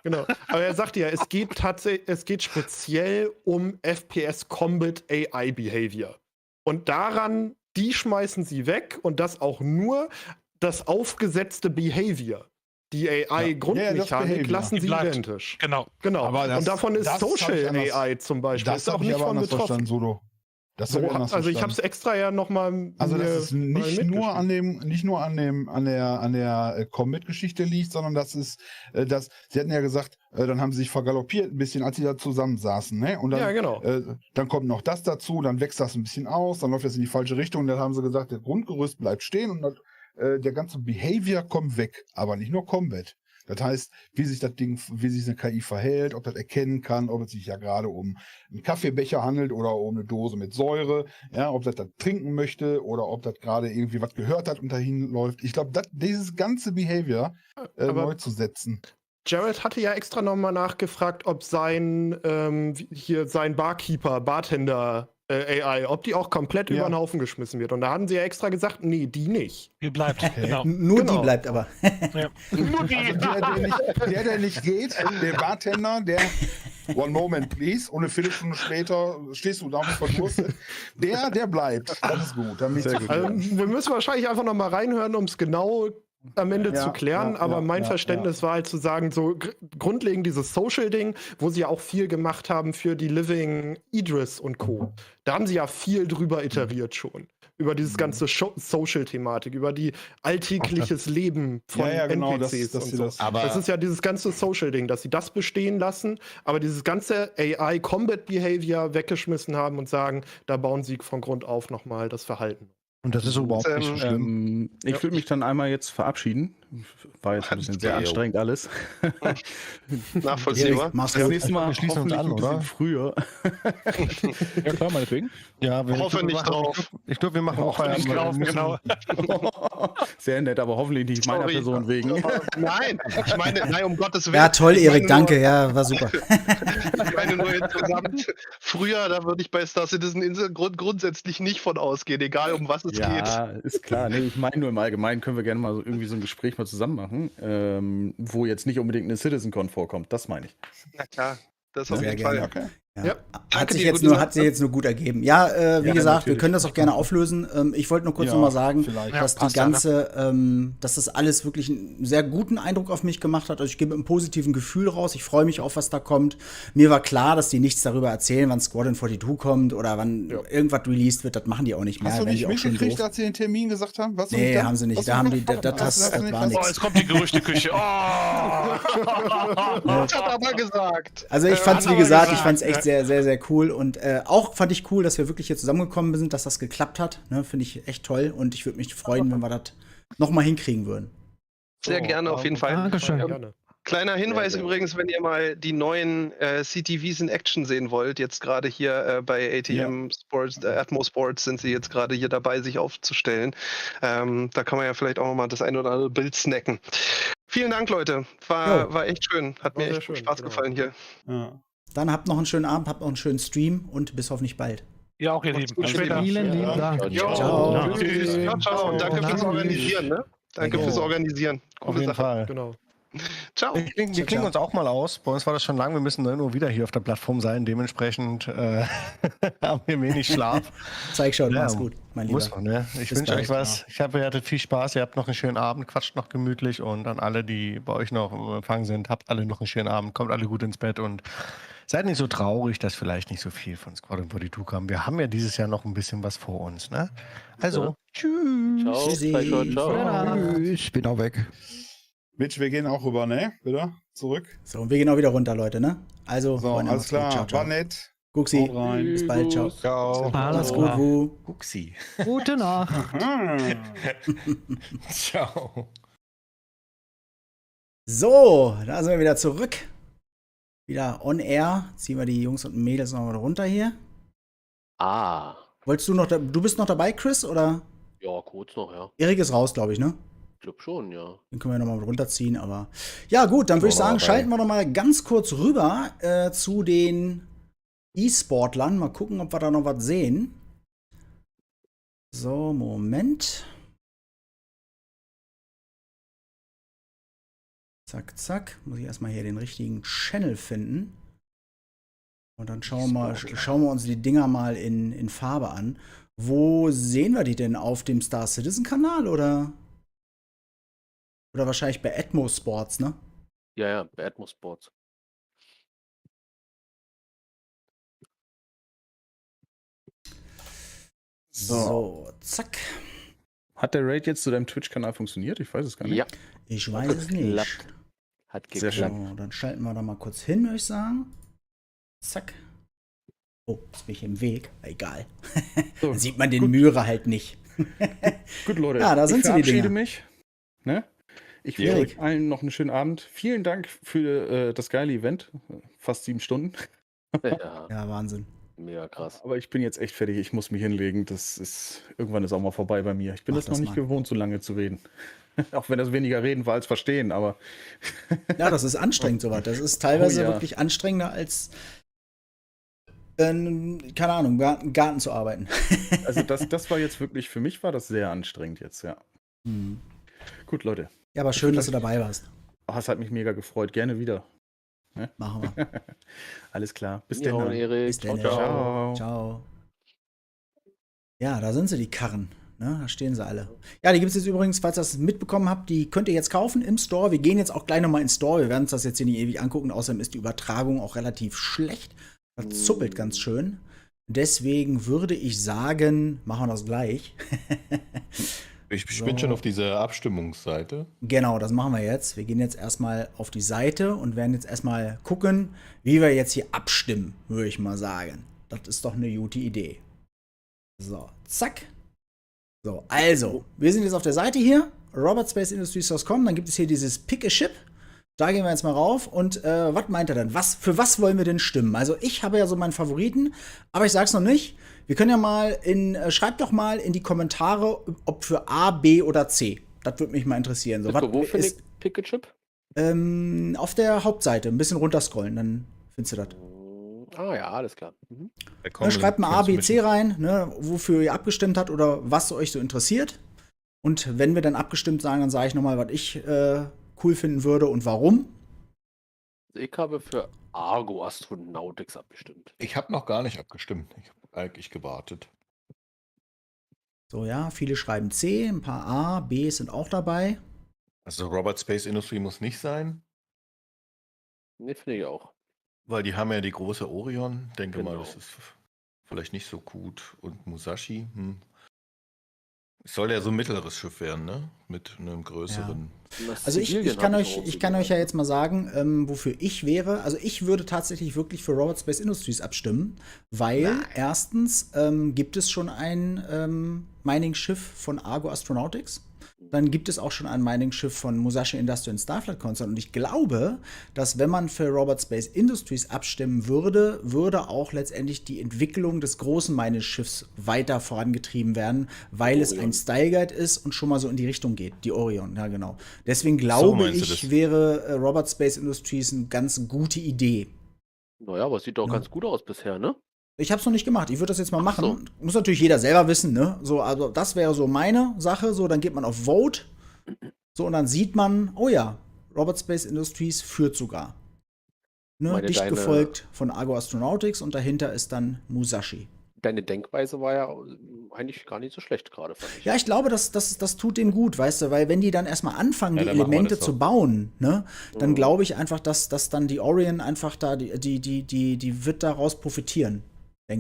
Aber er sagte ja, es geht speziell um FPS Combat AI Behavior. Und daran, die schmeißen sie weg und das auch nur das aufgesetzte Behavior. Die AI-Grundmechanik lassen sie identisch. Genau. Aber und davon ist Social AI zum Beispiel. Das ist auch nicht von betroffen. Das So, also ich habe es extra ja nochmal. Also dass es nicht nur an der Commit-Geschichte liegt, sondern sie hatten ja gesagt, dann haben sie sich vergaloppiert ein bisschen, als sie da zusammensaßen, ne? Und dann, ja, genau. Dann kommt noch das dazu, dann wächst das ein bisschen aus, dann läuft das in die falsche Richtung, dann haben sie gesagt, der Grundgerüst bleibt stehen und der ganze Behavior kommt weg, aber nicht nur Combat. Das heißt, wie sich eine KI verhält, ob das erkennen kann, ob es sich ja gerade um einen Kaffeebecher handelt oder um eine Dose mit Säure, ja, ob das trinken möchte oder ob das gerade irgendwie was gehört hat und dahin läuft. Ich glaube, dieses ganze Behavior neu zu setzen. Jared hatte ja extra nochmal nachgefragt, ob sein Bartender AI, ob die auch komplett über den Haufen geschmissen wird. Und da haben sie ja extra gesagt, nee, die nicht. Die bleibt, genau. Nur die bleibt aber. Nur die. Also der nicht geht, der Bartender, der one moment please, und eine Viertelstunde später stehst du da und verdurstet. Der bleibt. Das ist gut. Wir müssen wahrscheinlich einfach nochmal reinhören, um es genau am Ende zu klären, aber mein Verständnis war halt zu sagen, so grundlegend dieses Social-Ding, wo sie ja auch viel gemacht haben für die Living Idris und Co. Da haben sie ja viel drüber iteriert schon. Über dieses ganze Social-Thematik, über die alltägliches Leben von NPCs und so. Das ist ja dieses ganze Social-Ding, dass sie das bestehen lassen, aber dieses ganze AI-Combat-Behavior weggeschmissen haben und sagen, da bauen sie von Grund auf nochmal das Verhalten. Und das ist überhaupt nicht so schlimm. Ich würde mich dann einmal jetzt verabschieden. War jetzt ein bisschen sehr anstrengend alles. Nachvollziehbar. Das nächste Mal schließen uns an, oder? Früher. Ja klar, meinetwegen. Ja, hoffe nicht drauf. Ich glaube, wir machen auch Feierabend. Genau. Sehr nett, aber hoffentlich nicht meiner Person wegen. Nein, ich meine, nein, um Gottes Willen. Ja, toll, Erik, danke. Ja, war super. Ich meine nur insgesamt, früher, da würde ich bei Star Citizen Insel grundsätzlich nicht von ausgehen, egal um was es geht. Ja, ist klar. Nee, ich meine nur im Allgemeinen können wir gerne mal irgendwie so ein Gespräch mal zusammen machen, wo jetzt nicht unbedingt eine CitizenCon vorkommt. Das meine ich. Na klar, das auf Sehr jeden Fall. gerne. Okay. Ja. Hat sich jetzt nur gut ergeben. Ja, wie gesagt, wir können das auch gerne auflösen. Ich wollte nur kurz nochmal sagen, dass die ganze, dass das alles wirklich einen sehr guten Eindruck auf mich gemacht hat. Also ich gehe mit einem positiven Gefühl raus. Ich freue mich auf, was da kommt. Mir war klar, dass die nichts darüber erzählen, wann Squadron 42 kommt oder wann irgendwas released wird. Das machen die auch nicht mehr. Hast du nicht mitgekriegt, als sie den Termin gesagt haben? Nee, haben sie nicht. Da haben die, das war nichts. Oh, jetzt kommt die Gerüchteküche. Oh! Das hat aber gesagt. Also ich fand's, wie gesagt, echt sehr, sehr, sehr cool. Und auch fand ich cool, dass wir wirklich hier zusammengekommen sind, dass das geklappt hat. Ne, finde ich echt toll. Und ich würde mich freuen, wenn wir das nochmal hinkriegen würden. Sehr gerne, auf jeden Fall. Dankeschön. Kleiner Hinweis übrigens, wenn ihr mal die neuen CTVs in Action sehen wollt, jetzt gerade hier bei ATM Sports, Atmo Sports sind sie jetzt gerade hier dabei, sich aufzustellen. Da kann man ja vielleicht auch noch mal das ein oder andere Bild snacken. Vielen Dank, Leute. War echt schön. Hat mir echt Spaß gefallen hier. Ja. Dann habt noch einen schönen Abend, habt noch einen schönen Stream und bis hoffentlich bald. Ja, auch ihr Lieben. Bis später. Vielen lieben Dank. Ciao. Ciao. Und danke fürs Organisieren, ne? Danke fürs Organisieren. Auf jeden Fall. Genau. Ciao. Wir klingen uns auch mal aus. Bei uns war das schon lang. Wir müssen 9 Uhr wieder hier auf der Plattform sein. Dementsprechend haben wir wenig Schlaf. Zeig schon, mach's gut, mein Lieber. Muss man, ne? Ich wünsche euch was. Ich hoffe, ihr hattet viel Spaß. Ihr habt noch einen schönen Abend. Quatscht noch gemütlich. Und an alle, die bei euch noch im Empfang sind, habt alle noch einen schönen Abend. Kommt alle gut ins Bett und seid nicht so traurig, dass vielleicht nicht so viel von Squadron 42 kam. Wir haben ja dieses Jahr noch ein bisschen was vor uns, ne? Also, tschüss. Ciao. Ciao. Tschüss, bin auch weg. Mitch, wir gehen auch rüber, ne? Bitte? Zurück. So, und wir gehen auch wieder runter, Leute, ne? Also, so, Freunde, alles klar. Ciao, ciao. War nett. Guxi. Bis bald. Ciao. Ciao. Alles gut, Wu. Guxi. Gute Nacht. Ciao. So, da sind wir wieder zurück. Wieder on air. Ziehen wir die Jungs und Mädels noch mal runter hier. Wolltest du noch, du bist noch dabei, Chris, oder? Ja, kurz noch, ja. Erik ist raus, glaube ich, ne? Ich glaube schon, ja. Den können wir noch mal runterziehen, aber ja gut, dann würde ich sagen, schalten wir noch mal ganz kurz rüber zu den E-Sportlern. Mal gucken, ob wir da noch was sehen. So, Moment. Zack, zack. Muss ich erstmal hier den richtigen Channel finden. Und dann schauen wir uns die Dinger mal in Farbe an. Wo sehen wir die denn? Auf dem Star Citizen Kanal oder wahrscheinlich bei Atmo Sports, ne? Ja, bei Atmo Sports. So, zack. Hat der Raid jetzt zu deinem Twitch-Kanal funktioniert? Ich weiß es gar nicht. Ja. Ich weiß es nicht. Hat Sehr geklappt. So, dann schalten wir da mal kurz hin, würde ich sagen. Zack. Oh, jetzt bin ich im Weg. Egal. Dann sieht man den Myra halt nicht. Gut, Leute. Ja, da sind ich sie, die verabschiede Dinger. mich. Ne? Ich wünsche euch allen noch einen schönen Abend. Vielen Dank für das geile Event. Fast 7 Stunden. Ja, Wahnsinn. Mega krass. Aber ich bin jetzt echt fertig. Ich muss mich hinlegen. Irgendwann ist auch mal vorbei bei mir. Ich bin Mach das noch das nicht mal. gewohnt, so lange zu reden. Auch wenn das weniger reden war als verstehen, aber. Ja, das ist anstrengend, sowas. Das ist teilweise Oh ja. wirklich anstrengender als, keine Ahnung, im Garten zu arbeiten. Also das war jetzt wirklich, für mich war das sehr anstrengend jetzt, ja. Hm. Gut, Leute. Ja, aber schön, dass du dabei warst. Oh, es hat mich mega gefreut. Gerne wieder. Ne? Machen wir. Alles klar. Bis Ja, dann. Erik. Bis Ciao, dann. ciao. Ciao. Ja, da sind sie, die Karren. Ne, da stehen sie alle. Ja, die gibt es jetzt übrigens, falls ihr das mitbekommen habt, die könnt ihr jetzt kaufen im Store. Wir gehen jetzt auch gleich nochmal ins Store. Wir werden uns das jetzt hier nicht ewig angucken. Außerdem ist die Übertragung auch relativ schlecht. Das zuppelt ganz schön. Deswegen würde ich sagen, machen wir das gleich. Ich bin schon auf dieser Abstimmungsseite. Genau, das machen wir jetzt. Wir gehen jetzt erstmal auf die Seite und werden jetzt erstmal gucken, wie wir jetzt hier abstimmen, würde ich mal sagen. Das ist doch eine gute Idee. So, zack. So, also, wir sind jetzt auf der Seite hier, robertspaceindustries.com, dann gibt es hier dieses Pick a Chip. Da gehen wir jetzt mal rauf und was meint er denn? Für was wollen wir denn stimmen? Also ich habe ja so meinen Favoriten, aber ich sag's noch nicht. Wir können ja mal schreibt doch mal in die Kommentare, ob für A, B oder C. Das würde mich mal interessieren. So, Wo finde ich Pick a Chip? Auf der Hauptseite, ein bisschen runterscrollen, dann findest du das. Ah ja, alles klar. Ne, schreibt mal A, B, C rein, ne, wofür ihr abgestimmt habt oder was euch so interessiert. Und wenn wir dann abgestimmt sagen, dann sage ich nochmal, was ich cool finden würde und warum. Ich habe für Argo Astronautics abgestimmt. Ich habe noch gar nicht abgestimmt. Ich habe eigentlich gewartet. So, ja, viele schreiben C, ein paar A, B sind auch dabei. Also Robert Space Industry muss nicht sein, Ne, finde ich auch. weil die haben ja die große Orion. Denke mal, Genau. das ist vielleicht nicht so gut. Und Musashi, Es soll ja so ein mittleres Schiff werden, ne? Mit einem größeren. Also ich kann euch ja jetzt mal sagen, wofür ich wäre. Also ich würde tatsächlich wirklich für Robert Space Industries abstimmen, weil erstens gibt es schon ein Mining-Schiff von Argo Astronautics. Dann gibt es auch schon ein Mining-Schiff von Musashi Industrial Starfleet Concern. Und ich glaube, dass wenn man für Robert Space Industries abstimmen würde, würde auch letztendlich die Entwicklung des großen Mining-Schiffs weiter vorangetrieben werden, weil es ein Style Guide ist und schon mal so in die Richtung geht. Die Orion, ja genau. Deswegen glaube ich, wäre Robert Space Industries eine ganz gute Idee. Naja, aber es sieht doch ganz gut aus bisher, ne? Ich habe es noch nicht gemacht. Ich würde das jetzt mal machen. Muss natürlich jeder selber wissen, ne? So, also das wäre so meine Sache. So, dann geht man auf Vote. So, und dann sieht man, oh ja, Robert Space Industries führt sogar. Ne? Dicht gefolgt von Argo Astronautics und dahinter ist dann Musashi. Deine Denkweise war ja eigentlich gar nicht so schlecht gerade, fand ich. Ja, ich glaube, das tut denen gut, weißt du, weil wenn die dann erstmal anfangen, die Elemente zu bauen, ne, dann glaube ich einfach, dass dann die Orion einfach da, die wird daraus profitieren.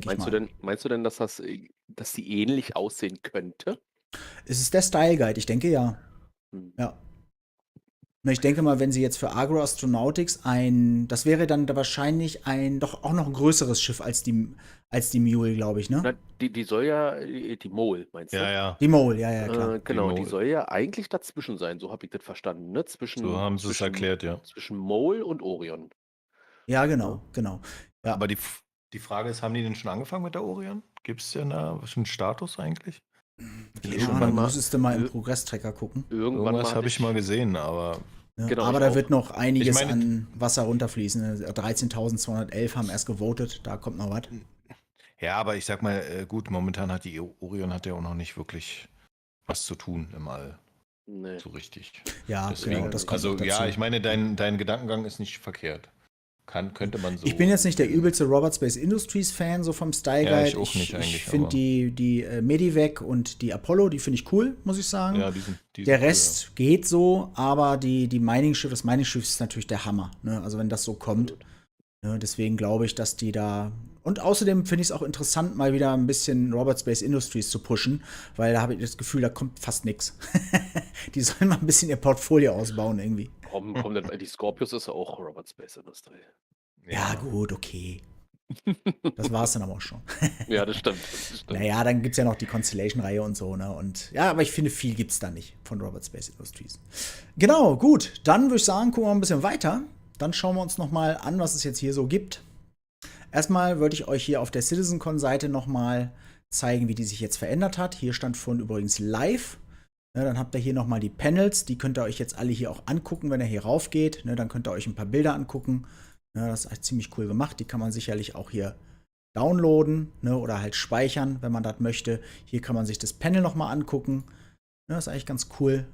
Meinst du denn, dass die ähnlich aussehen könnte? Es ist der Style Guide, ich denke ja. Ja. Ich denke mal, wenn sie jetzt für Argo Astronautics das wäre dann da wahrscheinlich doch auch noch ein größeres Schiff als die Mule, glaube ich, ne? Na, die soll ja, die Mole, meinst du? Ja. Die Mole, ja, klar. Genau, die soll ja eigentlich dazwischen sein, so habe ich das verstanden, ne? So haben sie es erklärt, ja. Zwischen Mole und Orion. Ja, genau. Ja. Aber die Frage ist, haben die denn schon angefangen mit der Orion? Gibt es denn da einen Status eigentlich? Ja, müsstest du mal im Progress-Tracker gucken. Irgendwas habe ich mal gesehen, aber. Ja, genau, aber da wird noch einiges an Wasser runterfließen. 13.211 haben erst gewotet, da kommt noch was. Ja, aber ich sag mal, gut, momentan hat die Orion ja auch noch nicht wirklich was zu tun im All. Nee. So richtig. Ja, deswegen, genau, das kommt dazu. Ja, ich meine, dein Gedankengang ist nicht verkehrt. Könnte man so. Ich bin jetzt nicht der übelste Robert Space Industries Fan, so vom Style Guide. Ja, ich auch nicht eigentlich. Ich finde die Medivac und die Apollo, die finde ich cool, muss ich sagen. Ja, die sind der Rest cool, geht so, aber das Mining-Schiff ist natürlich der Hammer. Ne? Also wenn das so kommt, Ne, deswegen glaube ich, dass die da. Und außerdem finde ich es auch interessant, mal wieder ein bisschen Robot Space Industries zu pushen, weil da habe ich das Gefühl, da kommt fast nichts. Die sollen mal ein bisschen ihr Portfolio ausbauen irgendwie. Warum kommt denn, die Scorpius ist ja auch Robot Space Industry. Ja, gut, okay. Das war es dann aber auch schon. Ja, das stimmt. Naja, dann gibt es ja noch die Constellation-Reihe und so, ne? Und ja, aber ich finde, viel gibt es da nicht von Robot Space Industries. Genau, gut. Dann würde ich sagen, gucken wir mal ein bisschen weiter. Dann schauen wir uns noch mal an, was es jetzt hier so gibt. Erstmal würde ich euch hier auf der CitizenCon-Seite noch mal zeigen, wie die sich jetzt verändert hat. Hier stand vorhin übrigens live. Ne, dann habt ihr hier noch mal die Panels. Die könnt ihr euch jetzt alle hier auch angucken, wenn ihr hier rauf geht. Ne, dann könnt ihr euch ein paar Bilder angucken. Ja, das ist echt ziemlich cool gemacht. Die kann man sicherlich auch hier downloaden, ne, oder halt speichern, wenn man das möchte. Hier kann man sich das Panel noch mal angucken. Ne, das ist eigentlich ganz cool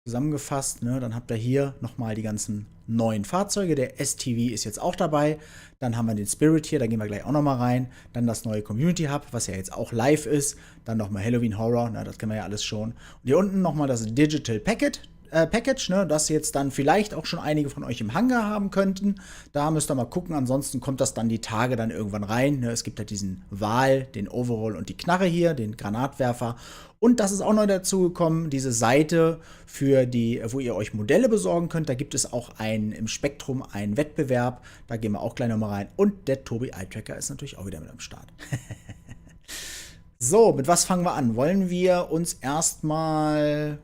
zusammengefasst. Ne? Dann habt ihr hier noch mal die ganzen neuen Fahrzeuge. Der STV ist jetzt auch dabei. Dann haben wir den Spirit hier, da gehen wir gleich auch noch mal rein. Dann das neue Community Hub, was ja jetzt auch live ist. Dann noch mal Halloween Horror, das kennen wir ja alles schon. Und hier unten noch mal das Digital Package, ne, das jetzt dann vielleicht auch schon einige von euch im Hangar haben könnten. Da müsst ihr mal gucken, ansonsten kommt das dann die Tage dann irgendwann rein. Ne. Es gibt ja diesen Wal, den Overall und die Knarre hier, den Granatwerfer. Und das ist auch neu dazu gekommen, diese Seite, für die, wo ihr euch Modelle besorgen könnt. Da gibt es auch im Spektrum einen Wettbewerb. Da gehen wir auch gleich nochmal rein. Und der Tobi Eye-Tracker ist natürlich auch wieder mit am Start. So, mit was fangen wir an? Wollen wir uns erstmal.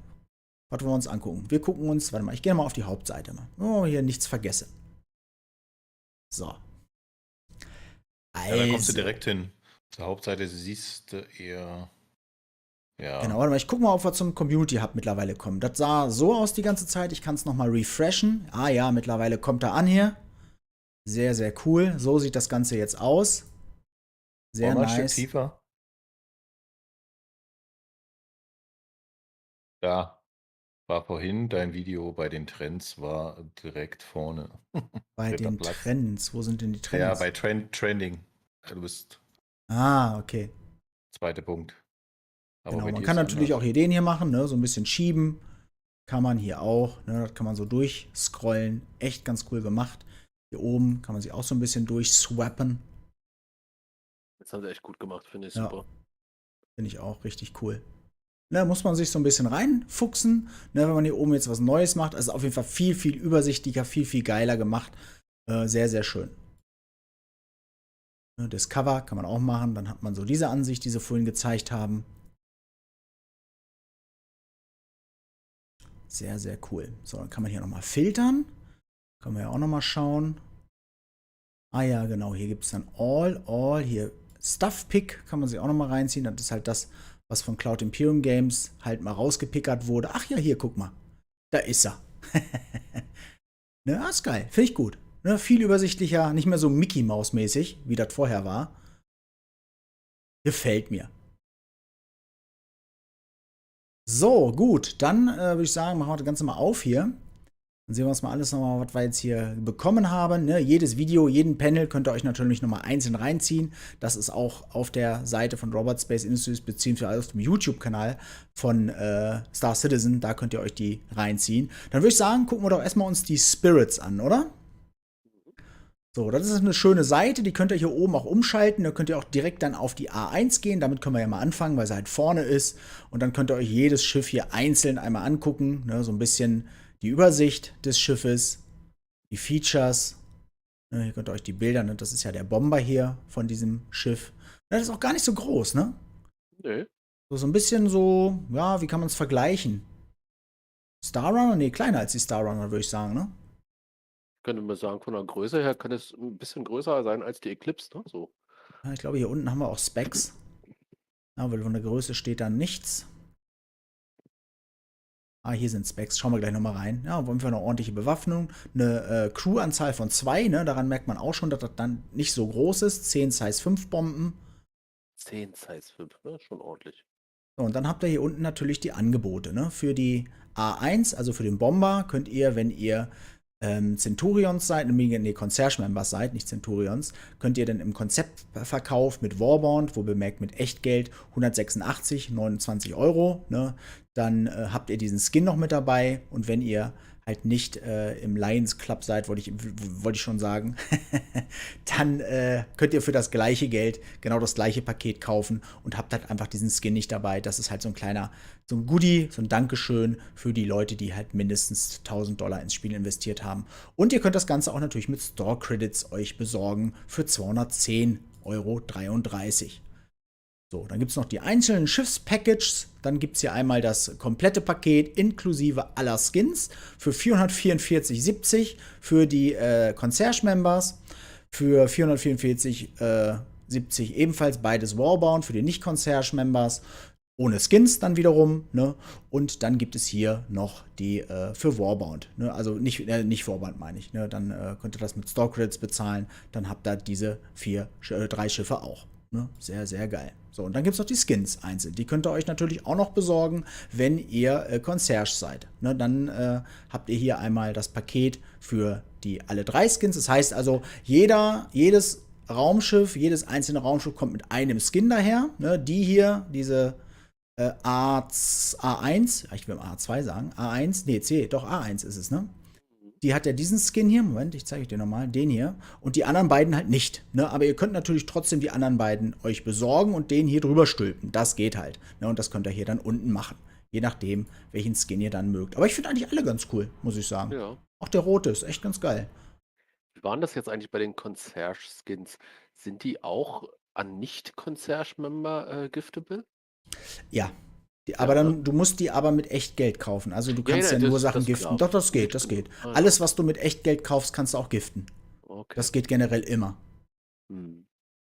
Was wollen wir uns angucken? Wir gucken uns, warte mal, ich gehe mal auf die Hauptseite. Oh, hier nichts vergessen. So. Also. Ja, da kommst du direkt hin. Zur Hauptseite siehst du eher. Ja. Genau, warte mal, ich gucke mal, ob wir zum Community Hub mittlerweile kommen. Das sah so aus die ganze Zeit. Ich kann es nochmal refreshen. Ah ja, mittlerweile kommt er an hier. Sehr, sehr cool. So sieht das Ganze jetzt aus. Sehr nice. Ein Stück tiefer. Da war vorhin dein Video bei den Trends, war direkt vorne. Bei den Trends? Wo sind denn die Trends? Ja, bei Trending. Du bist. Ah, okay. Zweiter Punkt. Aber genau, man kann natürlich auch hier den hier machen, ne? So ein bisschen schieben. Kann man hier auch. Ne? Das kann man so durchscrollen. Echt ganz cool gemacht. Hier oben kann man sich auch so ein bisschen durchswappen. Das haben sie echt gut gemacht, finde ich super. Finde ich auch richtig cool. Ne, muss man sich so ein bisschen reinfuchsen, ne, wenn man hier oben jetzt was Neues macht. Also auf jeden Fall viel, viel übersichtlicher, viel, viel geiler gemacht. Sehr, sehr schön. Ne, das Cover kann man auch machen. Dann hat man so diese Ansicht, die sie vorhin gezeigt haben. Sehr, sehr cool. So, dann kann man hier nochmal filtern. Können wir ja auch nochmal schauen. Ah ja, genau. Hier gibt es dann All. Hier Stuff Pick kann man sich auch nochmal reinziehen. Das ist halt das, was von Cloud Imperium Games halt mal rausgepickert wurde. Ach ja, hier, guck mal. Da ist er. Ne, ist geil. Finde ich gut. Ne, viel übersichtlicher, nicht mehr so Mickey-Maus-mäßig, wie das vorher war. Gefällt mir. So, gut. Dann würde ich sagen, machen wir das Ganze mal auf hier. Dann sehen wir uns mal alles nochmal, was wir jetzt hier bekommen haben. Ne? Jedes Video, jeden Panel könnt ihr euch natürlich nochmal einzeln reinziehen. Das ist auch auf der Seite von Robot Space Industries beziehungsweise auf dem YouTube-Kanal von Star Citizen. Da könnt ihr euch die reinziehen. Dann würde ich sagen, gucken wir doch erstmal uns die Spirits an, oder? So, das ist eine schöne Seite. Die könnt ihr hier oben auch umschalten. Da könnt ihr auch direkt dann auf die A1 gehen. Damit können wir ja mal anfangen, weil sie halt vorne ist. Und dann könnt ihr euch jedes Schiff hier einzeln einmal angucken. Ne? So ein bisschen die Übersicht des Schiffes, die Features. Ne, hier könnt ihr euch die Bilder, ne? Das ist ja der Bomber hier von diesem Schiff. Das ist auch gar nicht so groß, ne? Nee. So ein bisschen so, ja, wie kann man es vergleichen? Star Runner? Nee, kleiner als die Star Runner, würde ich sagen, ne? Könnte man sagen, von der Größe her kann es ein bisschen größer sein als die Eclipse, ne? So. Ja, ich glaube, hier unten haben wir auch Specs. Ja, weil von der Größe steht da nichts. Ah, hier sind Specs. Schauen wir gleich nochmal rein. Ja, wollen wir eine ordentliche Bewaffnung. Eine Crew-Anzahl von 2, ne? Daran merkt man auch schon, dass das dann nicht so groß ist. 10 Size 5 Bomben. 10 Size 5, ne? Schon ordentlich. So, und dann habt ihr hier unten natürlich die Angebote, ne? Für die A1, also für den Bomber, könnt ihr, wenn ihr Centurions seid, nee, Concierge-Members seid, nicht Centurions, könnt ihr dann im Konzeptverkauf mit Warbond, wo bemerkt mit Echtgeld 186, 29 €, ne? Dann habt ihr diesen Skin noch mit dabei und wenn ihr halt nicht im Lions Club seid, wollte ich schon sagen, dann könnt ihr für das gleiche Geld genau das gleiche Paket kaufen und habt halt einfach diesen Skin nicht dabei. Das ist halt so ein Goodie, so ein Dankeschön für die Leute, die halt mindestens $1.000 ins Spiel investiert haben. Und ihr könnt das Ganze auch natürlich mit Store Credits euch besorgen für 210,33 €. So, dann gibt es noch die einzelnen Schiffspackages. Dann gibt es hier einmal das komplette Paket inklusive aller Skins für 444,70 für die Concierge-Members. Für 444,70 ebenfalls beides Warbound für die Nicht-Concierge-Members. Ohne Skins dann wiederum. Ne? Und dann gibt es hier noch die für Warbound. Ne? Also nicht Warbound meine ich. Ne? Dann könnt ihr das mit Store Credits bezahlen. Dann habt ihr diese 3 Schiffe auch. Ne? Sehr, sehr geil. So, und dann gibt es noch die Skins einzeln. Die könnt ihr euch natürlich auch noch besorgen, wenn ihr Concierge seid. Ne? Dann habt ihr hier einmal das Paket für alle 3 Skins. Das heißt also, jedes Raumschiff, jedes einzelne Raumschiff kommt mit einem Skin daher. Ne? Die hier, diese A1, ich will A2 sagen, A1, nee, A1 ist es, ne? Die hat ja diesen Skin hier, Moment, ich zeige euch den nochmal, den hier, und die anderen beiden halt nicht, ne? Aber ihr könnt natürlich trotzdem die anderen beiden euch besorgen und den hier drüber stülpen, das geht halt, ne? Und das könnt ihr hier dann unten machen, je nachdem, welchen Skin ihr dann mögt. Aber ich finde eigentlich alle ganz cool, muss ich sagen. Ja. Auch der rote ist echt ganz geil. Wie waren das jetzt eigentlich bei den Concierge-Skins? Sind die auch an Nicht-Concierge-Member giftable? Ja. Aber du musst die aber mit Echtgeld kaufen. Also du kannst ja nur Sachen giften. Doch, das geht. Ah, ja. Alles, was du mit Echtgeld kaufst, kannst du auch giften. Okay. Das geht generell immer. Hm.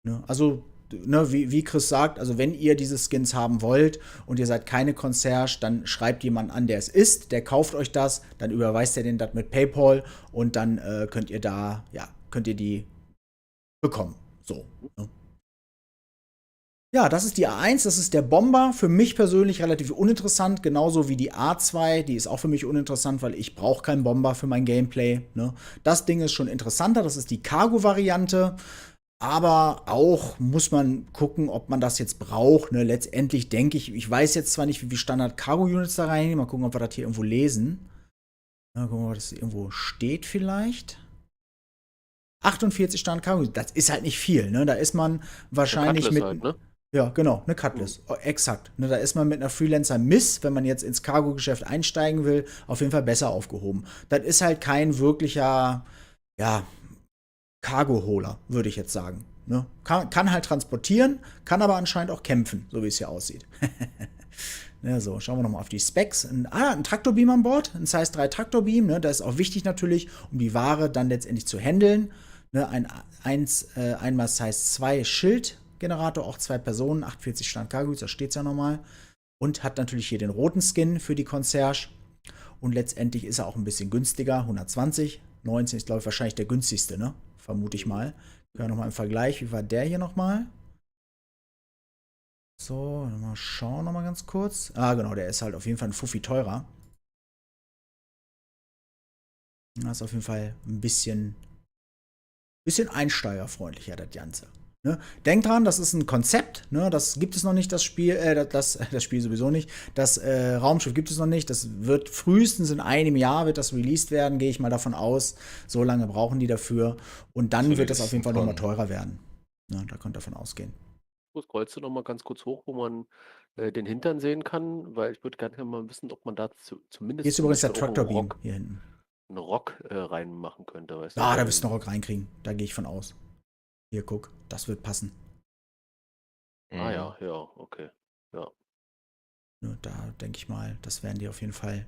Ne? Also, ne, wie Chris sagt, also wenn ihr diese Skins haben wollt und ihr seid keine Concierge, dann schreibt jemand an, der es ist, der kauft euch das, dann überweist er den das mit PayPal und dann könnt ihr die bekommen. So. Ne? Ja, das ist die A1, das ist der Bomber. Für mich persönlich relativ uninteressant, genauso wie die A2. Die ist auch für mich uninteressant, weil ich brauche keinen Bomber für mein Gameplay. Ne? Das Ding ist schon interessanter, das ist die Cargo-Variante. Aber auch muss man gucken, ob man das jetzt braucht. Ne? Letztendlich denke ich weiß jetzt zwar nicht, wie viele Standard-Cargo-Units da reingehen. Mal gucken, ob wir das hier irgendwo lesen. Mal gucken, ob das irgendwo steht vielleicht. 48 Standard-Cargo-Units, das ist halt nicht viel. Ne? Da ist man wahrscheinlich mit... Halt, ne? Ja, genau, eine Cutlass. Exakt. Ne, da ist man mit einer Freelancer-Miss, wenn man jetzt ins Cargo-Geschäft einsteigen will, auf jeden Fall besser aufgehoben. Das ist halt kein wirklicher, Cargo-Holer, würde ich jetzt sagen. Ne? Kann halt transportieren, kann aber anscheinend auch kämpfen, so wie es hier aussieht. Ja, so, schauen wir nochmal auf die Specs. Ein Traktorbeam an Bord, ein Size 3 Traktorbeam. Ne? Das ist auch wichtig natürlich, um die Ware dann letztendlich zu handeln. Ne? Einmal Size 2 Schild. Generator, auch 2 Personen, 48 Stand Cargo, da steht es ja nochmal. Und hat natürlich hier den roten Skin für die Concierge. Und letztendlich ist er auch ein bisschen günstiger, 120. 19 ist, glaube ich, wahrscheinlich der günstigste, ne? Vermute ich mal. Können wir nochmal im Vergleich, wie war der hier nochmal? So, mal schauen nochmal ganz kurz. Genau, der ist halt auf jeden Fall ein Fuffi teurer. Das ist auf jeden Fall ein bisschen einsteigerfreundlicher, das Ganze. Ne? Denkt dran, das ist ein Konzept, ne? Das gibt es noch nicht, das Spiel, das Spiel sowieso nicht. Das Raumschiff gibt es noch nicht. Das wird frühestens in einem Jahr wird das released werden, gehe ich mal davon aus. So lange brauchen die dafür. Und dann wird das auf jeden Fall nochmal teurer werden. Ne? Da könnt ihr davon ausgehen. Scrollst du noch mal ganz kurz hoch, wo man den Hintern sehen kann? Weil ich würde gerne mal wissen, ob man da zumindest. Hier ist übrigens der Traktorbeam hier hinten. Einen Rock reinmachen könnte. Weißt du? Da wirst du einen Rock reinkriegen. Da gehe ich von aus. Hier, guck, das wird passen. Ja, okay. Ja. Ne, da denke ich mal, das werden die auf jeden Fall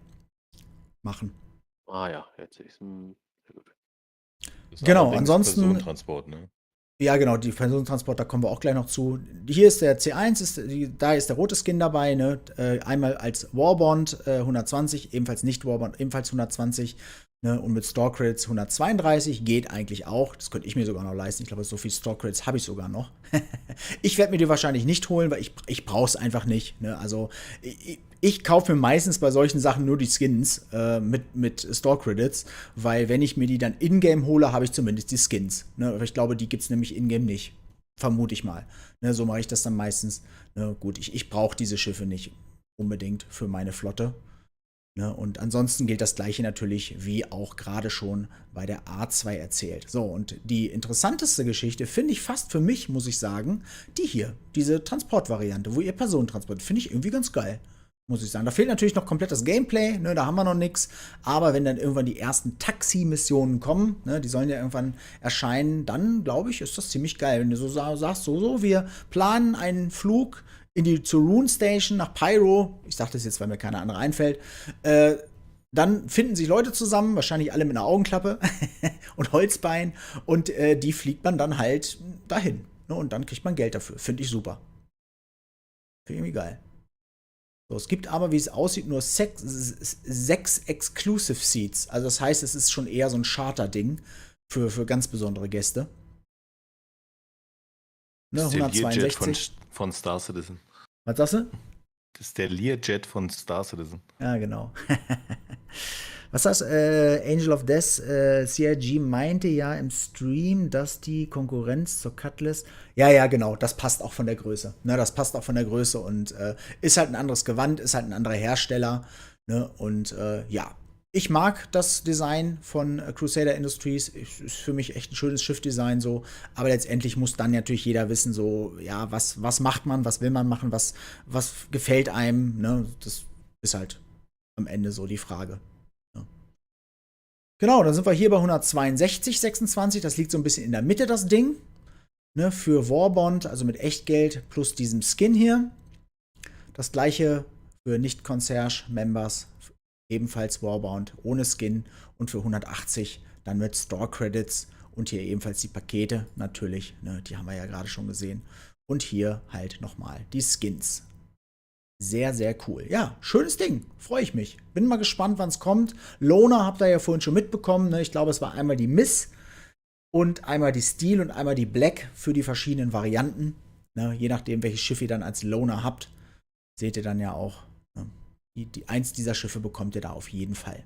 machen. Ja, jetzt sehe ich es. Sehr gut. Genau, ansonsten. Personentransport, ne? Ja, genau, die Personentransport, da kommen wir auch gleich noch zu. Hier ist der C1, da ist der rote Skin dabei, ne? Einmal als Warbond 120, ebenfalls nicht Warbond, ebenfalls 120. Ne, und mit Store Credits 132 geht eigentlich auch. Das könnte ich mir sogar noch leisten. Ich glaube, so viel Store Credits habe ich sogar noch. Ich werde mir die wahrscheinlich nicht holen, weil ich brauche es einfach nicht. Ne? Also ich kaufe mir meistens bei solchen Sachen nur die Skins mit Store Credits, weil wenn ich mir die dann in-game hole, habe ich zumindest die Skins. Ne? Aber ich glaube, die gibt es nämlich in-game nicht. Vermute ich mal. Ne, so mache ich das dann meistens. Ne? Gut, ich brauche diese Schiffe nicht unbedingt für meine Flotte. Ne, und ansonsten gilt das Gleiche natürlich, wie auch gerade schon bei der A2 erzählt. So, und die interessanteste Geschichte finde ich fast für mich, muss ich sagen, die hier, diese Transportvariante, wo ihr Personen transportiert, finde ich irgendwie ganz geil, muss ich sagen. Da fehlt natürlich noch komplett das Gameplay, ne, da haben wir noch nichts, aber wenn dann irgendwann die ersten Taxi-Missionen kommen, ne, die sollen ja irgendwann erscheinen, dann, glaube ich, ist das ziemlich geil. Wenn du so sagst, so, wir planen einen Flug zur Rune Station nach Pyro, ich sage das jetzt, weil mir keine andere einfällt, dann finden sich Leute zusammen, wahrscheinlich alle mit einer Augenklappe und Holzbein, und die fliegt man dann halt dahin. Ne, und dann kriegt man Geld dafür. Finde ich super. Finde ich irgendwie geil. So, es gibt aber, wie es aussieht, nur 6 Exclusive Seats. Also das heißt, es ist schon eher so ein Charter-Ding für ganz besondere Gäste. Ne, Das ist der 162. Learjet von Star Citizen. Was sagst du? Das ist der Learjet von Star Citizen. Ja, genau. Was heißt Angel of Death? CIG meinte ja im Stream, dass die Konkurrenz zur Cutlass. Ja, genau, das passt auch von der Größe. Ne, das passt auch von der Größe und ist halt ein anderes Gewand, ist halt ein anderer Hersteller. Ne, und ja, ich mag das Design von Crusader Industries. Ist für mich echt ein schönes Schiffdesign so. Aber letztendlich muss dann natürlich jeder wissen, so, ja, was macht man, was will man machen, was gefällt einem. Ne? Das ist halt am Ende so die Frage. Ja. Genau, dann sind wir hier bei 162,26. Das liegt so ein bisschen in der Mitte, das Ding. Ne, für Warbond, also mit Echtgeld plus diesem Skin hier. Das gleiche für Nicht-Concierge-Members. Ebenfalls Warbound ohne Skin und für 180 dann mit Store Credits und hier ebenfalls die Pakete natürlich, ne, die haben wir ja gerade schon gesehen. Und hier halt nochmal die Skins. Sehr, sehr cool. Ja, schönes Ding. Freue ich mich. Bin mal gespannt, wann es kommt. Loner habt ihr ja vorhin schon mitbekommen. Ne? Ich glaube, es war einmal die Miss und einmal die Steel und einmal die Black für die verschiedenen Varianten. Ne? Je nachdem, welches Schiff ihr dann als Loner habt, seht ihr dann ja auch. Ne? Eins dieser Schiffe bekommt ihr da auf jeden Fall.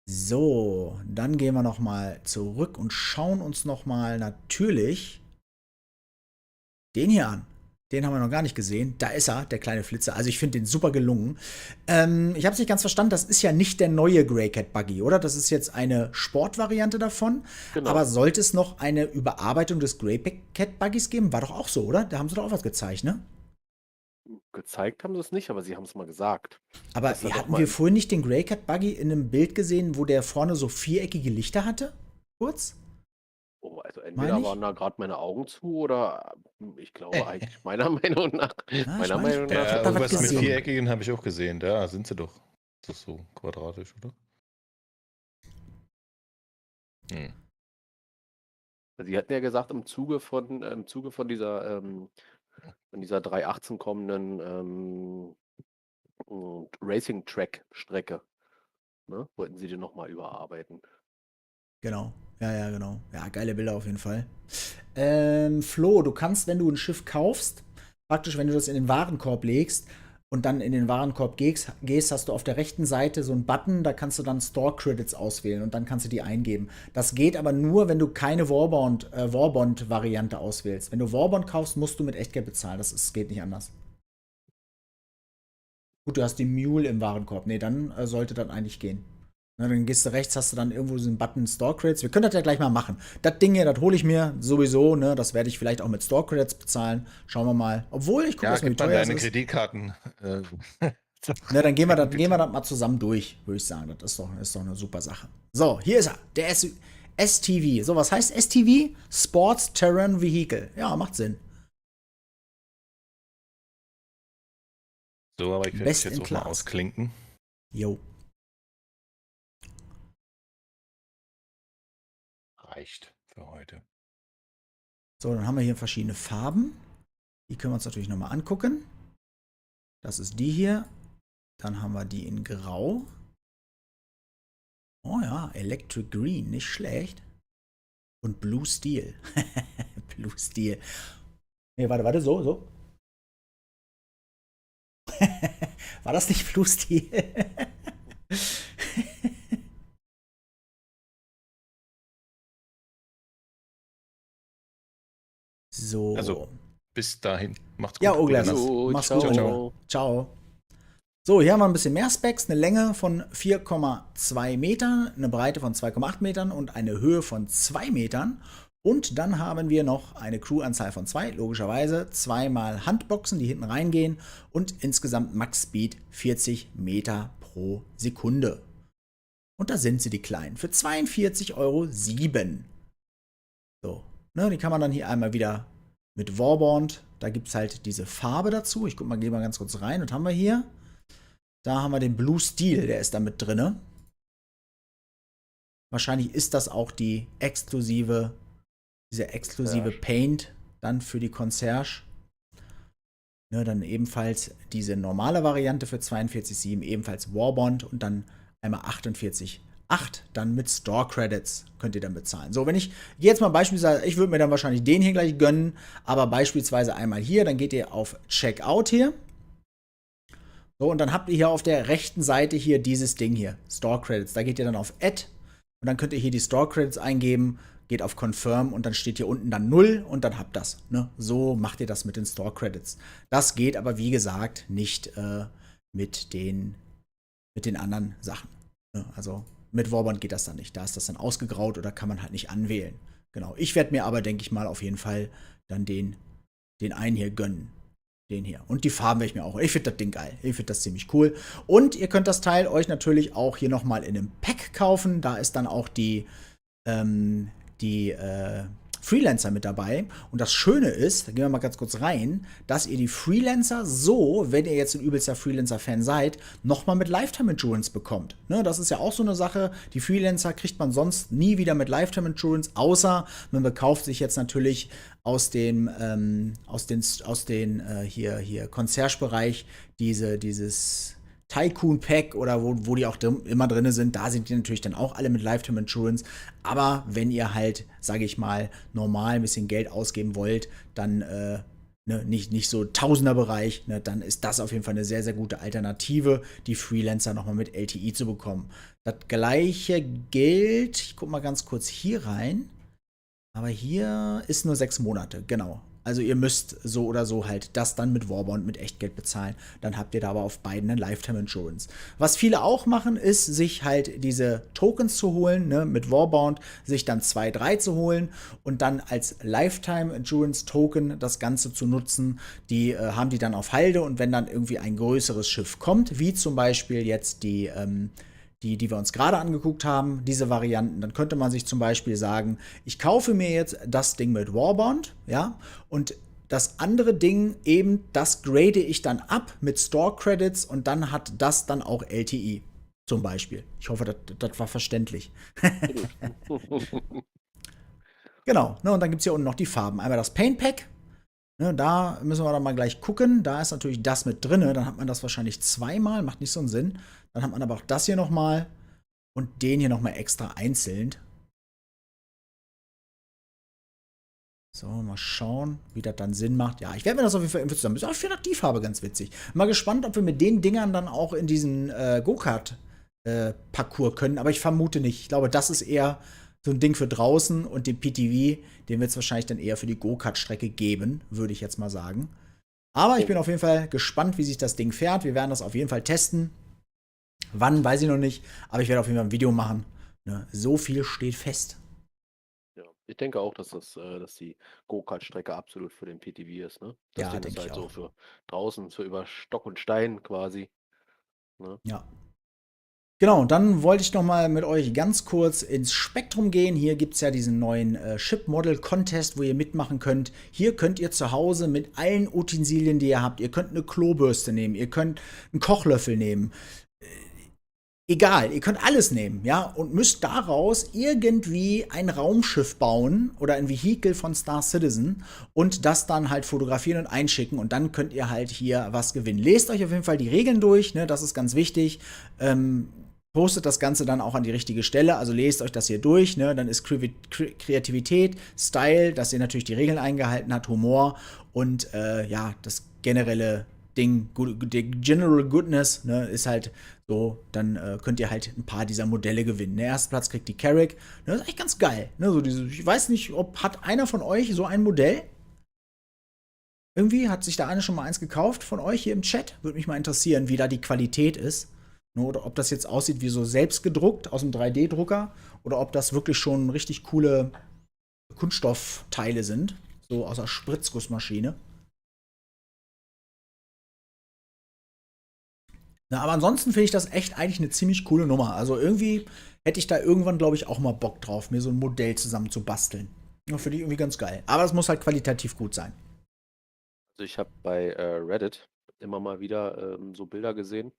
So, dann gehen wir noch mal zurück und schauen uns noch mal natürlich den hier an. Den haben wir noch gar nicht gesehen. Da ist er, der kleine Flitzer. Also ich finde den super gelungen. Ich habe es nicht ganz verstanden, das ist ja nicht der neue Grey Cat Buggy, oder? Das ist jetzt eine Sportvariante davon. Genau. Aber sollte es noch eine Überarbeitung des Grey Cat Buggys geben? War doch auch so, oder? Da haben sie doch auch was gezeigt, ne? Gezeigt haben sie es nicht, aber sie haben es mal gesagt. Aber hatten wir vorhin nicht den Grey Cat Buggy in einem Bild gesehen, wo der vorne so viereckige Lichter hatte? Kurz? Oh, also entweder waren da gerade meine Augen zu oder ich glaube eigentlich meiner Meinung nach. Irgendwas mit viereckigen habe ich auch gesehen. Da sind sie doch. Das ist so quadratisch, oder? Hm. Sie hatten ja gesagt, im Zuge von dieser 318 kommenden Racing-Track-Strecke, ne, wollten sie den nochmal überarbeiten. Genau. Ja, genau. Ja, geile Bilder auf jeden Fall. Flo, du kannst, wenn du ein Schiff kaufst, praktisch, wenn du das in den Warenkorb legst und dann in den Warenkorb gehst, hast du auf der rechten Seite so einen Button, da kannst du dann Store Credits auswählen und dann kannst du die eingeben. Das geht aber nur, wenn du keine Warbond-Variante auswählst. Wenn du Warbond kaufst, musst du mit Echtgeld bezahlen. Das geht nicht anders. Gut, du hast die Mule im Warenkorb. Nee, dann sollte das eigentlich gehen. Na, dann gehst du rechts, hast du dann irgendwo so einen Button Store Credits. Wir können das ja gleich mal machen. Das Ding hier, das hole ich mir sowieso, ne? Das werde ich vielleicht auch mit Store Credits bezahlen. Schauen wir mal. Obwohl, ich gucke, was mir teuer ist. Deine Kreditkarten. Na, dann gehen wir das mal zusammen durch, würde ich sagen. Das ist doch eine super Sache. So, hier ist er. Der STV. So, was heißt STV? Sports Terrain Vehicle. Ja, macht Sinn. So, aber ich werde es jetzt auch mal ausklinken. Jo. Reicht für heute. So, dann haben wir hier verschiedene Farben. Die können wir uns natürlich nochmal angucken. Das ist die hier. Dann haben wir die in Grau. Oh ja, Electric Green, nicht schlecht. Und Blue Steel. Blue Steel. Nee, warte, so. War das nicht Blue Steel? So. Also, bis dahin. Macht's gut. Ja, Oglas. Mach's gut. Ciao. So, hier haben wir ein bisschen mehr Specs, eine Länge von 4,2 Metern, eine Breite von 2,8 Metern und eine Höhe von 2 Metern. Und dann haben wir noch eine Crew-Anzahl von 2, logischerweise 2-mal Handboxen, die hinten reingehen und insgesamt Max Speed 40 Meter pro Sekunde. Und da sind sie, die kleinen, für 42,07 €. So, ne, die kann man dann hier einmal wieder mit Warbond, da gibt es halt diese Farbe dazu. Ich guck mal, gehen mal ganz kurz rein. Was haben wir hier? Da haben wir den Blue Steel, der ist da mit drin. Wahrscheinlich ist das auch dieser exklusive Paint dann für die Concierge. Ne, dann ebenfalls diese normale Variante für 42,7, ebenfalls Warbond und dann einmal 48,8, dann mit Store Credits könnt ihr dann bezahlen. So, wenn ich jetzt mal beispielsweise, ich würde mir dann wahrscheinlich den hier gleich gönnen, aber beispielsweise einmal hier, dann geht ihr auf Checkout hier. So, und dann habt ihr hier auf der rechten Seite hier dieses Ding hier, Store Credits. Da geht ihr dann auf Add und dann könnt ihr hier die Store Credits eingeben, geht auf Confirm und dann steht hier unten dann 0 und dann habt das. Ne? So macht ihr das mit den Store Credits. Das geht aber, wie gesagt, nicht mit den anderen Sachen. Ne? Also mit Warbond geht das dann nicht. Da ist das dann ausgegraut oder kann man halt nicht anwählen. Genau. Ich werde mir aber, denke ich mal, auf jeden Fall dann den einen hier gönnen. Den hier. Und die Farben werde ich mir auch. Ich finde das Ding geil. Ich finde das ziemlich cool. Und ihr könnt das Teil euch natürlich auch hier nochmal in einem Pack kaufen. Da ist dann auch die Freelancer mit dabei. Und das Schöne ist, da gehen wir mal ganz kurz rein, dass ihr die Freelancer so, wenn ihr jetzt ein übelster Freelancer-Fan seid, nochmal mit Lifetime Insurance bekommt. Ne, das ist ja auch so eine Sache. Die Freelancer kriegt man sonst nie wieder mit Lifetime Insurance, außer man bekauft sich jetzt natürlich aus den Concierge-Bereich dieses Tycoon-Pack oder wo die auch immer drin sind, da sind die natürlich dann auch alle mit Lifetime Insurance. Aber wenn ihr halt, sage ich mal, normal ein bisschen Geld ausgeben wollt, dann nicht so Tausender-Bereich, ne, dann ist das auf jeden Fall eine sehr, sehr gute Alternative, die Freelancer nochmal mit LTI zu bekommen. Das gleiche gilt, ich gucke mal ganz kurz hier rein, aber hier ist nur 6 Monate, genau. Also ihr müsst so oder so halt das dann mit Warbond, mit Echtgeld bezahlen. Dann habt ihr da aber auf beiden eine Lifetime Insurance. Was viele auch machen, ist, sich halt diese Tokens zu holen, ne, mit Warbond, sich dann 2, 3 zu holen und dann als Lifetime Insurance Token das Ganze zu nutzen. Die haben die dann auf Halde und wenn dann irgendwie ein größeres Schiff kommt, wie zum Beispiel jetzt die wir uns gerade angeguckt haben, diese Varianten, dann könnte man sich zum Beispiel sagen, ich kaufe mir jetzt das Ding mit Warbond, ja, und das andere Ding eben, das grade ich dann ab mit Store Credits und dann hat das dann auch LTI, zum Beispiel. Ich hoffe, das war verständlich. Genau, ne, und dann gibt es hier unten noch die Farben. Einmal das Paint Pack. Ne, da müssen wir dann mal gleich gucken. Da ist natürlich das mit drin. Dann hat man das wahrscheinlich 2-mal. Macht nicht so einen Sinn. Dann hat man aber auch das hier nochmal. Und den hier nochmal extra einzeln. So, mal schauen, wie das dann Sinn macht. Ja, ich werde mir das auf jeden Fall irgendwie zusammen. Ich finde die Farbe ganz witzig. Mal gespannt, ob wir mit den Dingern dann auch in diesen Go-Kart-Parcours können. Aber ich vermute nicht. Ich glaube, das ist eher so ein Ding für draußen und den PTV, den wird es wahrscheinlich dann eher für die Go-Kart-Strecke geben, würde ich jetzt mal sagen. Aber ich bin auf jeden Fall gespannt, wie sich das Ding fährt. Wir werden das auf jeden Fall testen. Wann, weiß ich noch nicht. Aber ich werde auf jeden Fall ein Video machen. Ne? So viel steht fest. Ja, ich denke auch, dass die Go-Kart-Strecke absolut für den PTV ist. Ne? Das Ja, Ding denke ist ich halt so auch. für draußen, für über Stock und Stein quasi. Ne? Ja. Genau, dann wollte ich noch mal mit euch ganz kurz ins Spektrum gehen. Hier gibt es ja diesen neuen Ship Model Contest, wo ihr mitmachen könnt. Hier könnt ihr zu Hause mit allen Utensilien, die ihr habt, ihr könnt eine Klobürste nehmen, ihr könnt einen Kochlöffel nehmen. Egal, ihr könnt alles nehmen, ja, und müsst daraus irgendwie ein Raumschiff bauen oder ein Vehikel von Star Citizen und das dann halt fotografieren und einschicken und dann könnt ihr halt hier was gewinnen. Lest euch auf jeden Fall die Regeln durch, ne, das ist ganz wichtig. Postet das Ganze dann auch an die richtige Stelle, also lest euch das hier durch, ne, dann ist Kreativität, Style, dass ihr natürlich die Regeln eingehalten habt, Humor und ja, das generelle Ding, General Goodness, ne, ist halt so, dann könnt ihr halt ein paar dieser Modelle gewinnen. Der erste Platz kriegt die Carrack, ne, das ist eigentlich ganz geil, ne, so diese, ich weiß nicht, hat einer von euch so ein Modell? Irgendwie hat sich da einer schon mal eins gekauft von euch hier im Chat. Würde mich mal interessieren, wie da die Qualität ist. Oder ob das jetzt aussieht wie so selbst gedruckt aus dem 3D-Drucker oder ob das wirklich schon richtig coole Kunststoffteile sind. So aus der Spritzgussmaschine. Na, aber ansonsten finde ich das echt eigentlich eine ziemlich coole Nummer. Also irgendwie hätte ich da irgendwann, glaube ich, auch mal Bock drauf, mir so ein Modell zusammen zu basteln. Ja, finde ich irgendwie ganz geil. Aber es muss halt qualitativ gut sein. Also ich habe bei Reddit immer mal wieder so Bilder gesehen,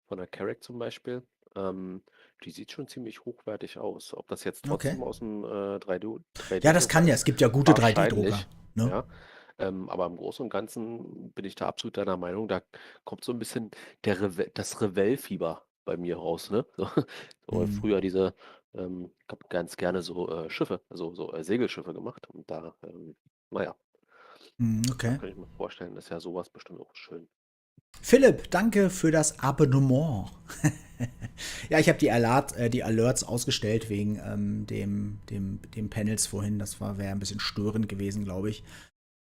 von der Carrack zum Beispiel. Die sieht schon ziemlich hochwertig aus. Ob das jetzt trotzdem aus dem 3D Ja, das kann ja. Es gibt ja gute 3D-Drucker. Ne? Ja. Aber im Großen und Ganzen bin ich da absolut deiner Meinung. Da kommt so ein bisschen das Revell-Fieber bei mir raus. Ne? So, früher ich habe ganz gerne so Schiffe, also so Segelschiffe gemacht. Und da, naja, Okay. da kann ich mir vorstellen, ist ja sowas bestimmt auch schön. Philipp, danke für das Abonnement. Ja, ich habe die Alerts ausgestellt wegen dem Panels vorhin. Das wäre ein bisschen störend gewesen, glaube ich.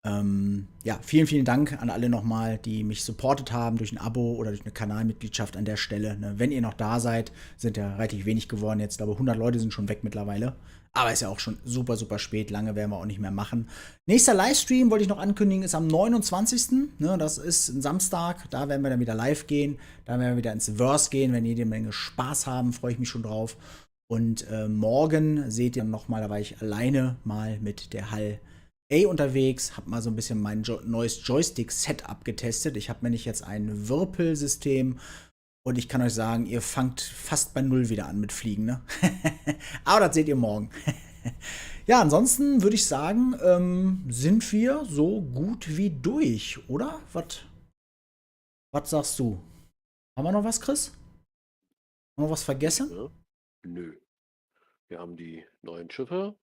Ja, vielen Dank an alle nochmal, die mich supportet haben durch ein Abo oder durch eine Kanalmitgliedschaft an der Stelle. Ne? Wenn ihr noch da seid, sind ja relativ wenig geworden jetzt. Ich glaube, 100 Leute sind schon weg mittlerweile. Aber ist ja auch schon super, super spät. Lange werden wir auch nicht mehr machen. Nächster Livestream, wollte ich noch ankündigen, ist am 29. Ne, das ist ein Samstag. Da werden wir dann wieder live gehen. Da werden wir wieder ins Verse gehen. Wenn jede Menge Spaß haben, freue ich mich schon drauf. Und morgen seht ihr nochmal, da war ich alleine mal mit der Hall unterwegs, habe mal so ein bisschen mein neues Joystick-Setup getestet. Ich habe nämlich jetzt ein Wirpelsystem und ich kann euch sagen, ihr fangt fast bei Null wieder an mit Fliegen, ne? Aber das seht ihr morgen. Ja, ansonsten würde ich sagen, sind wir so gut wie durch, oder? Was sagst du? Haben wir noch was, Chris? Haben wir noch was vergessen? Ja. Nö. Wir haben die neuen Schiffe.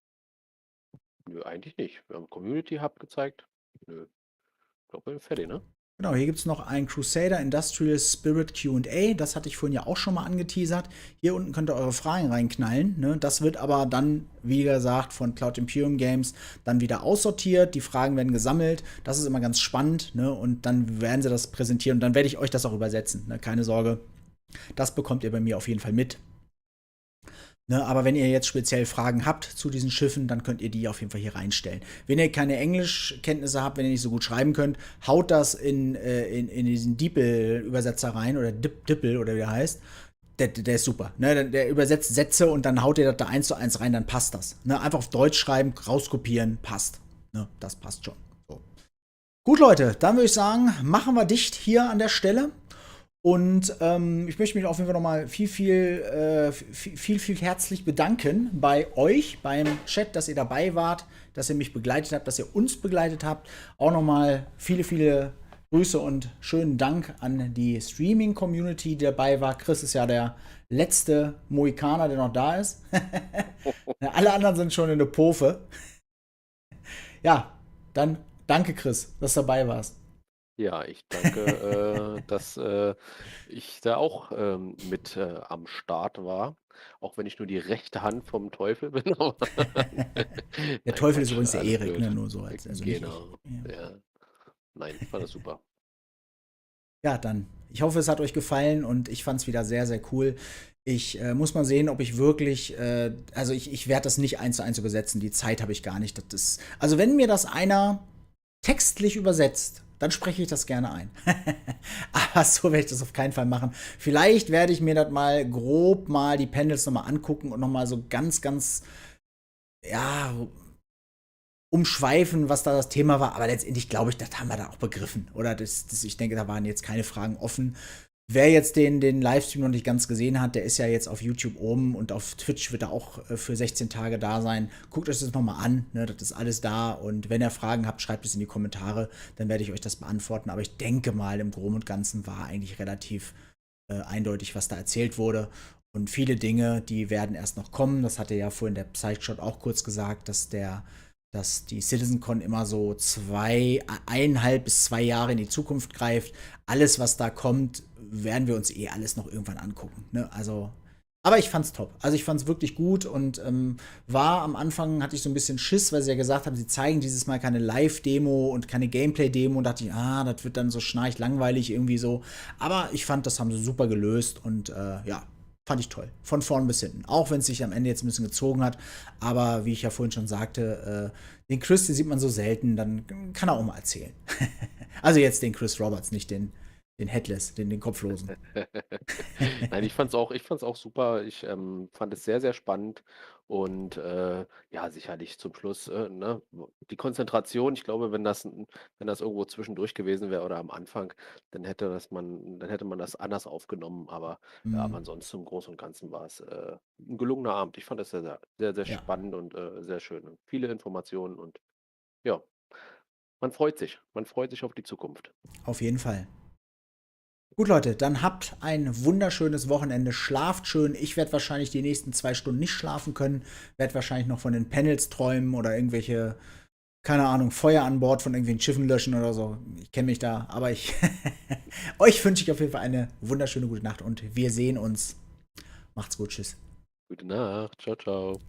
Nö, eigentlich nicht. Wir haben Community Hub gezeigt. Nö. Ich glaube, wir sind fertig, ne? Genau, hier gibt es noch ein Crusader Industrial Spirit Q&A. Das hatte ich vorhin ja auch schon mal angeteasert. Hier unten könnt ihr eure Fragen reinknallen. Ne? Das wird aber dann, wie gesagt, von Cloud Imperium Games dann wieder aussortiert. Die Fragen werden gesammelt. Das ist immer ganz spannend. Ne? Und dann werden sie das präsentieren. Und dann werde ich euch das auch übersetzen. Ne? Keine Sorge. Das bekommt ihr bei mir auf jeden Fall mit. Ne, aber wenn ihr jetzt speziell Fragen habt zu diesen Schiffen, dann könnt ihr die auf jeden Fall hier reinstellen. Wenn ihr keine Englischkenntnisse habt, wenn ihr nicht so gut schreiben könnt, haut das in diesen DeepL-Übersetzer rein oder DeepL oder wie der heißt. Der ist super. Ne? Der übersetzt Sätze und dann haut ihr das da 1:1 rein, dann passt das. Ne? Einfach auf Deutsch schreiben, rauskopieren, passt. Ne? Das passt schon. So. Gut, Leute, dann würde ich sagen, machen wir dicht hier an der Stelle. Und ich möchte mich auf jeden Fall nochmal viel herzlich bedanken bei euch, beim Chat, dass ihr dabei wart, dass ihr mich begleitet habt, dass ihr uns begleitet habt. Auch nochmal viele Grüße und schönen Dank an die Streaming-Community, die dabei war. Chris ist ja der letzte Mohikaner, der noch da ist. Alle anderen sind schon in der Pofe. Ja, dann danke, Chris, dass du dabei warst. Ja, ich danke, dass ich da auch mit am Start war, auch wenn ich nur die rechte Hand vom Teufel bin. Aber der Teufel ist übrigens der Erik, ne? Nur so als genau. Ja. Nein, ich fand das super. Ja, dann. Ich hoffe, es hat euch gefallen und ich fand es wieder sehr, sehr cool. Ich muss mal sehen, ob ich wirklich, also ich werde das nicht 1:1 übersetzen. Die Zeit habe ich gar nicht. Also wenn mir das einer textlich übersetzt, dann spreche ich das gerne ein. Aber so werde ich das auf keinen Fall machen. Vielleicht werde ich mir das mal grob die Panels nochmal angucken und nochmal so ganz, ja, umschweifen, was da das Thema war. Aber letztendlich glaube ich, das haben wir da auch begriffen. Oder ich denke, da waren jetzt keine Fragen offen. Wer jetzt den Livestream noch nicht ganz gesehen hat, der ist ja jetzt auf YouTube oben und auf Twitch wird er auch für 16 Tage da sein. Guckt euch das nochmal an, ne? Das ist alles da und wenn ihr Fragen habt, schreibt es in die Kommentare, dann werde ich euch das beantworten. Aber ich denke mal, im Groben und Ganzen war eigentlich relativ eindeutig, was da erzählt wurde. Und viele Dinge, die werden erst noch kommen. Das hatte ja vorhin der Psychshot auch kurz gesagt, dass die CitizenCon immer so 1,5 bis 2 Jahre in die Zukunft greift. Alles, was da kommt, werden wir uns alles noch irgendwann angucken. Ne? Also Aber ich fand's top. Also ich fand's wirklich gut und war am Anfang, hatte ich so ein bisschen Schiss, weil sie ja gesagt haben, sie zeigen dieses Mal keine Live-Demo und keine Gameplay-Demo und dachte ich, das wird dann so schnarch langweilig irgendwie so. Aber ich fand, das haben sie super gelöst und fand ich toll. Von vorn bis hinten. Auch wenn es sich am Ende jetzt ein bisschen gezogen hat. Aber wie ich ja vorhin schon sagte, den Chris, den sieht man so selten, dann kann er auch mal erzählen. Also jetzt den Chris Roberts, nicht den Headless, den Kopflosen. Nein, ich fand's auch super. Ich fand es sehr, sehr spannend und ja, sicherlich zum Schluss, ne, die Konzentration. Ich glaube, wenn das irgendwo zwischendurch gewesen wäre oder am Anfang, dann hätte man das anders aufgenommen. Aber ja, aber ansonsten im Großen und Ganzen war es ein gelungener Abend. Ich fand es sehr, sehr, sehr, sehr spannend und sehr schön. Und viele Informationen und ja, man freut sich. Man freut sich auf die Zukunft. Auf jeden Fall. Gut, Leute, dann habt ein wunderschönes Wochenende. Schlaft schön. Ich werde wahrscheinlich die nächsten 2 Stunden nicht schlafen können. Werde wahrscheinlich noch von den Panels träumen oder irgendwelche, keine Ahnung, Feuer an Bord von irgendwelchen Schiffen löschen oder so. Ich kenne mich da, aber euch wünsche ich auf jeden Fall eine wunderschöne gute Nacht und wir sehen uns. Macht's gut, tschüss. Gute Nacht. Ciao, ciao.